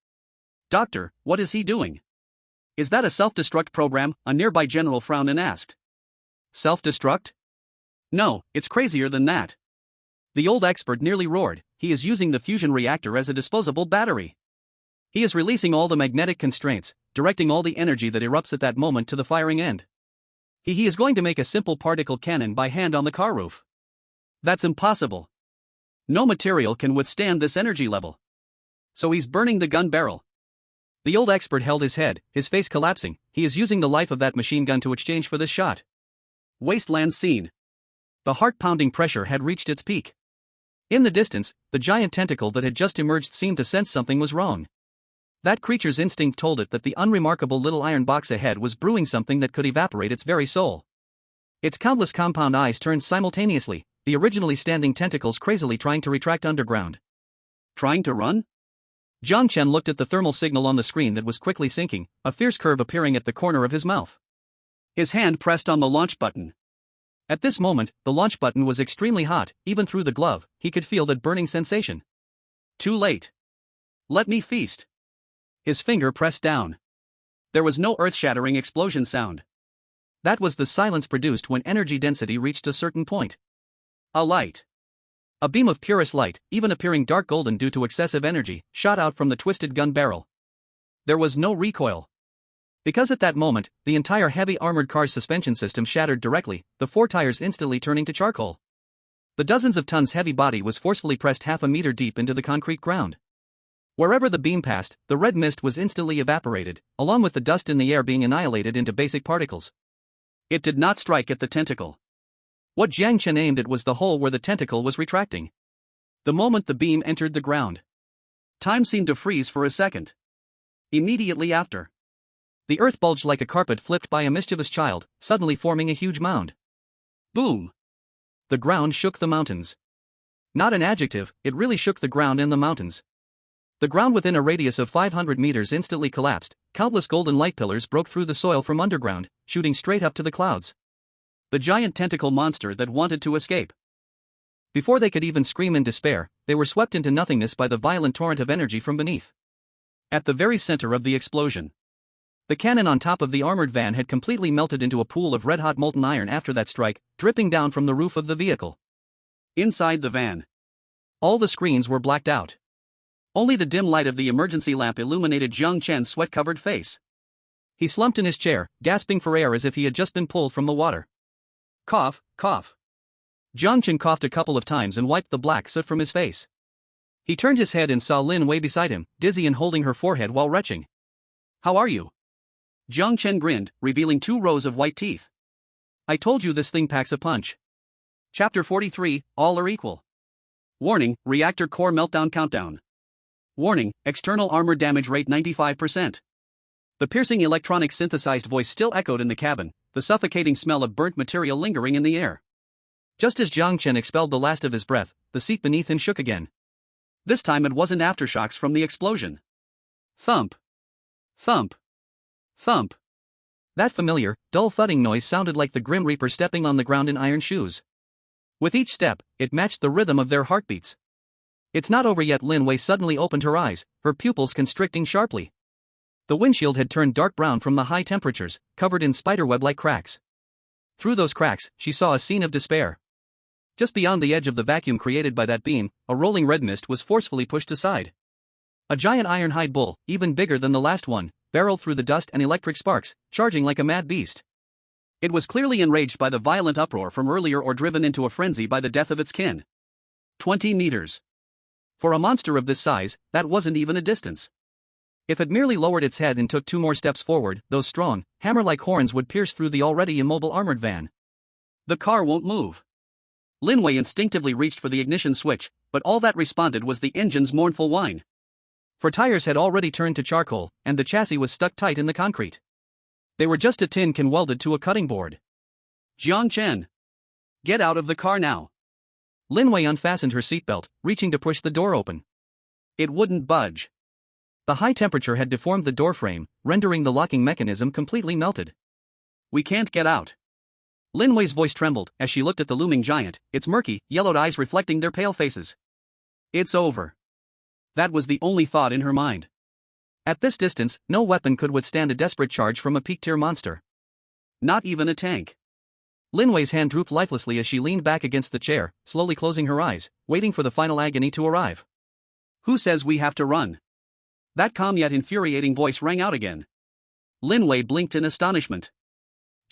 Doctor, what is he doing? Is that a self-destruct program? A nearby general frowned and asked. Self-destruct? No, it's crazier than that. The old expert nearly roared, he is using the fusion reactor as a disposable battery. He is releasing all the magnetic constraints, directing all the energy that erupts at that moment to the firing end. He is going to make a simple particle cannon by hand on the car roof. That's impossible. No material can withstand this energy level. So he's burning the gun barrel. The old expert held his head, his face collapsing. He is using the life of that machine gun to exchange for this shot. Wasteland scene. The heart-pounding pressure had reached its peak. In the distance, the giant tentacle that had just emerged seemed to sense something was wrong. That creature's instinct told it that the unremarkable little iron box ahead was brewing something that could evaporate its very soul. Its countless compound eyes turned simultaneously, the originally standing tentacles crazily trying to retract underground. Trying to run? Jiang Chen looked at the thermal signal on the screen that was quickly sinking, a fierce curve appearing at the corner of his mouth. His hand pressed on the launch button. At this moment, the launch button was extremely hot. Even through the glove, he could feel that burning sensation. Too late. Let me feast. His finger pressed down. There was no earth-shattering explosion sound. That was the silence produced when energy density reached a certain point. A light. A beam of purest light, even appearing dark golden due to excessive energy, shot out from the twisted gun barrel. There was no recoil. Because at that moment, the entire heavy armored car's suspension system shattered directly, the four tires instantly turning to charcoal. The dozens of tons heavy body was forcefully pressed half a meter deep into the concrete ground. Wherever the beam passed, the red mist was instantly evaporated, along with the dust in the air being annihilated into basic particles. It did not strike at the tentacle. What Jiang Chen aimed at was the hole where the tentacle was retracting. The moment the beam entered the ground, time seemed to freeze for a second. Immediately after, the earth bulged like a carpet flipped by a mischievous child, suddenly forming a huge mound. Boom! The ground shook the mountains. Not an adjective, it really shook the ground and the mountains. The ground within a radius of 500 meters instantly collapsed. Countless golden light pillars broke through the soil from underground, shooting straight up to the clouds. The giant tentacle monster that wanted to escape. Before they could even scream in despair, they were swept into nothingness by the violent torrent of energy from beneath. At the very center of the explosion, the cannon on top of the armored van had completely melted into a pool of red-hot molten iron after that strike, dripping down from the roof of the vehicle. Inside the van, all the screens were blacked out. Only the dim light of the emergency lamp illuminated Jiang Chen's sweat-covered face. He slumped in his chair, gasping for air as if he had just been pulled from the water. Cough, cough. Jiang Chen coughed a couple of times and wiped the black soot from his face. He turned his head and saw Lin Wei beside him, dizzy and holding her forehead while retching. How are you? Jiang Chen grinned, revealing 2 rows of white teeth. I told you this thing packs a punch. Chapter 43, All Are Equal. Warning, reactor core meltdown countdown. Warning, external armor damage rate 95%. The piercing electronic synthesized voice still echoed in the cabin, the suffocating smell of burnt material lingering in the air. Just as Jiang Chen expelled the last of his breath, the seat beneath him shook again. This time it wasn't aftershocks from the explosion. Thump. Thump. Thump. That familiar, dull thudding noise sounded like the Grim Reaper stepping on the ground in iron shoes. With each step, it matched the rhythm of their heartbeats. It's not over yet. Lin Wei suddenly opened her eyes, her pupils constricting sharply. The windshield had turned dark brown from the high temperatures, covered in spiderweb-like cracks. Through those cracks, she saw a scene of despair. Just beyond the edge of the vacuum created by that beam, a rolling red mist was forcefully pushed aside. A giant iron-hide bull, even bigger than the last one, barreled through the dust and electric sparks, charging like a mad beast. It was clearly enraged by the violent uproar from earlier or driven into a frenzy by the death of its kin. 20 meters. For a monster of this size, that wasn't even a distance. If it merely lowered its head and took 2 more steps forward, those strong, hammer-like horns would pierce through the already immobile armored van. The car won't move. Lin Wei instinctively reached for the ignition switch, but all that responded was the engine's mournful whine. For tires had already turned to charcoal, and the chassis was stuck tight in the concrete. They were just a tin can welded to a cutting board. Jiang Chen. Get out of the car now. Lin Wei unfastened her seatbelt, reaching to push the door open. It wouldn't budge. The high temperature had deformed the door frame, rendering the locking mechanism completely melted. We can't get out. Lin Wei's voice trembled as she looked at the looming giant, its murky, yellowed eyes reflecting their pale faces. It's over. That was the only thought in her mind. At this distance, no weapon could withstand a desperate charge from a peak-tier monster. Not even a tank. Lin Wei's hand drooped lifelessly as she leaned back against the chair, slowly closing her eyes, waiting for the final agony to arrive. Who says we have to run? That calm yet infuriating voice rang out again. Lin Wei blinked in astonishment.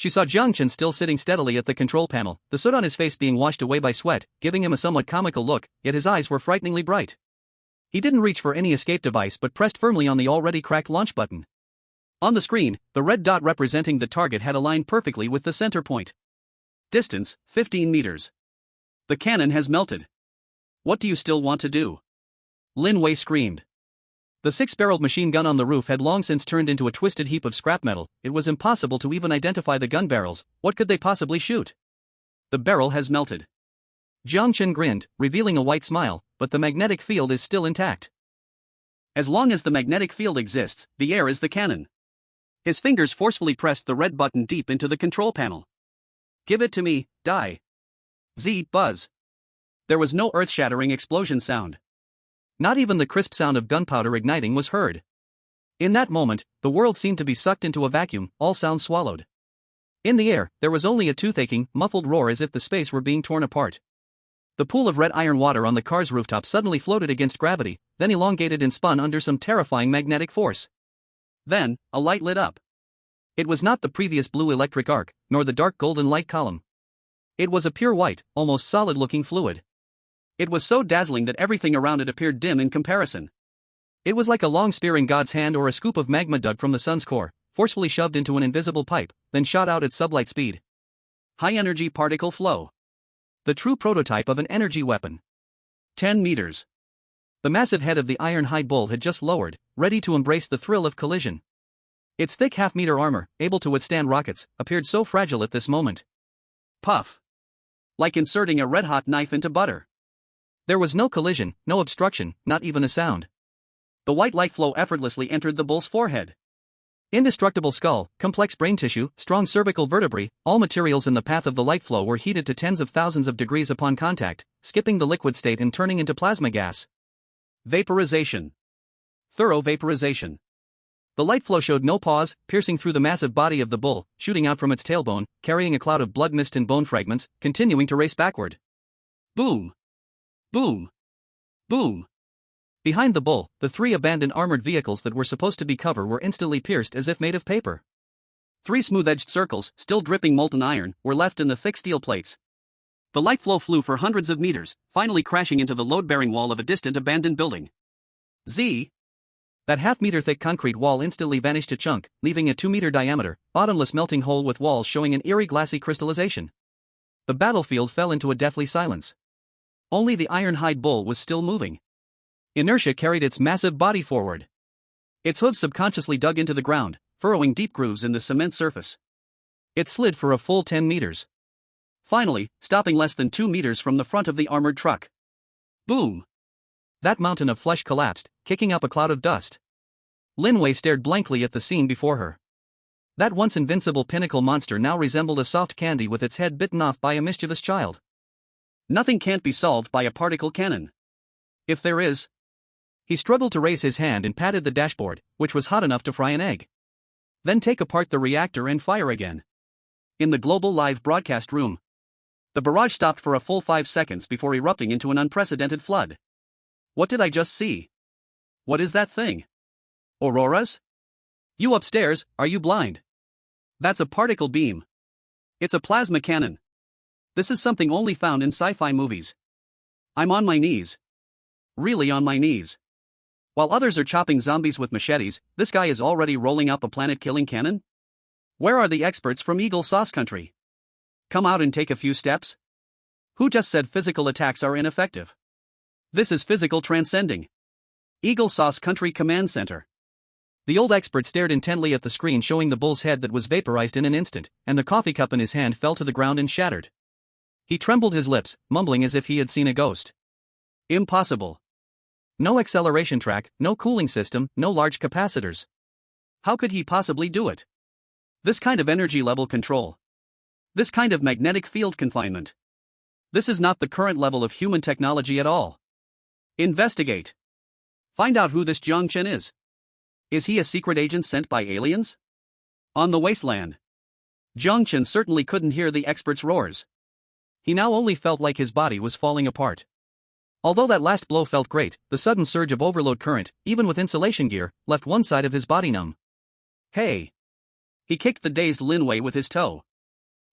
She saw Jiang Chen still sitting steadily at the control panel, the soot on his face being washed away by sweat, giving him a somewhat comical look, yet his eyes were frighteningly bright. He didn't reach for any escape device but pressed firmly on the already cracked launch button. On the screen, the red dot representing the target had aligned perfectly with the center point. Distance, 15 meters. The cannon has melted. What do you still want to do? Lin Wei screamed. The six-barreled machine gun on the roof had long since turned into a twisted heap of scrap metal. It was impossible to even identify the gun barrels. What could they possibly shoot? The barrel has melted. Jiang Chen grinned, revealing a white smile, but the magnetic field is still intact. As long as the magnetic field exists, the air is the cannon. His fingers forcefully pressed the red button deep into the control panel. Give it to me, die. Z, buzz. There was no earth-shattering explosion sound. Not even the crisp sound of gunpowder igniting was heard. In that moment, the world seemed to be sucked into a vacuum, all sounds swallowed. In the air, there was only a toothaking, muffled roar as if the space were being torn apart. The pool of red iron water on the car's rooftop suddenly floated against gravity, then elongated and spun under some terrifying magnetic force. Then, a light lit up. It was not the previous blue electric arc, nor the dark golden light column. It was a pure white, almost solid-looking fluid. It was so dazzling that everything around it appeared dim in comparison. It was like a long spear in God's hand or a scoop of magma dug from the sun's core, forcefully shoved into an invisible pipe, then shot out at sublight speed. High-energy particle flow. The true prototype of an energy weapon. 10 meters. The massive head of the iron hide bull had just lowered, ready to embrace the thrill of collision. Its thick half-meter armor, able to withstand rockets, appeared so fragile at this moment. Puff. Like inserting a red-hot knife into butter. There was no collision, no obstruction, not even a sound. The white light flow effortlessly entered the bull's forehead. Indestructible skull, complex brain tissue, strong cervical vertebrae, all materials in the path of the light flow were heated to tens of thousands of degrees upon contact, skipping the liquid state and turning into plasma gas. Vaporization. Thorough vaporization. The light flow showed no pause, piercing through the massive body of the bull, shooting out from its tailbone, carrying a cloud of blood mist and bone fragments, continuing to race backward. Boom. Boom. Boom. Behind the bull, the three abandoned armored vehicles that were supposed to be cover were instantly pierced as if made of paper. 3 smooth-edged circles, still dripping molten iron, were left in the thick steel plates. The light flow flew for hundreds of meters, finally crashing into the load-bearing wall of a distant abandoned building. Z. That half-meter-thick concrete wall instantly vanished to chunk, leaving a 2-meter diameter, bottomless melting hole with walls showing an eerie glassy crystallization. The battlefield fell into a deathly silence. Only the iron hide bull was still moving. Inertia carried its massive body forward. Its hooves subconsciously dug into the ground, furrowing deep grooves in the cement surface. It slid for a full 10 meters. Finally, stopping less than 2 meters from the front of the armored truck. Boom! That mountain of flesh collapsed, kicking up a cloud of dust. Lin Wei stared blankly at the scene before her. That once invincible pinnacle monster now resembled a soft candy with its head bitten off by a mischievous child. Nothing can't be solved by a particle cannon. If there is. He struggled to raise his hand and patted the dashboard, which was hot enough to fry an egg. Then take apart the reactor and fire again. In the global live broadcast room. The barrage stopped for a full 5 seconds before erupting into an unprecedented flood. What did I just see? What is that thing? Auroras? You upstairs, are you blind? That's a particle beam. It's a plasma cannon. This is something only found in sci-fi movies. I'm on my knees. Really on my knees. While others are chopping zombies with machetes, this guy is already rolling up a planet-killing cannon? Where are the experts from Eagle Sauce Country? Come out and take a few steps? Who just said physical attacks are ineffective? This is physical transcending. Eagle Sauce Country Command Center. The old expert stared intently at the screen showing the bull's head that was vaporized in an instant, and the coffee cup in his hand fell to the ground and shattered. He trembled his lips, mumbling as if he had seen a ghost. Impossible. No acceleration track, no cooling system, no large capacitors. How could he possibly do it? This kind of energy level control. This kind of magnetic field confinement. This is not the current level of human technology at all. Investigate. Find out who this Jiang Chen is. Is he a secret agent sent by aliens? On the Wasteland. Jiang Chen certainly couldn't hear the expert's roars. He now only felt like his body was falling apart. Although that last blow felt great, the sudden surge of overload current, even with insulation gear, left one side of his body numb. Hey! He kicked the dazed Lin Wei with his toe.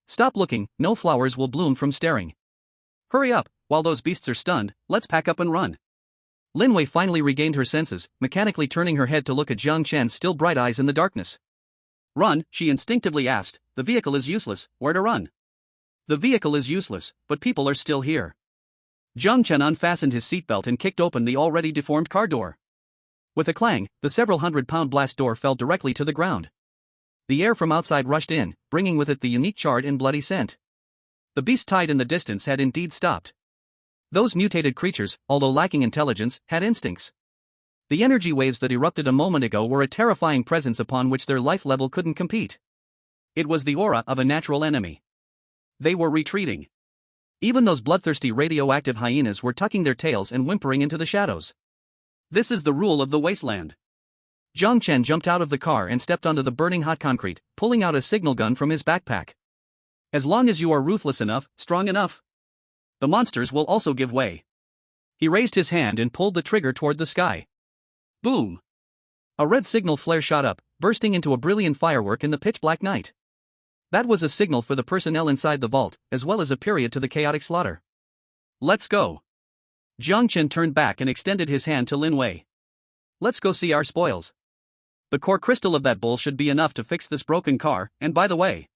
Stop looking, no flowers will bloom from staring. Hurry up, while those beasts are stunned, let's pack up and run. Lin Wei finally regained her senses, mechanically turning her head to look at Jiang Chen's still bright eyes in the darkness. Run, she instinctively asked, the vehicle is useless, where to run? The vehicle is useless, but people are still here. Jiang Chen unfastened his seatbelt and kicked open the already deformed car door. With a clang, the several hundred-pound blast door fell directly to the ground. The air from outside rushed in, bringing with it the unique charred and bloody scent. The beast tied in the distance had indeed stopped. Those mutated creatures, although lacking intelligence, had instincts. The energy waves that erupted a moment ago were a terrifying presence upon which their life level couldn't compete. It was the aura of a natural enemy. They were retreating. Even those bloodthirsty radioactive hyenas were tucking their tails and whimpering into the shadows. This is the rule of the wasteland. Jiang Chen jumped out of the car and stepped onto the burning hot concrete, pulling out a signal gun from his backpack. As long as you are ruthless enough, strong enough, the monsters will also give way. He raised his hand and pulled the trigger toward the sky. Boom! A red signal flare shot up, bursting into a brilliant firework in the pitch-black night. That was a signal for the personnel inside the vault, as well as a period to the chaotic slaughter. Let's go. Jiang Chen turned back and extended his hand to Lin Wei. Let's go see our spoils. The core crystal of that bull should be enough to fix this broken car, and by the way.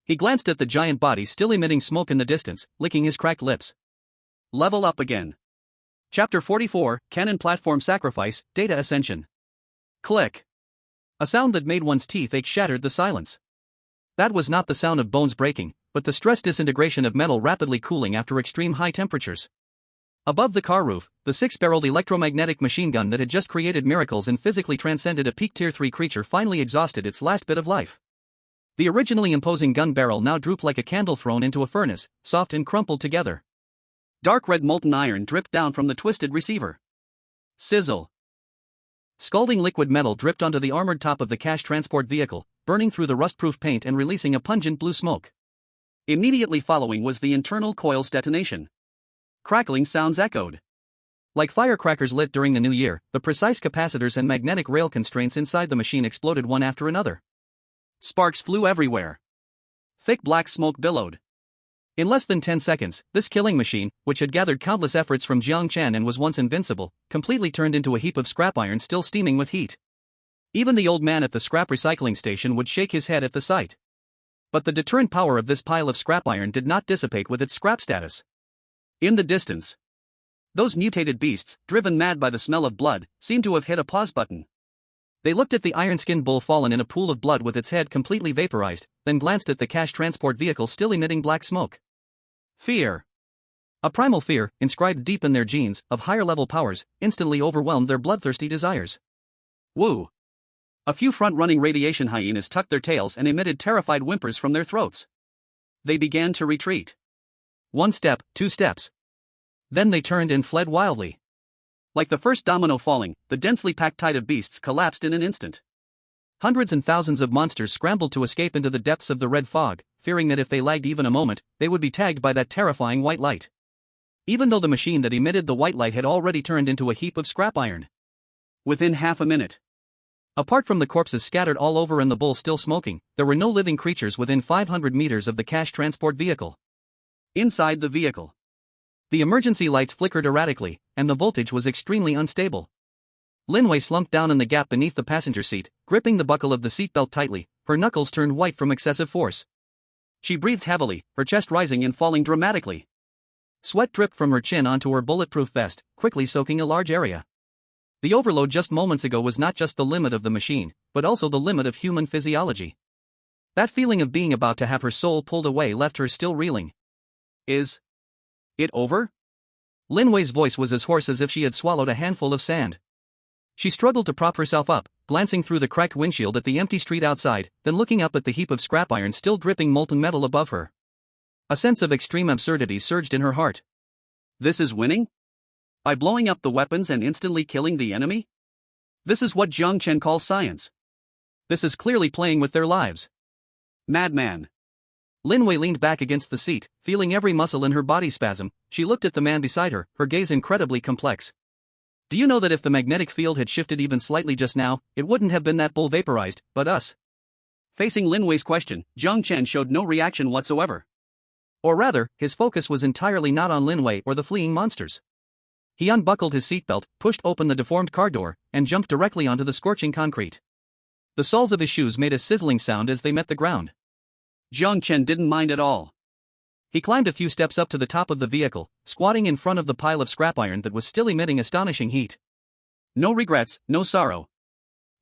He glanced at the giant body still emitting smoke in the distance, licking his cracked lips. Level up again. Chapter 44, Cannon Platform Sacrifice, Data Ascension. Click. A sound that made one's teeth ache shattered the silence. That was not the sound of bones breaking, but the stress disintegration of metal rapidly cooling after extreme high temperatures. Above the car roof, the six-barreled electromagnetic machine gun that had just created miracles and physically transcended a peak Tier 3 creature finally exhausted its last bit of life. The originally imposing gun barrel now drooped like a candle thrown into a furnace, soft and crumpled together. Dark red molten iron dripped down from the twisted receiver. Sizzle. Scalding liquid metal dripped onto the armored top of the cash transport vehicle, burning through the rust-proof paint and releasing a pungent blue smoke. Immediately following was the internal coil's detonation. Crackling sounds echoed. Like firecrackers lit during the new year, the precise capacitors and magnetic rail constraints inside the machine exploded one after another. Sparks flew everywhere. Thick black smoke billowed. In less than 10 seconds, this killing machine, which had gathered countless efforts from Jiang Chen and was once invincible, completely turned into a heap of scrap iron still steaming with heat. Even the old man at the scrap recycling station would shake his head at the sight. But the deterrent power of this pile of scrap iron did not dissipate with its scrap status. In the distance, those mutated beasts, driven mad by the smell of blood, seemed to have hit a pause button. They looked at the iron-skinned bull fallen in a pool of blood with its head completely vaporized, then glanced at the cash transport vehicle still emitting black smoke. Fear. A primal fear, inscribed deep in their genes, of higher-level powers, instantly overwhelmed their bloodthirsty desires. Woo! A few front-running radiation hyenas tucked their tails and emitted terrified whimpers from their throats. They began to retreat. 1 step, 2 steps. Then they turned and fled wildly. Like the first domino falling, the densely packed tide of beasts collapsed in an instant. Hundreds and thousands of monsters scrambled to escape into the depths of the red fog, fearing that if they lagged even a moment, they would be tagged by that terrifying white light. Even though the machine that emitted the white light had already turned into a heap of scrap iron. Within half a minute. Apart from the corpses scattered all over and the bull still smoking, there were no living creatures within 500 meters of the cash transport vehicle. Inside the vehicle, the emergency lights flickered erratically, and the voltage was extremely unstable. Lin Wei slumped down in the gap beneath the passenger seat, gripping the buckle of the seatbelt tightly, her knuckles turned white from excessive force. She breathed heavily, her chest rising and falling dramatically. Sweat dripped from her chin onto her bulletproof vest, quickly soaking a large area. The overload just moments ago was not just the limit of the machine, but also the limit of human physiology. That feeling of being about to have her soul pulled away left her still reeling. Is it over? Lin Wei's voice was as hoarse as if she had swallowed a handful of sand. She struggled to prop herself up, glancing through the cracked windshield at the empty street outside, then looking up at the heap of scrap iron still dripping molten metal above her. A sense of extreme absurdity surged in her heart. This is winning? By blowing up the weapons and instantly killing the enemy? This is what Jiang Chen calls science. This is clearly playing with their lives. Madman. Lin Wei leaned back against the seat, feeling every muscle in her body spasm. She looked at the man beside her, her gaze incredibly complex. Do you know that if the magnetic field had shifted even slightly just now, it wouldn't have been that bull vaporized, but us? Facing Lin Wei's question, Jiang Chen showed no reaction whatsoever. Or rather, his focus was entirely not on Lin Wei or the fleeing monsters. He unbuckled his seatbelt, pushed open the deformed car door, and jumped directly onto the scorching concrete. The soles of his shoes made a sizzling sound as they met the ground. Jiang Chen didn't mind at all. He climbed a few steps up to the top of the vehicle, squatting in front of the pile of scrap iron that was still emitting astonishing heat. No regrets, no sorrow.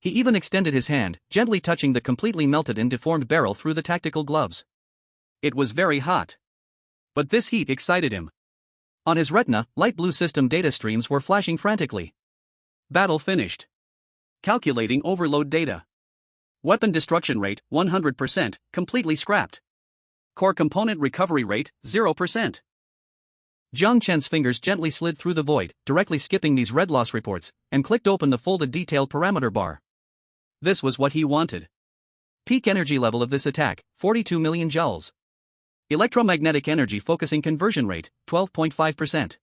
He even extended his hand, gently touching the completely melted and deformed barrel through the tactical gloves. It was very hot. But this heat excited him. On his retina, light blue system data streams were flashing frantically. Battle finished. Calculating overload data. Weapon destruction rate, 100%, completely scrapped. Core component recovery rate, 0%. Jiang Chen's fingers gently slid through the void, directly skipping these red loss reports, and clicked open the folded detailed parameter bar. This was what he wanted. Peak energy level of this attack, 42 million joules. Electromagnetic energy focusing conversion rate, 12.5%.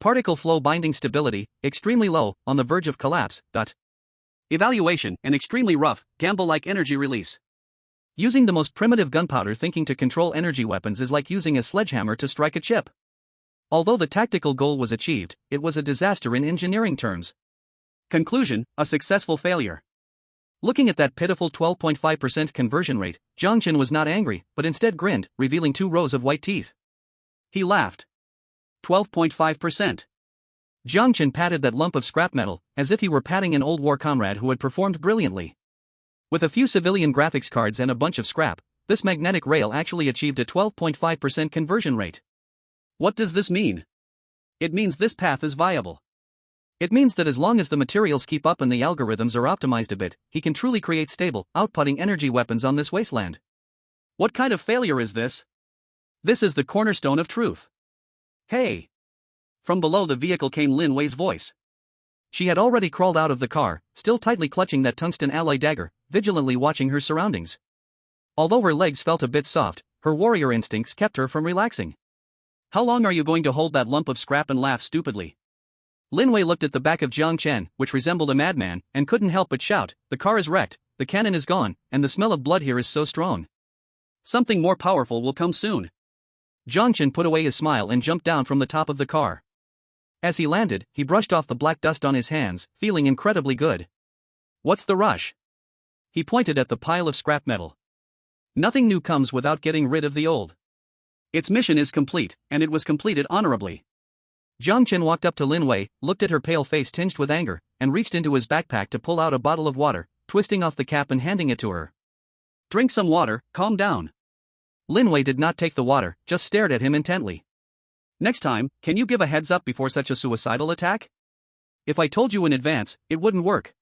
Particle flow binding stability, extremely low, on the verge of collapse. Evaluation, an extremely rough, gamble-like energy release. Using the most primitive gunpowder thinking to control energy weapons is like using a sledgehammer to strike a chip. Although the tactical goal was achieved, it was a disaster in engineering terms. Conclusion, a successful failure. Looking at that pitiful 12.5% conversion rate, Jiang Chen was not angry, but instead grinned, revealing 2 rows of white teeth. He laughed. 12.5%. Jiang Chen patted that lump of scrap metal, as if he were patting an old war comrade who had performed brilliantly. With a few civilian graphics cards and a bunch of scrap, this magnetic rail actually achieved a 12.5% conversion rate. What does this mean? It means this path is viable. It means that as long as the materials keep up and the algorithms are optimized a bit, he can truly create stable, outputting energy weapons on this wasteland. What kind of failure is this? This is the cornerstone of truth. Hey! From below the vehicle came Lin Wei's voice. She had already crawled out of the car, still tightly clutching that tungsten alloy dagger, vigilantly watching her surroundings. Although her legs felt a bit soft, her warrior instincts kept her from relaxing. How long are you going to hold that lump of scrap and laugh stupidly? Lin Wei looked at the back of Jiang Chen, which resembled a madman, and couldn't help but shout, "The car is wrecked, the cannon is gone, and the smell of blood here is so strong. Something more powerful will come soon." Jiang Chen put away his smile and jumped down from the top of the car. As he landed, he brushed off the black dust on his hands, feeling incredibly good. What's the rush? He pointed at the pile of scrap metal. Nothing new comes without getting rid of the old. Its mission is complete, and it was completed honorably. Jiang Chen walked up to Lin Wei, looked at her pale face tinged with anger, and reached into his backpack to pull out a bottle of water, twisting off the cap and handing it to her. "Drink some water, calm down." Lin Wei did not take the water, just stared at him intently. "Next time, can you give a heads up before such a suicidal attack? If I told you in advance, it wouldn't work."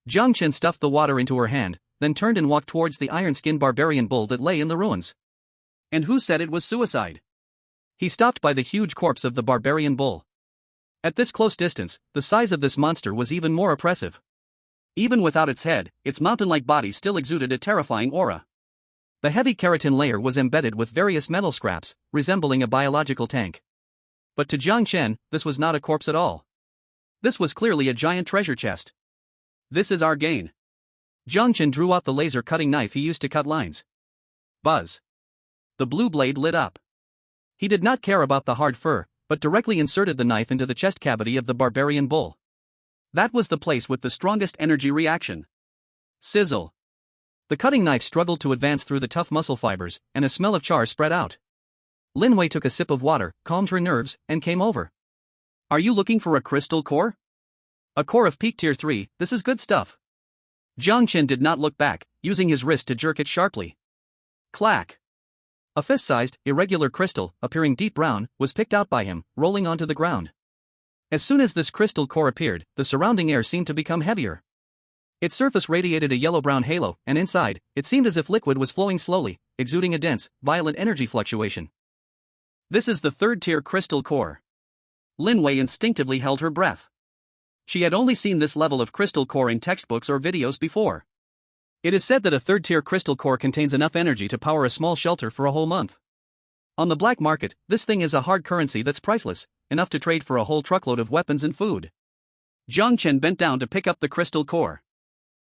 Jiang Chen stuffed the water into her hand, then turned and walked towards the iron-skinned barbarian bull that lay in the ruins. And who said it was suicide? He stopped by the huge corpse of the barbarian bull. At this close distance, the size of this monster was even more oppressive. Even without its head, its mountain-like body still exuded a terrifying aura. The heavy keratin layer was embedded with various metal scraps, resembling a biological tank. But to Jiang Chen, this was not a corpse at all. This was clearly a giant treasure chest. "This is our gain." Jiang Chen drew out the laser-cutting knife he used to cut lines. Buzz. The blue blade lit up. He did not care about the hard fur, but directly inserted the knife into the chest cavity of the barbarian bull. That was the place with the strongest energy reaction. Sizzle. The cutting knife struggled to advance through the tough muscle fibers, and a smell of char spread out. Lin Wei took a sip of water, calmed her nerves, and came over. "Are you looking for a crystal core?" "A core of peak tier 3, this is good stuff." Jiang Chen did not look back, using his wrist to jerk it sharply. Clack. A fist-sized, irregular crystal, appearing deep brown, was picked out by him, rolling onto the ground. As soon as this crystal core appeared, the surrounding air seemed to become heavier. Its surface radiated a yellow-brown halo, and inside, it seemed as if liquid was flowing slowly, exuding a dense, violent energy fluctuation. This is the 3rd-tier crystal core. Lin Wei instinctively held her breath. She had only seen this level of crystal core in textbooks or videos before. It is said that a 3rd-tier crystal core contains enough energy to power a small shelter for a whole month. On the black market, this thing is a hard currency that's priceless, enough to trade for a whole truckload of weapons and food. Jiang Chen bent down to pick up the crystal core.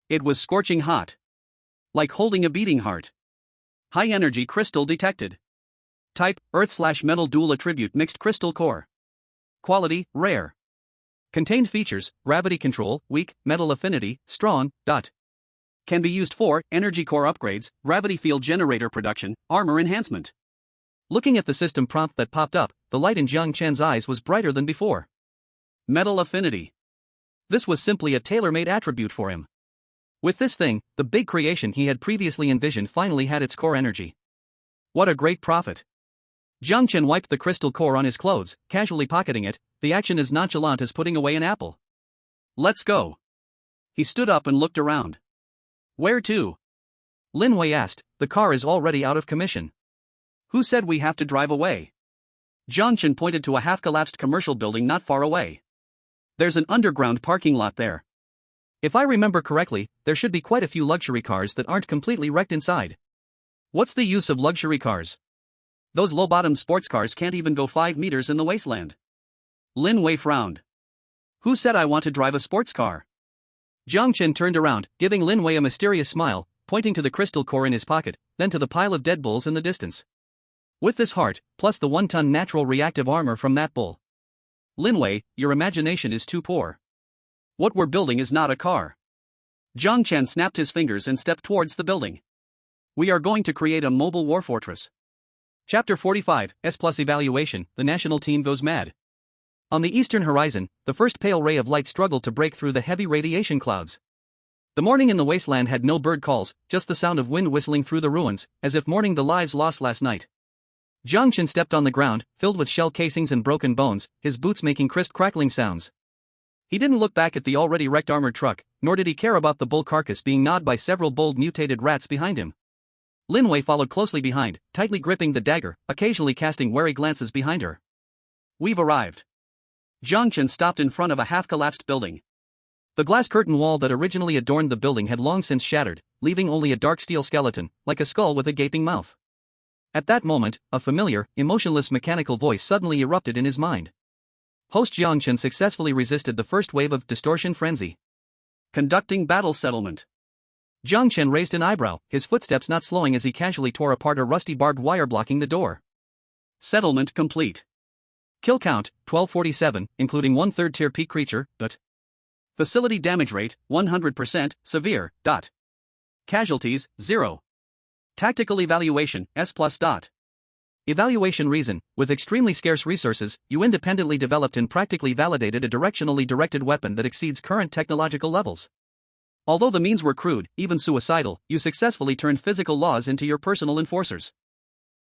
It was scorching hot. Like holding a beating heart. High energy crystal detected. Type, Earth/metal dual attribute mixed crystal core. Quality, rare. Contained features, gravity control, weak, metal affinity, strong, dot. Can be used for energy core upgrades, gravity field generator production, armor enhancement. Looking at the system prompt that popped up, the light in Jiang Chen's eyes was brighter than before. Metal affinity. This was simply a tailor-made attribute for him. With this thing, the big creation he had previously envisioned finally had its core energy. What a great profit. Jiang Chen wiped the crystal core on his clothes, casually pocketing it, the action as nonchalant as putting away an apple. Let's go. He stood up and looked around. Where to? Lin Wei asked, the car is already out of commission. Who said we have to drive away? Jiang Chen pointed to a half-collapsed commercial building not far away. There's an underground parking lot there. If I remember correctly, there should be quite a few luxury cars that aren't completely wrecked inside. What's the use of luxury cars? Those low-bottom sports cars can't even go 5 meters in the Wasteland. Lin Wei frowned. Who said I want to drive a sports car? Jiang Chen turned around, giving Lin Wei a mysterious smile, pointing to the crystal core in his pocket, then to the pile of dead bulls in the distance. With this heart, plus the 1-ton natural reactive armor from that bull. Lin Wei, your imagination is too poor. What we're building is not a car. Jiang Chen snapped his fingers and stepped towards the building. We are going to create a mobile war fortress. Chapter 45, S+ Evaluation, the national team goes mad. On the eastern horizon, the first pale ray of light struggled to break through the heavy radiation clouds. The morning in the wasteland had no bird calls, just the sound of wind whistling through the ruins, as if mourning the lives lost last night. Jiang Chen stepped on the ground, filled with shell casings and broken bones, his boots making crisp crackling sounds. He didn't look back at the already wrecked armored truck, nor did he care about the bull carcass being gnawed by several bold mutated rats behind him. Lin Wei followed closely behind, tightly gripping the dagger, occasionally casting wary glances behind her. We've arrived. Jiang Chen stopped in front of a half-collapsed building. The glass curtain wall that originally adorned the building had long since shattered, leaving only a dark steel skeleton, like a skull with a gaping mouth. At that moment, a familiar, emotionless mechanical voice suddenly erupted in his mind. Host Jiang Chen successfully resisted the first wave of distortion frenzy. Conducting battle settlement. Jiang Chen raised an eyebrow, his footsteps not slowing as he casually tore apart a rusty barbed wire blocking the door. Settlement complete. Kill count, 1247, including 1/3 tier peak creature, but. Facility damage rate, 100%, severe, dot. Casualties, 0. Tactical evaluation, S+. Evaluation reason, with extremely scarce resources, you independently developed and practically validated a directionally directed weapon that exceeds current technological levels. Although the means were crude, even suicidal, you successfully turned physical laws into your personal enforcers.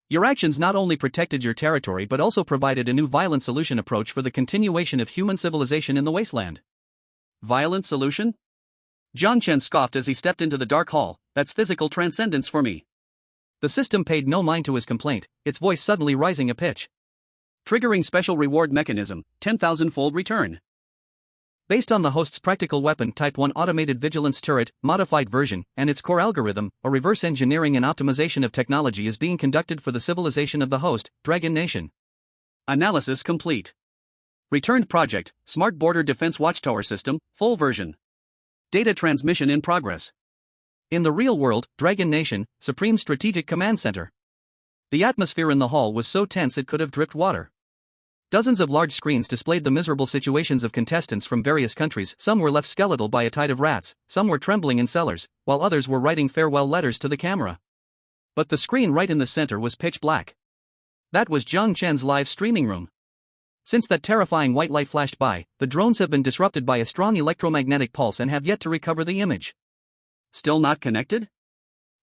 Your actions not only protected your territory but also provided a new violent solution approach for the continuation of human civilization in the wasteland. Violent solution? Jiang Chen scoffed as he stepped into the dark hall. That's physical transcendence for me. The system paid no mind to his complaint, its voice suddenly rising a pitch. Triggering special reward mechanism, 10,000-fold return. Based on the host's practical weapon Type 1 automated vigilance turret, modified version, and its core algorithm, a reverse engineering and optimization of technology is being conducted for the civilization of the host, Dragon Nation. Analysis complete. Returned project, Smart Border Defense Watchtower System, full version. Data transmission in progress. In the real world, Dragon Nation, Supreme Strategic Command Center. The atmosphere in the hall was so tense it could have dripped water. Dozens of large screens displayed the miserable situations of contestants from various countries. Some were left skeletal by a tide of rats, some were trembling in cellars, while others were writing farewell letters to the camera. But the screen right in the center was pitch black. That was Jiang Chen's live streaming room. Since that terrifying white light flashed by, the drones have been disrupted by a strong electromagnetic pulse and have yet to recover the image. Still not connected?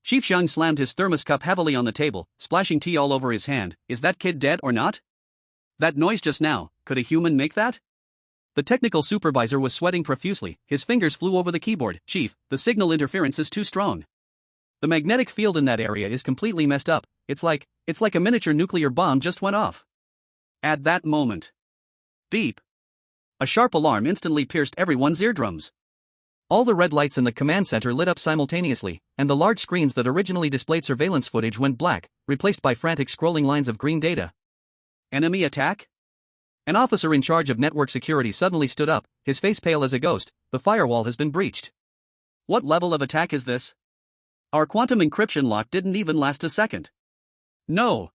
Chief Xiang slammed his thermos cup heavily on the table, splashing tea all over his hand. Is that kid dead or not? That noise just now, could a human make that? The technical supervisor was sweating profusely, his fingers flew over the keyboard. Chief, the signal interference is too strong. The magnetic field in that area is completely messed up. It's like a miniature nuclear bomb just went off. At that moment. Beep. A sharp alarm instantly pierced everyone's eardrums. All the red lights in the command center lit up simultaneously, and the large screens that originally displayed surveillance footage went black, replaced by frantic scrolling lines of green data. Enemy attack? An officer in charge of network security suddenly stood up, his face pale as a ghost. The firewall has been breached. What level of attack is this? Our quantum encryption lock didn't even last a second. No.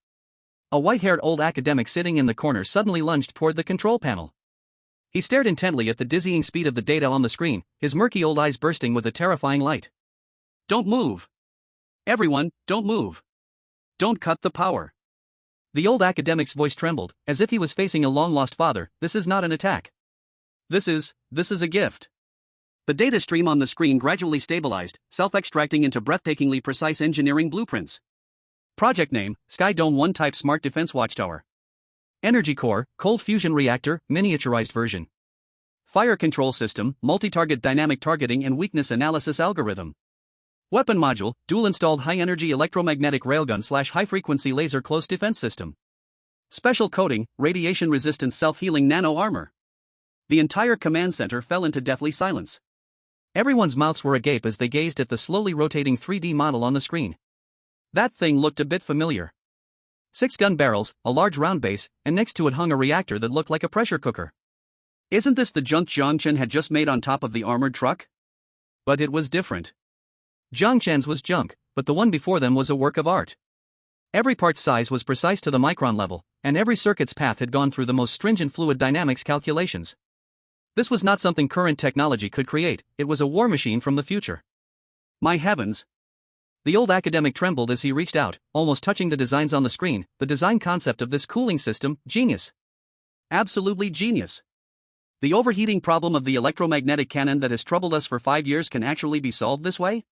A white-haired old academic sitting in the corner suddenly lunged toward the control panel. He stared intently at the dizzying speed of the data on the screen, his murky old eyes bursting with a terrifying light. Don't move. Everyone, don't move. Don't cut the power. The old academic's voice trembled, as if he was facing a long-lost father. This is not an attack. This is a gift. The data stream on the screen gradually stabilized, self-extracting into breathtakingly precise engineering blueprints. Project name, Sky Dome 1 Type Smart Defense Watchtower. Energy core, cold fusion reactor, miniaturized version. Fire control system, multi-target dynamic targeting and weakness analysis algorithm. Weapon module, dual-installed high-energy electromagnetic railgun/high-frequency laser close defense system. Special coating, radiation-resistant self-healing nano-armor. The entire command center fell into deathly silence. Everyone's mouths were agape as they gazed at the slowly rotating 3D model on the screen. That thing looked a bit familiar. 6 gun barrels, a large round base, and next to it hung a reactor that looked like a pressure cooker. Isn't this the junk Jiang Chen had just made on top of the armored truck? But it was different. Jiang Chen's was junk, but the one before them was a work of art. Every part's size was precise to the micron level, and every circuit's path had gone through the most stringent fluid dynamics calculations. This was not something current technology could create, it was a war machine from the future. My heavens! The old academic trembled as he reached out, almost touching the designs on the screen. The design concept of this cooling system, genius. Absolutely genius. The overheating problem of the electromagnetic cannon that has troubled us for 5 years can actually be solved this way?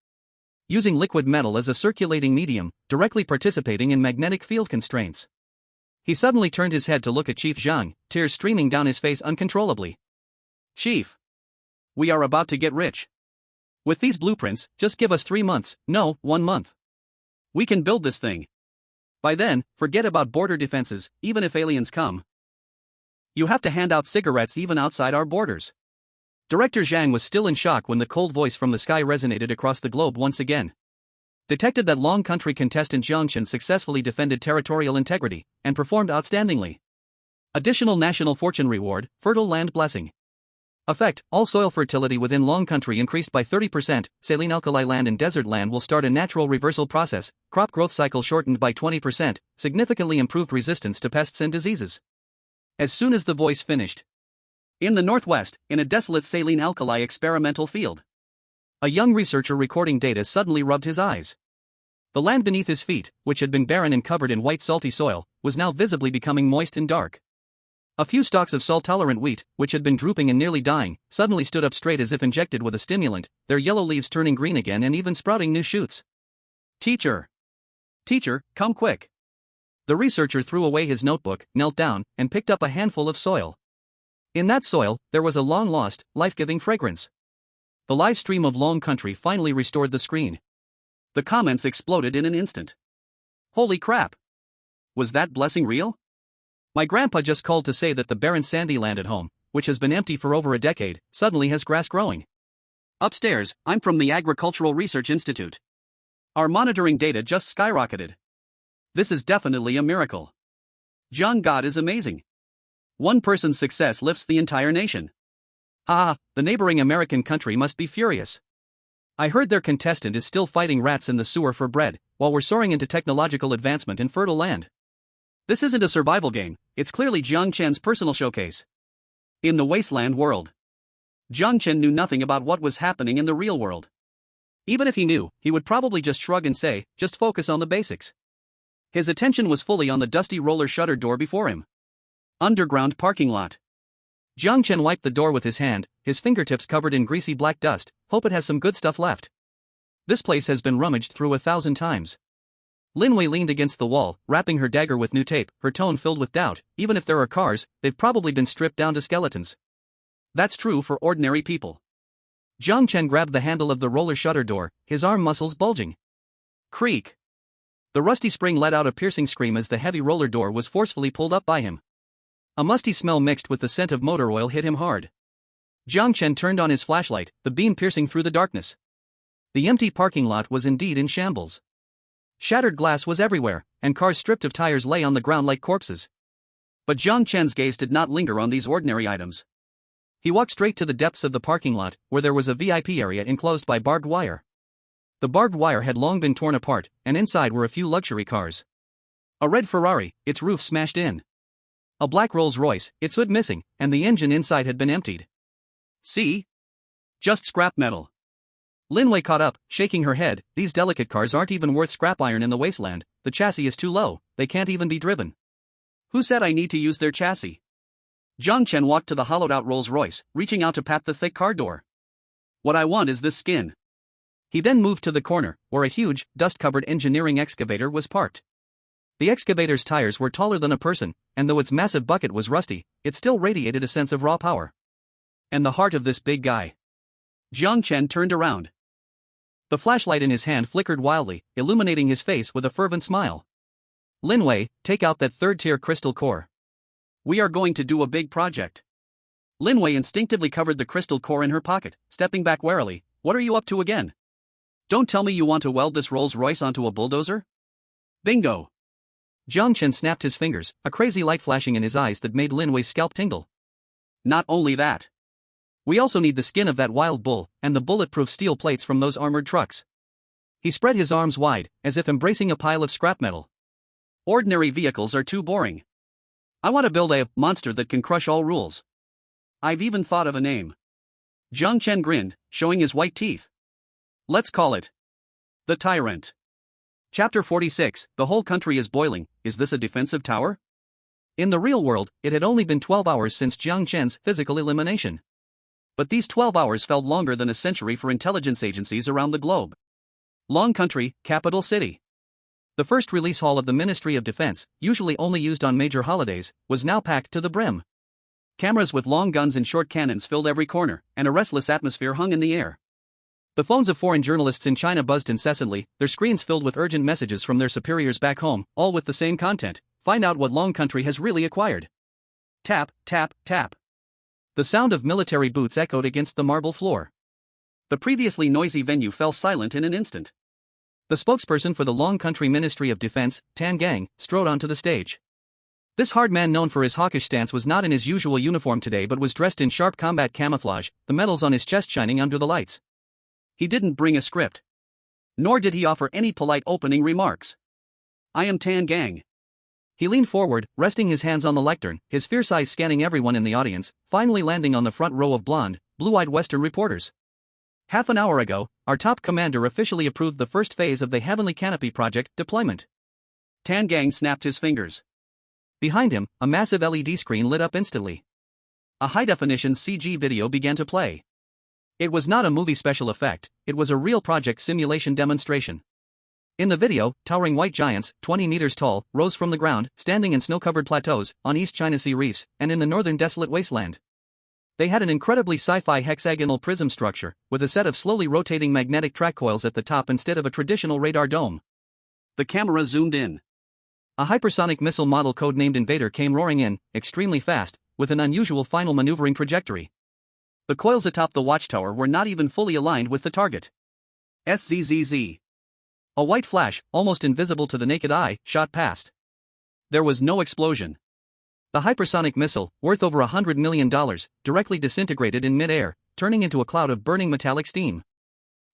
Using liquid metal as a circulating medium, directly participating in magnetic field constraints. He suddenly turned his head to look at Chief Jiang, tears streaming down his face uncontrollably. Chief. We are about to get rich. With these blueprints, just give us 3 months, no, 1 month. We can build this thing. By then, forget about border defenses, even if aliens come. You have to hand out cigarettes even outside our borders. Director Zhang was still in shock when the cold voice from the sky resonated across the globe once again. Detected that long country contestant Jiang Chen successfully defended territorial integrity, and performed outstandingly. Additional national fortune reward, fertile land blessing. Effect, all soil fertility within long country increased by 30%, saline alkali land and desert land will start a natural reversal process, crop growth cycle shortened by 20%, significantly improved resistance to pests and diseases. As soon as the voice finished. In the northwest, in a desolate saline alkali experimental field. A young researcher recording data suddenly rubbed his eyes. The land beneath his feet, which had been barren and covered in white salty soil, was now visibly becoming moist and dark. A few stalks of salt-tolerant wheat, which had been drooping and nearly dying, suddenly stood up straight as if injected with a stimulant, their yellow leaves turning green again and even sprouting new shoots. Teacher! Teacher, come quick! The researcher threw away his notebook, knelt down, and picked up a handful of soil. In that soil, there was a long-lost, life-giving fragrance. The live stream of Long Country finally restored the screen. The comments exploded in an instant. Holy crap! Was that blessing real? My grandpa just called to say that the barren sandy land at home, which has been empty for over a decade, suddenly has grass growing. Upstairs, I'm from the Agricultural Research Institute. Our monitoring data just skyrocketed. This is definitely a miracle. Jiang God is amazing. One person's success lifts the entire nation. The neighboring American country must be furious. I heard their contestant is still fighting rats in the sewer for bread, while we're soaring into technological advancement in fertile land. This isn't a survival game, it's clearly Jiang Chen's personal showcase. In the Wasteland world. Jiang Chen knew nothing about what was happening in the real world. Even if he knew, he would probably just shrug and say, just focus on the basics. His attention was fully on the dusty roller shutter door before him. Underground parking lot. Jiang Chen wiped the door with his hand, his fingertips covered in greasy black dust. Hope it has some good stuff left. This place has been rummaged through 1,000 times. Lin Wei leaned against the wall, wrapping her dagger with new tape, her tone filled with doubt. Even if there are cars, they've probably been stripped down to skeletons. That's true for ordinary people. Jiang Chen grabbed the handle of the roller shutter door, his arm muscles bulging. Creak. The rusty spring let out a piercing scream as the heavy roller door was forcefully pulled up by him. A musty smell mixed with the scent of motor oil hit him hard. Jiang Chen turned on his flashlight, the beam piercing through the darkness. The empty parking lot was indeed in shambles. Shattered glass was everywhere, and cars stripped of tires lay on the ground like corpses. But Jiang Chen's gaze did not linger on these ordinary items. He walked straight to the depths of the parking lot, where there was a VIP area enclosed by barbed wire. The barbed wire had long been torn apart, and inside were a few luxury cars. A red Ferrari, its roof smashed in. A black Rolls-Royce, its hood missing, and the engine inside had been emptied. See? Just scrap metal. Lin Wei caught up, shaking her head. These delicate cars aren't even worth scrap iron in the wasteland. The chassis is too low, they can't even be driven. Who said I need to use their chassis? Jiang Chen walked to the hollowed-out Rolls-Royce, reaching out to pat the thick car door. What I want is this skin. He then moved to the corner, where a huge, dust-covered engineering excavator was parked. The excavator's tires were taller than a person, and though its massive bucket was rusty, it still radiated a sense of raw power. And the heart of this big guy. Jiang Chen turned around. The flashlight in his hand flickered wildly, illuminating his face with a fervent smile. Lin Wei, take out that third-tier crystal core. We are going to do a big project. Lin Wei instinctively covered the crystal core in her pocket, stepping back warily. What are you up to again? Don't tell me you want to weld this Rolls-Royce onto a bulldozer? Bingo! Jiang Chen snapped his fingers, a crazy light flashing in his eyes that made Lin Wei's scalp tingle. Not only that. We also need the skin of that wild bull, and the bulletproof steel plates from those armored trucks. He spread his arms wide, as if embracing a pile of scrap metal. Ordinary vehicles are too boring. I want to build a monster that can crush all rules. I've even thought of a name. Jiang Chen grinned, showing his white teeth. Let's call it the Tyrant. Chapter 46, The whole country is boiling. Is this a defensive tower? In the real world, it had only been 12 hours since Jiang Chen's physical elimination. But these 12 hours felt longer than a century for intelligence agencies around the globe. Long Country, capital city. The first release hall of the Ministry of Defense, usually only used on major holidays, was now packed to the brim. Cameras with long guns and short cannons filled every corner, and a restless atmosphere hung in the air. The phones of foreign journalists in China buzzed incessantly, their screens filled with urgent messages from their superiors back home, all with the same content: find out what Long Country has really acquired. Tap, tap, tap. The sound of military boots echoed against the marble floor. The previously noisy venue fell silent in an instant. The spokesperson for the Long Country Ministry of Defense, Tan Gang, strode onto the stage. This hard man known for his hawkish stance was not in his usual uniform today but was dressed in sharp combat camouflage, the medals on his chest shining under the lights. He didn't bring a script. Nor did he offer any polite opening remarks. I am Tan Gang. He leaned forward, resting his hands on the lectern, his fierce eyes scanning everyone in the audience, finally landing on the front row of blonde, blue-eyed Western reporters. Half an hour ago, our top commander officially approved the first phase of the Heavenly Canopy project deployment. Tan Gang snapped his fingers. Behind him, a massive LED screen lit up instantly. A high-definition CG video began to play. It was not a movie special effect, it was a real project simulation demonstration. In the video, towering white giants, 20 meters tall, rose from the ground, standing in snow-covered plateaus, on East China Sea reefs, and in the northern desolate wasteland. They had an incredibly sci-fi hexagonal prism structure, with a set of slowly rotating magnetic track coils at the top instead of a traditional radar dome. The camera zoomed in. A hypersonic missile model codenamed Invader came roaring in, extremely fast, with an unusual final maneuvering trajectory. The coils atop the watchtower were not even fully aligned with the target. SZZZ. A white flash, almost invisible to the naked eye, shot past. There was no explosion. The hypersonic missile, worth over $100 million, directly disintegrated in mid-air, turning into a cloud of burning metallic steam.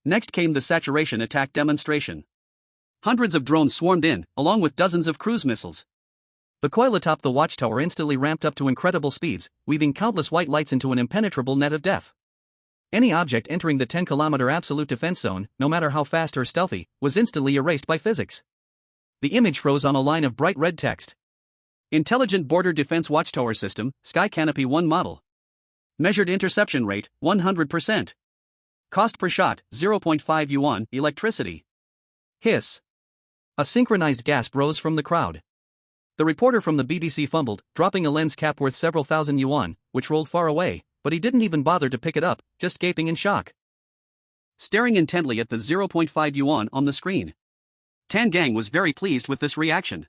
Next came the saturation attack demonstration. Hundreds of drones swarmed in, along with dozens of cruise missiles. The coil atop the watchtower instantly ramped up to incredible speeds, weaving countless white lights into an impenetrable net of death. Any object entering the 10-kilometer absolute defense zone, no matter how fast or stealthy, was instantly erased by physics. The image froze on a line of bright red text. Intelligent Border Defense Watchtower System, Sky Canopy 1 model. Measured interception rate, 100%. Cost per shot, 0.5 yuan, electricity. Hiss. A synchronized gasp rose from the crowd. The reporter from the BBC fumbled, dropping a lens cap worth several thousand yuan, which rolled far away, but he didn't even bother to pick it up, just gaping in shock. Staring intently at the 0.5 yuan on the screen. Tan Gang was very pleased with this reaction.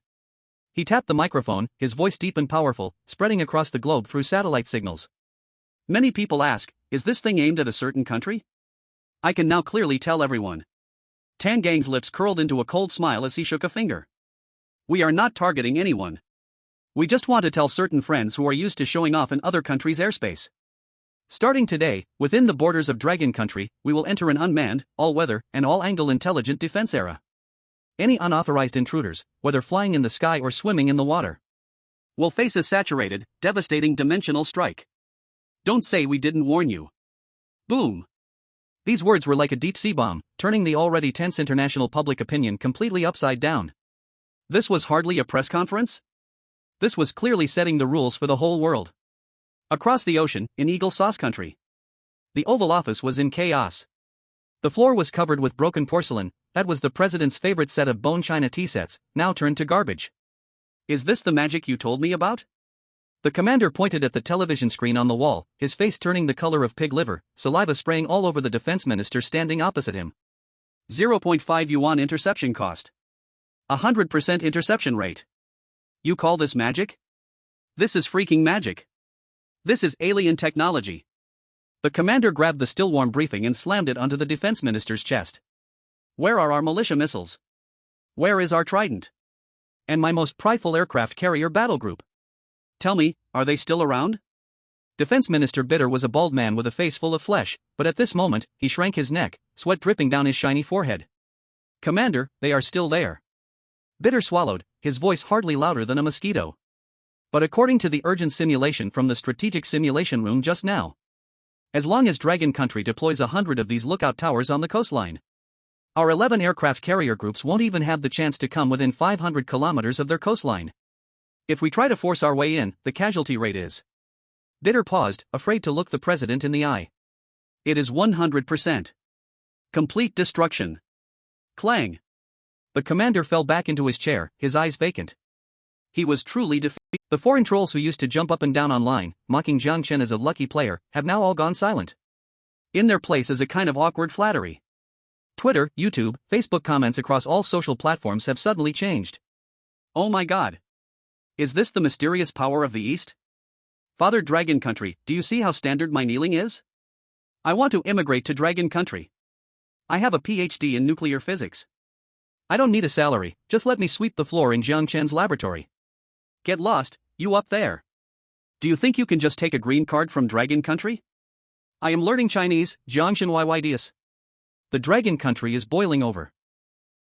He tapped the microphone, his voice deep and powerful, spreading across the globe through satellite signals. Many people ask, is this thing aimed at a certain country? I can now clearly tell everyone. Tan Gang's lips curled into a cold smile as he shook a finger. We are not targeting anyone. We just want to tell certain friends who are used to showing off in other countries' airspace. Starting today, within the borders of Dragon Country, we will enter an unmanned, all-weather, and all-angle intelligent defense era. Any unauthorized intruders, whether flying in the sky or swimming in the water, will face a saturated, devastating dimensional strike. Don't say we didn't warn you. Boom. These words were like a deep-sea bomb, turning the already tense international public opinion completely upside down. This was hardly a press conference? This was clearly setting the rules for the whole world. Across the ocean, in Eagle Sauce Country, the Oval Office was in chaos. The floor was covered with broken porcelain. That was the president's favorite set of bone china tea sets, now turned to garbage. Is this the magic you told me about? The commander pointed at the television screen on the wall, his face turning the color of pig liver, saliva spraying all over the defense minister standing opposite him. 0.5 yuan interception cost. 100% interception rate. You call this magic? This is freaking magic. This is alien technology. The commander grabbed the still-warm briefing and slammed it onto the defense minister's chest. Where are our militia missiles? Where is our Trident? And my most prideful aircraft carrier battle group? Tell me, are they still around? Defense Minister Bitter was a bald man with a face full of flesh, but at this moment, he shrank his neck, sweat dripping down his shiny forehead. Commander, they are still there. Bitter swallowed, his voice hardly louder than a mosquito. But according to the urgent simulation from the strategic simulation room just now, as long as Dragon Country deploys 100 of these lookout towers on the coastline, our 11 aircraft carrier groups won't even have the chance to come within 500 kilometers of their coastline. If we try to force our way in, the casualty rate is. Bitter paused, afraid to look the president in the eye. It is 100%. Complete destruction. Clang. The commander fell back into his chair, his eyes vacant. He was truly defeated. The foreign trolls who used to jump up and down online, mocking Jiang Chen as a lucky player, have now all gone silent. In their place is a kind of awkward flattery. Twitter, YouTube, Facebook comments across all social platforms have suddenly changed. Oh my god. Is this the mysterious power of the East? Father Dragon Country, do you see how standard my kneeling is? I want to immigrate to Dragon Country. I have a PhD in nuclear physics. I don't need a salary, just let me sweep the floor in Jiang Chen's laboratory. Get lost, you up there. Do you think you can just take a green card from Dragon Country? I am learning Chinese, Jiang Chen YYDS. The Dragon Country is boiling over.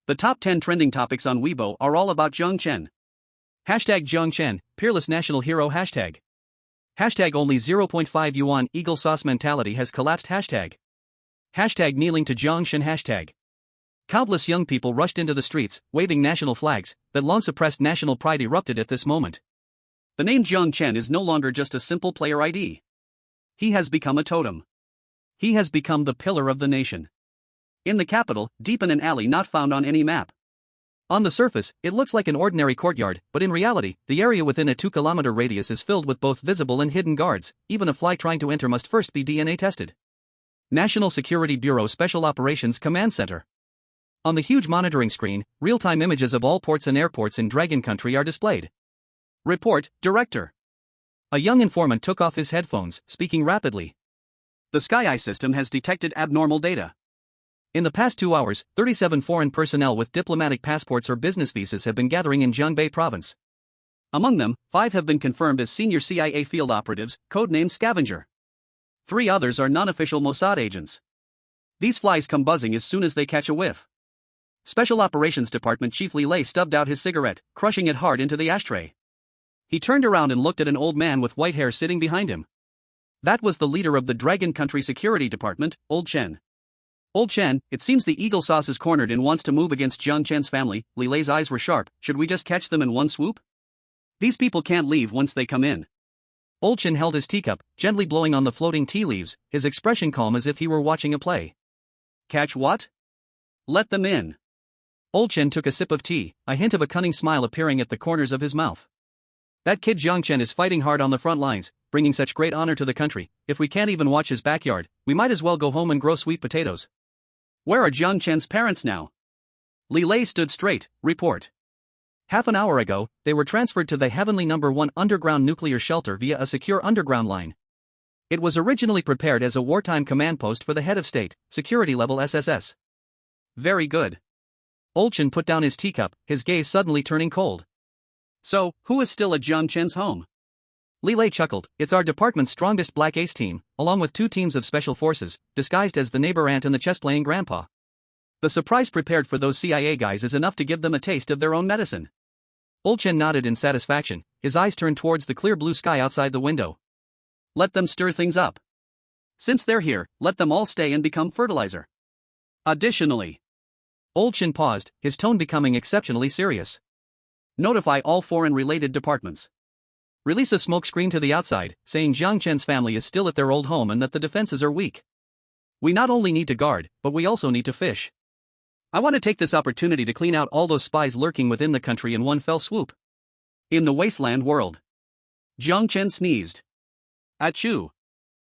The top 10 trending topics on Weibo are all about Jiang Chen. Hashtag Jiang Chen, peerless national hero hashtag. Hashtag only 0.5 yuan eagle sauce mentality has collapsed hashtag. Hashtag kneeling to Jiang Chen hashtag. Countless young people rushed into the streets, waving national flags. That long-suppressed national pride erupted at this moment. The name Jiang Chen is no longer just a simple player ID. He has become a totem. He has become the pillar of the nation. In the capital, deep in an alley not found on any map. On the surface, it looks like an ordinary courtyard, but in reality, the area within a 2-kilometer radius is filled with both visible and hidden guards. Even a fly trying to enter must first be DNA tested. National Security Bureau Special Operations Command Center. On the huge monitoring screen, real-time images of all ports and airports in Dragon Country are displayed. Report, Director. A young informant took off his headphones, speaking rapidly. The SkyEye system has detected abnormal data. In the past 2 hours, 37 foreign personnel with diplomatic passports or business visas have been gathering in Jiangbei province. Among them, 5 have been confirmed as senior CIA field operatives, codenamed Scavenger. 3 others are non-official Mossad agents. These flies come buzzing as soon as they catch a whiff. Special Operations Department Chief Li Lei stubbed out his cigarette, crushing it hard into the ashtray. He turned around and looked at an old man with white hair sitting behind him. That was the leader of the Dragon Country Security Department, Old Chen. Old Chen, it seems the Eagle Sauce is cornered and wants to move against Jiang Chen's family. Li Lei's eyes were sharp. Should we just catch them in one swoop? These people can't leave once they come in. Old Chen held his teacup, gently blowing on the floating tea leaves, his expression calm as if he were watching a play. Catch what? Let them in. Old Chen took a sip of tea, a hint of a cunning smile appearing at the corners of his mouth. That kid Jiang Chen is fighting hard on the front lines, bringing such great honor to the country. If we can't even watch his backyard, we might as well go home and grow sweet potatoes. Where are Jiang Chen's parents now? Li Lei stood straight. Report. Half an hour ago, they were transferred to the Heavenly No. 1 underground nuclear shelter via a secure underground line. It was originally prepared as a wartime command post for the head of state, security level SSS. Very good. Old Chen put down his teacup, his gaze suddenly turning cold. So, who is still at Jiang Chen's home? Li Lei chuckled. It's our department's strongest Black Ace team, along with 2 teams of special forces, disguised as the neighbor aunt and the chess-playing grandpa. The surprise prepared for those CIA guys is enough to give them a taste of their own medicine. Old Chen nodded in satisfaction, his eyes turned towards the clear blue sky outside the window. Let them stir things up. Since they're here, let them all stay and become fertilizer. Additionally, Old Chen paused, his tone becoming exceptionally serious. Notify all foreign-related departments. Release a smoke screen to the outside, saying Jiang Chen's family is still at their old home and that the defenses are weak. We not only need to guard, but we also need to fish. I want to take this opportunity to clean out all those spies lurking within the country in one fell swoop. In the Wasteland world. Jiang Chen sneezed. Achoo.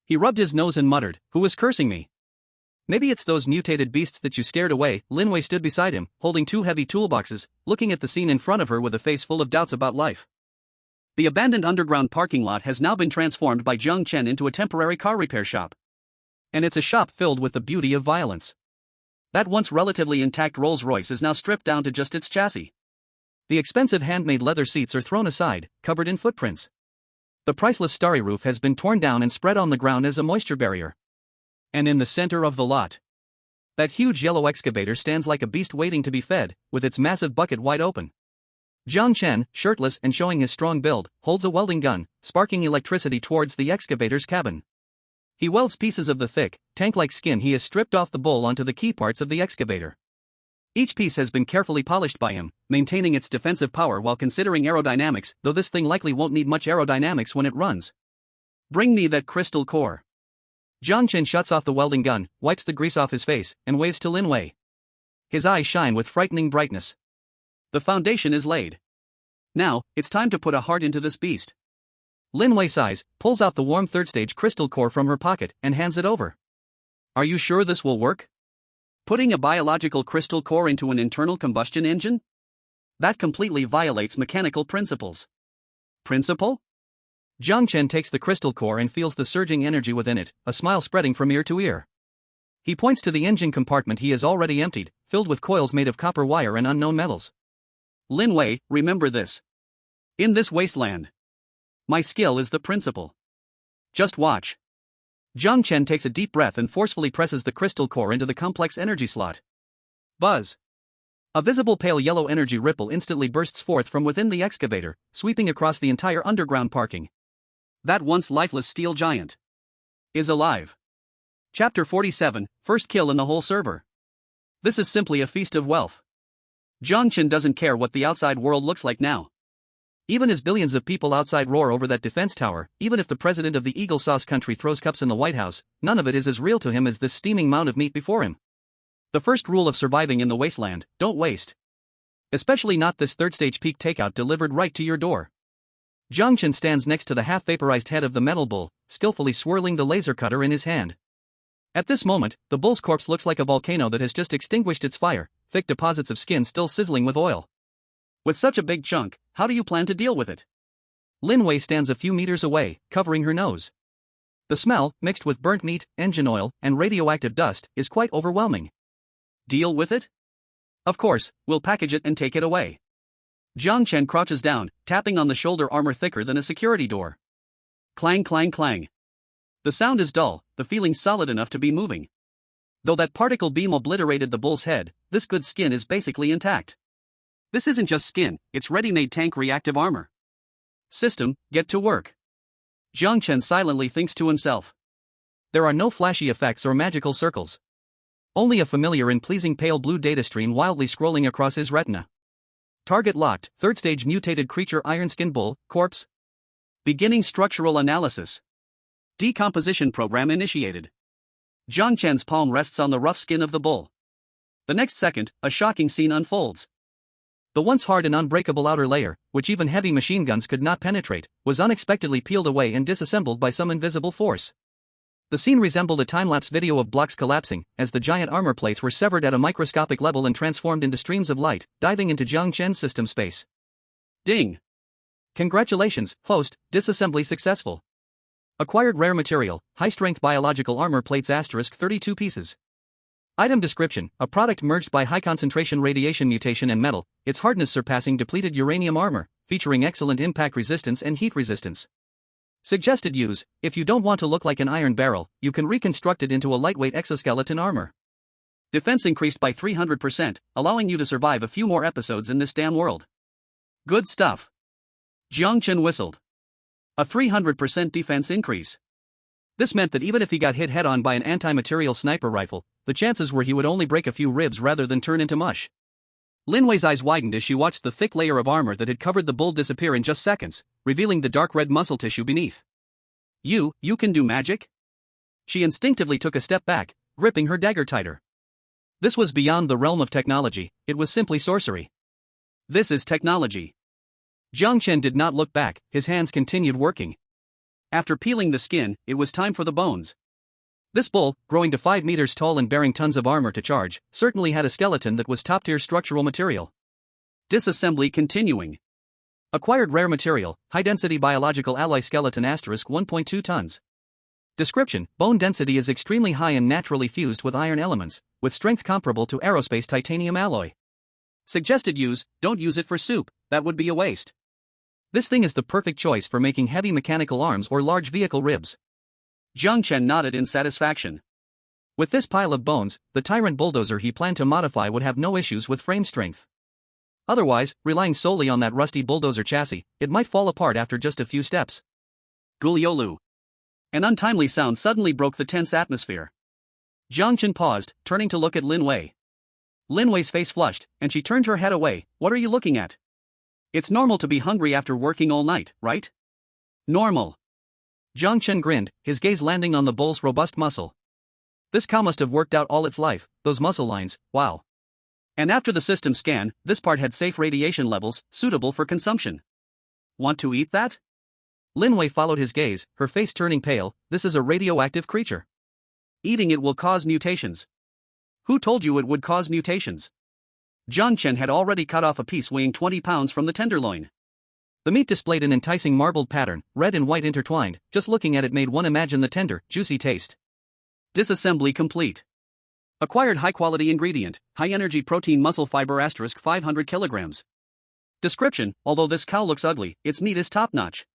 He rubbed his nose and muttered, who was cursing me? Maybe it's those mutated beasts that you scared away. Lin Wei stood beside him, holding 2 heavy toolboxes, looking at the scene in front of her with a face full of doubts about life. The abandoned underground parking lot has now been transformed by Jiang Chen into a temporary car repair shop. And it's a shop filled with the beauty of violence. That once relatively intact Rolls-Royce is now stripped down to just its chassis. The expensive handmade leather seats are thrown aside, covered in footprints. The priceless starry roof has been torn down and spread on the ground as a moisture barrier. And in the center of the lot, that huge yellow excavator stands like a beast waiting to be fed, with its massive bucket wide open. Jiang Chen, shirtless and showing his strong build, holds a welding gun, sparking electricity towards the excavator's cabin. He welds pieces of the thick, tank-like skin he has stripped off the bowl onto the key parts of the excavator. Each piece has been carefully polished by him, maintaining its defensive power while considering aerodynamics, though this thing likely won't need much aerodynamics when it runs. Bring me that crystal core. Jiang Chen shuts off the welding gun, wipes the grease off his face, and waves to Lin Wei. His eyes shine with frightening brightness. The foundation is laid. Now, it's time to put a heart into this beast. Lin Wei sighs, pulls out the warm third-stage crystal core from her pocket, and hands it over. Are you sure this will work? Putting a biological crystal core into an internal combustion engine? That completely violates mechanical principles. Principle? Jiang Chen takes the crystal core and feels the surging energy within it, a smile spreading from ear to ear. He points to the engine compartment he has already emptied, filled with coils made of copper wire and unknown metals. Lin Wei, remember this. In this wasteland, my skill is the principle. Just watch. Jiang Chen takes a deep breath and forcefully presses the crystal core into the complex energy slot. Buzz. A visible pale yellow energy ripple instantly bursts forth from within the excavator, sweeping across the entire underground parking. That once lifeless steel giant is alive. Chapter 47, First Kill in the Whole Server. This is simply a feast of wealth. Jiang Chen doesn't care what the outside world looks like now. Even as billions of people outside roar over that defense tower, even if the president of the Eagle Sauce country throws cups in the White House, none of it is as real to him as this steaming mound of meat before him. The first rule of surviving in the wasteland, don't waste. Especially not this third-stage peak takeout delivered right to your door. Jiang Chen stands next to the half-vaporized head of the metal bull, skillfully swirling the laser cutter in his hand. At this moment, the bull's corpse looks like a volcano that has just extinguished its fire, thick deposits of skin still sizzling with oil. With such a big chunk, how do you plan to deal with it? Lin Wei stands a few meters away, covering her nose. The smell, mixed with burnt meat, engine oil, and radioactive dust, is quite overwhelming. Deal with it? Of course, we'll package it and take it away. Jiang Chen crouches down, tapping on the shoulder armor thicker than a security door. Clang clang clang. The sound is dull, the feeling solid enough to be moving. Though that particle beam obliterated the bull's head, this good skin is basically intact. This isn't just skin, it's ready-made tank reactive armor. System, get to work. Jiang Chen silently thinks to himself. There are no flashy effects or magical circles. Only a familiar and pleasing pale blue data stream wildly scrolling across his retina. Target locked, third stage mutated creature iron skin bull, corpse. Beginning structural analysis. Decomposition program initiated. Jiang Chen's palm rests on the rough skin of the bull. The next second, a shocking scene unfolds. The once hard and unbreakable outer layer, which even heavy machine guns could not penetrate, was unexpectedly peeled away and disassembled by some invisible force. The scene resembled a time-lapse video of blocks collapsing, as the giant armor plates were severed at a microscopic level and transformed into streams of light, diving into Jiang Chen's system space. Ding! Congratulations, host, disassembly successful. Acquired rare material, high-strength biological armor plates * 32 pieces. Item description, a product merged by high-concentration radiation mutation and metal, its hardness surpassing depleted uranium armor, featuring excellent impact resistance and heat resistance. Suggested use: if you don't want to look like an iron barrel, you can reconstruct it into a lightweight exoskeleton armor. Defense increased by 300%, allowing you to survive a few more episodes in this damn world. Good stuff. Jiang Chen whistled. A 300% defense increase. This meant that even if he got hit head-on by an anti-material sniper rifle, the chances were he would only break a few ribs rather than turn into mush. Lin Wei's eyes widened as she watched the thick layer of armor that had covered the bull disappear in just seconds, revealing the dark red muscle tissue beneath. You can do magic?" She instinctively took a step back, gripping her dagger tighter. This was beyond the realm of technology, it was simply sorcery. This is technology. Jiang Chen did not look back, his hands continued working. After peeling the skin, it was time for the bones. This bull, growing to 5 meters tall and bearing tons of armor to charge, certainly had a skeleton that was top-tier structural material. Disassembly continuing. Acquired rare material, high-density biological alloy skeleton * 1.2 tons. Description: bone density is extremely high and naturally fused with iron elements, with strength comparable to aerospace titanium alloy. Suggested use: don't use it for soup, that would be a waste. This thing is the perfect choice for making heavy mechanical arms or large vehicle ribs. Jiang Chen nodded in satisfaction. With this pile of bones, the tyrant bulldozer he planned to modify would have no issues with frame strength. Otherwise, relying solely on that rusty bulldozer chassis, it might fall apart after just a few steps. Guliolu. An untimely sound suddenly broke the tense atmosphere. Jiang Chen paused, turning to look at Lin Wei. Lin Wei's face flushed, and she turned her head away. "What are you looking at?" "It's normal to be hungry after working all night, right?" "Normal." Jiang Chen grinned, his gaze landing on the bull's robust muscle. This cow must have worked out all its life, those muscle lines, wow. And after the system scan, this part had safe radiation levels, suitable for consumption. "Want to eat that?" Lin Wei followed his gaze, her face turning pale. "This is a radioactive creature. Eating it will cause mutations." "Who told you it would cause mutations?" Jiang Chen had already cut off a piece weighing 20 pounds from the tenderloin. The meat displayed an enticing marbled pattern, red and white intertwined. Just looking at it made one imagine the tender, juicy taste. Disassembly complete. Acquired high-quality ingredient, high-energy protein muscle fiber * 500 kilograms. Description: although this cow looks ugly, its meat is top-notch.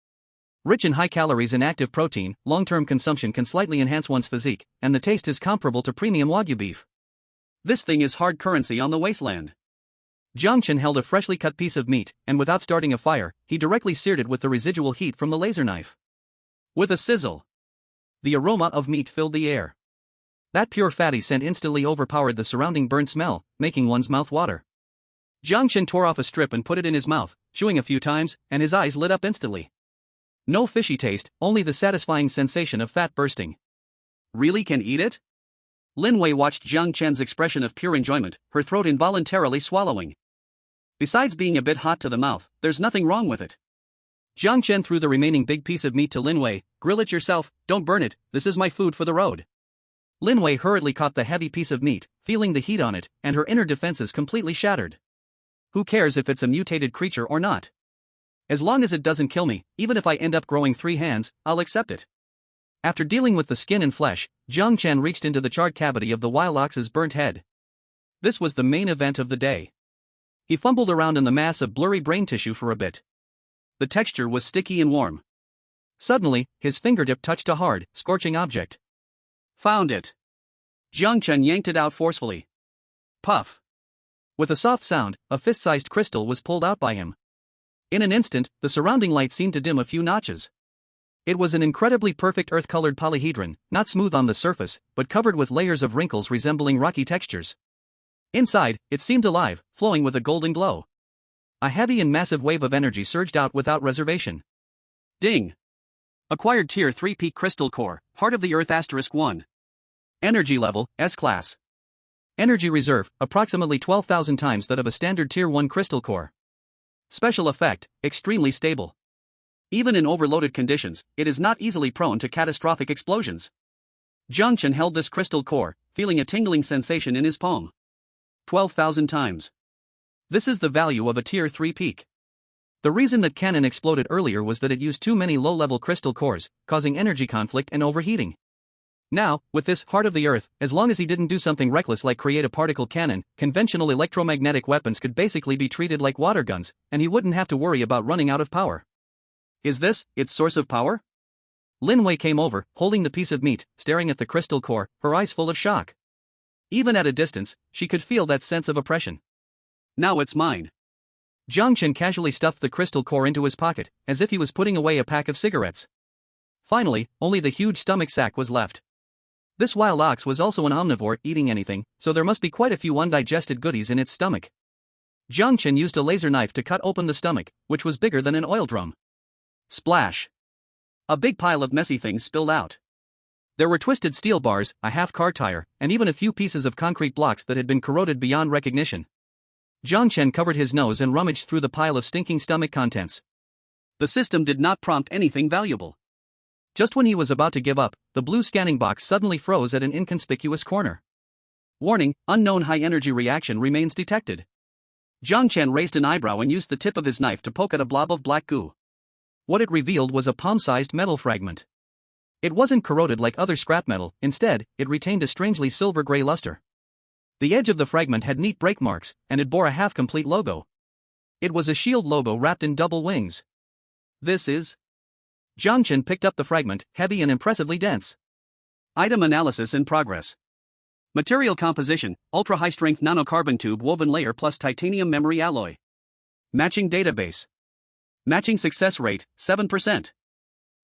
Rich in high calories and active protein, long-term consumption can slightly enhance one's physique, and the taste is comparable to premium Wagyu beef. This thing is hard currency on the Wasteland. Jiang Chen held a freshly cut piece of meat, and without starting a fire, he directly seared it with the residual heat from the laser knife. With a sizzle, the aroma of meat filled the air. That pure fatty scent instantly overpowered the surrounding burnt smell, making one's mouth water. Jiang Chen tore off a strip and put it in his mouth, chewing a few times, and his eyes lit up instantly. No fishy taste, only the satisfying sensation of fat bursting. "Really can eat it?" Lin Wei watched Jiang Chen's expression of pure enjoyment, her throat involuntarily swallowing. "Besides being a bit hot to the mouth, there's nothing wrong with it." Jiang Chen threw the remaining big piece of meat to Lin Wei. "Grill it yourself, don't burn it, this is my food for the road." Lin Wei hurriedly caught the heavy piece of meat, feeling the heat on it, and her inner defenses completely shattered. Who cares if it's a mutated creature or not? As long as it doesn't kill me, even if I end up growing 3 hands, I'll accept it. After dealing with the skin and flesh, Jiang Chen reached into the charred cavity of the wild ox's burnt head. This was the main event of the day. He fumbled around in the mass of blurry brain tissue for a bit. The texture was sticky and warm. Suddenly, his fingertip touched a hard, scorching object. "Found it." Jiang Chen yanked it out forcefully. Puff. With a soft sound, a fist-sized crystal was pulled out by him. In an instant, the surrounding light seemed to dim a few notches. It was an incredibly perfect earth-colored polyhedron, not smooth on the surface, but covered with layers of wrinkles resembling rocky textures. Inside, it seemed alive, flowing with a golden glow. A heavy and massive wave of energy surged out without reservation. Ding! Acquired Tier 3 Peak Crystal Core, part of the Earth * 1. Energy level, S-Class. Energy reserve, approximately 12,000 times that of a standard Tier 1 crystal core. Special effect, extremely stable. Even in overloaded conditions, it is not easily prone to catastrophic explosions. Jiang Chen held this crystal core, feeling a tingling sensation in his palm. 12,000 times. This is the value of a Tier 3 peak. The reason that cannon exploded earlier was that it used too many low-level crystal cores, causing energy conflict and overheating. Now, with this heart of the Earth, as long as he didn't do something reckless like create a particle cannon, conventional electromagnetic weapons could basically be treated like water guns, and he wouldn't have to worry about running out of power. Is this its source of power? Lin Wei came over, holding the piece of meat, staring at the crystal core, her eyes full of shock. Even at a distance, she could feel that sense of oppression. Now it's mine. Jiang Chen casually stuffed the crystal core into his pocket, as if he was putting away a pack of cigarettes. Finally, only the huge stomach sack was left. This wild ox was also an omnivore, eating anything, so there must be quite a few undigested goodies in its stomach. Jiang Chen used a laser knife to cut open the stomach, which was bigger than an oil drum. Splash! A big pile of messy things spilled out. There were twisted steel bars, a half-car tire, and even a few pieces of concrete blocks that had been corroded beyond recognition. Jiang Chen covered his nose and rummaged through the pile of stinking stomach contents. The system did not prompt anything valuable. Just when he was about to give up, the blue scanning box suddenly froze at an inconspicuous corner. Warning, unknown high-energy reaction remains detected. Jiang Chen raised an eyebrow and used the tip of his knife to poke at a blob of black goo. What it revealed was a palm-sized metal fragment. It wasn't corroded like other scrap metal, instead, it retained a strangely silver-gray luster. The edge of the fragment had neat break marks, and it bore a half-complete logo. It was a shield logo wrapped in double wings. This is... Jiang Chen picked up the fragment, heavy and impressively dense. Item analysis in progress. Material composition, ultra-high-strength nanocarbon tube woven layer plus titanium memory alloy. Matching database. Matching success rate, 7%.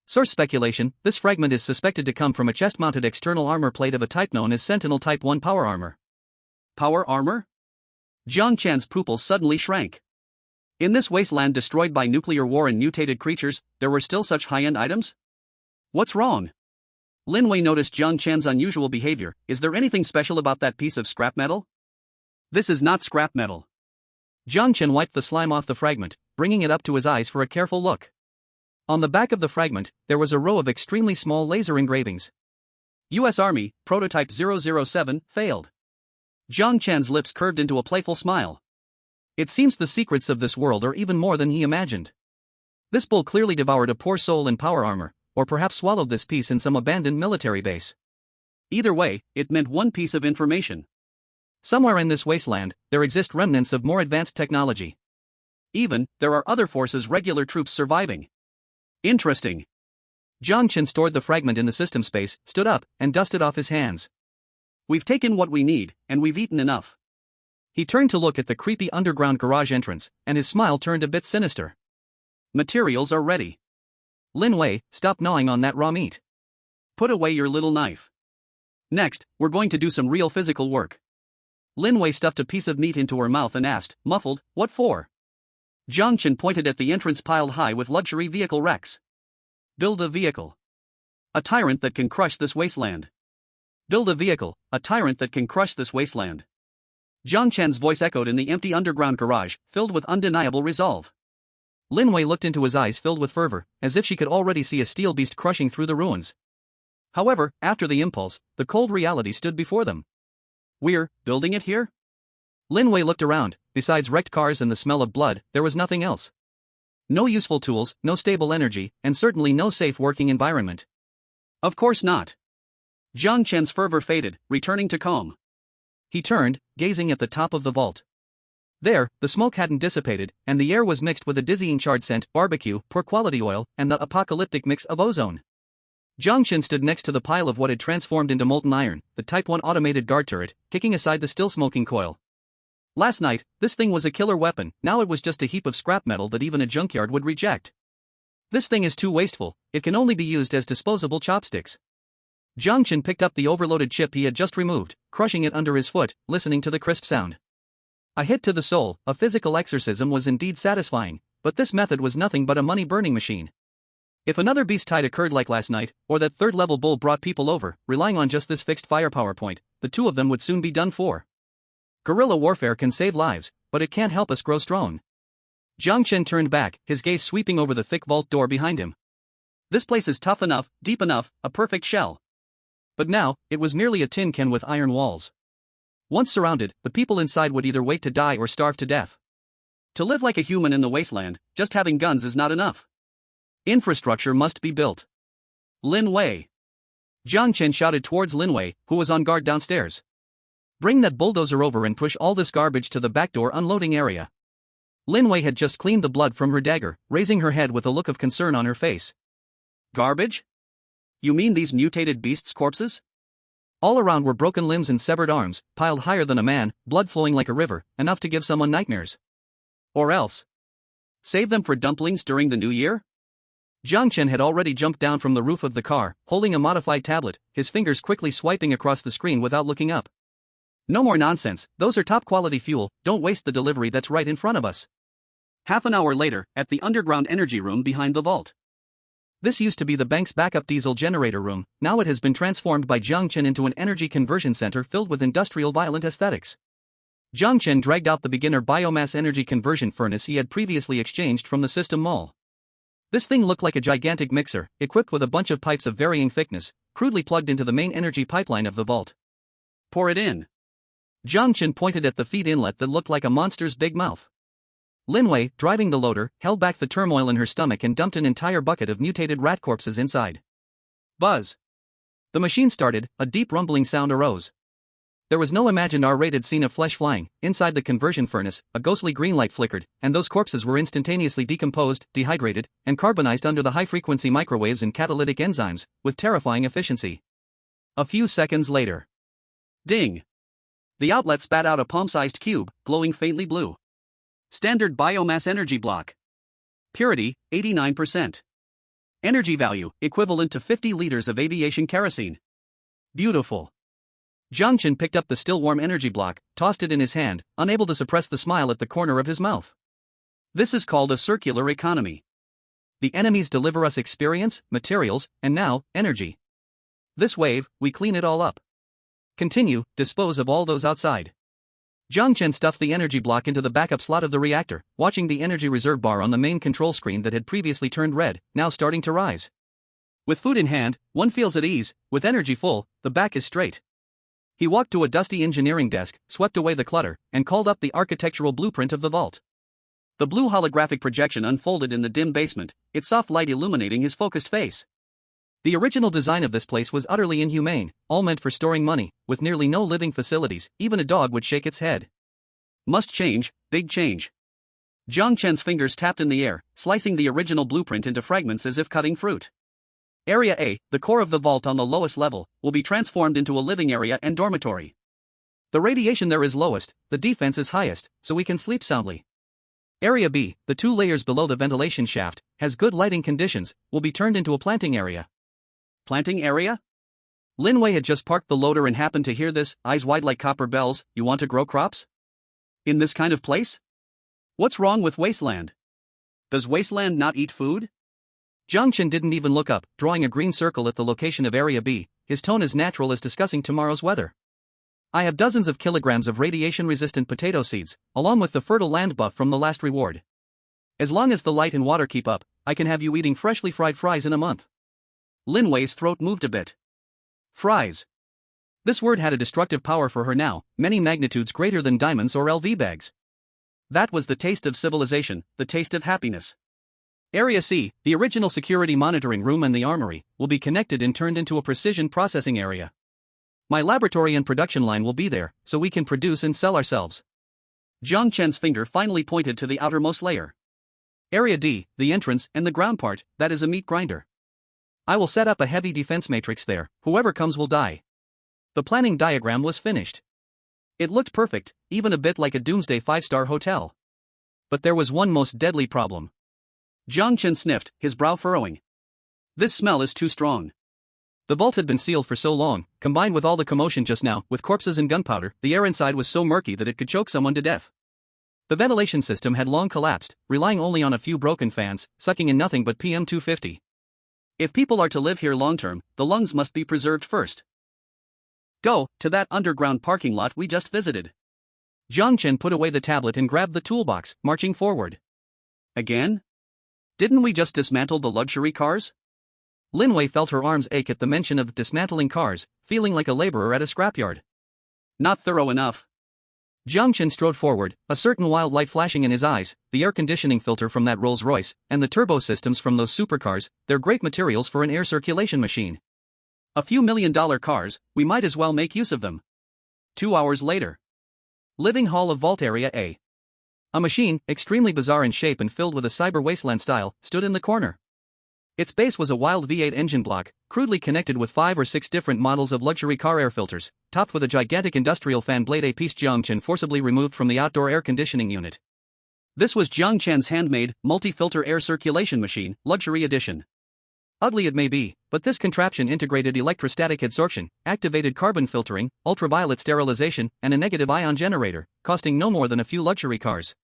Source speculation, this fragment is suspected to come from a chest-mounted external armor plate of a type known as Sentinel Type 1 power armor. Power armor? Jiang Chen's pupils suddenly shrank. In this wasteland destroyed by nuclear war and mutated creatures, there were still such high-end items? What's wrong? Lin Wei noticed Jiang Chen's unusual behavior. Is there anything special about that piece of scrap metal? This is not scrap metal. Jiang Chen wiped the slime off the fragment, bringing it up to his eyes for a careful look. On the back of the fragment, there was a row of extremely small laser engravings. U.S. Army, Prototype 007, failed. Jiang Chen's lips curved into a playful smile. It seems the secrets of this world are even more than he imagined. This bull clearly devoured a poor soul in power armor, or perhaps swallowed this piece in some abandoned military base. Either way, it meant one piece of information. Somewhere in this wasteland, there exist remnants of more advanced technology. Even, there are other forces' regular troops surviving. Interesting. Jiang Chen stored the fragment in the system space, stood up, and dusted off his hands. We've taken what we need, and we've eaten enough. He turned to look at the creepy underground garage entrance, and his smile turned a bit sinister. Materials are ready. Lin Wei, stop gnawing on that raw meat. Put away your little knife. Next, we're going to do some real physical work. Lin Wei stuffed a piece of meat into her mouth and asked, muffled, what for? Jiang Chen pointed at the entrance piled high with luxury vehicle wrecks. Build a vehicle. A tyrant that can crush this wasteland. Build a vehicle, a tyrant that can crush this wasteland. Jiang Chen's voice echoed in the empty underground garage, filled with undeniable resolve. Lin Wei looked into his eyes filled with fervor, as if she could already see a steel beast crushing through the ruins. However, after the impulse, the cold reality stood before them. We're building it here? Lin Wei looked around. Besides wrecked cars and the smell of blood, there was nothing else. No useful tools, no stable energy, and certainly no safe working environment. Of course not. Jiang Chen's fervor faded, returning to calm. He turned, gazing at the top of the vault. There, the smoke hadn't dissipated, and the air was mixed with a dizzying charred scent, barbecue, poor quality oil, and the apocalyptic mix of ozone. Jiang Chen stood next to the pile of what had transformed into molten iron, the Type 1 automated guard turret, kicking aside the still smoking coil. Last night, this thing was a killer weapon, now it was just a heap of scrap metal that even a junkyard would reject. This thing is too wasteful, it can only be used as disposable chopsticks. Jiang Chen picked up the overloaded chip he had just removed, crushing it under his foot, listening to the crisp sound. A hit to the soul, a physical exorcism was indeed satisfying, but this method was nothing but a money-burning machine. If another beast tide occurred like last night, or that third-level bull brought people over, relying on just this fixed firepower point, the two of them would soon be done for. Guerrilla warfare can save lives, but it can't help us grow strong. Jiang Chen turned back, his gaze sweeping over the thick vault door behind him. This place is tough enough, deep enough, a perfect shell. But now, it was merely a tin can with iron walls. Once surrounded, the people inside would either wait to die or starve to death. To live like a human in the wasteland, just having guns is not enough. Infrastructure must be built. Lin Wei. Jiang Chen shouted towards Lin Wei, who was on guard downstairs. Bring that bulldozer over and push all this garbage to the back door unloading area. Lin Wei had just cleaned the blood from her dagger, raising her head with a look of concern on her face. Garbage? You mean these mutated beasts' corpses? All around were broken limbs and severed arms, piled higher than a man, blood flowing like a river, enough to give someone nightmares. Or else, save them for dumplings during the new year? Jiang Chen had already jumped down from the roof of the car, holding a modified tablet, his fingers quickly swiping across the screen without looking up. No more nonsense, those are top-quality fuel, don't waste the delivery that's right in front of us. Half an hour later, at the underground energy room behind the vault. This used to be the bank's backup diesel generator room, now it has been transformed by Jiang Chen into an energy conversion center filled with industrial violent aesthetics. Jiang Chen dragged out the beginner biomass energy conversion furnace he had previously exchanged from the system mall. This thing looked like a gigantic mixer, equipped with a bunch of pipes of varying thickness, crudely plugged into the main energy pipeline of the vault. Pour it in. Jiang Chen pointed at the feed inlet that looked like a monster's big mouth. Lin Wei, driving the loader, held back the turmoil in her stomach and dumped an entire bucket of mutated rat corpses inside. Buzz. The machine started, a deep rumbling sound arose. There was no imagined R-rated scene of flesh flying. Inside the conversion furnace, a ghostly green light flickered, and those corpses were instantaneously decomposed, dehydrated, and carbonized under the high-frequency microwaves and catalytic enzymes, with terrifying efficiency. A few seconds later. Ding! The outlet spat out a palm-sized cube, glowing faintly blue. Standard biomass energy block. Purity, 89%. Energy value, equivalent to 50 liters of aviation kerosene. Beautiful. Jiang Chen picked up the still-warm energy block, tossed it in his hand, unable to suppress the smile at the corner of his mouth. This is called a circular economy. The enemies deliver us experience, materials, and now, energy. This wave, we clean it all up. Continue, dispose of all those outside. Jiang Chen stuffed the energy block into the backup slot of the reactor, watching the energy reserve bar on the main control screen that had previously turned red, now starting to rise. With food in hand, one feels at ease, with energy full, the back is straight. He walked to a dusty engineering desk, swept away the clutter, and called up the architectural blueprint of the vault. The blue holographic projection unfolded in the dim basement, its soft light illuminating his focused face. The original design of this place was utterly inhumane, all meant for storing money, with nearly no living facilities, even a dog would shake its head. Must change, big change. Jiang Chen's fingers tapped in the air, slicing the original blueprint into fragments as if cutting fruit. Area A, the core of the vault on the lowest level, will be transformed into a living area and dormitory. The radiation there is lowest, the defense is highest, so we can sleep soundly. Area B, the 2 layers below the ventilation shaft, has good lighting conditions, will be turned into a planting area. Planting area? Lin Wei had just parked the loader and happened to hear this, eyes wide like copper bells. You want to grow crops? In this kind of place? What's wrong with Wasteland? Does Wasteland not eat food? Jiang Chen didn't even look up, drawing a green circle at the location of Area B, his tone as natural as discussing tomorrow's weather. I have dozens of kilograms of radiation-resistant potato seeds, along with the fertile land buff from the last reward. As long as the light and water keep up, I can have you eating freshly fried fries in a month. Lin Wei's throat moved a bit. Fries. This word had a destructive power for her now, many magnitudes greater than diamonds or LV bags. That was the taste of civilization, the taste of happiness. Area C, the original security monitoring room and the armory, will be connected and turned into a precision processing area. My laboratory and production line will be there, so we can produce and sell ourselves. Jiang Chen's finger finally pointed to the outermost layer. Area D, the entrance and the ground part, that is a meat grinder. I will set up a heavy defense matrix there, whoever comes will die. The planning diagram was finished. It looked perfect, even a bit like a doomsday 5-star hotel. But there was one most deadly problem. Jiang Chen sniffed, his brow furrowing. This smell is too strong. The vault had been sealed for so long, combined with all the commotion just now, with corpses and gunpowder, the air inside was so murky that it could choke someone to death. The ventilation system had long collapsed, relying only on a few broken fans, sucking in nothing but PM 250. If people are to live here long-term, the lungs must be preserved first. Go to that underground parking lot we just visited. Jiang Chen put away the tablet and grabbed the toolbox, marching forward. Again? Didn't we just dismantle the luxury cars? Lin Wei felt her arms ache at the mention of dismantling cars, feeling like a laborer at a scrapyard. Not thorough enough. Jiang Chen strode forward, a certain wild light flashing in his eyes, the air conditioning filter from that Rolls-Royce, and the turbo systems from those supercars, they're great materials for an air circulation machine. A few $1 million cars, we might as well make use of them. 2 hours later. Living Hall of Vault Area A. A machine, extremely bizarre in shape and filled with a cyber wasteland style, stood in the corner. Its base was a wild V8 engine block, crudely connected with 5 or 6 different models of luxury car air filters, topped with a gigantic industrial fan blade a piece Jiang Chen forcibly removed from the outdoor air conditioning unit. This was Jiang Chen's handmade, multi-filter air circulation machine, luxury edition. Ugly it may be, but this contraption integrated electrostatic adsorption, activated carbon filtering, ultraviolet sterilization, and a negative ion generator, costing no more than a few luxury cars.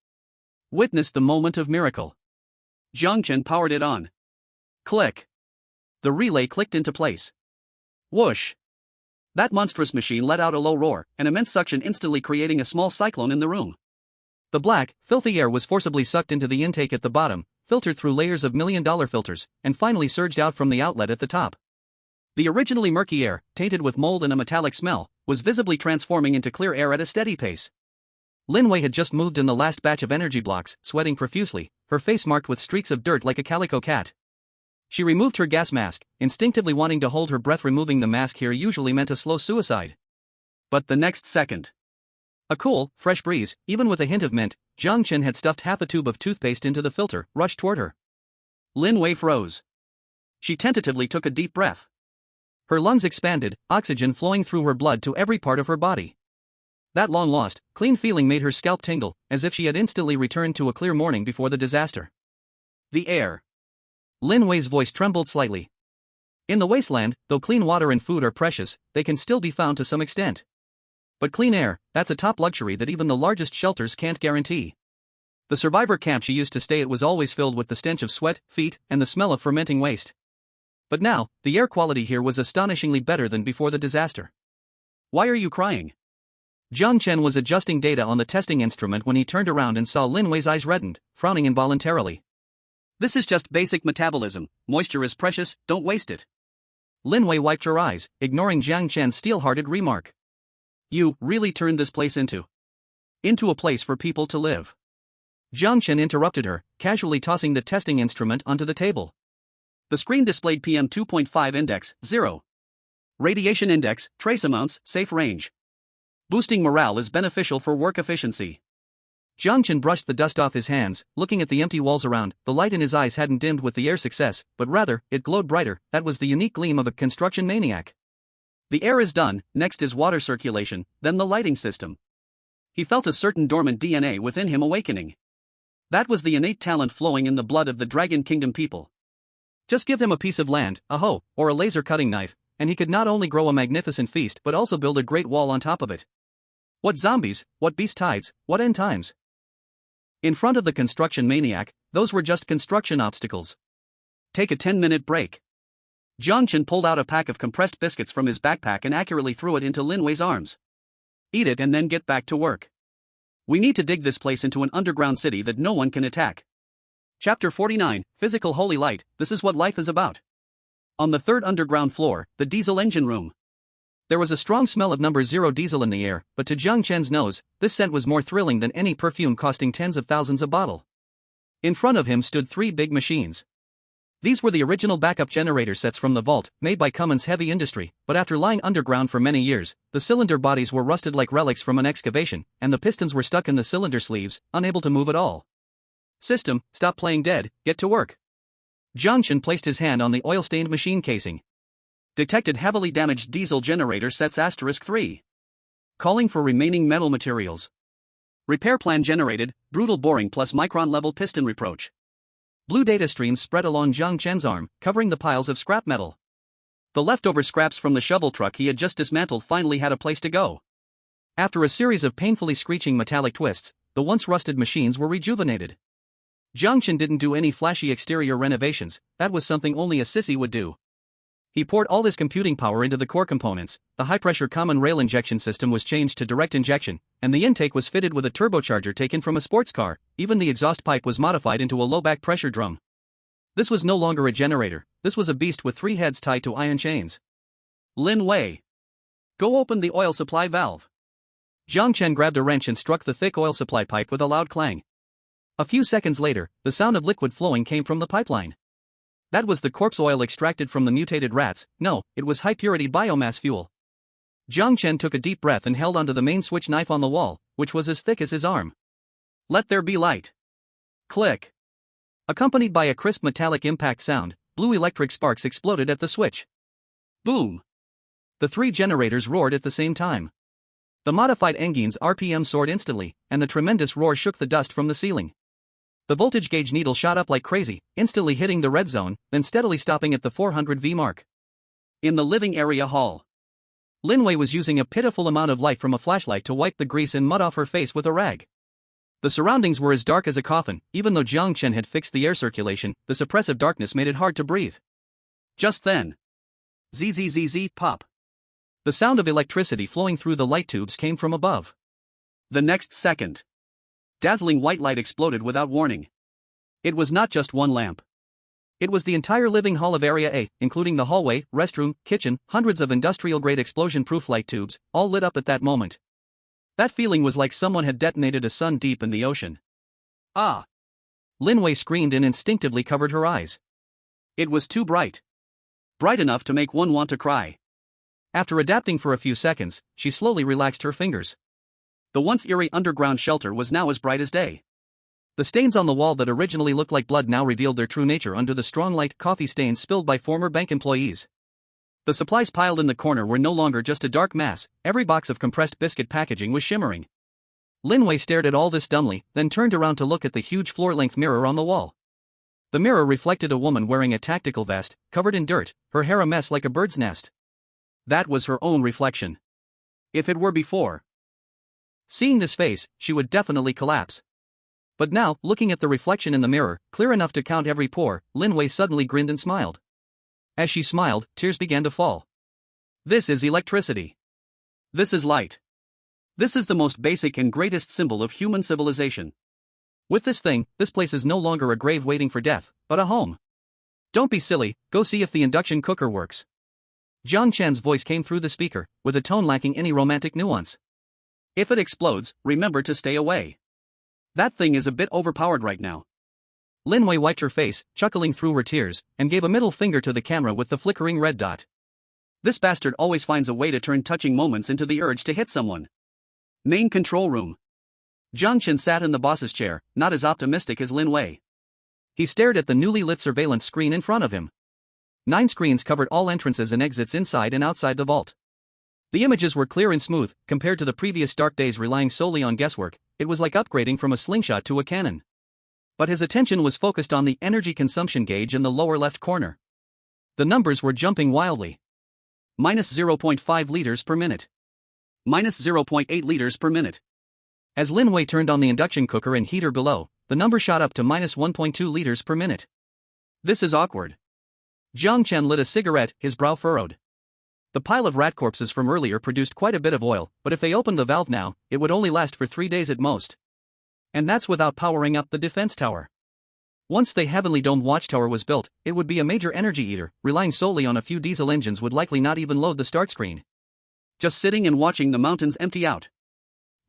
Witness the moment of miracle. Jiang Chen powered it on. Click. The relay clicked into place. Whoosh. That monstrous machine let out a low roar, an immense suction instantly creating a small cyclone in the room. The black, filthy air was forcibly sucked into the intake at the bottom, filtered through layers of million-dollar filters, and finally surged out from the outlet at the top. The originally murky air, tainted with mold and a metallic smell, was visibly transforming into clear air at a steady pace. Lin Wei had just moved in the last batch of energy blocks, sweating profusely, her face marked with streaks of dirt like a calico cat. She removed her gas mask, instinctively wanting to hold her breath. Removing the mask here usually meant a slow suicide. But the next second, a cool, fresh breeze, even with a hint of mint, Jiang Chen had stuffed half a tube of toothpaste into the filter, rushed toward her. Lin Wei froze. She tentatively took a deep breath. Her lungs expanded, oxygen flowing through her blood to every part of her body. That long-lost, clean feeling made her scalp tingle, as if she had instantly returned to a clear morning before the disaster. The air. Lin Wei's voice trembled slightly. In the wasteland, though clean water and food are precious, they can still be found to some extent. But clean air, that's a top luxury that even the largest shelters can't guarantee. The survivor camp she used to stay at was always filled with the stench of sweat, feet, and the smell of fermenting waste. But now, the air quality here was astonishingly better than before the disaster. Why are you crying? Jiang Chen was adjusting data on the testing instrument when he turned around and saw Lin Wei's eyes reddened, frowning involuntarily. This is just basic metabolism. Moisture is precious, don't waste it. Lin Wei wiped her eyes, ignoring Jiang Chen's steel-hearted remark. You really turned this place into a place for people to live. Jiang Chen interrupted her, casually tossing the testing instrument onto the table. The screen displayed PM 2.5 index, 0. Radiation index, trace amounts, safe range. Boosting morale is beneficial for work efficiency. Jiang Chen brushed the dust off his hands, looking at the empty walls around. The light in his eyes hadn't dimmed with the air success, but rather, it glowed brighter. That was the unique gleam of a construction maniac. The air is done, next is water circulation, then the lighting system. He felt a certain dormant DNA within him awakening. That was the innate talent flowing in the blood of the Dragon Kingdom people. Just give him a piece of land, a hoe, or a laser cutting knife, and he could not only grow a magnificent feast but also build a great wall on top of it. What zombies, what beast tides, what end times? In front of the construction maniac, those were just construction obstacles. Take a 10-minute break. Jiang Chen pulled out a pack of compressed biscuits from his backpack and accurately threw it into Lin Wei's arms. Eat it and then get back to work. We need to dig this place into an underground city that no one can attack. Chapter 49, Physical Holy Light, this is what life is about. On the third underground floor, the diesel engine room. There was a strong smell of number 0 diesel in the air, but to Jiang Chen's nose, this scent was more thrilling than any perfume costing tens of thousands a bottle. In front of him stood 3 big machines. These were the original backup generator sets from the vault, made by Cummins Heavy Industry, but after lying underground for many years, the cylinder bodies were rusted like relics from an excavation, and the pistons were stuck in the cylinder sleeves, unable to move at all. System, stop playing dead, get to work. Jiang Chen placed his hand on the oil-stained machine casing. Detected heavily damaged diesel generator sets *3. Calling for remaining metal materials. Repair plan generated, brutal boring plus micron-level piston reproach. Blue data streams spread along Jiang Chen's arm, covering the piles of scrap metal. The leftover scraps from the shovel truck he had just dismantled finally had a place to go. After a series of painfully screeching metallic twists, the once rusted machines were rejuvenated. Jiang Chen didn't do any flashy exterior renovations, that was something only a sissy would do. He poured all his computing power into the core components. The high-pressure common rail injection system was changed to direct injection, and the intake was fitted with a turbocharger taken from a sports car. Even the exhaust pipe was modified into a low-back pressure drum. This was no longer a generator, this was a beast with 3 heads tied to iron chains. Lin Wei. Go open the oil supply valve. Jiang Chen grabbed a wrench and struck the thick oil supply pipe with a loud clang. A few seconds later, the sound of liquid flowing came from the pipeline. That was the corpse oil extracted from the mutated rats. No, it was high-purity biomass fuel. Jiang Chen took a deep breath and held onto the main switch knife on the wall, which was as thick as his arm. Let there be light. Click. Accompanied by a crisp metallic impact sound, blue electric sparks exploded at the switch. Boom! The three generators roared at the same time. The modified engine's RPM soared instantly, and the tremendous roar shook the dust from the ceiling. The voltage gauge needle shot up like crazy, instantly hitting the red zone, then steadily stopping at the 400 V mark. In the living area hall, Linwei was using a pitiful amount of light from a flashlight to wipe the grease and mud off her face with a rag. The surroundings were as dark as a coffin. Even though Jiang Chen had fixed the air circulation, the suppressive darkness made it hard to breathe. Just then, zzz pop. The sound of electricity flowing through the light tubes came from above. The next second, dazzling white light exploded without warning. It was not just one lamp. It was the entire living hall of Area A, including the hallway, restroom, kitchen, hundreds of industrial-grade explosion-proof light tubes, all lit up at that moment. That feeling was like someone had detonated a sun deep in the ocean. Ah! Linwei screamed and instinctively covered her eyes. It was too bright. Bright enough to make one want to cry. After adapting for a few seconds, she slowly relaxed her fingers. The once eerie underground shelter was now as bright as day. The stains on the wall that originally looked like blood now revealed their true nature under the strong light, coffee stains spilled by former bank employees. The supplies piled in the corner were no longer just a dark mass. Every box of compressed biscuit packaging was shimmering. Linwei stared at all this dumbly, then turned around to look at the huge floor-length mirror on the wall. The mirror reflected a woman wearing a tactical vest, covered in dirt, her hair a mess like a bird's nest. That was her own reflection. If it were before, seeing this face, she would definitely collapse. But now, looking at the reflection in the mirror, clear enough to count every pore, Linwei suddenly grinned and smiled. As she smiled, tears began to fall. This is electricity. This is light. This is the most basic and greatest symbol of human civilization. With this thing, this place is no longer a grave waiting for death, but a home. Don't be silly, go see if the induction cooker works. Jiang Chen's voice came through the speaker, with a tone lacking any romantic nuance. If it explodes, remember to stay away. That thing is a bit overpowered right now. Linwei wiped her face, chuckling through her tears, and gave a middle finger to the camera with the flickering red dot. This bastard always finds a way to turn touching moments into the urge to hit someone. Main control room. Jiang Chen sat in the boss's chair, not as optimistic as Linwei. He stared at the newly lit surveillance screen in front of him. 9 screens covered all entrances and exits inside and outside the vault. The images were clear and smooth. Compared to the previous dark days relying solely on guesswork, it was like upgrading from a slingshot to a cannon. But his attention was focused on the energy consumption gauge in the lower left corner. The numbers were jumping wildly. Minus 0.5 liters per minute. Minus 0.8 liters per minute. As Linwei turned on the induction cooker and heater below, the number shot up to minus 1.2 liters per minute. This is awkward. Jiang Chen lit a cigarette, his brow furrowed. The pile of rat corpses from earlier produced quite a bit of oil, but if they opened the valve now, it would only last for 3 days at most. And that's without powering up the defense tower. Once the heavenly domed watchtower was built, it would be a major energy eater. Relying solely on a few diesel engines would likely not even load the start screen. Just sitting and watching the mountains empty out.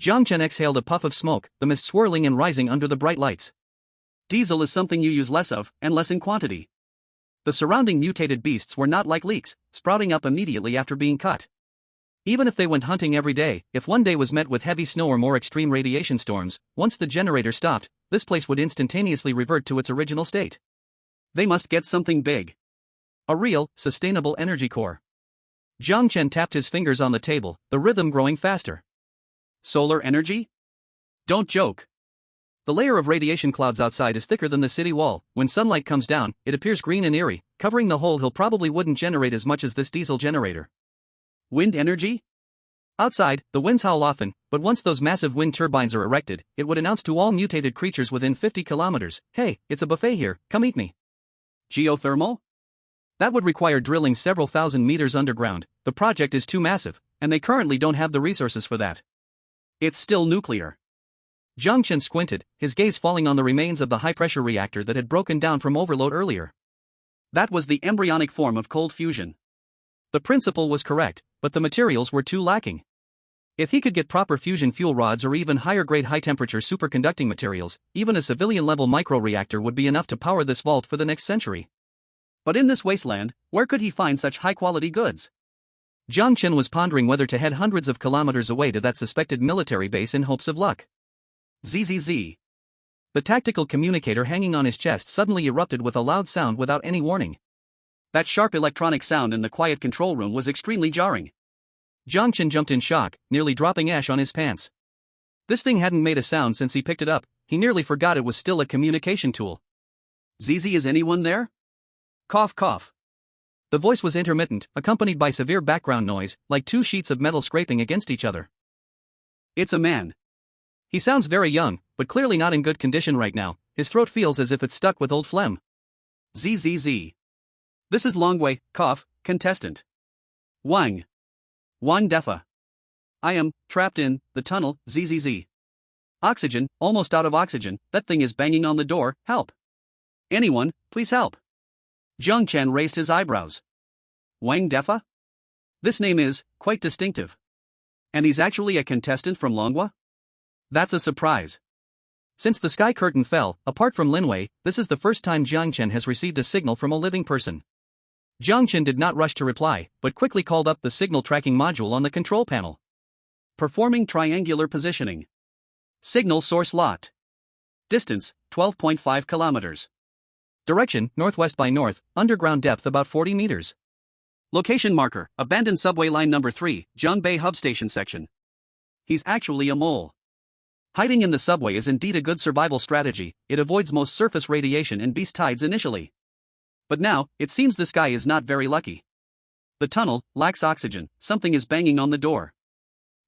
Jiang Chen exhaled a puff of smoke, the mist swirling and rising under the bright lights. Diesel is something you use less of, and less in quantity. The surrounding mutated beasts were not like leeks, sprouting up immediately after being cut. Even if they went hunting every day, if one day was met with heavy snow or more extreme radiation storms, once the generator stopped, this place would instantaneously revert to its original state. They must get something big. A real, sustainable energy core. Jiang Chen tapped his fingers on the table, the rhythm growing faster. Solar energy? Don't joke. The layer of radiation clouds outside is thicker than the city wall. When sunlight comes down, it appears green and eerie, covering the whole hill. Probably wouldn't generate as much as this diesel generator. Wind energy? Outside, the winds howl often, but once those massive wind turbines are erected, it would announce to all mutated creatures within 50 kilometers, "Hey, it's a buffet here, come eat me." Geothermal? That would require drilling several thousand meters underground. The project is too massive, and they currently don't have the resources for that. It's still nuclear. Jiang Chen squinted, his gaze falling on the remains of the high-pressure reactor that had broken down from overload earlier. That was the embryonic form of cold fusion. The principle was correct, but the materials were too lacking. If he could get proper fusion fuel rods or even higher-grade high-temperature superconducting materials, even a civilian-level microreactor would be enough to power this vault for the next century. But in this wasteland, where could he find such high-quality goods? Jiang Chen was pondering whether to head hundreds of kilometers away to that suspected military base in hopes of luck. ZZZ. The tactical communicator hanging on his chest suddenly erupted with a loud sound without any warning. That sharp electronic sound in the quiet control room was extremely jarring. Jiang Chen jumped in shock, nearly dropping ash on his pants. This thing hadn't made a sound since he picked it up. He nearly forgot it was still a communication tool. "ZZ, is anyone there?" Cough cough. The voice was intermittent, accompanied by severe background noise, like two sheets of metal scraping against each other. "It's a man. He sounds very young, but clearly not in good condition right now. His throat feels as if it's stuck with old phlegm. ZZZ. This is Longwei, cough, contestant. Wang Defa. I am trapped in the tunnel, ZZZ. Oxygen, almost out of oxygen. That thing is banging on the door. Help. Anyone, please help." Jiang Chen raised his eyebrows. Wang Defa? This name is quite distinctive. And he's actually a contestant from Longwa? That's a surprise. Since the sky curtain fell, apart from Linwei, this is the first time Jiang Chen has received a signal from a living person. Jiang Chen did not rush to reply, but quickly called up the signal tracking module on the control panel. Performing triangular positioning. Signal source locked. Distance, 12.5 kilometers. Direction, northwest by north, underground depth about 40 meters. Location marker, abandoned subway line number 3, Zhongbei Hub Station section. He's actually a mole. Hiding in the subway is indeed a good survival strategy. It avoids most surface radiation and beast tides initially. But now, it seems this guy is not very lucky. The tunnel lacks oxygen. Something is banging on the door.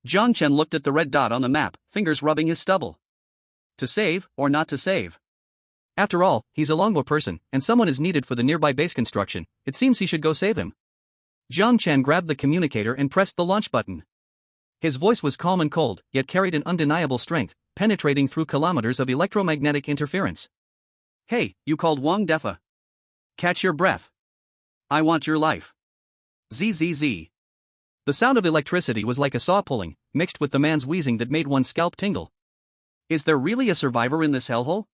Jiang Chen looked at the red dot on the map, fingers rubbing his stubble. To save, or not to save? After all, he's a Longwa person, and someone is needed for the nearby base construction. It seems he should go save him. Jiang Chen grabbed the communicator and pressed the launch button. His voice was calm and cold, yet carried an undeniable strength, penetrating through kilometers of electromagnetic interference. "Hey, you called Wang Defa. Catch your breath. I want your life. ZZZ." The sound of electricity was like a saw pulling, mixed with the man's wheezing that made one's scalp tingle. Is there really a survivor in this hellhole?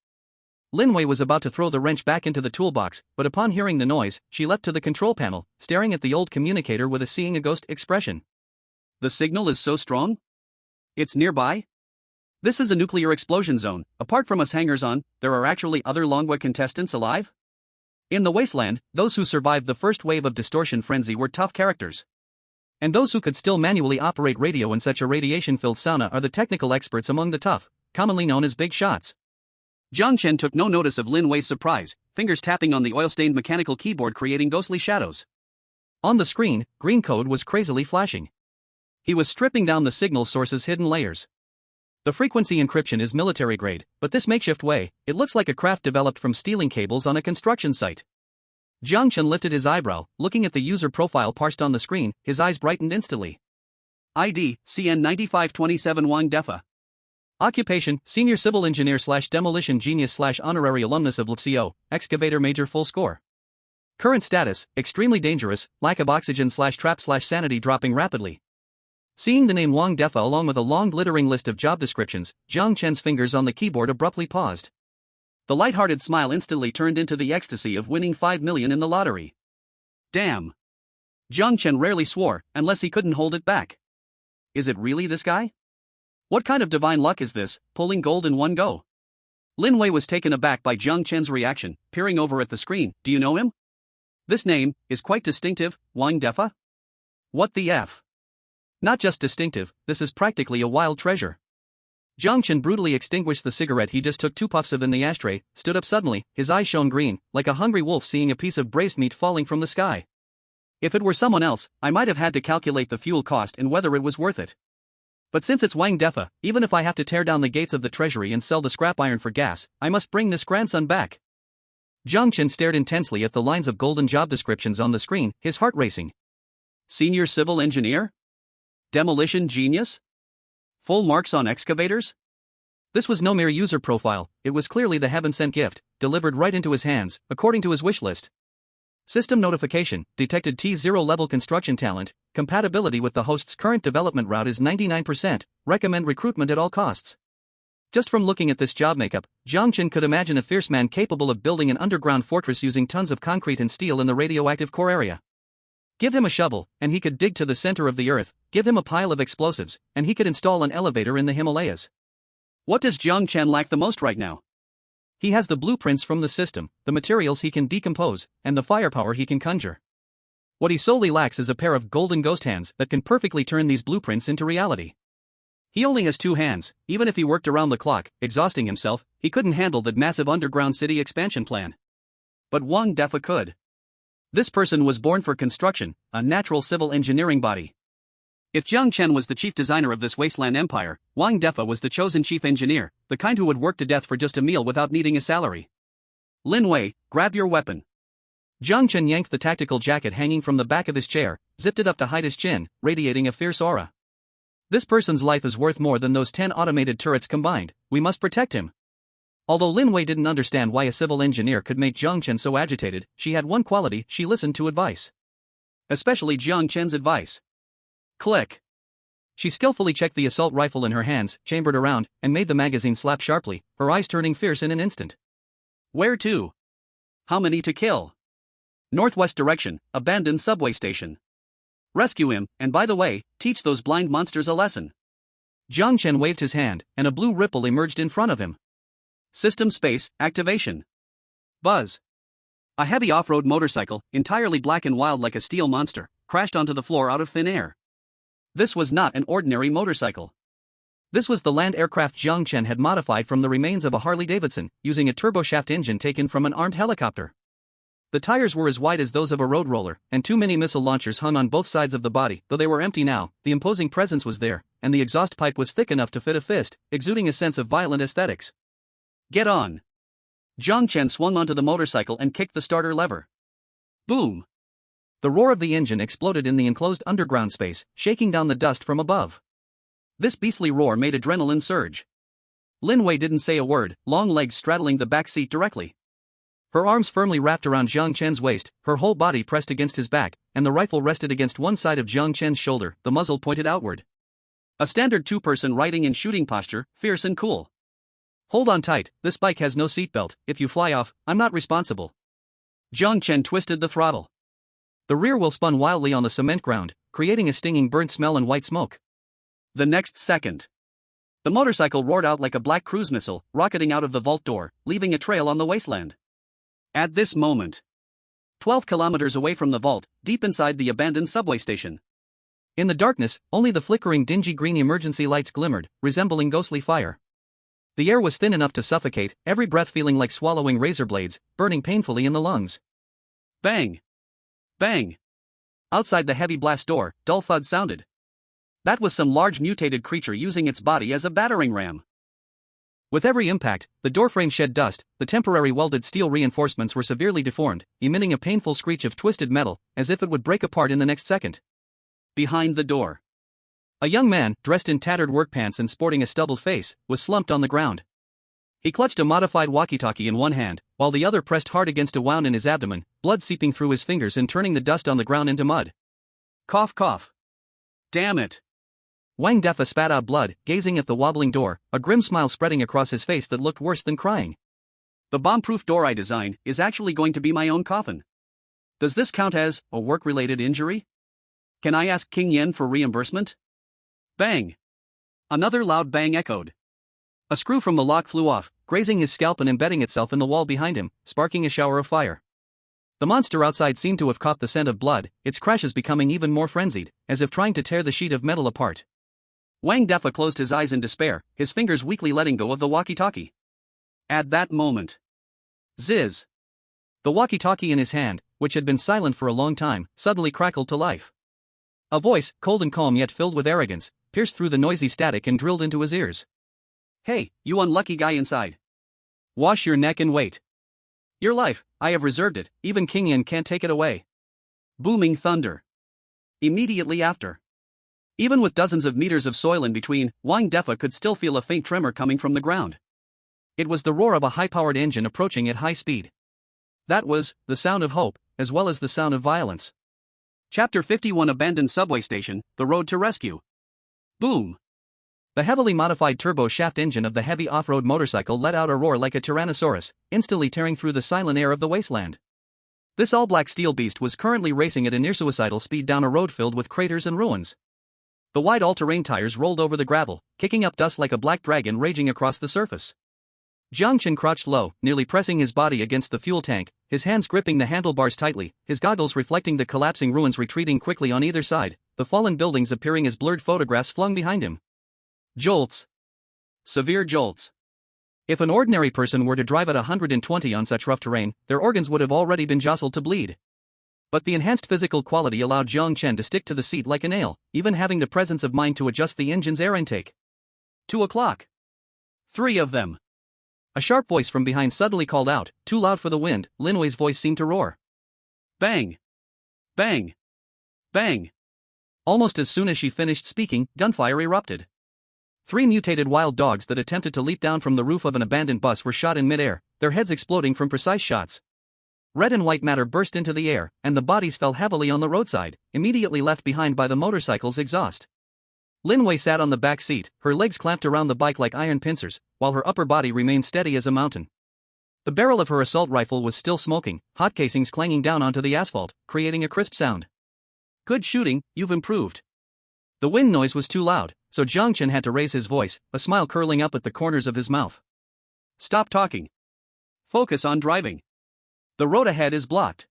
Linwei was about to throw the wrench back into the toolbox, but upon hearing the noise, she leapt to the control panel, staring at the old communicator with a seeing a ghost expression. The signal is so strong? It's nearby? This is a nuclear explosion zone. Apart from us hangers-on, there are actually other Longwa contestants alive? In the Wasteland, those who survived the first wave of distortion frenzy were tough characters. And those who could still manually operate radio in such a radiation-filled sauna are the technical experts among the tough, commonly known as big shots. Jiang Chen took no notice of Lin Wei's surprise, fingers tapping on the oil-stained mechanical keyboard creating ghostly shadows. On the screen, green code was crazily flashing. He was stripping down the signal source's hidden layers. The frequency encryption is military grade, but this makeshift way, it looks like a craft developed from stealing cables on a construction site. Jiang Chen lifted his eyebrow, looking at the user profile parsed on the screen, his eyes brightened instantly. ID, CN9527 Wang Defa. Occupation, Senior Civil Engineer / Demolition Genius / Honorary Alumnus of LPCO, Excavator Major full score. Current status, extremely dangerous, lack of oxygen / trap / sanity dropping rapidly. Seeing the name Wang Defa along with a long glittering list of job descriptions, Jiang Chen's fingers on the keyboard abruptly paused. The light-hearted smile instantly turned into the ecstasy of winning 5 million in the lottery. Damn. Jiang Chen rarely swore, unless he couldn't hold it back. Is it really this guy? What kind of divine luck is this, pulling gold in one go? Lin Wei was taken aback by Jiang Chen's reaction, peering over at the screen. Do you know him? This name is quite distinctive, Wang Defa? What the F? Not just distinctive, this is practically a wild treasure. Jiang Chen brutally extinguished the cigarette he just took 2 puffs of in the ashtray, stood up suddenly, his eyes shone green, like a hungry wolf seeing a piece of braised meat falling from the sky. If it were someone else, I might have had to calculate the fuel cost and whether it was worth it. But since it's Wang Defa, even if I have to tear down the gates of the treasury and sell the scrap iron for gas, I must bring this grandson back. Jiang Chen stared intensely at the lines of golden job descriptions on the screen, his heart racing. Senior Civil Engineer? Demolition Genius? Full marks on excavators? This was no mere user profile, it was clearly the heaven-sent gift, delivered right into his hands, according to his wish list. System notification, detected T0 level construction talent, compatibility with the host's current development route is 99%, recommend recruitment at all costs. Just from looking at this job makeup, Jiang Chen could imagine a fierce man capable of building an underground fortress using tons of concrete and steel in the radioactive core area. Give him a shovel, and he could dig to the center of the earth, give him a pile of explosives, and he could install an elevator in the Himalayas. What does Jiang Chen lack the most right now? He has the blueprints from the system, the materials he can decompose, and the firepower he can conjure. What he solely lacks is a pair of golden ghost hands that can perfectly turn these blueprints into reality. He only has 2 hands. Even if he worked around the clock, exhausting himself, he couldn't handle that massive underground city expansion plan. But Wang Defa could. This person was born for construction, a natural civil engineering body. If Jiang Chen was the chief designer of this wasteland empire, Wang Defa was the chosen chief engineer, the kind who would work to death for just a meal without needing a salary. Lin Wei, grab your weapon. Jiang Chen yanked the tactical jacket hanging from the back of his chair, zipped it up to hide his chin, radiating a fierce aura. This person's life is worth more than those 10 automated turrets combined. We must protect him. Although Lin Wei didn't understand why a civil engineer could make Jiang Chen so agitated, she had one quality: she listened to advice. Especially Jiang Chen's advice. Click. She skillfully checked the assault rifle in her hands, chambered around, and made the magazine slap sharply, her eyes turning fierce in an instant. Where to? How many to kill? Northwest direction, abandoned subway station. Rescue him, and by the way, teach those blind monsters a lesson. Jiang Chen waved his hand, and a blue ripple emerged in front of him. System space activation. Buzz. A heavy off-road motorcycle, entirely black and wild like a steel monster, crashed onto the floor out of thin air. This was not an ordinary motorcycle. This was the land aircraft Jiang Chen had modified from the remains of a Harley-Davidson, using a turboshaft engine taken from an armed helicopter. The tires were as wide as those of a road roller, and 2 mini-missile launchers hung on both sides of the body. Though they were empty now, the imposing presence was there, and the exhaust pipe was thick enough to fit a fist, exuding a sense of violent aesthetics. Get on. Jiang Chen swung onto the motorcycle and kicked the starter lever. Boom. The roar of the engine exploded in the enclosed underground space, shaking down the dust from above. This beastly roar made adrenaline surge. Lin Wei didn't say a word, long legs straddling the back seat directly. Her arms firmly wrapped around Jiang Chen's waist, her whole body pressed against his back, and the rifle rested against one side of Jiang Chen's shoulder, the muzzle pointed outward. A standard 2-person riding and shooting posture, fierce and cool. Hold on tight, this bike has no seatbelt. If you fly off, I'm not responsible. Jiang Chen twisted the throttle. The rear wheel spun wildly on the cement ground, creating a stinging burnt smell and white smoke. The next second, the motorcycle roared out like a black cruise missile, rocketing out of the vault door, leaving a trail on the wasteland. At this moment, 12 kilometers away from the vault, deep inside the abandoned subway station. In the darkness, only the flickering dingy green emergency lights glimmered, resembling ghostly fire. The air was thin enough to suffocate, every breath feeling like swallowing razor blades, burning painfully in the lungs. Bang! Bang! Outside the heavy blast door, dull thud sounded. That was some large mutated creature using its body as a battering ram. With every impact, the doorframe shed dust, the temporary welded steel reinforcements were severely deformed, emitting a painful screech of twisted metal, as if it would break apart in the next second. Behind the door, a young man, dressed in tattered work pants and sporting a stubbled face, was slumped on the ground. He clutched a modified walkie-talkie in one hand, while the other pressed hard against a wound in his abdomen, blood seeping through his fingers and turning the dust on the ground into mud. Cough cough. Damn it. Wang Defa spat out blood, gazing at the wobbling door, a grim smile spreading across his face that looked worse than crying. The bomb-proof door I designed is actually going to be my own coffin. Does this count as a work-related injury? Can I ask King Yen for reimbursement? Bang! Another loud bang echoed. A screw from the lock flew off, grazing his scalp and embedding itself in the wall behind him, sparking a shower of fire. The monster outside seemed to have caught the scent of blood, its crashes becoming even more frenzied, as if trying to tear the sheet of metal apart. Wang Defa closed his eyes in despair, his fingers weakly letting go of the walkie-talkie. At that moment, Ziz! The walkie-talkie in his hand, which had been silent for a long time, suddenly crackled to life. A voice, cold and calm yet filled with arrogance, pierced through the noisy static and drilled into his ears. Hey, you unlucky guy inside. Wash your neck and wait. Your life, I have reserved it, even King Yen can't take it away. Booming thunder. Immediately after, even with dozens of meters of soil in between, Wang Defa could still feel a faint tremor coming from the ground. It was the roar of a high-powered engine approaching at high speed. That was the sound of hope, as well as the sound of violence. Chapter 51 Abandoned Subway Station, The Road to Rescue. Boom! The heavily modified turbo shaft engine of the heavy off-road motorcycle let out a roar like a tyrannosaurus, instantly tearing through the silent air of the wasteland. This all-black steel beast was currently racing at a near-suicidal speed down a road filled with craters and ruins. The wide all-terrain tires rolled over the gravel, kicking up dust like a black dragon raging across the surface. Jiang Chen crouched low, nearly pressing his body against the fuel tank, his hands gripping the handlebars tightly, his goggles reflecting the collapsing ruins retreating quickly on either side, the fallen buildings appearing as blurred photographs flung behind him. Jolts. Severe jolts. If an ordinary person were to drive at 120 on such rough terrain, their organs would have already been jostled to bleed. But the enhanced physical quality allowed Jiang Chen to stick to the seat like a nail, even having the presence of mind to adjust the engine's air intake. 2 o'clock. 3 of them. A sharp voice from behind suddenly called out, too loud for the wind. Lin Wei's voice seemed to roar. Bang! Bang! Bang! Almost as soon as she finished speaking, gunfire erupted. 3 mutated wild dogs that attempted to leap down from the roof of an abandoned bus were shot in midair, their heads exploding from precise shots. Red and white matter burst into the air, and the bodies fell heavily on the roadside, immediately left behind by the motorcycle's exhaust. Lin Wei sat on the back seat, her legs clamped around the bike like iron pincers, while her upper body remained steady as a mountain. The barrel of her assault rifle was still smoking, hot casings clanging down onto the asphalt, creating a crisp sound. Good shooting, you've improved. The wind noise was too loud, so Jiang Chen had to raise his voice, a smile curling up at the corners of his mouth. Stop talking. Focus on driving. The road ahead is blocked.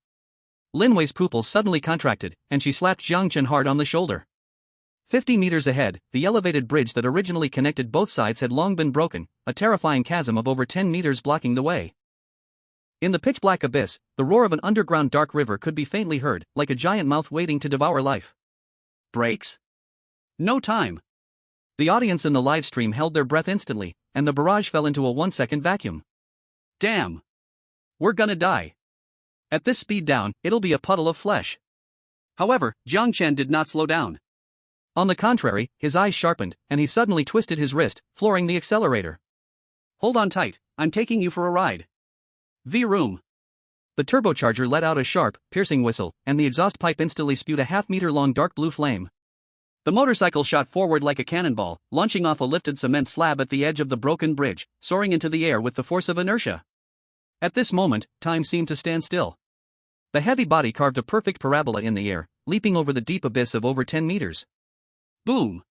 Lin Wei's pupils suddenly contracted, and she slapped Jiang Chen hard on the shoulder. 50 meters ahead, the elevated bridge that originally connected both sides had long been broken, a terrifying chasm of over 10 meters blocking the way. In the pitch-black abyss, the roar of an underground dark river could be faintly heard, like a giant mouth waiting to devour life. Brakes? No time. The audience in the live stream held their breath instantly, and the barrage fell into a 1-second vacuum. Damn. We're gonna die. At this speed down, it'll be a puddle of flesh. However, Jiang Chen did not slow down. On the contrary, his eyes sharpened, and he suddenly twisted his wrist, flooring the accelerator. Hold on tight, I'm taking you for a ride. V-room. The turbocharger let out a sharp, piercing whistle, and the exhaust pipe instantly spewed a half-meter-long dark blue flame. The motorcycle shot forward like a cannonball, launching off a lifted cement slab at the edge of the broken bridge, soaring into the air with the force of inertia. At this moment, time seemed to stand still. The heavy body carved a perfect parabola in the air, leaping over the deep abyss of over 10 meters. Boom!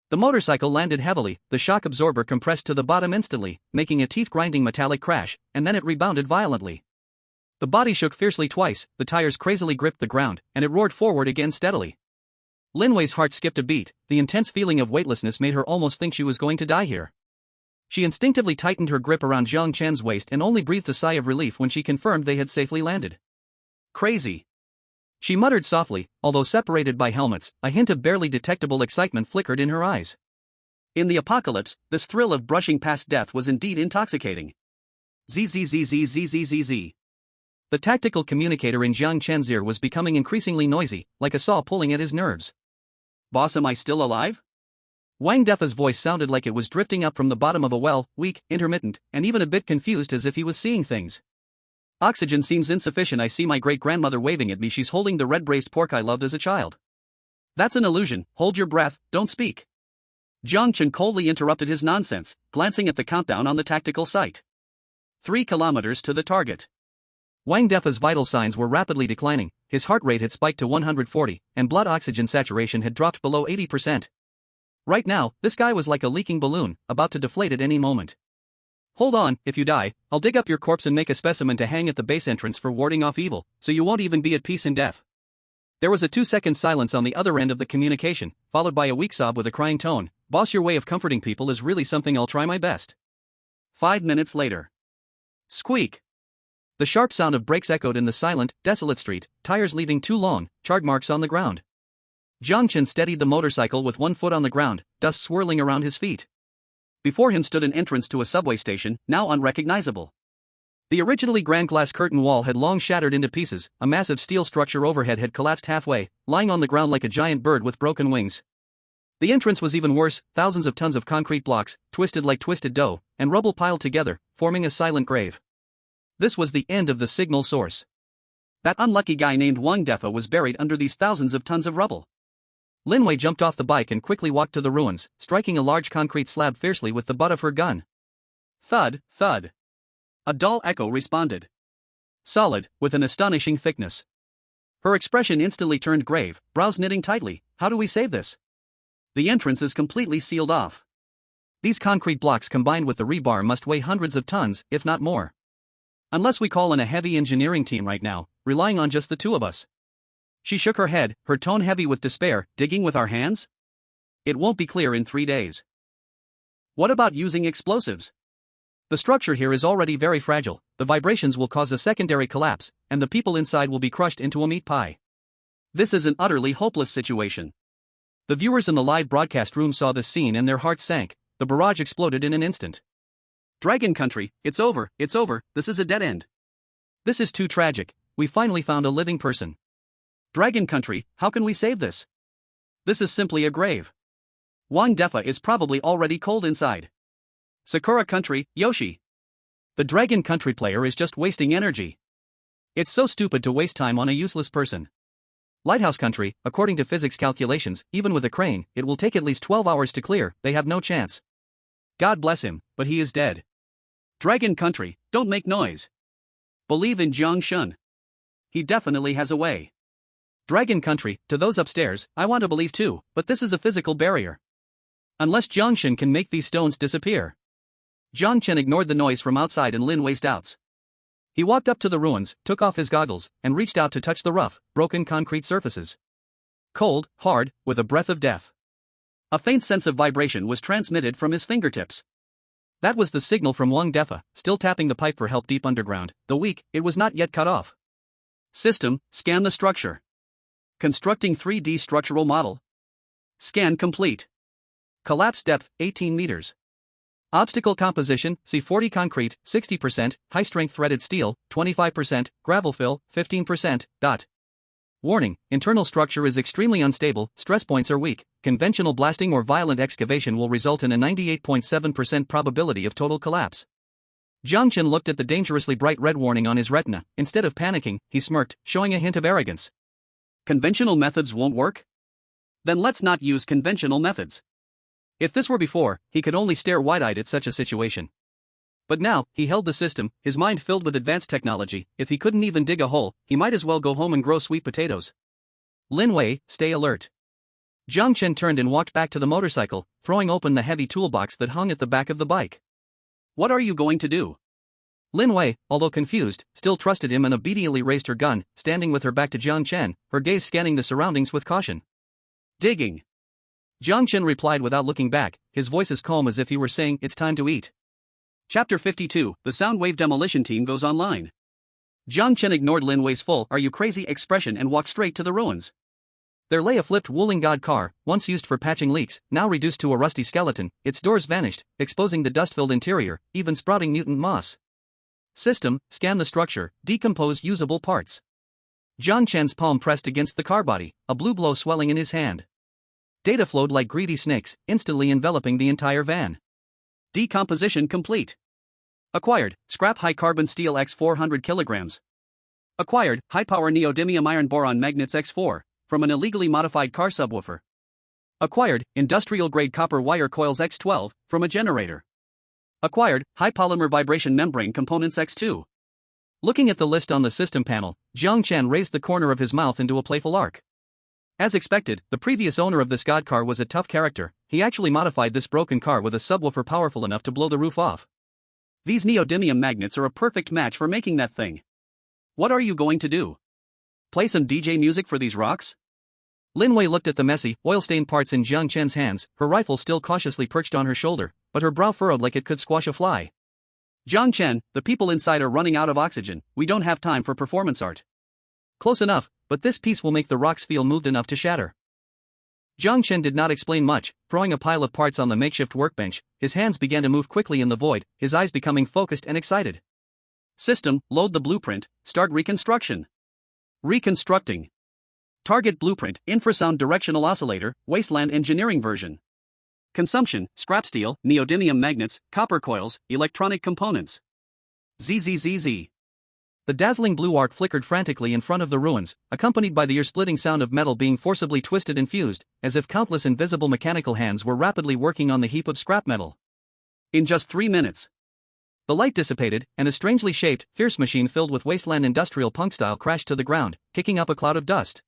The motorcycle landed heavily, the shock absorber compressed to the bottom instantly, making a teeth-grinding metallic crash, and then it rebounded violently. The body shook fiercely twice, the tires crazily gripped the ground, and it roared forward again steadily. Lin Wei's heart skipped a beat, the intense feeling of weightlessness made her almost think she was going to die here. She instinctively tightened her grip around Jiang Chen's waist and only breathed a sigh of relief when she confirmed they had safely landed. Crazy. She muttered softly, although separated by helmets, a hint of barely detectable excitement flickered in her eyes. In the apocalypse, this thrill of brushing past death was indeed intoxicating. Zzzzzzzzzzzzz. The tactical communicator in Jiang Chen's ear was becoming increasingly noisy, like a saw pulling at his nerves. Boss, am I still alive? Wang Defa's voice sounded like it was drifting up from the bottom of a well, weak, intermittent, and even a bit confused as if he was seeing things. Oxygen seems insufficient. I see my great-grandmother waving at me. She's holding the red-braised pork I loved as a child. That's an illusion. Hold your breath, don't speak. Jiang Chen coldly interrupted his nonsense, glancing at the countdown on the tactical sight. 3 kilometers to the target. Wang Defa's vital signs were rapidly declining, his heart rate had spiked to 140, and blood oxygen saturation had dropped below 80%. Right now, this guy was like a leaking balloon, about to deflate at any moment. Hold on, if you die, I'll dig up your corpse and make a specimen to hang at the base entrance for warding off evil, so you won't even be at peace in death. There was a 2-second silence on the other end of the communication, followed by a weak sob with a crying tone. Boss, your way of comforting people is really something. I'll try my best. 5 minutes later. Squeak. The sharp sound of brakes echoed in the silent, desolate street, tires leaving 2 long, charred marks on the ground. Jiang Chen steadied the motorcycle with 1 foot on the ground, dust swirling around his feet. Before him stood an entrance to a subway station, now unrecognizable. The originally grand glass curtain wall had long shattered into pieces, a massive steel structure overhead had collapsed halfway, lying on the ground like a giant bird with broken wings. The entrance was even worse, thousands of tons of concrete blocks, twisted like twisted dough, and rubble piled together, forming a silent grave. This was the end of the signal source. That unlucky guy named Wang Defa was buried under these thousands of tons of rubble. Lin Wei jumped off the bike and quickly walked to the ruins, striking a large concrete slab fiercely with the butt of her gun. Thud, thud. A dull echo responded. Solid, with an astonishing thickness. Her expression instantly turned grave, brows knitting tightly. How do we save this? The entrance is completely sealed off. These concrete blocks combined with the rebar must weigh hundreds of tons, if not more. Unless we call in a heavy engineering team right now, relying on just the two of us. She shook her head, her tone heavy with despair. Digging with our hands? It won't be clear in 3 days. What about using explosives? The structure here is already very fragile, the vibrations will cause a secondary collapse, and the people inside will be crushed into a meat pie. This is an utterly hopeless situation. The viewers in the live broadcast room saw this scene and their hearts sank. The barrage exploded in an instant. Dragon Country, it's over, this is a dead end. This is too tragic, we finally found a living person. Dragon Country, how can we save this? This is simply a grave. Wang Defa is probably already cold inside. Sakura Country, Yoshi. The Dragon Country player is just wasting energy. It's so stupid to waste time on a useless person. Lighthouse Country, according to physics calculations, even with a crane, it will take at least 12 hours to clear, they have no chance. God bless him, but he is dead. Dragon Country, don't make noise. Believe in Jiang Chen. He definitely has a way. Dragon Country, to those upstairs, I want to believe too, but this is a physical barrier. Unless Jiang Chen can make these stones disappear. Jiang Chen ignored the noise from outside and Lin Wei's doubts. He walked up to the ruins, took off his goggles, and reached out to touch the rough, broken concrete surfaces. Cold, hard, with a breath of death. A faint sense of vibration was transmitted from his fingertips. That was the signal from Wang Defa, still tapping the pipe for help deep underground, though weak, it was not yet cut off. System, scan the structure. Constructing 3D structural model. Scan complete. Collapse depth, 18 meters. Obstacle composition, C40 concrete, 60%, high-strength threaded steel, 25%, gravel fill, 15%, dot. Warning, internal structure is extremely unstable, stress points are weak, conventional blasting or violent excavation will result in a 98.7% probability of total collapse. Jiang Chen looked at the dangerously bright red warning on his retina. Instead of panicking, he smirked, showing a hint of arrogance. Conventional methods won't work? Then let's not use conventional methods. If this were before, he could only stare wide-eyed at such a situation. But now, he held the system, his mind filled with advanced technology. If he couldn't even dig a hole, he might as well go home and grow sweet potatoes. Lin Wei, stay alert. Jiang Chen turned and walked back to the motorcycle, throwing open the heavy toolbox that hung at the back of the bike. What are you going to do? Lin Wei, although confused, still trusted him and obediently raised her gun, standing with her back to Jiang Chen, her gaze scanning the surroundings with caution. Digging. Jiang Chen replied without looking back, his voice as calm as if he were saying, it's time to eat. Chapter 52, the Soundwave Demolition Team goes online. Jiang Chen ignored Lin Wei's full, are you crazy expression and walked straight to the ruins. There lay a flipped Wuling God car, once used for patching leaks, now reduced to a rusty skeleton, its doors vanished, exposing the dust-filled interior, even sprouting mutant moss. System, scan the structure, decompose usable parts. Jiang Chen's palm pressed against the car body, a blue glow swelling in his hand. Data flowed like greedy snakes, instantly enveloping the entire van. Decomposition complete. Acquired, scrap high-carbon steel x 400 kilograms. Acquired, high-power neodymium iron boron magnets x4, from an illegally modified car subwoofer. Acquired, industrial-grade copper wire coils x12, from a generator. Acquired, high-polymer vibration membrane components x2. Looking at the list on the system panel, Jiang Chen raised the corner of his mouth into a playful arc. As expected, the previous owner of this god car was a tough character. He actually modified this broken car with a subwoofer powerful enough to blow the roof off. These neodymium magnets are a perfect match for making that thing. What are you going to do? Play some DJ music for these rocks? Lin Wei looked at the messy, oil-stained parts in Jiang Chen's hands, her rifle still cautiously perched on her shoulder, but her brow furrowed like it could squash a fly. Jiang Chen, the people inside are running out of oxygen, we don't have time for performance art. Close enough, but this piece will make the rocks feel moved enough to shatter. Jiang Chen did not explain much, throwing a pile of parts on the makeshift workbench, his hands began to move quickly in the void, his eyes becoming focused and excited. System, load the blueprint, start reconstruction. Reconstructing. Target blueprint, infrasound directional oscillator, Wasteland engineering version. Consumption, scrap steel, neodymium magnets, copper coils, electronic components. ZZZZ. The dazzling blue arc flickered frantically in front of the ruins, accompanied by the ear-splitting sound of metal being forcibly twisted and fused, as if countless invisible mechanical hands were rapidly working on the heap of scrap metal. In just 3 minutes. The light dissipated, and a strangely shaped, fierce machine filled with Wasteland industrial punk style crashed to the ground, kicking up a cloud of dust.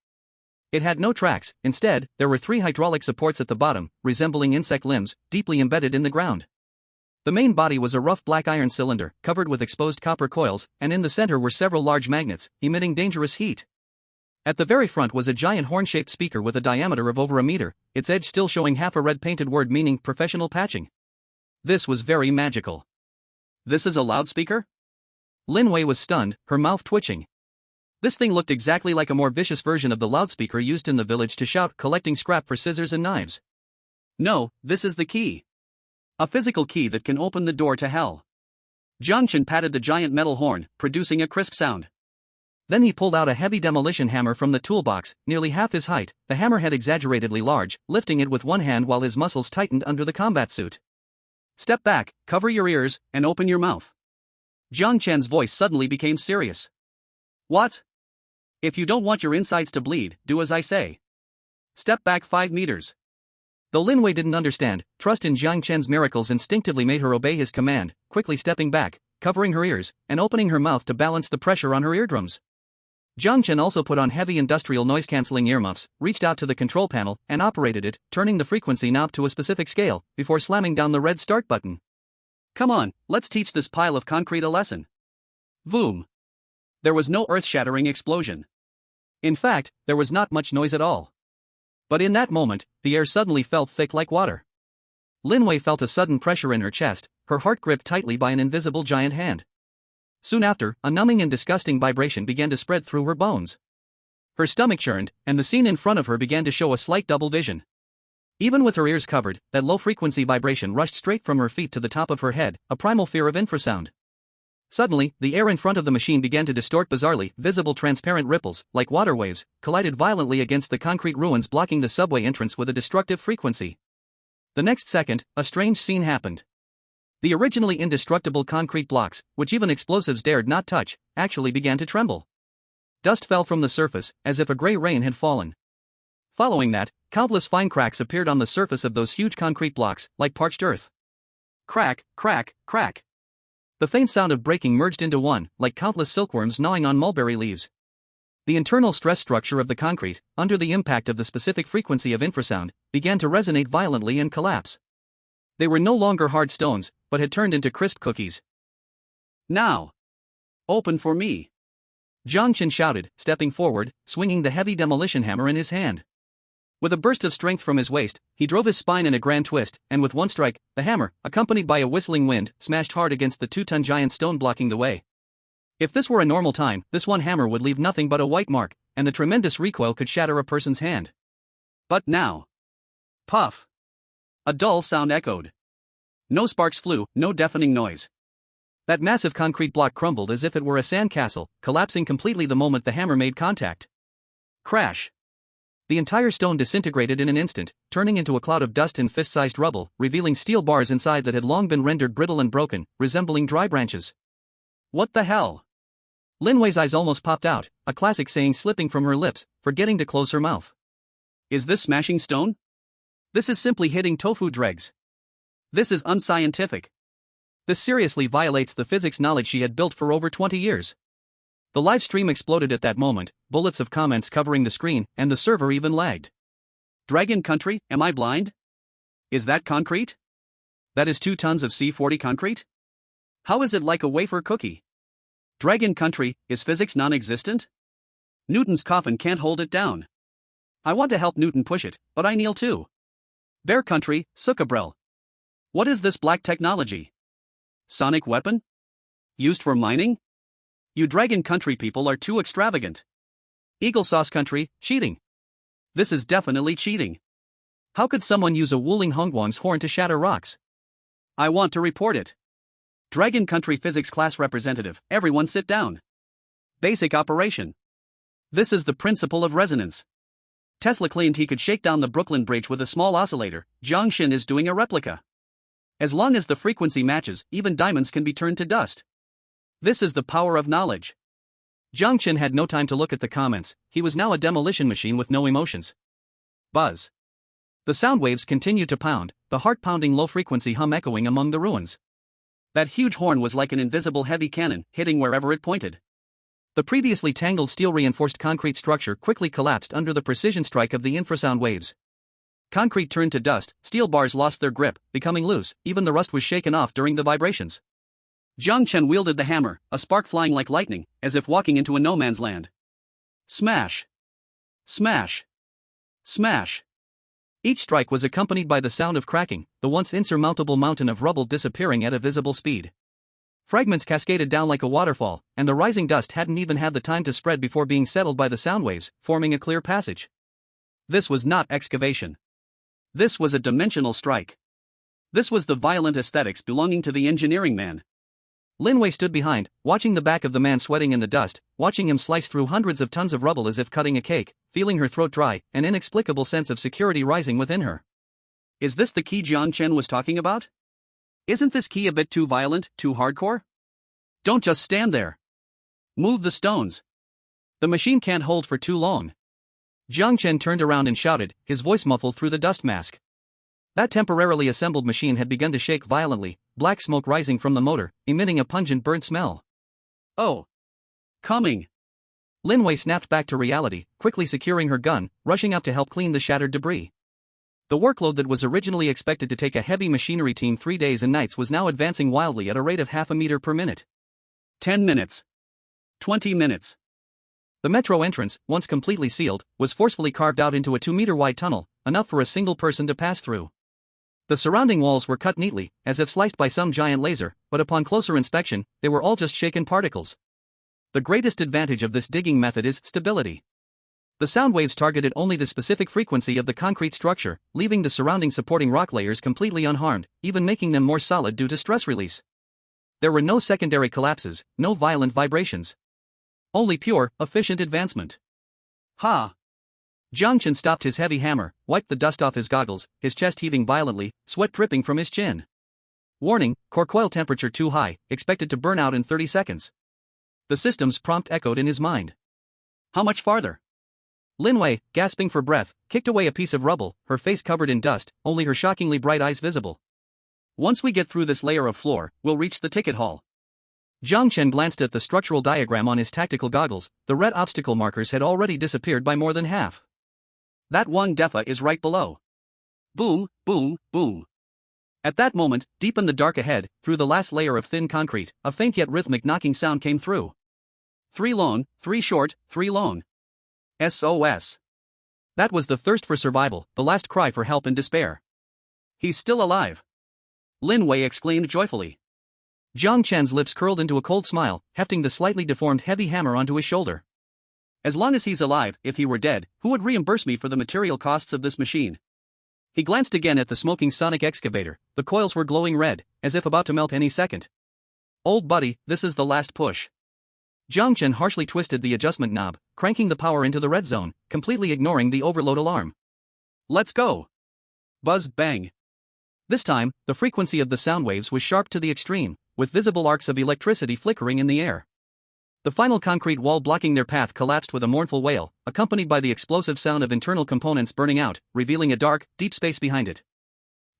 It had no tracks. Instead, there were 3 hydraulic supports at the bottom, resembling insect limbs, deeply embedded in the ground. The main body was a rough black iron cylinder, covered with exposed copper coils, and in the center were several large magnets, emitting dangerous heat. At the very front was a giant horn-shaped speaker with a diameter of over a meter, its edge still showing half a red painted word meaning professional patching. This was very magical. This is a loudspeaker? Lin Wei was stunned, her mouth twitching. This thing looked exactly like a more vicious version of the loudspeaker used in the village to shout, collecting scrap for scissors and knives. No, this is the key. A physical key that can open the door to hell. Jiang Chen patted the giant metal horn, producing a crisp sound. Then he pulled out a heavy demolition hammer from the toolbox, nearly half his height, the hammerhead exaggeratedly large, lifting it with one hand while his muscles tightened under the combat suit. Step back, cover your ears, and open your mouth. Jiang Chen's voice suddenly became serious. What? If you don't want your insides to bleed, do as I say. Step back 5 meters. Though Lin Wei didn't understand, trust in Jiang Chen's miracles instinctively made her obey his command, quickly stepping back, covering her ears, and opening her mouth to balance the pressure on her eardrums. Jiang Chen also put on heavy industrial noise-canceling earmuffs, reached out to the control panel, and operated it, turning the frequency knob to a specific scale, before slamming down the red start button. Come on, let's teach this pile of concrete a lesson. Voom. There was no earth-shattering explosion. In fact, there was not much noise at all. But in that moment, the air suddenly felt thick like water. Lin Wei felt a sudden pressure in her chest, her heart gripped tightly by an invisible giant hand. Soon after, a numbing and disgusting vibration began to spread through her bones. Her stomach churned, and the scene in front of her began to show a slight double vision. Even with her ears covered, that low-frequency vibration rushed straight from her feet to the top of her head, a primal fear of infrasound. Suddenly, the air in front of the machine began to distort bizarrely, visible transparent ripples, like water waves, collided violently against the concrete ruins blocking the subway entrance with a destructive frequency. The next second, a strange scene happened. The originally indestructible concrete blocks, which even explosives dared not touch, actually began to tremble. Dust fell from the surface, as if a gray rain had fallen. Following that, countless fine cracks appeared on the surface of those huge concrete blocks, like parched earth. Crack, crack, crack. The faint sound of breaking merged into one, like countless silkworms gnawing on mulberry leaves. The internal stress structure of the concrete, under the impact of the specific frequency of infrasound, began to resonate violently and collapse. They were no longer hard stones, but had turned into crisp cookies. Now! Open for me! Jiang Chen shouted, stepping forward, swinging the heavy demolition hammer in his hand. With a burst of strength from his waist, he drove his spine in a grand twist, and with one strike, the hammer, accompanied by a whistling wind, smashed hard against the 2-ton giant stone blocking the way. If this were a normal time, this one hammer would leave nothing but a white mark, and the tremendous recoil could shatter a person's hand. But now... Puff! A dull sound echoed. No sparks flew, no deafening noise. That massive concrete block crumbled as if it were a sand castle, collapsing completely the moment the hammer made contact. Crash! The entire stone disintegrated in an instant, turning into a cloud of dust and fist-sized rubble, revealing steel bars inside that had long been rendered brittle and broken, resembling dry branches. What the hell? Lin Wei's eyes almost popped out, a classic saying slipping from her lips, forgetting to close her mouth. Is this smashing stone? This is simply hitting tofu dregs. This is unscientific. This seriously violates the physics knowledge she had built for over 20 years. The live stream exploded at that moment, bullets of comments covering the screen, and the server even lagged. Dragon Country, am I blind? Is that concrete? That is 2 tons of C40 concrete? How is it like a wafer cookie? Dragon Country, is physics non-existent? Newton's coffin can't hold it down. I want to help Newton push it, but I kneel too. Bear Country, Sukabrel. What is this black technology? Sonic weapon? Used for mining? You Dragon Country people are too extravagant. Eagle Sauce Country, cheating. This is definitely cheating. How could someone use a Wuling Hongguang's horn to shatter rocks? I want to report it. Dragon Country Physics Class Representative, everyone sit down. Basic operation. This is the principle of resonance. Tesla claimed he could shake down the Brooklyn Bridge with a small oscillator. Jiang Chen is doing a replica. As long as the frequency matches, even diamonds can be turned to dust. This is the power of knowledge. Jiang Chen had no time to look at the comments, he was now a demolition machine with no emotions. Buzz. The sound waves continued to pound, the heart-pounding low-frequency hum echoing among the ruins. That huge horn was like an invisible heavy cannon, hitting wherever it pointed. The previously tangled steel-reinforced concrete structure quickly collapsed under the precision strike of the infrasound waves. Concrete turned to dust, steel bars lost their grip, becoming loose, even the rust was shaken off during the vibrations. Jiang Chen wielded the hammer, a spark flying like lightning, as if walking into a no-man's land. Smash! Smash! Smash! Each strike was accompanied by the sound of cracking, the once insurmountable mountain of rubble disappearing at a visible speed. Fragments cascaded down like a waterfall, and the rising dust hadn't even had the time to spread before being settled by the sound waves, forming a clear passage. This was not excavation. This was a dimensional strike. This was the violent aesthetics belonging to the engineering man. Lin Wei stood behind, watching the back of the man sweating in the dust, watching him slice through hundreds of tons of rubble as if cutting a cake, feeling her throat dry, an inexplicable sense of security rising within her. Is this the key Jiang Chen was talking about? Isn't this key a bit too violent, too hardcore? Don't just stand there. Move the stones. The machine can't hold for too long. Jiang Chen turned around and shouted, his voice muffled through the dust mask. That temporarily assembled machine had begun to shake violently, black smoke rising from the motor, emitting a pungent burnt smell. Oh! Coming! Lin Wei snapped back to reality, quickly securing her gun, rushing out to help clean the shattered debris. The workload that was originally expected to take a heavy machinery team 3 days and nights was now advancing wildly at a rate of half a meter per minute. 10 minutes. 20 minutes. The metro entrance, once completely sealed, was forcefully carved out into a 2-meter-wide tunnel, enough for a single person to pass through. The surrounding walls were cut neatly, as if sliced by some giant laser, but upon closer inspection, they were all just shaken particles. The greatest advantage of this digging method is stability. The sound waves targeted only the specific frequency of the concrete structure, leaving the surrounding supporting rock layers completely unharmed, even making them more solid due to stress release. There were no secondary collapses, no violent vibrations. Only pure, efficient advancement. Ha! Jiang Chen stopped his heavy hammer, wiped the dust off his goggles, his chest heaving violently, sweat dripping from his chin. Warning, core coil temperature too high, expected to burn out in 30 seconds. The system's prompt echoed in his mind. How much farther? Lin Wei, gasping for breath, kicked away a piece of rubble, her face covered in dust, only her shockingly bright eyes visible. Once we get through this layer of floor, we'll reach the ticket hall. Jiang Chen glanced at the structural diagram on his tactical goggles. The red obstacle markers had already disappeared by more than half. That one defa is right below. Boom, boom, boom. At that moment, deep in the dark ahead, through the last layer of thin concrete, a faint yet rhythmic knocking sound came through. 3 long, 3 short, 3 long. SOS. That was the thirst for survival, the last cry for help and despair. He's still alive. Lin Wei exclaimed joyfully. Jiang Chen's lips curled into a cold smile, hefting the slightly deformed heavy hammer onto his shoulder. As long as he's alive, if he were dead, who would reimburse me for the material costs of this machine? He glanced again at the smoking sonic excavator. The coils were glowing red, as if about to melt any second. Old buddy, this is the last push. Jiang Chen harshly twisted the adjustment knob, cranking the power into the red zone, completely ignoring the overload alarm. Let's go! Buzz bang. This time, the frequency of the sound waves was sharp to the extreme, with visible arcs of electricity flickering in the air. The final concrete wall blocking their path collapsed with a mournful wail, accompanied by the explosive sound of internal components burning out, revealing a dark, deep space behind it.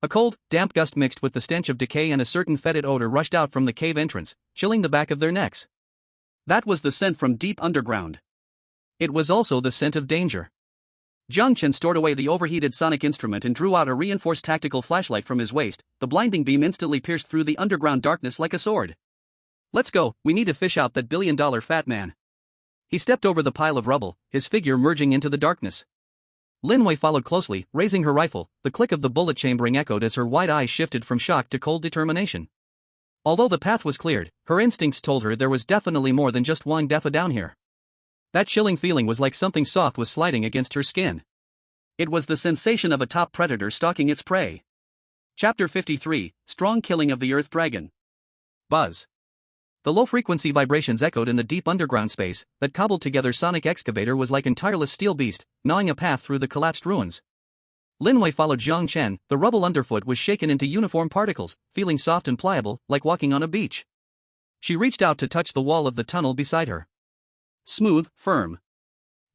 A cold, damp gust mixed with the stench of decay and a certain fetid odor rushed out from the cave entrance, chilling the back of their necks. That was the scent from deep underground. It was also the scent of danger. Jiang Chen stored away the overheated sonic instrument and drew out a reinforced tactical flashlight from his waist. The blinding beam instantly pierced through the underground darkness like a sword. Let's go, we need to fish out that billion-dollar fat man. He stepped over the pile of rubble, his figure merging into the darkness. Lin Wei followed closely, raising her rifle. The click of the bullet chambering echoed as her wide eyes shifted from shock to cold determination. Although the path was cleared, her instincts told her there was definitely more than just one defa down here. That chilling feeling was like something soft was sliding against her skin. It was the sensation of a top predator stalking its prey. Chapter 53, Strong Killing of the Earth Dragon. Buzz. The low-frequency vibrations echoed in the deep underground space. That cobbled-together sonic excavator was like a tireless steel beast, gnawing a path through the collapsed ruins. Lin Wei followed Jiang Chen. The rubble underfoot was shaken into uniform particles, feeling soft and pliable, like walking on a beach. She reached out to touch the wall of the tunnel beside her. Smooth, firm.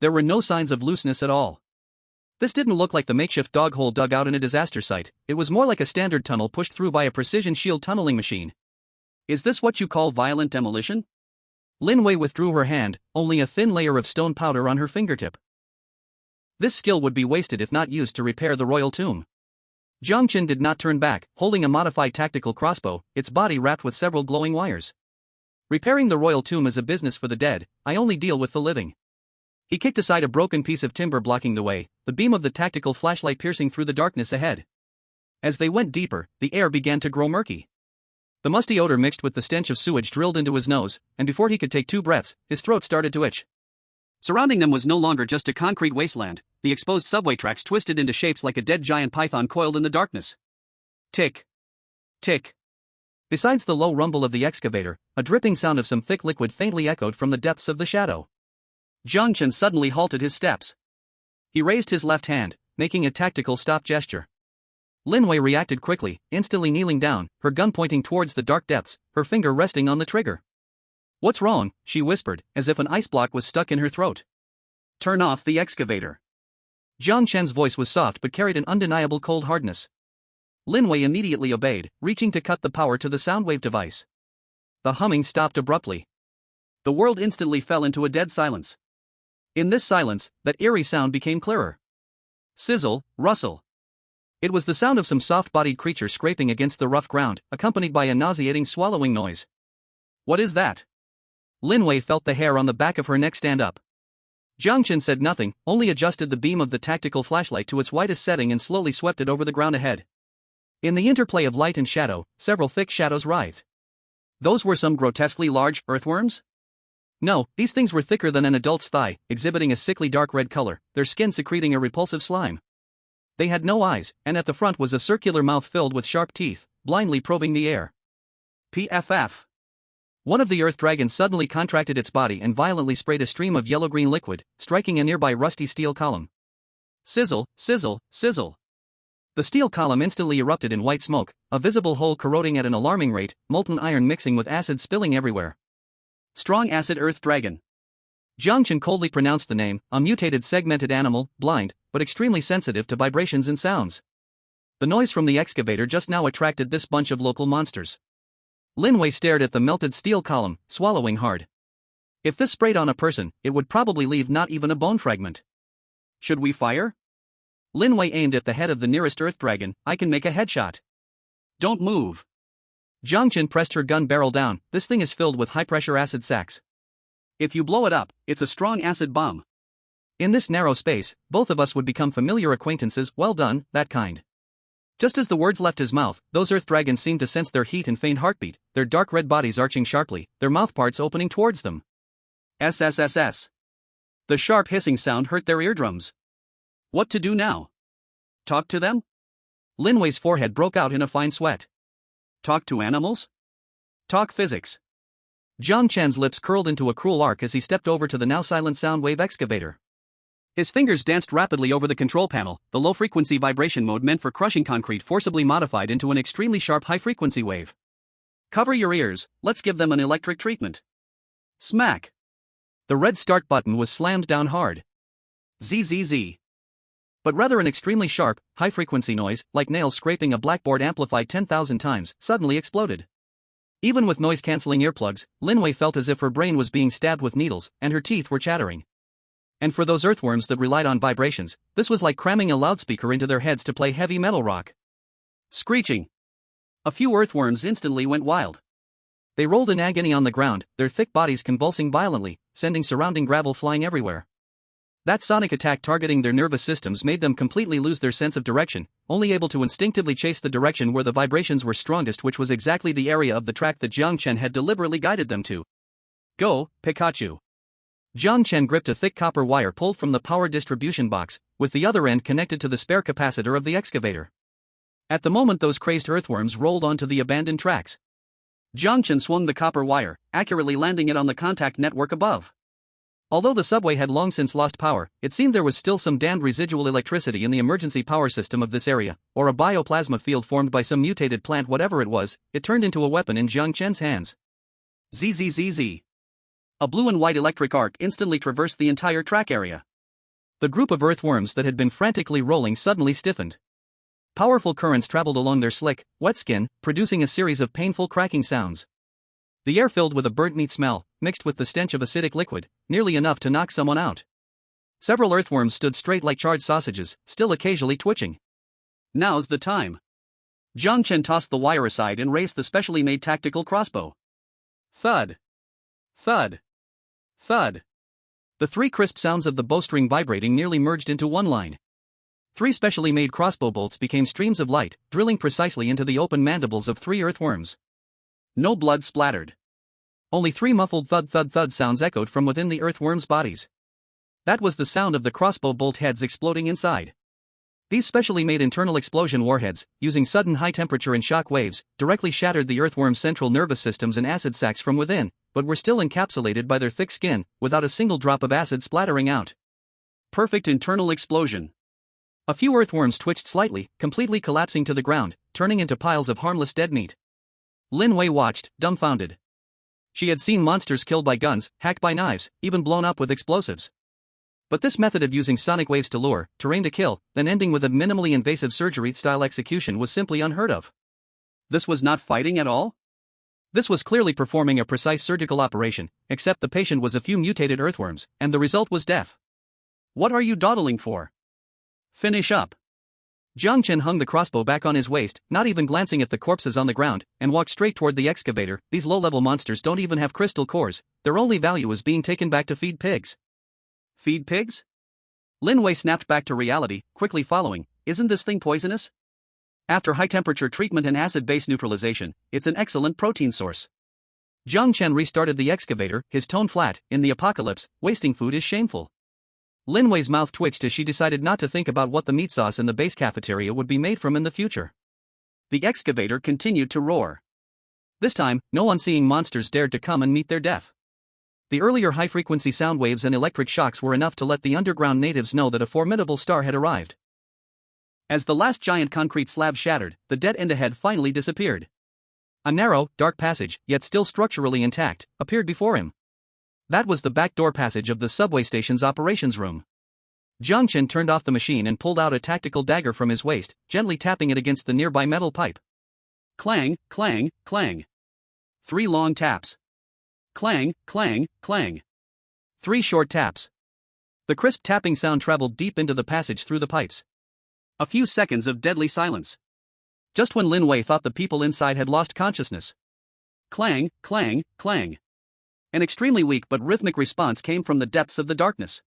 There were no signs of looseness at all. This didn't look like the makeshift dog hole dug out in a disaster site. It was more like a standard tunnel pushed through by a precision shield tunneling machine. Is this what you call violent demolition? Lin Wei withdrew her hand, only a thin layer of stone powder on her fingertip. This skill would be wasted if not used to repair the royal tomb. Jiang Chen did not turn back, holding a modified tactical crossbow, its body wrapped with several glowing wires. Repairing the royal tomb is a business for the dead, I only deal with the living. He kicked aside a broken piece of timber blocking the way, the beam of the tactical flashlight piercing through the darkness ahead. As they went deeper, the air began to grow murky. The musty odor mixed with the stench of sewage drilled into his nose, and before he could take 2 breaths, his throat started to itch. Surrounding them was no longer just a concrete wasteland, the exposed subway tracks twisted into shapes like a dead giant python coiled in the darkness. Tick. Tick. Besides the low rumble of the excavator, a dripping sound of some thick liquid faintly echoed from the depths of the shadow. Jiang Chen suddenly halted his steps. He raised his left hand, making a tactical stop gesture. Lin Wei reacted quickly, instantly kneeling down, her gun pointing towards the dark depths, her finger resting on the trigger. "What's wrong?" she whispered, as if an ice block was stuck in her throat. "Turn off the excavator." Jiang Chen's voice was soft but carried an undeniable cold hardness. Lin Wei immediately obeyed, reaching to cut the power to the soundwave device. The humming stopped abruptly. The world instantly fell into a dead silence. In this silence, that eerie sound became clearer. Sizzle, rustle. It was the sound of some soft-bodied creature scraping against the rough ground, accompanied by a nauseating swallowing noise. "What is that?" Lin Wei felt the hair on the back of her neck stand up. Jiang Chen said nothing, only adjusted the beam of the tactical flashlight to its widest setting and slowly swept it over the ground ahead. In the interplay of light and shadow, several thick shadows writhed. Those were some grotesquely large earthworms? No, these things were thicker than an adult's thigh, exhibiting a sickly dark red color, their skin secreting a repulsive slime. They had no eyes, and at the front was a circular mouth filled with sharp teeth, blindly probing the air. PFF. One of the earth dragons suddenly contracted its body and violently sprayed a stream of yellow-green liquid, striking a nearby rusty steel column. Sizzle, sizzle, sizzle. The steel column instantly erupted in white smoke, a visible hole corroding at an alarming rate, molten iron mixing with acid spilling everywhere. Strong acid earth dragon. Jiang Chen coldly pronounced the name, a mutated segmented animal, blind, but extremely sensitive to vibrations and sounds. The noise from the excavator just now attracted this bunch of local monsters. Lin Wei stared at the melted steel column, swallowing hard. If this sprayed on a person, it would probably leave not even a bone fragment. Should we fire? Lin Wei aimed at the head of the nearest earth dragon. "I can make a headshot." "Don't move." Jiang Chen pressed her gun barrel down. "This thing is filled with high-pressure acid sacs. If you blow it up, it's a strong acid bomb." In this narrow space, both of us would become familiar acquaintances. "Well done, that kind." Just as the words left his mouth, those earth dragons seemed to sense their heat and faint heartbeat, their dark red bodies arching sharply, their mouthparts opening towards them. SSSS. The sharp hissing sound hurt their eardrums. What to do now? Talk to them? Lin Wei's forehead broke out in a fine sweat. Talk to animals? Talk physics. Jiang Chen's lips curled into a cruel arc as he stepped over to the now silent soundwave excavator. His fingers danced rapidly over the control panel, the low-frequency vibration mode meant for crushing concrete forcibly modified into an extremely sharp high-frequency wave. Cover your ears, let's give them an electric treatment. Smack. The red start button was slammed down hard. ZZZ. But rather an extremely sharp, high-frequency noise, like nails scraping a blackboard amplified 10,000 times, suddenly exploded. Even with noise-canceling earplugs, Lin Wei felt as if her brain was being stabbed with needles, and her teeth were chattering. And for those earthworms that relied on vibrations, this was like cramming a loudspeaker into their heads to play heavy metal rock. Screeching. A few earthworms instantly went wild. They rolled in agony on the ground, their thick bodies convulsing violently, sending surrounding gravel flying everywhere. That sonic attack targeting their nervous systems made them completely lose their sense of direction, only able to instinctively chase the direction where the vibrations were strongest, which was exactly the area of the track that Jiang Chen had deliberately guided them to. Go, Pikachu. Jiang Chen gripped a thick copper wire pulled from the power distribution box, with the other end connected to the spare capacitor of the excavator. At the moment those crazed earthworms rolled onto the abandoned tracks. Jiang Chen swung the copper wire, accurately landing it on the contact network above. Although the subway had long since lost power, it seemed there was still some damned residual electricity in the emergency power system of this area, or a bioplasma field formed by some mutated plant. Whatever it was, it turned into a weapon in Jiang Chen's hands. ZZZZ. A blue and white electric arc instantly traversed the entire track area. The group of earthworms that had been frantically rolling suddenly stiffened. Powerful currents traveled along their slick, wet skin, producing a series of painful cracking sounds. The air filled with a burnt meat smell, mixed with the stench of acidic liquid, nearly enough to knock someone out. Several earthworms stood straight like charred sausages, still occasionally twitching. Now's the time. Jiang Chen tossed the wire aside and raised the specially made tactical crossbow. Thud. Thud. Thud. The three crisp sounds of the bowstring vibrating nearly merged into one line. 3 specially made crossbow bolts became streams of light, drilling precisely into the open mandibles of 3 earthworms. No blood splattered. Only 3 muffled thud-thud-thud sounds echoed from within the earthworms' bodies. That was the sound of the crossbow bolt heads exploding inside. These specially made internal explosion warheads, using sudden high temperature and shock waves, directly shattered the earthworm's central nervous systems and acid sacs from within, but were still encapsulated by their thick skin, without a single drop of acid splattering out. Perfect internal explosion. A few earthworms twitched slightly, completely collapsing to the ground, turning into piles of harmless dead meat. Lin Wei watched, dumbfounded. She had seen monsters killed by guns, hacked by knives, even blown up with explosives. But this method of using sonic waves to lure, terrain to kill, then ending with a minimally invasive surgery-style execution was simply unheard of. This was not fighting at all? This was clearly performing a precise surgical operation, except the patient was a few mutated earthworms, and the result was death. What are you dawdling for? Finish up. Jiang Chen hung the crossbow back on his waist, not even glancing at the corpses on the ground, and walked straight toward the excavator. These low-level monsters don't even have crystal cores, their only value is being taken back to feed pigs. Feed pigs? Lin Wei snapped back to reality, quickly following. Isn't this thing poisonous? After high-temperature treatment and acid-base neutralization, it's an excellent protein source. Jiang Chen restarted the excavator, his tone flat. In the apocalypse, wasting food is shameful. Lin Wei's mouth twitched as she decided not to think about what the meat sauce in the base cafeteria would be made from in the future. The excavator continued to roar. This time, no unseeing monsters dared to come and meet their death. The earlier high-frequency sound waves and electric shocks were enough to let the underground natives know that a formidable star had arrived. As the last giant concrete slab shattered, the dead end ahead finally disappeared. A narrow, dark passage, yet still structurally intact, appeared before him. That was the back door passage of the subway station's operations room. Jiang Chen turned off the machine and pulled out a tactical dagger from his waist, gently tapping it against the nearby metal pipe. Clang, clang, clang. 3 long taps. Clang, clang, clang. 3 short taps. The crisp tapping sound traveled deep into the passage through the pipes. A few seconds of deadly silence. Just when Lin Wei thought the people inside had lost consciousness. Clang, clang, clang. An extremely weak but rhythmic response came from the depths of the darkness.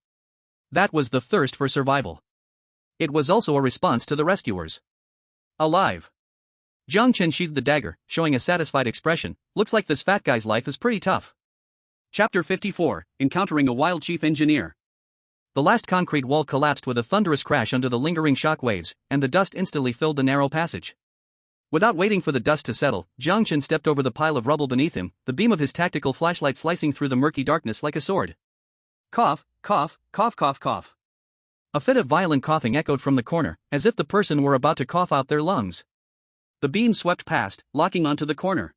That was the thirst for survival. It was also a response to the rescuers. Alive. Jiang Chen sheathed the dagger, showing a satisfied expression. Looks like this fat guy's life is pretty tough. Chapter 54, Encountering a Wild Chief Engineer. The last concrete wall collapsed with a thunderous crash under the lingering shock waves, and the dust instantly filled the narrow passage. Without waiting for the dust to settle, Jiang Chen stepped over the pile of rubble beneath him, the beam of his tactical flashlight slicing through the murky darkness like a sword. Cough, cough, cough, cough, cough. A fit of violent coughing echoed from the corner, as if the person were about to cough out their lungs. The beam swept past, locking onto the corner.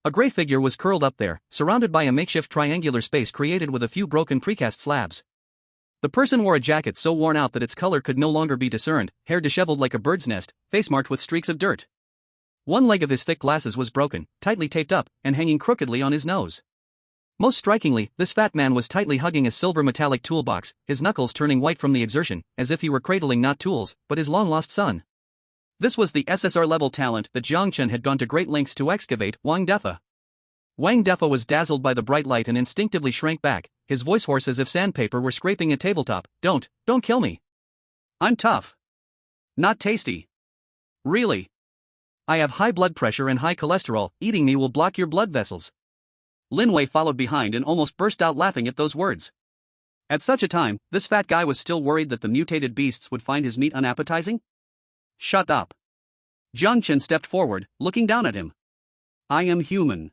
A gray figure was curled up there, surrounded by a makeshift triangular space created with a few broken precast slabs. The person wore a jacket so worn out that its color could no longer be discerned, hair disheveled like a bird's nest, face marked with streaks of dirt. One leg of his thick glasses was broken, tightly taped up, and hanging crookedly on his nose. Most strikingly, this fat man was tightly hugging a silver metallic toolbox, his knuckles turning white from the exertion, as if he were cradling not tools, but his long-lost son. This was the SSR-level talent that Jiang Chen had gone to great lengths to excavate, Wang Defa. Wang Defa was dazzled by the bright light and instinctively shrank back, his voice hoarse as if sandpaper were scraping a tabletop. Don't kill me. I'm tough. Not tasty. Really. I have high blood pressure and high cholesterol, eating me will block your blood vessels. Lin Wei followed behind and almost burst out laughing at those words. At such a time, this fat guy was still worried that the mutated beasts would find his meat unappetizing? Shut up. Jiang Chen stepped forward, looking down at him. I am human.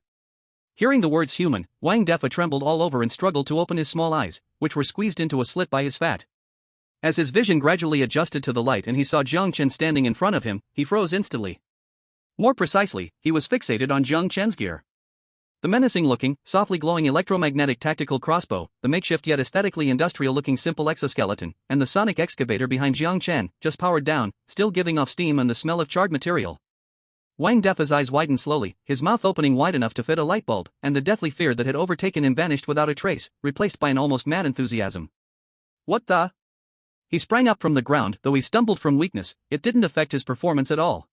Hearing the words human, Wang Defa trembled all over and struggled to open his small eyes, which were squeezed into a slit by his fat. As his vision gradually adjusted to the light and he saw Jiang Chen standing in front of him, he froze instantly. More precisely, he was fixated on Jiang Chen's gear. The menacing-looking, softly glowing electromagnetic tactical crossbow, the makeshift yet aesthetically industrial-looking simple exoskeleton, and the sonic excavator behind Jiang Chen, just powered down, still giving off steam and the smell of charred material. Wang Defa's eyes widened slowly, his mouth opening wide enough to fit a light bulb, and the deathly fear that had overtaken him vanished without a trace, replaced by an almost mad enthusiasm. What the? He sprang up from the ground, though he stumbled from weakness, it didn't affect his performance at all.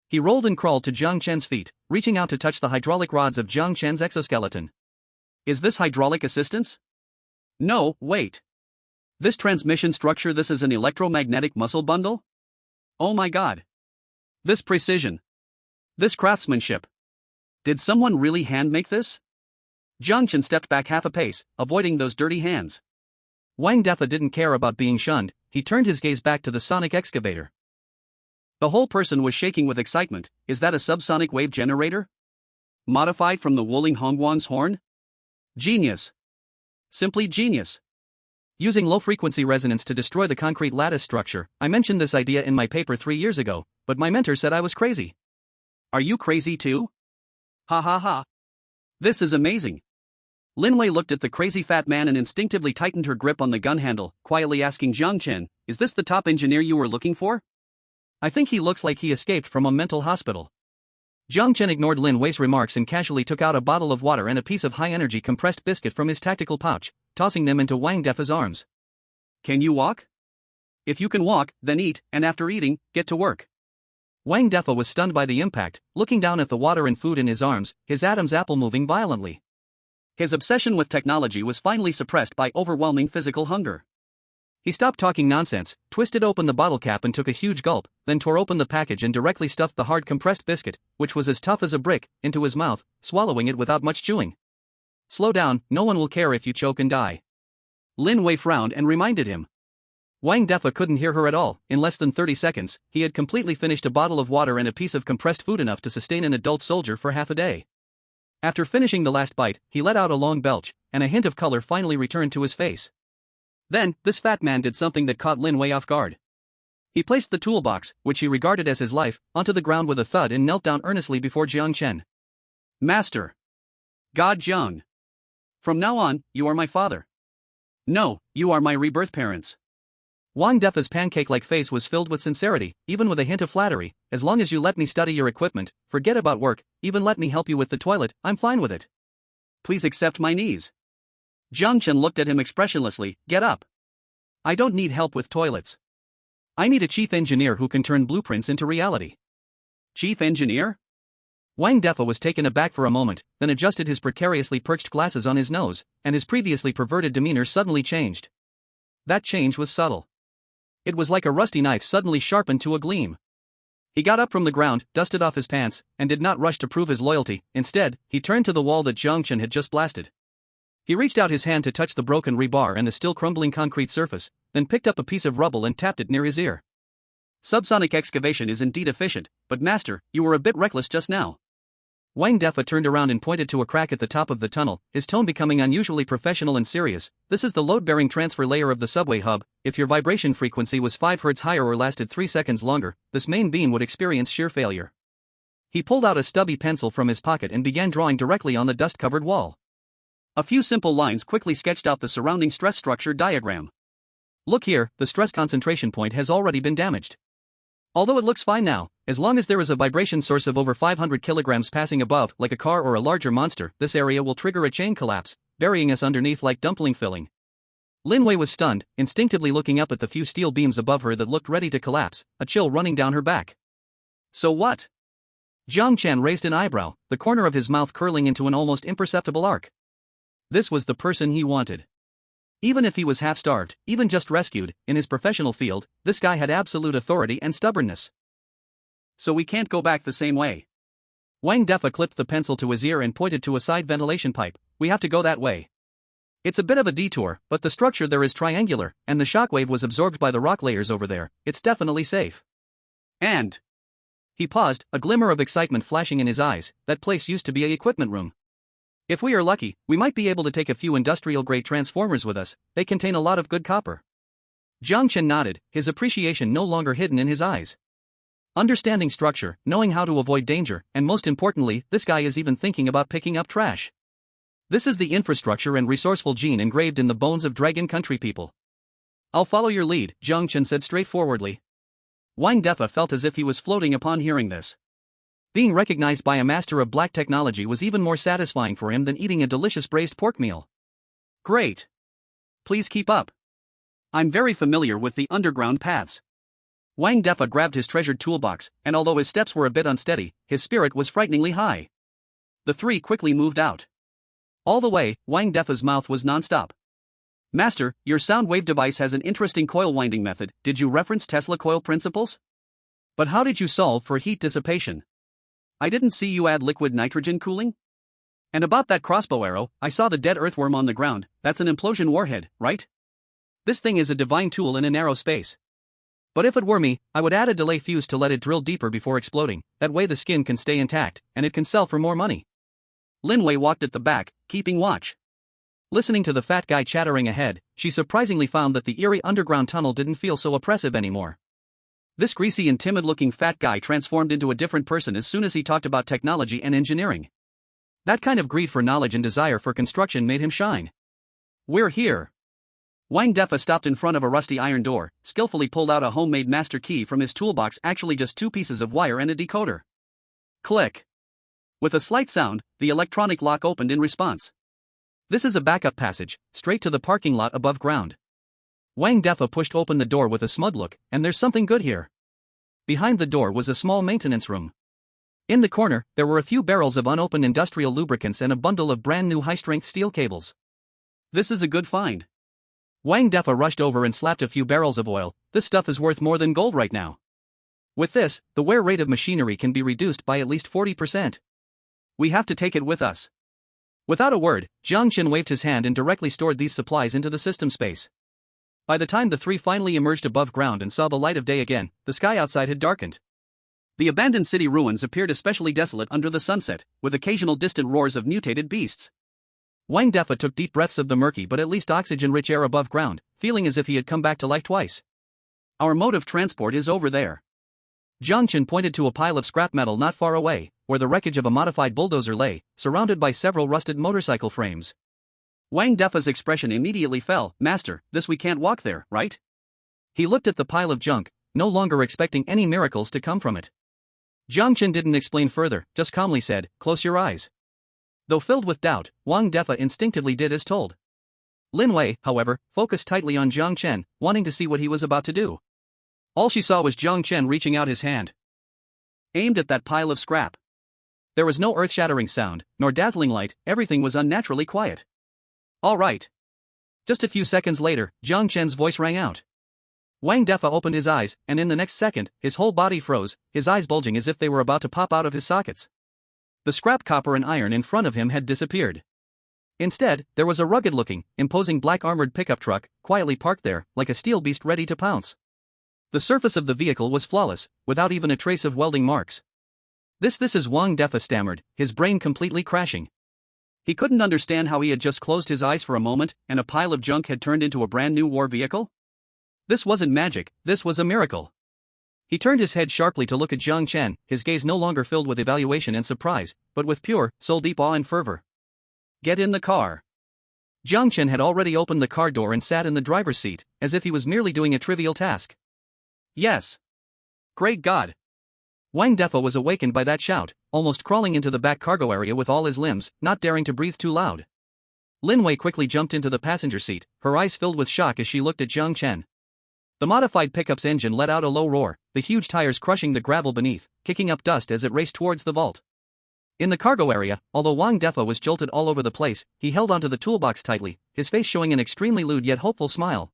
He rolled and crawled to Jiang Chen's feet, reaching out to touch the hydraulic rods of Jiang Chen's exoskeleton. Is this hydraulic assistance? No, wait. This transmission structure, this is an electromagnetic muscle bundle? Oh my god. This precision. This craftsmanship. Did someone really hand-make this? Jiang Chen stepped back half a pace, avoiding those dirty hands. Wang Defa didn't care about being shunned, he turned his gaze back to the sonic excavator. The whole person was shaking with excitement. Is that a subsonic wave generator? Modified from the Wuling Hongguang's horn? Genius. Simply genius. Using low-frequency resonance to destroy the concrete lattice structure, I mentioned this idea in my paper 3 years ago, but my mentor said I was crazy. Are you crazy too? Ha ha ha. This is amazing. Lin Wei looked at the crazy fat man and instinctively tightened her grip on the gun handle, quietly asking Jiang Chen, is this the top engineer you were looking for? I think he looks like he escaped from a mental hospital. Jiang Chen ignored Lin Wei's remarks and casually took out a bottle of water and a piece of high-energy compressed biscuit from his tactical pouch, tossing them into Wang Defa's arms. Can you walk? If you can walk, then eat, and after eating, get to work. Wang Defa was stunned by the impact, looking down at the water and food in his arms, his Adam's apple moving violently. His obsession with technology was finally suppressed by overwhelming physical hunger. He stopped talking nonsense, twisted open the bottle cap and took a huge gulp, then tore open the package and directly stuffed the hard compressed biscuit, which was as tough as a brick, into his mouth, swallowing it without much chewing. Slow down, no one will care if you choke and die. Lin Wei frowned and reminded him. Wang Defa couldn't hear her at all. In less than 30 seconds, he had completely finished a bottle of water and a piece of compressed food enough to sustain an adult soldier for half a day. After finishing the last bite, he let out a long belch, and a hint of color finally returned to his face. Then, this fat man did something that caught Lin Wei off guard. He placed the toolbox, which he regarded as his life, onto the ground with a thud and knelt down earnestly before Jiang Chen. Master. God Jiang. From now on, you are my father. No, you are my rebirth parents. Wang Defa's pancake-like face was filled with sincerity, even with a hint of flattery. As long as you let me study your equipment, forget about work, even let me help you with the toilet, I'm fine with it. Please accept my knees. Jiang Chen looked at him expressionlessly. Get up. I don't need help with toilets. I need a chief engineer who can turn blueprints into reality. Chief engineer? Wang Defa was taken aback for a moment, then adjusted his precariously perched glasses on his nose, and his previously perverted demeanor suddenly changed. That change was subtle. It was like a rusty knife suddenly sharpened to a gleam. He got up from the ground, dusted off his pants, and did not rush to prove his loyalty. Instead, he turned to the wall that Jiang Chen had just blasted. He reached out his hand to touch the broken rebar and the still crumbling concrete surface, then picked up a piece of rubble and tapped it near his ear. Subsonic excavation is indeed efficient, but master, you were a bit reckless just now. Wang Defa turned around and pointed to a crack at the top of the tunnel, his tone becoming unusually professional and serious. This is the load-bearing transfer layer of the subway hub. If your vibration frequency was 5 Hz higher or lasted 3 seconds longer, this main beam would experience shear failure. He pulled out a stubby pencil from his pocket and began drawing directly on the dust-covered wall. A few simple lines quickly sketched out the surrounding stress structure diagram. Look here, the stress concentration point has already been damaged. Although it looks fine now, as long as there is a vibration source of over 500 kilograms passing above, like a car or a larger monster, this area will trigger a chain collapse, burying us underneath like dumpling filling. Lin Wei was stunned, instinctively looking up at the few steel beams above her that looked ready to collapse, a chill running down her back. So what? Jiang Chen raised an eyebrow, the corner of his mouth curling into an almost imperceptible arc. This was the person he wanted. Even if he was half-starved, even just rescued, in his professional field, this guy had absolute authority and stubbornness. So we can't go back the same way. Wang Defa clipped the pencil to his ear and pointed to a side ventilation pipe. We have to go that way. It's a bit of a detour, but the structure there is triangular, and the shockwave was absorbed by the rock layers over there. It's definitely safe. And... He paused, a glimmer of excitement flashing in his eyes. That place used to be a equipment room. If we are lucky, we might be able to take a few industrial-grade transformers with us. They contain a lot of good copper. Jiang Chen nodded, his appreciation no longer hidden in his eyes. Understanding structure, knowing how to avoid danger, and most importantly, this guy is even thinking about picking up trash. This is the infrastructure and resourceful gene engraved in the bones of Dragon Country people. I'll follow your lead, Jiang Chen said straightforwardly. Wang Defa felt as if he was floating upon hearing this. Being recognized by a master of black technology was even more satisfying for him than eating a delicious braised pork meal. Great. Please keep up. I'm very familiar with the underground paths. Wang Defa grabbed his treasured toolbox, and although his steps were a bit unsteady, his spirit was frighteningly high. The three quickly moved out. All the way, Wang Defa's mouth was non-stop. Master, your sound wave device has an interesting coil winding method. Did you reference Tesla coil principles? But how did you solve for heat dissipation? I didn't see you add liquid nitrogen cooling? And about that crossbow arrow, I saw the dead earthworm on the ground. That's an implosion warhead, right? This thing is a divine tool in a narrow space. But if it were me, I would add a delay fuse to let it drill deeper before exploding. That way the skin can stay intact, and it can sell for more money. Lin Wei walked at the back, keeping watch. Listening to the fat guy chattering ahead, she surprisingly found that the eerie underground tunnel didn't feel so oppressive anymore. This greasy and timid-looking fat guy transformed into a different person as soon as he talked about technology and engineering. That kind of greed for knowledge and desire for construction made him shine. We're here. Wang Defa stopped in front of a rusty iron door, skillfully pulled out a homemade master key from his toolbox, actually just 2 pieces of wire and a decoder. Click. With a slight sound, the electronic lock opened in response. This is a backup passage, straight to the parking lot above ground. Wang Defa pushed open the door with a smug look, and there's something good here. Behind the door was a small maintenance room. In the corner, there were a few barrels of unopened industrial lubricants and a bundle of brand new high-strength steel cables. This is a good find. Wang Defa rushed over and slapped a few barrels of oil. This stuff is worth more than gold right now. With this, the wear rate of machinery can be reduced by at least 40%. We have to take it with us. Without a word, Jiang Chen waved his hand and directly stored these supplies into the system space. By the time the three finally emerged above ground and saw the light of day again, the sky outside had darkened. The abandoned city ruins appeared especially desolate under the sunset, with occasional distant roars of mutated beasts. Wang Defa took deep breaths of the murky but at least oxygen-rich air above ground, feeling as if he had come back to life twice. Our mode of transport is over there. Jiang Chen pointed to a pile of scrap metal not far away, where the wreckage of a modified bulldozer lay, surrounded by several rusted motorcycle frames. Wang Defa's expression immediately fell. Master, this we can't walk there, right? He looked at the pile of junk, no longer expecting any miracles to come from it. Jiang Chen didn't explain further, just calmly said, close your eyes. Though filled with doubt, Wang Defa instinctively did as told. Lin Wei, however, focused tightly on Jiang Chen, wanting to see what he was about to do. All she saw was Jiang Chen reaching out his hand, aimed at that pile of scrap. There was no earth-shattering sound, nor dazzling light. Everything was unnaturally quiet. All right. Just a few seconds later, Jiang Chen's voice rang out. Wang Defa opened his eyes, and in the next second, his whole body froze, his eyes bulging as if they were about to pop out of his sockets. The scrap copper and iron in front of him had disappeared. Instead, there was a rugged-looking, imposing black armored pickup truck, quietly parked there, like a steel beast ready to pounce. The surface of the vehicle was flawless, without even a trace of welding marks. This is Wang Defa stammered, his brain completely crashing. He couldn't understand how he had just closed his eyes for a moment, and a pile of junk had turned into a brand new war vehicle? This wasn't magic, this was a miracle. He turned his head sharply to look at Jiang Chen, his gaze no longer filled with evaluation and surprise, but with pure, soul-deep awe and fervor. Get in the car. Jiang Chen had already opened the car door and sat in the driver's seat, as if he was merely doing a trivial task. Yes. Great God. Wang Defa was awakened by that shout, almost crawling into the back cargo area with all his limbs, not daring to breathe too loud. Lin Wei quickly jumped into the passenger seat, her eyes filled with shock as she looked at Jiang Chen. The modified pickup's engine let out a low roar, the huge tires crushing the gravel beneath, kicking up dust as it raced towards the vault. In the cargo area, although Wang Defa was jolted all over the place, he held onto the toolbox tightly, his face showing an extremely lewd yet hopeful smile.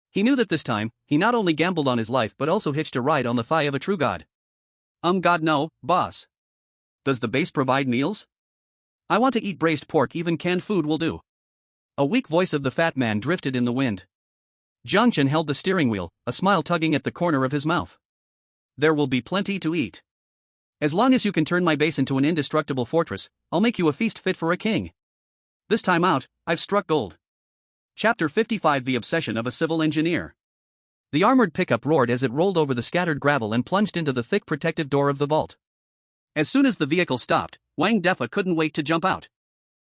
He knew that this time, he not only gambled on his life but also hitched a ride on the thigh of a true god. God no, boss. Does the base provide meals? I want to eat braised pork, even canned food will do. A weak voice of the fat man drifted in the wind. Jiang Chen held the steering wheel, a smile tugging at the corner of his mouth. There will be plenty to eat. As long as you can turn my base into an indestructible fortress, I'll make you a feast fit for a king. This time out, I've struck gold. Chapter 55: The Obsession of a Civil Engineer. The armored pickup roared as it rolled over the scattered gravel and plunged into the thick protective door of the vault. As soon as the vehicle stopped, Wang Defa couldn't wait to jump out.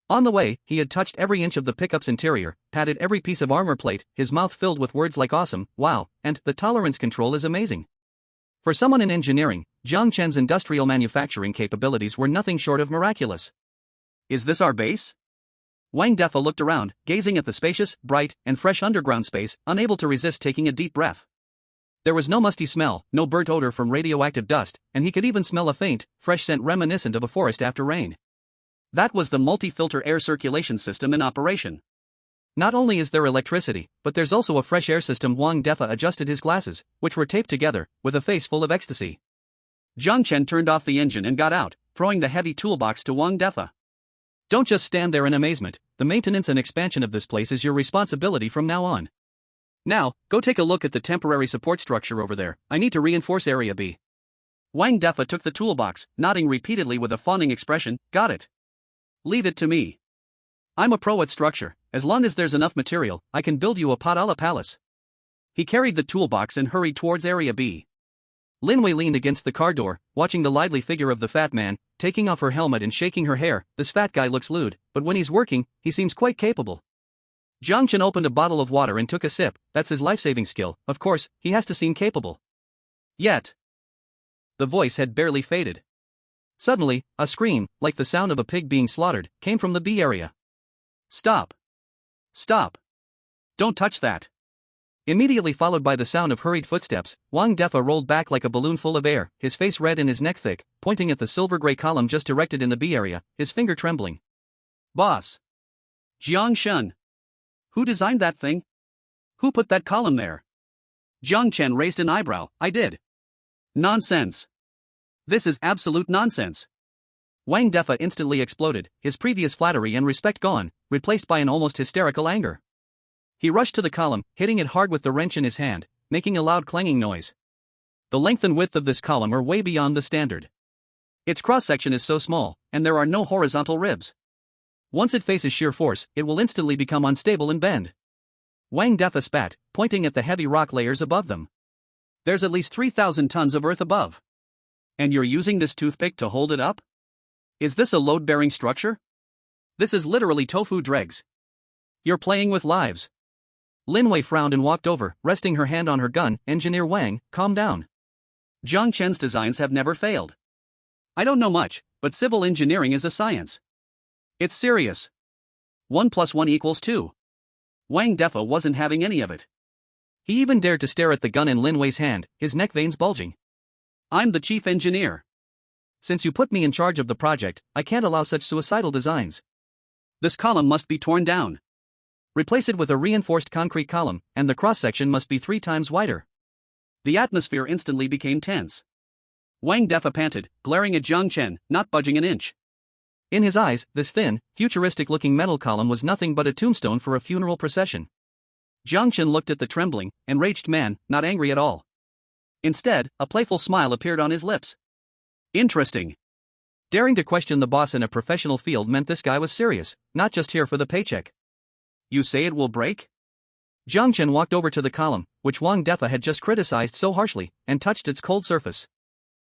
On the way, he had touched every inch of the pickup's interior, patted every piece of armor plate, his mouth filled with words like awesome, wow, and the tolerance control is amazing. For someone in engineering, Jiang Chen's industrial manufacturing capabilities were nothing short of miraculous. Is this our base? Wang Defa looked around, gazing at the spacious, bright, and fresh underground space, unable to resist taking a deep breath. There was no musty smell, no burnt odor from radioactive dust, and he could even smell a faint, fresh scent reminiscent of a forest after rain. That was the multi-filter air circulation system in operation. Not only is there electricity, but there's also a fresh air system. Wang Defa adjusted his glasses, which were taped together, with a face full of ecstasy. Jiang Chen turned off the engine and got out, throwing the heavy toolbox to Wang Defa. Don't just stand there in amazement, the maintenance and expansion of this place is your responsibility from now on. Now, go take a look at the temporary support structure over there. I need to reinforce Area B. Wang Defa took the toolbox, nodding repeatedly with a fawning expression. Got it. Leave it to me. I'm a pro at structure. As long as there's enough material, I can build you a Padala palace. He carried the toolbox and hurried towards Area B. Lin Wei leaned against the car door, watching the lively figure of the fat man, taking off her helmet and shaking her hair. This fat guy looks lewd, but when he's working, he seems quite capable. Jiang Chen opened a bottle of water and took a sip. That's his life-saving skill. Of course, he has to seem capable. Yet. The voice had barely faded. Suddenly, a scream, like the sound of a pig being slaughtered, came from the B area. Stop. Stop. Don't touch that. Immediately followed by the sound of hurried footsteps, Wang Defa rolled back like a balloon full of air, his face red and his neck thick, pointing at the silver-gray column just erected in the B area, his finger trembling. Boss. Jiang Chen. Who designed that thing? Who put that column there? Jiang Chen raised an eyebrow. I did. Nonsense. This is absolute nonsense. Wang Defa instantly exploded, his previous flattery and respect gone, replaced by an almost hysterical anger. He rushed to the column, hitting it hard with the wrench in his hand, making a loud clanging noise. The length and width of this column are way beyond the standard. Its cross-section is so small, and there are no horizontal ribs. Once it faces shear force, it will instantly become unstable and bend. Wang Defa spat, pointing at the heavy rock layers above them. There's at least 3,000 tons of earth above. And you're using this toothpick to hold it up? Is this a load-bearing structure? This is literally tofu dregs. You're playing with lives. Lin Wei frowned and walked over, resting her hand on her gun. Engineer Wang, calm down. Jiang Chen's designs have never failed. I don't know much, but civil engineering is a science. It's serious. 1 + 1 = 2. Wang Defa wasn't having any of it. He even dared to stare at the gun in Lin Wei's hand, his neck veins bulging. I'm the chief engineer. Since you put me in charge of the project, I can't allow such suicidal designs. This column must be torn down. Replace it with a reinforced concrete column, and the cross-section must be 3 times wider. The atmosphere instantly became tense. Wang Defa panted, glaring at Jiang Chen, not budging an inch. In his eyes, this thin, futuristic-looking metal column was nothing but a tombstone for a funeral procession. Jiang Chen looked at the trembling, enraged man, not angry at all. Instead, a playful smile appeared on his lips. Interesting. Daring to question the boss in a professional field meant this guy was serious, not just here for the paycheck. You say it will break? Jiang Chen walked over to the column, which Wang Defa had just criticized so harshly, and touched its cold surface.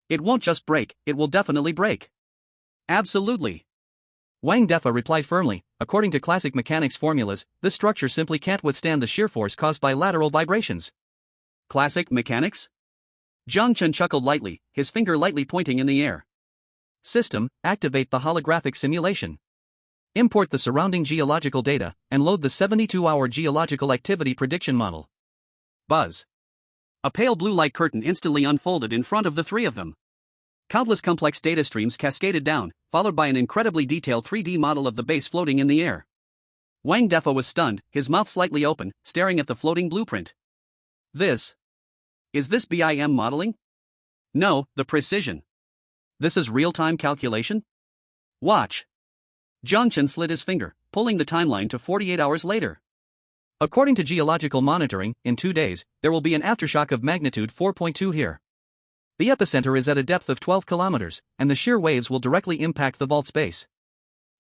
It won't just break, it will definitely break. Absolutely. Wang Defa replied firmly, according to classic mechanics formulas, this structure simply can't withstand the shear force caused by lateral vibrations. Classic mechanics? Jiang Chen chuckled lightly, his finger lightly pointing in the air. System, activate the holographic simulation. Import the surrounding geological data, and load the 72-hour geological activity prediction model. Buzz. A pale blue light curtain instantly unfolded in front of the 3 of them. Countless complex data streams cascaded down, followed by an incredibly detailed 3D model of the base floating in the air. Wang Defa was stunned, his mouth slightly open, staring at the floating blueprint. Is this BIM modeling? No, the precision. This is real-time calculation? Watch. Jiang Chen slid his finger, pulling the timeline to 48 hours later. According to geological monitoring, in 2 days, there will be an aftershock of magnitude 4.2 here. The epicenter is at a depth of 12 kilometers, and the shear waves will directly impact the vault space.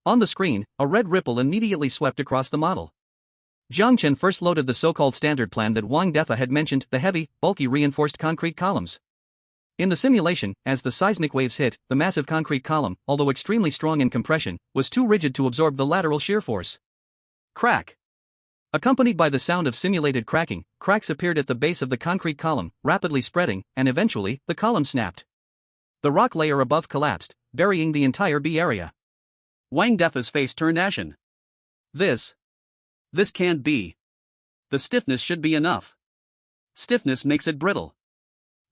On the screen, a red ripple immediately swept across the model. Jiang Chen first loaded the so-called standard plan that Wang Defa had mentioned, the heavy, bulky reinforced concrete columns. In the simulation, as the seismic waves hit, the massive concrete column, although extremely strong in compression, was too rigid to absorb the lateral shear force. Crack! Accompanied by the sound of simulated cracking, cracks appeared at the base of the concrete column, rapidly spreading, and eventually, the column snapped. The rock layer above collapsed, burying the entire B area. Wang Defa's face turned ashen. This can't be. The stiffness should be enough. Stiffness makes it brittle.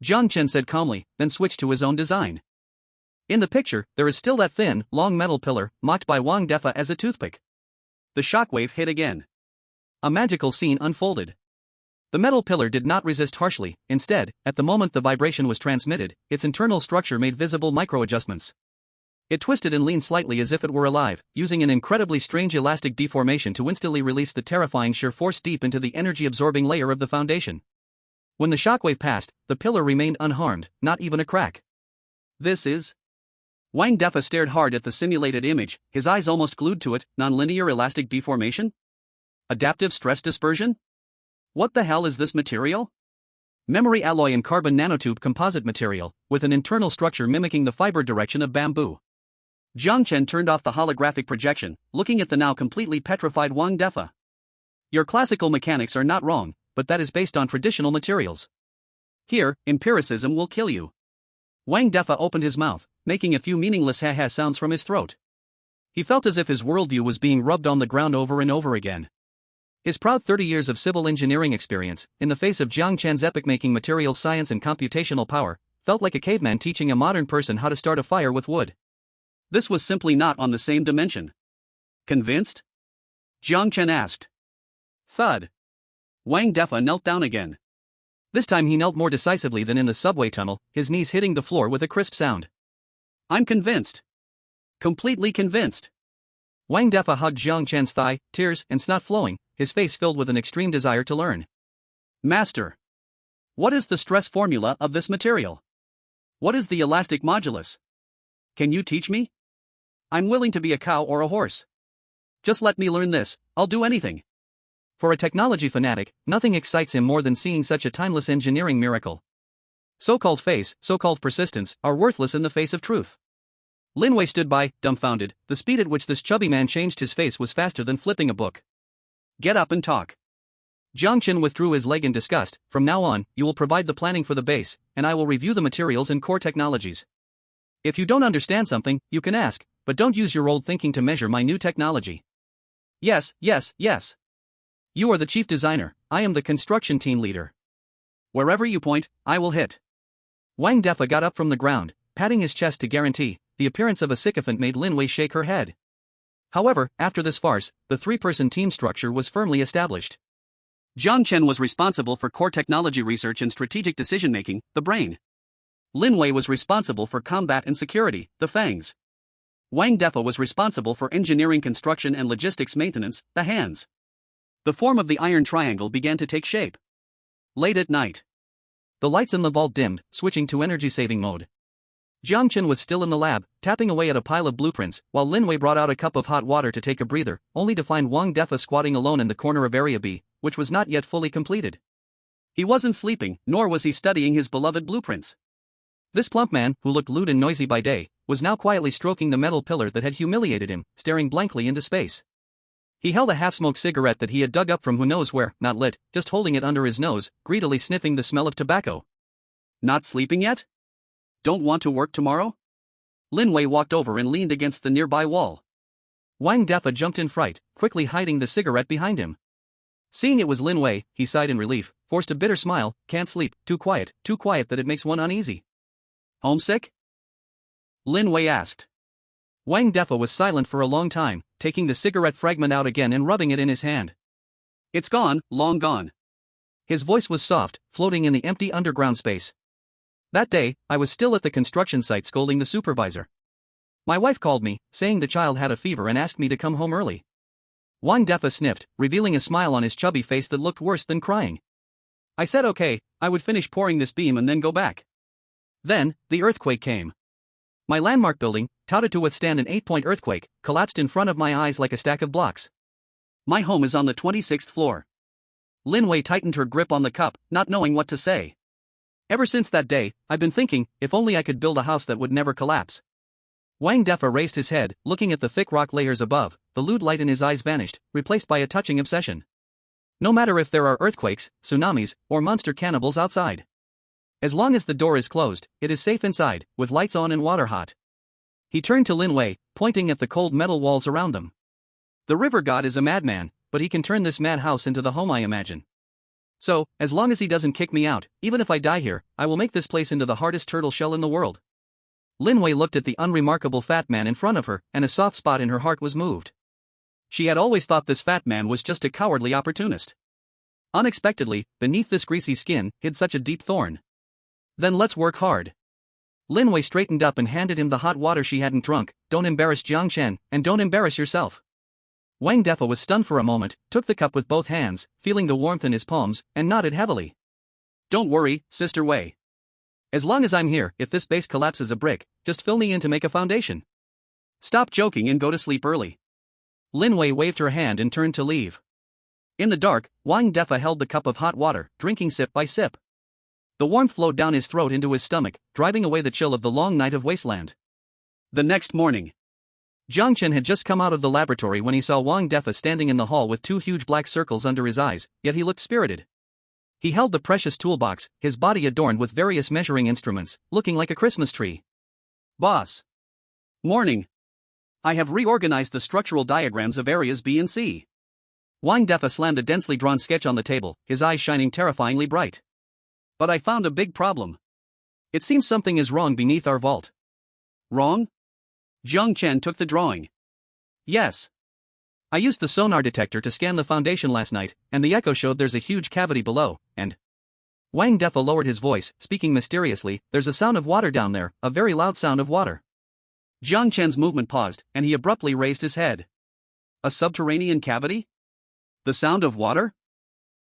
Jiang Chen said calmly, then switched to his own design. In the picture, there is still that thin, long metal pillar, mocked by Wang Defa as a toothpick. The shockwave hit again. A magical scene unfolded. The metal pillar did not resist harshly, instead, at the moment the vibration was transmitted, its internal structure made visible micro-adjustments. It twisted and leaned slightly as if it were alive, using an incredibly strange elastic deformation to instantly release the terrifying shear force deep into the energy-absorbing layer of the foundation. When the shockwave passed, the pillar remained unharmed, not even a crack. This is... Wang Defa stared hard at the simulated image, his eyes almost glued to it. Nonlinear elastic deformation? Adaptive stress dispersion? What the hell is this material? Memory alloy and carbon nanotube composite material, with an internal structure mimicking the fiber direction of bamboo. Jiang Chen turned off the holographic projection, looking at the now completely petrified Wang Defa. Your classical mechanics are not wrong, but that is based on traditional materials. Here, empiricism will kill you. Wang Defa opened his mouth, making a few meaningless ha-ha sounds from his throat. He felt as if his worldview was being rubbed on the ground over and over again. His proud 30 years of civil engineering experience, in the face of Jiang Chen's epic-making materials science and computational power, felt like a caveman teaching a modern person how to start a fire with wood. This was simply not on the same dimension. Convinced? Jiang Chen asked. Thud. Wang Defa knelt down again. This time he knelt more decisively than in the subway tunnel, his knees hitting the floor with a crisp sound. I'm convinced. Completely convinced. Wang Defa hugged Jiang Chen's thigh, tears and snot flowing, his face filled with an extreme desire to learn. Master. What is the stress formula of this material? What is the elastic modulus? Can you teach me? I'm willing to be a cow or a horse. Just let me learn this, I'll do anything. For a technology fanatic, nothing excites him more than seeing such a timeless engineering miracle. So-called faith, so-called persistence, are worthless in the face of truth. Lin Wei stood by, dumbfounded. The speed at which this chubby man changed his face was faster than flipping a book. Get up and talk. Jiang Chen withdrew his leg in disgust. From now on, you will provide the planning for the base, and I will review the materials and core technologies. If you don't understand something, you can ask, but don't use your old thinking to measure my new technology. Yes, yes, yes. You are the chief designer, I am the construction team leader. Wherever you point, I will hit. Wang Defa got up from the ground, patting his chest to guarantee. The appearance of a sycophant made Lin Wei shake her head. However, after this farce, the three-person team structure was firmly established. Jiang Chen was responsible for core technology research and strategic decision-making, the brain. Lin Wei was responsible for combat and security, the fangs. Wang Defa was responsible for engineering, construction and logistics maintenance, the hands. The form of the iron triangle began to take shape. Late at night. The lights in the vault dimmed, switching to energy-saving mode. Jiang Chen was still in the lab, tapping away at a pile of blueprints, while Lin Wei brought out a cup of hot water to take a breather, only to find Wang Defa squatting alone in the corner of Area B, which was not yet fully completed. He wasn't sleeping, nor was he studying his beloved blueprints. This plump man, who looked lewd and noisy by day, was now quietly stroking the metal pillar that had humiliated him, staring blankly into space. He held a half-smoked cigarette that he had dug up from who knows where, not lit, just holding it under his nose, greedily sniffing the smell of tobacco. Not sleeping yet? Don't want to work tomorrow? Lin Wei walked over and leaned against the nearby wall. Wang Defa jumped in fright, quickly hiding the cigarette behind him. Seeing it was Lin Wei, he sighed in relief, forced a bitter smile. Can't sleep, too quiet that it makes one uneasy. Homesick? Lin Wei asked. Wang Defa was silent for a long time, taking the cigarette fragment out again and rubbing it in his hand. It's gone, long gone. His voice was soft, floating in the empty underground space. That day, I was still at the construction site scolding the supervisor. My wife called me, saying the child had a fever and asked me to come home early. Wang Defa sniffed, revealing a smile on his chubby face that looked worse than crying. I said okay, I would finish pouring this beam and then go back. Then, the earthquake came. My landmark building, touted to withstand an 8-point earthquake, collapsed in front of my eyes like a stack of blocks. My home is on the 26th floor. Lin Wei tightened her grip on the cup, not knowing what to say. Ever since that day, I've been thinking, if only I could build a house that would never collapse. Wang Defa raised his head, looking at the thick rock layers above. The lewd light in his eyes vanished, replaced by a touching obsession. No matter if there are earthquakes, tsunamis, or monster cannibals outside. As long as the door is closed, it is safe inside, with lights on and water hot. He turned to Lin Wei, pointing at the cold metal walls around them. The river god is a madman, but he can turn this madhouse into the home I imagine. So, as long as he doesn't kick me out, even if I die here, I will make this place into the hardest turtle shell in the world. Lin Wei looked at the unremarkable fat man in front of her, and a soft spot in her heart was moved. She had always thought this fat man was just a cowardly opportunist. Unexpectedly, beneath this greasy skin, hid such a deep thorn. Then let's work hard. Lin Wei straightened up and handed him the hot water she hadn't drunk. Don't embarrass Jiang Chen, and don't embarrass yourself. Wang Defa was stunned for a moment, took the cup with both hands, feeling the warmth in his palms, and nodded heavily. Don't worry, Sister Wei. As long as I'm here, if this base collapses a brick, just fill me in to make a foundation. Stop joking and go to sleep early. Lin Wei waved her hand and turned to leave. In the dark, Wang Defa held the cup of hot water, drinking sip by sip. The warmth flowed down his throat into his stomach, driving away the chill of the long night of Wasteland. The next morning, Jiang Chen had just come out of the laboratory when he saw Wang Defa standing in the hall with two huge black circles under his eyes, yet he looked spirited. He held the precious toolbox, his body adorned with various measuring instruments, looking like a Christmas tree. Boss. Morning. I have reorganized the structural diagrams of areas B and C. Wang Defa slammed a densely drawn sketch on the table, his eyes shining terrifyingly bright. But I found a big problem. It seems something is wrong beneath our vault. Wrong? Jiang Chen took the drawing. Yes. I used the sonar detector to scan the foundation last night, and the echo showed there's a huge cavity below, and... Wang Defa lowered his voice, speaking mysteriously, there's a sound of water down there, a very loud sound of water. Jiang Chen's movement paused, and he abruptly raised his head. A subterranean cavity? The sound of water?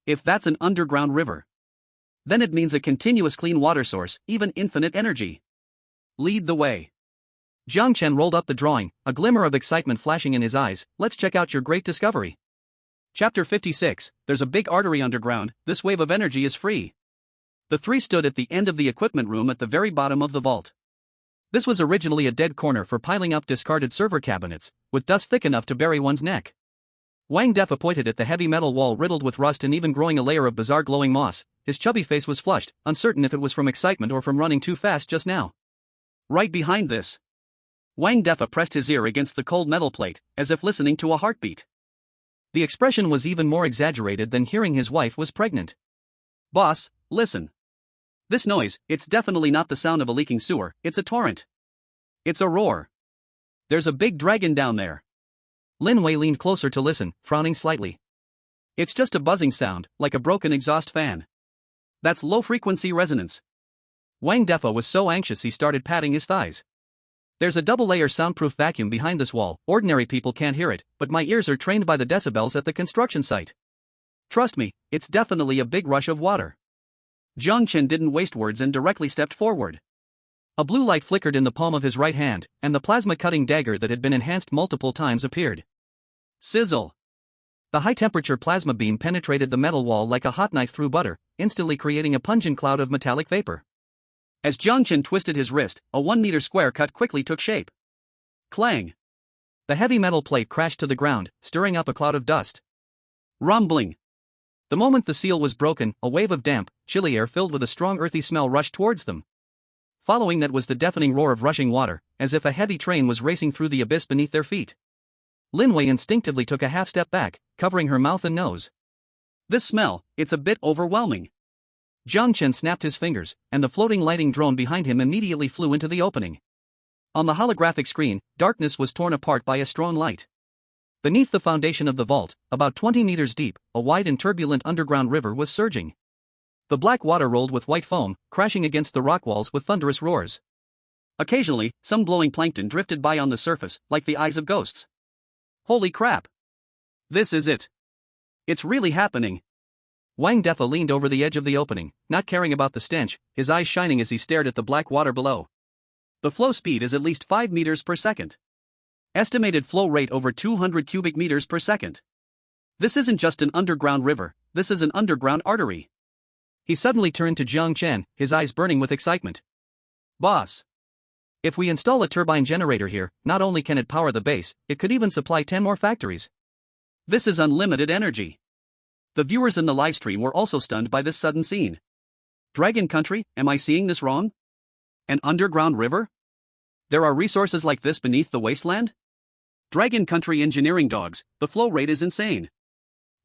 If that's an underground river, then it means a continuous clean water source, even infinite energy. Lead the way. Jiang Chen rolled up the drawing, a glimmer of excitement flashing in his eyes. Let's check out your great discovery. Chapter 56, there's a big artery underground, this wave of energy is free. The three stood at the end of the equipment room at the very bottom of the vault. This was originally a dead corner for piling up discarded server cabinets, with dust thick enough to bury one's neck. Wang Defa pointed at the heavy metal wall riddled with rust and even growing a layer of bizarre glowing moss. His chubby face was flushed, uncertain if it was from excitement or from running too fast just now. Right behind this. Wang Defa pressed his ear against the cold metal plate, as if listening to a heartbeat. The expression was even more exaggerated than hearing his wife was pregnant. Boss, listen. This noise, it's definitely not the sound of a leaking sewer, it's a torrent. It's a roar. There's a big dragon down there. Lin Wei leaned closer to listen, frowning slightly. It's just a buzzing sound, like a broken exhaust fan. That's low-frequency resonance. Wang Defa was so anxious he started patting his thighs. There's a double-layer soundproof vacuum behind this wall, ordinary people can't hear it, but my ears are trained by the decibels at the construction site. Trust me, it's definitely a big rush of water. Jiang Chen didn't waste words and directly stepped forward. A blue light flickered in the palm of his right hand, and the plasma-cutting dagger that had been enhanced multiple times appeared. Sizzle! The high-temperature plasma beam penetrated the metal wall like a hot knife through butter, instantly creating a pungent cloud of metallic vapor. As Jiang Chen twisted his wrist, a 1-meter square cut quickly took shape. Clang! The heavy metal plate crashed to the ground, stirring up a cloud of dust. Rumbling! The moment the seal was broken, a wave of damp, chilly air filled with a strong earthy smell rushed towards them. Following that was the deafening roar of rushing water, as if a heavy train was racing through the abyss beneath their feet. Lin Wei instinctively took a half step back, covering her mouth and nose. This smell, it's a bit overwhelming. Jiang Chen snapped his fingers, and the floating lighting drone behind him immediately flew into the opening. On the holographic screen, darkness was torn apart by a strong light. Beneath the foundation of the vault, about 20 meters deep, a wide and turbulent underground river was surging. The black water rolled with white foam, crashing against the rock walls with thunderous roars. Occasionally, some glowing plankton drifted by on the surface, like the eyes of ghosts. Holy crap! This is it. It's really happening. Wang Defa leaned over the edge of the opening, not caring about the stench, his eyes shining as he stared at the black water below. The flow speed is at least 5 meters per second. Estimated flow rate over 200 cubic meters per second. This isn't just an underground river, this is an underground artery. He suddenly turned to Jiang Chen, his eyes burning with excitement. Boss! If we install a turbine generator here, not only can it power the base, it could even supply 10 more factories. This is unlimited energy. The viewers in the livestream were also stunned by this sudden scene. Dragon Country, am I seeing this wrong? An underground river? There are resources like this beneath the wasteland? Dragon Country engineering dogs, the flow rate is insane.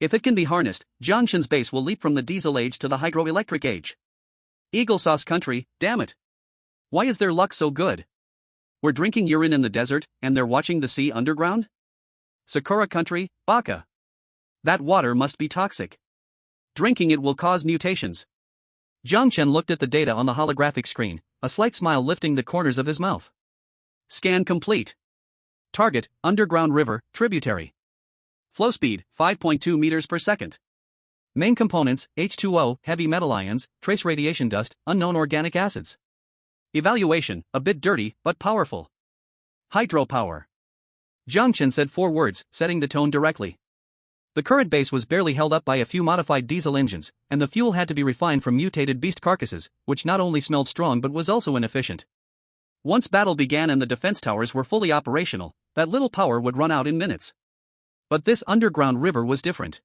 If it can be harnessed, Jiang Chen's base will leap from the diesel age to the hydroelectric age. Eagle Sauce Country, damn it. Why is their luck so good? We're drinking urine in the desert, and they're watching the sea underground? Sakura Country, baka. That water must be toxic. Drinking it will cause mutations. Jiang Chen looked at the data on the holographic screen, a slight smile lifting the corners of his mouth. Scan complete. Target, underground river, tributary. Flow speed, 5.2 meters per second. Main components, H2O, heavy metal ions, trace radiation dust, unknown organic acids. Evaluation, a bit dirty, but powerful. Hydropower. Jiang Chen said 4 words, setting the tone directly. The current base was barely held up by a few modified diesel engines, and the fuel had to be refined from mutated beast carcasses, which not only smelled strong but was also inefficient. Once battle began and the defense towers were fully operational, that little power would run out in minutes. But this underground river was different.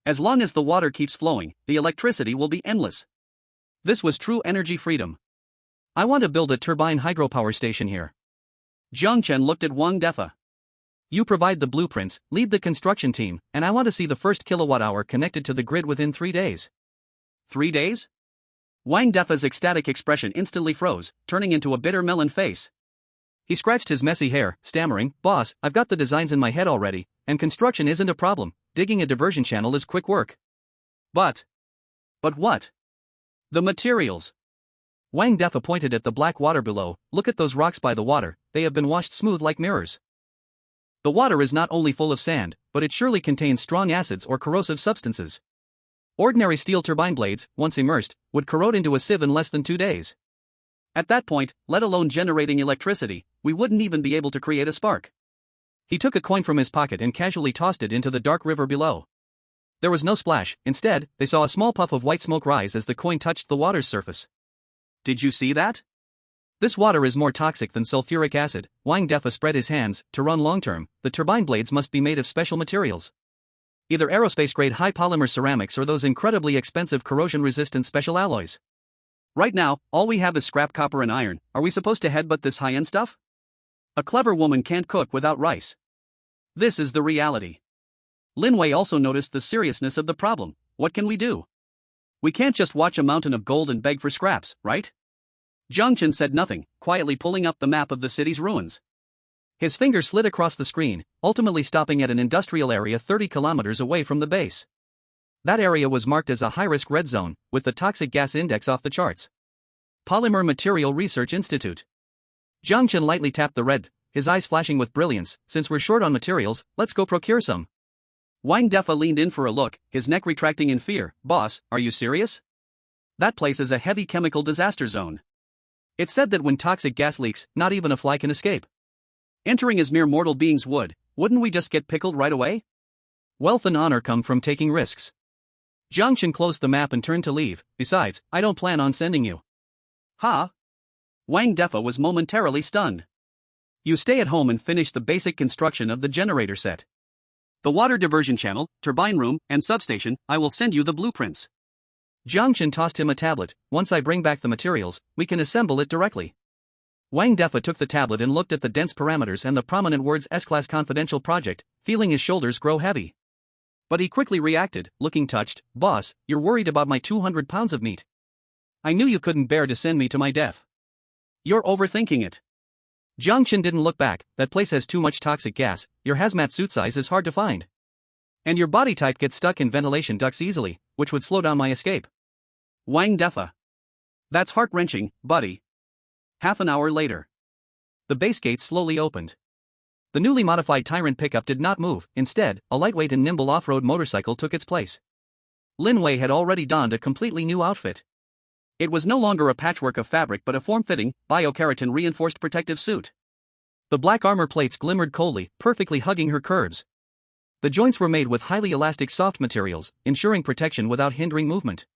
As long as the water keeps flowing, the electricity will be endless. This was true energy freedom. I want to build a turbine hydropower station here. Jiang Chen looked at Wang Defa. You provide the blueprints, lead the construction team, and I want to see the first kilowatt-hour connected to the grid within 3 days. 3 days? Wang Defa's ecstatic expression instantly froze, turning into a bitter melon face. He scratched his messy hair, stammering, "Boss, I've got the designs in my head already, and construction isn't a problem. Digging a diversion channel is quick work." But what? The materials. Wang Defa pointed at the black water below. Look at those rocks by the water, they have been washed smooth like mirrors. The water is not only full of sand, but it surely contains strong acids or corrosive substances. Ordinary steel turbine blades, once immersed, would corrode into a sieve in less than 2 days. At that point, let alone generating electricity, we wouldn't even be able to create a spark. He took a coin from his pocket and casually tossed it into the dark river below. There was no splash, instead, they saw a small puff of white smoke rise as the coin touched the water's surface. Did you see that? This water is more toxic than sulfuric acid. Wang Defa spread his hands. To run long-term, the turbine blades must be made of special materials. Either aerospace-grade high-polymer ceramics or those incredibly expensive corrosion-resistant special alloys. Right now, all we have is scrap copper and iron. Are we supposed to headbutt this high-end stuff? A clever woman can't cook without rice. This is the reality. Lin Wei also noticed the seriousness of the problem. What can we do? We can't just watch a mountain of gold and beg for scraps, right? Jiang Chen said nothing, quietly pulling up the map of the city's ruins. His finger slid across the screen, ultimately stopping at an industrial area 30 kilometers away from the base. That area was marked as a high-risk red zone, with the toxic gas index off the charts. Polymer Material Research Institute. Jiang Chen lightly tapped the red, his eyes flashing with brilliance. Since we're short on materials, let's go procure some. Wang Defa leaned in for a look, his neck retracting in fear. Boss, are you serious? That place is a heavy chemical disaster zone. It's said that when toxic gas leaks, not even a fly can escape. Entering as mere mortal beings wouldn't we just get pickled right away? Wealth and honor come from taking risks. Jiang Chen closed the map and turned to leave. Besides, I don't plan on sending you. Huh? Wang Defa was momentarily stunned. You stay at home and finish the basic construction of the generator set. The water diversion channel, turbine room, and substation, I will send you the blueprints. Jiang Chen tossed him a tablet. Once I bring back the materials, we can assemble it directly. Wang Defa took the tablet and looked at the dense parameters and the prominent words S-Class Confidential Project, feeling his shoulders grow heavy. But he quickly reacted, looking touched. Boss, you're worried about my 200 pounds of meat. I knew you couldn't bear to send me to my death. You're overthinking it. Jiang Chen didn't look back. That place has too much toxic gas, your hazmat suit size is hard to find. And your body type gets stuck in ventilation ducts easily, which would slow down my escape. Wang Defa. That's heart-wrenching, buddy. Half an hour later. The base gate slowly opened. The newly modified Tyrant pickup did not move. Instead, a lightweight and nimble off-road motorcycle took its place. Lin Wei had already donned a completely new outfit. It was no longer a patchwork of fabric but a form-fitting, biokeratin-reinforced protective suit. The black armor plates glimmered coldly, perfectly hugging her curves. The joints were made with highly elastic soft materials, ensuring protection without hindering movement.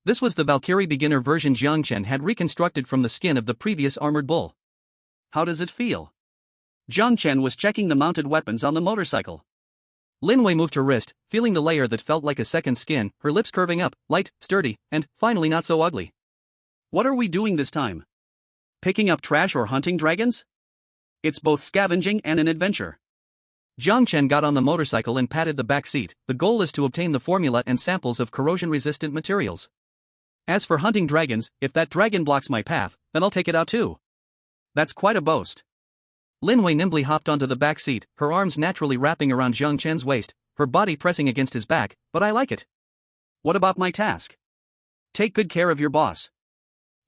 This was the Valkyrie beginner version Jiang Chen had reconstructed from the skin of the previous armored bull. How does it feel? Jiang Chen was checking the mounted weapons on the motorcycle. Lin Wei moved her wrist, feeling the layer that felt like a second skin, her lips curving up, light, sturdy, and, finally not so ugly. What are we doing this time? Picking up trash or hunting dragons? It's both scavenging and an adventure. Jiang Chen got on the motorcycle and patted the back seat. The goal is to obtain the formula and samples of corrosion-resistant materials. As for hunting dragons, if that dragon blocks my path, then I'll take it out too. That's quite a boast. Lin Wei nimbly hopped onto the back seat, her arms naturally wrapping around Jiang Chen's waist, her body pressing against his back, but I like it. What about my task? Take good care of your boss.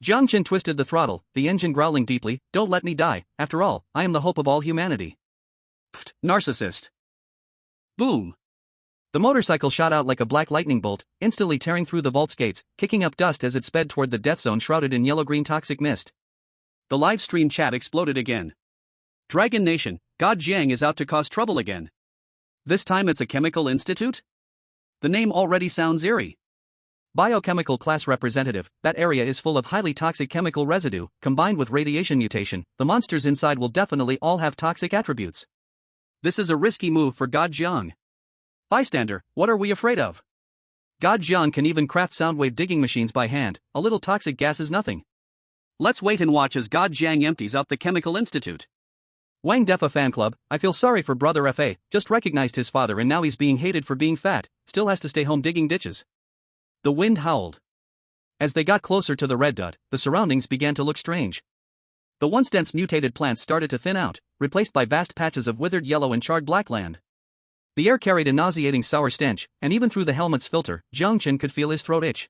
Jiang Chen twisted the throttle, the engine growling deeply, don't let me die, after all, I am the hope of all humanity. Pfft, narcissist. Boom. The motorcycle shot out like a black lightning bolt, instantly tearing through the vault's gates, kicking up dust as it sped toward the death zone shrouded in yellow-green toxic mist. The live stream chat exploded again. Dragon Nation, God Jiang is out to cause trouble again. This time it's a chemical institute? The name already sounds eerie. Biochemical class representative, that area is full of highly toxic chemical residue, combined with radiation mutation, the monsters inside will definitely all have toxic attributes. This is a risky move for God Jiang. Bystander, what are we afraid of? God Jiang can even craft soundwave digging machines by hand, a little toxic gas is nothing. Let's wait and watch as God Jiang empties out the chemical institute. Wang Defa fan club, I feel sorry for brother FA, just recognized his father and now he's being hated for being fat, still has to stay home digging ditches. The wind howled. As they got closer to the red dot, the surroundings began to look strange. The once dense mutated plants started to thin out, replaced by vast patches of withered yellow and charred black land. The air carried a nauseating sour stench, and even through the helmet's filter, Jiang Chen could feel his throat itch.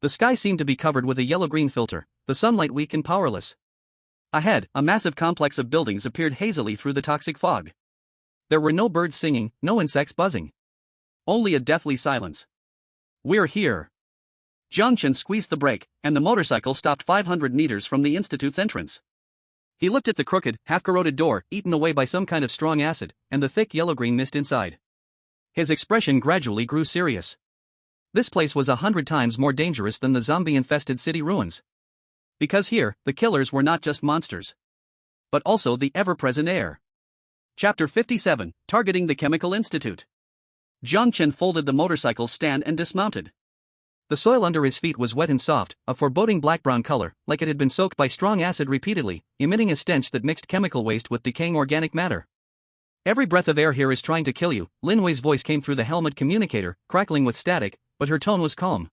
The sky seemed to be covered with a yellow-green filter, the sunlight weak and powerless. Ahead, a massive complex of buildings appeared hazily through the toxic fog. There were no birds singing, no insects buzzing. Only a deathly silence. We're here. Jiang Chen squeezed the brake, and the motorcycle stopped 500 meters from the institute's entrance. He looked at the crooked, half-corroded door, eaten away by some kind of strong acid, and the thick yellow-green mist inside. His expression gradually grew serious. This place was 100 times more dangerous than the zombie-infested city ruins. Because here, the killers were not just monsters, but also the ever-present air. Chapter 57, Targeting the Chemical Institute. Jiang Chen folded the motorcycle's stand and dismounted. The soil under his feet was wet and soft, a foreboding black-brown color, like it had been soaked by strong acid repeatedly, emitting a stench that mixed chemical waste with decaying organic matter. Every breath of air here is trying to kill you, Lin Wei's voice came through the helmet communicator, crackling with static, but her tone was calm.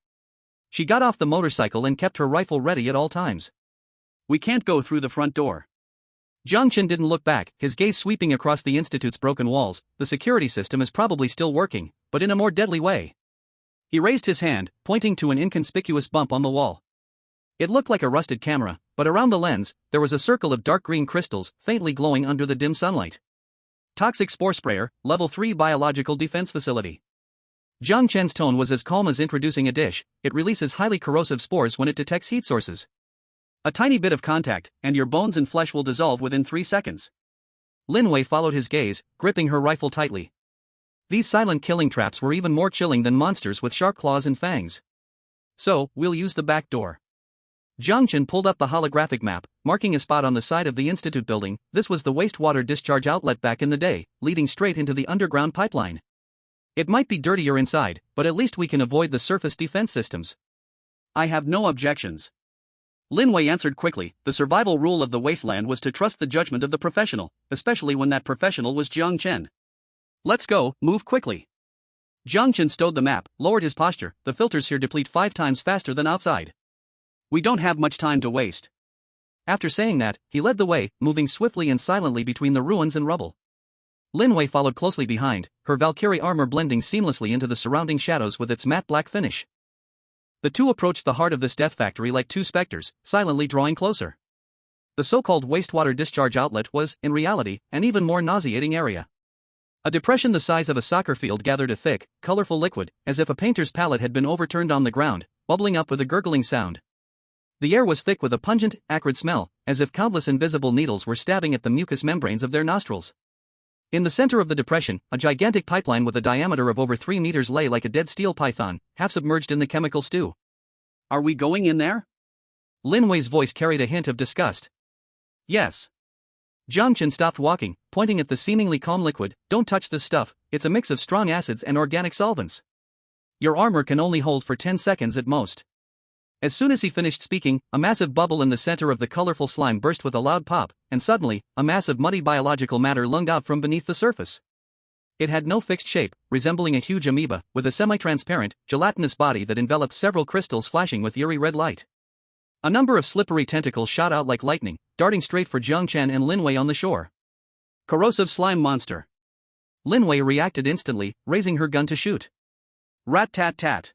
She got off the motorcycle and kept her rifle ready at all times. We can't go through the front door. Jiang Chen didn't look back, his gaze sweeping across the institute's broken walls. The security system is probably still working, but in a more deadly way. He raised his hand, pointing to an inconspicuous bump on the wall. It looked like a rusted camera, but around the lens, there was a circle of dark green crystals, faintly glowing under the dim sunlight. Toxic spore sprayer, level 3 biological defense facility. Jiang Chen's tone was as calm as introducing a dish. It releases highly corrosive spores when it detects heat sources. A tiny bit of contact, and your bones and flesh will dissolve within 3 seconds. Lin Wei followed his gaze, gripping her rifle tightly. These silent killing traps were even more chilling than monsters with sharp claws and fangs. So, we'll use the back door. Jiang Chen pulled up the holographic map, marking a spot on the side of the institute building. This was the wastewater discharge outlet back in the day, leading straight into the underground pipeline. It might be dirtier inside, but at least we can avoid the surface defense systems. I have no objections. Lin Wei answered quickly. The survival rule of the Wasteland was to trust the judgment of the professional, especially when that professional was Jiang Chen. Let's go, move quickly. Jiang Chen stowed the map, lowered his posture. The filters here deplete 5 times faster than outside. We don't have much time to waste. After saying that, he led the way, moving swiftly and silently between the ruins and rubble. Lin Wei followed closely behind, her Valkyrie armor blending seamlessly into the surrounding shadows with its matte black finish. The two approached the heart of this death factory like two specters, silently drawing closer. The so-called wastewater discharge outlet was, in reality, an even more nauseating area. A depression the size of a soccer field gathered a thick, colorful liquid, as if a painter's palette had been overturned on the ground, bubbling up with a gurgling sound. The air was thick with a pungent, acrid smell, as if countless invisible needles were stabbing at the mucous membranes of their nostrils. In the center of the depression, a gigantic pipeline with a diameter of over 3 meters lay like a dead steel python, half submerged in the chemical stew. Are we going in there? Lin Wei's voice carried a hint of disgust. Yes. Jiang Chen stopped walking, pointing at the seemingly calm liquid. Don't touch this stuff, it's a mix of strong acids and organic solvents. Your armor can only hold for 10 seconds at most. As soon as he finished speaking, a massive bubble in the center of the colorful slime burst with a loud pop, and suddenly, a mass of muddy biological matter lunged out from beneath the surface. It had no fixed shape, resembling a huge amoeba, with a semi-transparent, gelatinous body that enveloped several crystals flashing with eerie red light. A number of slippery tentacles shot out like lightning, darting straight for Jiang Chen and Lin Wei on the shore. Corrosive slime monster. Lin Wei reacted instantly, raising her gun to shoot. Rat-tat-tat.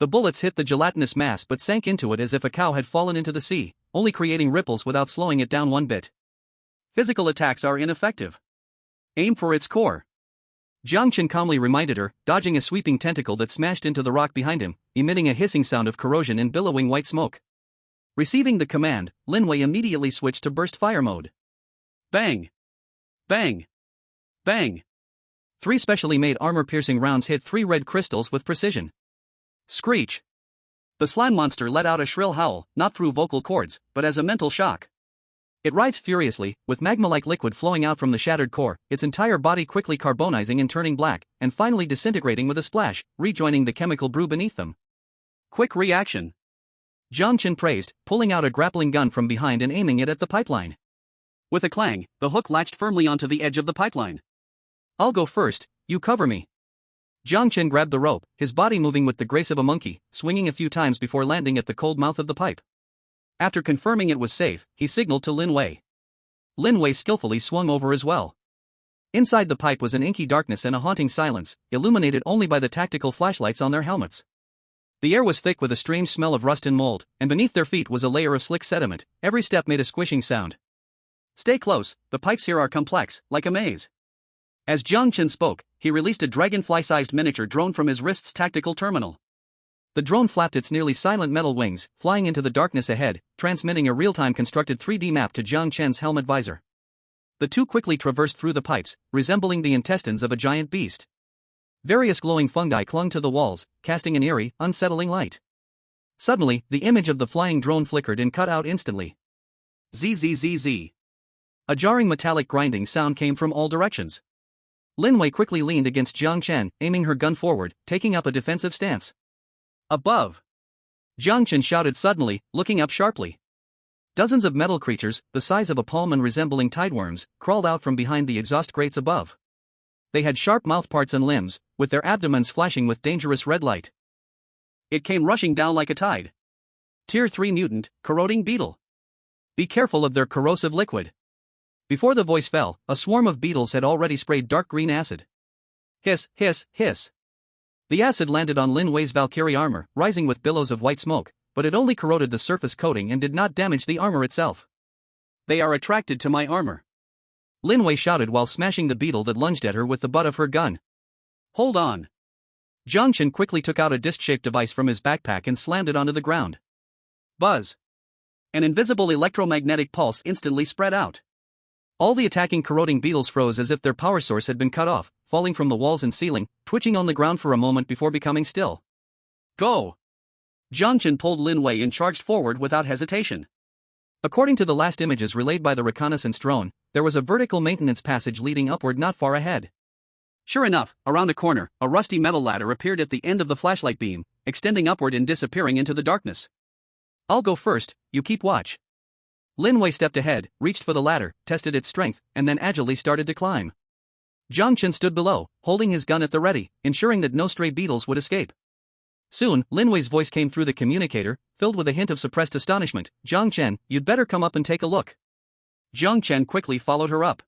The bullets hit the gelatinous mass but sank into it as if a cow had fallen into the sea, only creating ripples without slowing it down one bit. Physical attacks are ineffective. Aim for its core. Jiang Chen calmly reminded her, dodging a sweeping tentacle that smashed into the rock behind him, emitting a hissing sound of corrosion and billowing white smoke. Receiving the command, Lin Wei immediately switched to burst fire mode. Bang! Bang! Bang! 3 specially made armor-piercing rounds hit 3 red crystals with precision. Screech! The slime monster let out a shrill howl, not through vocal cords, but as a mental shock. It writhed furiously, with magma-like liquid flowing out from the shattered core, its entire body quickly carbonizing and turning black, and finally disintegrating with a splash, rejoining the chemical brew beneath them. Quick reaction. Jiang Chen praised, pulling out a grappling gun from behind and aiming it at the pipeline. With a clang, the hook latched firmly onto the edge of the pipeline. I'll go first, you cover me. Jiang Chen grabbed the rope, his body moving with the grace of a monkey, swinging a few times before landing at the cold mouth of the pipe. After confirming it was safe, he signaled to Lin Wei. Lin Wei skillfully swung over as well. Inside the pipe was an inky darkness and a haunting silence, illuminated only by the tactical flashlights on their helmets. The air was thick with a strange smell of rust and mold, and beneath their feet was a layer of slick sediment. Every step made a squishing sound. Stay close, the pipes here are complex, like a maze. As Jiang Chen spoke, he released a dragonfly-sized miniature drone from his wrist's tactical terminal. The drone flapped its nearly silent metal wings, flying into the darkness ahead, transmitting a real-time constructed 3D map to Jiang Chen's helmet visor. The two quickly traversed through the pipes, resembling the intestines of a giant beast. Various glowing fungi clung to the walls, casting an eerie, unsettling light. Suddenly, the image of the flying drone flickered and cut out instantly. Zzz. A jarring metallic grinding sound came from all directions. Lin Wei quickly leaned against Jiang Chen, aiming her gun forward, taking up a defensive stance. Above! Jiang Chen shouted suddenly, looking up sharply. Dozens of metal creatures, the size of a palm and resembling tideworms, crawled out from behind the exhaust grates above. They had sharp mouthparts and limbs, with their abdomens flashing with dangerous red light. It came rushing down like a tide. Tier 3 mutant, corroding beetle. Be careful of their corrosive liquid. Before the voice fell, a swarm of beetles had already sprayed dark green acid. Hiss, hiss, hiss. The acid landed on Lin Wei's Valkyrie armor, rising with billows of white smoke, but it only corroded the surface coating and did not damage the armor itself. They are attracted to my armor. Lin Wei shouted while smashing the beetle that lunged at her with the butt of her gun. Hold on. Jiang Chen quickly took out a disc-shaped device from his backpack and slammed it onto the ground. Buzz. An invisible electromagnetic pulse instantly spread out. All the attacking corroding beetles froze as if their power source had been cut off, falling from the walls and ceiling, twitching on the ground for a moment before becoming still. Go! Jiang Chen pulled Lin Wei and charged forward without hesitation. According to the last images relayed by the reconnaissance drone, there was a vertical maintenance passage leading upward not far ahead. Sure enough, around a corner, a rusty metal ladder appeared at the end of the flashlight beam, extending upward and disappearing into the darkness. I'll go first, you keep watch. Lin Wei stepped ahead, reached for the ladder, tested its strength, and then agilely started to climb. Jiang Chen stood below, holding his gun at the ready, ensuring that no stray beetles would escape. Soon, Lin Wei's voice came through the communicator, filled with a hint of suppressed astonishment. Jiang Chen, you'd better come up and take a look. Jiang Chen quickly followed her up.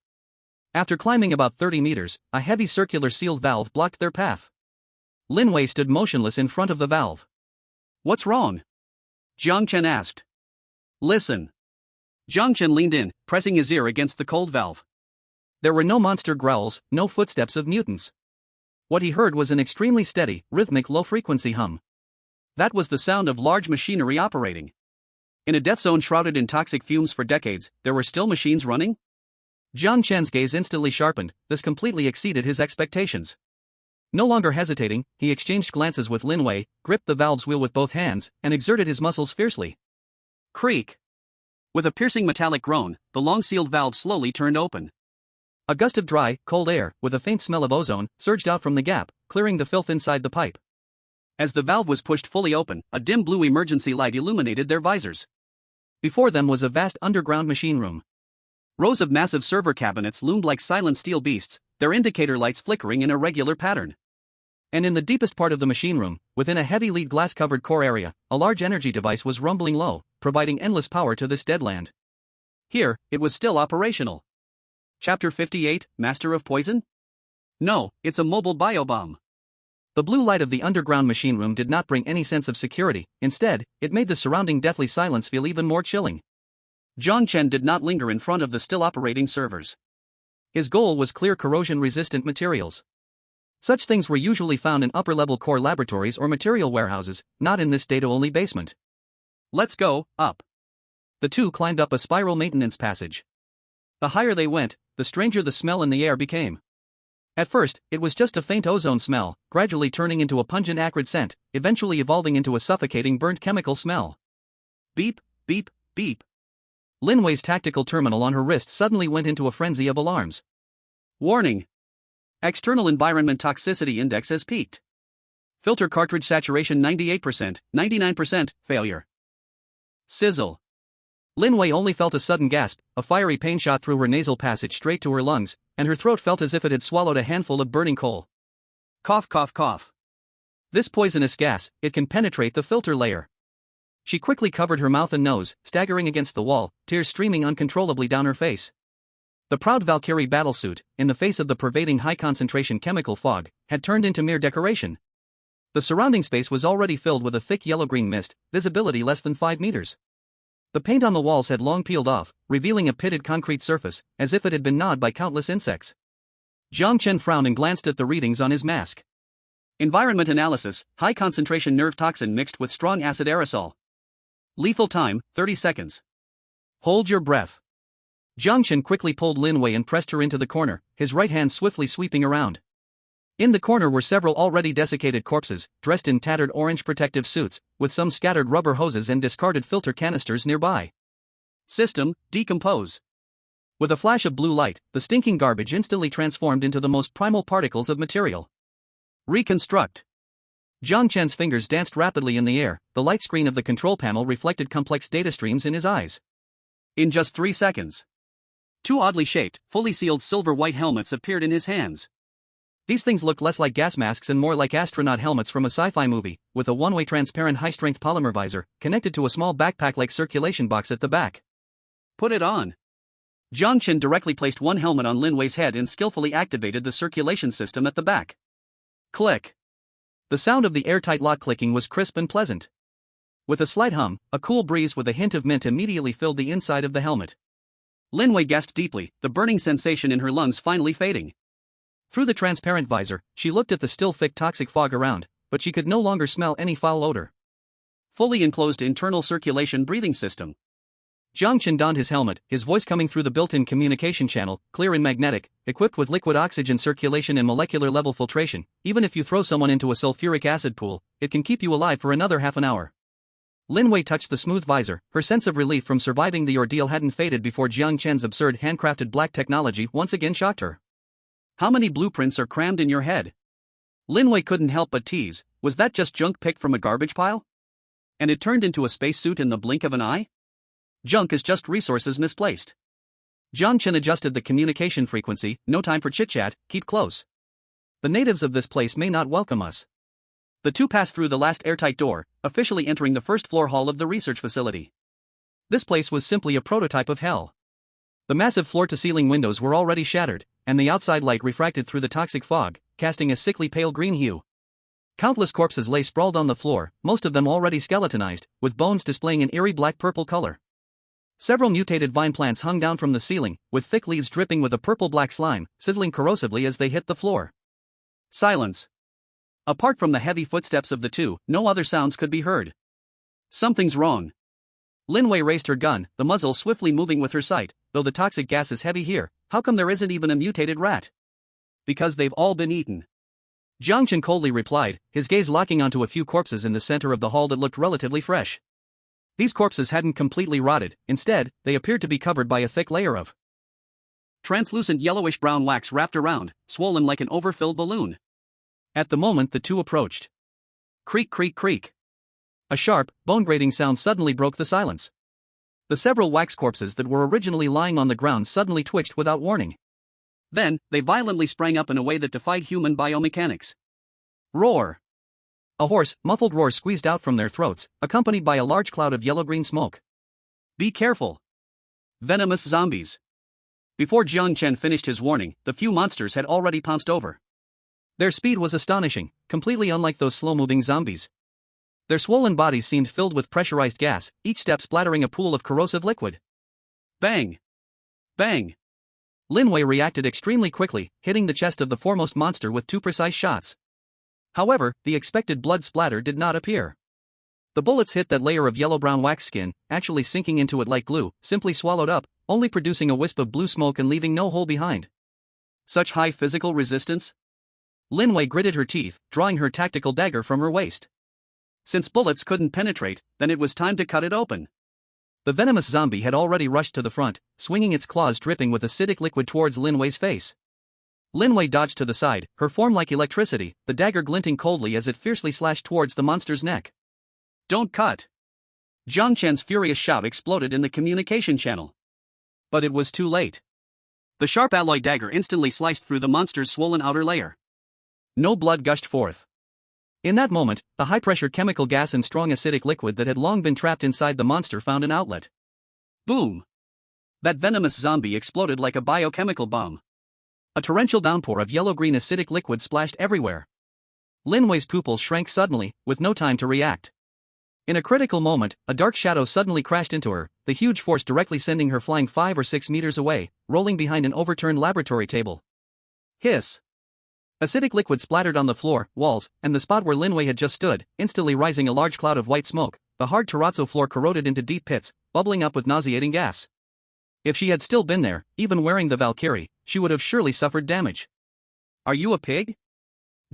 After climbing about 30 meters, a heavy circular sealed valve blocked their path. Lin Wei stood motionless in front of the valve. What's wrong? Jiang Chen asked. Listen. Jiang Chen leaned in, pressing his ear against the cold valve. There were no monster growls, no footsteps of mutants. What he heard was an extremely steady, rhythmic low-frequency hum. That was the sound of large machinery operating. In a death zone shrouded in toxic fumes for decades, there were still machines running? Jiang Chen's gaze instantly sharpened. This completely exceeded his expectations. No longer hesitating, he exchanged glances with Lin Wei, gripped the valve's wheel with both hands, and exerted his muscles fiercely. Creak! With a piercing metallic groan, the long-sealed valve slowly turned open. A gust of dry, cold air, with a faint smell of ozone, surged out from the gap, clearing the filth inside the pipe. As the valve was pushed fully open, a dim blue emergency light illuminated their visors. Before them was a vast underground machine room. Rows of massive server cabinets loomed like silent steel beasts, their indicator lights flickering in a regular pattern. And in the deepest part of the machine room, within a heavy lead glass-covered core area, a large energy device was rumbling low, providing endless power to this dead land. Here, it was still operational. Chapter 58, Master of Poison? No, it's a mobile biobomb. The blue light of the underground machine room did not bring any sense of security. Instead, it made the surrounding deathly silence feel even more chilling. Jiang Chen did not linger in front of the still operating servers. His goal was clear corrosion-resistant materials. Such things were usually found in upper-level core laboratories or material warehouses, not in this data-only basement. Let's go, up. The two climbed up a spiral maintenance passage. The higher they went, the stranger the smell in the air became. At first, it was just a faint ozone smell, gradually turning into a pungent acrid scent, eventually evolving into a suffocating burnt chemical smell. Beep, beep, beep. Lin Wei's tactical terminal on her wrist suddenly went into a frenzy of alarms. Warning! External environment toxicity index has peaked. Filter cartridge saturation 98%, 99%, failure. Sizzle. Lin Wei only felt a sudden gasp, a fiery pain shot through her nasal passage straight to her lungs, and her throat felt as if it had swallowed a handful of burning coal. Cough, cough, cough. This poisonous gas, it can penetrate the filter layer. She quickly covered her mouth and nose, staggering against the wall, tears streaming uncontrollably down her face. The proud Valkyrie battlesuit, in the face of the pervading high-concentration chemical fog, had turned into mere decoration. The surrounding space was already filled with a thick yellow-green mist, visibility less than 5 meters. The paint on the walls had long peeled off, revealing a pitted concrete surface, as if it had been gnawed by countless insects. Jiang Chen frowned and glanced at the readings on his mask. Environment analysis, high-concentration nerve toxin mixed with strong acid aerosol. Lethal time, 30 seconds. Hold your breath. Jiang Chen quickly pulled Lin Wei and pressed her into the corner, his right hand swiftly sweeping around. In the corner were several already desiccated corpses, dressed in tattered orange protective suits, with some scattered rubber hoses and discarded filter canisters nearby. System, decompose. With a flash of blue light, the stinking garbage instantly transformed into the most primal particles of material. Reconstruct. Jiang Chen's fingers danced rapidly in the air, the light screen of the control panel reflected complex data streams in his eyes. In just 3 seconds. 2 oddly shaped, fully sealed silver-white helmets appeared in his hands. These things looked less like gas masks and more like astronaut helmets from a sci-fi movie, with a one-way transparent high-strength polymer visor, connected to a small backpack-like circulation box at the back. Put it on. Jiang Chen directly placed one helmet on Lin Wei's head and skillfully activated the circulation system at the back. Click. The sound of the airtight lock clicking was crisp and pleasant. With a slight hum, a cool breeze with a hint of mint immediately filled the inside of the helmet. Lin Wei gasped deeply, the burning sensation in her lungs finally fading. Through the transparent visor, she looked at the still thick toxic fog around, but she could no longer smell any foul odor. Fully enclosed internal circulation breathing system. Jiang Chen donned his helmet, his voice coming through the built-in communication channel, clear and magnetic, equipped with liquid oxygen circulation and molecular-level filtration. Even if you throw someone into a sulfuric acid pool, it can keep you alive for another half an hour. Lin Wei touched the smooth visor, her sense of relief from surviving the ordeal hadn't faded before Jiang Chen's absurd handcrafted black technology once again shocked her. How many blueprints are crammed in your head? Lin Wei couldn't help but tease, was that just junk picked from a garbage pile? And it turned into a spacesuit in the blink of an eye? Junk is just resources misplaced. Jiang Chen adjusted the communication frequency, no time for chit-chat, keep close. The natives of this place may not welcome us. The two passed through the last airtight door, officially entering the first floor hall of the research facility. This place was simply a prototype of hell. The massive floor-to-ceiling windows were already shattered, and the outside light refracted through the toxic fog, casting a sickly pale green hue. Countless corpses lay sprawled on the floor, most of them already skeletonized, with bones displaying an eerie black-purple color. Several mutated vine plants hung down from the ceiling, with thick leaves dripping with a purple-black slime, sizzling corrosively as they hit the floor. Silence. Apart from the heavy footsteps of the two, no other sounds could be heard. Something's wrong. Lin Wei raised her gun, the muzzle swiftly moving with her sight. Though the toxic gas is heavy here, how come there isn't even a mutated rat? Because they've all been eaten. Jiang Chen coldly replied, his gaze locking onto a few corpses in the center of the hall that looked relatively fresh. These corpses hadn't completely rotted, instead, they appeared to be covered by a thick layer of translucent yellowish-brown wax wrapped around, swollen like an overfilled balloon. At the moment the two approached. Creak, creak, creak. A sharp, bone-grating sound suddenly broke the silence. The several wax corpses that were originally lying on the ground suddenly twitched without warning. Then, they violently sprang up in a way that defied human biomechanics. Roar! A hoarse, muffled roar squeezed out from their throats, accompanied by a large cloud of yellow-green smoke. Be careful! Venomous zombies! Before Jiang Chen finished his warning, the few monsters had already pounced over. Their speed was astonishing, completely unlike those slow-moving zombies. Their swollen bodies seemed filled with pressurized gas, each step splattering a pool of corrosive liquid. Bang! Bang! Lin Wei reacted extremely quickly, hitting the chest of the foremost monster with 2 precise shots. However, the expected blood splatter did not appear. The bullets hit that layer of yellow-brown wax skin, actually sinking into it like glue, simply swallowed up, only producing a wisp of blue smoke and leaving no hole behind. Such high physical resistance? Lin Wei gritted her teeth, drawing her tactical dagger from her waist. Since bullets couldn't penetrate, then it was time to cut it open. The venomous zombie had already rushed to the front, swinging its claws dripping with acidic liquid towards Lin Wei's face. Lin Wei dodged to the side, her form like electricity, the dagger glinting coldly as it fiercely slashed towards the monster's neck. Don't cut! Jiang Chen's furious shout exploded in the communication channel. But it was too late. The sharp alloy dagger instantly sliced through the monster's swollen outer layer. No blood gushed forth. In that moment, the high-pressure chemical gas and strong acidic liquid that had long been trapped inside the monster found an outlet. Boom! That venomous zombie exploded like a biochemical bomb. A torrential downpour of yellow-green acidic liquid splashed everywhere. Lin Wei's pupils shrank suddenly, with no time to react. In a critical moment, a dark shadow suddenly crashed into her, the huge force directly sending her flying 5 or 6 meters away, rolling behind an overturned laboratory table. Hiss! Acidic liquid splattered on the floor, walls, and the spot where Lin Wei had just stood, instantly rising a large cloud of white smoke. The hard terrazzo floor corroded into deep pits, bubbling up with nauseating gas. If she had still been there, even wearing the Valkyrie, she would have surely suffered damage. Are you a pig?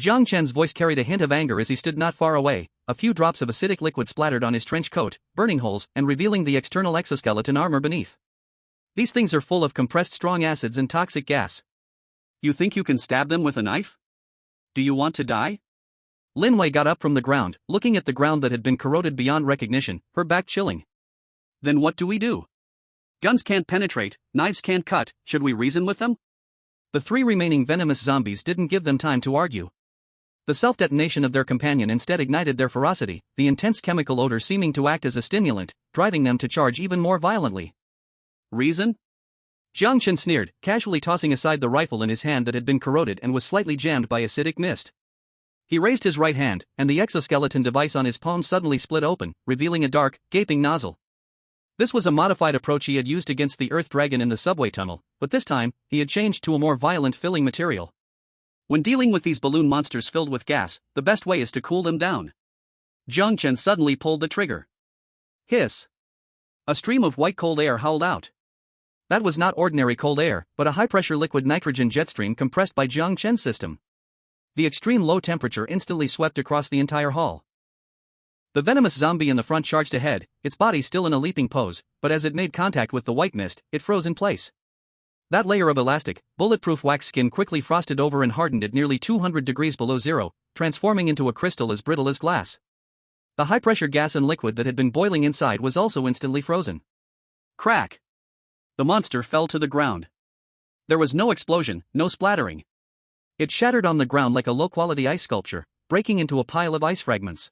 Jiang Chen's voice carried a hint of anger as he stood not far away. A few drops of acidic liquid splattered on his trench coat, burning holes and revealing the external exoskeleton armor beneath. These things are full of compressed strong acids and toxic gas. You think you can stab them with a knife? Do you want to die? Lin Wei got up from the ground, looking at the ground that had been corroded beyond recognition, her back chilling. Then what do we do? Guns can't penetrate, knives can't cut, should we reason with them? The 3 remaining venomous zombies didn't give them time to argue. The self-detonation of their companion instead ignited their ferocity, the intense chemical odor seeming to act as a stimulant, driving them to charge even more violently. Reason? Jiang Chen sneered, casually tossing aside the rifle in his hand that had been corroded and was slightly jammed by acidic mist. He raised his right hand, and the exoskeleton device on his palm suddenly split open, revealing a dark, gaping nozzle. This was a modified approach he had used against the Earth Dragon in the subway tunnel, but this time, he had changed to a more violent filling material. When dealing with these balloon monsters filled with gas, the best way is to cool them down. Jiang Chen suddenly pulled the trigger. Hiss! A stream of white cold air howled out. That was not ordinary cold air, but a high-pressure liquid nitrogen jet stream compressed by Jiang Chen's system. The extreme low temperature instantly swept across the entire hall. The venomous zombie in the front charged ahead, its body still in a leaping pose, but as it made contact with the white mist, it froze in place. That layer of elastic, bulletproof wax skin quickly frosted over and hardened at nearly 200 degrees below zero, transforming into a crystal as brittle as glass. The high-pressure gas and liquid that had been boiling inside was also instantly frozen. Crack! The monster fell to the ground. There was no explosion, no splattering. It shattered on the ground like a low-quality ice sculpture, breaking into a pile of ice fragments.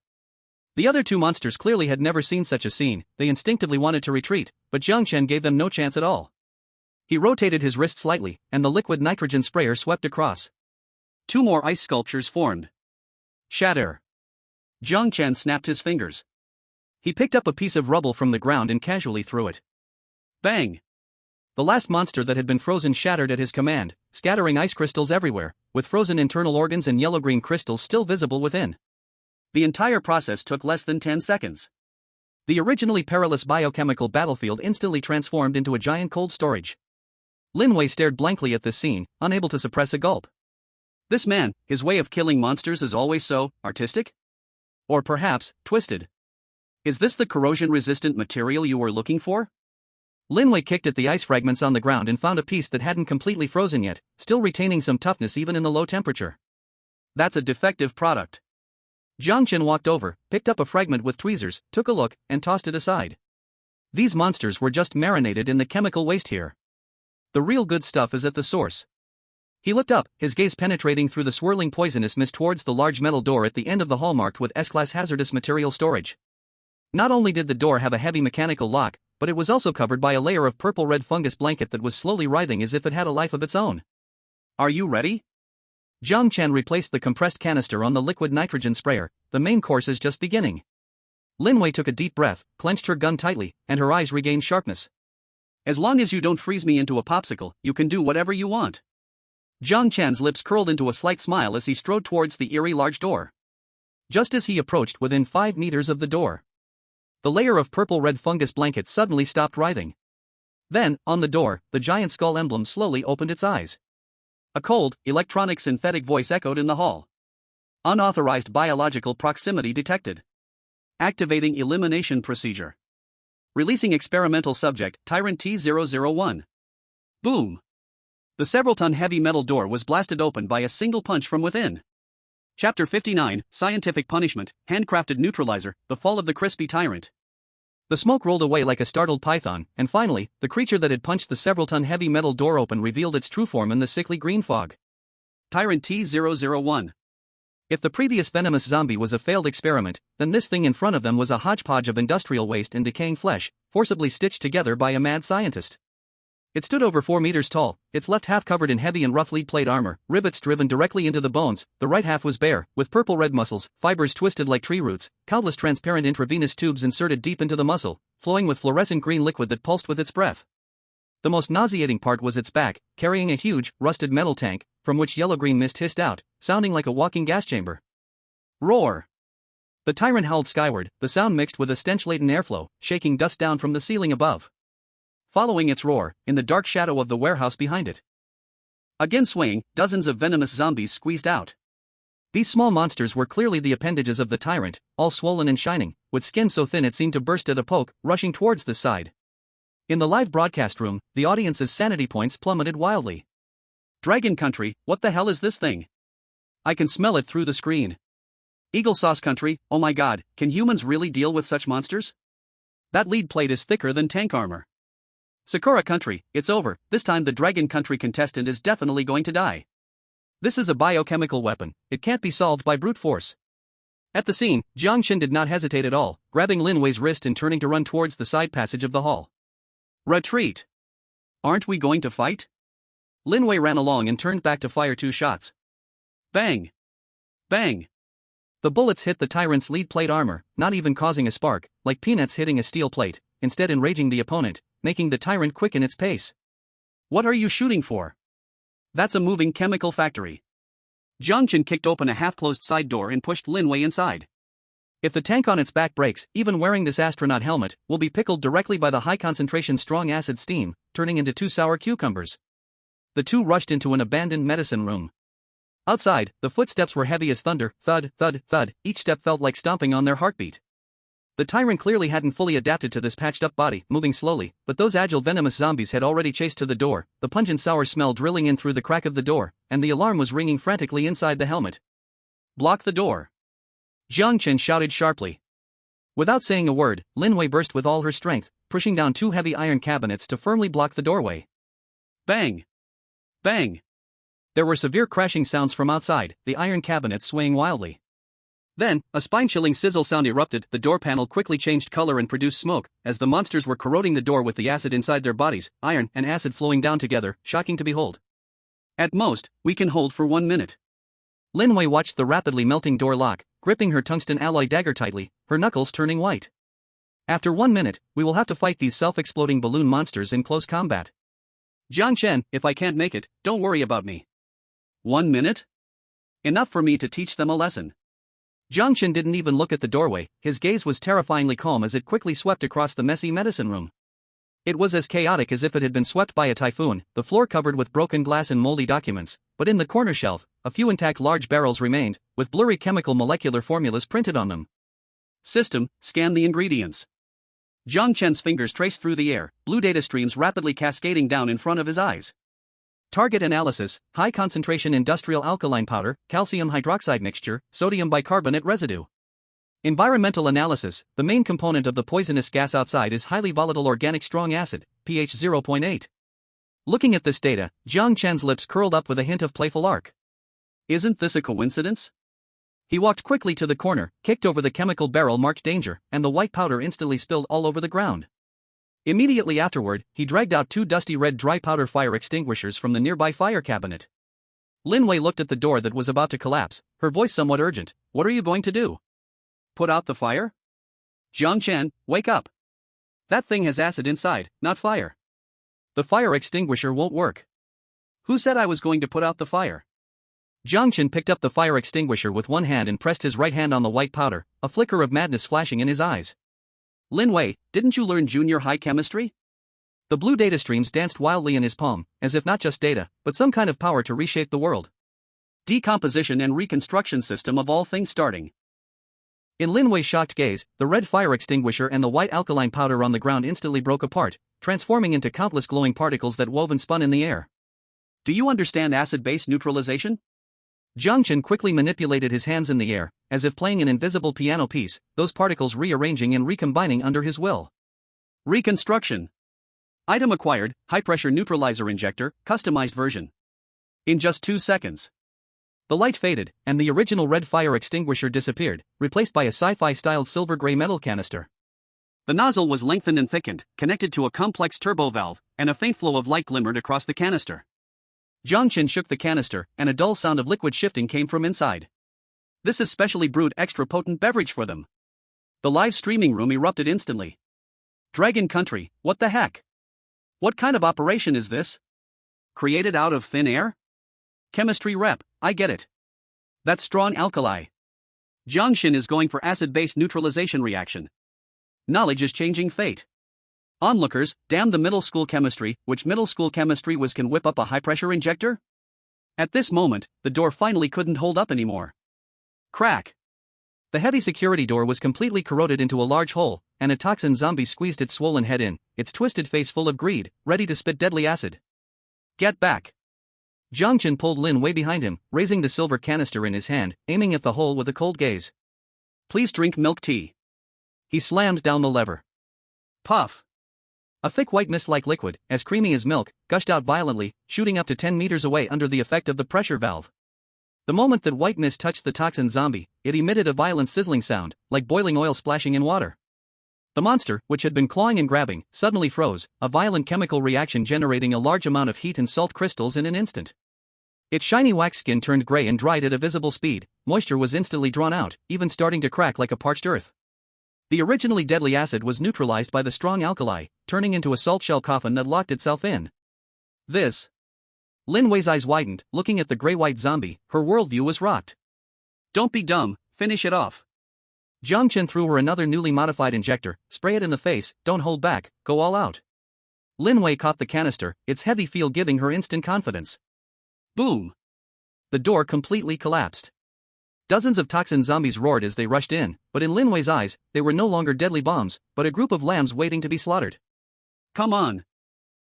The other 2 monsters clearly had never seen such a scene. They instinctively wanted to retreat, but Jiang Chen gave them no chance at all. He rotated his wrist slightly, and the liquid nitrogen sprayer swept across. 2 more ice sculptures formed. Shatter! Jiang Chen snapped his fingers. He picked up a piece of rubble from the ground and casually threw it. Bang! The last monster that had been frozen shattered at his command, scattering ice crystals everywhere, with frozen internal organs and yellow-green crystals still visible within. The entire process took less than 10 seconds. The originally perilous biochemical battlefield instantly transformed into a giant cold storage. Lin Wei stared blankly at this scene, unable to suppress a gulp. This man, his way of killing monsters is always so artistic? Or perhaps, twisted. Is this the corrosion-resistant material you were looking for? Lin Wei kicked at the ice fragments on the ground and found a piece that hadn't completely frozen yet, still retaining some toughness even in the low temperature. That's a defective product. Jiang Chen walked over, picked up a fragment with tweezers, took a look, and tossed it aside. These monsters were just marinated in the chemical waste here. The real good stuff is at the source. He looked up, his gaze penetrating through the swirling poisonous mist towards the large metal door at the end of the hall marked with S-class hazardous material storage. Not only did the door have a heavy mechanical lock, but it was also covered by a layer of purple-red fungus blanket that was slowly writhing as if it had a life of its own. Are you ready? Jiang Chen replaced the compressed canister on the liquid nitrogen sprayer. The main course is just beginning. Lin Wei took a deep breath, clenched her gun tightly, and her eyes regained sharpness. As long as you don't freeze me into a popsicle, you can do whatever you want. Jiang Chen's lips curled into a slight smile as he strode towards the eerie large door. Just as he approached within 5 meters of the door, the layer of purple-red fungus blanket suddenly stopped writhing. Then, on the door, the giant skull emblem slowly opened its eyes. A cold, electronic synthetic voice echoed in the hall. Unauthorized biological proximity detected. Activating elimination procedure. Releasing experimental subject, Tyrant T-001. Boom. The several-ton heavy metal door was blasted open by a single punch from within. Chapter 59, Scientific Punishment, Handcrafted Neutralizer, The Fall of the Crispy Tyrant. The smoke rolled away like a startled python, and finally, the creature that had punched the several-ton heavy metal door open revealed its true form in the sickly green fog. Tyrant T-001. If the previous venomous zombie was a failed experiment, then this thing in front of them was a hodgepodge of industrial waste and decaying flesh, forcibly stitched together by a mad scientist. It stood over 4 meters tall, its left half covered in heavy and rough lead plate armor, rivets driven directly into the bones. The right half was bare, with purple-red muscles, fibers twisted like tree roots, countless transparent intravenous tubes inserted deep into the muscle, flowing with fluorescent green liquid that pulsed with its breath. The most nauseating part was its back, carrying a huge, rusted metal tank, from which yellow-green mist hissed out, sounding like a walking gas chamber. Roar! The tyrant howled skyward, the sound mixed with a stench-laden airflow, shaking dust down from the ceiling above. Following its roar, in the dark shadow of the warehouse behind it, again swaying, dozens of venomous zombies squeezed out. These small monsters were clearly the appendages of the tyrant, all swollen and shining, with skin so thin it seemed to burst at a poke, rushing towards the side. In the live broadcast room, the audience's sanity points plummeted wildly. Dragon Country, what the hell is this thing? I can smell it through the screen. Eagle Sauce Country, oh my god, can humans really deal with such monsters? That lead plate is thicker than tank armor. Sakura Country, it's over, this time the Dragon Country contestant is definitely going to die. This is a biochemical weapon, it can't be solved by brute force. At the scene, Jiang Chen did not hesitate at all, grabbing Lin Wei's wrist and turning to run towards the side passage of the hall. Retreat! Aren't we going to fight? Lin Wei ran along and turned back to fire 2 shots. Bang! Bang! The bullets hit the tyrant's lead plate armor, not even causing a spark, like peanuts hitting a steel plate, instead enraging the opponent, making the tyrant quicken its pace. What are you shooting for? That's a moving chemical factory. Jiang Chen kicked open a half-closed side door and pushed Lin Wei inside. If the tank on its back breaks, even wearing this astronaut helmet, will be pickled directly by the high-concentration strong acid steam, turning into 2 sour cucumbers. The two rushed into an abandoned medicine room. Outside, the footsteps were heavy as thunder, thud, thud, thud, each step felt like stomping on their heartbeat. The tyrant clearly hadn't fully adapted to this patched-up body, moving slowly, but those agile venomous zombies had already chased to the door, the pungent sour smell drilling in through the crack of the door, and the alarm was ringing frantically inside the helmet. Block the door! Jiang Chen shouted sharply. Without saying a word, Lin Wei burst with all her strength, pushing down 2 heavy iron cabinets to firmly block the doorway. Bang! Bang! There were severe crashing sounds from outside, the iron cabinets swaying wildly. Then, a spine-chilling sizzle sound erupted. The door panel quickly changed color and produced smoke, as the monsters were corroding the door with the acid inside their bodies, iron and acid flowing down together, shocking to behold. At most, we can hold for 1 minute. Lin Wei watched the rapidly melting door lock, gripping her tungsten alloy dagger tightly, her knuckles turning white. After 1 minute, we will have to fight these self-exploding balloon monsters in close combat. Jiang Chen, if I can't make it, don't worry about me. 1 minute? Enough for me to teach them a lesson. Jiang Chen didn't even look at the doorway, his gaze was terrifyingly calm as it quickly swept across the messy medicine room. It was as chaotic as if it had been swept by a typhoon, the floor covered with broken glass and moldy documents, but in the corner shelf, a few intact large barrels remained, with blurry chemical molecular formulas printed on them. System, scan the ingredients. Jiang Chen's fingers traced through the air, blue data streams rapidly cascading down in front of his eyes. Target analysis, high concentration industrial alkaline powder, calcium hydroxide mixture, sodium bicarbonate residue. Environmental analysis, the main component of the poisonous gas outside is highly volatile organic strong acid, pH 0.8. Looking at this data, Jiang Chen's lips curled up with a hint of playful arc. Isn't this a coincidence? He walked quickly to the corner, kicked over the chemical barrel marked danger, and the white powder instantly spilled all over the ground. Immediately afterward, he dragged out 2 dusty red dry powder fire extinguishers from the nearby fire cabinet. Lin Wei looked at the door that was about to collapse, her voice somewhat urgent. What are you going to do? Put out the fire? Jiang Chen, wake up. That thing has acid inside, not fire. The fire extinguisher won't work. Who said I was going to put out the fire? Jiang Chen picked up the fire extinguisher with one hand and pressed his right hand on the white powder, a flicker of madness flashing in his eyes. Lin Wei, didn't you learn junior high chemistry? The blue data streams danced wildly in his palm, as if not just data, but some kind of power to reshape the world. Decomposition and reconstruction system of all things starting. In Lin Wei's shocked gaze, the red fire extinguisher and the white alkaline powder on the ground instantly broke apart, transforming into countless glowing particles that wove and spun in the air. Do you understand acid-base neutralization? Jiang Chen quickly manipulated his hands in the air, as if playing an invisible piano piece, those particles rearranging and recombining under his will. Reconstruction. Item acquired, high-pressure neutralizer injector, customized version. In just 2 seconds. The light faded, and the original red fire extinguisher disappeared, replaced by a sci-fi-styled silver-gray metal canister. The nozzle was lengthened and thickened, connected to a complex turbo valve, and a faint flow of light glimmered across the canister. Jiang Chen shook the canister, and a dull sound of liquid shifting came from inside. This is specially brewed extra-potent beverage for them. The live streaming room erupted instantly. Dragon Country, what the heck? What kind of operation is this? Created out of thin air? Chemistry rep, I get it. That's strong alkali. Jiang Chen is going for acid-base neutralization reaction. Knowledge is changing fate. Onlookers, damn the middle school chemistry, which middle school chemistry was can whip up a high-pressure injector? At this moment, the door finally couldn't hold up anymore. Crack. The heavy security door was completely corroded into a large hole, and a toxin zombie squeezed its swollen head in, its twisted face full of greed, ready to spit deadly acid. Get back. Jiang Chen pulled Lin Wei behind him, raising the silver canister in his hand, aiming at the hole with a cold gaze. Please drink milk tea. He slammed down the lever. Puff. A thick white mist-like liquid, as creamy as milk, gushed out violently, shooting up to 10 meters away under the effect of the pressure valve. The moment that white mist touched the toxin zombie, it emitted a violent sizzling sound, like boiling oil splashing in water. The monster, which had been clawing and grabbing, suddenly froze, a violent chemical reaction generating a large amount of heat and salt crystals in an instant. Its shiny wax skin turned gray and dried at a visible speed, moisture was instantly drawn out, even starting to crack like a parched earth. The originally deadly acid was neutralized by the strong alkali, turning into a salt shell coffin that locked itself in. This. Lin Wei's eyes widened, looking at the gray-white zombie, her worldview was rocked. Don't be dumb, finish it off. Jiang Chen threw her another newly modified injector, spray it in the face, don't hold back, go all out. Lin Wei caught the canister, its heavy feel giving her instant confidence. Boom. The door completely collapsed. Dozens of toxin zombies roared as they rushed in, but in Lin Wei's eyes, they were no longer deadly bombs, but a group of lambs waiting to be slaughtered. Come on.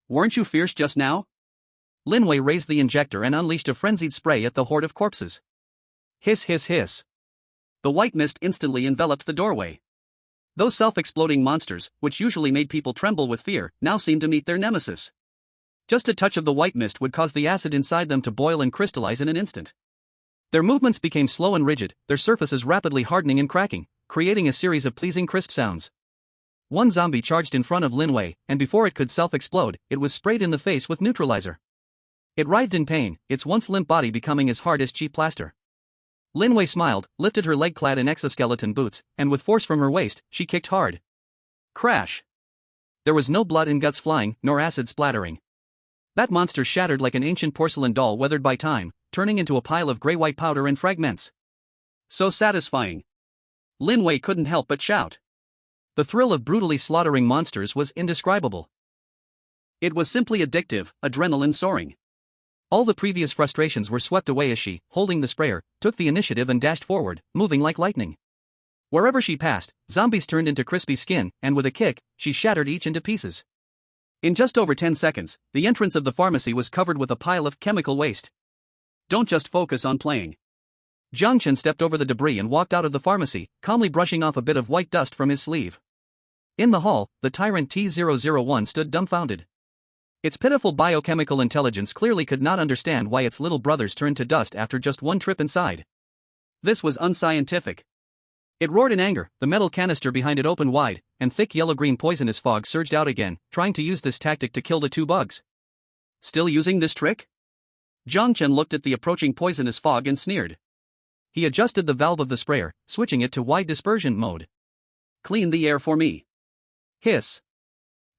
Weren't you fierce just now? Lin Wei raised the injector and unleashed a frenzied spray at the horde of corpses. Hiss hiss hiss. The white mist instantly enveloped the doorway. Those self-exploding monsters, which usually made people tremble with fear, now seemed to meet their nemesis. Just a touch of the white mist would cause the acid inside them to boil and crystallize in an instant. Their movements became slow and rigid, their surfaces rapidly hardening and cracking, creating a series of pleasing crisp sounds. One zombie charged in front of Lin Wei, and before it could self-explode, it was sprayed in the face with neutralizer. It writhed in pain, its once limp body becoming as hard as cheap plaster. Lin Wei smiled, lifted her leg clad in exoskeleton boots, and with force from her waist, she kicked hard. Crash! There was no blood and guts flying, nor acid splattering. That monster shattered like an ancient porcelain doll weathered by time, turning into a pile of gray-white powder and fragments. So satisfying. Lin Wei couldn't help but shout. The thrill of brutally slaughtering monsters was indescribable. It was simply addictive, adrenaline soaring. All the previous frustrations were swept away as she, holding the sprayer, took the initiative and dashed forward, moving like lightning. Wherever she passed, zombies turned into crispy skin, and with a kick, she shattered each into pieces. In just over 10 seconds, the entrance of the pharmacy was covered with a pile of chemical waste. Don't just focus on playing. Jiang Chen stepped over the debris and walked out of the pharmacy, calmly brushing off a bit of white dust from his sleeve. In the hall, the tyrant T-001 stood dumbfounded. Its pitiful biochemical intelligence clearly could not understand why its little brothers turned to dust after just one trip inside. This was unscientific. It roared in anger, the metal canister behind it opened wide, and thick yellow-green poisonous fog surged out again, trying to use this tactic to kill the two bugs. Still using this trick? Jiang Chen looked at the approaching poisonous fog and sneered. He adjusted the valve of the sprayer, switching it to wide dispersion mode. Clean the air for me. Hiss.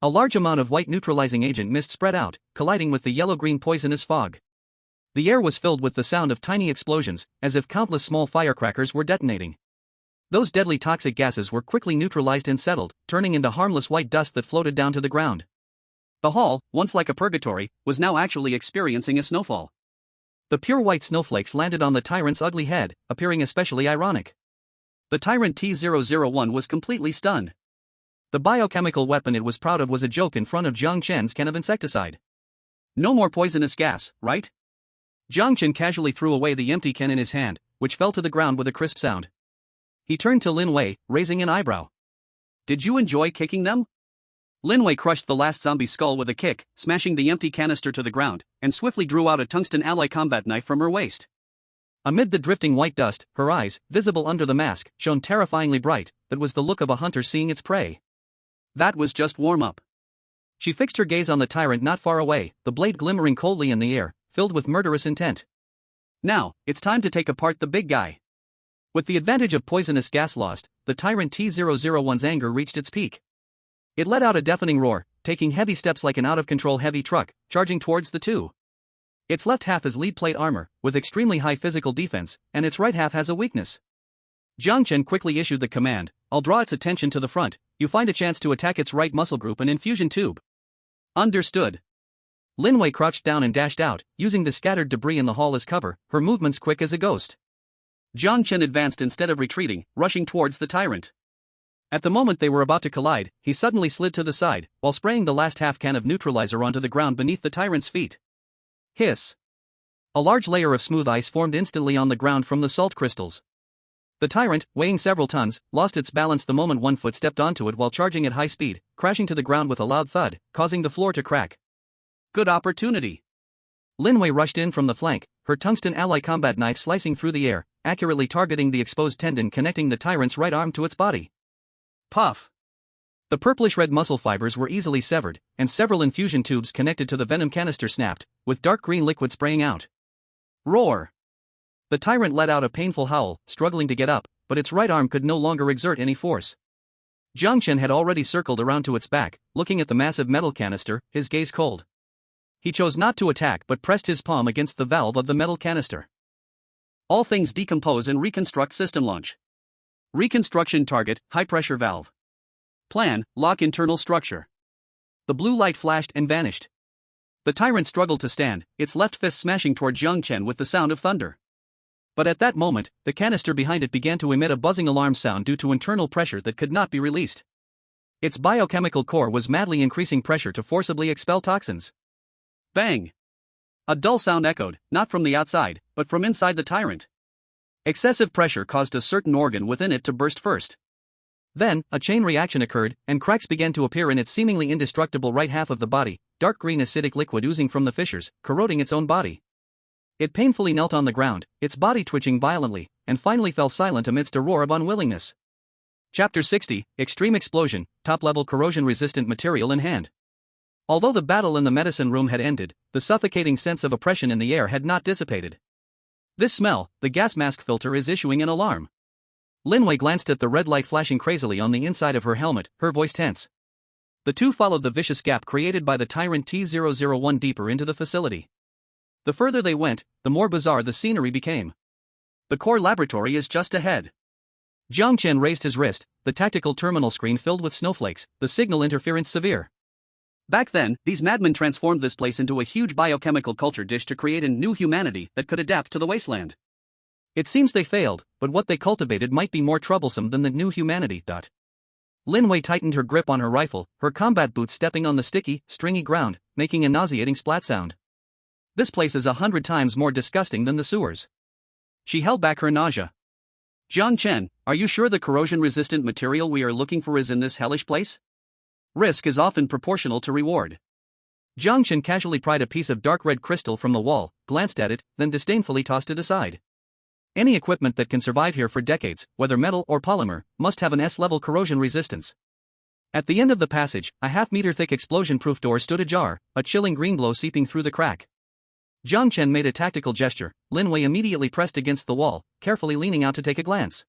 A large amount of white neutralizing agent mist spread out, colliding with the yellow-green poisonous fog. The air was filled with the sound of tiny explosions, as if countless small firecrackers were detonating. Those deadly toxic gases were quickly neutralized and settled, turning into harmless white dust that floated down to the ground. The hall, once like a purgatory, was now actually experiencing a snowfall. The pure white snowflakes landed on the tyrant's ugly head, appearing especially ironic. The tyrant T-001 was completely stunned. The biochemical weapon it was proud of was a joke in front of Jiang Chen's can of insecticide. No more poisonous gas, right? Jiang Chen casually threw away the empty can in his hand, which fell to the ground with a crisp sound. He turned to Lin Wei, raising an eyebrow. Did you enjoy kicking them? Lin Wei crushed the last zombie's skull with a kick, smashing the empty canister to the ground, and swiftly drew out a tungsten alloy combat knife from her waist. Amid the drifting white dust, her eyes, visible under the mask, shone terrifyingly bright. That was the look of a hunter seeing its prey. That was just warm-up. She fixed her gaze on the tyrant not far away, the blade glimmering coldly in the air, filled with murderous intent. Now, it's time to take apart the big guy. With the advantage of poisonous gas lost, the tyrant T-001's anger reached its peak. It let out a deafening roar, taking heavy steps like an out-of-control heavy truck, charging towards the two. Its left half is lead plate armor, with extremely high physical defense, and its right half has a weakness. Jiang Chen quickly issued the command, I'll draw its attention to the front, you find a chance to attack its right muscle group and infusion tube. Understood. Lin Wei crouched down and dashed out, using the scattered debris in the hall as cover, her movements quick as a ghost. Jiang Chen advanced instead of retreating, rushing towards the tyrant. At the moment they were about to collide, he suddenly slid to the side, while spraying the last half can of neutralizer onto the ground beneath the tyrant's feet. Hiss. A large layer of smooth ice formed instantly on the ground from the salt crystals. The tyrant, weighing several tons, lost its balance the moment one foot stepped onto it while charging at high speed, crashing to the ground with a loud thud, causing the floor to crack. Good opportunity. Lin Wei rushed in from the flank, her tungsten alloy combat knife slicing through the air, accurately targeting the exposed tendon connecting the tyrant's right arm to its body. Puff. The purplish-red muscle fibers were easily severed, and several infusion tubes connected to the venom canister snapped, with dark green liquid spraying out. Roar. The tyrant let out a painful howl, struggling to get up, but its right arm could no longer exert any force. Jiang Chen had already circled around to its back, looking at the massive metal canister, his gaze cold. He chose not to attack but pressed his palm against the valve of the metal canister. All things decompose and reconstruct system launch. Reconstruction target, high-pressure valve. Plan, lock internal structure. The blue light flashed and vanished. The tyrant struggled to stand, its left fist smashing toward Jiang Chen with the sound of thunder. But at that moment, the canister behind it began to emit a buzzing alarm sound due to internal pressure that could not be released. Its biochemical core was madly increasing pressure to forcibly expel toxins. Bang! A dull sound echoed, not from the outside, but from inside the tyrant. Excessive pressure caused a certain organ within it to burst first. Then, a chain reaction occurred, and cracks began to appear in its seemingly indestructible right half of the body, dark green acidic liquid oozing from the fissures, corroding its own body. It painfully knelt on the ground, its body twitching violently, and finally fell silent amidst a roar of unwillingness. Chapter 60, Extreme Explosion, Top-Level Corrosion-Resistant Material in Hand. Although the battle in the medicine room had ended, the suffocating sense of oppression in the air had not dissipated. This smell, the gas mask filter is issuing an alarm. Lin Wei glanced at the red light flashing crazily on the inside of her helmet, her voice tense. The two followed the vicious gap created by the tyrant T-001 deeper into the facility. The further they went, the more bizarre the scenery became. The core laboratory is just ahead. Jiang Chen raised his wrist, the tactical terminal screen filled with snowflakes, the signal interference severe. Back then, these madmen transformed this place into a huge biochemical culture dish to create a new humanity that could adapt to the wasteland. It seems they failed, but what they cultivated might be more troublesome than the new humanity. Lin Wei tightened her grip on her rifle, her combat boots stepping on the sticky, stringy ground, making a nauseating splat sound. This place is 100 times more disgusting than the sewers. She held back her nausea. Jiang Chen, are you sure the corrosion-resistant material we are looking for is in this hellish place? Risk is often proportional to reward. Jiang Chen casually pried a piece of dark red crystal from the wall, glanced at it, then disdainfully tossed it aside. Any equipment that can survive here for decades, whether metal or polymer, must have an S-level corrosion resistance. At the end of the passage, a half-meter-thick explosion-proof door stood ajar, a chilling green glow seeping through the crack. Jiang Chen made a tactical gesture. Lin Wei immediately pressed against the wall, carefully leaning out to take a glance.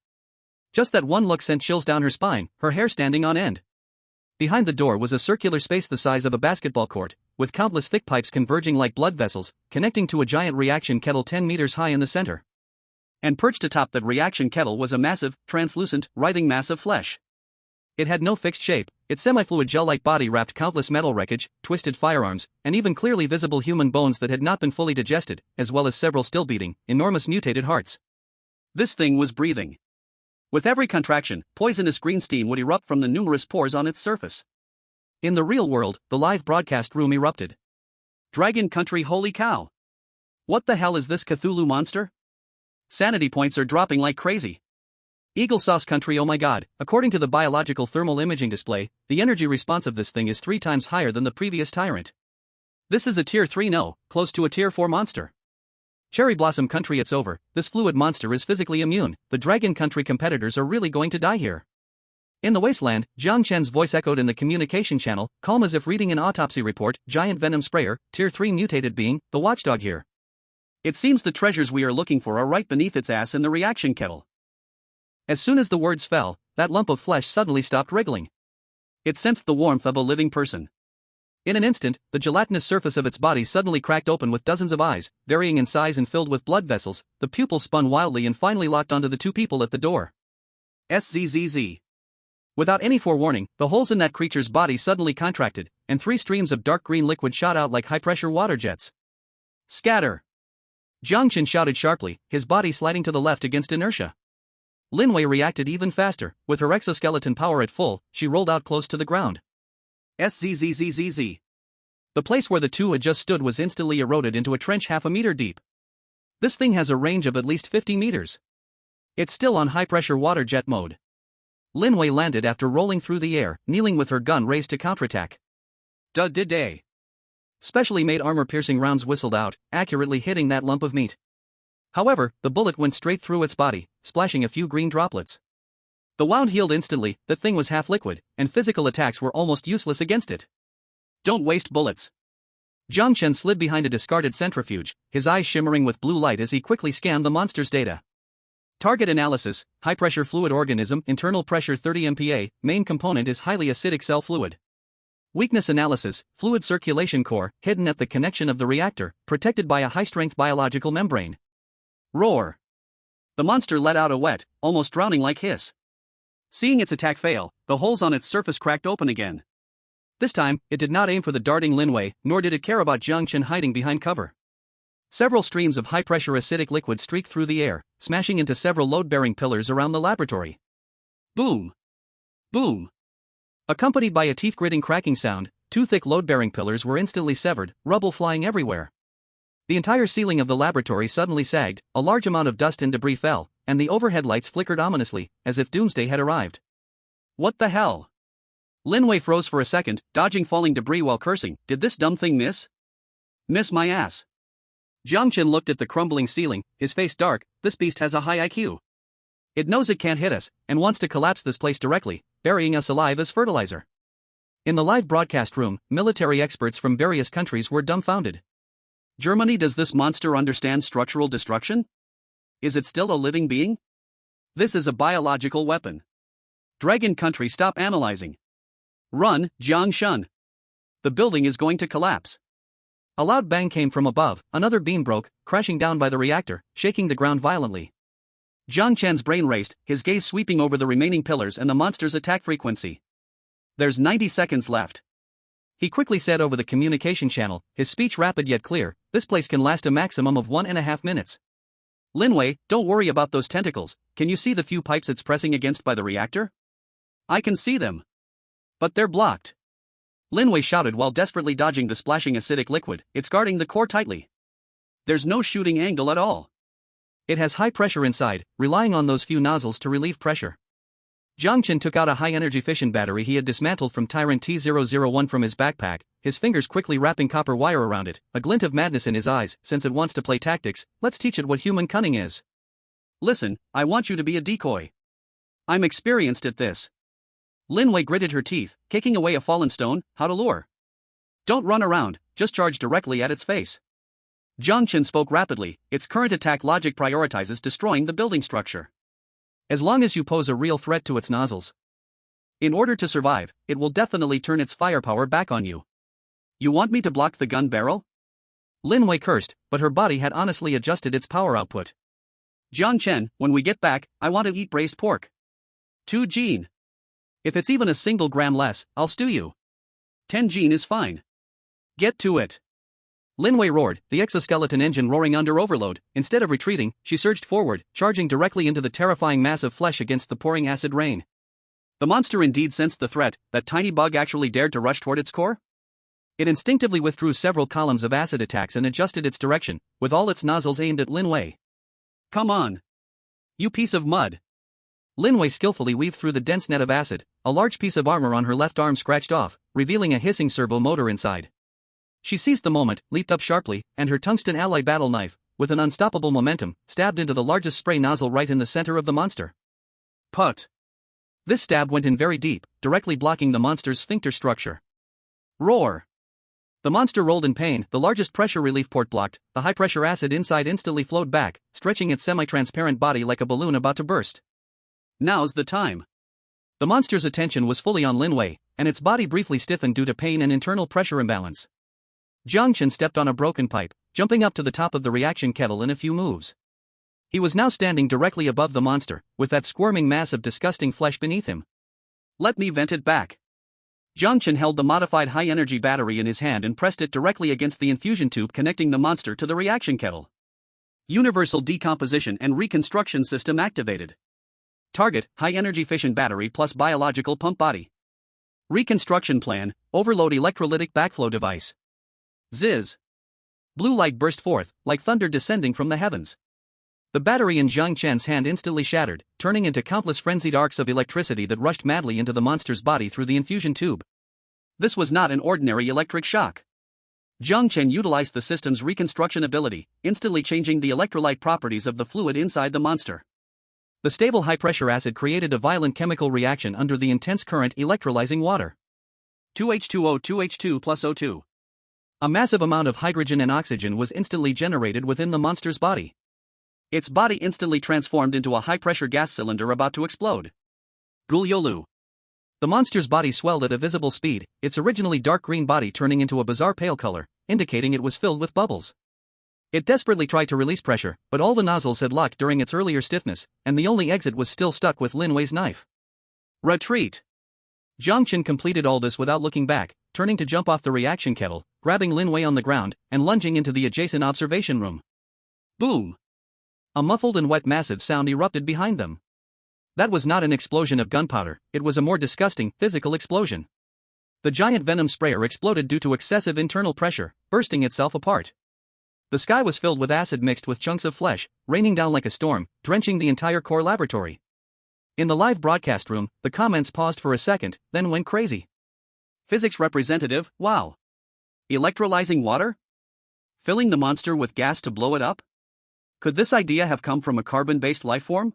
Just that one look sent chills down her spine, her hair standing on end. Behind the door was a circular space the size of a basketball court, with countless thick pipes converging like blood vessels, connecting to a giant reaction kettle 10 meters high in the center. And perched atop that reaction kettle was a massive, translucent, writhing mass of flesh. It had no fixed shape, its semi-fluid gel-like body wrapped countless metal wreckage, twisted firearms, and even clearly visible human bones that had not been fully digested, as well as several still-beating, enormous mutated hearts. This thing was breathing. With every contraction, poisonous green steam would erupt from the numerous pores on its surface. In the real world, the live broadcast room erupted. Dragon Country, holy cow! What the hell is this Cthulhu monster? Sanity points are dropping like crazy. Eagle Sauce Country, oh my god, according to the biological thermal imaging display, the energy response of this thing is 3 times higher than the previous tyrant. This is a tier 3 no, close to a tier 4 monster. Cherry Blossom Country, it's over, this fluid monster is physically immune, the Dragon Country competitors are really going to die here. In the Wasteland, Jiang Chen's voice echoed in the communication channel, calm as if reading an autopsy report, giant venom sprayer, tier 3 mutated being, the watchdog here. It seems the treasures we are looking for are right beneath its ass in the reaction kettle. As soon as the words fell, that lump of flesh suddenly stopped wriggling. It sensed the warmth of a living person. In an instant, the gelatinous surface of its body suddenly cracked open with dozens of eyes, varying in size and filled with blood vessels. The pupils spun wildly and finally locked onto the 2 people at the door. SZZZ. Without any forewarning, the holes in that creature's body suddenly contracted, and 3 streams of dark green liquid shot out like high-pressure water jets. Scatter! Jiang Chen shouted sharply, his body sliding to the left against inertia. Lin Wei reacted even faster. With her exoskeleton power at full, she rolled out close to the ground. SZZZZZ. The place where the two had just stood was instantly eroded into a trench half a meter deep. This thing has a range of at least 50 meters. It's still on high-pressure water jet mode. Lin Wei landed after rolling through the air, kneeling with her gun raised to counterattack. Day. Specially made armor-piercing rounds whistled out, accurately hitting that lump of meat. However, the bullet went straight through its body, splashing a few green droplets. The wound healed instantly. The thing was half liquid, and physical attacks were almost useless against it. Don't waste bullets. Jiang Chen slid behind a discarded centrifuge, his eyes shimmering with blue light as he quickly scanned the monster's data. Target analysis: high-pressure fluid organism, internal pressure 30 MPa, main component is highly acidic cell fluid. Weakness analysis: fluid circulation core, hidden at the connection of the reactor, protected by a high-strength biological membrane. Roar! The monster let out a wet, almost drowning-like hiss. Seeing its attack fail, the holes on its surface cracked open again. This time, it did not aim for the darting Lin Wei, nor did it care about Jiang Chen hiding behind cover. Several streams of high-pressure acidic liquid streaked through the air, smashing into several load-bearing pillars around the laboratory. Boom! Boom! Accompanied by a teeth-gritting cracking sound, 2 thick load-bearing pillars were instantly severed, rubble flying everywhere. The entire ceiling of the laboratory suddenly sagged, a large amount of dust and debris fell, and the overhead lights flickered ominously, as if doomsday had arrived. What the hell? Lin Wei froze for a second, dodging falling debris while cursing. Did this dumb thing miss? Miss my ass. Jiang Chen looked at the crumbling ceiling, his face dark. This beast has a high IQ. It knows it can't hit us, and wants to collapse this place directly, burying us alive as fertilizer. In the live broadcast room, military experts from various countries were dumbfounded. Germany, does this monster understand structural destruction? Is it still a living being? This is a biological weapon. Dragon Country, stop analyzing. Run, Jiang Chen. The building is going to collapse. A loud bang came from above, another beam broke, crashing down by the reactor, shaking the ground violently. Jiang Chen's brain raced, his gaze sweeping over the remaining pillars and the monster's attack frequency. There's 90 seconds left. He quickly said over the communication channel, his speech rapid yet clear, this place can last a maximum of 1.5 minutes. Lin Wei, don't worry about those tentacles. Can you see the few pipes it's pressing against by the reactor? I can see them. But they're blocked. Lin Wei shouted while desperately dodging the splashing acidic liquid. It's guarding the core tightly. There's no shooting angle at all. It has high pressure inside, relying on those few nozzles to relieve pressure. Jiang Chen took out a high-energy fission battery he had dismantled from Tyrant T-001 from his backpack, his fingers quickly wrapping copper wire around it, a glint of madness in his eyes. Since it wants to play tactics, let's teach it what human cunning is. Listen, I want you to be a decoy. I'm experienced at this. Lin Wei gritted her teeth, kicking away a fallen stone. How to lure? Don't run around, just charge directly at its face. Jiang Chen spoke rapidly. Its current attack logic prioritizes destroying the building structure. As long as you pose a real threat to its nozzles. In order to survive, it will definitely turn its firepower back on you. You want me to block the gun barrel? Lin Wei cursed, but her body had honestly adjusted its power output. Jiang Chen, when we get back, I want to eat braised pork. 2 Gene. If it's even a single gram less, I'll stew you. 10 Gene is fine. Get to it. Lin Wei roared, the exoskeleton engine roaring under overload. Instead of retreating, she surged forward, charging directly into the terrifying mass of flesh against the pouring acid rain. The monster indeed sensed the threat. That tiny bug actually dared to rush toward its core? It instinctively withdrew several columns of acid attacks and adjusted its direction, with all its nozzles aimed at Lin Wei. Come on. You piece of mud. Lin Wei skillfully weaved through the dense net of acid. A large piece of armor on her left arm scratched off, revealing a hissing servo motor inside. She seized the moment, leaped up sharply, and her tungsten alloy battle knife, with an unstoppable momentum, stabbed into the largest spray nozzle right in the center of the monster. Put. This stab went in very deep, directly blocking the monster's sphincter structure. Roar. The monster rolled in pain, the largest pressure relief port blocked, the high-pressure acid inside instantly flowed back, stretching its semi-transparent body like a balloon about to burst. Now's the time. The monster's attention was fully on Lin Wei, and its body briefly stiffened due to pain and internal pressure imbalance. Jiang Chen stepped on a broken pipe, jumping up to the top of the reaction kettle in a few moves. He was now standing directly above the monster, with that squirming mass of disgusting flesh beneath him. Let me vent it back. Jiang Chen held the modified high-energy battery in his hand and pressed it directly against the infusion tube connecting the monster to the reaction kettle. Universal decomposition and reconstruction system activated. Target, high-energy fission battery plus biological pump body. Reconstruction plan, overload electrolytic backflow device. Ziz. Blue light burst forth, like thunder descending from the heavens. The battery in Jiang Chen's hand instantly shattered, turning into countless frenzied arcs of electricity that rushed madly into the monster's body through the infusion tube. This was not an ordinary electric shock. Jiang Chen utilized the system's reconstruction ability, instantly changing the electrolyte properties of the fluid inside the monster. The stable high-pressure acid created a violent chemical reaction under the intense current electrolyzing water. 2H2O 2H2 plus O2. A massive amount of hydrogen and oxygen was instantly generated within the monster's body. Its body instantly transformed into a high-pressure gas cylinder about to explode. Gulyolu. The monster's body swelled at a visible speed, its originally dark green body turning into a bizarre pale color, indicating it was filled with bubbles. It desperately tried to release pressure, but all the nozzles had locked during its earlier stiffness, and the only exit was still stuck with Lin Wei's knife. Retreat. Jiang Chen completed all this without looking back, turning to jump off the reaction kettle, grabbing Lin Wei on the ground, and lunging into the adjacent observation room. Boom! A muffled and wet massive sound erupted behind them. That was not an explosion of gunpowder, it was a more disgusting, physical explosion. The giant venom sprayer exploded due to excessive internal pressure, bursting itself apart. The sky was filled with acid mixed with chunks of flesh, raining down like a storm, drenching the entire core laboratory. In the live broadcast room, the comments paused for a second, then went crazy. Physics representative, wow. Electrolyzing water? Filling the monster with gas to blow it up? Could this idea have come from a carbon-based lifeform?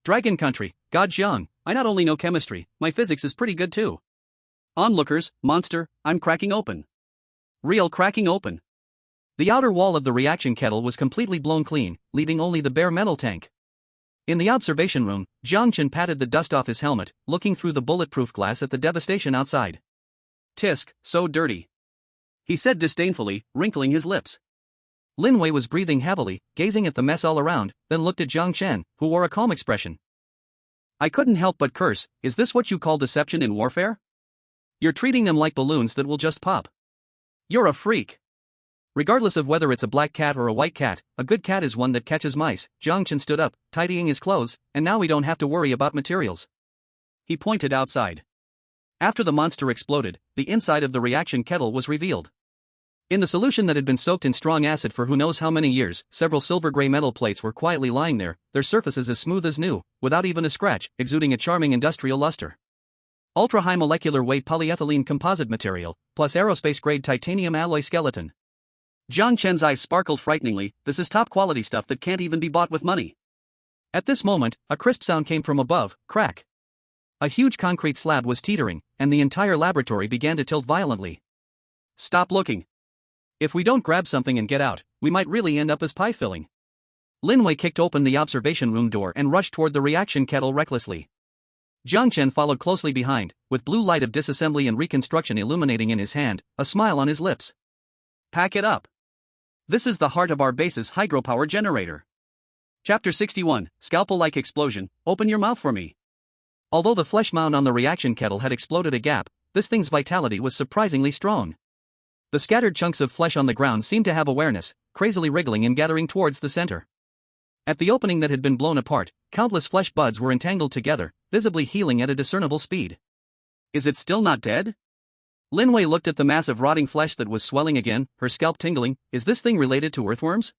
Dragon country, God Jiang, I not only know chemistry, my physics is pretty good too. Onlookers, monster, I'm cracking open. Real cracking open. The outer wall of the reaction kettle was completely blown clean, leaving only the bare metal tank. In the observation room, Jiang Chen patted the dust off his helmet, looking through the bulletproof glass at the devastation outside. Tisk, so dirty. He said disdainfully, wrinkling his lips. Lin Wei was breathing heavily, gazing at the mess all around, then looked at Jiang Chen, who wore a calm expression. I couldn't help but curse, is this what you call deception in warfare? You're treating them like balloons that will just pop. You're a freak. Regardless of whether it's a black cat or a white cat, a good cat is one that catches mice. Jiang Chen stood up, tidying his clothes, and now we don't have to worry about materials. He pointed outside. After the monster exploded, the inside of the reaction kettle was revealed. In the solution that had been soaked in strong acid for who knows how many years, several silver-gray metal plates were quietly lying there, their surfaces as smooth as new, without even a scratch, exuding a charming industrial luster. Ultra-high molecular weight polyethylene composite material, plus aerospace-grade titanium alloy skeleton. Jiang Chen's eyes sparkled frighteningly. This is top-quality stuff that can't even be bought with money. At this moment, a crisp sound came from above, crack. A huge concrete slab was teetering, and the entire laboratory began to tilt violently. Stop looking. If we don't grab something and get out, we might really end up as pie filling. Lin Wei kicked open the observation room door and rushed toward the reaction kettle recklessly. Jiang Chen followed closely behind, with blue light of disassembly and reconstruction illuminating in his hand, a smile on his lips. Pack it up. This is the heart of our base's hydropower generator. Chapter 61, Scalpel-like explosion, open your mouth for me. Although the flesh mound on the reaction kettle had exploded a gap, this thing's vitality was surprisingly strong. The scattered chunks of flesh on the ground seemed to have awareness, crazily wriggling and gathering towards the center. At the opening that had been blown apart, countless flesh buds were entangled together, visibly healing at a discernible speed. Is it still not dead? Lin Wei looked at the mass of rotting flesh that was swelling again, her scalp tingling. Is this thing related to earthworms?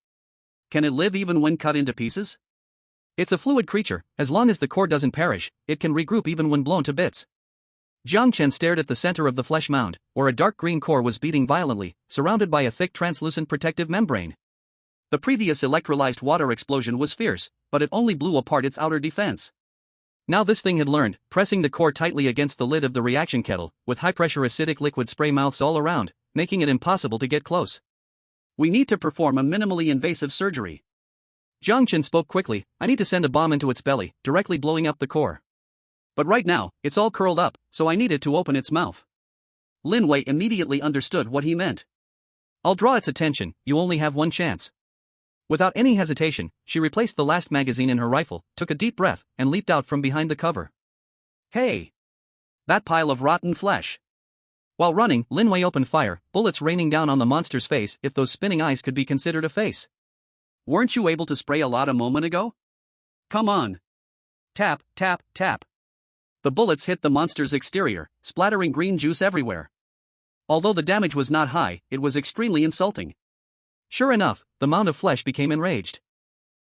Can it live even when cut into pieces? It's a fluid creature. As long as the core doesn't perish, it can regroup even when blown to bits. Jiang Chen stared at the center of the flesh mound, where a dark green core was beating violently, surrounded by a thick translucent protective membrane. The previous electrolyzed water explosion was fierce, but it only blew apart its outer defense. Now this thing had learned, pressing the core tightly against the lid of the reaction kettle, with high-pressure acidic liquid spray mouths all around, making it impossible to get close. We need to perform a minimally invasive surgery. Jiang Chen spoke quickly. I need to send a bomb into its belly, directly blowing up the core. But right now, it's all curled up, so I need it to open its mouth. Lin Wei immediately understood what he meant. I'll draw its attention, you only have one chance. Without any hesitation, she replaced the last magazine in her rifle, took a deep breath, and leaped out from behind the cover. Hey! That pile of rotten flesh! While running, Lin Wei opened fire, bullets raining down on the monster's face, if those spinning eyes could be considered a face. Weren't you able to spray a lot a moment ago? Come on! Tap, tap, tap. The bullets hit the monster's exterior, splattering green juice everywhere. Although the damage was not high, it was extremely insulting. Sure enough, the mound of flesh became enraged.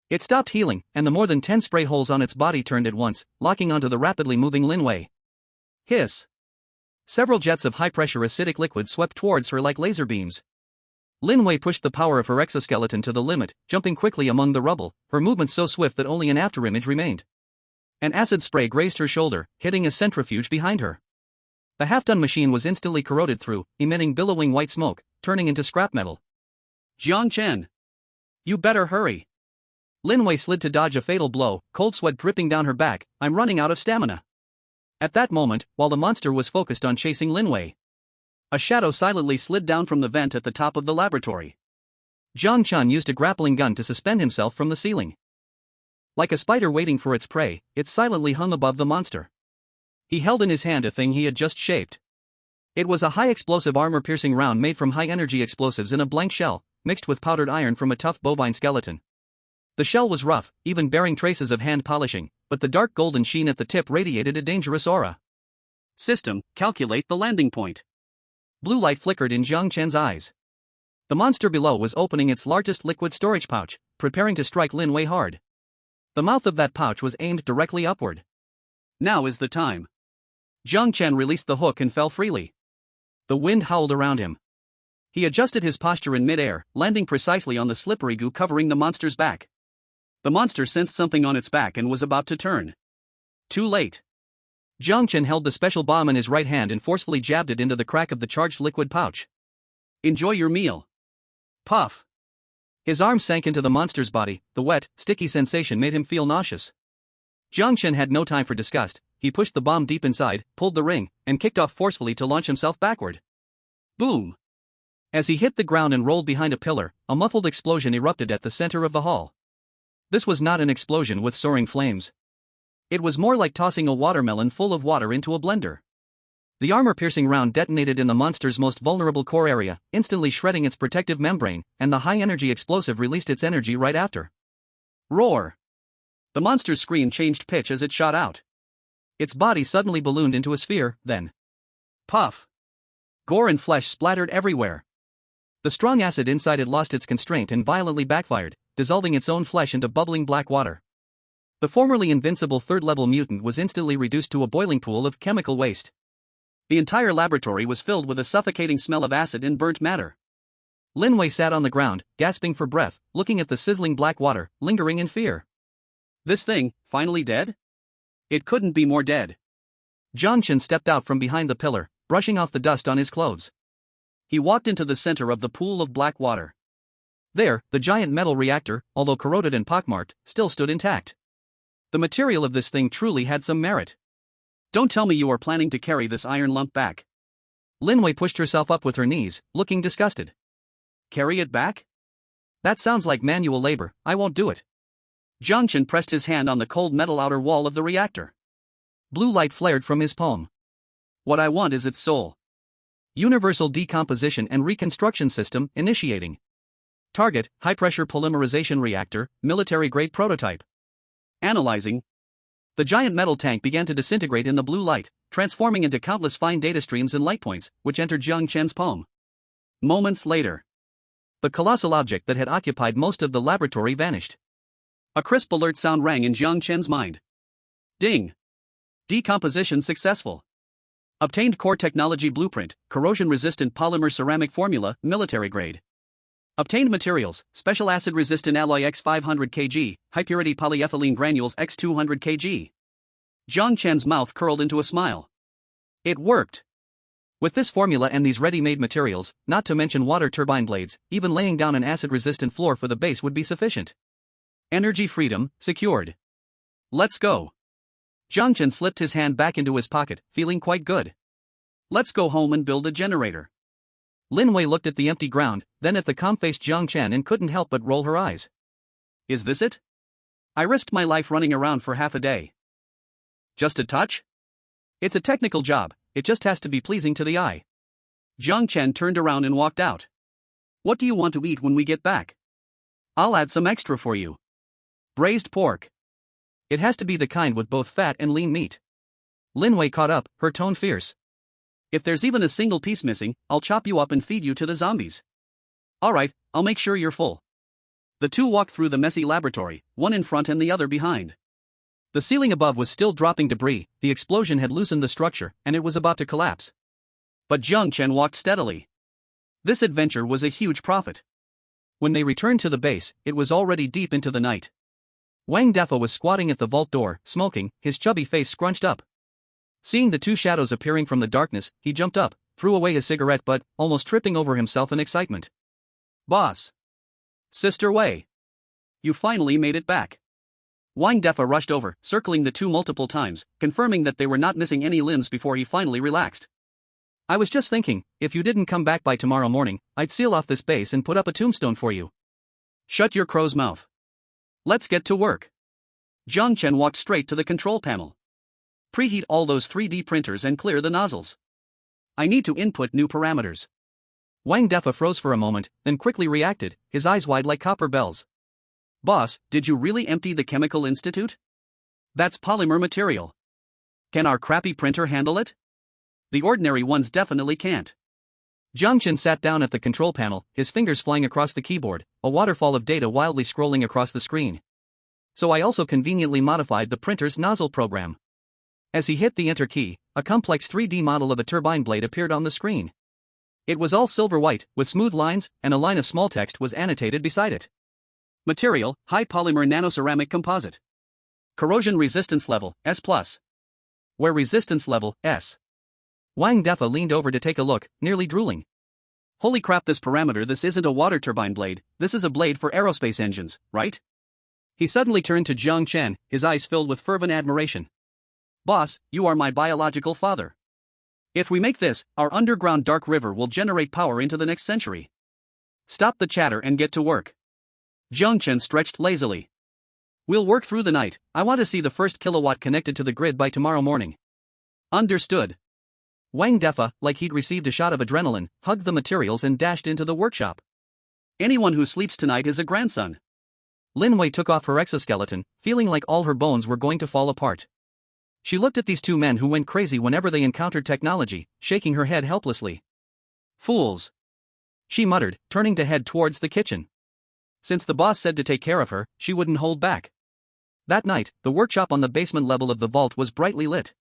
It stopped healing, and the more than 10 spray holes on its body turned at once, locking onto the rapidly moving Lin Wei. Hiss! Several jets of high-pressure acidic liquid swept towards her like laser beams. Lin Wei pushed the power of her exoskeleton to the limit, jumping quickly among the rubble, her movements so swift that only an afterimage remained. An acid spray grazed her shoulder, hitting a centrifuge behind her. The half-done machine was instantly corroded through, emitting billowing white smoke, turning into scrap metal. Jiang Chen! You better hurry! Lin Wei slid to dodge a fatal blow, cold sweat dripping down her back. I'm running out of stamina. At that moment, while the monster was focused on chasing Lin Wei, a shadow silently slid down from the vent at the top of the laboratory. Jiang Chen used a grappling gun to suspend himself from the ceiling. Like a spider waiting for its prey, it silently hung above the monster. He held in his hand a thing he had just shaped. It was a high-explosive armor-piercing round made from high-energy explosives in a blank shell, mixed with powdered iron from a tough bovine skeleton. The shell was rough, even bearing traces of hand polishing, but the dark golden sheen at the tip radiated a dangerous aura. System, calculate the landing point. Blue light flickered in Jiang Chen's eyes. The monster below was opening its largest liquid storage pouch, preparing to strike Lin Wei hard. The mouth of that pouch was aimed directly upward. Now is the time. Jiang Chen released the hook and fell freely. The wind howled around him. He adjusted his posture in mid-air, landing precisely on the slippery goo covering the monster's back. The monster sensed something on its back and was about to turn. Too late. Jiang Chen held the special bomb in his right hand and forcefully jabbed it into the crack of the charged liquid pouch. Enjoy your meal. Puff. His arm sank into the monster's body. The wet, sticky sensation made him feel nauseous. Jiang Chen had no time for disgust. He pushed the bomb deep inside, pulled the ring, and kicked off forcefully to launch himself backward. Boom! As he hit the ground and rolled behind a pillar, a muffled explosion erupted at the center of the hall. This was not an explosion with soaring flames. It was more like tossing a watermelon full of water into a blender. The armor-piercing round detonated in the monster's most vulnerable core area, instantly shredding its protective membrane, and the high-energy explosive released its energy right after. Roar! The monster's scream changed pitch as it shot out. Its body suddenly ballooned into a sphere, then puff! Gore and flesh splattered everywhere. The strong acid inside it lost its constraint and violently backfired, dissolving its own flesh into bubbling black water. The formerly invincible third-level mutant was instantly reduced to a boiling pool of chemical waste. The entire laboratory was filled with a suffocating smell of acid and burnt matter. Lin Wei sat on the ground, gasping for breath, looking at the sizzling black water, lingering in fear. This thing, finally dead? It couldn't be more dead. Jiang Chen stepped out from behind the pillar, brushing off the dust on his clothes. He walked into the center of the pool of black water. There, the giant metal reactor, although corroded and pockmarked, still stood intact. The material of this thing truly had some merit. Don't tell me you are planning to carry this iron lump back. Lin Wei pushed herself up with her knees, looking disgusted. Carry it back? That sounds like manual labor, I won't do it. Jiang Chen pressed his hand on the cold metal outer wall of the reactor. Blue light flared from his palm. What I want is its soul. Universal decomposition and reconstruction system, initiating. Target, high-pressure polymerization reactor, military-grade prototype. Analyzing. The giant metal tank began to disintegrate in the blue light, transforming into countless fine data streams and light points, which entered Jiang Chen's palm. Moments later, the colossal object that had occupied most of the laboratory vanished. A crisp alert sound rang in Jiang Chen's mind. Ding! Decomposition successful. Obtained core technology blueprint, corrosion-resistant polymer ceramic formula, military grade. Obtained materials, special acid-resistant alloy X 500 kg, high-purity polyethylene granules X 200 kg. Jiang Chen's mouth curled into a smile. It worked. With this formula and these ready-made materials, not to mention water turbine blades, even laying down an acid-resistant floor for the base would be sufficient. Energy freedom, secured. Let's go. Jiang Chen slipped his hand back into his pocket, feeling quite good. Let's go home and build a generator. Lin Wei looked at the empty ground, then at the calm-faced Jiang Chen and couldn't help but roll her eyes. Is this it? I risked my life running around for half a day. Just a touch? It's a technical job, it just has to be pleasing to the eye. Jiang Chen turned around and walked out. What do you want to eat when we get back? I'll add some extra for you. Braised pork. It has to be the kind with both fat and lean meat. Lin Wei caught up, her tone fierce. If there's even a single piece missing, I'll chop you up and feed you to the zombies. Alright, I'll make sure you're full. The two walked through the messy laboratory, one in front and the other behind. The ceiling above was still dropping debris, the explosion had loosened the structure, and it was about to collapse. But Jiang Chen walked steadily. This adventure was a huge profit. When they returned to the base, it was already deep into the night. Wang Defa was squatting at the vault door, smoking, his chubby face scrunched up. Seeing the two shadows appearing from the darkness, he jumped up, threw away his cigarette butt, almost tripping over himself in excitement. Boss! Sister Wei! You finally made it back. Wang Defa rushed over, circling the two multiple times, confirming that they were not missing any limbs before he finally relaxed. I was just thinking, if you didn't come back by tomorrow morning, I'd seal off this base and put up a tombstone for you. Shut your crow's mouth. Let's get to work. Jiang Chen walked straight to the control panel. Preheat all those 3D printers and clear the nozzles. I need to input new parameters. Wang Defa froze for a moment, then quickly reacted, his eyes wide like copper bells. Boss, did you really empty the chemical institute? That's polymer material. Can our crappy printer handle it? The ordinary ones definitely can't. Jiang Chen sat down at the control panel, his fingers flying across the keyboard, a waterfall of data wildly scrolling across the screen. So I also conveniently modified the printer's nozzle program. As he hit the enter key, a complex 3D model of a turbine blade appeared on the screen. It was all silver white, with smooth lines, and a line of small text was annotated beside it. Material, high polymer nanoceramic composite. Corrosion resistance level, S+. Wear resistance level, S. Wang Defa leaned over to take a look, nearly drooling. Holy crap, this isn't a water turbine blade, this is a blade for aerospace engines, right? He suddenly turned to Jiang Chen, his eyes filled with fervent admiration. Boss, you are my biological father. If we make this, our underground dark river will generate power into the next century. Stop the chatter and get to work. Jiang Chen stretched lazily. We'll work through the night, I want to see the first kilowatt connected to the grid by tomorrow morning. Understood. Wang Defa, like he'd received a shot of adrenaline, hugged the materials and dashed into the workshop. Anyone who sleeps tonight is a grandson. Lin Wei took off her exoskeleton, feeling like all her bones were going to fall apart. She looked at these two men who went crazy whenever they encountered technology, shaking her head helplessly. Fools! She muttered, turning to head towards the kitchen. Since the boss said to take care of her, she wouldn't hold back. That night, the workshop on the basement level of the vault was brightly lit.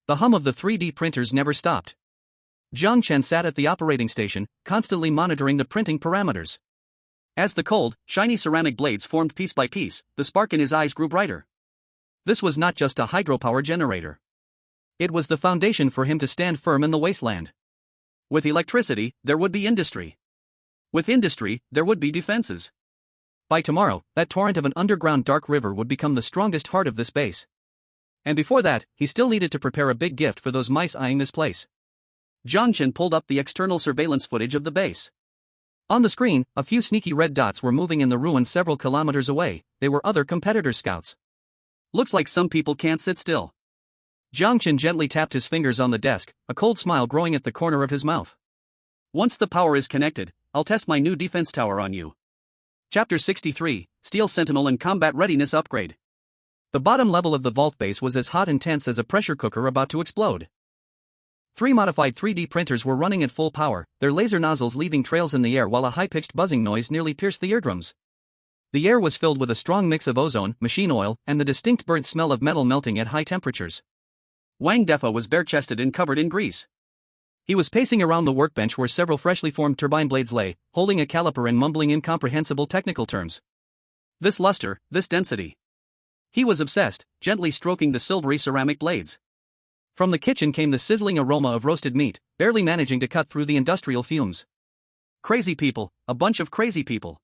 The hum of the 3D printers never stopped. Jiang Chen sat at the operating station, constantly monitoring the printing parameters. As the cold, shiny ceramic blades formed piece by piece, the spark in his eyes grew brighter. This was not just a hydropower generator. It was the foundation for him to stand firm in the wasteland. With electricity, there would be industry. With industry, there would be defenses. By tomorrow, that torrent of an underground dark river would become the strongest heart of this base. And before that, he still needed to prepare a big gift for those mice eyeing this place. Jiang Chen pulled up the external surveillance footage of the base. On the screen, a few sneaky red dots were moving in the ruins several kilometers away. They were other competitor scouts. Looks like some people can't sit still. Jiang Chen gently tapped his fingers on the desk, a cold smile growing at the corner of his mouth. Once the power is connected, I'll test my new defense tower on you. Chapter 63, Steel Sentinel and Combat Readiness Upgrade. The bottom level of the vault base was as hot and tense as a pressure cooker about to explode. 3 modified 3D printers were running at full power, their laser nozzles leaving trails in the air while a high-pitched buzzing noise nearly pierced the eardrums. The air was filled with a strong mix of ozone, machine oil, and the distinct burnt smell of metal melting at high temperatures. Wang Defa was bare-chested and covered in grease. He was pacing around the workbench where several freshly formed turbine blades lay, holding a caliper and mumbling incomprehensible technical terms. This luster, this density. He was obsessed, gently stroking the silvery ceramic blades. From the kitchen came the sizzling aroma of roasted meat, barely managing to cut through the industrial fumes. Crazy people, a bunch of crazy people.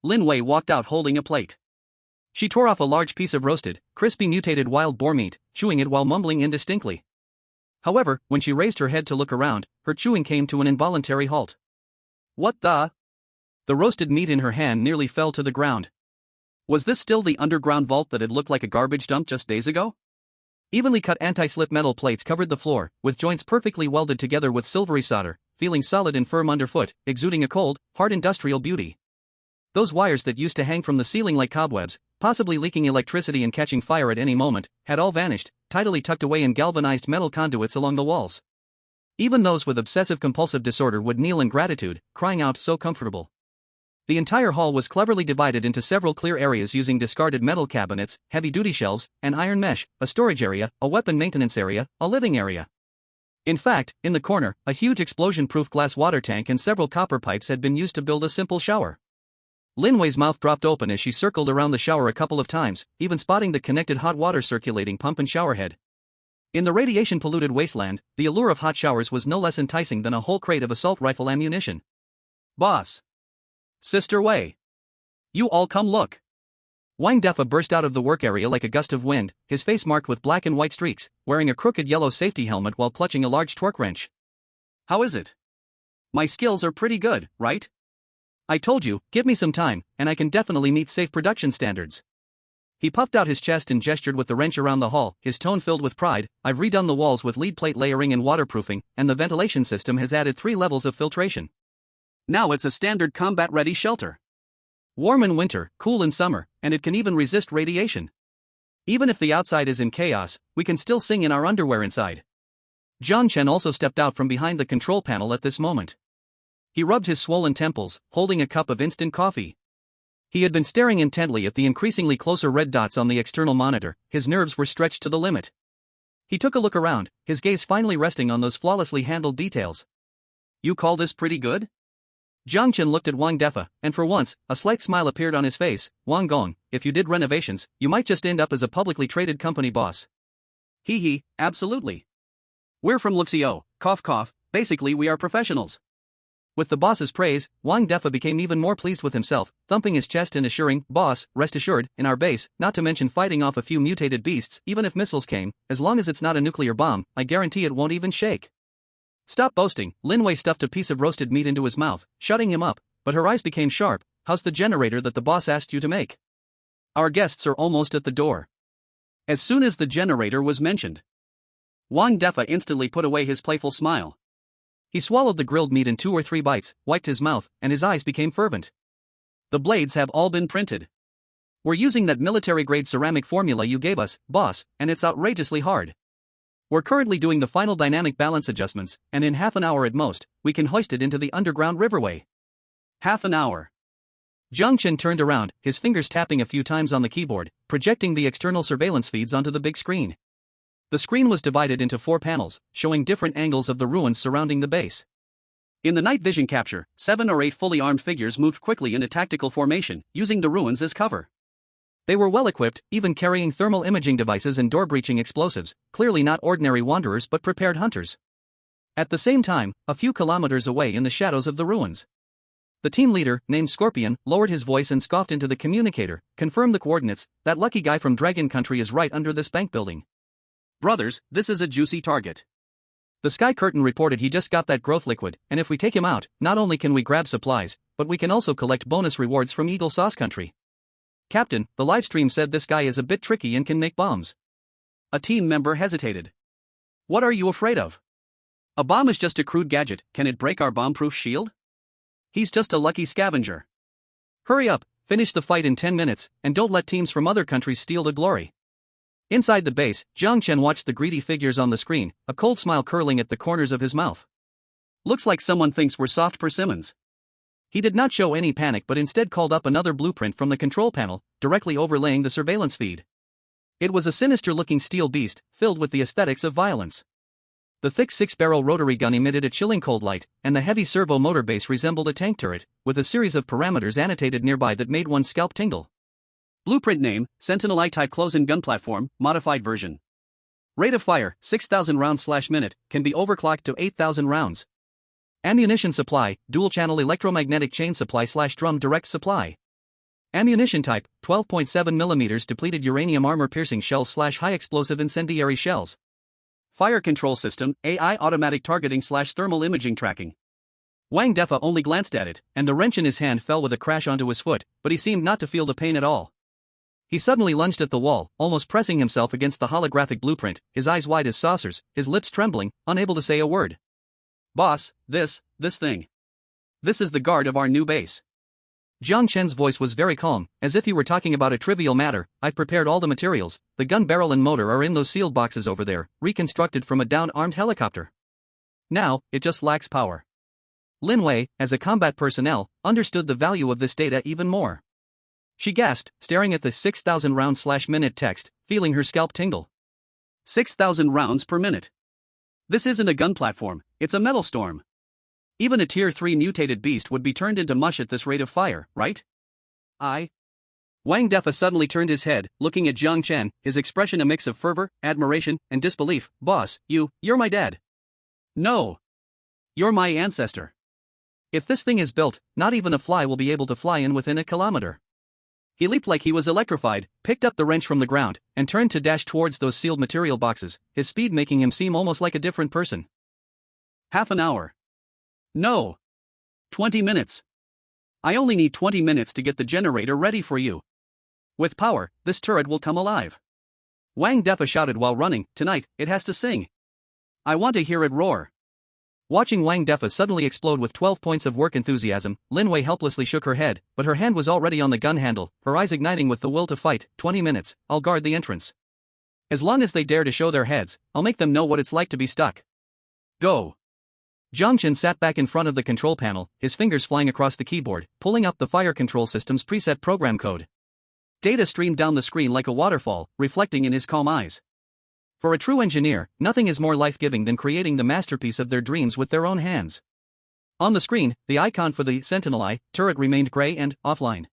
Lin Wei walked out holding a plate. She tore off a large piece of roasted, crispy mutated wild boar meat, chewing it while mumbling indistinctly. However, when she raised her head to look around, her chewing came to an involuntary halt. What the? The roasted meat in her hand nearly fell to the ground. Was this still the underground vault that had looked like a garbage dump just days ago? Evenly cut anti-slip metal plates covered the floor, with joints perfectly welded together with silvery solder, feeling solid and firm underfoot, exuding a cold, hard industrial beauty. Those wires that used to hang from the ceiling like cobwebs, possibly leaking electricity and catching fire at any moment, had all vanished, tidily tucked away in galvanized metal conduits along the walls. Even those with obsessive-compulsive disorder would kneel in gratitude, crying out, so comfortable. The entire hall was cleverly divided into several clear areas using discarded metal cabinets, heavy-duty shelves, an iron mesh, a storage area, a weapon maintenance area, a living area. In fact, in the corner, a huge explosion-proof glass water tank and several copper pipes had been used to build a simple shower. Lin Wei's mouth dropped open as she circled around the shower a couple of times, even spotting the connected hot water circulating pump and showerhead. In the radiation-polluted wasteland, the allure of hot showers was no less enticing than a whole crate of assault rifle ammunition. Boss! Sister Wei! You all come look! Wang Defa burst out of the work area like a gust of wind, his face marked with black and white streaks, wearing a crooked yellow safety helmet while clutching a large torque wrench. How is it? My skills are pretty good, right? I told you, give me some time, and I can definitely meet safe production standards. He puffed out his chest and gestured with the wrench around the hall, his tone filled with pride. I've redone the walls with lead plate layering and waterproofing, and the ventilation system has added 3 levels of filtration. Now it's a standard combat-ready shelter. Warm in winter, cool in summer, and it can even resist radiation. Even if the outside is in chaos, we can still sing in our underwear inside. Jiang Chen also stepped out from behind the control panel at this moment. He rubbed his swollen temples, holding a cup of instant coffee. He had been staring intently at the increasingly closer red dots on the external monitor, his nerves were stretched to the limit. He took a look around, his gaze finally resting on those flawlessly handled details. You call this pretty good? Jiang Chen looked at Wang Defa, and for once, a slight smile appeared on his face. Wang Gong, if you did renovations, you might just end up as a publicly traded company boss. Hee, absolutely. We're from Luxio, cough cough, basically we are professionals. With the boss's praise, Wang Defa became even more pleased with himself, thumping his chest and assuring, boss, rest assured, in our base, not to mention fighting off a few mutated beasts, even if missiles came, as long as it's not a nuclear bomb, I guarantee it won't even shake. Stop boasting. Lin Wei stuffed a piece of roasted meat into his mouth, shutting him up, but her eyes became sharp. How's the generator that the boss asked you to make? Our guests are almost at the door. As soon as the generator was mentioned, Wang Defa instantly put away his playful smile. He swallowed the grilled meat in 2 or 3 bites, wiped his mouth, and his eyes became fervent. The blades have all been printed. We're using that military-grade ceramic formula you gave us, boss, and it's outrageously hard. We're currently doing the final dynamic balance adjustments, and in half an hour at most, we can hoist it into the underground riverway. Half an hour. Jiang Chen turned around, his fingers tapping a few times on the keyboard, projecting the external surveillance feeds onto the big screen. The screen was divided into 4 panels, showing different angles of the ruins surrounding the base. In the night vision capture, 7 or 8 fully armed figures moved quickly into tactical formation, using the ruins as cover. They were well equipped, even carrying thermal imaging devices and door-breaching explosives, clearly not ordinary wanderers but prepared hunters. At the same time, a few kilometers away in the shadows of the ruins, the team leader, named Scorpion, lowered his voice and scoffed into the communicator, confirmed the coordinates, that lucky guy from Dragon Country is right under this bank building. Brothers, this is a juicy target. The Sky Curtain reported he just got that growth liquid, and if we take him out, not only can we grab supplies, but we can also collect bonus rewards from Eagle Sauce Country. Captain, the livestream said this guy is a bit tricky and can make bombs. A team member hesitated. What are you afraid of? A bomb is just a crude gadget, can it break our bomb-proof shield? He's just a lucky scavenger. Hurry up, finish the fight in 10 minutes, and don't let teams from other countries steal the glory. Inside the base, Jiang Chen watched the greedy figures on the screen, a cold smile curling at the corners of his mouth. Looks like someone thinks we're soft persimmons. He did not show any panic but instead called up another blueprint from the control panel, directly overlaying the surveillance feed. It was a sinister-looking steel beast, filled with the aesthetics of violence. The thick 6-barrel rotary gun emitted a chilling cold light, and the heavy servo motor base resembled a tank turret, with a series of parameters annotated nearby that made one's scalp tingle. Blueprint name, Sentinel I-type close-in gun platform, modified version. Rate of fire, 6,000 rounds/minute, can be overclocked to 8,000 rounds. Ammunition supply, dual-channel electromagnetic chain supply/drum direct supply. Ammunition type, 12.7mm depleted uranium armor-piercing shells/high-explosive incendiary shells. Fire control system, AI automatic targeting/thermal imaging tracking. Wang Defa only glanced at it, and the wrench in his hand fell with a crash onto his foot, but he seemed not to feel the pain at all. He suddenly lunged at the wall, almost pressing himself against the holographic blueprint, his eyes wide as saucers, his lips trembling, unable to say a word. Boss, this thing. This is the guard of our new base. Jiang Chen's voice was very calm, as if he were talking about a trivial matter. I've prepared all the materials, the gun barrel and motor are in those sealed boxes over there, reconstructed from a down-armed helicopter. Now, it just lacks power. Lin Wei, as a combat personnel, understood the value of this data even more. She gasped, staring at the 6,000 rounds/minute text, feeling her scalp tingle. 6,000 rounds per minute. This isn't a gun platform, it's a metal storm. Even a Tier 3 mutated beast would be turned into mush at this rate of fire, right? Wang Defa suddenly turned his head, looking at Jiang Chen, his expression a mix of fervor, admiration, and disbelief. Boss, you're my dad. No. You're my ancestor. If this thing is built, not even a fly will be able to fly in within a kilometer. He leaped like he was electrified, picked up the wrench from the ground, and turned to dash towards those sealed material boxes, his speed making him seem almost like a different person. Half an hour. No. 20 minutes. I only need 20 minutes to get the generator ready for you. With power, this turret will come alive. Wang Defa shouted while running. Tonight, it has to sing. I want to hear it roar. Watching Wang Defa suddenly explode with 12 points of work enthusiasm, Lin Wei helplessly shook her head, but her hand was already on the gun handle, her eyes igniting with the will to fight. 20 minutes, I'll guard the entrance. As long as they dare to show their heads, I'll make them know what it's like to be stuck. Go. Jiang Chen sat back in front of the control panel, his fingers flying across the keyboard, pulling up the fire control system's preset program code. Data streamed down the screen like a waterfall, reflecting in his calm eyes. For a true engineer, nothing is more life-giving than creating the masterpiece of their dreams with their own hands. On the screen, the icon for the Sentinel Eye turret remained gray and offline.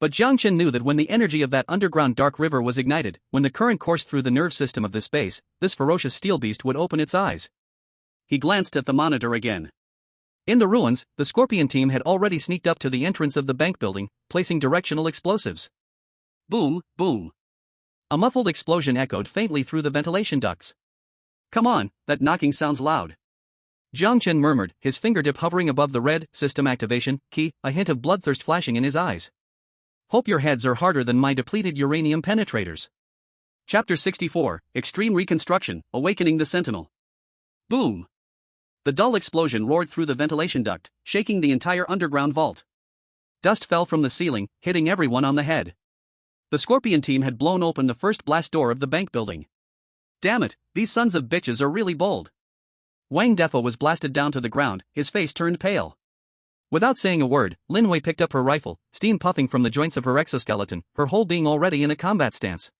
But Jiang Chen knew that when the energy of that underground dark river was ignited, when the current coursed through the nerve system of this base, this ferocious steel beast would open its eyes. He glanced at the monitor again. In the ruins, the Scorpion team had already sneaked up to the entrance of the bank building, placing directional explosives. Boom, boom. A muffled explosion echoed faintly through the ventilation ducts. Come on, that knocking sounds loud. Jiang Chen murmured, his fingertip hovering above the red system activation key, a hint of bloodthirst flashing in his eyes. Hope your heads are harder than my depleted uranium penetrators. Chapter 64, Extreme Reconstruction, Awakening the Sentinel. Boom! The dull explosion roared through the ventilation duct, shaking the entire underground vault. Dust fell from the ceiling, hitting everyone on the head. The Scorpion team had blown open the first blast door of the bank building. Damn it, these sons of bitches are really bold. Wang Defo was blasted down to the ground, his face turned pale. Without saying a word, Lin Wei picked up her rifle, steam puffing from the joints of her exoskeleton, her whole being already in a combat stance.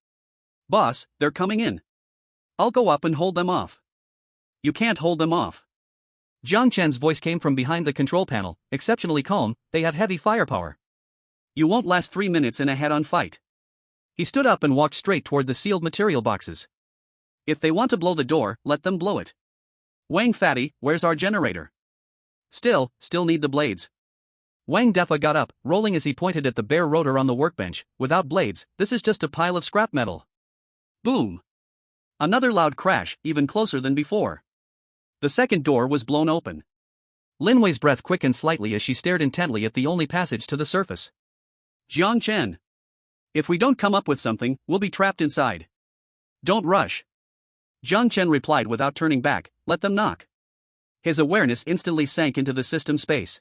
Boss, they're coming in. I'll go up and hold them off. You can't hold them off. Jiang Chen's voice came from behind the control panel, exceptionally calm. They have heavy firepower. You won't last 3 minutes in a head-on fight. He stood up and walked straight toward the sealed material boxes. If they want to blow the door, let them blow it. Wang Fatty, where's our generator? Still need the blades. Wang Defa got up, rolling as he pointed at the bare rotor on the workbench. Without blades, this is just a pile of scrap metal. Boom! Another loud crash, even closer than before. The second door was blown open. Lin Wei's breath quickened slightly as she stared intently at the only passage to the surface. Jiang Chen. If we don't come up with something, we'll be trapped inside. Don't rush. Jiang Chen replied without turning back, let them knock. His awareness instantly sank into the system space.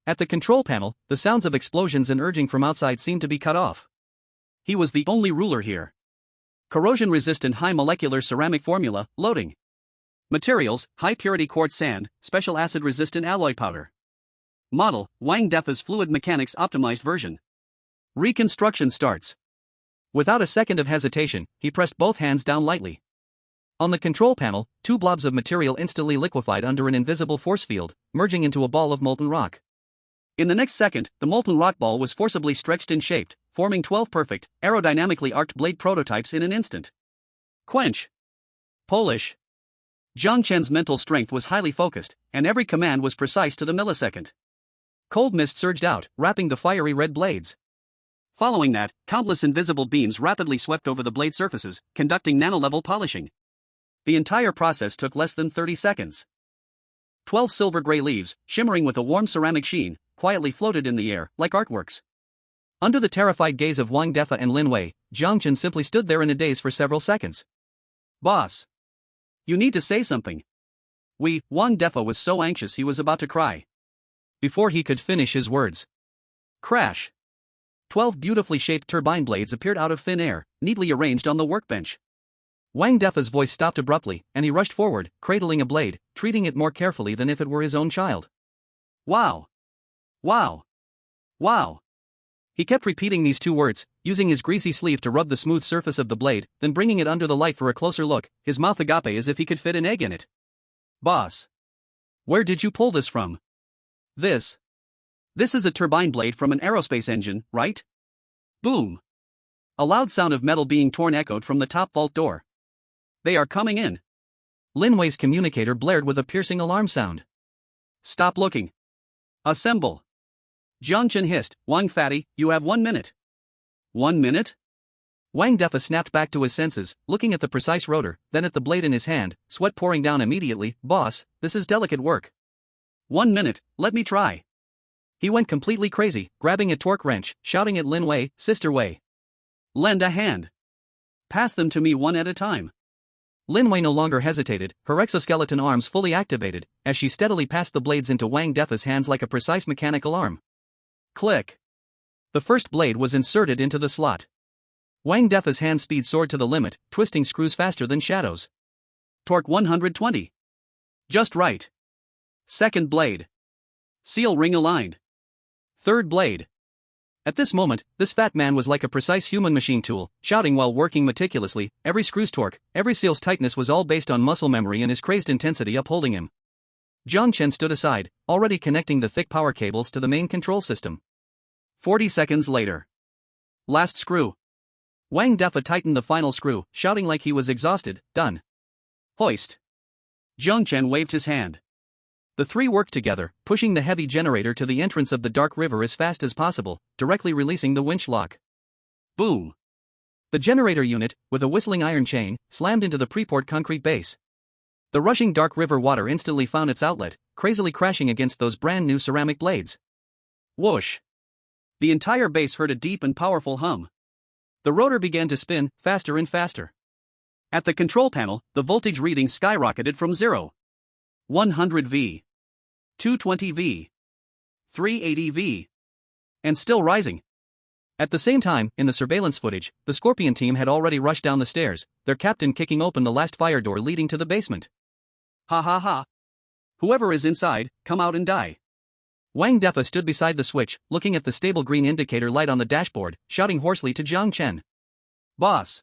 At the control panel, the sounds of explosions and urging from outside seemed to be cut off. He was the only ruler here. Corrosion-resistant high molecular ceramic formula, loading. Materials, high-purity quartz sand, special acid-resistant alloy powder. Model, Wang Defa's fluid mechanics optimized version. Reconstruction starts. Without a second of hesitation, he pressed both hands down lightly. On the control panel, 2 blobs of material instantly liquefied under an invisible force field, merging into a ball of molten rock. In the next second, the molten rock ball was forcibly stretched and shaped, forming 12 perfect, aerodynamically arced blade prototypes in an instant. Quench. Polish. Jiang Chen's mental strength was highly focused, and every command was precise to the millisecond. Cold mist surged out, wrapping the fiery red blades. Following that, countless invisible beams rapidly swept over the blade surfaces, conducting nano-level polishing. The entire process took less than 30 seconds. 12 silver-gray leaves, shimmering with a warm ceramic sheen, quietly floated in the air, like artworks. Under the terrified gaze of Wang Defa and Lin Wei, Jiang Chen simply stood there in a daze for several seconds. Boss. You need to say something. Wang Defa was so anxious he was about to cry. Before he could finish his words. Crash. 12 beautifully shaped turbine blades appeared out of thin air, neatly arranged on the workbench. Wang Defa's voice stopped abruptly, and he rushed forward, cradling a blade, treating it more carefully than if it were his own child. Wow. Wow. Wow. He kept repeating these 2 words, using his greasy sleeve to rub the smooth surface of the blade, then bringing it under the light for a closer look, his mouth agape as if he could fit an egg in it. Boss. Where did you pull this from? This is a turbine blade from an aerospace engine, right? Boom. A loud sound of metal being torn echoed from the top vault door. They are coming in. Lin Wei's communicator blared with a piercing alarm sound. Stop looking. Assemble. Jiang Chen hissed, Wang Fatty, you have 1 minute. 1 minute? Wang Defa snapped back to his senses, looking at the precise rotor, then at the blade in his hand, sweat pouring down immediately. Boss, this is delicate work. 1 minute, let me try. He went completely crazy, grabbing a torque wrench, shouting at Lin Wei, Sister Wei. Lend a hand. Pass them to me one at a time. Lin Wei no longer hesitated, her exoskeleton arms fully activated, as she steadily passed the blades into Wang Defa's hands like a precise mechanical arm. Click. The first blade was inserted into the slot. Wang Defa's hand speed soared to the limit, twisting screws faster than shadows. Torque 120. Just right. Second blade. Seal ring aligned. Third blade. At this moment, this fat man was like a precise human machine tool, shouting while working meticulously. Every screw's torque, every seal's tightness was all based on muscle memory and his crazed intensity upholding him. Jiang Chen stood aside, already connecting the thick power cables to the main control system. 40 seconds later. Last screw. Wang Defa tightened the final screw, shouting like he was exhausted. Done. Hoist. Jiang Chen waved his hand. The 3 worked together, pushing the heavy generator to the entrance of the dark river as fast as possible, directly releasing the winch lock. Boom. The generator unit, with a whistling iron chain, slammed into the pre-port concrete base. The rushing dark river water instantly found its outlet, crazily crashing against those brand new ceramic blades. Whoosh. The entire base heard a deep and powerful hum. The rotor began to spin, faster and faster. At the control panel, the voltage reading skyrocketed from 0. 100 V. 220 V. 380 V. And still rising. At the same time, in the surveillance footage, the Scorpion team had already rushed down the stairs, their captain kicking open the last fire door leading to the basement. Ha ha ha. Whoever is inside, come out and die. Wang Defa stood beside the switch, looking at the stable green indicator light on the dashboard, shouting hoarsely to Jiang Chen. Boss.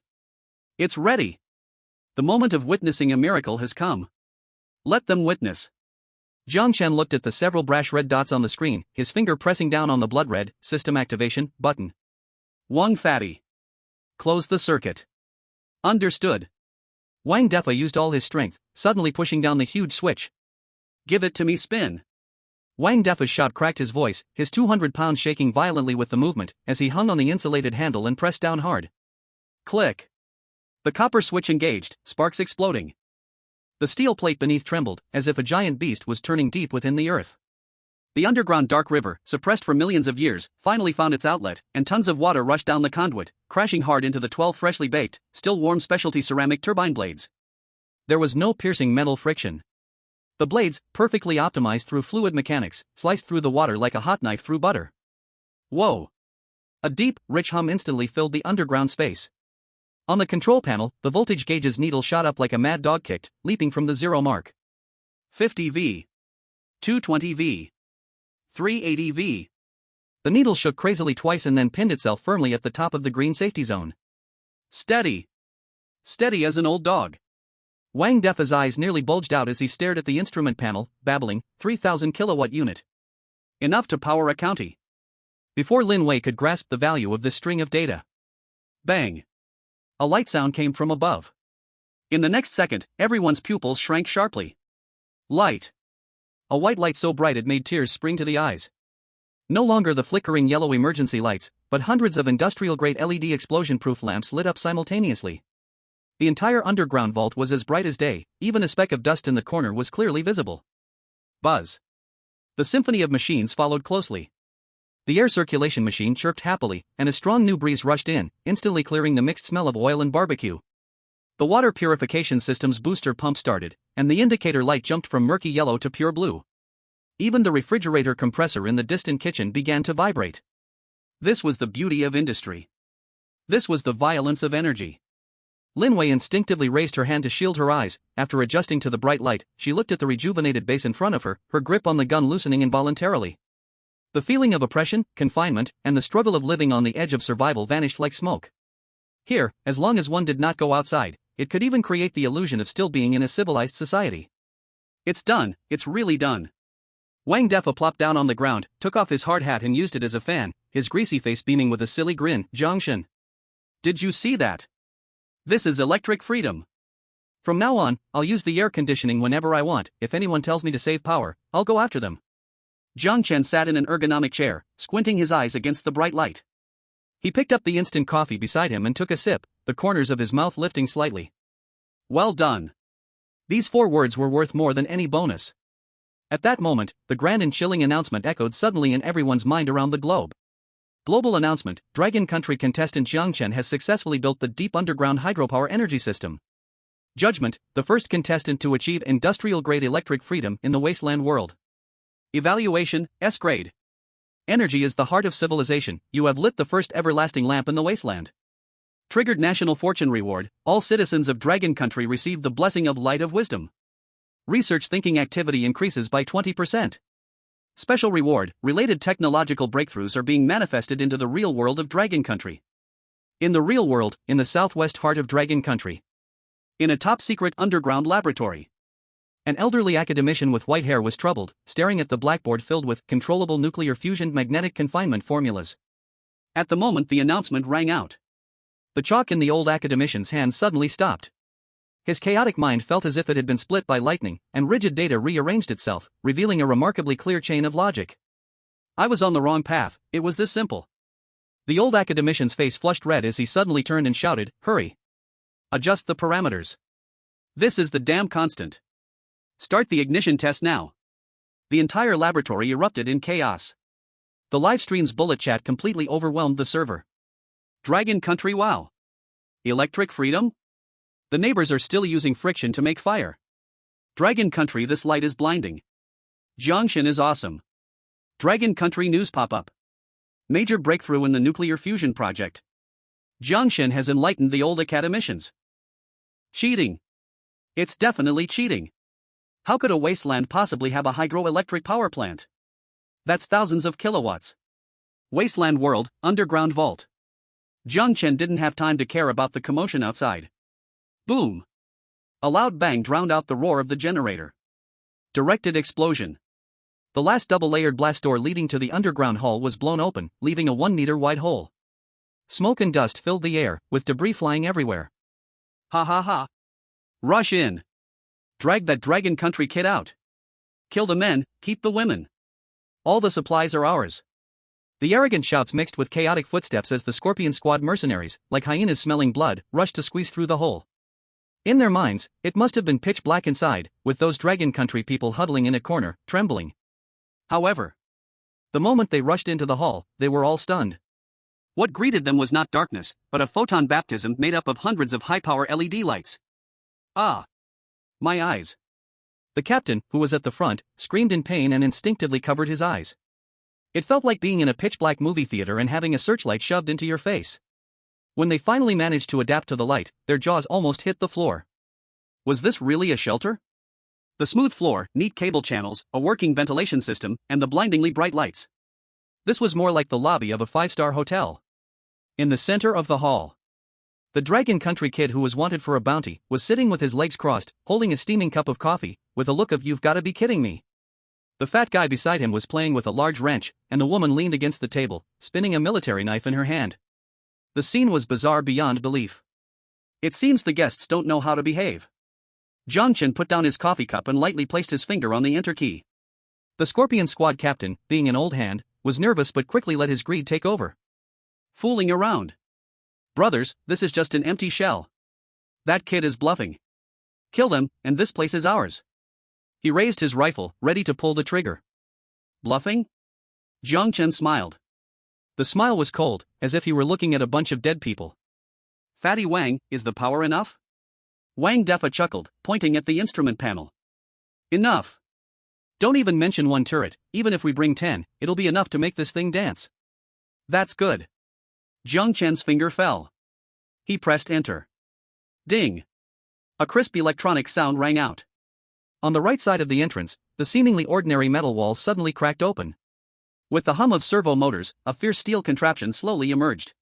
It's ready. The moment of witnessing a miracle has come. Let them witness. Jiang Chen looked at the several brash red dots on the screen, his finger pressing down on the blood red, system activation, button. Wang Fatty. Close the circuit. Understood. Wang Defa used all his strength, suddenly pushing down the huge switch. Give it to me, spin. Wang Defa's shout cracked his voice, his 200 pounds shaking violently with the movement, as he hung on the insulated handle and pressed down hard. Click. The copper switch engaged, sparks exploding. The steel plate beneath trembled, as if a giant beast was turning deep within the earth. The underground dark river, suppressed for millions of years, finally found its outlet, and tons of water rushed down the conduit, crashing hard into the 12 freshly baked, still warm specialty ceramic turbine blades. There was no piercing metal friction. The blades, perfectly optimized through fluid mechanics, sliced through the water like a hot knife through butter. Whoa! A deep, rich hum instantly filled the underground space. On the control panel, the voltage gauge's needle shot up like a mad dog kicked, leaping from the 0 mark. 50 V. 220 V. 380 V. The needle shook crazily twice and then pinned itself firmly at the top of the green safety zone. Steady. Steady as an old dog. Wang Defa's eyes nearly bulged out as he stared at the instrument panel, babbling, 3,000 kilowatt unit. Enough to power a county. Before Lin Wei could grasp the value of this string of data. Bang. A light sound came from above. In the next second, everyone's pupils shrank sharply. Light. A white light so bright it made tears spring to the eyes. No longer the flickering yellow emergency lights, but hundreds of industrial-grade LED explosion-proof lamps lit up simultaneously. The entire underground vault was as bright as day, even a speck of dust in the corner was clearly visible. Buzz. The symphony of machines followed closely. The air circulation machine chirped happily, and a strong new breeze rushed in, instantly clearing the mixed smell of oil and barbecue. The water purification system's booster pump started, and the indicator light jumped from murky yellow to pure blue. Even the refrigerator compressor in the distant kitchen began to vibrate. This was the beauty of industry. This was the violence of energy. Lin Wei instinctively raised her hand to shield her eyes. After adjusting to the bright light, she looked at the rejuvenated base in front of her, her grip on the gun loosening involuntarily. The feeling of oppression, confinement, and the struggle of living on the edge of survival vanished like smoke. Here, as long as one did not go outside, it could even create the illusion of still being in a civilized society. It's done, it's really done. Wang Defa plopped down on the ground, took off his hard hat and used it as a fan, his greasy face beaming with a silly grin. Jiang Chen. Did you see that? This is electric freedom. From now on, I'll use the air conditioning whenever I want. If anyone tells me to save power, I'll go after them. Jiang Chen sat in an ergonomic chair, squinting his eyes against the bright light. He picked up the instant coffee beside him and took a sip, the corners of his mouth lifting slightly. Well done. These 4 words were worth more than any bonus. At that moment, the grand and chilling announcement echoed suddenly in everyone's mind around the globe. Global announcement: Dragon Country contestant Jiang Chen has successfully built the deep underground hydropower energy system. Judgment: the first contestant to achieve industrial-grade electric freedom in the Wasteland world. Evaluation: S grade. Energy is the heart of civilization. You have lit the first everlasting lamp in the Wasteland. Triggered national fortune reward: all citizens of Dragon Country receive the blessing of light of wisdom. Research thinking activity increases by 20%. Special reward: related technological breakthroughs are being manifested into the real world of Dragon Country. In the real world, in the southwest heart of Dragon Country. In a top-secret underground laboratory. An elderly academician with white hair was troubled, staring at the blackboard filled with controllable nuclear fusion magnetic confinement formulas. At the moment the announcement rang out, the chalk in the old academician's hand suddenly stopped. His chaotic mind felt as if it had been split by lightning, and rigid data rearranged itself, revealing a remarkably clear chain of logic. I was on the wrong path, it was this simple. The old academician's face flushed red as he suddenly turned and shouted, "Hurry! Adjust the parameters. This is the damn constant. Start the ignition test now." The entire laboratory erupted in chaos. The livestream's bullet chat completely overwhelmed the server. Dragon country, wow. Electric freedom? The neighbors are still using friction to make fire. Dragon country, this light is blinding. Jiang Chen is awesome. Dragon country news pop-up. Major breakthrough in the nuclear fusion project. Jiang Chen has enlightened the old academicians. Cheating. It's definitely cheating. How could a wasteland possibly have a hydroelectric power plant? That's thousands of kilowatts. Wasteland world, underground vault. Jiang Chen didn't have time to care about the commotion outside. Boom. A loud bang drowned out the roar of the generator. Directed explosion. The last double-layered blast door leading to the underground hall was blown open, leaving a 1-meter-wide hole. Smoke and dust filled the air, with debris flying everywhere. Ha ha ha. Rush in. Drag that Dragon Country kid out. Kill the men, keep the women. All the supplies are ours. The arrogant shouts mixed with chaotic footsteps as the Scorpion Squad mercenaries, like hyenas smelling blood, rushed to squeeze through the hole. In their minds, it must have been pitch black inside, with those Dragon Country people huddling in a corner, trembling. However, the moment they rushed into the hall, they were all stunned. What greeted them was not darkness, but a photon baptism made up of hundreds of high-power LED lights. Ah! My eyes. The captain, who was at the front, screamed in pain and instinctively covered his eyes. It felt like being in a pitch-black movie theater and having a searchlight shoved into your face. When they finally managed to adapt to the light, their jaws almost hit the floor. Was this really a shelter? The smooth floor, neat cable channels, a working ventilation system, and the blindingly bright lights. This was more like the lobby of a 5-star hotel. In the center of the hall, the Dragon Country kid who was wanted for a bounty was sitting with his legs crossed, holding a steaming cup of coffee, with a look of "You've gotta be kidding me." The fat guy beside him was playing with a large wrench, and the woman leaned against the table, spinning a military knife in her hand. The scene was bizarre beyond belief. It seems the guests don't know how to behave. Jiang Chen put down his coffee cup and lightly placed his finger on the enter key. The Scorpion Squad captain, being an old hand, was nervous but quickly let his greed take over. Fooling around. Brothers, this is just an empty shell. That kid is bluffing. Kill them, and this place is ours. He raised his rifle, ready to pull the trigger. Bluffing? Jiang Chen smiled. The smile was cold, as if he were looking at a bunch of dead people. Fatty Wang, is the power enough? Wang Defa chuckled, pointing at the instrument panel. Enough. Don't even mention one turret, even if we bring 10, it'll be enough to make this thing dance. That's good. Jiang Chen's finger fell. He pressed enter. Ding. A crisp electronic sound rang out. On the right side of the entrance, the seemingly ordinary metal wall suddenly cracked open. With the hum of servo motors, a fierce steel contraption slowly emerged.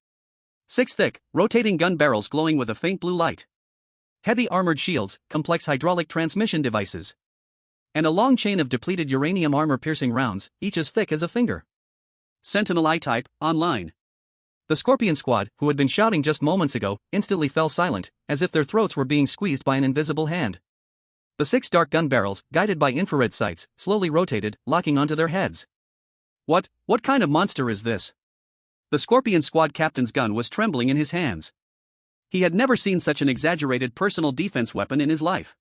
6 thick, rotating gun barrels glowing with a faint blue light. Heavy armored shields, complex hydraulic transmission devices. And a long chain of depleted uranium armor-piercing rounds, each as thick as a finger. Sentinel I-type, online. The Scorpion Squad, who had been shouting just moments ago, instantly fell silent, as if their throats were being squeezed by an invisible hand. The 6 dark gun barrels, guided by infrared sights, slowly rotated, locking onto their heads. What kind of monster is this? The Scorpion Squad captain's gun was trembling in his hands. He had never seen such an exaggerated personal defense weapon in his life.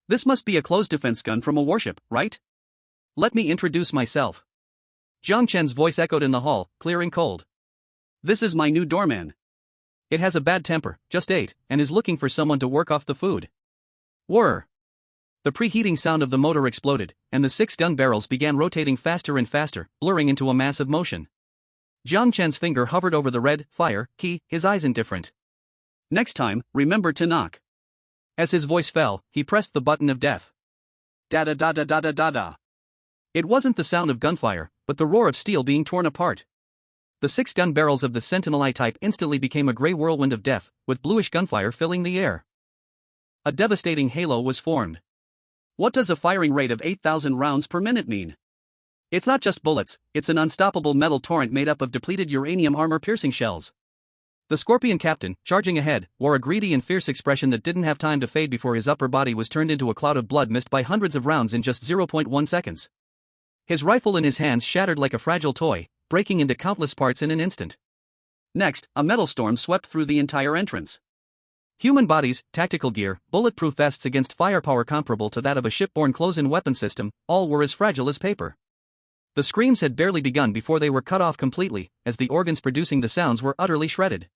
This must be a close defense gun from a warship, right? Let me introduce myself. Jiang Chen's voice echoed in the hall, clear and cold. This is my new doorman. It has a bad temper, just ate, and is looking for someone to work off the food. Whir. The preheating sound of the motor exploded, and the 6 gun barrels began rotating faster and faster, blurring into a massive motion. Jiang Chen's finger hovered over the red fire key, his eyes indifferent. Next time, remember to knock. As his voice fell, he pressed the button of death. Da-da-da-da-da-da-da-da. It wasn't the sound of gunfire, but the roar of steel being torn apart. The 6 gun barrels of the Sentinel I-type instantly became a gray whirlwind of death, with bluish gunfire filling the air. A devastating halo was formed. What does a firing rate of 8,000 rounds per minute mean? It's not just bullets, it's an unstoppable metal torrent made up of depleted uranium armor-piercing shells. The Scorpion captain, charging ahead, wore a greedy and fierce expression that didn't have time to fade before his upper body was turned into a cloud of blood missed by hundreds of rounds in just 0.1 seconds. His rifle in his hands shattered like a fragile toy, breaking into countless parts in an instant. Next, a metal storm swept through the entire entrance. Human bodies, tactical gear, bulletproof vests against firepower comparable to that of a shipborne close-in weapon system, all were as fragile as paper. The screams had barely begun before they were cut off completely, as the organs producing the sounds were utterly shredded.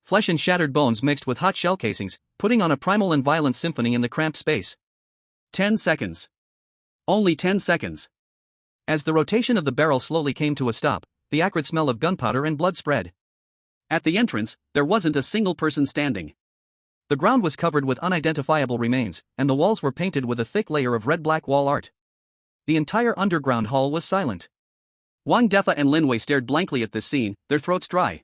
Flesh and shattered bones mixed with hot shell casings, putting on a primal and violent symphony in the cramped space. 10 seconds. Only 10 seconds. As the rotation of the barrel slowly came to a stop, the acrid smell of gunpowder and blood spread. At the entrance, there wasn't a single person standing. The ground was covered with unidentifiable remains, and the walls were painted with a thick layer of red-black wall art. The entire underground hall was silent. Wang Defa and Lin Wei stared blankly at this scene, their throats dry.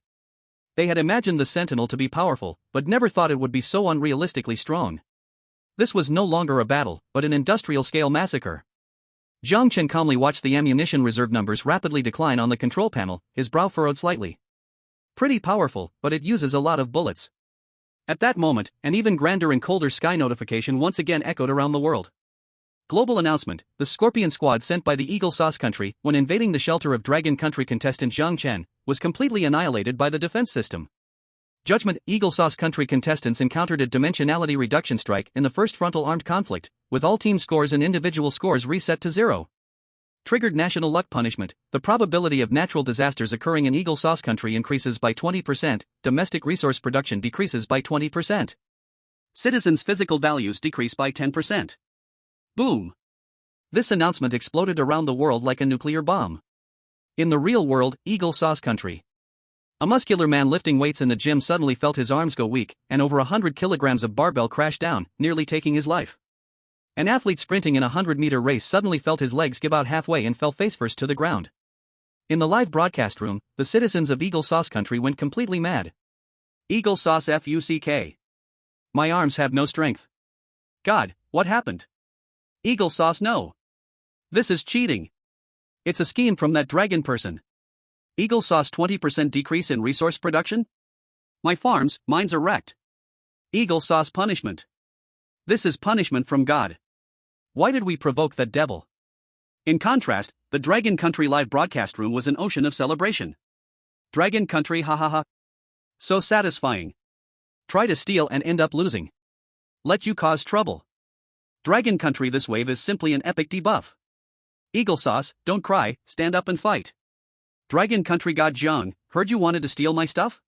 They had imagined the Sentinel to be powerful, but never thought it would be so unrealistically strong. This was no longer a battle, but an industrial-scale massacre. Jiang Chen calmly watched the ammunition reserve numbers rapidly decline on the control panel, his brow furrowed slightly. Pretty powerful, but it uses a lot of bullets. At that moment, an even grander and colder sky notification once again echoed around the world. Global announcement: the Scorpion Squad sent by the Eagle Sauce Country when invading the shelter of Dragon Country contestant Jiang Chen was completely annihilated by the defense system. Judgment: Eagle Sauce Country contestants encountered a dimensionality reduction strike in the first frontal armed conflict, with all team scores and individual scores reset to 0. Triggered national luck punishment: the probability of natural disasters occurring in Eagle Sauce Country increases by 20%, domestic resource production decreases by 20%. Citizens' physical values decrease by 10%. Boom! This announcement exploded around the world like a nuclear bomb. In the real world, Eagle Sauce Country. A muscular man lifting weights in the gym suddenly felt his arms go weak, and over 100 kilograms of barbell crashed down, nearly taking his life. An athlete sprinting in a 100-meter race suddenly felt his legs give out halfway and fell face-first to the ground. In the live broadcast room, the citizens of Eagle Sauce Country went completely mad. Eagle Sauce FUCK. My arms have no strength. God, what happened? Eagle Sauce, no. This is cheating. It's a scheme from that dragon person. Eagle Sauce 20% decrease in resource production? My mines are wrecked. Eagle Sauce punishment. This is punishment from God. Why did we provoke that devil? In contrast, the Dragon Country live broadcast room was an ocean of celebration. Dragon Country, ha ha ha. So satisfying. Try to steal and end up losing. Let you cause trouble. Dragon Country, this wave is simply an epic debuff. Eagle Sauce, don't cry, stand up and fight. Dragon Country God Jiang, heard you wanted to steal my stuff?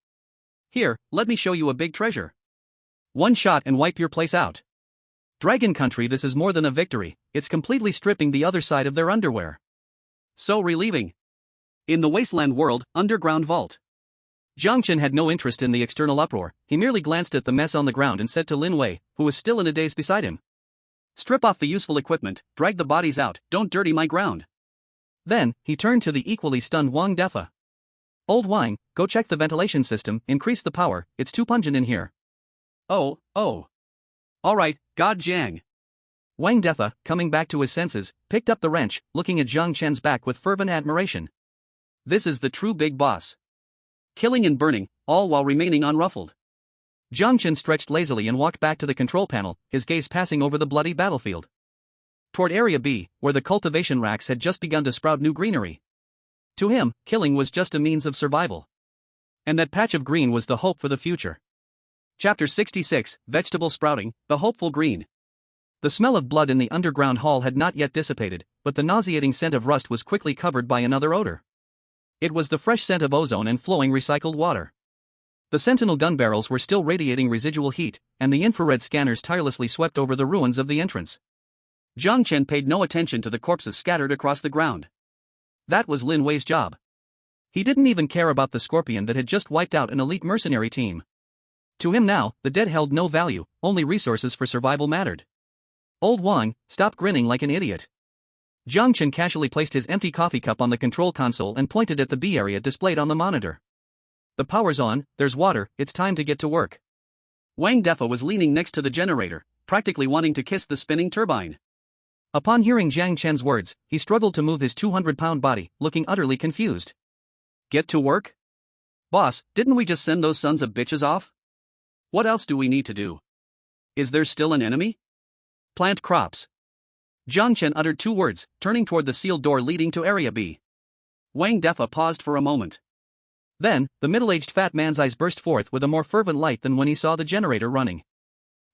Here, let me show you a big treasure. One shot and wipe your place out. Dragon Country, this is more than a victory, it's completely stripping the other side of their underwear. So relieving. In the Wasteland world, underground vault. Jiang Chen had no interest in the external uproar, he merely glanced at the mess on the ground and said to Lin Wei, who was still in a daze beside him. Strip off the useful equipment, drag the bodies out, don't dirty my ground. Then, he turned to the equally stunned Wang Defa. Old Wang, go check the ventilation system, increase the power, it's too pungent in here. Oh. Alright, God Jiang. Wang Defa, coming back to his senses, picked up the wrench, looking at Jiang Chen's back with fervent admiration. This is the true big boss. Killing and burning, all while remaining unruffled. Jiang Chen stretched lazily and walked back to the control panel, his gaze passing over the bloody battlefield. Toward Area B, where the cultivation racks had just begun to sprout new greenery. To him, killing was just a means of survival. And that patch of green was the hope for the future. Chapter 66, Vegetable Sprouting, the Hopeful Green. The smell of blood in the underground hall had not yet dissipated, but the nauseating scent of rust was quickly covered by another odor. It was the fresh scent of ozone and flowing recycled water. The Sentinel gun barrels were still radiating residual heat, and the infrared scanners tirelessly swept over the ruins of the entrance. Jiang Chen paid no attention to the corpses scattered across the ground. That was Lin Wei's job. He didn't even care about the Scorpion that had just wiped out an elite mercenary team. To him now, the dead held no value, only resources for survival mattered. Old Wang, stop grinning like an idiot. Jiang Chen casually placed his empty coffee cup on the control console and pointed at the B area displayed on the monitor. The power's on, there's water, it's time to get to work. Wang Defa was leaning next to the generator, practically wanting to kiss the spinning turbine. Upon hearing Jiang Chen's words, he struggled to move his 200-pound body, looking utterly confused. Get to work? Boss, didn't we just send those sons of bitches off? What else do we need to do? Is there still an enemy? Plant crops. Jiang Chen uttered 2 words, turning toward the sealed door leading to Area B. Wang Defa paused for a moment. Then, the middle-aged fat man's eyes burst forth with a more fervent light than when he saw the generator running.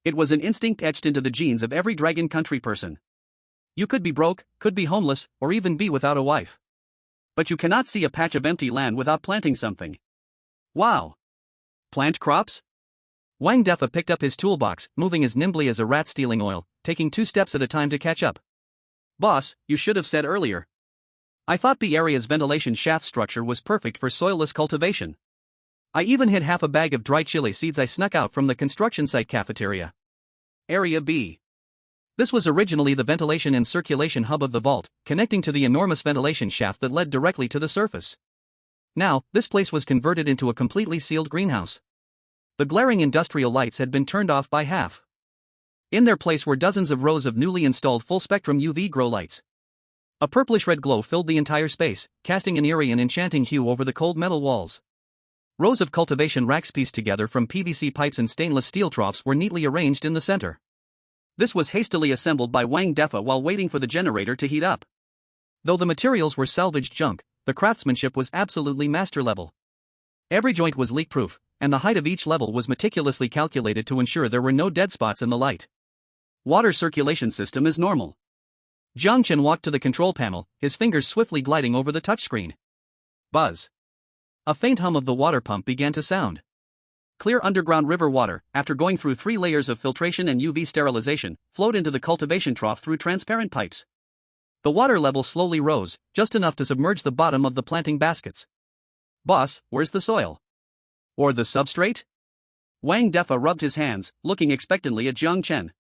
It was an instinct etched into the genes of every Dragon Country person. You could be broke, could be homeless, or even be without a wife. But you cannot see a patch of empty land without planting something. Wow! Plant crops? Wang Defa picked up his toolbox, moving as nimbly as a rat stealing oil, taking 2 steps at a time to catch up. Boss, you should have said earlier. I thought the area's ventilation shaft structure was perfect for soilless cultivation. I even hid half a bag of dry chili seeds I snuck out from the construction site cafeteria. Area B. This was originally the ventilation and circulation hub of the vault, connecting to the enormous ventilation shaft that led directly to the surface. Now, this place was converted into a completely sealed greenhouse. The glaring industrial lights had been turned off by half. In their place were dozens of rows of newly installed full-spectrum UV grow lights. A purplish-red glow filled the entire space, casting an eerie and enchanting hue over the cold metal walls. Rows of cultivation racks pieced together from PVC pipes and stainless steel troughs were neatly arranged in the center. This was hastily assembled by Wang Defa while waiting for the generator to heat up. Though the materials were salvaged junk, the craftsmanship was absolutely master-level. Every joint was leak-proof, and the height of each level was meticulously calculated to ensure there were no dead spots in the light. Water circulation system is normal. Jiang Chen walked to the control panel, his fingers swiftly gliding over the touchscreen. Buzz. A faint hum of the water pump began to sound. Clear underground river water, after going through 3 layers of filtration and UV sterilization, flowed into the cultivation trough through transparent pipes. The water level slowly rose, just enough to submerge the bottom of the planting baskets. Boss, where's the soil? Or the substrate? Wang Defa rubbed his hands, looking expectantly at Jiang Chen.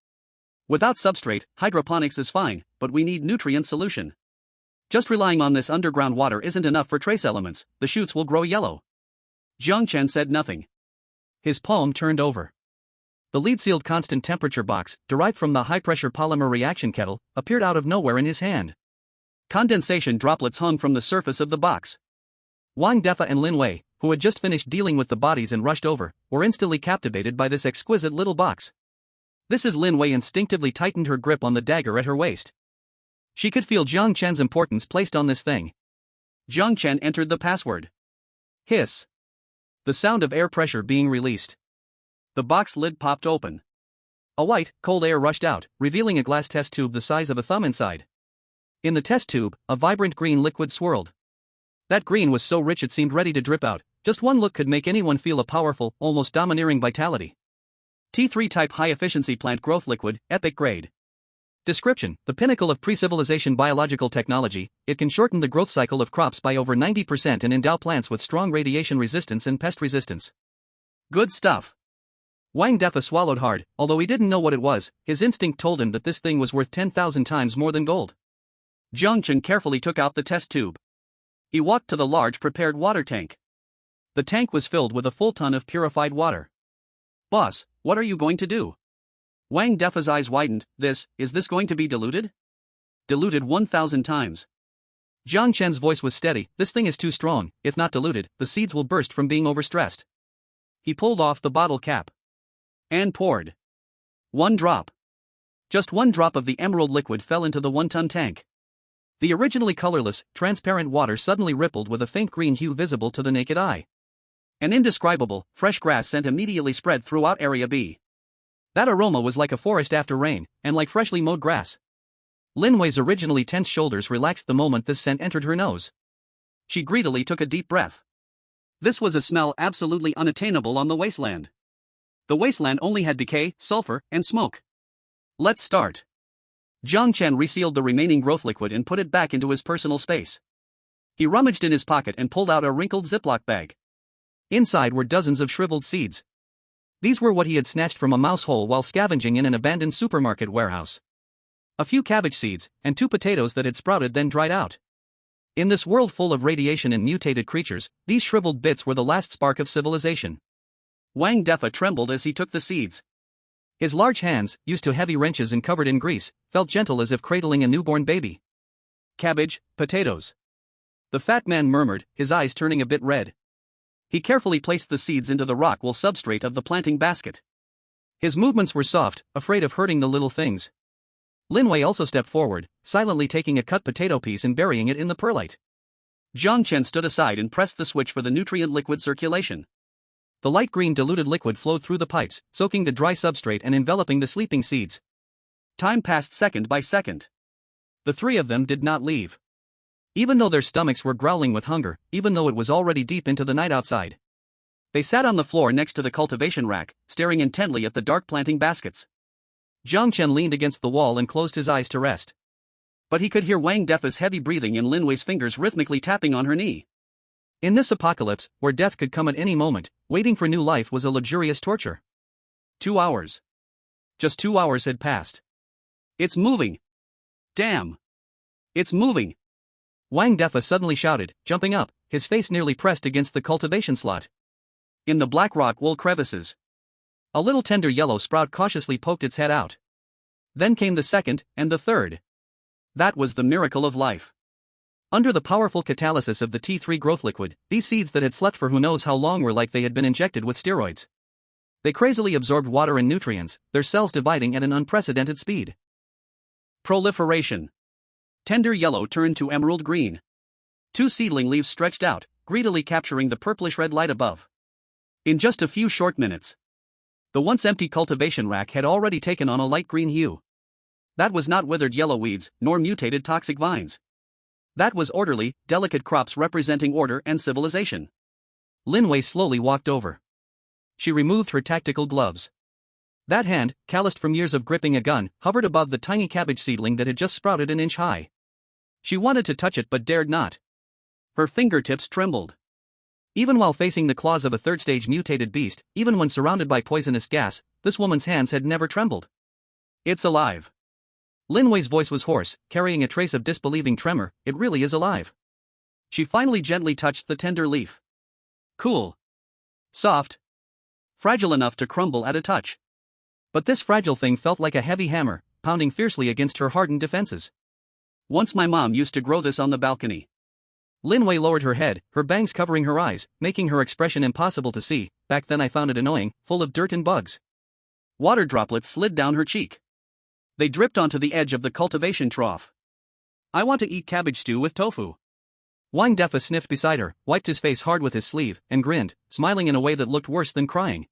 Without substrate, hydroponics is fine, but we need nutrient solution. Just relying on this underground water isn't enough for trace elements, the shoots will grow yellow. Jiang Chen said nothing. His palm turned over. The lead-sealed constant temperature box, derived from the high-pressure polymer reaction kettle, appeared out of nowhere in his hand. Condensation droplets hung from the surface of the box. Wang Defa and Lin Wei, who had just finished dealing with the bodies and rushed over, were instantly captivated by this exquisite little box. Lin Wei instinctively tightened her grip on the dagger at her waist. She could feel Jiang Chen's importance placed on this thing. Jiang Chen entered the password. Hiss. The sound of air pressure being released. The box lid popped open. A white, cold air rushed out, revealing a glass test tube the size of a thumb inside. In the test tube, a vibrant green liquid swirled. That green was so rich it seemed ready to drip out. Just one look could make anyone feel a powerful, almost domineering vitality. T3 type high-efficiency plant growth liquid, epic grade. Description: the pinnacle of pre-civilization biological technology, it can shorten the growth cycle of crops by over 90% and endow plants with strong radiation resistance and pest resistance. Good stuff. Wang Defa swallowed hard, although he didn't know what it was. His instinct told him that this thing was worth 10,000 times more than gold. Jiang Chen carefully took out the test tube. He walked to the large prepared water tank. The tank was filled with a full ton of purified water. Boss, what are you going to do? Wang Defa's eyes widened. Is this going to be diluted? Diluted 1,000 times. Jiang Chen's voice was steady. This thing is too strong. If not diluted, the seeds will burst from being overstressed. He pulled off the bottle cap. And poured. 1 drop. Just 1 drop of the emerald liquid fell into the 1-ton tank. The originally colorless, transparent water suddenly rippled with a faint green hue visible to the naked eye. An indescribable, fresh grass scent immediately spread throughout Area B. That aroma was like a forest after rain, and like freshly mowed grass. Lin Wei's originally tense shoulders relaxed the moment this scent entered her nose. She greedily took a deep breath. This was a smell absolutely unattainable on the Wasteland. The Wasteland only had decay, sulfur, and smoke. Let's start. Jiang Chen resealed the remaining growth liquid and put it back into his personal space. He rummaged in his pocket and pulled out a wrinkled Ziploc bag. Inside were dozens of shriveled seeds. These were what he had snatched from a mouse hole while scavenging in an abandoned supermarket warehouse. A few cabbage seeds, and 2 potatoes that had sprouted then dried out. In this world full of radiation and mutated creatures, these shriveled bits were the last spark of civilization. Wang Defa trembled as he took the seeds. His large hands, used to heavy wrenches and covered in grease, felt gentle as if cradling a newborn baby. Cabbage, potatoes. The fat man murmured, his eyes turning a bit red. He carefully placed the seeds into the rock-wool substrate of the planting basket. His movements were soft, afraid of hurting the little things. Lin Wei also stepped forward, silently taking a cut potato piece and burying it in the perlite. Jiang Chen stood aside and pressed the switch for the nutrient liquid circulation. The light green diluted liquid flowed through the pipes, soaking the dry substrate and enveloping the sleeping seeds. Time passed second by second. The 3 of them did not leave. Even though their stomachs were growling with hunger, even though it was already deep into the night outside. They sat on the floor next to the cultivation rack, staring intently at the dark planting baskets. Jiang Chen leaned against the wall and closed his eyes to rest. But he could hear Wang Defa's heavy breathing and Lin Wei's fingers rhythmically tapping on her knee. In this apocalypse, where death could come at any moment, waiting for new life was a luxurious torture. 2 hours. Just 2 hours had passed. It's moving. Damn. It's moving. Wang Defa suddenly shouted, jumping up, his face nearly pressed against the cultivation slot. In the black rock wool crevices, a little tender yellow sprout cautiously poked its head out. Then came the second, and the third. That was the miracle of life. Under the powerful catalysis of the T3 growth liquid, these seeds that had slept for who knows how long were like they had been injected with steroids. They crazily absorbed water and nutrients, their cells dividing at an unprecedented speed. Proliferation. Tender yellow turned to emerald green. 2 seedling leaves stretched out, greedily capturing the purplish-red light above. In just a few short minutes, the once empty cultivation rack had already taken on a light green hue. That was not withered yellow weeds, nor mutated toxic vines. That was orderly, delicate crops representing order and civilization. Lin Wei slowly walked over. She removed her tactical gloves. That hand, calloused from years of gripping a gun, hovered above the tiny cabbage seedling that had just sprouted an inch high. She wanted to touch it but dared not. Her fingertips trembled. Even while facing the claws of a third-stage mutated beast, even when surrounded by poisonous gas, this woman's hands had never trembled. It's alive. Lin Wei's voice was hoarse, carrying a trace of disbelieving tremor. It really is alive. She finally gently touched the tender leaf. Cool. Soft. Fragile enough to crumble at a touch. But this fragile thing felt like a heavy hammer, pounding fiercely against her hardened defenses. Once my mom used to grow this on the balcony. Lin Wei lowered her head, her bangs covering her eyes, making her expression impossible to see. Back then I found it annoying, full of dirt and bugs. Water droplets slid down her cheek. They dripped onto the edge of the cultivation trough. I want to eat cabbage stew with tofu. Wang Defa sniffed beside her, wiped his face hard with his sleeve, and grinned, smiling in a way that looked worse than crying.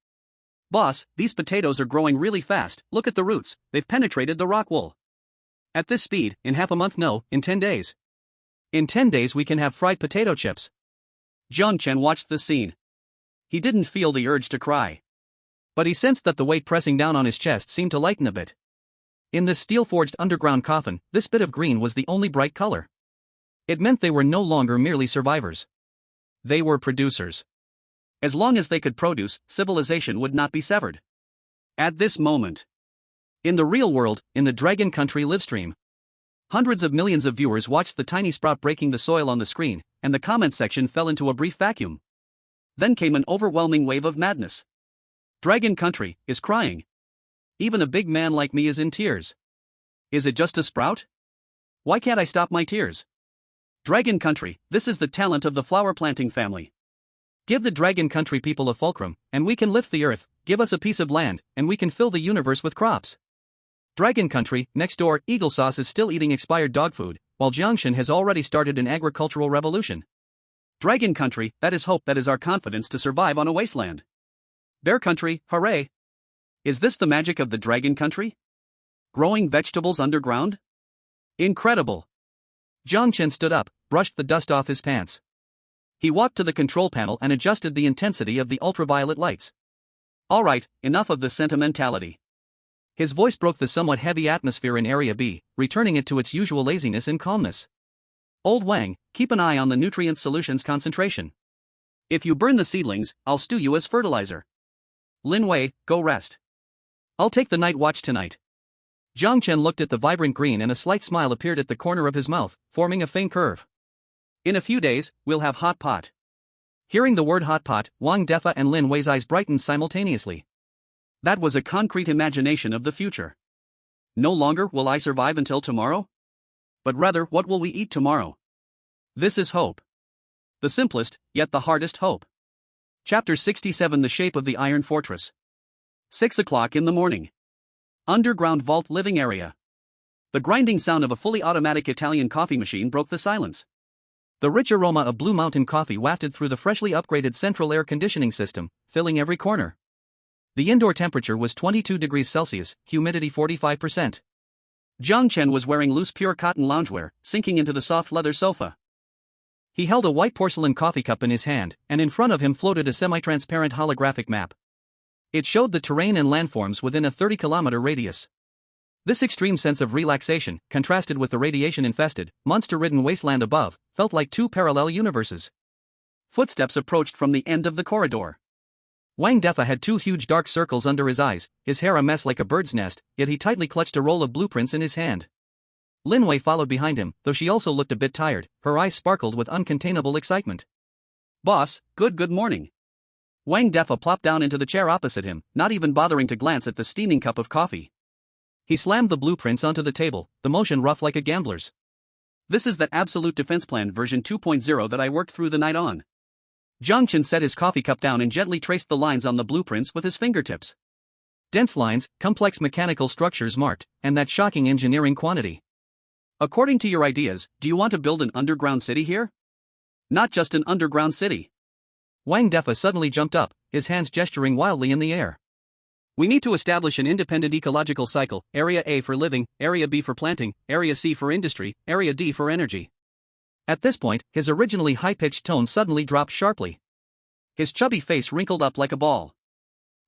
Boss, these potatoes are growing really fast. Look at the roots, they've penetrated the rock wool. At this speed, in half a month, no, in 10 days. In 10 days we can have fried potato chips. Jiang Chen watched the scene. He didn't feel the urge to cry. But he sensed that the weight pressing down on his chest seemed to lighten a bit. In this steel-forged underground coffin, this bit of green was the only bright color. It meant they were no longer merely survivors. They were producers. As long as they could produce, civilization would not be severed. At this moment, in the real world, in the Dragon Country livestream, hundreds of millions of viewers watched the tiny sprout breaking the soil on the screen, and the comment section fell into a brief vacuum. Then came an overwhelming wave of madness. Dragon Country is crying. Even a big man like me is in tears. Is it just a sprout? Why can't I stop my tears? Dragon Country, this is the talent of the flower planting family. Give the Dragon Country people a fulcrum, and we can lift the earth. Give us a piece of land, and we can fill the universe with crops. Dragon Country, next door, Eagle Sauce is still eating expired dog food, while Jiang Chen has already started an agricultural revolution. Dragon Country, that is hope, that is our confidence to survive on a wasteland. Bear Country, hooray! Is this the magic of the Dragon Country? Growing vegetables underground? Incredible! Jiang Chen stood up, brushed the dust off his pants. He walked to the control panel and adjusted the intensity of the ultraviolet lights. All right, enough of the sentimentality. His voice broke the somewhat heavy atmosphere in Area B, returning it to its usual laziness and calmness. Old Wang, keep an eye on the nutrient solution's concentration. If you burn the seedlings, I'll stew you as fertilizer. Lin Wei, go rest. I'll take the night watch tonight. Jiang Chen looked at the vibrant green and a slight smile appeared at the corner of his mouth, forming a faint curve. In a few days, we'll have hot pot. Hearing the word hot pot, Wang Defa and Lin Wei's eyes brightened simultaneously. That was a concrete imagination of the future. No longer will I survive until tomorrow? But rather, what will we eat tomorrow? This is hope. The simplest, yet the hardest hope. Chapter 67: The Shape of the Iron Fortress. 6 o'clock in the morning. Underground vault living area. The grinding sound of a fully automatic Italian coffee machine broke the silence. The rich aroma of Blue Mountain coffee wafted through the freshly upgraded central air conditioning system, filling every corner. The indoor temperature was 22 degrees Celsius, humidity 45%. Jiang Chen was wearing loose pure cotton loungewear, sinking into the soft leather sofa. He held a white porcelain coffee cup in his hand, and in front of him floated a semi-transparent holographic map. It showed the terrain and landforms within a 30-kilometer radius. This extreme sense of relaxation, contrasted with the radiation-infested, monster-ridden wasteland above, felt like two parallel universes. Footsteps approached from the end of the corridor. Wang Defa had two huge dark circles under his eyes, his hair a mess like a bird's nest, yet he tightly clutched a roll of blueprints in his hand. Lin Wei followed behind him, though she also looked a bit tired, her eyes sparkled with uncontainable excitement. "Boss, good morning." Wang Defa plopped down into the chair opposite him, not even bothering to glance at the steaming cup of coffee. He slammed the blueprints onto the table, the motion rough like a gambler's. "This is that Absolute Defense Plan version 2.0 that I worked through the night on." Jiang Chen set his coffee cup down and gently traced the lines on the blueprints with his fingertips. Dense lines, complex mechanical structures marked, and that shocking engineering quantity. "According to your ideas, do you want to build an underground city here?" "Not just an underground city." Wang Defa suddenly jumped up, his hands gesturing wildly in the air. "We need to establish an independent ecological cycle, Area A for living, Area B for planting, Area C for industry, Area D for energy." At this point, his originally high-pitched tone suddenly dropped sharply. His chubby face wrinkled up like a ball.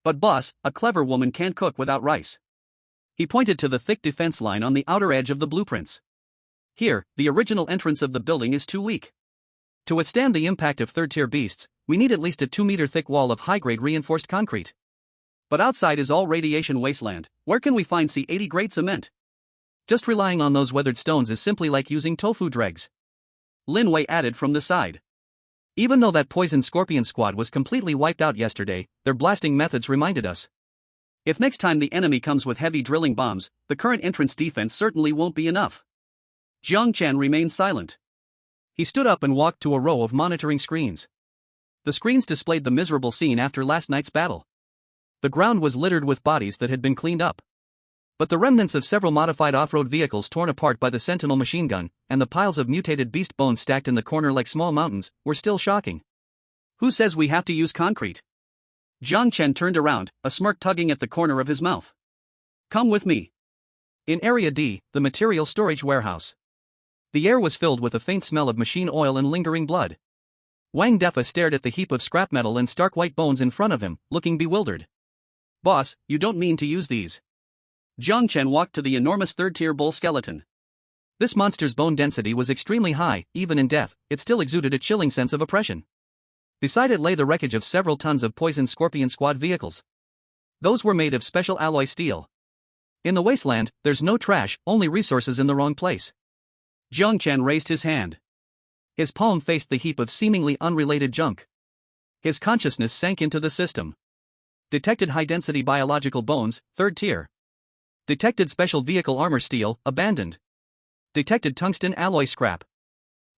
"But boss, a clever woman can't cook without rice." He pointed to the thick defense line on the outer edge of the blueprints. "Here, the original entrance of the building is too weak. To withstand the impact of third-tier beasts, we need at least a 2-meter-thick wall of high-grade reinforced concrete. But outside is all radiation wasteland, where can we find C80-grade cement? Just relying on those weathered stones is simply like using tofu dregs." Lin Wei added from the side. "Even though that poison scorpion squad was completely wiped out yesterday, their blasting methods reminded us. If next time the enemy comes with heavy drilling bombs, the current entrance defense certainly won't be enough." Jiang Chen remained silent. He stood up and walked to a row of monitoring screens. The screens displayed the miserable scene after last night's battle. The ground was littered with bodies that had been cleaned up. But the remnants of several modified off-road vehicles torn apart by the Sentinel machine gun, and the piles of mutated beast bones stacked in the corner like small mountains, were still shocking. "Who says we have to use concrete?" Jiang Chen turned around, a smirk tugging at the corner of his mouth. "Come with me." In Area D, the material storage warehouse. The air was filled with a faint smell of machine oil and lingering blood. Wang Defa stared at the heap of scrap metal and stark white bones in front of him, looking bewildered. "Boss, you don't mean to use these?" Jiang Chen walked to the enormous third-tier bull skeleton. This monster's bone density was extremely high, even in death, it still exuded a chilling sense of oppression. Beside it lay the wreckage of several tons of poisoned Scorpion Squad vehicles. Those were made of special alloy steel. In the wasteland, there's no trash, only resources in the wrong place. Jiang Chen raised his hand. His palm faced the heap of seemingly unrelated junk. His consciousness sank into the system. Detected high-density biological bones, third tier. Detected special vehicle armor steel, abandoned. Detected tungsten alloy scrap.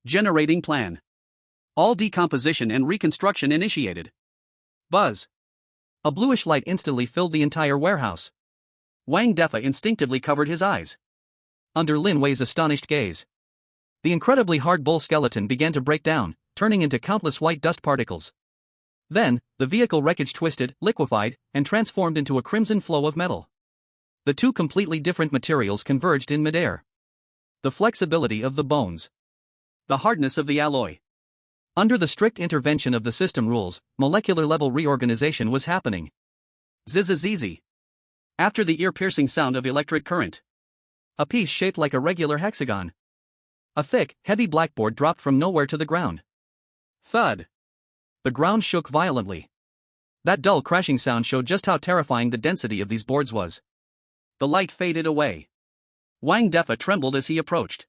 Generating plan. All decomposition and reconstruction initiated. Buzz. A bluish light instantly filled the entire warehouse. Wang Defa instinctively covered his eyes. Under Lin Wei's astonished gaze, the incredibly hard bull skeleton began to break down, turning into countless white dust particles. Then, the vehicle wreckage twisted, liquefied, and transformed into a crimson flow of metal. The two completely different materials converged in midair. The flexibility of the bones. The hardness of the alloy. Under the strict intervention of the system rules, molecular-level reorganization was happening. Zzzz. After the ear-piercing sound of electric current. A piece shaped like a regular hexagon. A thick, heavy blackboard dropped from nowhere to the ground. Thud. The ground shook violently. That dull crashing sound showed just how terrifying the density of these boards was. The light faded away. Wang Defa trembled as he approached.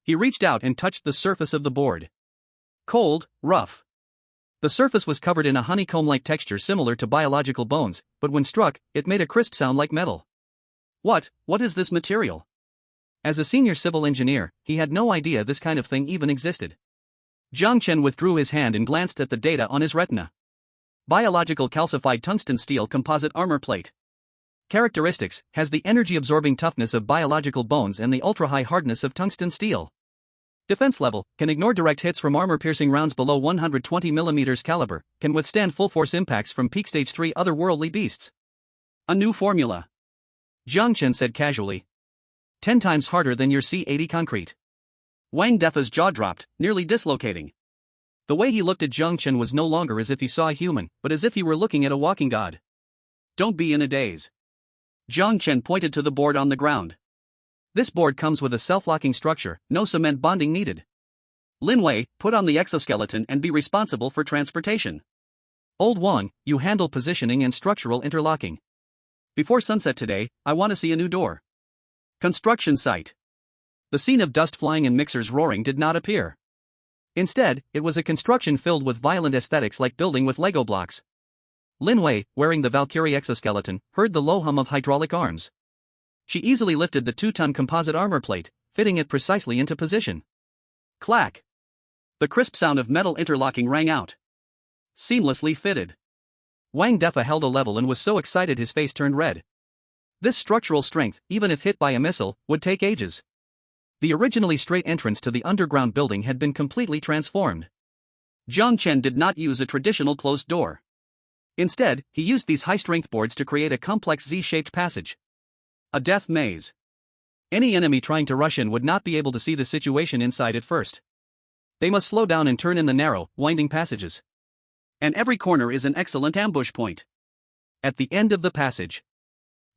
He reached out and touched the surface of the board. Cold, rough. The surface was covered in a honeycomb-like texture similar to biological bones, but when struck, it made a crisp sound like metal. What is this material? As a senior civil engineer, he had no idea this kind of thing even existed. Jiang Chen withdrew his hand and glanced at the data on his retina. Biological calcified tungsten steel composite armor plate. Characteristics: has the energy-absorbing toughness of biological bones and the ultra-high hardness of tungsten steel. Defense level: can ignore direct hits from armor-piercing rounds below 120 mm caliber, can withstand full-force impacts from peak stage 3 otherworldly beasts. A new formula. Jiang Chen said casually. 10 times harder than your C80 concrete. Wang Defa's jaw dropped, nearly dislocating. The way he looked at Jiang Chen was no longer as if he saw a human, but as if he were looking at a walking god. Don't be in a daze. Jiang Chen pointed to the board on the ground. This board comes with a self-locking structure, no cement bonding needed. Lin Wei, put on the exoskeleton and be responsible for transportation. Old Wang, you handle positioning and structural interlocking. Before sunset today, I want to see a new door. Construction site. The scene of dust flying and mixers roaring did not appear. Instead, it was a construction filled with violent aesthetics like building with Lego blocks. Lin Wei, wearing the Valkyrie exoskeleton, heard the low hum of hydraulic arms. She easily lifted the 2-ton composite armor plate, fitting it precisely into position. Clack! The crisp sound of metal interlocking rang out. Seamlessly fitted. Wang Defa held a level and was so excited his face turned red. This structural strength, even if hit by a missile, would take ages. The originally straight entrance to the underground building had been completely transformed. Jiang Chen did not use a traditional closed door. Instead, he used these high-strength boards to create a complex Z-shaped passage. A death maze. Any enemy trying to rush in would not be able to see the situation inside at first. They must slow down and turn in the narrow, winding passages. And every corner is an excellent ambush point. At the end of the passage,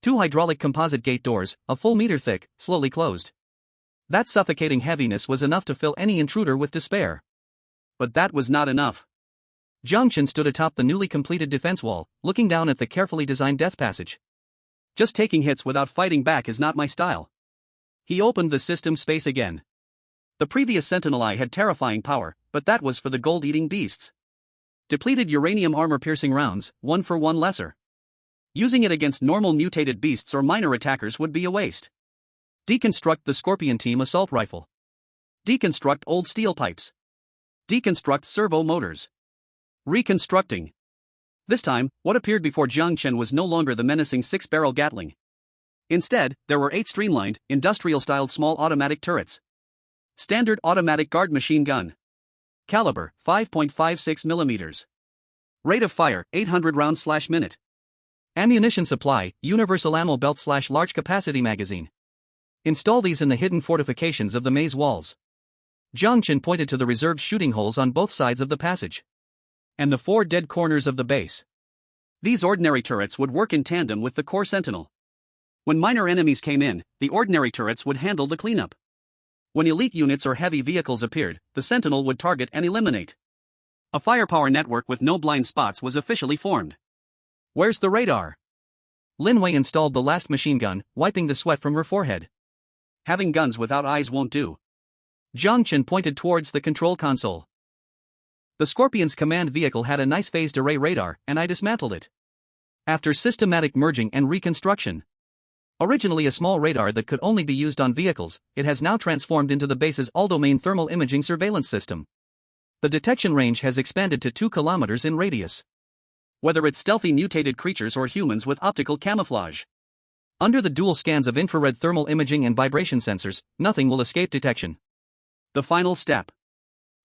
2 hydraulic composite gate doors, a full meter thick, slowly closed. That suffocating heaviness was enough to fill any intruder with despair. But that was not enough. Jiang Chen stood atop the newly completed defense wall, looking down at the carefully designed death passage. Just taking hits without fighting back is not my style. He opened the system space again. The previous Sentinel Eye had terrifying power, but that was for the gold-eating beasts. Depleted uranium armor-piercing rounds, 1 for 1 lesser. Using it against normal mutated beasts or minor attackers would be a waste. Deconstruct the Scorpion Team assault rifle. Deconstruct old steel pipes. Deconstruct servo motors. Reconstructing. This time, what appeared before Jiang Chen was no longer the menacing 6-barrel Gatling. Instead, there were 8 streamlined, industrial-styled small automatic turrets. Standard automatic guard machine gun. Caliber, 5.56 mm. Rate of fire, 800 rounds/minute. Ammunition supply, universal ammo belt/large capacity magazine. Install these in the hidden fortifications of the maze walls. Jiang Chen pointed to the reserved shooting holes on both sides of the passage. And the 4 dead corners of the base. These ordinary turrets would work in tandem with the core sentinel. When minor enemies came in, the ordinary turrets would handle the cleanup. When elite units or heavy vehicles appeared, the sentinel would target and eliminate. A firepower network with no blind spots was officially formed. Where's the radar? Lin Wei installed the last machine gun, wiping the sweat from her forehead. Having guns without eyes won't do. Jiang Chen pointed towards the control console. The Scorpion's command vehicle had a nice phased array radar, and I dismantled it. After systematic merging and reconstruction. Originally a small radar that could only be used on vehicles, it has now transformed into the base's all-domain thermal imaging surveillance system. The detection range has expanded to 2 kilometers in radius. Whether it's stealthy mutated creatures or humans with optical camouflage. Under the dual scans of infrared thermal imaging and vibration sensors, nothing will escape detection. The final step.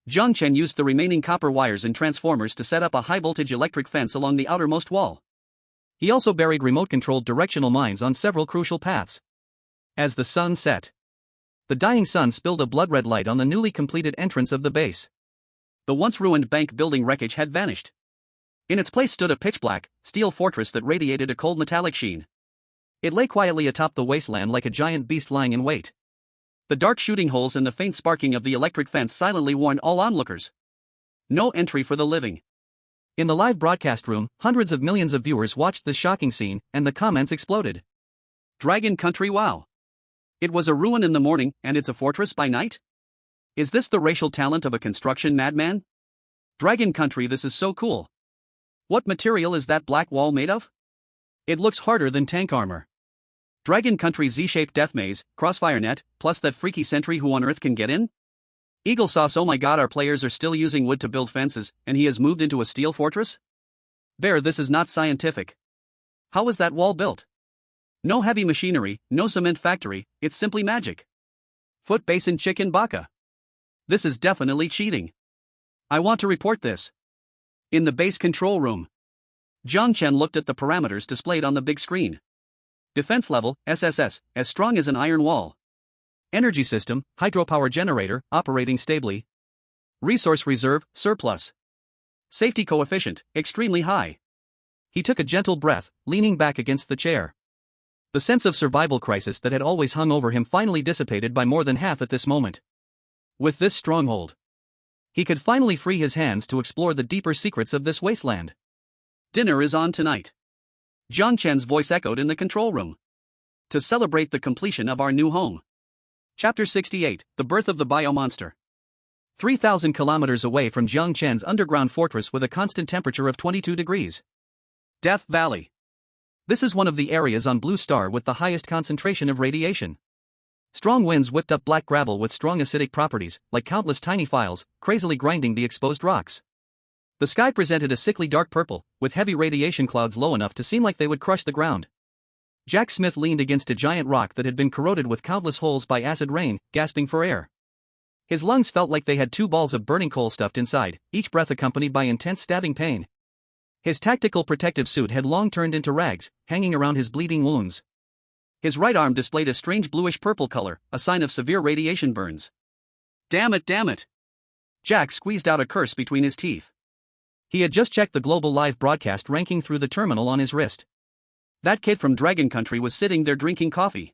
Jiang Chen used the remaining copper wires and transformers to set up a high-voltage electric fence along the outermost wall. He also buried remote-controlled directional mines on several crucial paths. As the sun set, the dying sun spilled a blood-red light on the newly completed entrance of the base. The once-ruined bank building wreckage had vanished. In its place stood a pitch-black, steel fortress that radiated a cold metallic sheen. It lay quietly atop the wasteland like a giant beast lying in wait. The dark shooting holes and the faint sparking of the electric fence silently warned all onlookers. No entry for the living. In the live broadcast room, hundreds of millions of viewers watched this shocking scene, and the comments exploded. Dragon Country, wow. It was a ruin in the morning, and it's a fortress by night? Is this the racial talent of a construction madman? Dragon Country, this is so cool. What material is that black wall made of? It looks harder than tank armor. Dragon Country Z-shaped death maze, crossfire net, plus that freaky sentry who on earth can get in? Eagle sauce, oh my god, our players are still using wood to build fences, and he has moved into a steel fortress? Bear, this is not scientific. How was that wall built? No heavy machinery, no cement factory, it's simply magic. Foot basin chicken baka. This is definitely cheating. I want to report this. In the base control room. Jiang Chen looked at the parameters displayed on the big screen. Defense level, SSS, as strong as an iron wall. Energy system, hydropower generator, operating stably. Resource reserve, surplus. Safety coefficient, extremely high. He took a gentle breath, leaning back against the chair. The sense of survival crisis that had always hung over him finally dissipated by more than half at this moment. With this stronghold, he could finally free his hands to explore the deeper secrets of this wasteland. Dinner is on tonight. Jiang Chen's voice echoed in the control room. To celebrate the completion of our new home. Chapter 68, The Birth of the Biomonster. 3,000 kilometers away from Jiang Chen's underground fortress with a constant temperature of 22 degrees. Death Valley. This is one of the areas on Blue Star with the highest concentration of radiation. Strong winds whipped up black gravel with strong acidic properties, like countless tiny files, crazily grinding the exposed rocks. The sky presented a sickly dark purple, with heavy radiation clouds low enough to seem like they would crush the ground. Jack Smith leaned against a giant rock that had been corroded with countless holes by acid rain, gasping for air. His lungs felt like they had 2 balls of burning coal stuffed inside, each breath accompanied by intense stabbing pain. His tactical protective suit had long turned into rags, hanging around his bleeding wounds. His right arm displayed a strange bluish-purple color, a sign of severe radiation burns. Damn it, damn it! Jack squeezed out a curse between his teeth. He had just checked the global live broadcast ranking through the terminal on his wrist. That kid from Dragon Country was sitting there drinking coffee.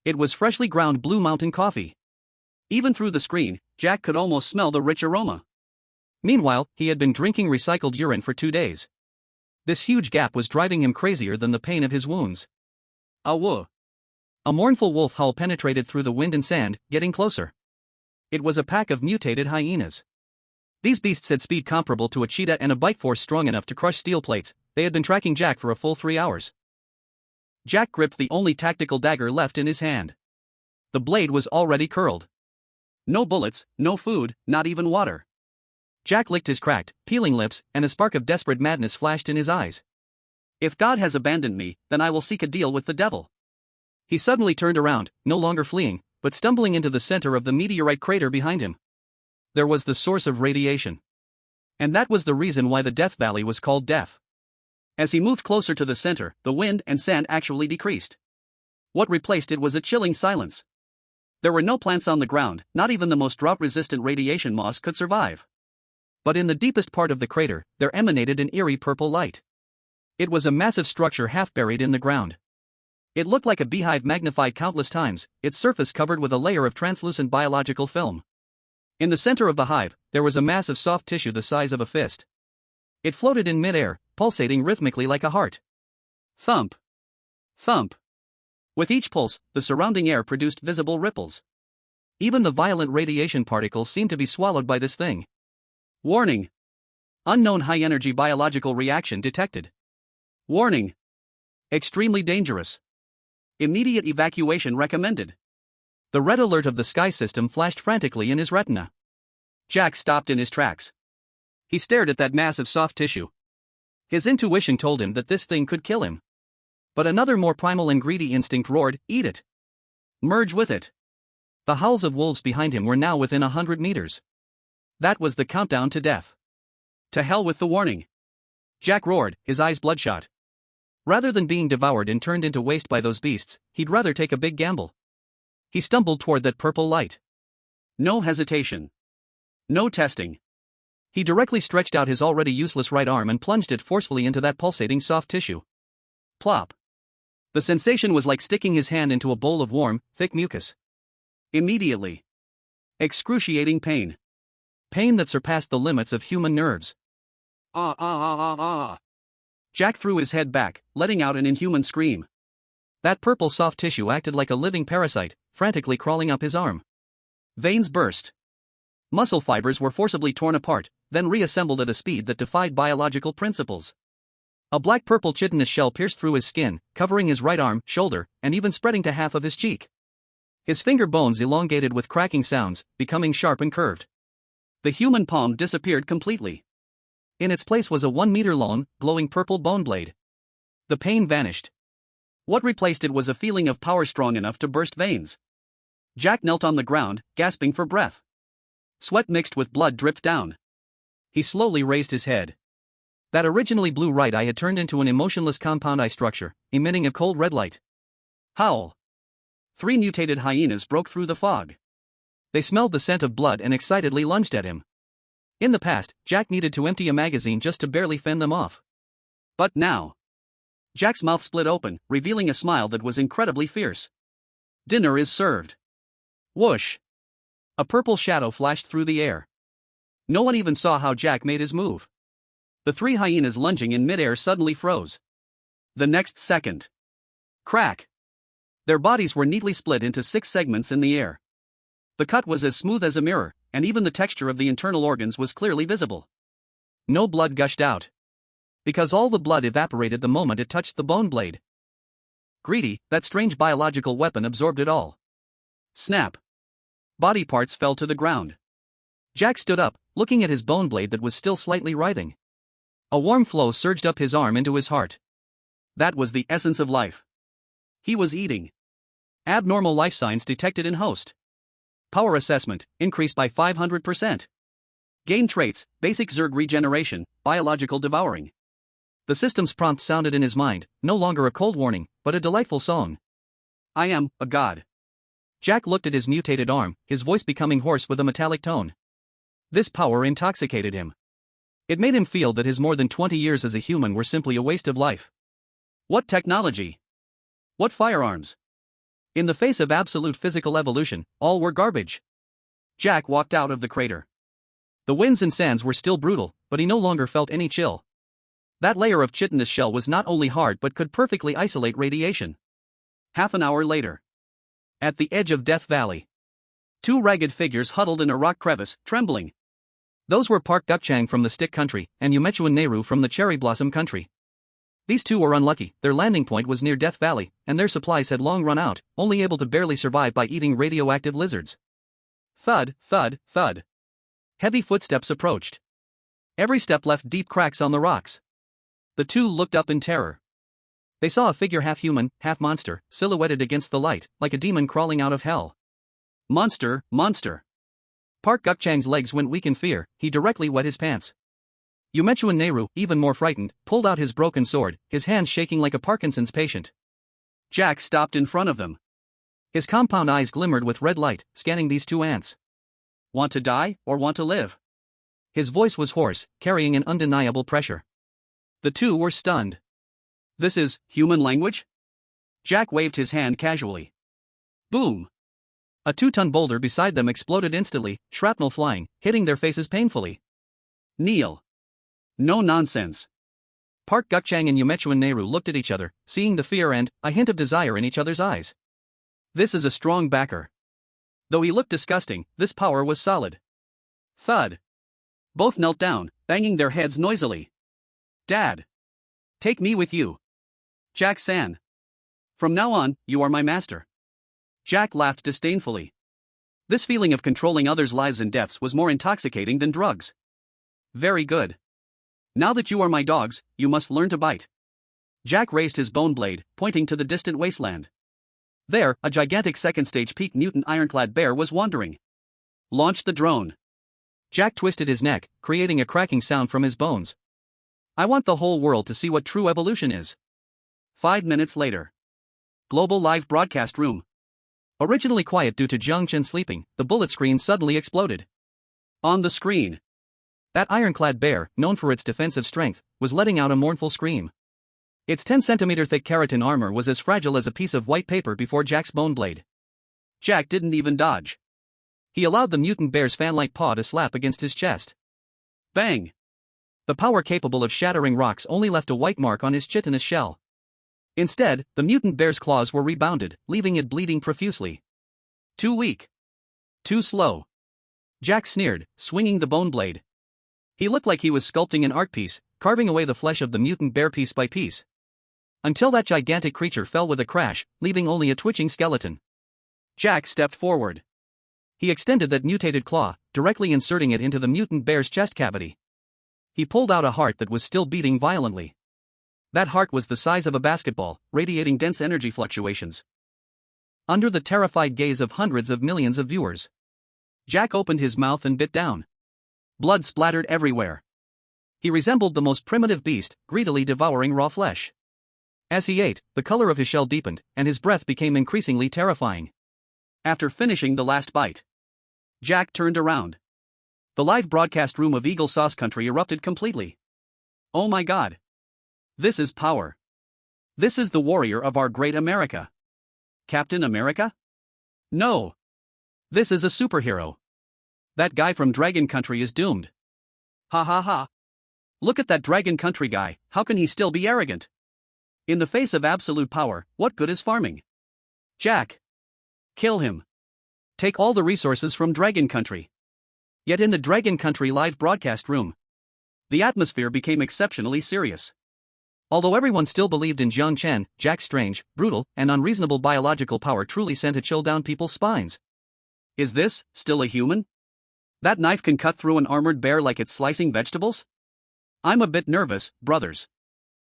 It was freshly ground Blue Mountain coffee. Even through the screen, Jack could almost smell the rich aroma. Meanwhile, he had been drinking recycled urine for 2 days. This huge gap was driving him crazier than the pain of his wounds. Awoo! A mournful wolf howl penetrated through the wind and sand, getting closer. It was a pack of mutated hyenas. These beasts had speed comparable to a cheetah and a bite force strong enough to crush steel plates. They had been tracking Jack for a full 3 hours. Jack gripped the only tactical dagger left in his hand. The blade was already curled. No bullets, no food, not even water. Jack licked his cracked, peeling lips, and a spark of desperate madness flashed in his eyes. If God has abandoned me, then I will seek a deal with the devil. He suddenly turned around, no longer fleeing, but stumbling into the center of the meteorite crater behind him. There was the source of radiation. And that was the reason why the Death Valley was called Death. As he moved closer to the center, the wind and sand actually decreased. What replaced it was a chilling silence. There were no plants on the ground, not even the most drought-resistant radiation moss could survive. But in the deepest part of the crater, there emanated an eerie purple light. It was a massive structure half buried in the ground. It looked like a beehive magnified countless times, its surface covered with a layer of translucent biological film. In the center of the hive, there was a mass of soft tissue the size of a fist. It floated in midair, pulsating rhythmically like a heart. Thump! Thump! With each pulse, the surrounding air produced visible ripples. Even the violent radiation particles seemed to be swallowed by this thing. Warning! Unknown high-energy biological reaction detected. Warning! Extremely dangerous. Immediate evacuation recommended. The red alert of the sky system flashed frantically in his retina. Jack stopped in his tracks. He stared at that mass of soft tissue. His intuition told him that this thing could kill him. But another more primal and greedy instinct roared, "Eat it! Merge with it!" The howls of wolves behind him were now within 100 meters. That was the countdown to death. To hell with the warning! Jack roared, his eyes bloodshot. Rather than being devoured and turned into waste by those beasts, he'd rather take a big gamble. He stumbled toward that purple light. No hesitation. No testing. He directly stretched out his already useless right arm and plunged it forcefully into that pulsating soft tissue. Plop. The sensation was like sticking his hand into a bowl of warm, thick mucus. Immediately. Excruciating pain. Pain that surpassed the limits of human nerves. Ah ah ah ah ah. Jack threw his head back, letting out an inhuman scream. That purple soft tissue acted like a living parasite, frantically crawling up his arm. Veins burst. Muscle fibers were forcibly torn apart, then reassembled at a speed that defied biological principles. A black-purple chitinous shell pierced through his skin, covering his right arm, shoulder, and even spreading to half of his cheek. His finger bones elongated with cracking sounds, becoming sharp and curved. The human palm disappeared completely. In its place was a 1-meter-long, glowing purple bone blade. The pain vanished. What replaced it was a feeling of power strong enough to burst veins. Jack knelt on the ground, gasping for breath. Sweat mixed with blood dripped down. He slowly raised his head. That originally blue right eye had turned into an emotionless compound eye structure, emitting a cold red light. Howl! 3 mutated hyenas broke through the fog. They smelled the scent of blood and excitedly lunged at him. In the past, Jack needed to empty a magazine just to barely fend them off. But now, Jack's mouth split open, revealing a smile that was incredibly fierce. Dinner is served. Whoosh! A purple shadow flashed through the air. No one even saw how Jack made his move. The three hyenas lunging in midair suddenly froze. The next second. Crack! Their bodies were neatly split into 6 segments in the air. The cut was as smooth as a mirror, and even the texture of the internal organs was clearly visible. No blood gushed out, because all the blood evaporated the moment it touched the bone blade. Greedy, that strange biological weapon absorbed it all. Snap! Body parts fell to the ground. Jack stood up, looking at his bone blade that was still slightly writhing. A warm flow surged up his arm into his heart. That was the essence of life. He was eating. Abnormal life signs detected in host. Power assessment, increased by 500%. Gain traits, basic Zerg regeneration, biological devouring. The system's prompt sounded in his mind, no longer a cold warning, but a delightful song. I am a god. Jack looked at his mutated arm, his voice becoming hoarse with a metallic tone. This power intoxicated him. It made him feel that his more than 20 years as a human were simply a waste of life. What technology? What firearms? In the face of absolute physical evolution, all were garbage. Jack walked out of the crater. The winds and sands were still brutal, but he no longer felt any chill. That layer of chitinous shell was not only hard but could perfectly isolate radiation. Half an hour later. At the edge of Death Valley. 2 ragged figures huddled in a rock crevice, trembling. Those were Park Gukchang from the Stick Country, and Yumechuan Nehru from the Cherry Blossom Country. These two were unlucky, their landing point was near Death Valley, and their supplies had long run out, only able to barely survive by eating radioactive lizards. Thud, thud, thud. Heavy footsteps approached. Every step left deep cracks on the rocks. The two looked up in terror. They saw a figure half human, half monster, silhouetted against the light, like a demon crawling out of hell. Monster, monster. Park Gukchang's legs went weak in fear, he directly wet his pants. Yumechuan Nehru, even more frightened, pulled out his broken sword, his hands shaking like a Parkinson's patient. Jack stopped in front of them. His compound eyes glimmered with red light, scanning these two ants. Want to die, or want to live? His voice was hoarse, carrying an undeniable pressure. The two were stunned. This is human language? Jack waved his hand casually. Boom! A 2-ton boulder beside them exploded instantly, shrapnel flying, hitting their faces painfully. Kneel. No nonsense. Park Gukchang and Yumechuan Nehru looked at each other, seeing the fear and a hint of desire in each other's eyes. This is a strong backer. Though he looked disgusting, this power was solid. Thud. Both knelt down, banging their heads noisily. Dad. Take me with you. Jack-san. From now on, you are my master. Jack laughed disdainfully. This feeling of controlling others' lives and deaths was more intoxicating than drugs. Very good. Now that you are my dogs, you must learn to bite. Jack raised his bone blade, pointing to the distant wasteland. There, a gigantic second-stage peak mutant ironclad bear was wandering. Launch the drone. Jack twisted his neck, creating a cracking sound from his bones. I want the whole world to see what true evolution is. 5 minutes later. Global live broadcast room. Originally quiet due to Jiang Chen sleeping, the bullet screen suddenly exploded. On the screen. That ironclad bear, known for its defensive strength, was letting out a mournful scream. Its 10-centimeter thick keratin armor was as fragile as a piece of white paper before Jack's bone blade. Jack didn't even dodge. He allowed the mutant bear's fan-like paw to slap against his chest. Bang! The power capable of shattering rocks only left a white mark on his chitinous shell. Instead, the mutant bear's claws were rebounded, leaving it bleeding profusely. Too weak. Too slow. Jack sneered, swinging the bone blade. He looked like he was sculpting an art piece, carving away the flesh of the mutant bear piece by piece. Until that gigantic creature fell with a crash, leaving only a twitching skeleton. Jack stepped forward. He extended that mutated claw, directly inserting it into the mutant bear's chest cavity. He pulled out a heart that was still beating violently. That heart was the size of a basketball, radiating dense energy fluctuations. Under the terrified gaze of hundreds of millions of viewers, Jack opened his mouth and bit down. Blood splattered everywhere. He resembled the most primitive beast, greedily devouring raw flesh. As he ate, the color of his shell deepened, and his breath became increasingly terrifying. After finishing the last bite, Jack turned around. The live broadcast room of Eagle Sauce Country erupted completely. Oh my god. This is power. This is the warrior of our great America. Captain America? No. This is a superhero. That guy from Dragon Country is doomed. Ha ha ha. Look at that Dragon Country guy, how can he still be arrogant? In the face of absolute power, what good is farming? Jack. Kill him. Take all the resources from Dragon Country. Yet in the Dragon Country live broadcast room, the atmosphere became exceptionally serious. Although everyone still believed in Jiang Chen, Jack's strange, brutal, and unreasonable biological power truly sent a chill down people's spines. Is this still a human? That knife can cut through an armored bear like it's slicing vegetables? I'm a bit nervous, brothers.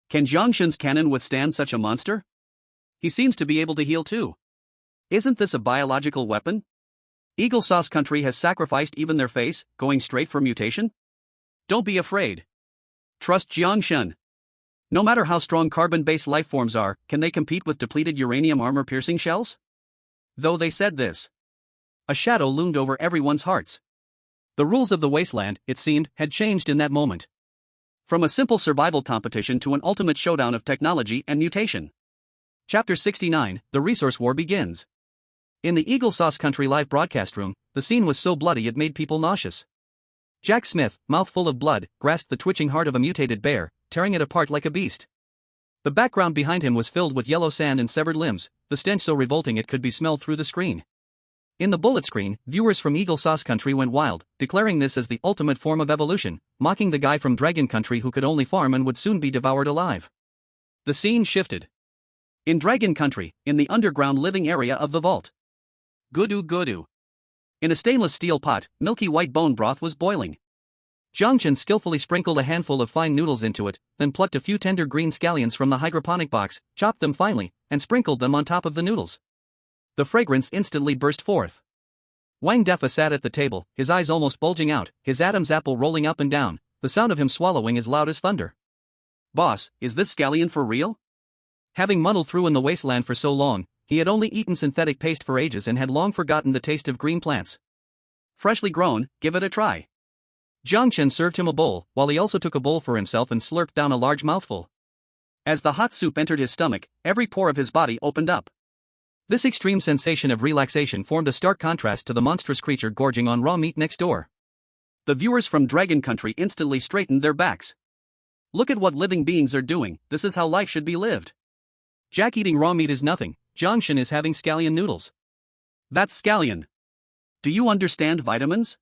Can Jiang Chen's cannon withstand such a monster? He seems to be able to heal too. Isn't this a biological weapon? Eagle Sauce Country has sacrificed even their face, going straight for mutation? Don't be afraid. Trust Jiang Chen. No matter how strong carbon-based life forms are, can they compete with depleted uranium armor-piercing shells? Though they said this, a shadow loomed over everyone's hearts. The rules of the Wasteland, it seemed, had changed in that moment. From a simple survival competition to an ultimate showdown of technology and mutation. Chapter 69, The Resource War begins. In the Eagle Sauce Country live broadcast room, the scene was so bloody it made people nauseous. Jack Smith, mouth full of blood, grasped the twitching heart of a mutated bear, tearing it apart like a beast. The background behind him was filled with yellow sand and severed limbs, the stench so revolting it could be smelled through the screen. In the bullet screen, viewers from Eagle Sauce Country went wild, declaring this as the ultimate form of evolution, mocking the guy from Dragon Country who could only farm and would soon be devoured alive. The scene shifted. In Dragon Country, in the underground living area of the vault. Goodoo. In a stainless steel pot, milky white bone broth was boiling. Jiang Chen skillfully sprinkled a handful of fine noodles into it, then plucked a few tender green scallions from the hydroponic box, chopped them finely, and sprinkled them on top of the noodles. The fragrance instantly burst forth. Wang Defa sat at the table, his eyes almost bulging out, his Adam's apple rolling up and down, the sound of him swallowing as loud as thunder. Boss, is this scallion for real? Having muddled through in the wasteland for so long, he had only eaten synthetic paste for ages and had long forgotten the taste of green plants. Freshly grown, give it a try. Jiang Chen served him a bowl, while he also took a bowl for himself and slurped down a large mouthful. As the hot soup entered his stomach, every pore of his body opened up. This extreme sensation of relaxation formed a stark contrast to the monstrous creature gorging on raw meat next door. The viewers from Dragon Country instantly straightened their backs. Look at what living beings are doing, this is how life should be lived. Jack eating raw meat is nothing, Jiang Chen is having scallion noodles. That's scallion. Do you understand vitamins?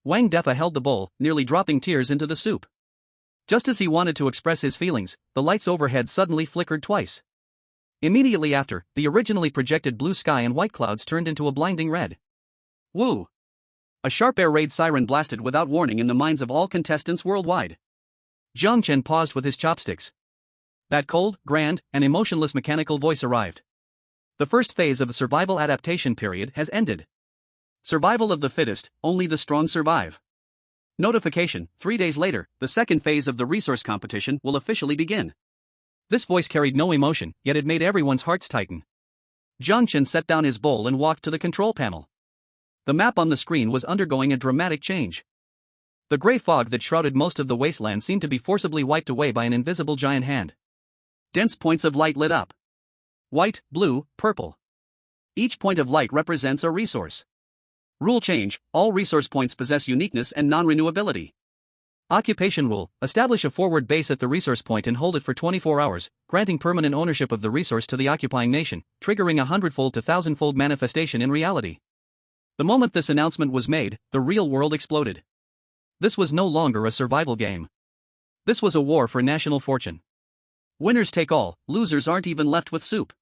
Wang Defa held the bowl, nearly dropping tears into the soup. Just as he wanted to express his feelings, the lights overhead suddenly flickered twice. Immediately after, the originally projected blue sky and white clouds turned into a blinding red. Woo! A sharp air raid siren blasted without warning in the minds of all contestants worldwide. Jiang Chen paused with his chopsticks. That cold, grand, and emotionless mechanical voice arrived. The first phase of the survival adaptation period has ended. Survival of the fittest, only the strong survive. Notification, 3 days later, the second phase of the resource competition will officially begin. This voice carried no emotion, yet it made everyone's hearts tighten. Jiang Chen set down his bowl and walked to the control panel. The map on the screen was undergoing a dramatic change. The gray fog that shrouded most of the wasteland seemed to be forcibly wiped away by an invisible giant hand. Dense points of light lit up. White, blue, purple. Each point of light represents a resource. Rule change, all resource points possess uniqueness and non-renewability. Occupation rule, establish a forward base at the resource point and hold it for 24 hours, granting permanent ownership of the resource to the occupying nation, triggering a 100-fold to 1,000-fold manifestation in reality. The moment this announcement was made, the real world exploded. This was no longer a survival game. This was a war for national fortune. Winners take all, losers aren't even left with soup.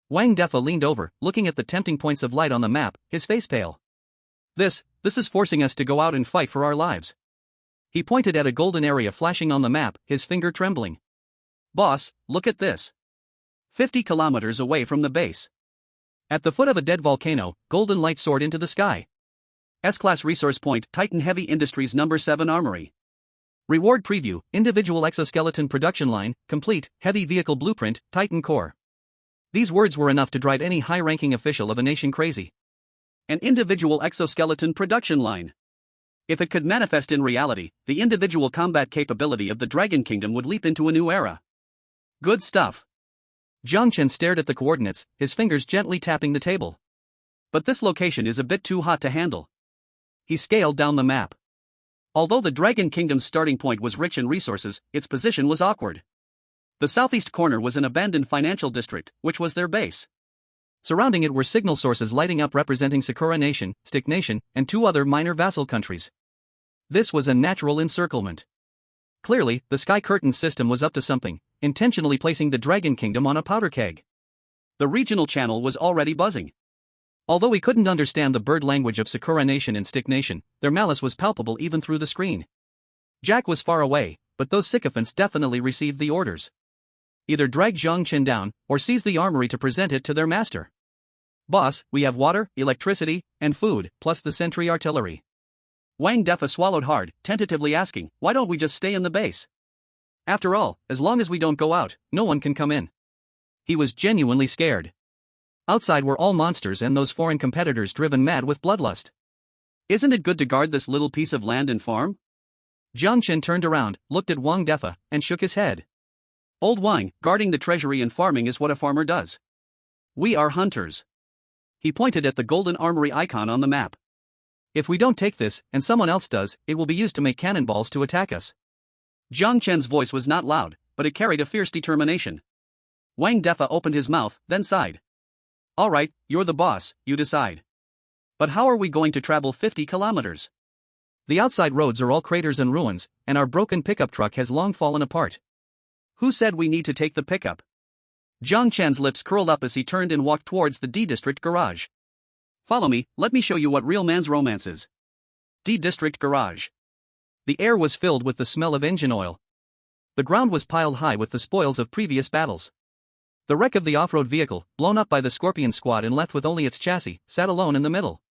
Wang Defa leaned over, looking at the tempting points of light on the map, his face pale. This is forcing us to go out and fight for our lives. He pointed at a golden area flashing on the map, his finger trembling. Boss, look at this. 50 kilometers away from the base. At the foot of a dead volcano, golden light soared into the sky. S-Class Resource Point, Titan Heavy Industries No. 7 Armory. Reward Preview, Individual Exoskeleton Production Line, Complete, Heavy Vehicle Blueprint, Titan Core. These words were enough to drive any high-ranking official of a nation crazy. An individual exoskeleton production line. If it could manifest in reality, the individual combat capability of the Dragon Kingdom would leap into a new era. Good stuff. Jiang Chen stared at the coordinates, his fingers gently tapping the table. But this location is a bit too hot to handle. He scaled down the map. Although the Dragon Kingdom's starting point was rich in resources, its position was awkward. The southeast corner was an abandoned financial district, which was their base. Surrounding it were signal sources lighting up representing Sakura Nation, Stick Nation, and 2 other minor vassal countries. This was a natural encirclement. Clearly, the Sky Curtain system was up to something, intentionally placing the Dragon Kingdom on a powder keg. The regional channel was already buzzing. Although we couldn't understand the bird language of Sakura Nation and Stick Nation, their malice was palpable even through the screen. Jack was far away, but those sycophants definitely received the orders. Either drag Jiang Chen down, or seize the armory to present it to their master. Boss, we have water, electricity, and food, plus the sentry artillery. Wang Defa swallowed hard, tentatively asking, why don't we just stay in the base? After all, as long as we don't go out, no one can come in. He was genuinely scared. Outside were all monsters and those foreign competitors driven mad with bloodlust. Isn't it good to guard this little piece of land and farm? Jiang Chen turned around, looked at Wang Defa, and shook his head. Old Wang, guarding the treasury and farming is what a farmer does. We are hunters. He pointed at the golden armory icon on the map. If we don't take this, and someone else does, it will be used to make cannonballs to attack us. Jiang Chen's voice was not loud, but it carried a fierce determination. Wang Defa opened his mouth, then sighed. All right, you're the boss, you decide. But how are we going to travel 50 kilometers? The outside roads are all craters and ruins, and our broken pickup truck has long fallen apart. Who said we need to take the pickup? Jiang Chen's lips curled up as he turned and walked towards the D-District garage. Follow me, let me show you what real man's romance is. D-District garage. The air was filled with the smell of engine oil. The ground was piled high with the spoils of previous battles. The wreck of the off-road vehicle, blown up by the Scorpion Squad and left with only its chassis, sat alone in the middle.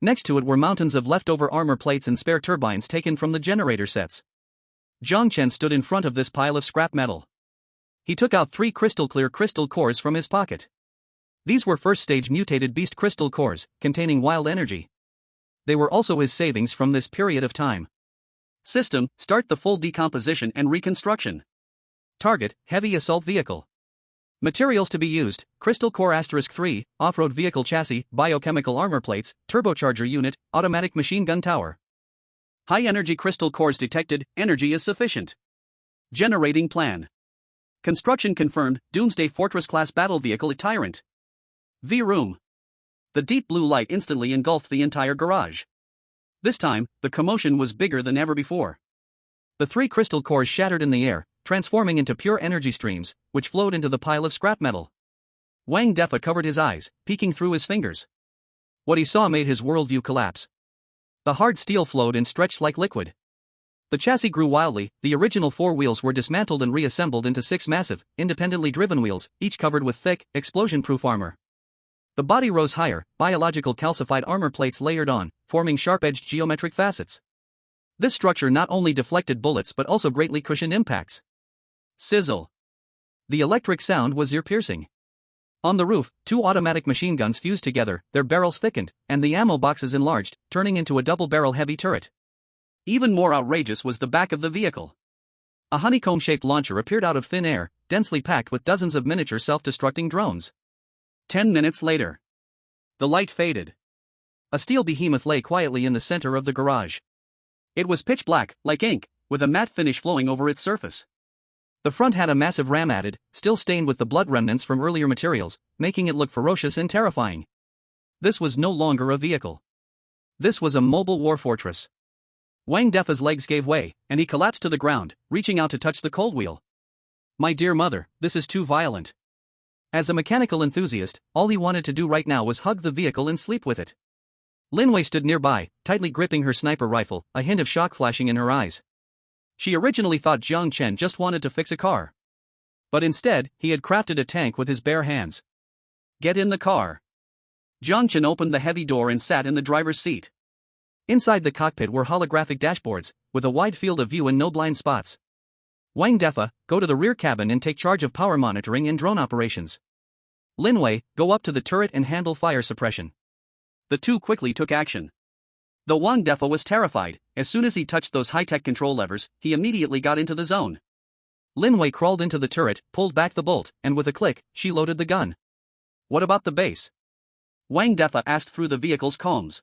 Next to it were mountains of leftover armor plates and spare turbines taken from the generator sets. Jiang Chen stood in front of this pile of scrap metal. He took out 3 crystal-clear crystal cores from his pocket. These were first-stage mutated beast crystal cores, containing wild energy. They were also his savings from this period of time. System, start the full decomposition and reconstruction. Target, heavy assault vehicle. Materials to be used, crystal core *3, off-road vehicle chassis, biochemical armor plates, turbocharger unit, automatic machine gun tower. High-energy crystal cores detected, energy is sufficient. Generating plan. Construction confirmed, Doomsday Fortress-class battle vehicle Tyrant. V-Room. The deep blue light instantly engulfed the entire garage. This time, the commotion was bigger than ever before. The 3 crystal cores shattered in the air, transforming into pure energy streams, which flowed into the pile of scrap metal. Wang Defa covered his eyes, peeking through his fingers. What he saw made his worldview collapse. The hard steel flowed and stretched like liquid. The chassis grew wildly, the original 4 wheels were dismantled and reassembled into 6 massive, independently driven wheels, each covered with thick, explosion-proof armor. The body rose higher, biological calcified armor plates layered on, forming sharp-edged geometric facets. This structure not only deflected bullets but also greatly cushioned impacts. Sizzle. The electric sound was ear-piercing. On the roof, 2 automatic machine guns fused together, their barrels thickened, and the ammo boxes enlarged, turning into a double-barrel heavy turret. Even more outrageous was the back of the vehicle. A honeycomb-shaped launcher appeared out of thin air, densely packed with dozens of miniature self-destructing drones. 10 minutes later. The light faded. A steel behemoth lay quietly in the center of the garage. It was pitch black, like ink, with a matte finish flowing over its surface. The front had a massive ram added, still stained with the blood remnants from earlier materials, making it look ferocious and terrifying. This was no longer a vehicle. This was a mobile war fortress. Wang Defa's legs gave way, and he collapsed to the ground, reaching out to touch the cold wheel. My dear mother, this is too violent. As a mechanical enthusiast, all he wanted to do right now was hug the vehicle and sleep with it. Lin Wei stood nearby, tightly gripping her sniper rifle, a hint of shock flashing in her eyes. She originally thought Jiang Chen just wanted to fix a car. But instead, he had crafted a tank with his bare hands. Get in the car. Jiang Chen opened the heavy door and sat in the driver's seat. Inside the cockpit were holographic dashboards, with a wide field of view and no blind spots. Wang Defa, go to the rear cabin and take charge of power monitoring and drone operations. Lin Wei, go up to the turret and handle fire suppression. The 2 quickly took action. Though Wang Defa was terrified, as soon as he touched those high-tech control levers, he immediately got into the zone. Lin Wei crawled into the turret, pulled back the bolt, and with a click, she loaded the gun. What about the base? Wang Defa asked through the vehicle's comms.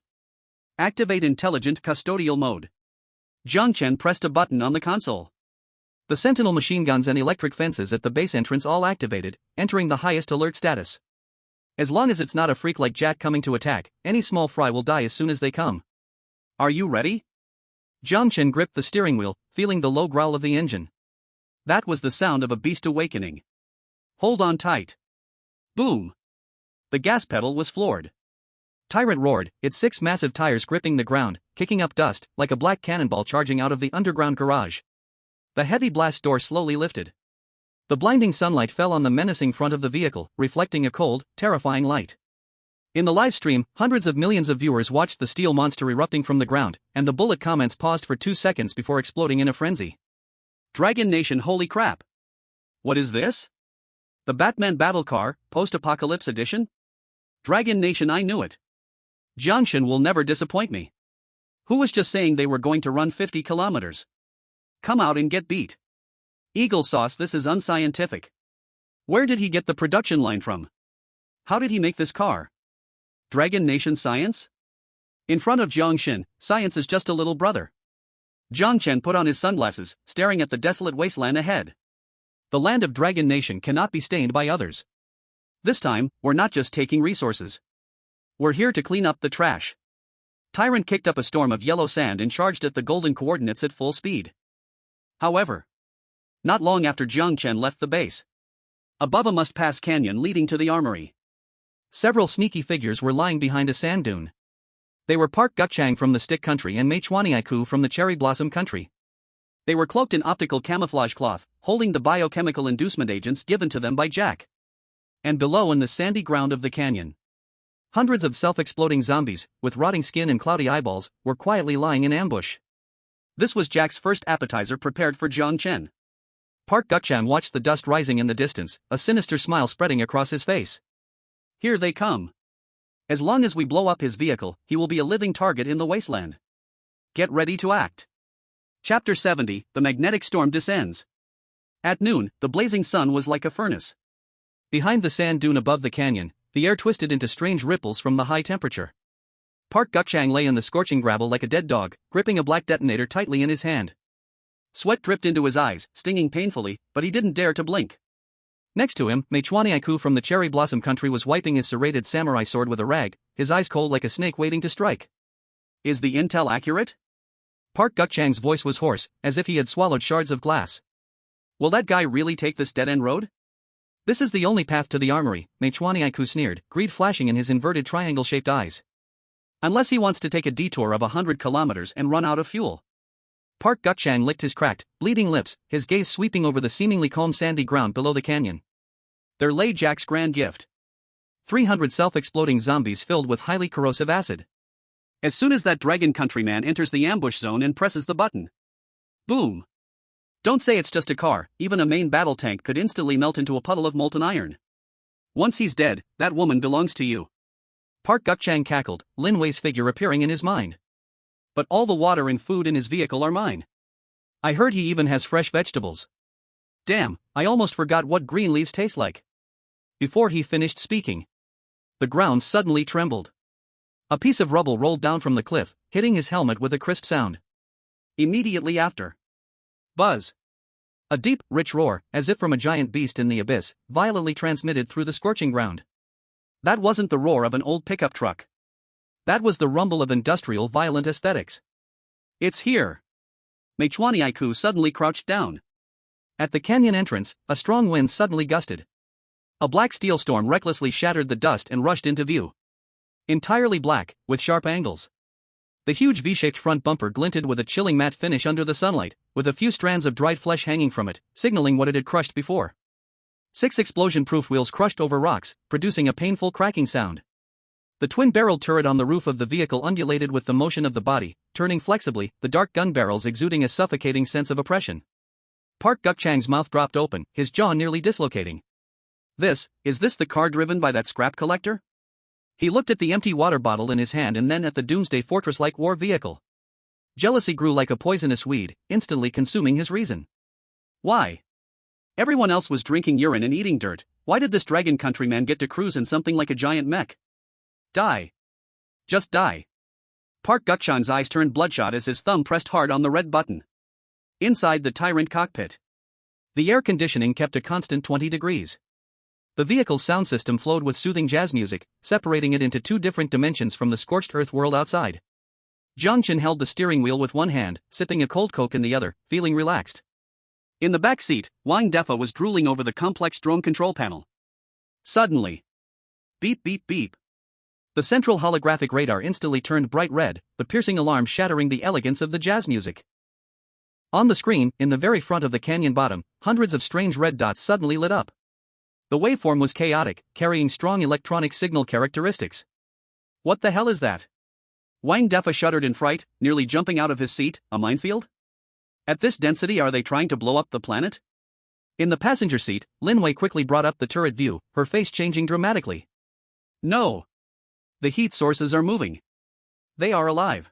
Activate intelligent custodial mode. Jiang Chen pressed a button on the console. The sentinel machine guns and electric fences at the base entrance all activated, entering the highest alert status. As long as it's not a freak like Jack coming to attack, any small fry will die as soon as they come. Are you ready? Jiang Chen gripped the steering wheel, feeling the low growl of the engine. That was the sound of a beast awakening. Hold on tight. Boom. The gas pedal was floored. Tyrant roared, its 6 massive tires gripping the ground, kicking up dust, like a black cannonball charging out of the underground garage. The heavy blast door slowly lifted. The blinding sunlight fell on the menacing front of the vehicle, reflecting a cold, terrifying light. In the live stream, hundreds of millions of viewers watched the steel monster erupting from the ground, and the bullet comments paused for 2 seconds before exploding in a frenzy. Dragon Nation, holy crap! What is this? The Batman Battle Car, Post-Apocalypse Edition? Dragon Nation, I knew it. Jiang Chen will never disappoint me. Who was just saying they were going to run 50 kilometers? Come out and get beat. Eagle sauce, this is unscientific. Where did he get the production line from? How did he make this car? Dragon Nation science? In front of Jiang Chen, science is just a little brother. Jiang Chen put on his sunglasses, staring at the desolate wasteland ahead. The land of Dragon Nation cannot be stained by others. This time, we're not just taking resources. We're here to clean up the trash. Tyrant kicked up a storm of yellow sand and charged at the golden coordinates at full speed. However, not long after Jiang Chen left the base. Above a must-pass canyon leading to the armory. Several sneaky figures were lying behind a sand dune. They were Park Gukchang from the Stick Country and Mei Chuaniaiku from the Cherry Blossom Country. They were cloaked in optical camouflage cloth, holding the biochemical inducement agents given to them by Jack. And below in the sandy ground of the canyon, hundreds of self-exploding zombies, with rotting skin and cloudy eyeballs, were quietly lying in ambush. This was Jack's first appetizer prepared for Jiang Chen. Park Gukchang watched the dust rising in the distance, a sinister smile spreading across his face. Here they come. As long as we blow up his vehicle, he will be a living target in the wasteland. Get ready to act. Chapter 70, The Magnetic Storm Descends. At noon, the blazing sun was like a furnace. Behind the sand dune above the canyon, the air twisted into strange ripples from the high temperature. Park Gukchang lay in the scorching gravel like a dead dog, gripping a black detonator tightly in his hand. Sweat dripped into his eyes, stinging painfully, but he didn't dare to blink. Next to him, Mei Chuaniaiku from the Cherry Blossom Country was wiping his serrated samurai sword with a rag, his eyes cold like a snake waiting to strike. Is the intel accurate? Park Gukchang's voice was hoarse, as if he had swallowed shards of glass. Will that guy really take this dead-end road? This is the only path to the armory, Mei Chuaniaiku sneered, greed flashing in his inverted triangle-shaped eyes. Unless he wants to take a detour of 100 kilometers and run out of fuel. Park Gukchang licked his cracked, bleeding lips, his gaze sweeping over the seemingly calm sandy ground below the canyon. There lay Jack's grand gift. 300 self-exploding zombies filled with highly corrosive acid. As soon as that dragon countryman enters the ambush zone and presses the button. Boom. Don't say it's just a car, even a main battle tank could instantly melt into a puddle of molten iron. Once he's dead, that woman belongs to you. Park Gukchang cackled, Lin Wei's figure appearing in his mind. But all the water and food in his vehicle are mine. I heard he even has fresh vegetables. Damn, I almost forgot what green leaves taste like. Before he finished speaking, the ground suddenly trembled. A piece of rubble rolled down from the cliff, hitting his helmet with a crisp sound. Immediately after, buzz. A deep, rich roar, as if from a giant beast in the abyss, violently transmitted through the scorching ground. That wasn't the roar of an old pickup truck. That was the rumble of industrial violent aesthetics. It's here. Mei Chuaniaiku suddenly crouched down. At the canyon entrance, a strong wind suddenly gusted. A black steel storm recklessly shattered the dust and rushed into view. Entirely black, with sharp angles. The huge V-shaped front bumper glinted with a chilling matte finish under the sunlight, with a few strands of dried flesh hanging from it, signaling what it had crushed before. 6 explosion-proof wheels crushed over rocks, producing a painful cracking sound. The twin-barreled turret on the roof of the vehicle undulated with the motion of the body, turning flexibly, the dark gun barrels exuding a suffocating sense of oppression. Park Gukchang's mouth dropped open, his jaw nearly dislocating. Is this the car driven by that scrap collector? He looked at the empty water bottle in his hand and then at the doomsday fortress-like war vehicle. Jealousy grew like a poisonous weed, instantly consuming his reason. Why? Everyone else was drinking urine and eating dirt. Why did this dragon countryman get to cruise in something like a giant mech? Die. Just die. Park Guk-chan's eyes turned bloodshot as his thumb pressed hard on the red button. Inside the Tyrant cockpit, the air conditioning kept a constant 20 degrees. The vehicle's sound system flowed with soothing jazz music, separating it into two different dimensions from the scorched earth world outside. Jiang Chen held the steering wheel with one hand, sipping a cold Coke in the other, feeling relaxed. In the back seat, Wang Defa was drooling over the complex drone control panel. Suddenly, beep beep beep. The central holographic radar instantly turned bright red, the piercing alarm shattering the elegance of the jazz music. On the screen, in the very front of the canyon bottom, hundreds of strange red dots suddenly lit up. The waveform was chaotic, carrying strong electronic signal characteristics. What the hell is that? Wang Defa shuddered in fright, nearly jumping out of his seat. A minefield? At this density, are they trying to blow up the planet? In the passenger seat, Lin Wei quickly brought up the turret view, her face changing dramatically. No. The heat sources are moving. They are alive.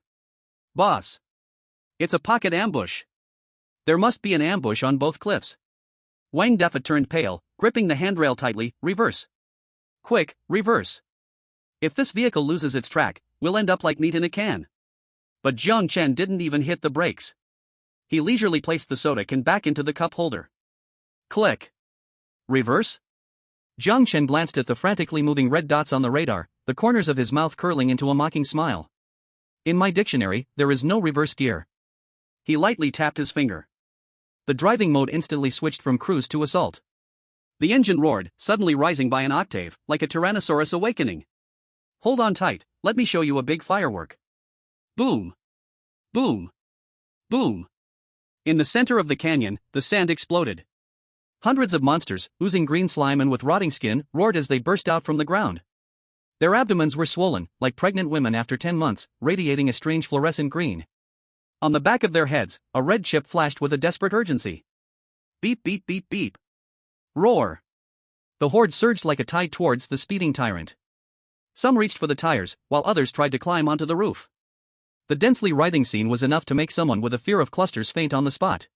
Boss. It's a pocket ambush. There must be an ambush on both cliffs. Wang Defa turned pale, gripping the handrail tightly. Reverse. Quick, reverse. If this vehicle loses its track, we'll end up like meat in a can. But Jiang Chen didn't even hit the brakes. He leisurely placed the soda can back into the cup holder. Click. Reverse? Jiang Chen glanced at the frantically moving red dots on the radar, the corners of his mouth curling into a mocking smile. In my dictionary, there is no reverse gear. He lightly tapped his finger. The driving mode instantly switched from cruise to assault. The engine roared, suddenly rising by an octave, like a Tyrannosaurus awakening. Hold on tight, let me show you a big firework. Boom. Boom. Boom. In the center of the canyon, the sand exploded. Hundreds of monsters, oozing green slime and with rotting skin, roared as they burst out from the ground. Their abdomens were swollen, like pregnant women after 10 months, radiating a strange fluorescent green. On the back of their heads, a red chip flashed with a desperate urgency. Beep beep beep beep. Roar. The horde surged like a tide towards the speeding tyrant. Some reached for the tires, while others tried to climb onto the roof. The densely writhing scene was enough to make someone with a fear of clusters faint on the spot.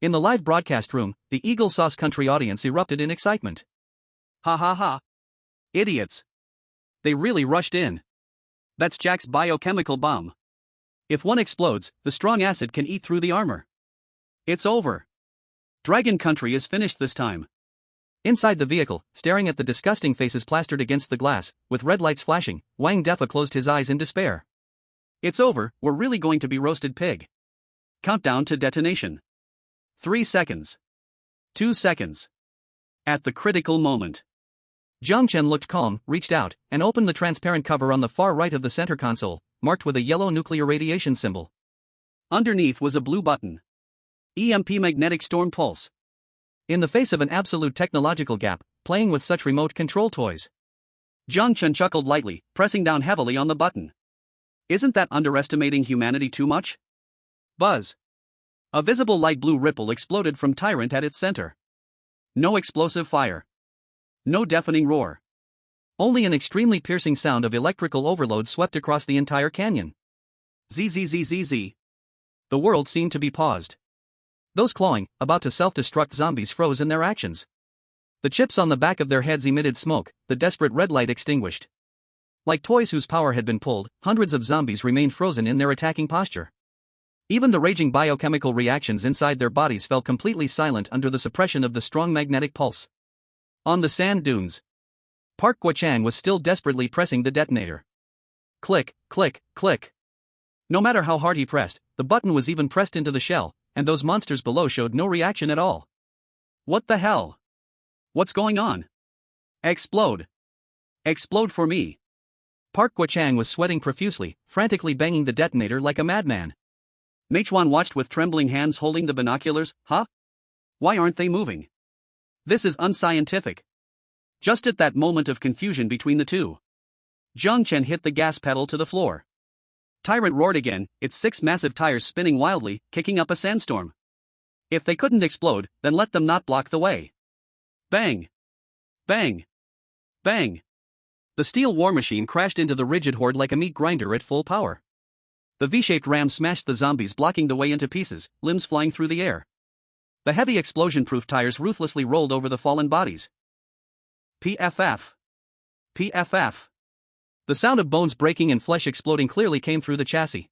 In the live broadcast room, the Eagle Sauce Country audience erupted in excitement. Ha ha ha. Idiots. They really rushed in. That's Jack's biochemical bomb. If one explodes, the strong acid can eat through the armor. It's over. Dragon Country is finished this time. Inside the vehicle, staring at the disgusting faces plastered against the glass, with red lights flashing, Wang Defa closed his eyes in despair. It's over, we're really going to be roasted pig. Countdown to detonation. 3 seconds. 2 seconds. At the critical moment, Jiang Chen looked calm, reached out, and opened the transparent cover on the far right of the center console, marked with a yellow nuclear radiation symbol. Underneath was a blue button. EMP magnetic storm pulse. In the face of an absolute technological gap, playing with such remote control toys. Jiang Chen chuckled lightly, pressing down heavily on the button. Isn't that underestimating humanity too much? Buzz. A visible light blue ripple exploded from Tyrant at its center. No explosive fire. No deafening roar. Only an extremely piercing sound of electrical overload swept across the entire canyon. Zzzzz. The world seemed to be paused. Those clawing, about to self-destruct zombies froze in their actions. The chips on the back of their heads emitted smoke, the desperate red light extinguished. Like toys whose power had been pulled, hundreds of zombies remained frozen in their attacking posture. Even the raging biochemical reactions inside their bodies fell completely silent under the suppression of the strong magnetic pulse. On the sand dunes, Park Guo-chan was still desperately pressing the detonator. Click, click, click. No matter how hard he pressed, the button was even pressed into the shell, and those monsters below showed no reaction at all. What the hell? What's going on? Explode. Explode for me. Park Guo-chan was sweating profusely, frantically banging the detonator like a madman. Meichuan watched with trembling hands holding the binoculars. Huh? Why aren't they moving? This is unscientific. Just at that moment of confusion between the two, Jiang Chen hit the gas pedal to the floor. Tyrant roared again, its 6 massive tires spinning wildly, kicking up a sandstorm. If they couldn't explode, then let them not block the way. Bang! Bang! Bang! The steel war machine crashed into the rigid horde like a meat grinder at full power. The V-shaped ram smashed the zombies, blocking the way into pieces, limbs flying through the air. The heavy explosion-proof tires ruthlessly rolled over the fallen bodies. PFF. PFF. The sound of bones breaking and flesh exploding clearly came through the chassis.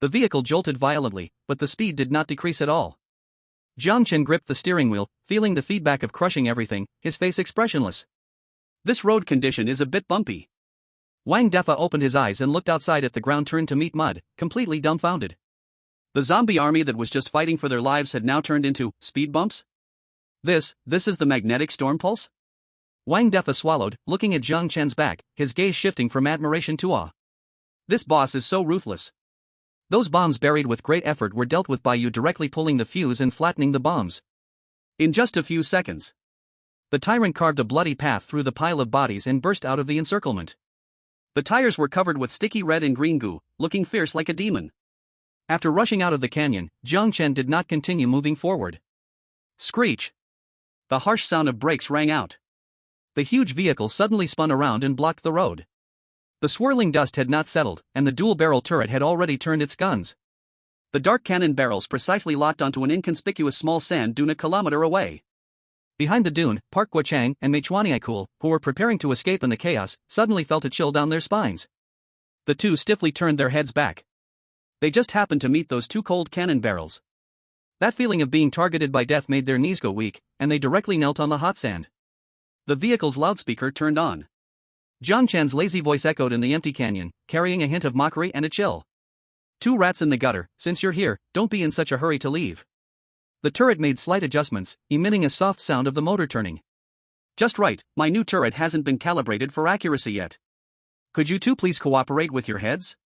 The vehicle jolted violently, but the speed did not decrease at all. Jiang Chen gripped the steering wheel, feeling the feedback of crushing everything, his face expressionless. This road condition is a bit bumpy. Wang Defa opened his eyes and looked outside at the ground turned to meat mud, completely dumbfounded. The zombie army that was just fighting for their lives had now turned into speed bumps? This is the magnetic storm pulse? Wang Defa swallowed, looking at Jiang Chen's back, his gaze shifting from admiration to awe. This boss is so ruthless. Those bombs buried with great effort were dealt with by you, directly pulling the fuse and flattening the bombs. In just a few seconds. The tyrant carved a bloody path through the pile of bodies and burst out of the encirclement. The tires were covered with sticky red and green goo, looking fierce like a demon. After rushing out of the canyon, Jiang Chen did not continue moving forward. Screech! The harsh sound of brakes rang out. The huge vehicle suddenly spun around and blocked the road. The swirling dust had not settled, and the dual-barrel turret had already turned its guns. The dark cannon barrels precisely locked onto an inconspicuous small sand dune a kilometer away. Behind the dune, Park Guochang and Meichuaniaikul, who were preparing to escape in the chaos, suddenly felt a chill down their spines. The two stiffly turned their heads back. They just happened to meet those two cold cannon barrels. That feeling of being targeted by death made their knees go weak, and they directly knelt on the hot sand. The vehicle's loudspeaker turned on. Jiang Chen's lazy voice echoed in the empty canyon, carrying a hint of mockery and a chill. "Two rats in the gutter, since you're here, don't be in such a hurry to leave." The turret made slight adjustments, emitting a soft sound of the motor turning. "Just right, my new turret hasn't been calibrated for accuracy yet. Could you two please cooperate with your heads?"